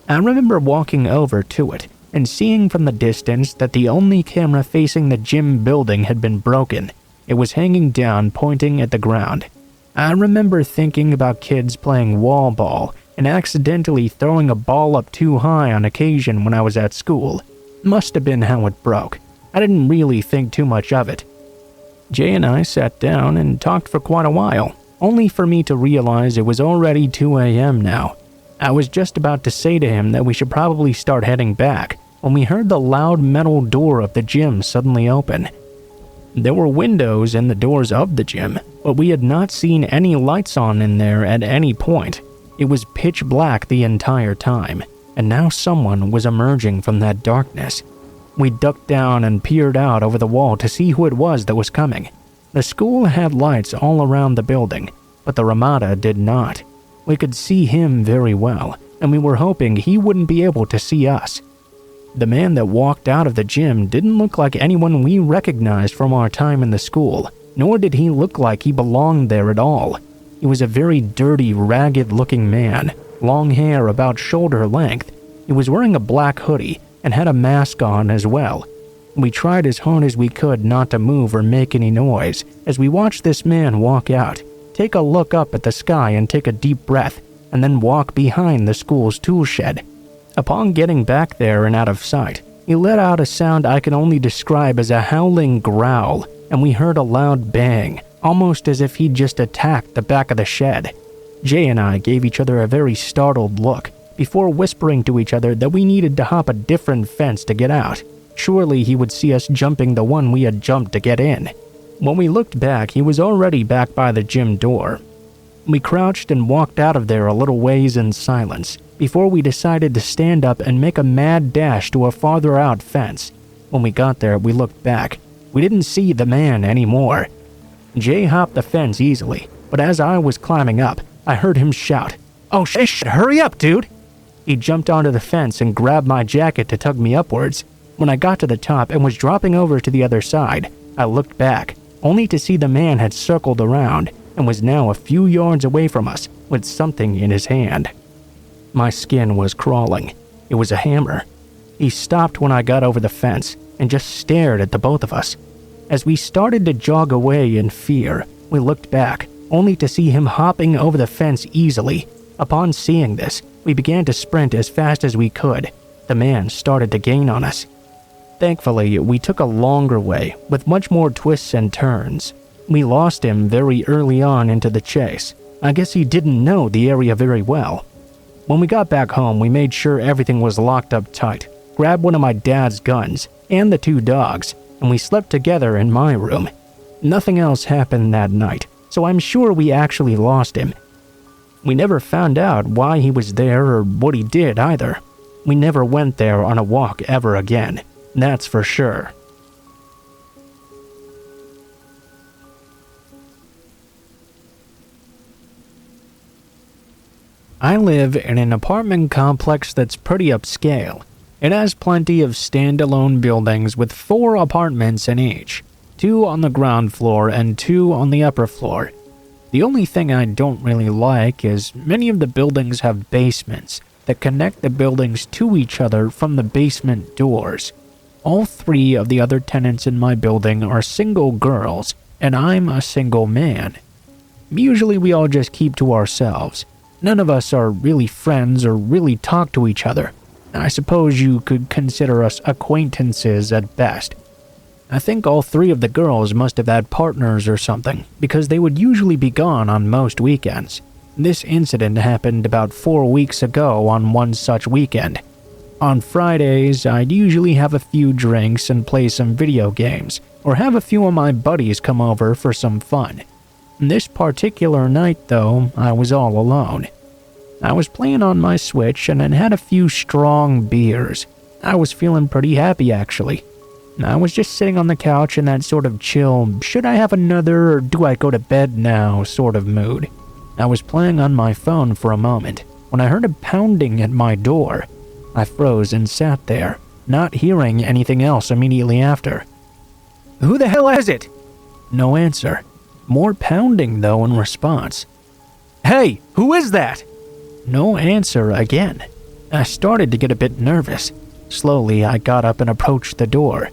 I remember walking over to it and seeing from the distance that the only camera facing the gym building had been broken. It was hanging down, pointing at the ground. I remember thinking about kids playing wall ball and accidentally throwing a ball up too high on occasion when I was at school. Must have been how it broke. I didn't really think too much of it. Jay and I sat down and talked for quite a while, only for me to realize it was already 2 a.m. now. I was just about to say to him that we should probably start heading back when we heard the loud metal door of the gym suddenly open. There were windows in the doors of the gym, but we had not seen any lights on in there at any point. It was pitch black the entire time, and now someone was emerging from that darkness. We ducked down and peered out over the wall to see who it was that was coming. The school had lights all around the building, but the Ramada did not. We could see him very well, and we were hoping he wouldn't be able to see us. The man that walked out of the gym didn't look like anyone we recognized from our time in the school, nor did he look like he belonged there at all. He was a very dirty, ragged-looking man, long hair about shoulder length. He was wearing a black hoodie and had a mask on as well. We tried as hard as we could not to move or make any noise as we watched this man walk out, take a look up at the sky and take a deep breath, and then walk behind the school's tool shed. Upon getting back there and out of sight, he let out a sound I can only describe as a howling growl, and we heard a loud bang, almost as if he'd just attacked the back of the shed. Jay and I gave each other a very startled look before whispering to each other that we needed to hop a different fence to get out. Surely he would see us jumping the one we had jumped to get in. When we looked back, he was already back by the gym door. We crouched and walked out of there a little ways in silence before we decided to stand up and make a mad dash to a farther out fence. When we got there, we looked back. We didn't see the man anymore. Jay hopped the fence easily, but as I was climbing up, I heard him shout, "Oh shit, hurry up, dude!" He jumped onto the fence and grabbed my jacket to tug me upwards. When I got to the top and was dropping over to the other side, I looked back, only to see the man had circled around and was now a few yards away from us with something in his hand. My skin was crawling. It was a hammer. He stopped when I got over the fence and just stared at the both of us. As we started to jog away in fear, we looked back, only to see him hopping over the fence easily. Upon seeing this, we began to sprint as fast as we could. The man started to gain on us. Thankfully, we took a longer way, with much more twists and turns. We lost him very early on into the chase. I guess he didn't know the area very well. When we got back home, we made sure everything was locked up tight, grabbed one of my dad's guns, and the 2 dogs, and we slept together in my room. Nothing else happened that night, so I'm sure we actually lost him. We never found out why he was there or what he did either. We never went there on a walk ever again, that's for sure. I live in an apartment complex that's pretty upscale. It has plenty of standalone buildings with 4 apartments in each, 2 on the ground floor and 2 on the upper floor. The only thing I don't really like is many of the buildings have basements that connect the buildings to each other from the basement doors. All 3 of the other tenants in my building are single girls, and I'm a single man. Usually we all just keep to ourselves. None of us are really friends or really talk to each other. I suppose you could consider us acquaintances at best. I think all 3 of the girls must have had partners or something, because they would usually be gone on most weekends. This incident happened about 4 weeks ago on one such weekend. On Fridays, I'd usually have a few drinks and play some video games, or have a few of my buddies come over for some fun. This particular night, though, I was all alone. I was playing on my Switch and had had a few strong beers. I was feeling pretty happy, actually. I was just sitting on the couch in that sort of chill, should I have another or do I go to bed now sort of mood. I was playing on my phone for a moment when I heard a pounding at my door. I froze and sat there, not hearing anything else immediately after. "Who the hell is it?" No answer. More pounding, though, in response. "Hey, who is that?" No answer again. I started to get a bit nervous. Slowly, I got up and approached the door.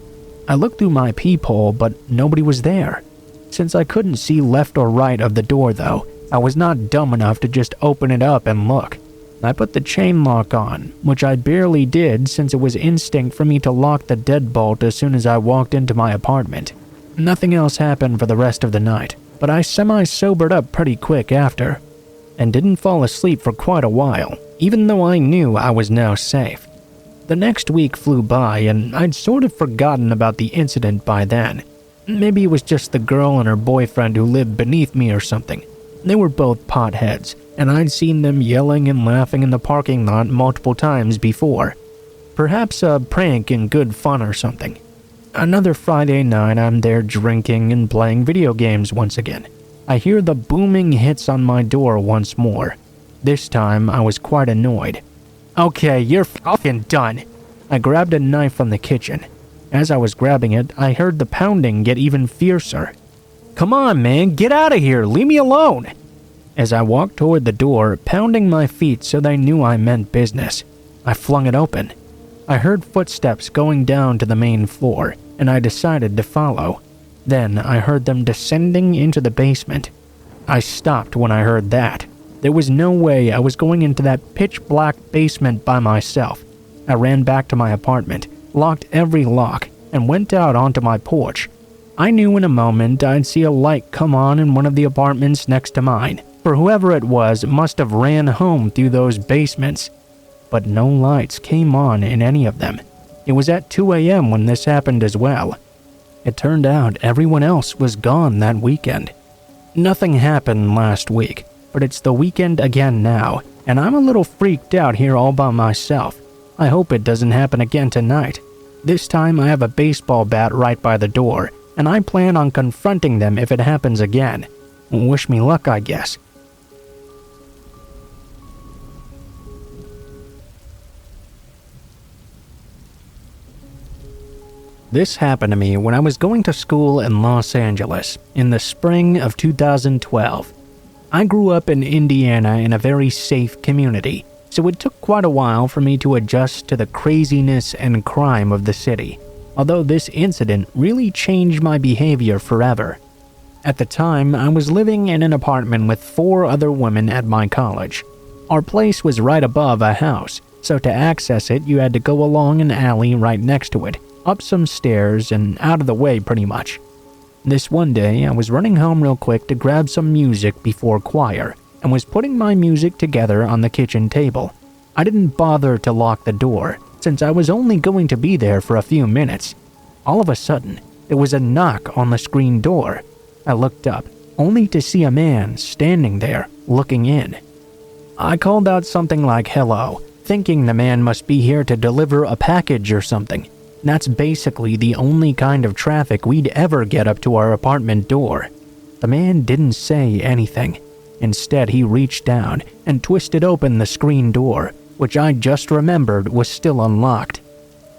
I looked through my peephole, but nobody was there. Since I couldn't see left or right of the door, though, I was not dumb enough to just open it up and look. I put the chain lock on, which I barely did since it was instinct for me to lock the deadbolt as soon as I walked into my apartment. Nothing else happened for the rest of the night, but I semi-sobered up pretty quick after, and didn't fall asleep for quite a while, even though I knew I was now safe. The next week flew by, and I'd sort of forgotten about the incident by then. Maybe it was just the girl and her boyfriend who lived beneath me or something. They were both potheads, and I'd seen them yelling and laughing in the parking lot multiple times before. Perhaps a prank in good fun or something. Another Friday night, I'm there drinking and playing video games once again. I hear the booming hits on my door once more. This time, I was quite annoyed. "Okay, you're fucking done." I grabbed a knife from the kitchen. As I was grabbing it, I heard the pounding get even fiercer. "Come on, man, get out of here, leave me alone." As I walked toward the door, pounding my feet so they knew I meant business, I flung it open. I heard footsteps going down to the main floor, and I decided to follow. Then I heard them descending into the basement. I stopped when I heard that. There was no way I was going into that pitch-black basement by myself. I ran back to my apartment, locked every lock, and went out onto my porch. I knew in a moment I'd see a light come on in one of the apartments next to mine, for whoever it was must have ran home through those basements. But no lights came on in any of them. It was at 2 a.m. when this happened as well. It turned out everyone else was gone that weekend. Nothing happened last week, but it's the weekend again now, and I'm a little freaked out here all by myself. I hope it doesn't happen again tonight. This time I have a baseball bat right by the door, and I plan on confronting them if it happens again. Wish me luck, I guess. This happened to me when I was going to school in Los Angeles in the spring of 2012. I grew up in Indiana in a very safe community, so it took quite a while for me to adjust to the craziness and crime of the city, although this incident really changed my behavior forever. At the time, I was living in an apartment with 4 other women at my college. Our place was right above a house, so to access it you had to go along an alley right next to it, up some stairs and out of the way pretty much. This one day, I was running home real quick to grab some music before choir, and was putting my music together on the kitchen table. I didn't bother to lock the door, since I was only going to be there for a few minutes. All of a sudden, there was a knock on the screen door. I looked up, only to see a man standing there, looking in. I called out something like hello, thinking the man must be here to deliver a package or something. That's basically the only kind of traffic we'd ever get up to our apartment door. The man didn't say anything. Instead, he reached down and twisted open the screen door, which I just remembered was still unlocked.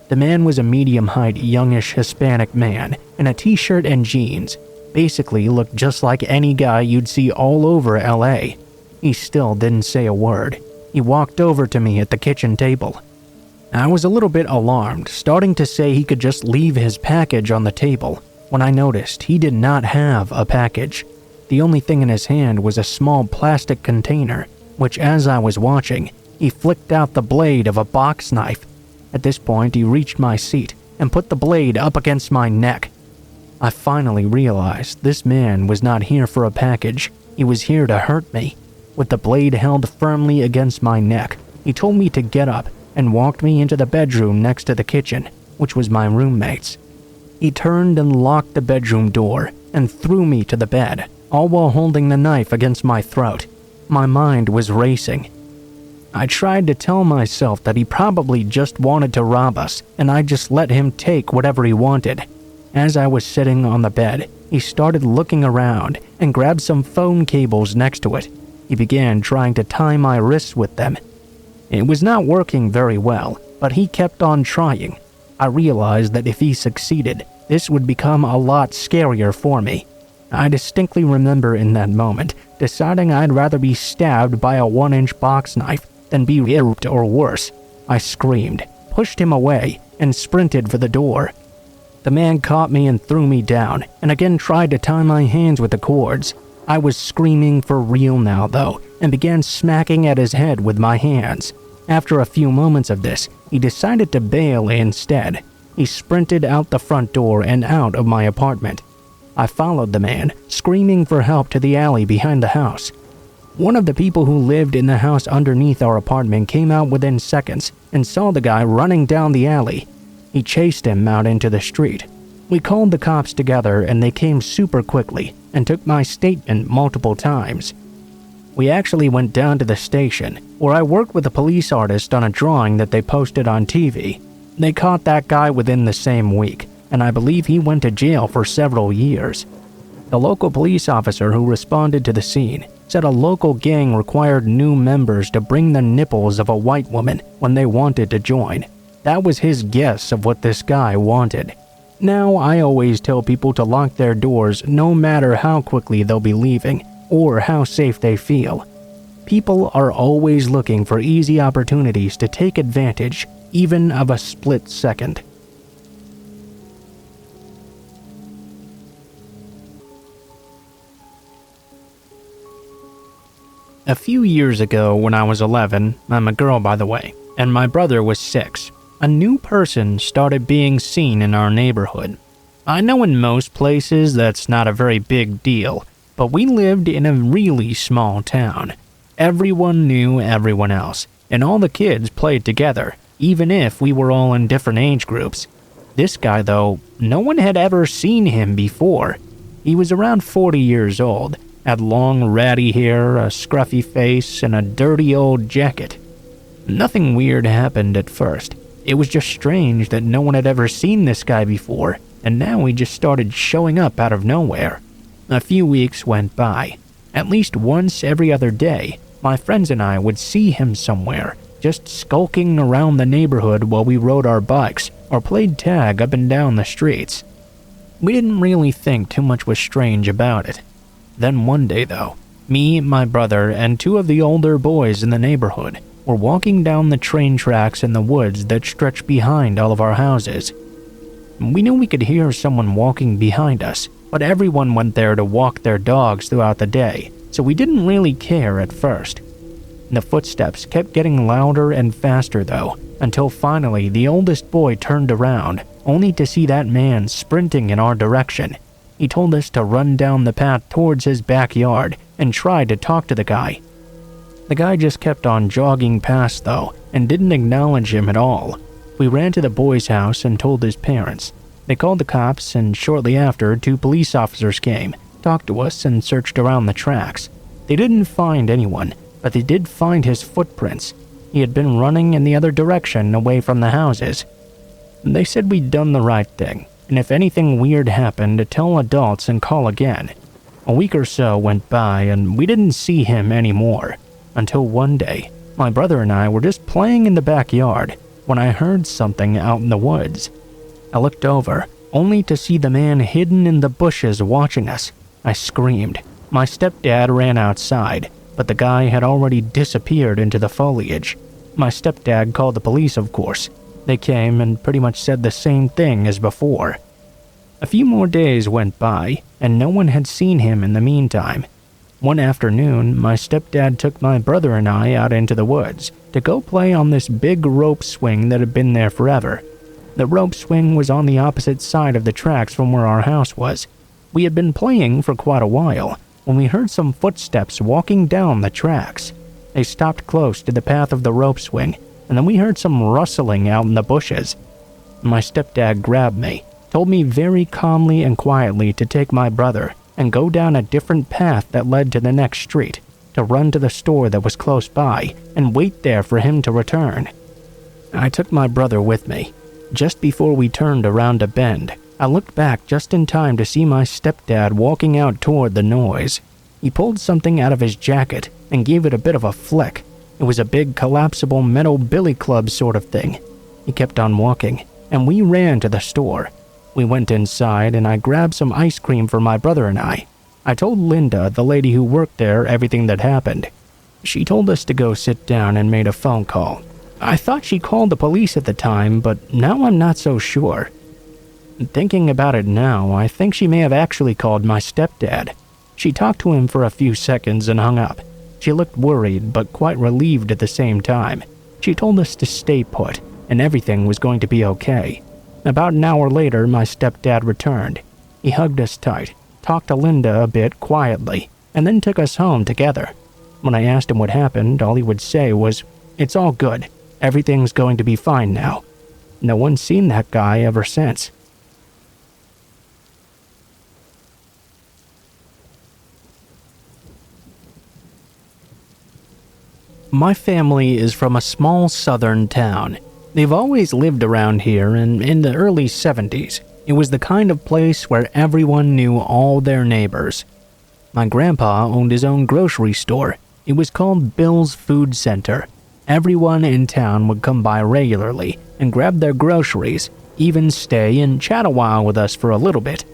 The man was a medium-height, youngish Hispanic man in a t-shirt and jeans. Basically looked just like any guy you'd see all over LA. He still didn't say a word. He walked over to me at the kitchen table. I was a little bit alarmed, starting to say he could just leave his package on the table, when I noticed he did not have a package. The only thing in his hand was a small plastic container, which as I was watching, he flicked out the blade of a box knife. At this point, he reached my seat and put the blade up against my neck. I finally realized this man was not here for a package. He was here to hurt me. With the blade held firmly against my neck, he told me to get up and walked me into the bedroom next to the kitchen, which was my roommate's. He turned and locked the bedroom door and threw me to the bed, all while holding the knife against my throat. My mind was racing. I tried to tell myself that he probably just wanted to rob us, and I just let him take whatever he wanted. As I was sitting on the bed, he started looking around and grabbed some phone cables next to it. He began trying to tie my wrists with them. It was not working very well, but he kept on trying. I realized that if he succeeded, this would become a lot scarier for me. I distinctly remember in that moment deciding I'd rather be stabbed by a 1-inch box knife than be ripped or worse. I screamed, pushed him away, and sprinted for the door. The man caught me and threw me down, and again tried to tie my hands with the cords. I was screaming for real now, though, and began smacking at his head with my hands. After a few moments of this, he decided to bail instead. He sprinted out the front door and out of my apartment. I followed the man, screaming for help to the alley behind the house. One of the people who lived in the house underneath our apartment came out within seconds and saw the guy running down the alley. He chased him out into the street. We called the cops together and they came super quickly and took my statement multiple times. We actually went down to the station, where I worked with a police artist on a drawing that they posted on TV. They caught that guy within the same week, and I believe he went to jail for several years. The local police officer who responded to the scene said a local gang required new members to bring the nipples of a white woman when they wanted to join. That was his guess of what this guy wanted. Now, I always tell people to lock their doors no matter how quickly they'll be leaving or how safe they feel. People are always looking for easy opportunities to take advantage, even of a split second. A few years ago when I was 11, I'm a girl by the way, and my brother was 6, a new person started being seen in our neighborhood. I know in most places that's not a very big deal, but we lived in a really small town. Everyone knew everyone else, and all the kids played together, even if we were all in different age groups. This guy, though, no one had ever seen him before. He was around 40 years old, had long ratty hair, a scruffy face, and a dirty old jacket. Nothing weird happened at first. It was just strange that no one had ever seen this guy before, and now he just started showing up out of nowhere. A few weeks went by. At least once every other day, my friends and I would see him somewhere, just skulking around the neighborhood while we rode our bikes or played tag up and down the streets. We didn't really think too much was strange about it. Then one day though, me, my brother, and 2 of the older boys in the neighborhood were walking down the train tracks in the woods that stretch behind all of our houses. We knew we could hear someone walking behind us, but everyone went there to walk their dogs throughout the day, so we didn't really care at first. The footsteps kept getting louder and faster though, until finally the oldest boy turned around, only to see that man sprinting in our direction. He told us to run down the path towards his backyard and try to talk to the guy. The guy just kept on jogging past though, and didn't acknowledge him at all. We ran to the boy's house and told his parents. They called the cops, and shortly after, 2 police officers came, talked to us, and searched around the tracks. They didn't find anyone, but they did find his footprints. He had been running in the other direction, away from the houses. They said we'd done the right thing, and if anything weird happened, to tell adults and call again. A week or so went by, and we didn't see him anymore. Until one day, my brother and I were just playing in the backyard when I heard something out in the woods. I looked over, only to see the man hidden in the bushes watching us. I screamed. My stepdad ran outside, but the guy had already disappeared into the foliage. My stepdad called the police, of course. They came and pretty much said the same thing as before. A few more days went by, and no one had seen him in the meantime. One afternoon, my stepdad took my brother and I out into the woods to go play on this big rope swing that had been there forever. The rope swing was on the opposite side of the tracks from where our house was. We had been playing for quite a while when we heard some footsteps walking down the tracks. They stopped close to the path of the rope swing, and then we heard some rustling out in the bushes. My stepdad grabbed me, told me very calmly and quietly to take my brother and go down a different path that led to the next street. to run to the store that was close by and wait there for him to return. I took my brother with me. Just before we turned around a bend, I looked back just in time to see my stepdad walking out toward the noise. He pulled something out of his jacket and gave it a bit of a flick. It was a big collapsible metal billy club sort of thing. He kept on walking, and we ran to the store. We went inside and I grabbed some ice cream for my brother and I. I told Linda, the lady who worked there, everything that happened. She told us to go sit down and made a phone call. I thought she called the police at the time, but now I'm not so sure. Thinking about it now, I think she may have actually called my stepdad. She talked to him for a few seconds and hung up. She looked worried, but quite relieved at the same time. She told us to stay put, and everything was going to be okay. About an hour later, my stepdad returned. He hugged us tight, talked to Linda a bit quietly, and then took us home together. When I asked him what happened, all he would say was, "It's all good. Everything's going to be fine now." No one's seen that guy ever since. My family is from a small southern town. They've always lived around here, and in the early 70s, it was the kind of place where everyone knew all their neighbors. My grandpa owned his own grocery store. It was called Bill's Food Center. Everyone in town would come by regularly and grab their groceries, even stay and chat a while with us for a little bit.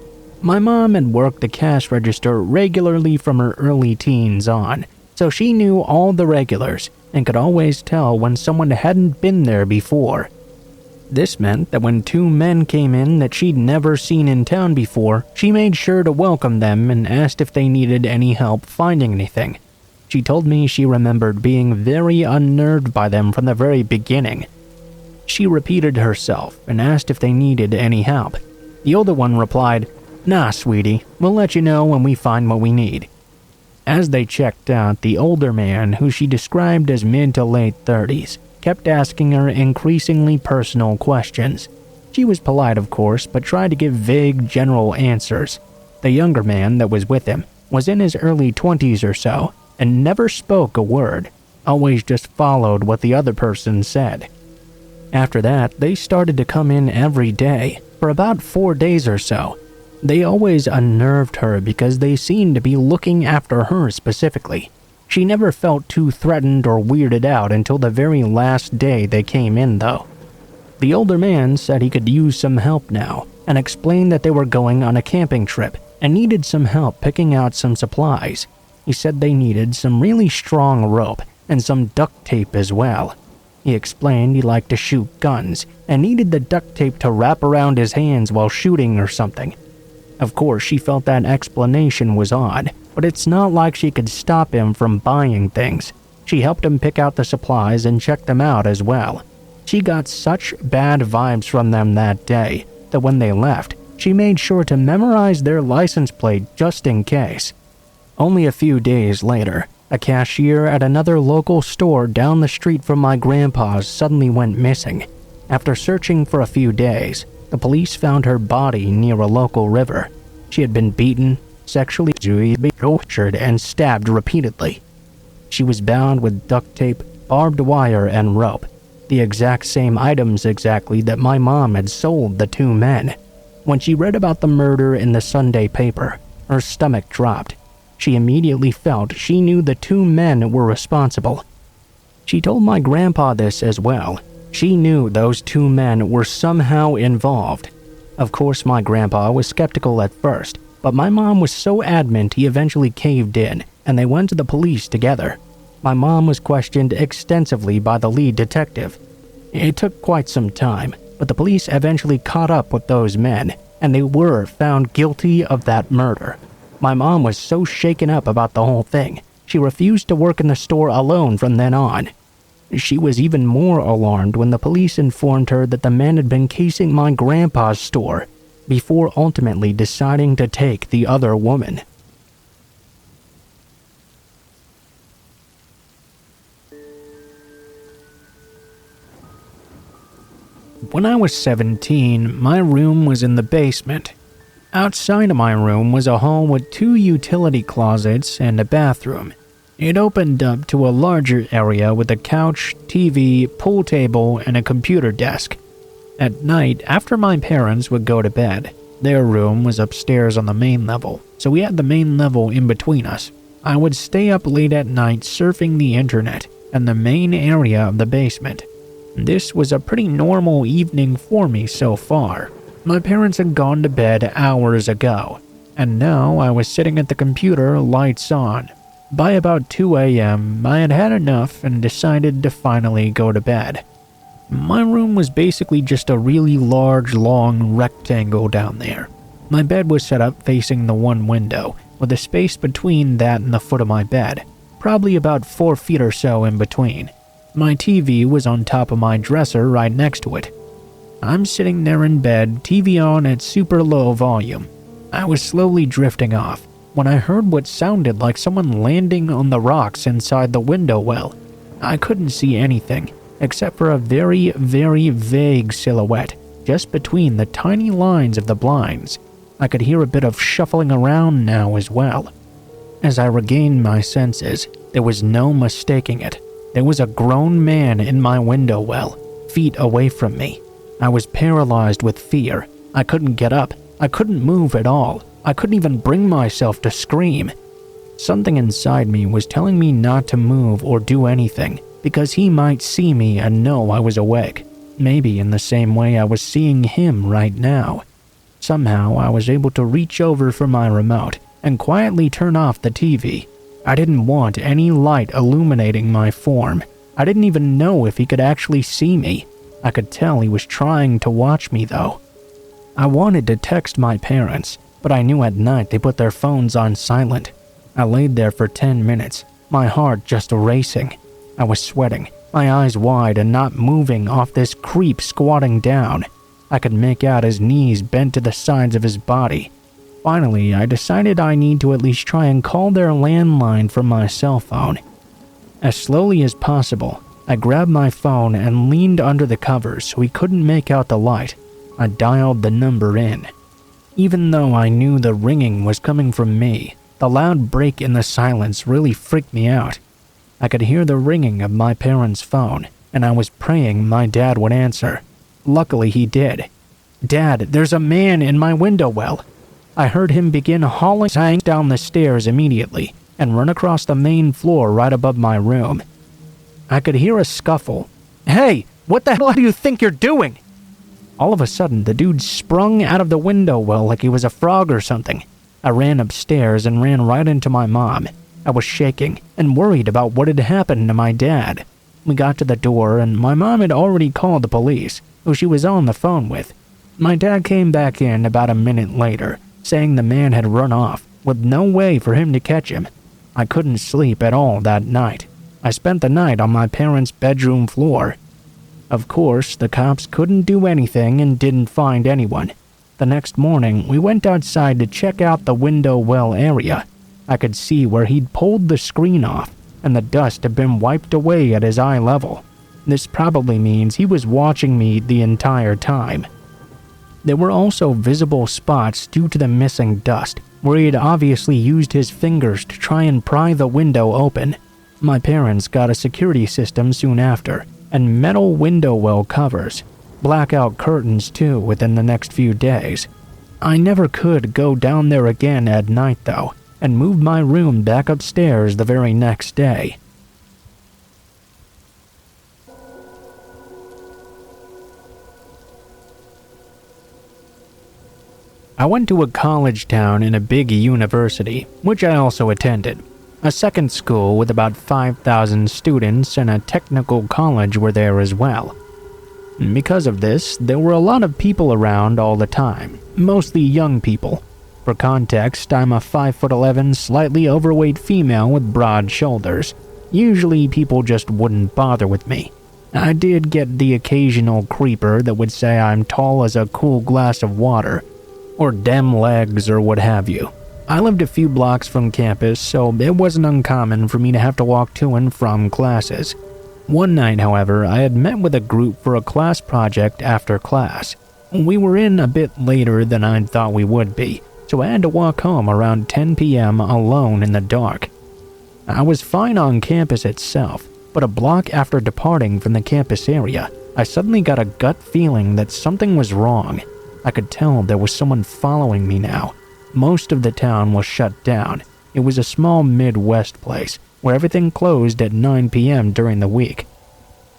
My mom had worked the cash register regularly from her early teens on, so she knew all the regulars and could always tell when someone hadn't been there before. This meant that when two men came in that she'd never seen in town before, she made sure to welcome them and asked if they needed any help finding anything. She told me she remembered being very unnerved by them from the very beginning. She repeated herself and asked if they needed any help. The older one replied, "Nah, sweetie, we'll let you know when we find what we need." As they checked out, the older man, who she described as mid to late 30s, kept asking her increasingly personal questions. She was polite, of course, but tried to give vague, general answers. The younger man that was with him was in his early 20s or so, and never spoke a word, always just followed what the other person said. After that, they started to come in every day, for about 4 days or so. They always unnerved her because they seemed to be looking after her specifically. She never felt too threatened or weirded out until the very last day they came in, though. The older man said he could use some help now, and explained that they were going on a camping trip and needed some help picking out some supplies. He said they needed some really strong rope and some duct tape as well. He explained he liked to shoot guns and needed the duct tape to wrap around his hands while shooting or something. Of course, she felt that explanation was odd, but it's not like she could stop him from buying things. She helped him pick out the supplies and check them out as well. She got such bad vibes from them that day that when they left, she made sure to memorize their license plate just in case. Only a few days later, a cashier at another local store down the street from my grandpa's suddenly went missing. After searching for a few days, the police found her body near a local river. She had been beaten, sexually tortured, and stabbed repeatedly. She was bound with duct tape, barbed wire, and rope, the exact same items exactly that my mom had sold the two men. When she read about the murder in the Sunday paper, her stomach dropped. She immediately felt she knew the two men were responsible. She told my grandpa this as well. She knew those two men were somehow involved. Of course, my grandpa was skeptical at first, but my mom was so adamant he eventually caved in, and they went to the police together. My mom was questioned extensively by the lead detective. It took quite some time, but the police eventually caught up with those men, and they were found guilty of that murder. My mom was so shaken up about the whole thing, she refused to work in the store alone from then on. She was even more alarmed when the police informed her that the men had been casing my grandpa's store, before ultimately deciding to take the other woman. When I was 17, my room was in the basement. Outside of my room was a hall with 2 utility closets and a bathroom. It opened up to a larger area with a couch, TV, pool table, and a computer desk. At night, after my parents would go to bed, their room was upstairs on the main level, so we had the main level in between us. I would stay up late at night surfing the internet in the main area of the basement. This was a pretty normal evening for me so far. My parents had gone to bed hours ago, and now I was sitting at the computer, lights on. By about 2 a.m., I had had enough and decided to finally go to bed. My room was basically just a really large, long rectangle down there. My bed was set up facing the one window, with a space between that and the foot of my bed, probably about 4 feet or so in between. My TV was on top of my dresser right next to it. I'm sitting there in bed, TV on at super low volume. I was slowly drifting off when I heard what sounded like someone landing on the rocks inside the window well. I couldn't see anything except for a very, very vague silhouette just between the tiny lines of the blinds. I could hear a bit of shuffling around now as well. As I regained my senses, there was no mistaking it. There was a grown man in my window well, feet away from me. I was paralyzed with fear. I couldn't get up. I couldn't move at all. I couldn't even bring myself to scream. Something inside me was telling me not to move or do anything because he might see me and know I was awake, maybe in the same way I was seeing him right now. Somehow I was able to reach over for my remote and quietly turn off the TV. I didn't want any light illuminating my form. I didn't even know if he could actually see me. I could tell he was trying to watch me though. I wanted to text my parents, but I knew at night they put their phones on silent. I laid there for 10 minutes, my heart just racing. I was sweating, my eyes wide and not moving off this creep squatting down. I could make out his knees bent to the sides of his body. Finally, I decided I need to at least try and call their landline from my cell phone. As slowly as possible, I grabbed my phone and leaned under the covers so he couldn't make out the light. I dialed the number in. Even though I knew the ringing was coming from me, the loud break in the silence really freaked me out. I could hear the ringing of my parents' phone, and I was praying my dad would answer. Luckily he did. "Dad, there's a man in my window well." I heard him begin hauling down the stairs immediately and run across the main floor right above my room. I could hear a scuffle. "Hey, what the hell do you think you're doing?" All of a sudden, the dude sprung out of the window well like he was a frog or something. I ran upstairs and ran right into my mom. I was shaking and worried about what had happened to my dad. We got to the door and my mom had already called the police, who she was on the phone with. My dad came back in about a minute later, saying the man had run off, with no way for him to catch him. I couldn't sleep at all that night. I spent the night on my parents' bedroom floor. Of course, the cops couldn't do anything and didn't find anyone. The next morning, we went outside to check out the window well area. I could see where he'd pulled the screen off, and the dust had been wiped away at his eye level. This probably means he was watching me the entire time. There were also visible spots due to the missing dust, where he had obviously used his fingers to try and pry the window open. My parents got a security system soon after, and metal window well covers. Blackout curtains too within the next few days. I never could go down there again at night though, and moved my room back upstairs the very next day. I went to a college town in a big university, which I also attended. A second school with about 5,000 students and a technical college were there as well. Because of this, there were a lot of people around all the time, mostly young people. For context, I'm a 5'11", slightly overweight female with broad shoulders. Usually people just wouldn't bother with me. I did get the occasional creeper that would say I'm tall as a cool glass of water, or dem legs or what have you. I lived a few blocks from campus, so it wasn't uncommon for me to have to walk to and from classes. One night, however, I had met with a group for a class project after class. We were in a bit later than I'd thought we would be, so I had to walk home around 10 p.m. alone in the dark. I was fine on campus itself, but a block after departing from the campus area, I suddenly got a gut feeling that something was wrong. I could tell there was someone following me now. Most of the town was shut down. It was a small Midwest place where everything closed at 9 p.m. during the week.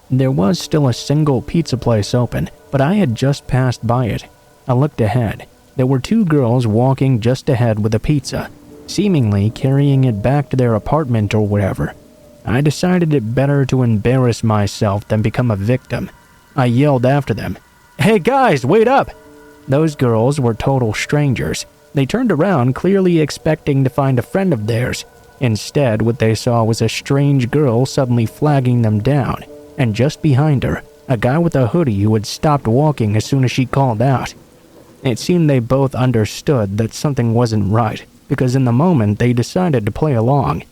There was still a single pizza place open, but I had just passed by it. I looked ahead. There were two girls walking just ahead with a pizza, seemingly carrying it back to their apartment or wherever. I decided it better to embarrass myself than become a victim. I yelled after them, "Hey guys, wait up!" Those girls were total strangers. They turned around, clearly expecting to find a friend of theirs. Instead, what they saw was a strange girl suddenly flagging them down, and just behind her, a guy with a hoodie who had stopped walking as soon as she called out. It seemed they both understood that something wasn't right, because in the moment they decided to play along.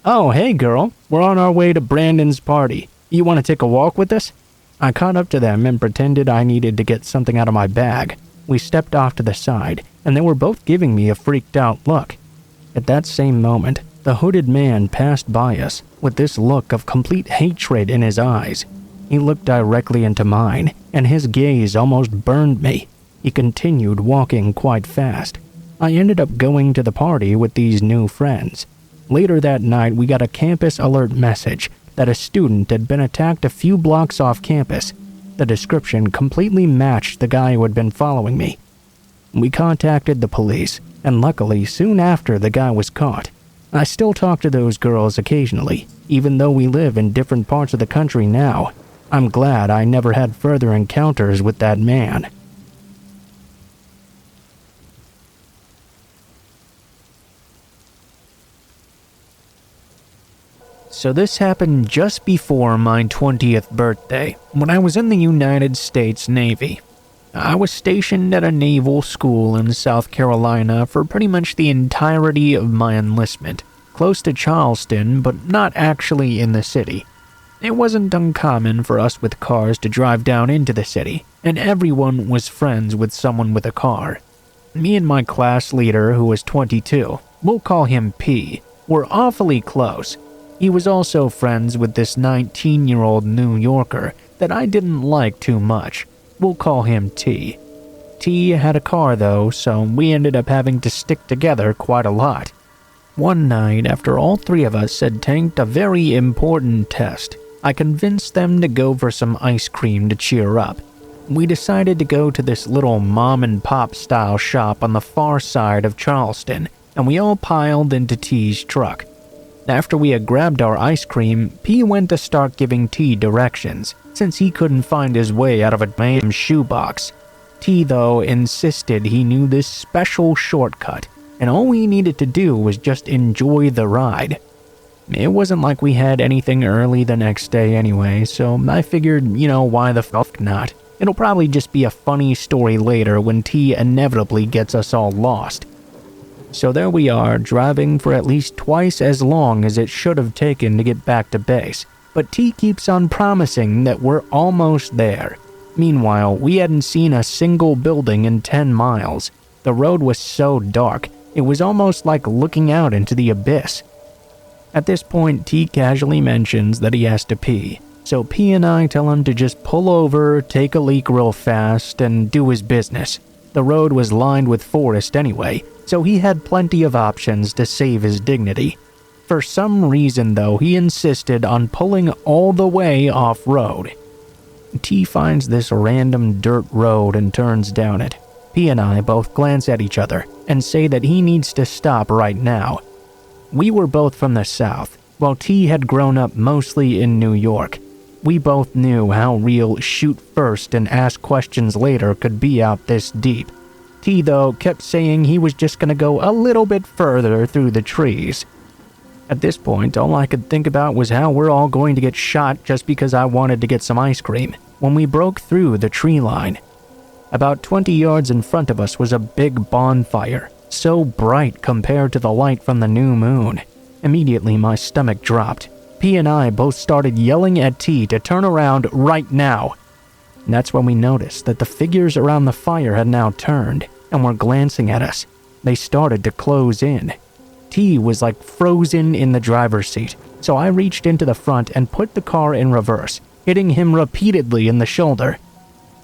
"Oh, hey girl, we're on our way to Brandon's party. You want to take a walk with us?" I caught up to them and pretended I needed to get something out of my bag. We stepped off to the side, and they were both giving me a freaked out look. At that same moment, the hooded man passed by us with this look of complete hatred in his eyes. He looked directly into mine, and his gaze almost burned me. He continued walking quite fast. I ended up going to the party with these new friends. Later that night, we got a campus alert message that a student had been attacked a few blocks off campus. The description completely matched the guy who had been following me. We contacted the police, and luckily, soon after the guy was caught. I still talk to those girls occasionally, even though we live in different parts of the country now. I'm glad I never had further encounters with that man. So this happened just before my 20th birthday, when I was in the United States Navy. I was stationed at a naval school in South Carolina for pretty much the entirety of my enlistment, close to Charleston, but not actually in the city. It wasn't uncommon for us with cars to drive down into the city, and everyone was friends with someone with a car. Me and my class leader, who was 22, we'll call him P, were awfully close. He was also friends with this 19-year-old New Yorker that I didn't like too much. We'll call him T. T had a car though, so we ended up having to stick together quite a lot. One night, after all three of us had tanked a very important test, I convinced them to go for some ice cream to cheer up. We decided to go to this little mom-and-pop style shop on the far side of Charleston, and we all piled into T's truck. After we had grabbed our ice cream, P went to start giving T directions, since he couldn't find his way out of a damn shoebox. T, though, insisted he knew this special shortcut, and all we needed to do was just enjoy the ride. It wasn't like we had anything early the next day anyway, so I figured, why the fuck not? It'll probably just be a funny story later when T inevitably gets us all lost. So there we are, driving for at least twice as long as it should have taken to get back to base, but T keeps on promising that we're almost there. Meanwhile, we hadn't seen a single building in 10 miles. The road was so dark, it was almost like looking out into the abyss. At this point, T casually mentions that he has to pee, so P and I tell him to just pull over, take a leak real fast, and do his business. The road was lined with forest anyway, so he had plenty of options to save his dignity. For some reason though, he insisted on pulling all the way off-road. T finds this random dirt road and turns down it. P and I both glance at each other and say that he needs to stop right now. We were both from the South, while T had grown up mostly in New York. We both knew how real shoot first and ask questions later could be out this deep. T, though, kept saying he was just gonna go a little bit further through the trees. At this point, all I could think about was how we're all going to get shot just because I wanted to get some ice cream, when we broke through the tree line. About 20 yards in front of us was a big bonfire, so bright compared to the light from the new moon. Immediately, my stomach dropped. P and I both started yelling at T to turn around right now. And that's when we noticed that the figures around the fire had now turned and were glancing at us. They started to close in. T was like frozen in the driver's seat, so I reached into the front and put the car in reverse, hitting him repeatedly in the shoulder.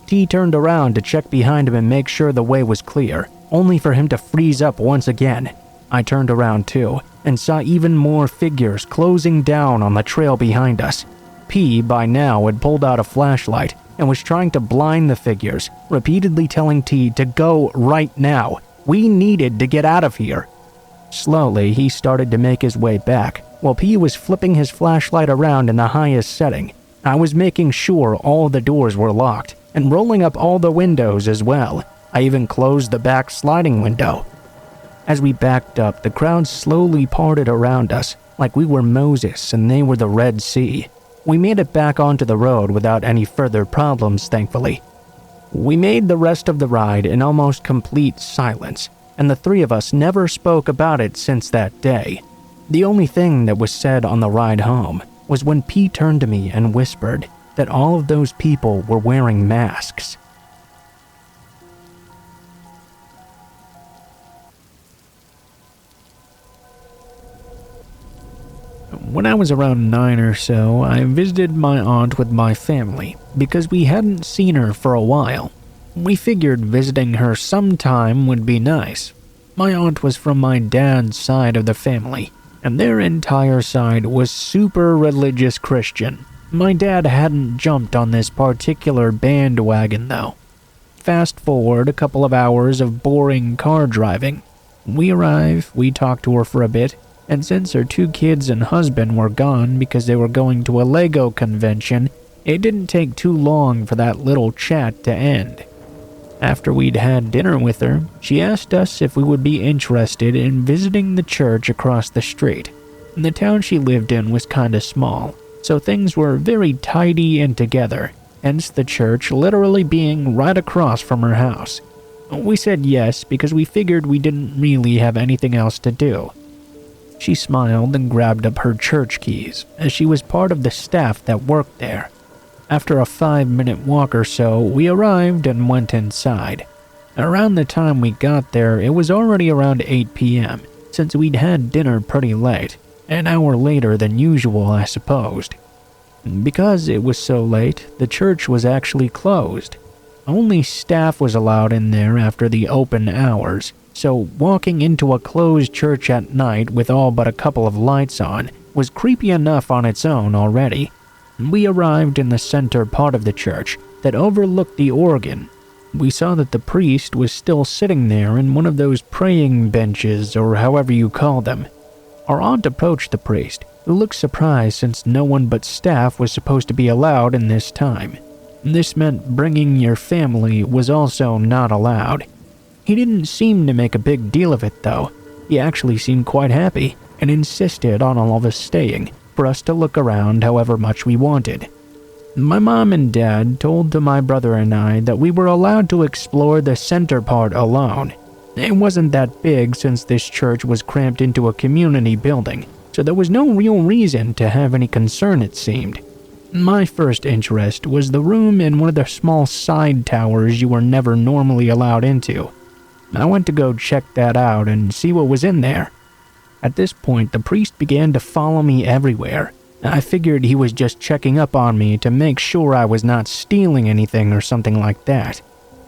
T turned around to check behind him and make sure the way was clear, only for him to freeze up once again. I turned around too, and saw even more figures closing down on the trail behind us. P, by now, had pulled out a flashlight and was trying to blind the figures, repeatedly telling T to go right now. We needed to get out of here. Slowly, he started to make his way back, while P was flipping his flashlight around in the highest setting. I was making sure all the doors were locked, and rolling up all the windows as well. I even closed the back sliding window. As we backed up, the crowd slowly parted around us, like we were Moses and they were the Red Sea. We made it back onto the road without any further problems, thankfully. We made the rest of the ride in almost complete silence, and the three of us never spoke about it since that day. The only thing that was said on the ride home was when P turned to me and whispered that all of those people were wearing masks. When I was around 9 or so, I visited my aunt with my family because we hadn't seen her for a while. We figured visiting her sometime would be nice. My aunt was from my dad's side of the family, and their entire side was super religious Christian. My dad hadn't jumped on this particular bandwagon though. Fast forward a couple of hours of boring car driving. We arrive, we talk to her for a bit, and since her 2 kids and husband were gone because they were going to a Lego convention, it didn't take too long for that little chat to end. After we'd had dinner with her, she asked us if we would be interested in visiting the church across the street. The town she lived in was kinda small, so things were very tidy and together, hence the church literally being right across from her house. We said yes because we figured we didn't really have anything else to do. She smiled and grabbed up her church keys, as she was part of the staff that worked there. After a 5-minute walk or so, we arrived and went inside. Around the time we got there, it was already around 8 p.m., since we'd had dinner pretty late, an hour later than usual, I supposed. Because it was so late, the church was actually closed. Only staff was allowed in there after the open hours, so walking into a closed church at night with all but a couple of lights on was creepy enough on its own already. We arrived in the center part of the church that overlooked the organ. We saw that the priest was still sitting there in one of those praying benches or however you call them. Our aunt approached the priest, who looked surprised since no one but staff was supposed to be allowed in this time. This meant bringing your family was also not allowed. He didn't seem to make a big deal of it though. He actually seemed quite happy and insisted on all of us staying for us to look around however much we wanted. My mom and dad told to my brother and I that we were allowed to explore the center part alone. It wasn't that big since this church was cramped into a community building, so there was no real reason to have any concern it seemed. My first interest was the room in one of the small side towers you were never normally allowed into. I went to go check that out and see what was in there. At this point, the priest began to follow me everywhere. I figured he was just checking up on me to make sure I was not stealing anything or something like that.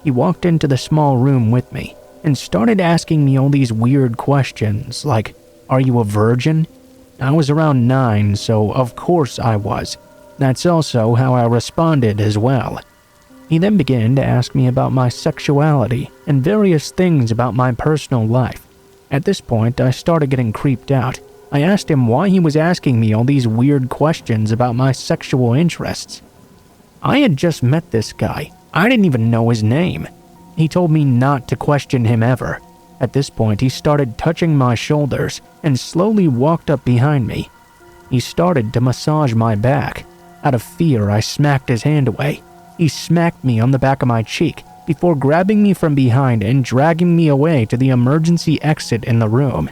He walked into the small room with me and started asking me all these weird questions like, "Are you a virgin?" I was around 9, so of course I was. That's also how I responded as well. He then began to ask me about my sexuality and various things about my personal life. At this point, I started getting creeped out. I asked him why he was asking me all these weird questions about my sexual interests. I had just met this guy. I didn't even know his name. He told me not to question him ever. At this point, he started touching my shoulders and slowly walked up behind me. He started to massage my back. Out of fear, I smacked his hand away. He smacked me on the back of my cheek before grabbing me from behind and dragging me away to the emergency exit in the room.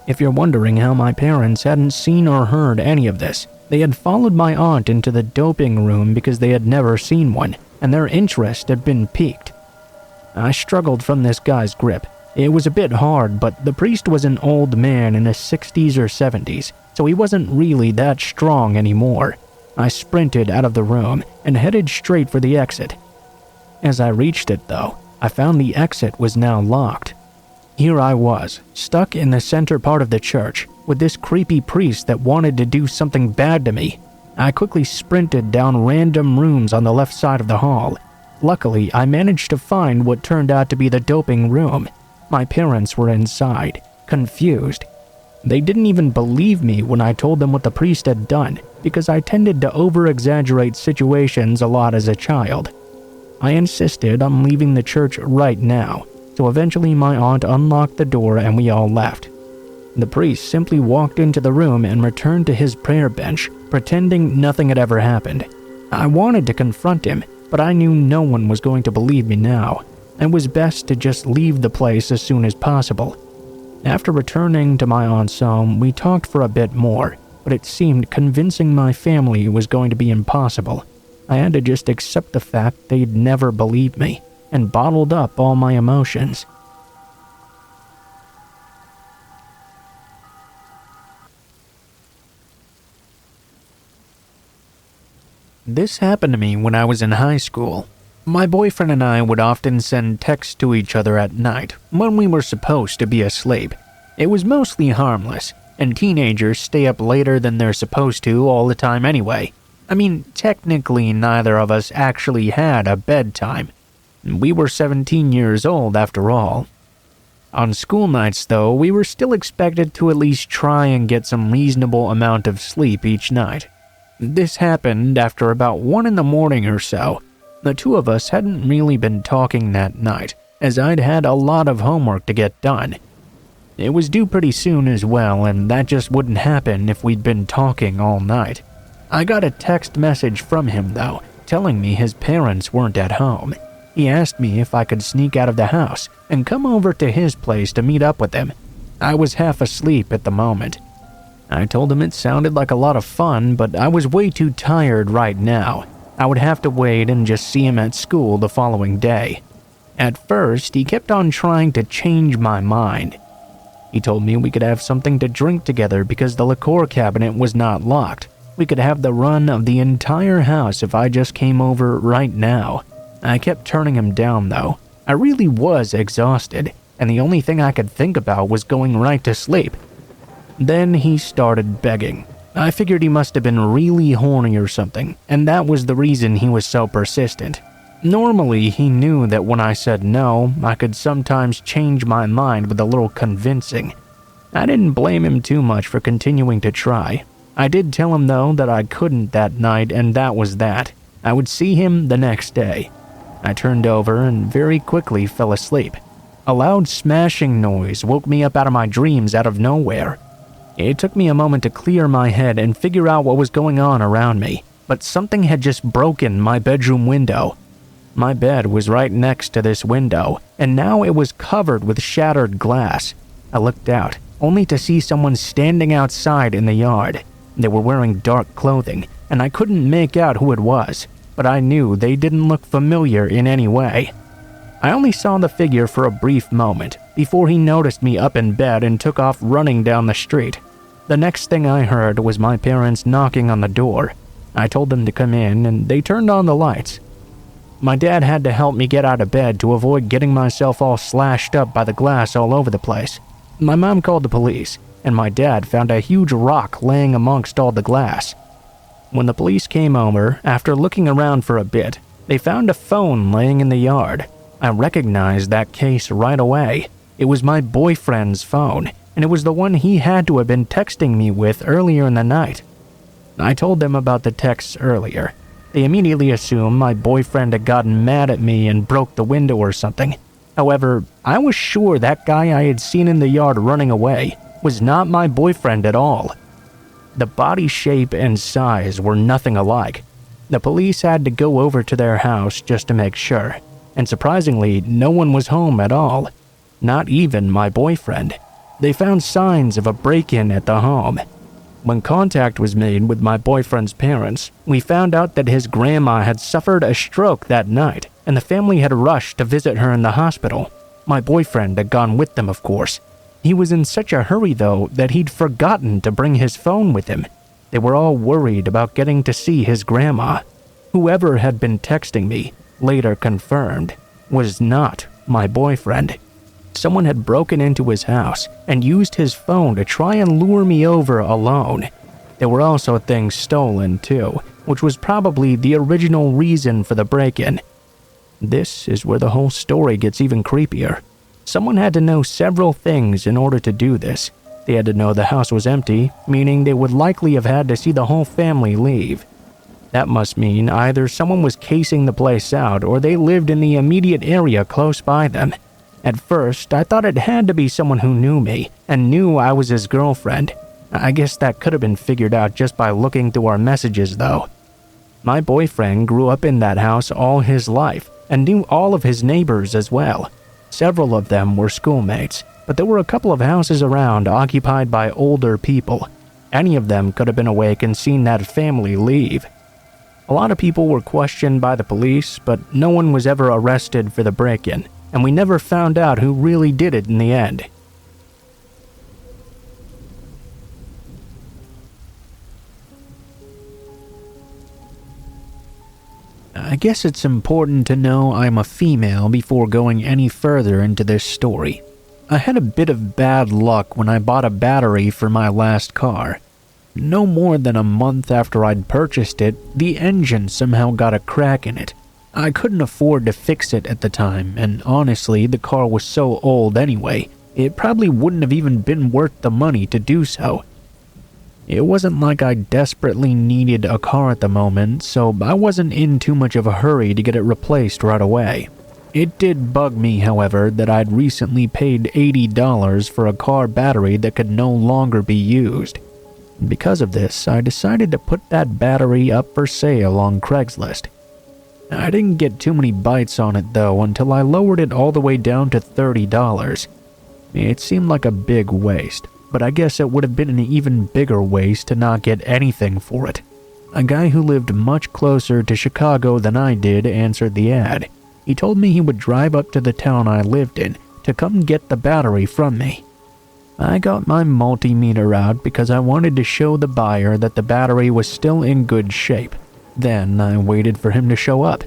If you're wondering how my parents hadn't seen or heard any of this, they had followed my aunt into the doping room because they had never seen one, and their interest had been piqued. I struggled from this guy's grip It was a bit hard, but the priest was an old man in his 60s or 70s, so he wasn't really that strong anymore. I sprinted out of the room and headed straight for the exit. As I reached it, though, I found the exit was now locked. Here I was, stuck in the center part of the church, with this creepy priest that wanted to do something bad to me. I quickly sprinted down random rooms on the left side of the hall. Luckily, I managed to find what turned out to be the doping room. My parents were inside, confused. They didn't even believe me when I told them what the priest had done, because I tended to over-exaggerate situations a lot as a child. I insisted on leaving the church right now, so eventually my aunt unlocked the door and we all left. The priest simply walked into the room and returned to his prayer bench, pretending nothing had ever happened. I wanted to confront him, but I knew no one was going to believe me now. It was best to just leave the place as soon as possible. After returning to my aunt's home, we talked for a bit more, but it seemed convincing my family was going to be impossible. I had to just accept the fact they'd never believe me, and bottled up all my emotions. This happened to me when I was in high school. My boyfriend and I would often send texts to each other at night when we were supposed to be asleep. It was mostly harmless, and teenagers stay up later than they're supposed to all the time anyway. I mean, technically neither of us actually had a bedtime. We were 17 years old after all. On school nights though, we were still expected to at least try and get some reasonable amount of sleep each night. This happened after about 1 in the morning or so. The two of us hadn't really been talking that night, as I'd had a lot of homework to get done. It was due pretty soon as well, and that just wouldn't happen if we'd been talking all night. I got a text message from him though, telling me his parents weren't at home. He asked me if I could sneak out of the house and come over to his place to meet up with him. I was half asleep at the moment. I told him it sounded like a lot of fun, but I was way too tired right now. I would have to wait and just see him at school the following day. At first, he kept on trying to change my mind. He told me we could have something to drink together because the liqueur cabinet was not locked. We could have the run of the entire house if I just came over right now. I kept turning him down though. I really was exhausted, and the only thing I could think about was going right to sleep. Then he started begging. I figured he must have been really horny or something, and that was the reason he was so persistent. Normally, he knew that when I said no, I could sometimes change my mind with a little convincing. I didn't blame him too much for continuing to try. I did tell him though that I couldn't that night, and that was that. I would see him the next day. I turned over and very quickly fell asleep. A loud smashing noise woke me up out of my dreams out of nowhere. It took me a moment to clear my head and figure out what was going on around me, but something had just broken my bedroom window. My bed was right next to this window, and now it was covered with shattered glass. I looked out, only to see someone standing outside in the yard. They were wearing dark clothing, and I couldn't make out who it was, but I knew they didn't look familiar in any way. I only saw the figure for a brief moment before he noticed me up in bed and took off running down the street. The next thing I heard was my parents knocking on the door. I told them to come in, and they turned on the lights. My dad had to help me get out of bed to avoid getting myself all slashed up by the glass all over the place. My mom called the police, and my dad found a huge rock laying amongst all the glass. When the police came over, after looking around for a bit, they found a phone laying in the yard. I recognized that case right away. It was my boyfriend's phone, and it was the one he had to have been texting me with earlier in the night. I told them about the texts earlier. They immediately assumed my boyfriend had gotten mad at me and broke the window or something. However, I was sure that guy I had seen in the yard running away was not my boyfriend at all. The body shape and size were nothing alike. The police had to go over to their house just to make sure, and surprisingly, no one was home at all. Not even my boyfriend. They found signs of a break-in at the home. When contact was made with my boyfriend's parents, we found out that his grandma had suffered a stroke that night, and the family had rushed to visit her in the hospital. My boyfriend had gone with them, of course. He was in such a hurry, though, that he'd forgotten to bring his phone with him. They were all worried about getting to see his grandma. Whoever had been texting me, later confirmed, was not my boyfriend. Someone had broken into his house and used his phone to try and lure me over alone. There were also things stolen, too, which was probably the original reason for the break-in. This is where the whole story gets even creepier. Someone had to know several things in order to do this. They had to know the house was empty, meaning they would likely have had to see the whole family leave. That must mean either someone was casing the place out or they lived in the immediate area close by them. At first, I thought it had to be someone who knew me and knew I was his girlfriend. I guess that could have been figured out just by looking through our messages, though. My boyfriend grew up in that house all his life and knew all of his neighbors as well. Several of them were schoolmates, but there were a couple of houses around occupied by older people. Any of them could have been awake and seen that family leave. A lot of people were questioned by the police, but no one was ever arrested for the break-in, and we never found out who really did it in the end. I guess it's important to know I'm a female before going any further into this story. I had a bit of bad luck when I bought a battery for my last car. No more than a month after I'd purchased it, the engine somehow got a crack in it. I couldn't afford to fix it at the time, and honestly, the car was so old anyway, it probably wouldn't have even been worth the money to do so. It wasn't like I desperately needed a car at the moment, so I wasn't in too much of a hurry to get it replaced right away. It did bug me, however, that I'd recently paid $80 for a car battery that could no longer be used. Because of this, I decided to put that battery up for sale on Craigslist. I didn't get too many bites on it though until I lowered it all the way down to $30. It seemed like a big waste, but I guess it would have been an even bigger waste to not get anything for it. A guy who lived much closer to Chicago than I did answered the ad. He told me he would drive up to the town I lived in to come get the battery from me. I got my multimeter out because I wanted to show the buyer that the battery was still in good shape. Then I waited for him to show up.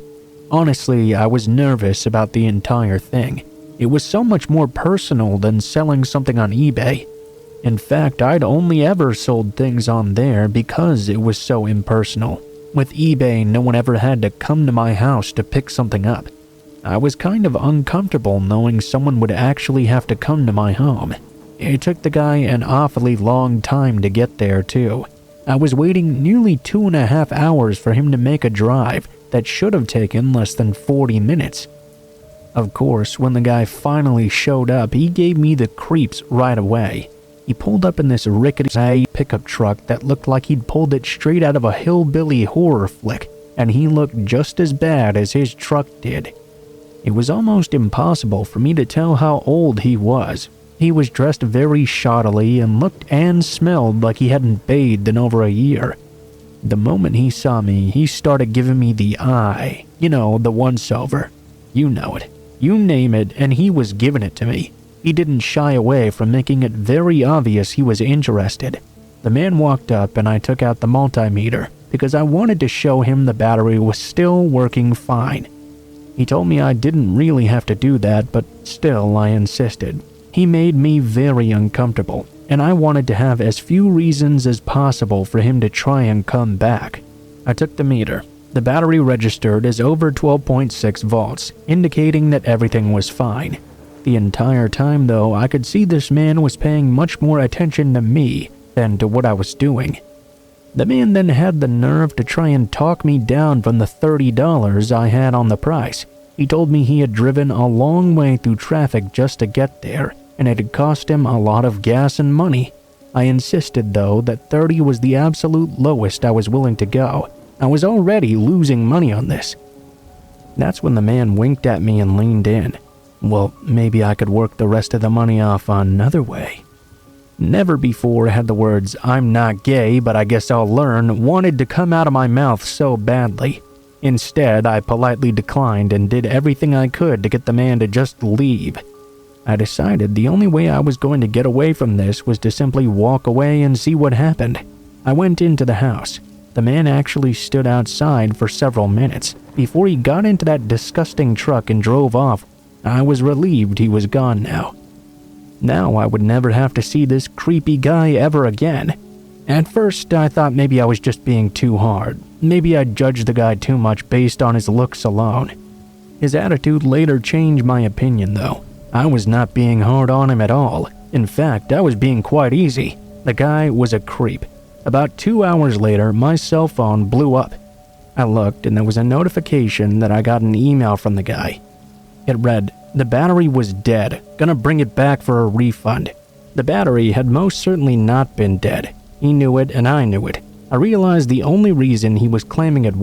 Honestly, I was nervous about the entire thing. It was so much more personal than selling something on eBay. In fact, I'd only ever sold things on there because it was so impersonal. With eBay, no one ever had to come to my house to pick something up. I was kind of uncomfortable knowing someone would actually have to come to my home. It took the guy an awfully long time to get there, too. I was waiting nearly 2.5 hours for him to make a drive that should have taken less than 40 minutes. Of course, when the guy finally showed up, he gave me the creeps right away. He pulled up in this rickety pickup truck that looked like he'd pulled it straight out of a hillbilly horror flick, and he looked just as bad as his truck did. It was almost impossible for me to tell how old he was. He was dressed very shoddily and looked and smelled like he hadn't bathed in over a year. The moment he saw me, he started giving me the eye. You know, the once-over. You know it. You name it, and he was giving it to me. He didn't shy away from making it very obvious he was interested. The man walked up and I took out the multimeter because I wanted to show him the battery was still working fine. He told me I didn't really have to do that, but still I insisted. He made me very uncomfortable, and I wanted to have as few reasons as possible for him to try and come back. I took the meter. The battery registered as over 12.6 volts, indicating that everything was fine. The entire time, though, I could see this man was paying much more attention to me than to what I was doing. The man then had the nerve to try and talk me down from the $30 I had on the price. He told me he had driven a long way through traffic just to get there, and it had cost him a lot of gas and money. I insisted, though, that 30 was the absolute lowest I was willing to go. I was already losing money on this. That's when the man winked at me and leaned in. Well, maybe I could work the rest of the money off another way. Never before had the words, "I'm not gay, but I guess I'll learn," wanted to come out of my mouth so badly. Instead, I politely declined and did everything I could to get the man to just leave. I decided the only way I was going to get away from this was to simply walk away and see what happened. I went into the house. The man actually stood outside for several minutes before he got into that disgusting truck and drove off. I was relieved he was gone now. Now I would never have to see this creepy guy ever again. At first, I thought maybe I was just being too hard. Maybe I judged the guy too much based on his looks alone. His attitude later changed my opinion, though. I was not being hard on him at all. In fact, I was being quite easy. The guy was a creep. About 2 hours later, my cell phone blew up. I looked and there was a notification that I got an email from the guy. It read, "The battery was dead. Gonna bring it back for a refund." The battery had most certainly not been dead. He knew it and I knew it. I realized the only reason he was claiming it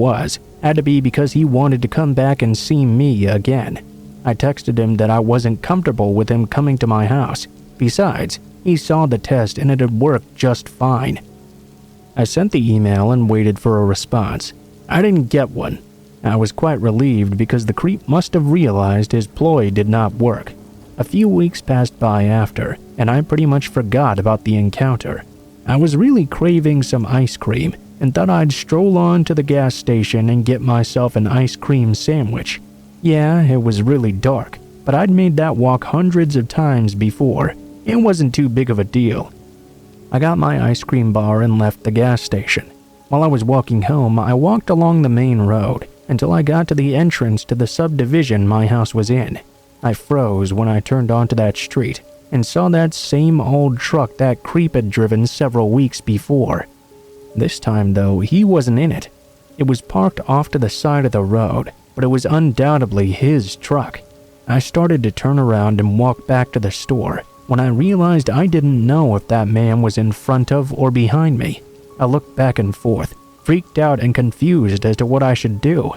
had to be because he wanted to come back and see me again. I texted him that I wasn't comfortable with him coming to my house. Besides, he saw the test and it had worked just fine. I sent the email and waited for a response. I didn't get one. I was quite relieved because the creep must have realized his ploy did not work. A few weeks passed by after, and I pretty much forgot about the encounter. I was really craving some ice cream and thought I'd stroll on to the gas station and get myself an ice cream sandwich. Yeah, it was really dark, but I'd made that walk hundreds of times before. It wasn't too big of a deal. I got my ice cream bar and left the gas station. While I was walking home, I walked along the main road until I got to the entrance to the subdivision my house was in. I froze when I turned onto that street and saw that same old truck that creep had driven several weeks before. This time, though, he wasn't in it. It was parked off to the side of the road, but it was undoubtedly his truck. I started to turn around and walk back to the store when I realized I didn't know if that man was in front of or behind me. I looked back and forth, freaked out and confused as to what I should do.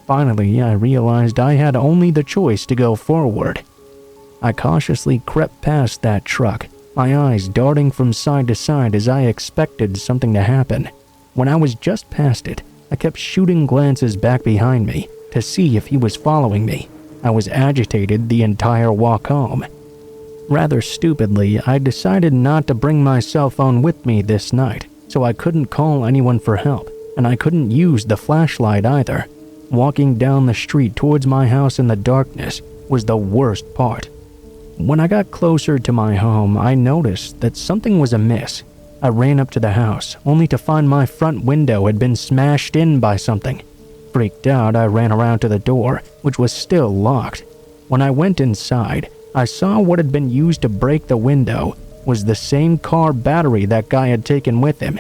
Finally, I realized I had only the choice to go forward. I cautiously crept past that truck, my eyes darting from side to side as I expected something to happen. When I was just past it, I kept shooting glances back behind me to see if he was following me. I was agitated the entire walk home. Rather stupidly, I decided not to bring my cell phone with me this night, so I couldn't call anyone for help, and I couldn't use the flashlight either. Walking down the street towards my house in the darkness was the worst part. When I got closer to my home, I noticed that something was amiss. I ran up to the house, only to find my front window had been smashed in by something. Freaked out, I ran around to the door, which was still locked. When I went inside, I saw what had been used to break the window was the same car battery that guy had taken with him.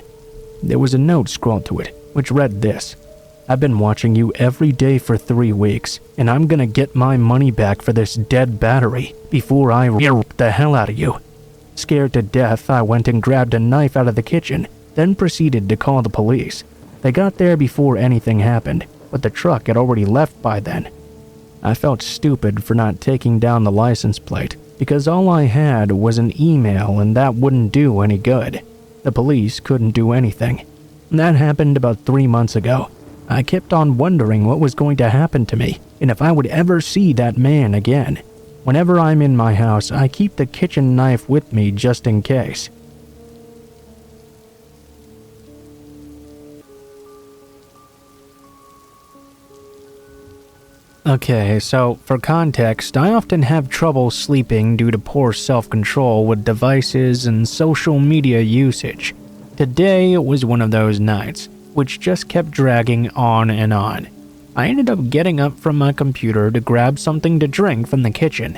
There was a note scrawled to it, which read this: "I've been watching you every day for 3 weeks, and I'm gonna get my money back for this dead battery before I rip the hell out of you." Scared to death, I went and grabbed a knife out of the kitchen, then proceeded to call the police. They got there before anything happened, but the truck had already left by then. I felt stupid for not taking down the license plate, because all I had was an email and that wouldn't do any good. The police couldn't do anything. That happened about 3 months ago. I kept on wondering what was going to happen to me and if I would ever see that man again. Whenever I'm in my house, I keep the kitchen knife with me just in case. Okay, so for context, I often have trouble sleeping due to poor self-control with devices and social media usage. Today was one of those nights, which just kept dragging on and on. I ended up getting up from my computer to grab something to drink from the kitchen.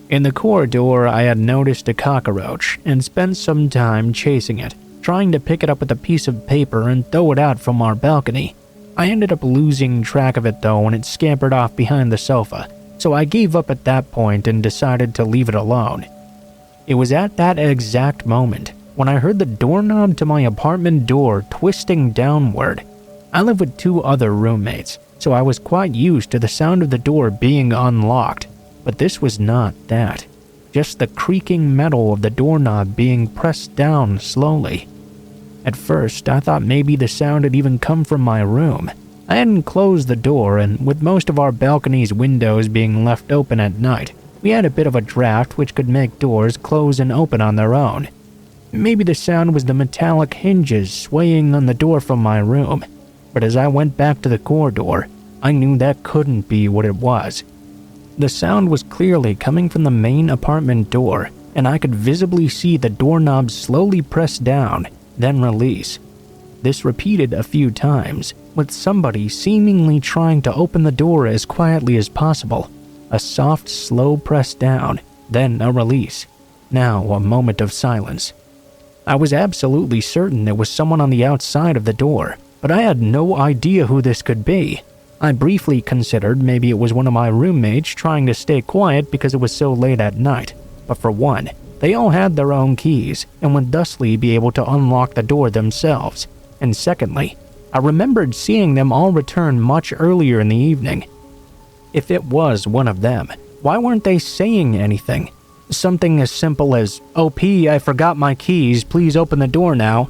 In the corridor, I had noticed a cockroach and spent some time chasing it, trying to pick it up with a piece of paper and throw it out from our balcony. I ended up losing track of it though when it scampered off behind the sofa, so I gave up at that point and decided to leave it alone. It was at that exact moment when I heard the doorknob to my apartment door twisting downward. I live with 2 other roommates, so I was quite used to the sound of the door being unlocked, but this was not that. Just the creaking metal of the doorknob being pressed down slowly. At first, I thought maybe the sound had even come from my room. I hadn't closed the door, and with most of our balcony's windows being left open at night, We had a bit of a draft which could make doors close and open on their own. Maybe the sound was the metallic hinges swaying on the door from my room, but as I went back to the corridor, I knew that couldn't be what it was. The sound was clearly coming from the main apartment door, and I could visibly see the doorknob slowly press down, then release. This repeated a few times, with somebody seemingly trying to open the door as quietly as possible. A soft, slow press down, then a release. Now a moment of silence. I was absolutely certain it was someone on the outside of the door, but I had no idea who this could be. I briefly considered maybe it was one of my roommates trying to stay quiet because it was so late at night. But for one, they all had their own keys and would thusly be able to unlock the door themselves. And secondly, I remembered seeing them all return much earlier in the evening. If it was one of them, why weren't they saying anything? Something as simple as, "OP, I forgot my keys, please open the door now."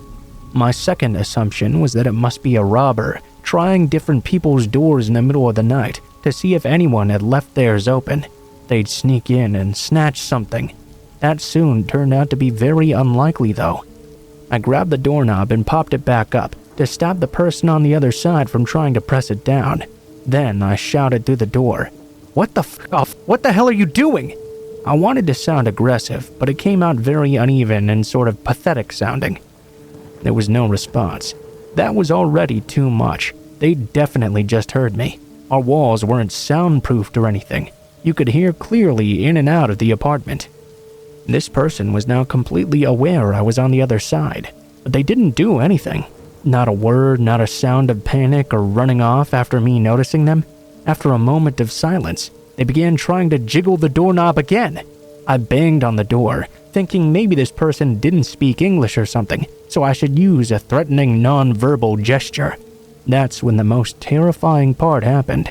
My second assumption was that it must be a robber trying different people's doors in the middle of the night to see if anyone had left theirs open. They'd sneak in and snatch something. That soon turned out to be very unlikely though. I grabbed the doorknob and popped it back up to stop the person on the other side from trying to press it down. Then I shouted through the door, "What the f off? What the hell are you doing?" I wanted to sound aggressive, but it came out very uneven and sort of pathetic sounding. There was no response. That was already too much. They definitely just heard me. Our walls weren't soundproofed or anything. You could hear clearly in and out of the apartment. This person was now completely aware I was on the other side, but they didn't do anything. Not a word, not a sound of panic or running off after me noticing them. After a moment of silence, they began trying to jiggle the doorknob again. I banged on the door, thinking maybe this person didn't speak English or something, so I should use a threatening non-verbal gesture. That's when the most terrifying part happened.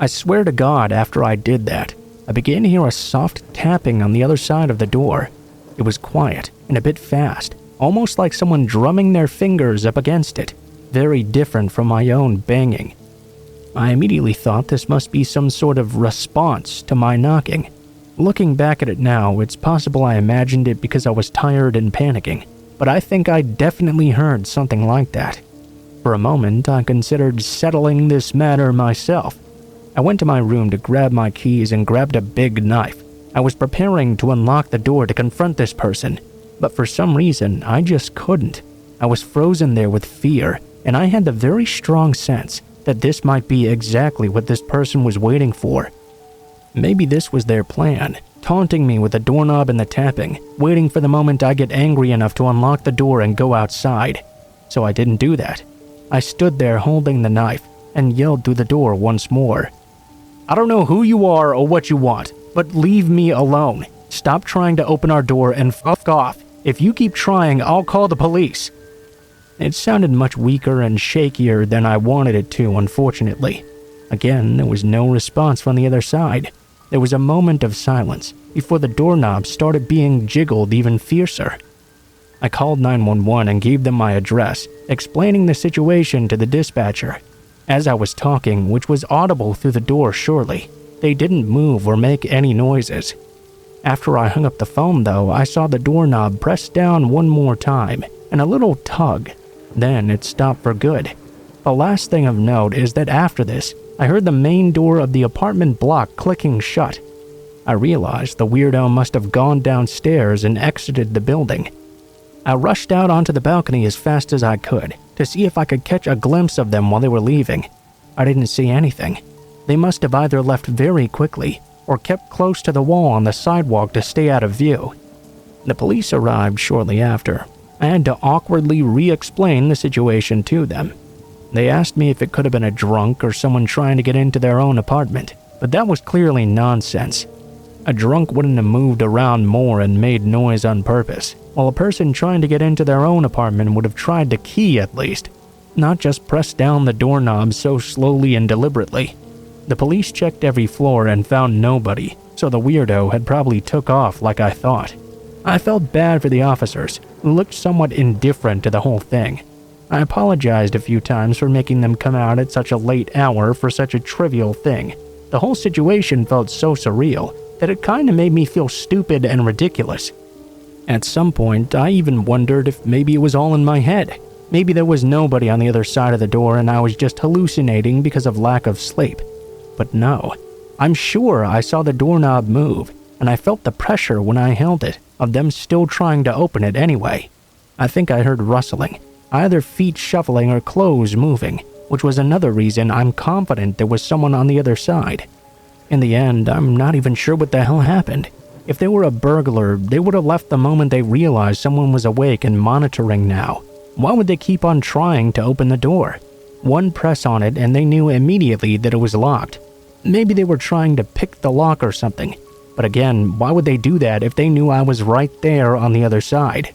I swear to God, after I did that, I began to hear a soft tapping on the other side of the door. It was quiet and a bit fast, almost like someone drumming their fingers up against it, very different from my own banging. I immediately thought this must be some sort of response to my knocking. Looking back at it now, it's possible I imagined it because I was tired and panicking, but I think I definitely heard something like that. For a moment, I considered settling this matter myself. I went to my room to grab my keys and grabbed a big knife. I was preparing to unlock the door to confront this person, but for some reason, I just couldn't. I was frozen there with fear, and I had the very strong sense that this might be exactly what this person was waiting for. Maybe this was their plan, taunting me with the doorknob and the tapping, waiting for the moment I get angry enough to unlock the door and go outside. So I didn't do that. I stood there holding the knife and yelled through the door once more. "I don't know who you are or what you want, but leave me alone. Stop trying to open our door and fuck off. If you keep trying, I'll call the police." It sounded much weaker and shakier than I wanted it to, unfortunately. Again, there was no response from the other side. There was a moment of silence before the doorknob started being jiggled even fiercer. I called 911 and gave them my address, explaining the situation to the dispatcher. As I was talking, which was audible through the door surely, they didn't move or make any noises. After I hung up the phone though, I saw the doorknob press down one more time and a little tug. Then it stopped for good. The last thing of note is that after this, I heard the main door of the apartment block clicking shut. I realized the weirdo must have gone downstairs and exited the building. I rushed out onto the balcony as fast as I could to see if I could catch a glimpse of them while they were leaving. I didn't see anything. They must have either left very quickly or kept close to the wall on the sidewalk to stay out of view. The police arrived shortly after. I had to awkwardly re-explain the situation to them. They asked me if it could have been a drunk or someone trying to get into their own apartment, but that was clearly nonsense. A drunk wouldn't have moved around more and made noise on purpose, while a person trying to get into their own apartment would have tried to key at least, not just press down the doorknob so slowly and deliberately. The police checked every floor and found nobody, so the weirdo had probably took off like I thought. I felt bad for the officers, who looked somewhat indifferent to the whole thing. I apologized a few times for making them come out at such a late hour for such a trivial thing. The whole situation felt so surreal, that it kinda made me feel stupid and ridiculous. At some point, I even wondered if maybe it was all in my head. Maybe there was nobody on the other side of the door and I was just hallucinating because of lack of sleep. But no, I'm sure I saw the doorknob move, and I felt the pressure when I held it, of them still trying to open it anyway. I think I heard rustling, either feet shuffling or clothes moving, which was another reason I'm confident there was someone on the other side. In the end, I'm not even sure what the hell happened. If they were a burglar, they would have left the moment they realized someone was awake and monitoring now. Why would they keep on trying to open the door? One press on it and they knew immediately that it was locked. Maybe they were trying to pick the lock or something. But again, why would they do that if they knew I was right there on the other side?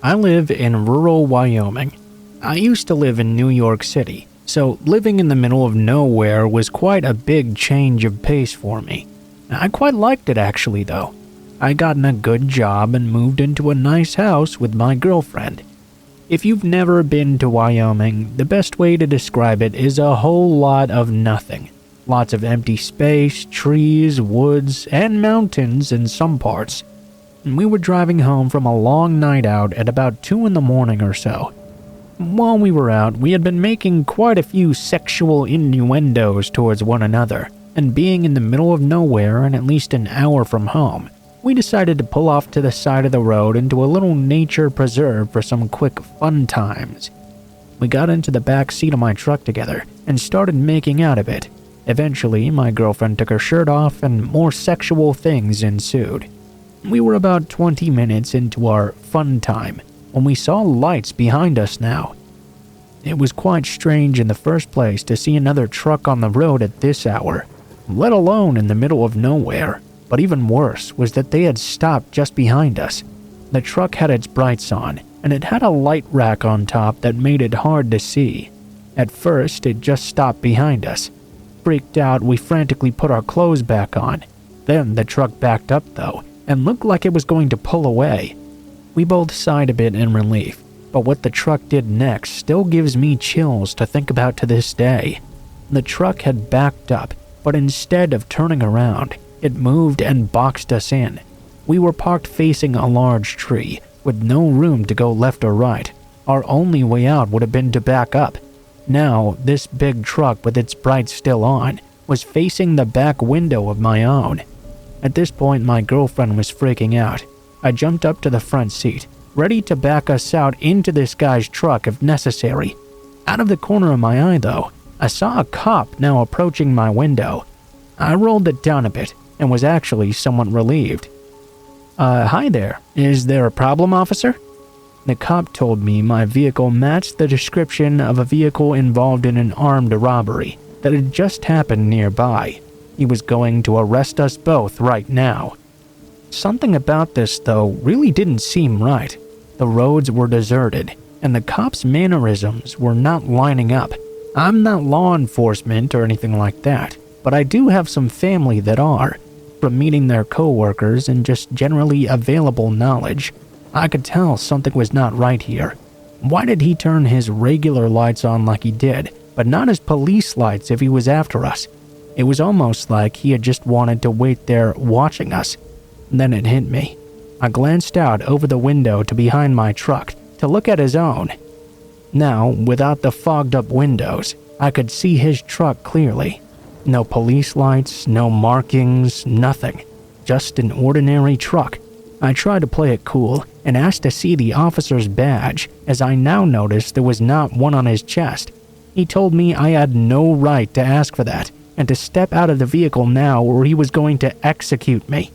I live in rural Wyoming. I used to live in New York City, so living in the middle of nowhere was quite a big change of pace for me. I quite liked it actually though. I'd gotten a good job and moved into a nice house with my girlfriend. If you've never been to Wyoming, the best way to describe it is a whole lot of nothing. Lots of empty space, trees, woods, and mountains in some parts. We were driving home from a long night out at about 2 in the morning or so. While we were out, we had been making quite a few sexual innuendos towards one another, and being in the middle of nowhere and at least an hour from home, we decided to pull off to the side of the road into a little nature preserve for some quick fun times. We got into the back seat of my truck together and started making out a bit. Eventually, my girlfriend took her shirt off and more sexual things ensued. We were about 20 minutes into our fun time when we saw lights behind us now. It was quite strange in the first place to see another truck on the road at this hour, let alone in the middle of nowhere. But even worse was that they had stopped just behind us. The truck had its brights on, and it had a light rack on top that made it hard to see. At first, it just stopped behind us. Freaked out, we frantically put our clothes back on. Then the truck backed up though, and looked like it was going to pull away. We both sighed a bit in relief, but what the truck did next still gives me chills to think about to this day. The truck had backed up, but instead of turning around, it moved and boxed us in. We were parked facing a large tree, with no room to go left or right. Our only way out would have been to back up. Now, this big truck with its brights still on was facing the back window of my own. At this point, my girlfriend was freaking out. I jumped up to the front seat, ready to back us out into this guy's truck if necessary. Out of the corner of my eye, though, I saw a cop now approaching my window. I rolled it down a bit and was actually somewhat relieved. Hi there. Is there a problem, officer? The cop told me my vehicle matched the description of a vehicle involved in an armed robbery that had just happened nearby. He was going to arrest us both right now. Something about this, though, really didn't seem right. The roads were deserted, and the cop's mannerisms were not lining up. I'm not law enforcement or anything like that, but I do have some family that are. From meeting their co-workers and just generally available knowledge, I could tell something was not right here. Why did he turn his regular lights on like he did, but not his police lights if he was after us? It was almost like he had just wanted to wait there watching us. Then it hit me. I glanced out over the window to behind my truck to look at his own. Now, without the fogged-up windows, I could see his truck clearly. No police lights, no markings, nothing. Just an ordinary truck. I tried to play it cool and asked to see the officer's badge, as I now noticed there was not one on his chest. He told me I had no right to ask for that, and to step out of the vehicle now or he was going to execute me.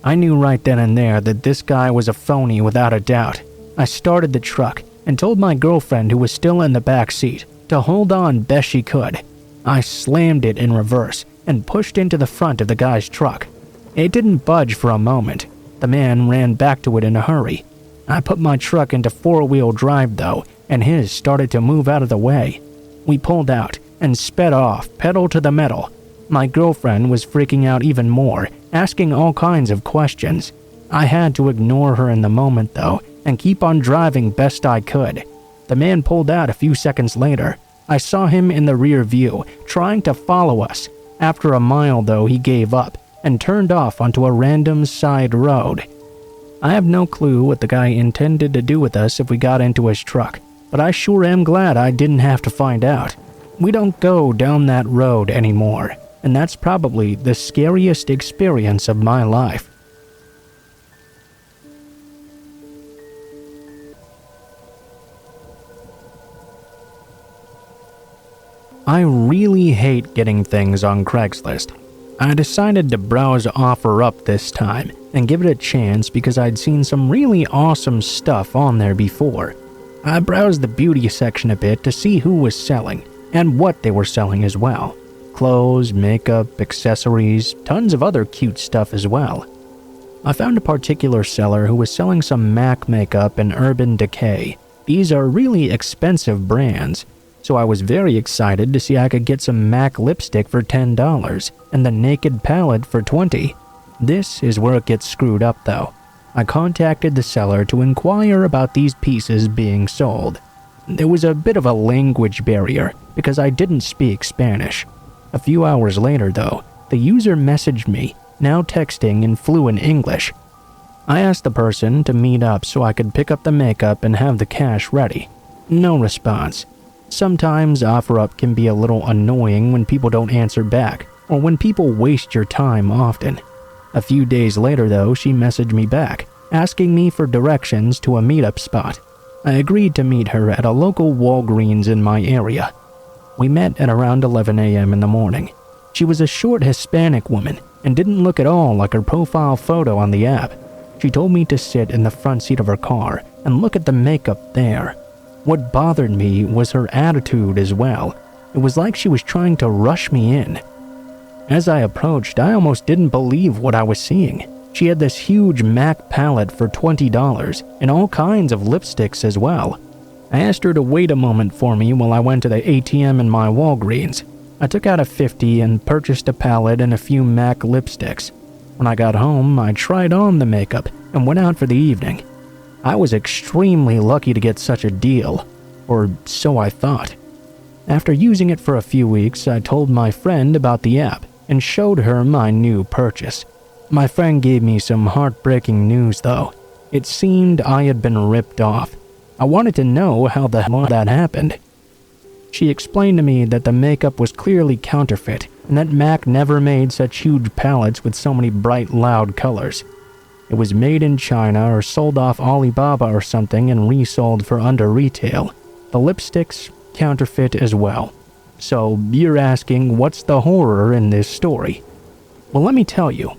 I knew right then and there that this guy was a phony without a doubt. I started the truck and told my girlfriend, who was still in the back seat, to hold on best she could. I slammed it in reverse and pushed into the front of the guy's truck. It didn't budge for a moment. The man ran back to it in a hurry. I put my truck into four-wheel drive though, and his started to move out of the way. We pulled out and sped off, pedal to the metal. My girlfriend was freaking out even more, asking all kinds of questions. I had to ignore her in the moment though, and keep on driving best I could. The man pulled out a few seconds later. I saw him in the rear view, trying to follow us. After a mile, though, he gave up and turned off onto a random side road. I have no clue what the guy intended to do with us if we got into his truck, but I sure am glad I didn't have to find out. We don't go down that road anymore, and that's probably the scariest experience of my life. I really hate getting things on Craigslist. I decided to browse OfferUp this time and give it a chance because I'd seen some really awesome stuff on there before. I browsed the beauty section a bit to see who was selling and what they were selling as well. Clothes, makeup, accessories, tons of other cute stuff as well. I found a particular seller who was selling some MAC makeup and Urban Decay. These are really expensive brands, so I was very excited to see I could get some MAC lipstick for $10 and the Naked palette for $20. This is where it gets screwed up though. I contacted the seller to inquire about these pieces being sold. There was a bit of a language barrier because I didn't speak Spanish. A few hours later though, the user messaged me, now texting in fluent English. I asked the person to meet up so I could pick up the makeup and have the cash ready. No response. Sometimes OfferUp can be a little annoying when people don't answer back, or when people waste your time often. A few days later though, she messaged me back, asking me for directions to a meetup spot. I agreed to meet her at a local Walgreens in my area. We met at around 11 a.m. in the morning. She was a short Hispanic woman and didn't look at all like her profile photo on the app. She told me to sit in the front seat of her car and look at the makeup there. What bothered me was her attitude as well. It was like she was trying to rush me in. As I approached, I almost didn't believe what I was seeing. She had this huge MAC palette for $20 and all kinds of lipsticks as well. I asked her to wait a moment for me while I went to the ATM in my Walgreens. I took out a $50 and purchased a palette and a few MAC lipsticks. When I got home, I tried on the makeup and went out for the evening. I was extremely lucky to get such a deal, or so I thought. After using it for a few weeks, I told my friend about the app and showed her my new purchase. My friend gave me some heartbreaking news though. It seemed I had been ripped off. I wanted to know how the hell that happened. She explained to me that the makeup was clearly counterfeit and that MAC never made such huge palettes with so many bright, loud colors. It was made in China or sold off Alibaba or something and resold for under retail. The lipsticks, counterfeit as well. So you're asking, what's the horror in this story? Well, let me tell you.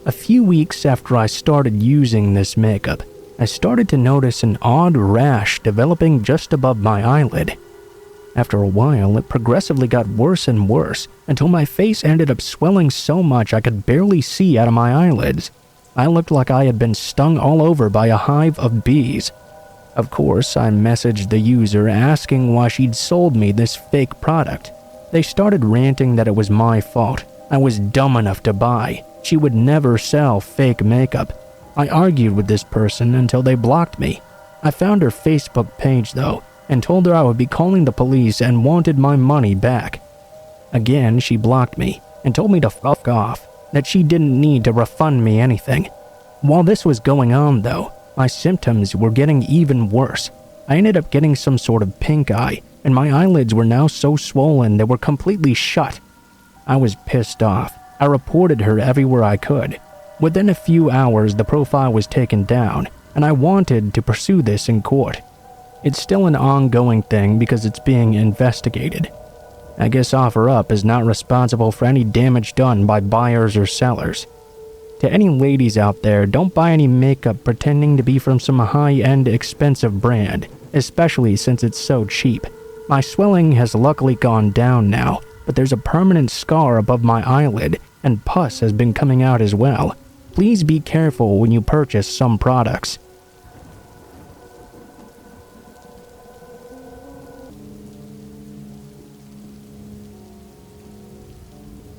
A few weeks after I started using this makeup, I started to notice an odd rash developing just above my eyelid. After a while, it progressively got worse and worse until my face ended up swelling so much I could barely see out of my eyelids. I looked like I had been stung all over by a hive of bees. Of course, I messaged the user asking why she'd sold me this fake product. They started ranting that it was my fault. I was dumb enough to buy. She would never sell fake makeup. I argued with this person until they blocked me. I found her Facebook page though, and told her I would be calling the police and wanted my money back. Again, she blocked me and told me to fuck off, that she didn't need to refund me anything. While this was going on though, my symptoms were getting even worse. I ended up getting some sort of pink eye, and my eyelids were now so swollen they were completely shut. I was pissed off. I reported her everywhere I could. Within a few hours, the profile was taken down, and I wanted to pursue this in court. It's still an ongoing thing because it's being investigated. I guess OfferUp is not responsible for any damage done by buyers or sellers. To any ladies out there, don't buy any makeup pretending to be from some high-end expensive brand, especially since it's so cheap. My swelling has luckily gone down now, but there's a permanent scar above my eyelid, and pus has been coming out as well. Please be careful when you purchase some products.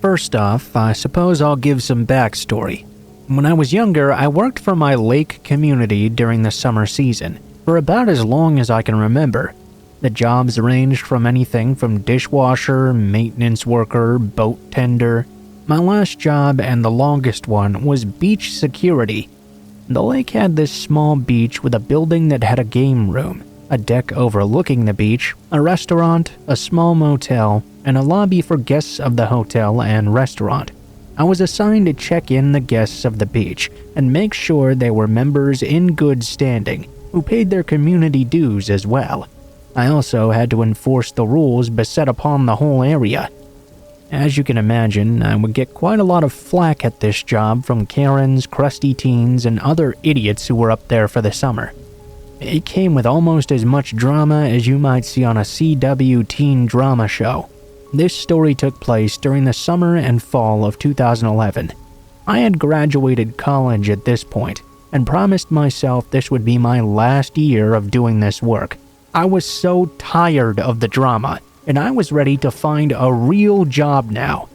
First off, I suppose I'll give some backstory. When I was younger, I worked for my lake community during the summer season, for about as long as I can remember. The jobs ranged from anything from dishwasher, maintenance worker, boat tender. My last job and the longest one was beach security. The lake had this small beach with a building that had a game room, a deck overlooking the beach, a restaurant, a small motel, and a lobby for guests of the hotel and restaurant. I was assigned to check in the guests of the beach and make sure they were members in good standing who paid their community dues as well. I also had to enforce the rules beset upon the whole area. As you can imagine, I would get quite a lot of flack at this job from Karens, crusty teens, and other idiots who were up there for the summer. It came with almost as much drama as you might see on a CW teen drama show. This story took place during the summer and fall of 2011. I had graduated college at this point and promised myself this would be my last year of doing this work. I was so tired of the drama, and I was ready to find a real job now.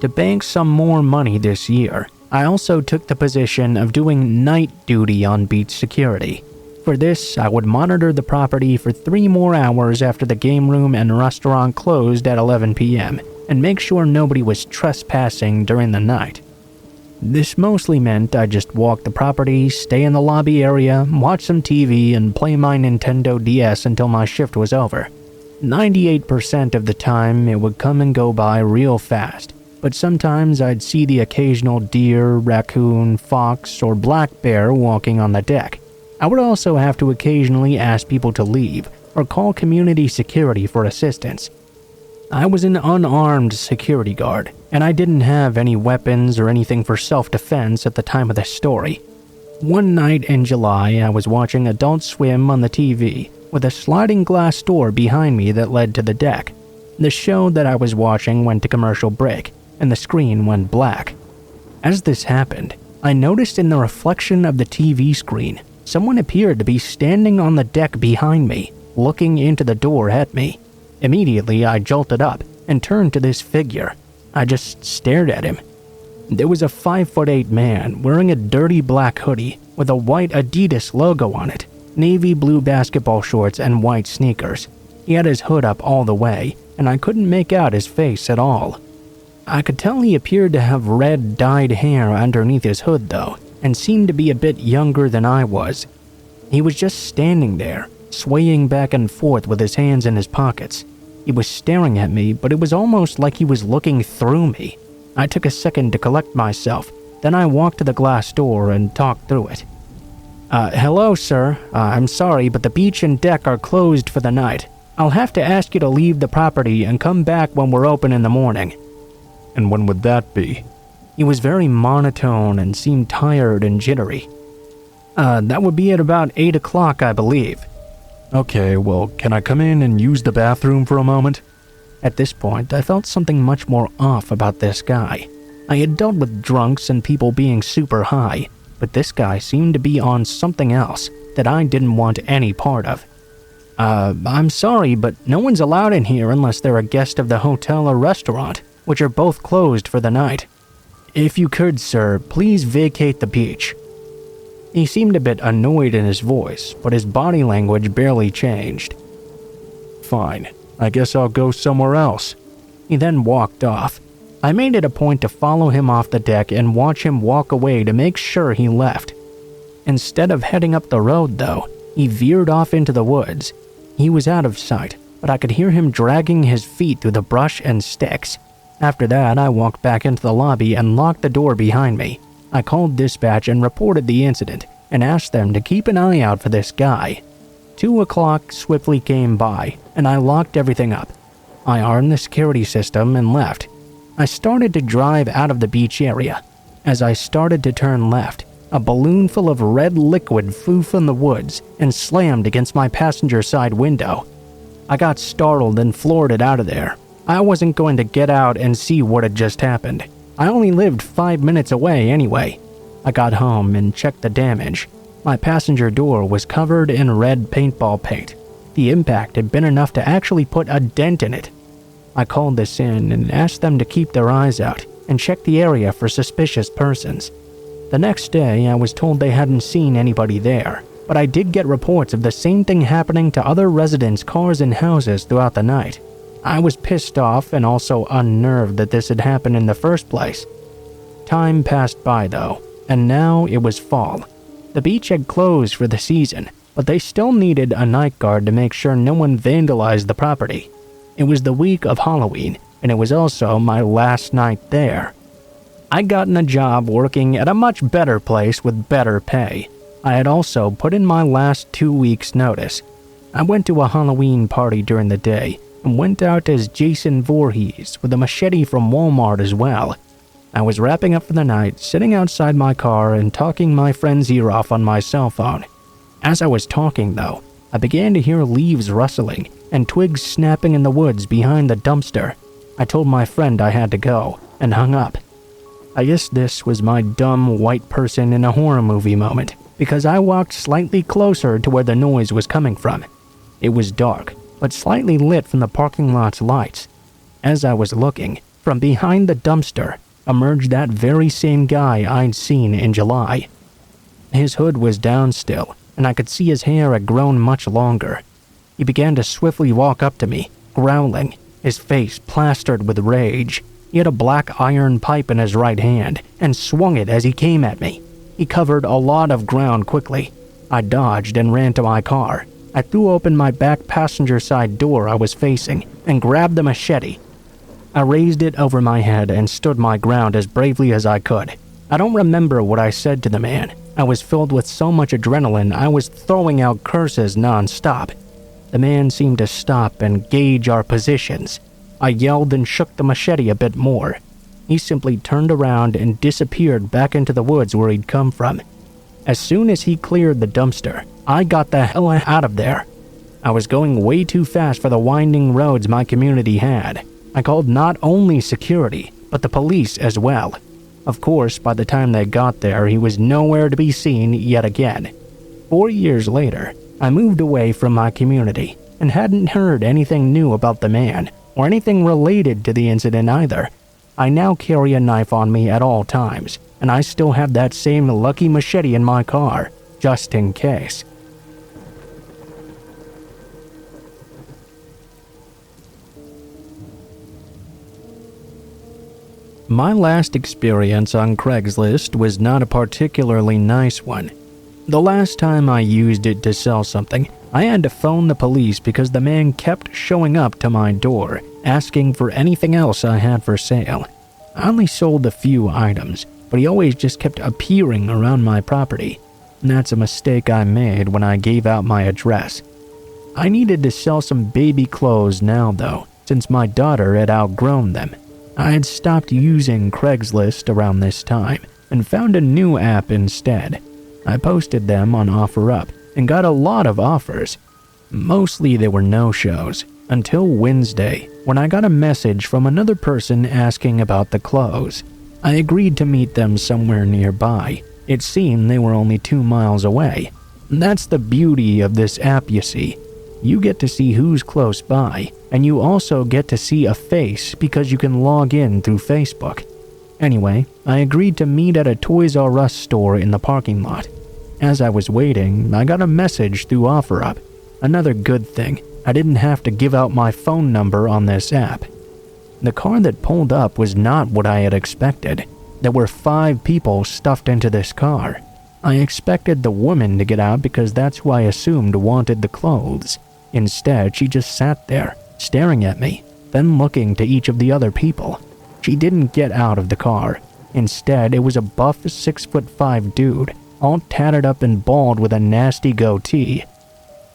To bank some more money this year, I also took the position of doing night duty on beach security. For this, I would monitor the property for 3 more hours after the game room and restaurant closed at 11 p.m. and make sure nobody was trespassing during the night. This mostly meant I just walk the property, stay in the lobby area, watch some TV, and play my Nintendo DS until my shift was over. 98% of the time, it would come and go by real fast, but sometimes I'd see the occasional deer, raccoon, fox, or black bear walking on the deck. I would also have to occasionally ask people to leave or call community security for assistance. I was an unarmed security guard, and I didn't have any weapons or anything for self-defense at the time of this story. One night in July, I was watching Adult Swim on the TV with a sliding glass door behind me that led to the deck. The show that I was watching went to commercial break, and the screen went black. As this happened, I noticed in the reflection of the TV screen, someone appeared to be standing on the deck behind me, looking into the door at me. Immediately, I jolted up and turned to this figure. I just stared at him. There was a 5'8" man wearing a dirty black hoodie with a white Adidas logo on it, navy blue basketball shorts, and white sneakers. He had his hood up all the way, and I couldn't make out his face at all. I could tell he appeared to have red dyed hair underneath his hood though, and seemed to be a bit younger than I was. He was just standing there, swaying back and forth with his hands in his pockets. He was staring at me, but it was almost like he was looking through me. I took a second to collect myself, then I walked to the glass door and talked through it. Hello, sir. I'm sorry, but the beach and deck are closed for the night. I'll have to ask you to leave the property and come back when we're open in the morning."
"And when would that be?"
He was very monotone and seemed tired and jittery. That would be at about 8 o'clock, I believe."
"Okay, well, can I come in and use the bathroom for a moment?"
At this point, I felt something much more off about this guy. I had dealt with drunks and people being super high, but this guy seemed to be on something else that I didn't want any part of. I'm sorry, but no one's allowed in here unless they're a guest of the hotel or restaurant, which are both closed for the night. If you could, sir, please vacate the beach." He seemed a bit annoyed in his voice, but his body language barely changed.
"Fine, I guess I'll go somewhere else."
He then walked off. I made it a point to follow him off the deck and watch him walk away to make sure he left. Instead of heading up the road, though, he veered off into the woods. He was out of sight, but I could hear him dragging his feet through the brush and sticks. After that, I walked back into the lobby and locked the door behind me. I called dispatch and reported the incident and asked them to keep an eye out for this guy. 2 o'clock swiftly came by, and I locked everything up. I armed the security system and left. I started to drive out of the beach area. As I started to turn left, a balloon full of red liquid flew from the woods and slammed against my passenger side window. I got startled and floored it out of there. I wasn't going to get out and see what had just happened. I only lived 5 minutes away anyway. I got home and checked the damage. My passenger door was covered in red paintball paint. The impact had been enough to actually put a dent in it. I called this in and asked them to keep their eyes out and check the area for suspicious persons. The next day, I was told they hadn't seen anybody there, but I did get reports of the same thing happening to other residents' cars and houses throughout the night. I was pissed off and also unnerved that this had happened in the first place. Time passed by though, and now it was fall. The beach had closed for the season, but they still needed a night guard to make sure no one vandalized the property. It was the week of Halloween, and it was also my last night there. I'd gotten a job working at a much better place with better pay. I had also put in my last 2 weeks' notice. I went to a Halloween party during the day and went out as Jason Voorhees with a machete from Walmart as well. I was wrapping up for the night, sitting outside my car and talking my friend's ear off on my cell phone. As I was talking though, I began to hear leaves rustling and twigs snapping in the woods behind the dumpster. I told my friend I had to go and hung up. I guess this was my dumb white person in a horror movie moment, because I walked slightly closer to where the noise was coming from. It was dark, but slightly lit from the parking lot's lights. As I was looking, from behind the dumpster emerged that very same guy I'd seen in July. His hood was down still, and I could see his hair had grown much longer. He began to swiftly walk up to me, growling, his face plastered with rage. He had a black iron pipe in his right hand and swung it as he came at me. He covered a lot of ground quickly. I dodged and ran to my car. I threw open my back passenger side door I was facing and grabbed the machete. I raised it over my head and stood my ground as bravely as I could. I don't remember what I said to the man. I was filled with so much adrenaline I was throwing out curses non-stop. The man seemed to stop and gauge our positions. I yelled and shook the machete a bit more. He simply turned around and disappeared back into the woods where he'd come from. As soon as he cleared the dumpster, I got the hell out of there. I was going way too fast for the winding roads my community had. I called not only security, but the police as well. Of course, by the time they got there, he was nowhere to be seen yet again. 4 years later, I moved away from my community and hadn't heard anything new about the man or anything related to the incident either. I now carry a knife on me at all times, and I still have that same lucky machete in my car, just in case. My last experience on Craigslist was not a particularly nice one. The last time I used it to sell something, I had to phone the police because the man kept showing up to my door, asking for anything else I had for sale. I only sold a few items, but he always just kept appearing around my property. That's a mistake I made when I gave out my address. I needed to sell some baby clothes now though, since my daughter had outgrown them. I had stopped using Craigslist around this time and found a new app instead. I posted them on OfferUp and got a lot of offers. Mostly they were no-shows, until Wednesday, when I got a message from another person asking about the clothes. I agreed to meet them somewhere nearby. It seemed they were only 2 miles away. That's the beauty of this app, you see. You get to see who's close by, and you also get to see a face because you can log in through Facebook. Anyway, I agreed to meet at a Toys R Us store in the parking lot. As I was waiting, I got a message through OfferUp. Another good thing, I didn't have to give out my phone number on this app. The car that pulled up was not what I had expected. There were 5 people stuffed into this car. I expected the woman to get out because that's who I assumed wanted the clothes. Instead, she just sat there, staring at me, then looking to each of the other people. She didn't get out of the car. Instead, it was a buff 6'5" dude, all tatted up and bald with a nasty goatee.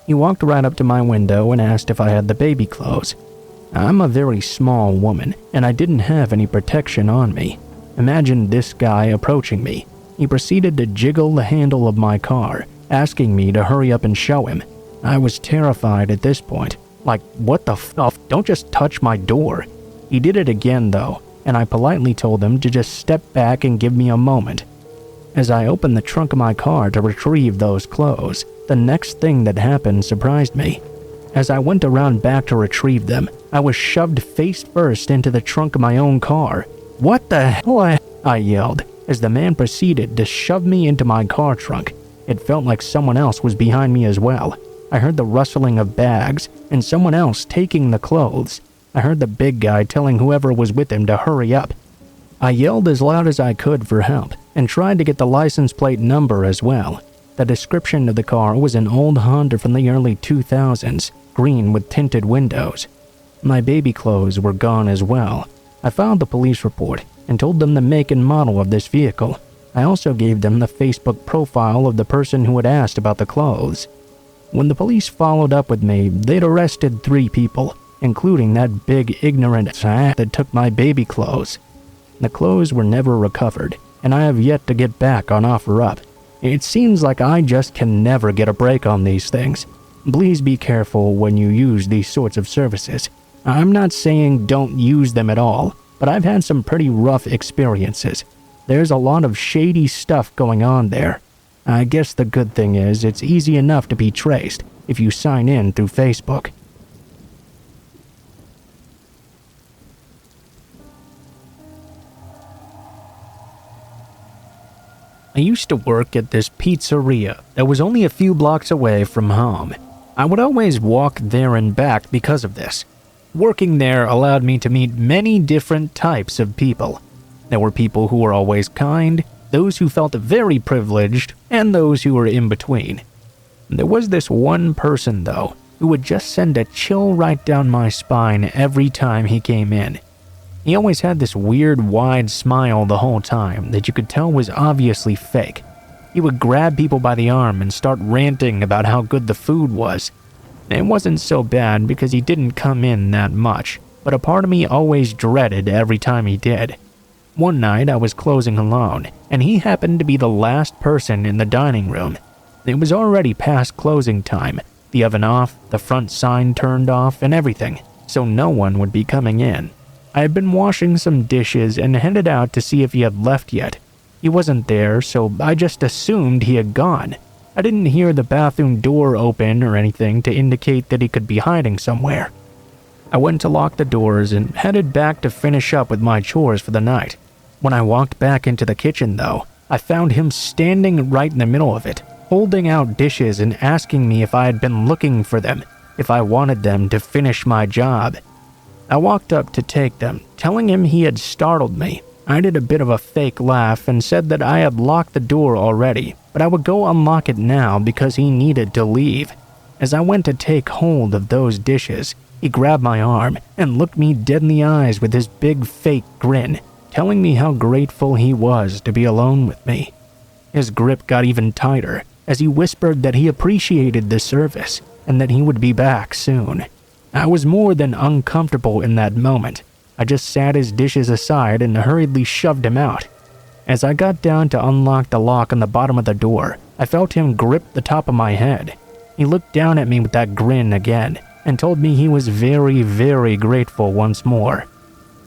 He walked right up to my window and asked if I had the baby clothes. I'm a very small woman, and I didn't have any protection on me. Imagine this guy approaching me. He proceeded to jiggle the handle of my car, asking me to hurry up and show him. I was terrified at this point. Like, what the f***? Don't just touch my door. He did it again though, and I politely told him to just step back and give me a moment. As I opened the trunk of my car to retrieve those clothes, the next thing that happened surprised me. As I went around back to retrieve them, I was shoved face first into the trunk of my own car. "What the hell?" I yelled, as the man proceeded to shove me into my car trunk. It felt like someone else was behind me as well. I heard the rustling of bags and someone else taking the clothes. I heard the big guy telling whoever was with him to hurry up. I yelled as loud as I could for help and tried to get the license plate number as well. The description of the car was an old Honda from the early 2000s, green with tinted windows. My baby clothes were gone as well. I filed the police report and told them the make and model of this vehicle. I also gave them the Facebook profile of the person who had asked about the clothes. When the police followed up with me, they'd arrested 3 people, including that big ignorant sack that took my baby clothes. The clothes were never recovered, and I have yet to get back on OfferUp. It seems like I just can never get a break on these things. Please be careful when you use these sorts of services. I'm not saying don't use them at all, but I've had some pretty rough experiences. There's a lot of shady stuff going on there. I guess the good thing is it's easy enough to be traced if you sign in through Facebook. I used to work at this pizzeria that was only a few blocks away from home. I would always walk there and back because of this. Working there allowed me to meet many different types of people. There were people who were always kind, those who felt very privileged, and those who were in between. There was this one person, though, who would just send a chill right down my spine every time he came in. He always had this weird wide smile the whole time that you could tell was obviously fake. He would grab people by the arm and start ranting about how good the food was. It wasn't so bad because he didn't come in that much, but a part of me always dreaded every time he did. One night I was closing alone, and he happened to be the last person in the dining room. It was already past closing time, the oven off, the front sign turned off, and everything, so no one would be coming in. I had been washing some dishes and headed out to see if he had left yet. He wasn't there, so I just assumed he had gone. I didn't hear the bathroom door open or anything to indicate that he could be hiding somewhere. I went to lock the doors and headed back to finish up with my chores for the night. When I walked back into the kitchen, though, I found him standing right in the middle of it, holding out dishes and asking me if I had been looking for them, if I wanted them to finish my job. I walked up to take them, telling him he had startled me. I did a bit of a fake laugh and said that I had locked the door already, but I would go unlock it now because he needed to leave. As I went to take hold of those dishes, he grabbed my arm and looked me dead in the eyes with his big fake grin, telling me how grateful he was to be alone with me. His grip got even tighter as he whispered that he appreciated the service and that he would be back soon. I was more than uncomfortable in that moment. I just sat his dishes aside and hurriedly shoved him out. As I got down to unlock the lock on the bottom of the door, I felt him grip the top of my head. He looked down at me with that grin again and told me he was very, very grateful once more.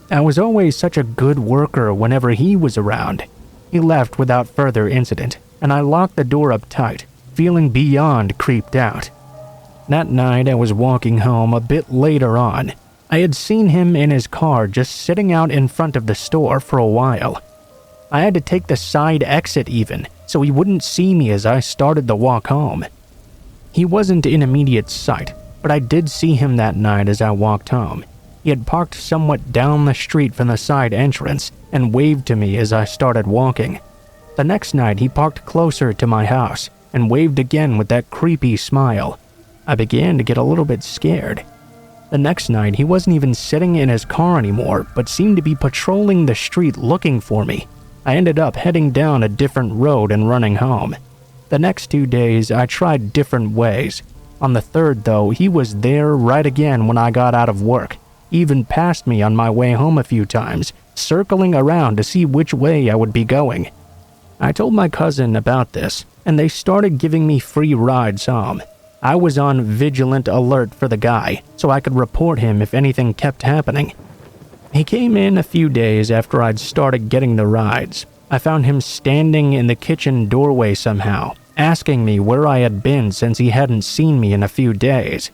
I was always such a good worker whenever he was around. He left without further incident, and I locked the door up tight, feeling beyond creeped out. That night I was walking home a bit later on. I had seen him in his car just sitting out in front of the store for a while. I had to take the side exit even, so he wouldn't see me as I started the walk home. He wasn't in immediate sight, but I did see him that night as I walked home. He had parked somewhat down the street from the side entrance and waved to me as I started walking. The next night he parked closer to my house and waved again with that creepy smile. I began to get a little bit scared. The next night he wasn't even sitting in his car anymore, but seemed to be patrolling the street looking for me. I ended up heading down a different road and running home. The next 2 days I tried different ways. On the third though, he was there right again when I got out of work. Even passed me on my way home a few times, circling around to see which way I would be going. I told my cousin about this, and they started giving me free rides home. I was on vigilant alert for the guy, so I could report him if anything kept happening. He came in a few days after I'd started getting the rides. I found him standing in the kitchen doorway somehow, asking me where I had been since he hadn't seen me in a few days.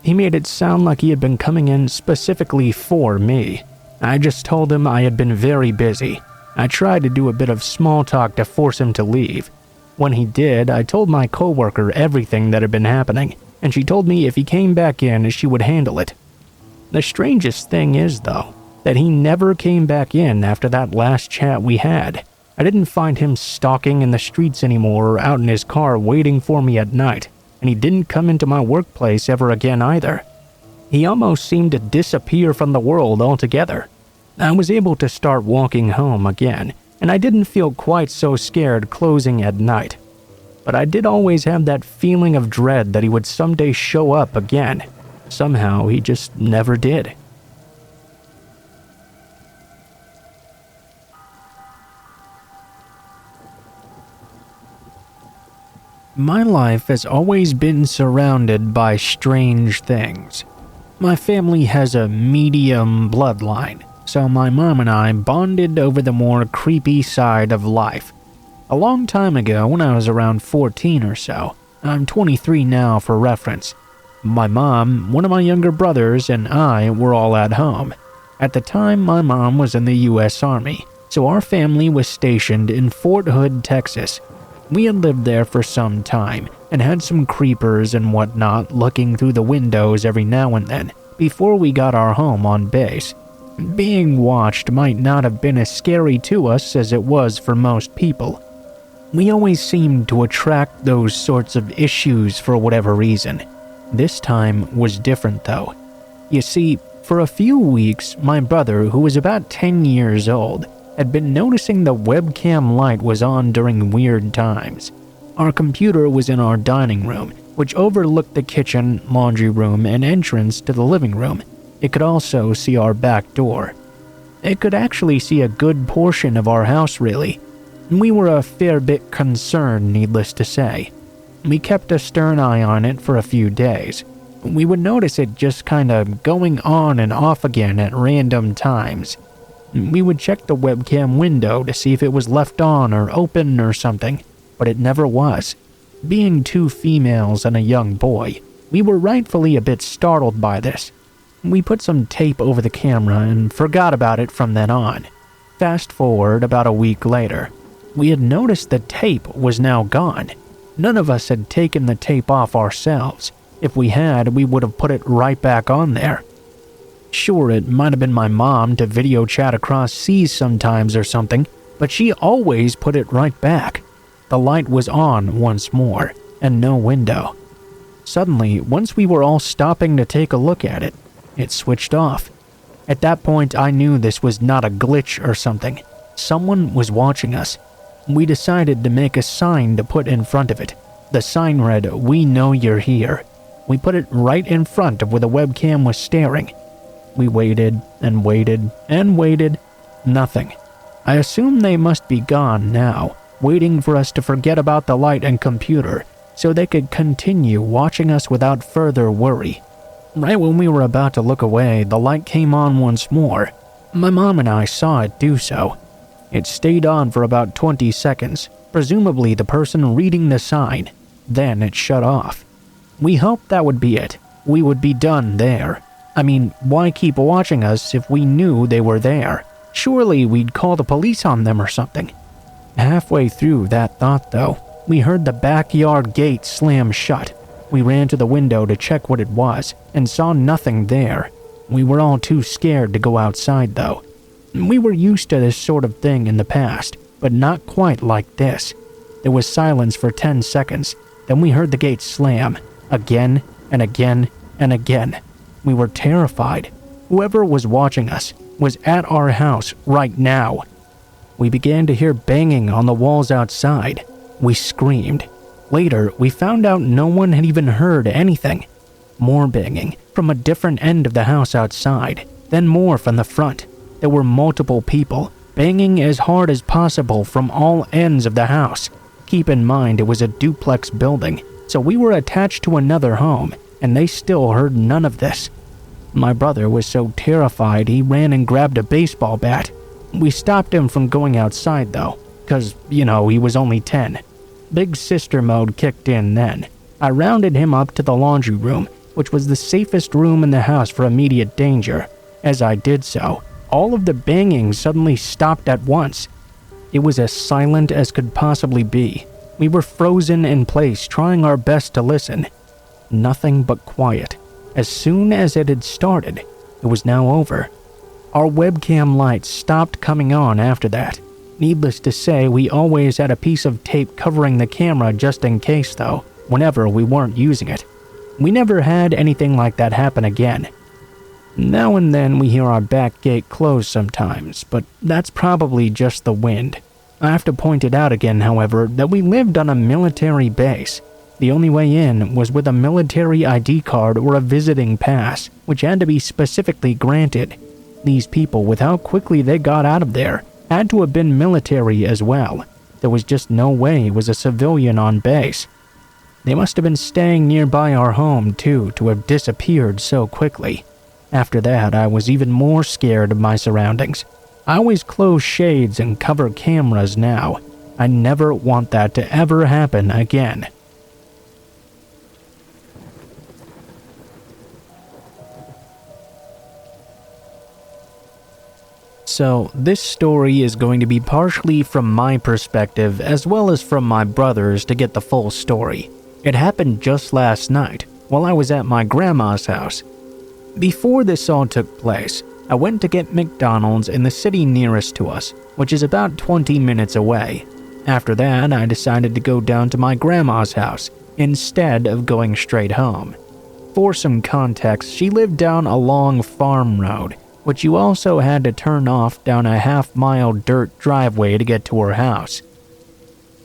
He made it sound like he had been coming in specifically for me. I just told him I had been very busy. I tried to do a bit of small talk to force him to leave. When he did, I told my coworker everything that had been happening, and she told me if he came back in, she would handle it. The strangest thing is, though, that he never came back in after that last chat we had. I didn't find him stalking in the streets anymore or out in his car waiting for me at night, and he didn't come into my workplace ever again either. He almost seemed to disappear from the world altogether. I was able to start walking home again, and I didn't feel quite so scared closing at night. But I did always have that feeling of dread that he would someday show up again. Somehow he just never did. My life has always been surrounded by strange things. My family has a medium bloodline, so my mom and I bonded over the more creepy side of life. A long time ago, when I was around 14 or so, I'm 23 now for reference, my mom, one of my younger brothers, and I were all at home. At the time, my mom was in the U.S. Army, so our family was stationed in Fort Hood, Texas. We had lived there for some time and had some creepers and whatnot looking through the windows every now and then before we got our home on base. Being watched might not have been as scary to us as it was for most people. We always seemed to attract those sorts of issues for whatever reason. This time was different though. You see, for a few weeks, my brother, who was about 10 years old, had been noticing the webcam light was on during weird times. Our computer was in our dining room, which overlooked the kitchen, laundry room, and entrance to the living room. It could also see our back door. It could actually see a good portion of our house, really. We were a fair bit concerned, needless to say. We kept a stern eye on it for a few days. We would notice it just kinda going on and off again at random times. We would check the webcam window to see if it was left on or open or something, but it never was. Being two females and a young boy, we were rightfully a bit startled by this. We put some tape over the camera and forgot about it from then on. Fast forward about a week later. We had noticed the tape was now gone. None of us had taken the tape off ourselves. If we had, we would have put it right back on there. Sure, it might have been my mom to video chat across seas sometimes or something, but she always put it right back. The light was on once more, and no window. Suddenly, once we were all stopping to take a look at it, it switched off. At that point, I knew this was not a glitch or something. Someone was watching us. We decided to make a sign to put in front of it. The sign read, "We know you're here." We put it right in front of where the webcam was staring. We waited and waited and waited. Nothing. I assume they must be gone now, waiting for us to forget about the light and computer so they could continue watching us without further worry. Right when we were about to look away, the light came on once more. My mom and I saw it do so. It stayed on for about 20 seconds, presumably the person reading the sign. Then it shut off. We hoped that would be it. We would be done there. I mean, why keep watching us if we knew they were there? Surely we'd call the police on them or something. Halfway through that thought, though, we heard the backyard gate slam shut. We ran to the window to check what it was and saw nothing there. We were all too scared to go outside, though. We were used to this sort of thing in the past, but not quite like this. There was silence for 10 seconds, then we heard the gate slam, again and again and again. We were terrified. Whoever was watching us was at our house right now. We began to hear banging on the walls outside. We screamed. Later, we found out no one had even heard anything. More banging from a different end of the house outside, then more from the front. There were multiple people banging as hard as possible from all ends of the house. Keep in mind it was a duplex building, so we were attached to another home, and they still heard none of this. My brother was so terrified he ran and grabbed a baseball bat. We stopped him from going outside though, because, he was only 10. Big sister mode kicked in then. I rounded him up to the laundry room, which was the safest room in the house for immediate danger. As I did so, all of the banging suddenly stopped at once. It was as silent as could possibly be. We were frozen in place, trying our best to listen. Nothing but quiet. As soon as it had started, it was now over. Our webcam lights stopped coming on after that. Needless to say, we always had a piece of tape covering the camera just in case though, whenever we weren't using it. We never had anything like that happen again. Now and then we hear our back gate close sometimes, but that's probably just the wind. I have to point it out again, however, that we lived on a military base. The only way in was with a military ID card or a visiting pass, which had to be specifically granted. These people, with how quickly they got out of there, had to have been military as well. There was just no way it was a civilian on base. They must have been staying nearby our home too to have disappeared so quickly. After that, I was even more scared of my surroundings. I always close shades and cover cameras now. I never want that to ever happen again. So, this story is going to be partially from my perspective as well as from my brother's to get the full story. It happened just last night, while I was at my grandma's house. Before this all took place, I went to get McDonald's in the city nearest to us, which is about 20 minutes away. After that, I decided to go down to my grandma's house, instead of going straight home. For some context, she lived down a long farm road, which you also had to turn off down a half-mile dirt driveway to get to her house.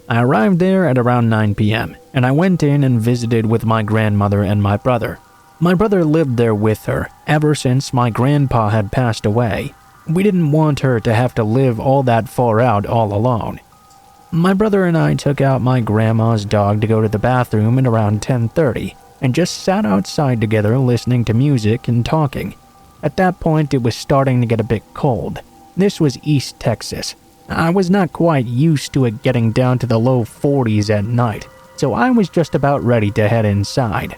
I arrived there at around 9 p.m., and I went in and visited with my grandmother and my brother. My brother lived there with her ever since my grandpa had passed away. We didn't want her to have to live all that far out all alone. My brother and I took out my grandma's dog to go to the bathroom at around 10:30 and just sat outside together listening to music and talking. At that point, it was starting to get a bit cold. This was East Texas. I was not quite used to it getting down to the low 40s at night, so I was just about ready to head inside.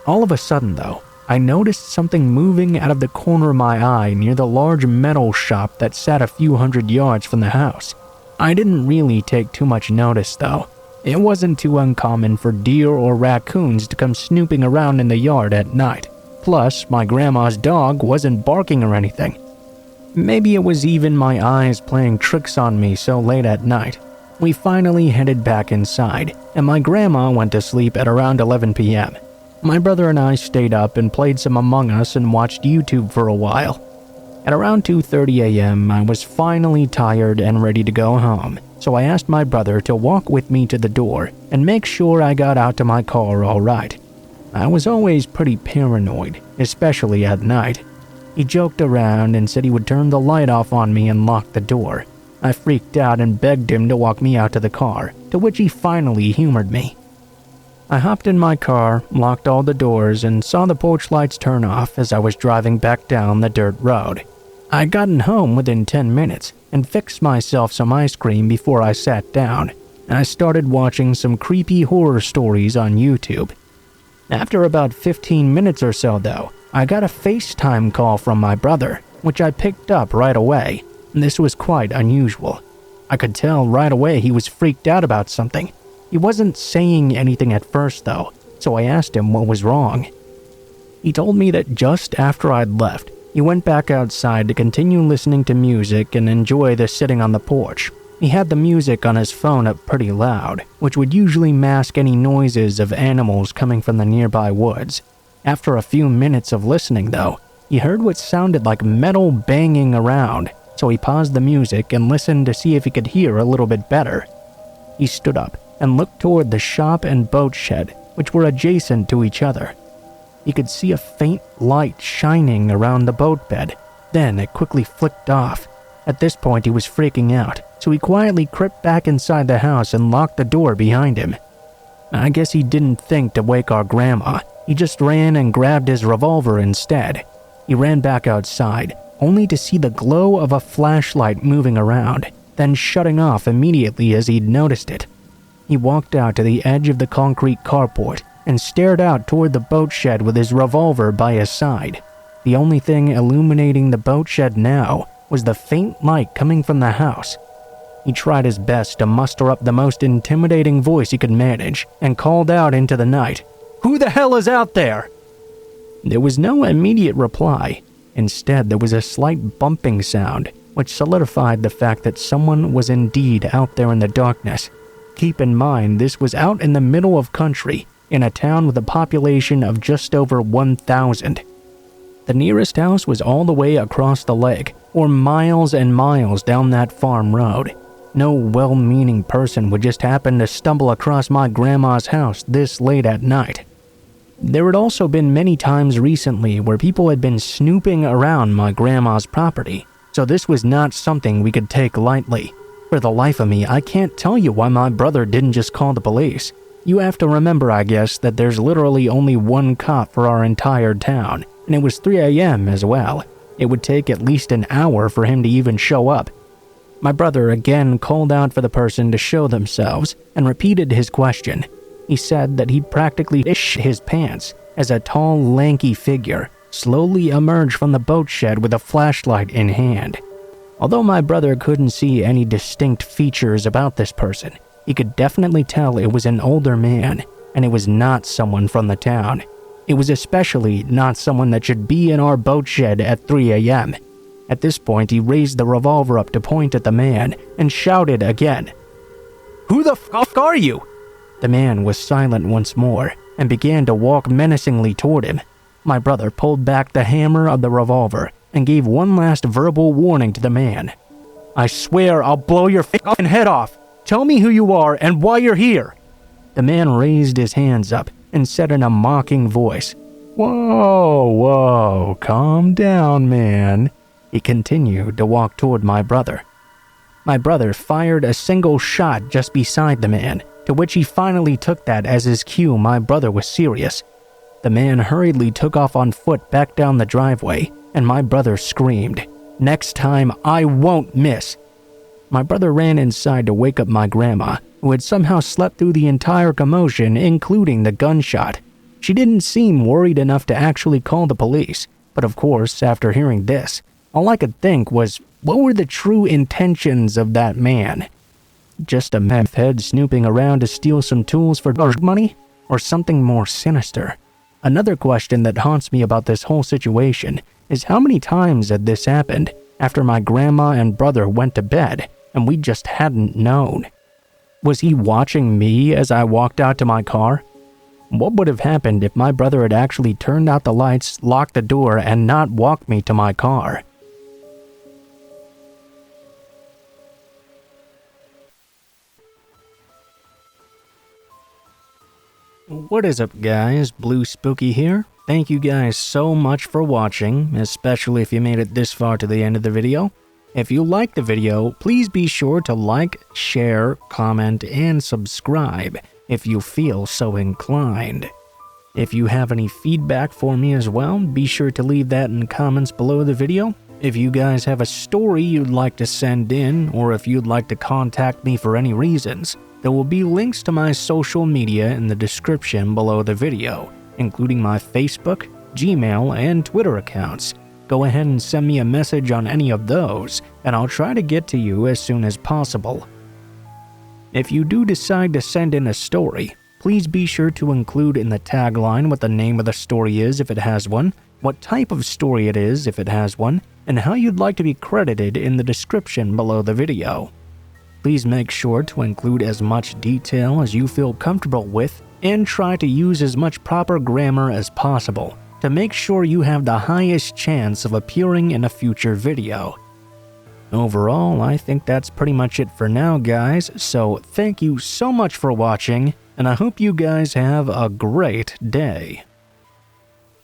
All of a sudden, though, I noticed something moving out of the corner of my eye near the large metal shop that sat a few hundred yards from the house. I didn't really take too much notice, though. It wasn't too uncommon for deer or raccoons to come snooping around in the yard at night. Plus, my grandma's dog wasn't barking or anything. Maybe it was even my eyes playing tricks on me so late at night. We finally headed back inside, and my grandma went to sleep at around 11 p.m. My brother and I stayed up and played some Among Us and watched YouTube for a while. At around 2:30 a.m., I was finally tired and ready to go home, so I asked my brother to walk with me to the door and make sure I got out to my car all right. I was always pretty paranoid, especially at night. He joked around and said he would turn the light off on me and lock the door. I freaked out and begged him to walk me out to the car, to which he finally humored me. I hopped in my car, locked all the doors, and saw the porch lights turn off as I was driving back down the dirt road. I'd gotten home within 10 minutes and fixed myself some ice cream before I sat down, and I started watching some creepy horror stories on YouTube. After about 15 minutes or so, though, I got a FaceTime call from my brother, which I picked up right away. This was quite unusual. I could tell right away he was freaked out about something. He wasn't saying anything at first, though, so I asked him what was wrong. He told me that just after I'd left, he went back outside to continue listening to music and enjoy the sitting on the porch. He had the music on his phone up pretty loud, which would usually mask any noises of animals coming from the nearby woods. After a few minutes of listening, though, he heard what sounded like metal banging around, so he paused the music and listened to see if he could hear a little bit better. He stood up and looked toward the shop and boat shed, which were adjacent to each other. He could see a faint light shining around the boat bed, then it quickly flicked off. At this point, he was freaking out, so he quietly crept back inside the house and locked the door behind him. I guess he didn't think to wake our grandma. He just ran and grabbed his revolver instead. He ran back outside, only to see the glow of a flashlight moving around, then shutting off immediately as he'd noticed it. He walked out to the edge of the concrete carport and stared out toward the boat shed with his revolver by his side. The only thing illuminating the boat shed now was the faint light coming from the house. He tried his best to muster up the most intimidating voice he could manage and called out into the night, "Who the hell is out there?" There was no immediate reply. Instead, there was a slight bumping sound, which solidified the fact that someone was indeed out there in the darkness. Keep in mind, this was out in the middle of country, in a town with a population of just over 1,000. The nearest house was all the way across the lake, or miles and miles down that farm road. No well-meaning person would just happen to stumble across my grandma's house this late at night. There had also been many times recently where people had been snooping around my grandma's property, so this was not something we could take lightly. For the life of me, I can't tell you why my brother didn't just call the police. You have to remember, I guess, that there's literally only one cop for our entire town, and it was 3 a.m. as well. It would take at least an hour for him to even show up. My brother again called out for the person to show themselves and repeated his question. He said that he'd practically shit his pants as a tall, lanky figure slowly emerged from the boat shed with a flashlight in hand. Although my brother couldn't see any distinct features about this person, he could definitely tell it was an older man, and it was not someone from the town. It was especially not someone that should be in our boat shed at 3 a.m. At this point, he raised the revolver up to point at the man and shouted again, "Who the f*** are you?" The man was silent once more and began to walk menacingly toward him. My brother pulled back the hammer of the revolver and gave one last verbal warning to the man. "I swear I'll blow your f***ing head off. Tell me who you are and why you're here." The man raised his hands up and said in a mocking voice, Whoa, calm down, man." He continued to walk toward my brother. My brother fired a single shot just beside the man, to which he finally took that as his cue my brother was serious. The man hurriedly took off on foot back down the driveway, and my brother screamed, "Next time, I won't miss." My brother ran inside to wake up my grandma, who had somehow slept through the entire commotion, including the gunshot. She didn't seem worried enough to actually call the police, but of course, after hearing this, all I could think was, what were the true intentions of that man? Just a meth head snooping around to steal some tools for money? Or something more sinister? Another question that haunts me about this whole situation is how many times had this happened after my grandma and brother went to bed and we just hadn't known? Was he watching me as I walked out to my car? What would have happened if my brother had actually turned out the lights, locked the door, and not walked me to my car? What is up, guys? Blue Spooky here. Thank you guys so much for watching, especially if you made it this far to the end of the video. If you liked the video, please be sure to like, share, comment, and subscribe if you feel so inclined. If you have any feedback for me as well, be sure to leave that in comments below the video. If you guys have a story you'd like to send in, or if you'd like to contact me for any reasons, there will be links to my social media in the description below the video, including my Facebook, Gmail, and Twitter accounts. Go ahead and send me a message on any of those, and I'll try to get to you as soon as possible. If you do decide to send in a story, please be sure to include in the tagline what the name of the story is if it has one, what type of story it is if it has one, and how you'd like to be credited in the description below the video. Please make sure to include as much detail as you feel comfortable with and try to use as much proper grammar as possible to make sure you have the highest chance of appearing in a future video. Overall, I think that's pretty much it for now, guys, so thank you so much for watching, and I hope you guys have a great day.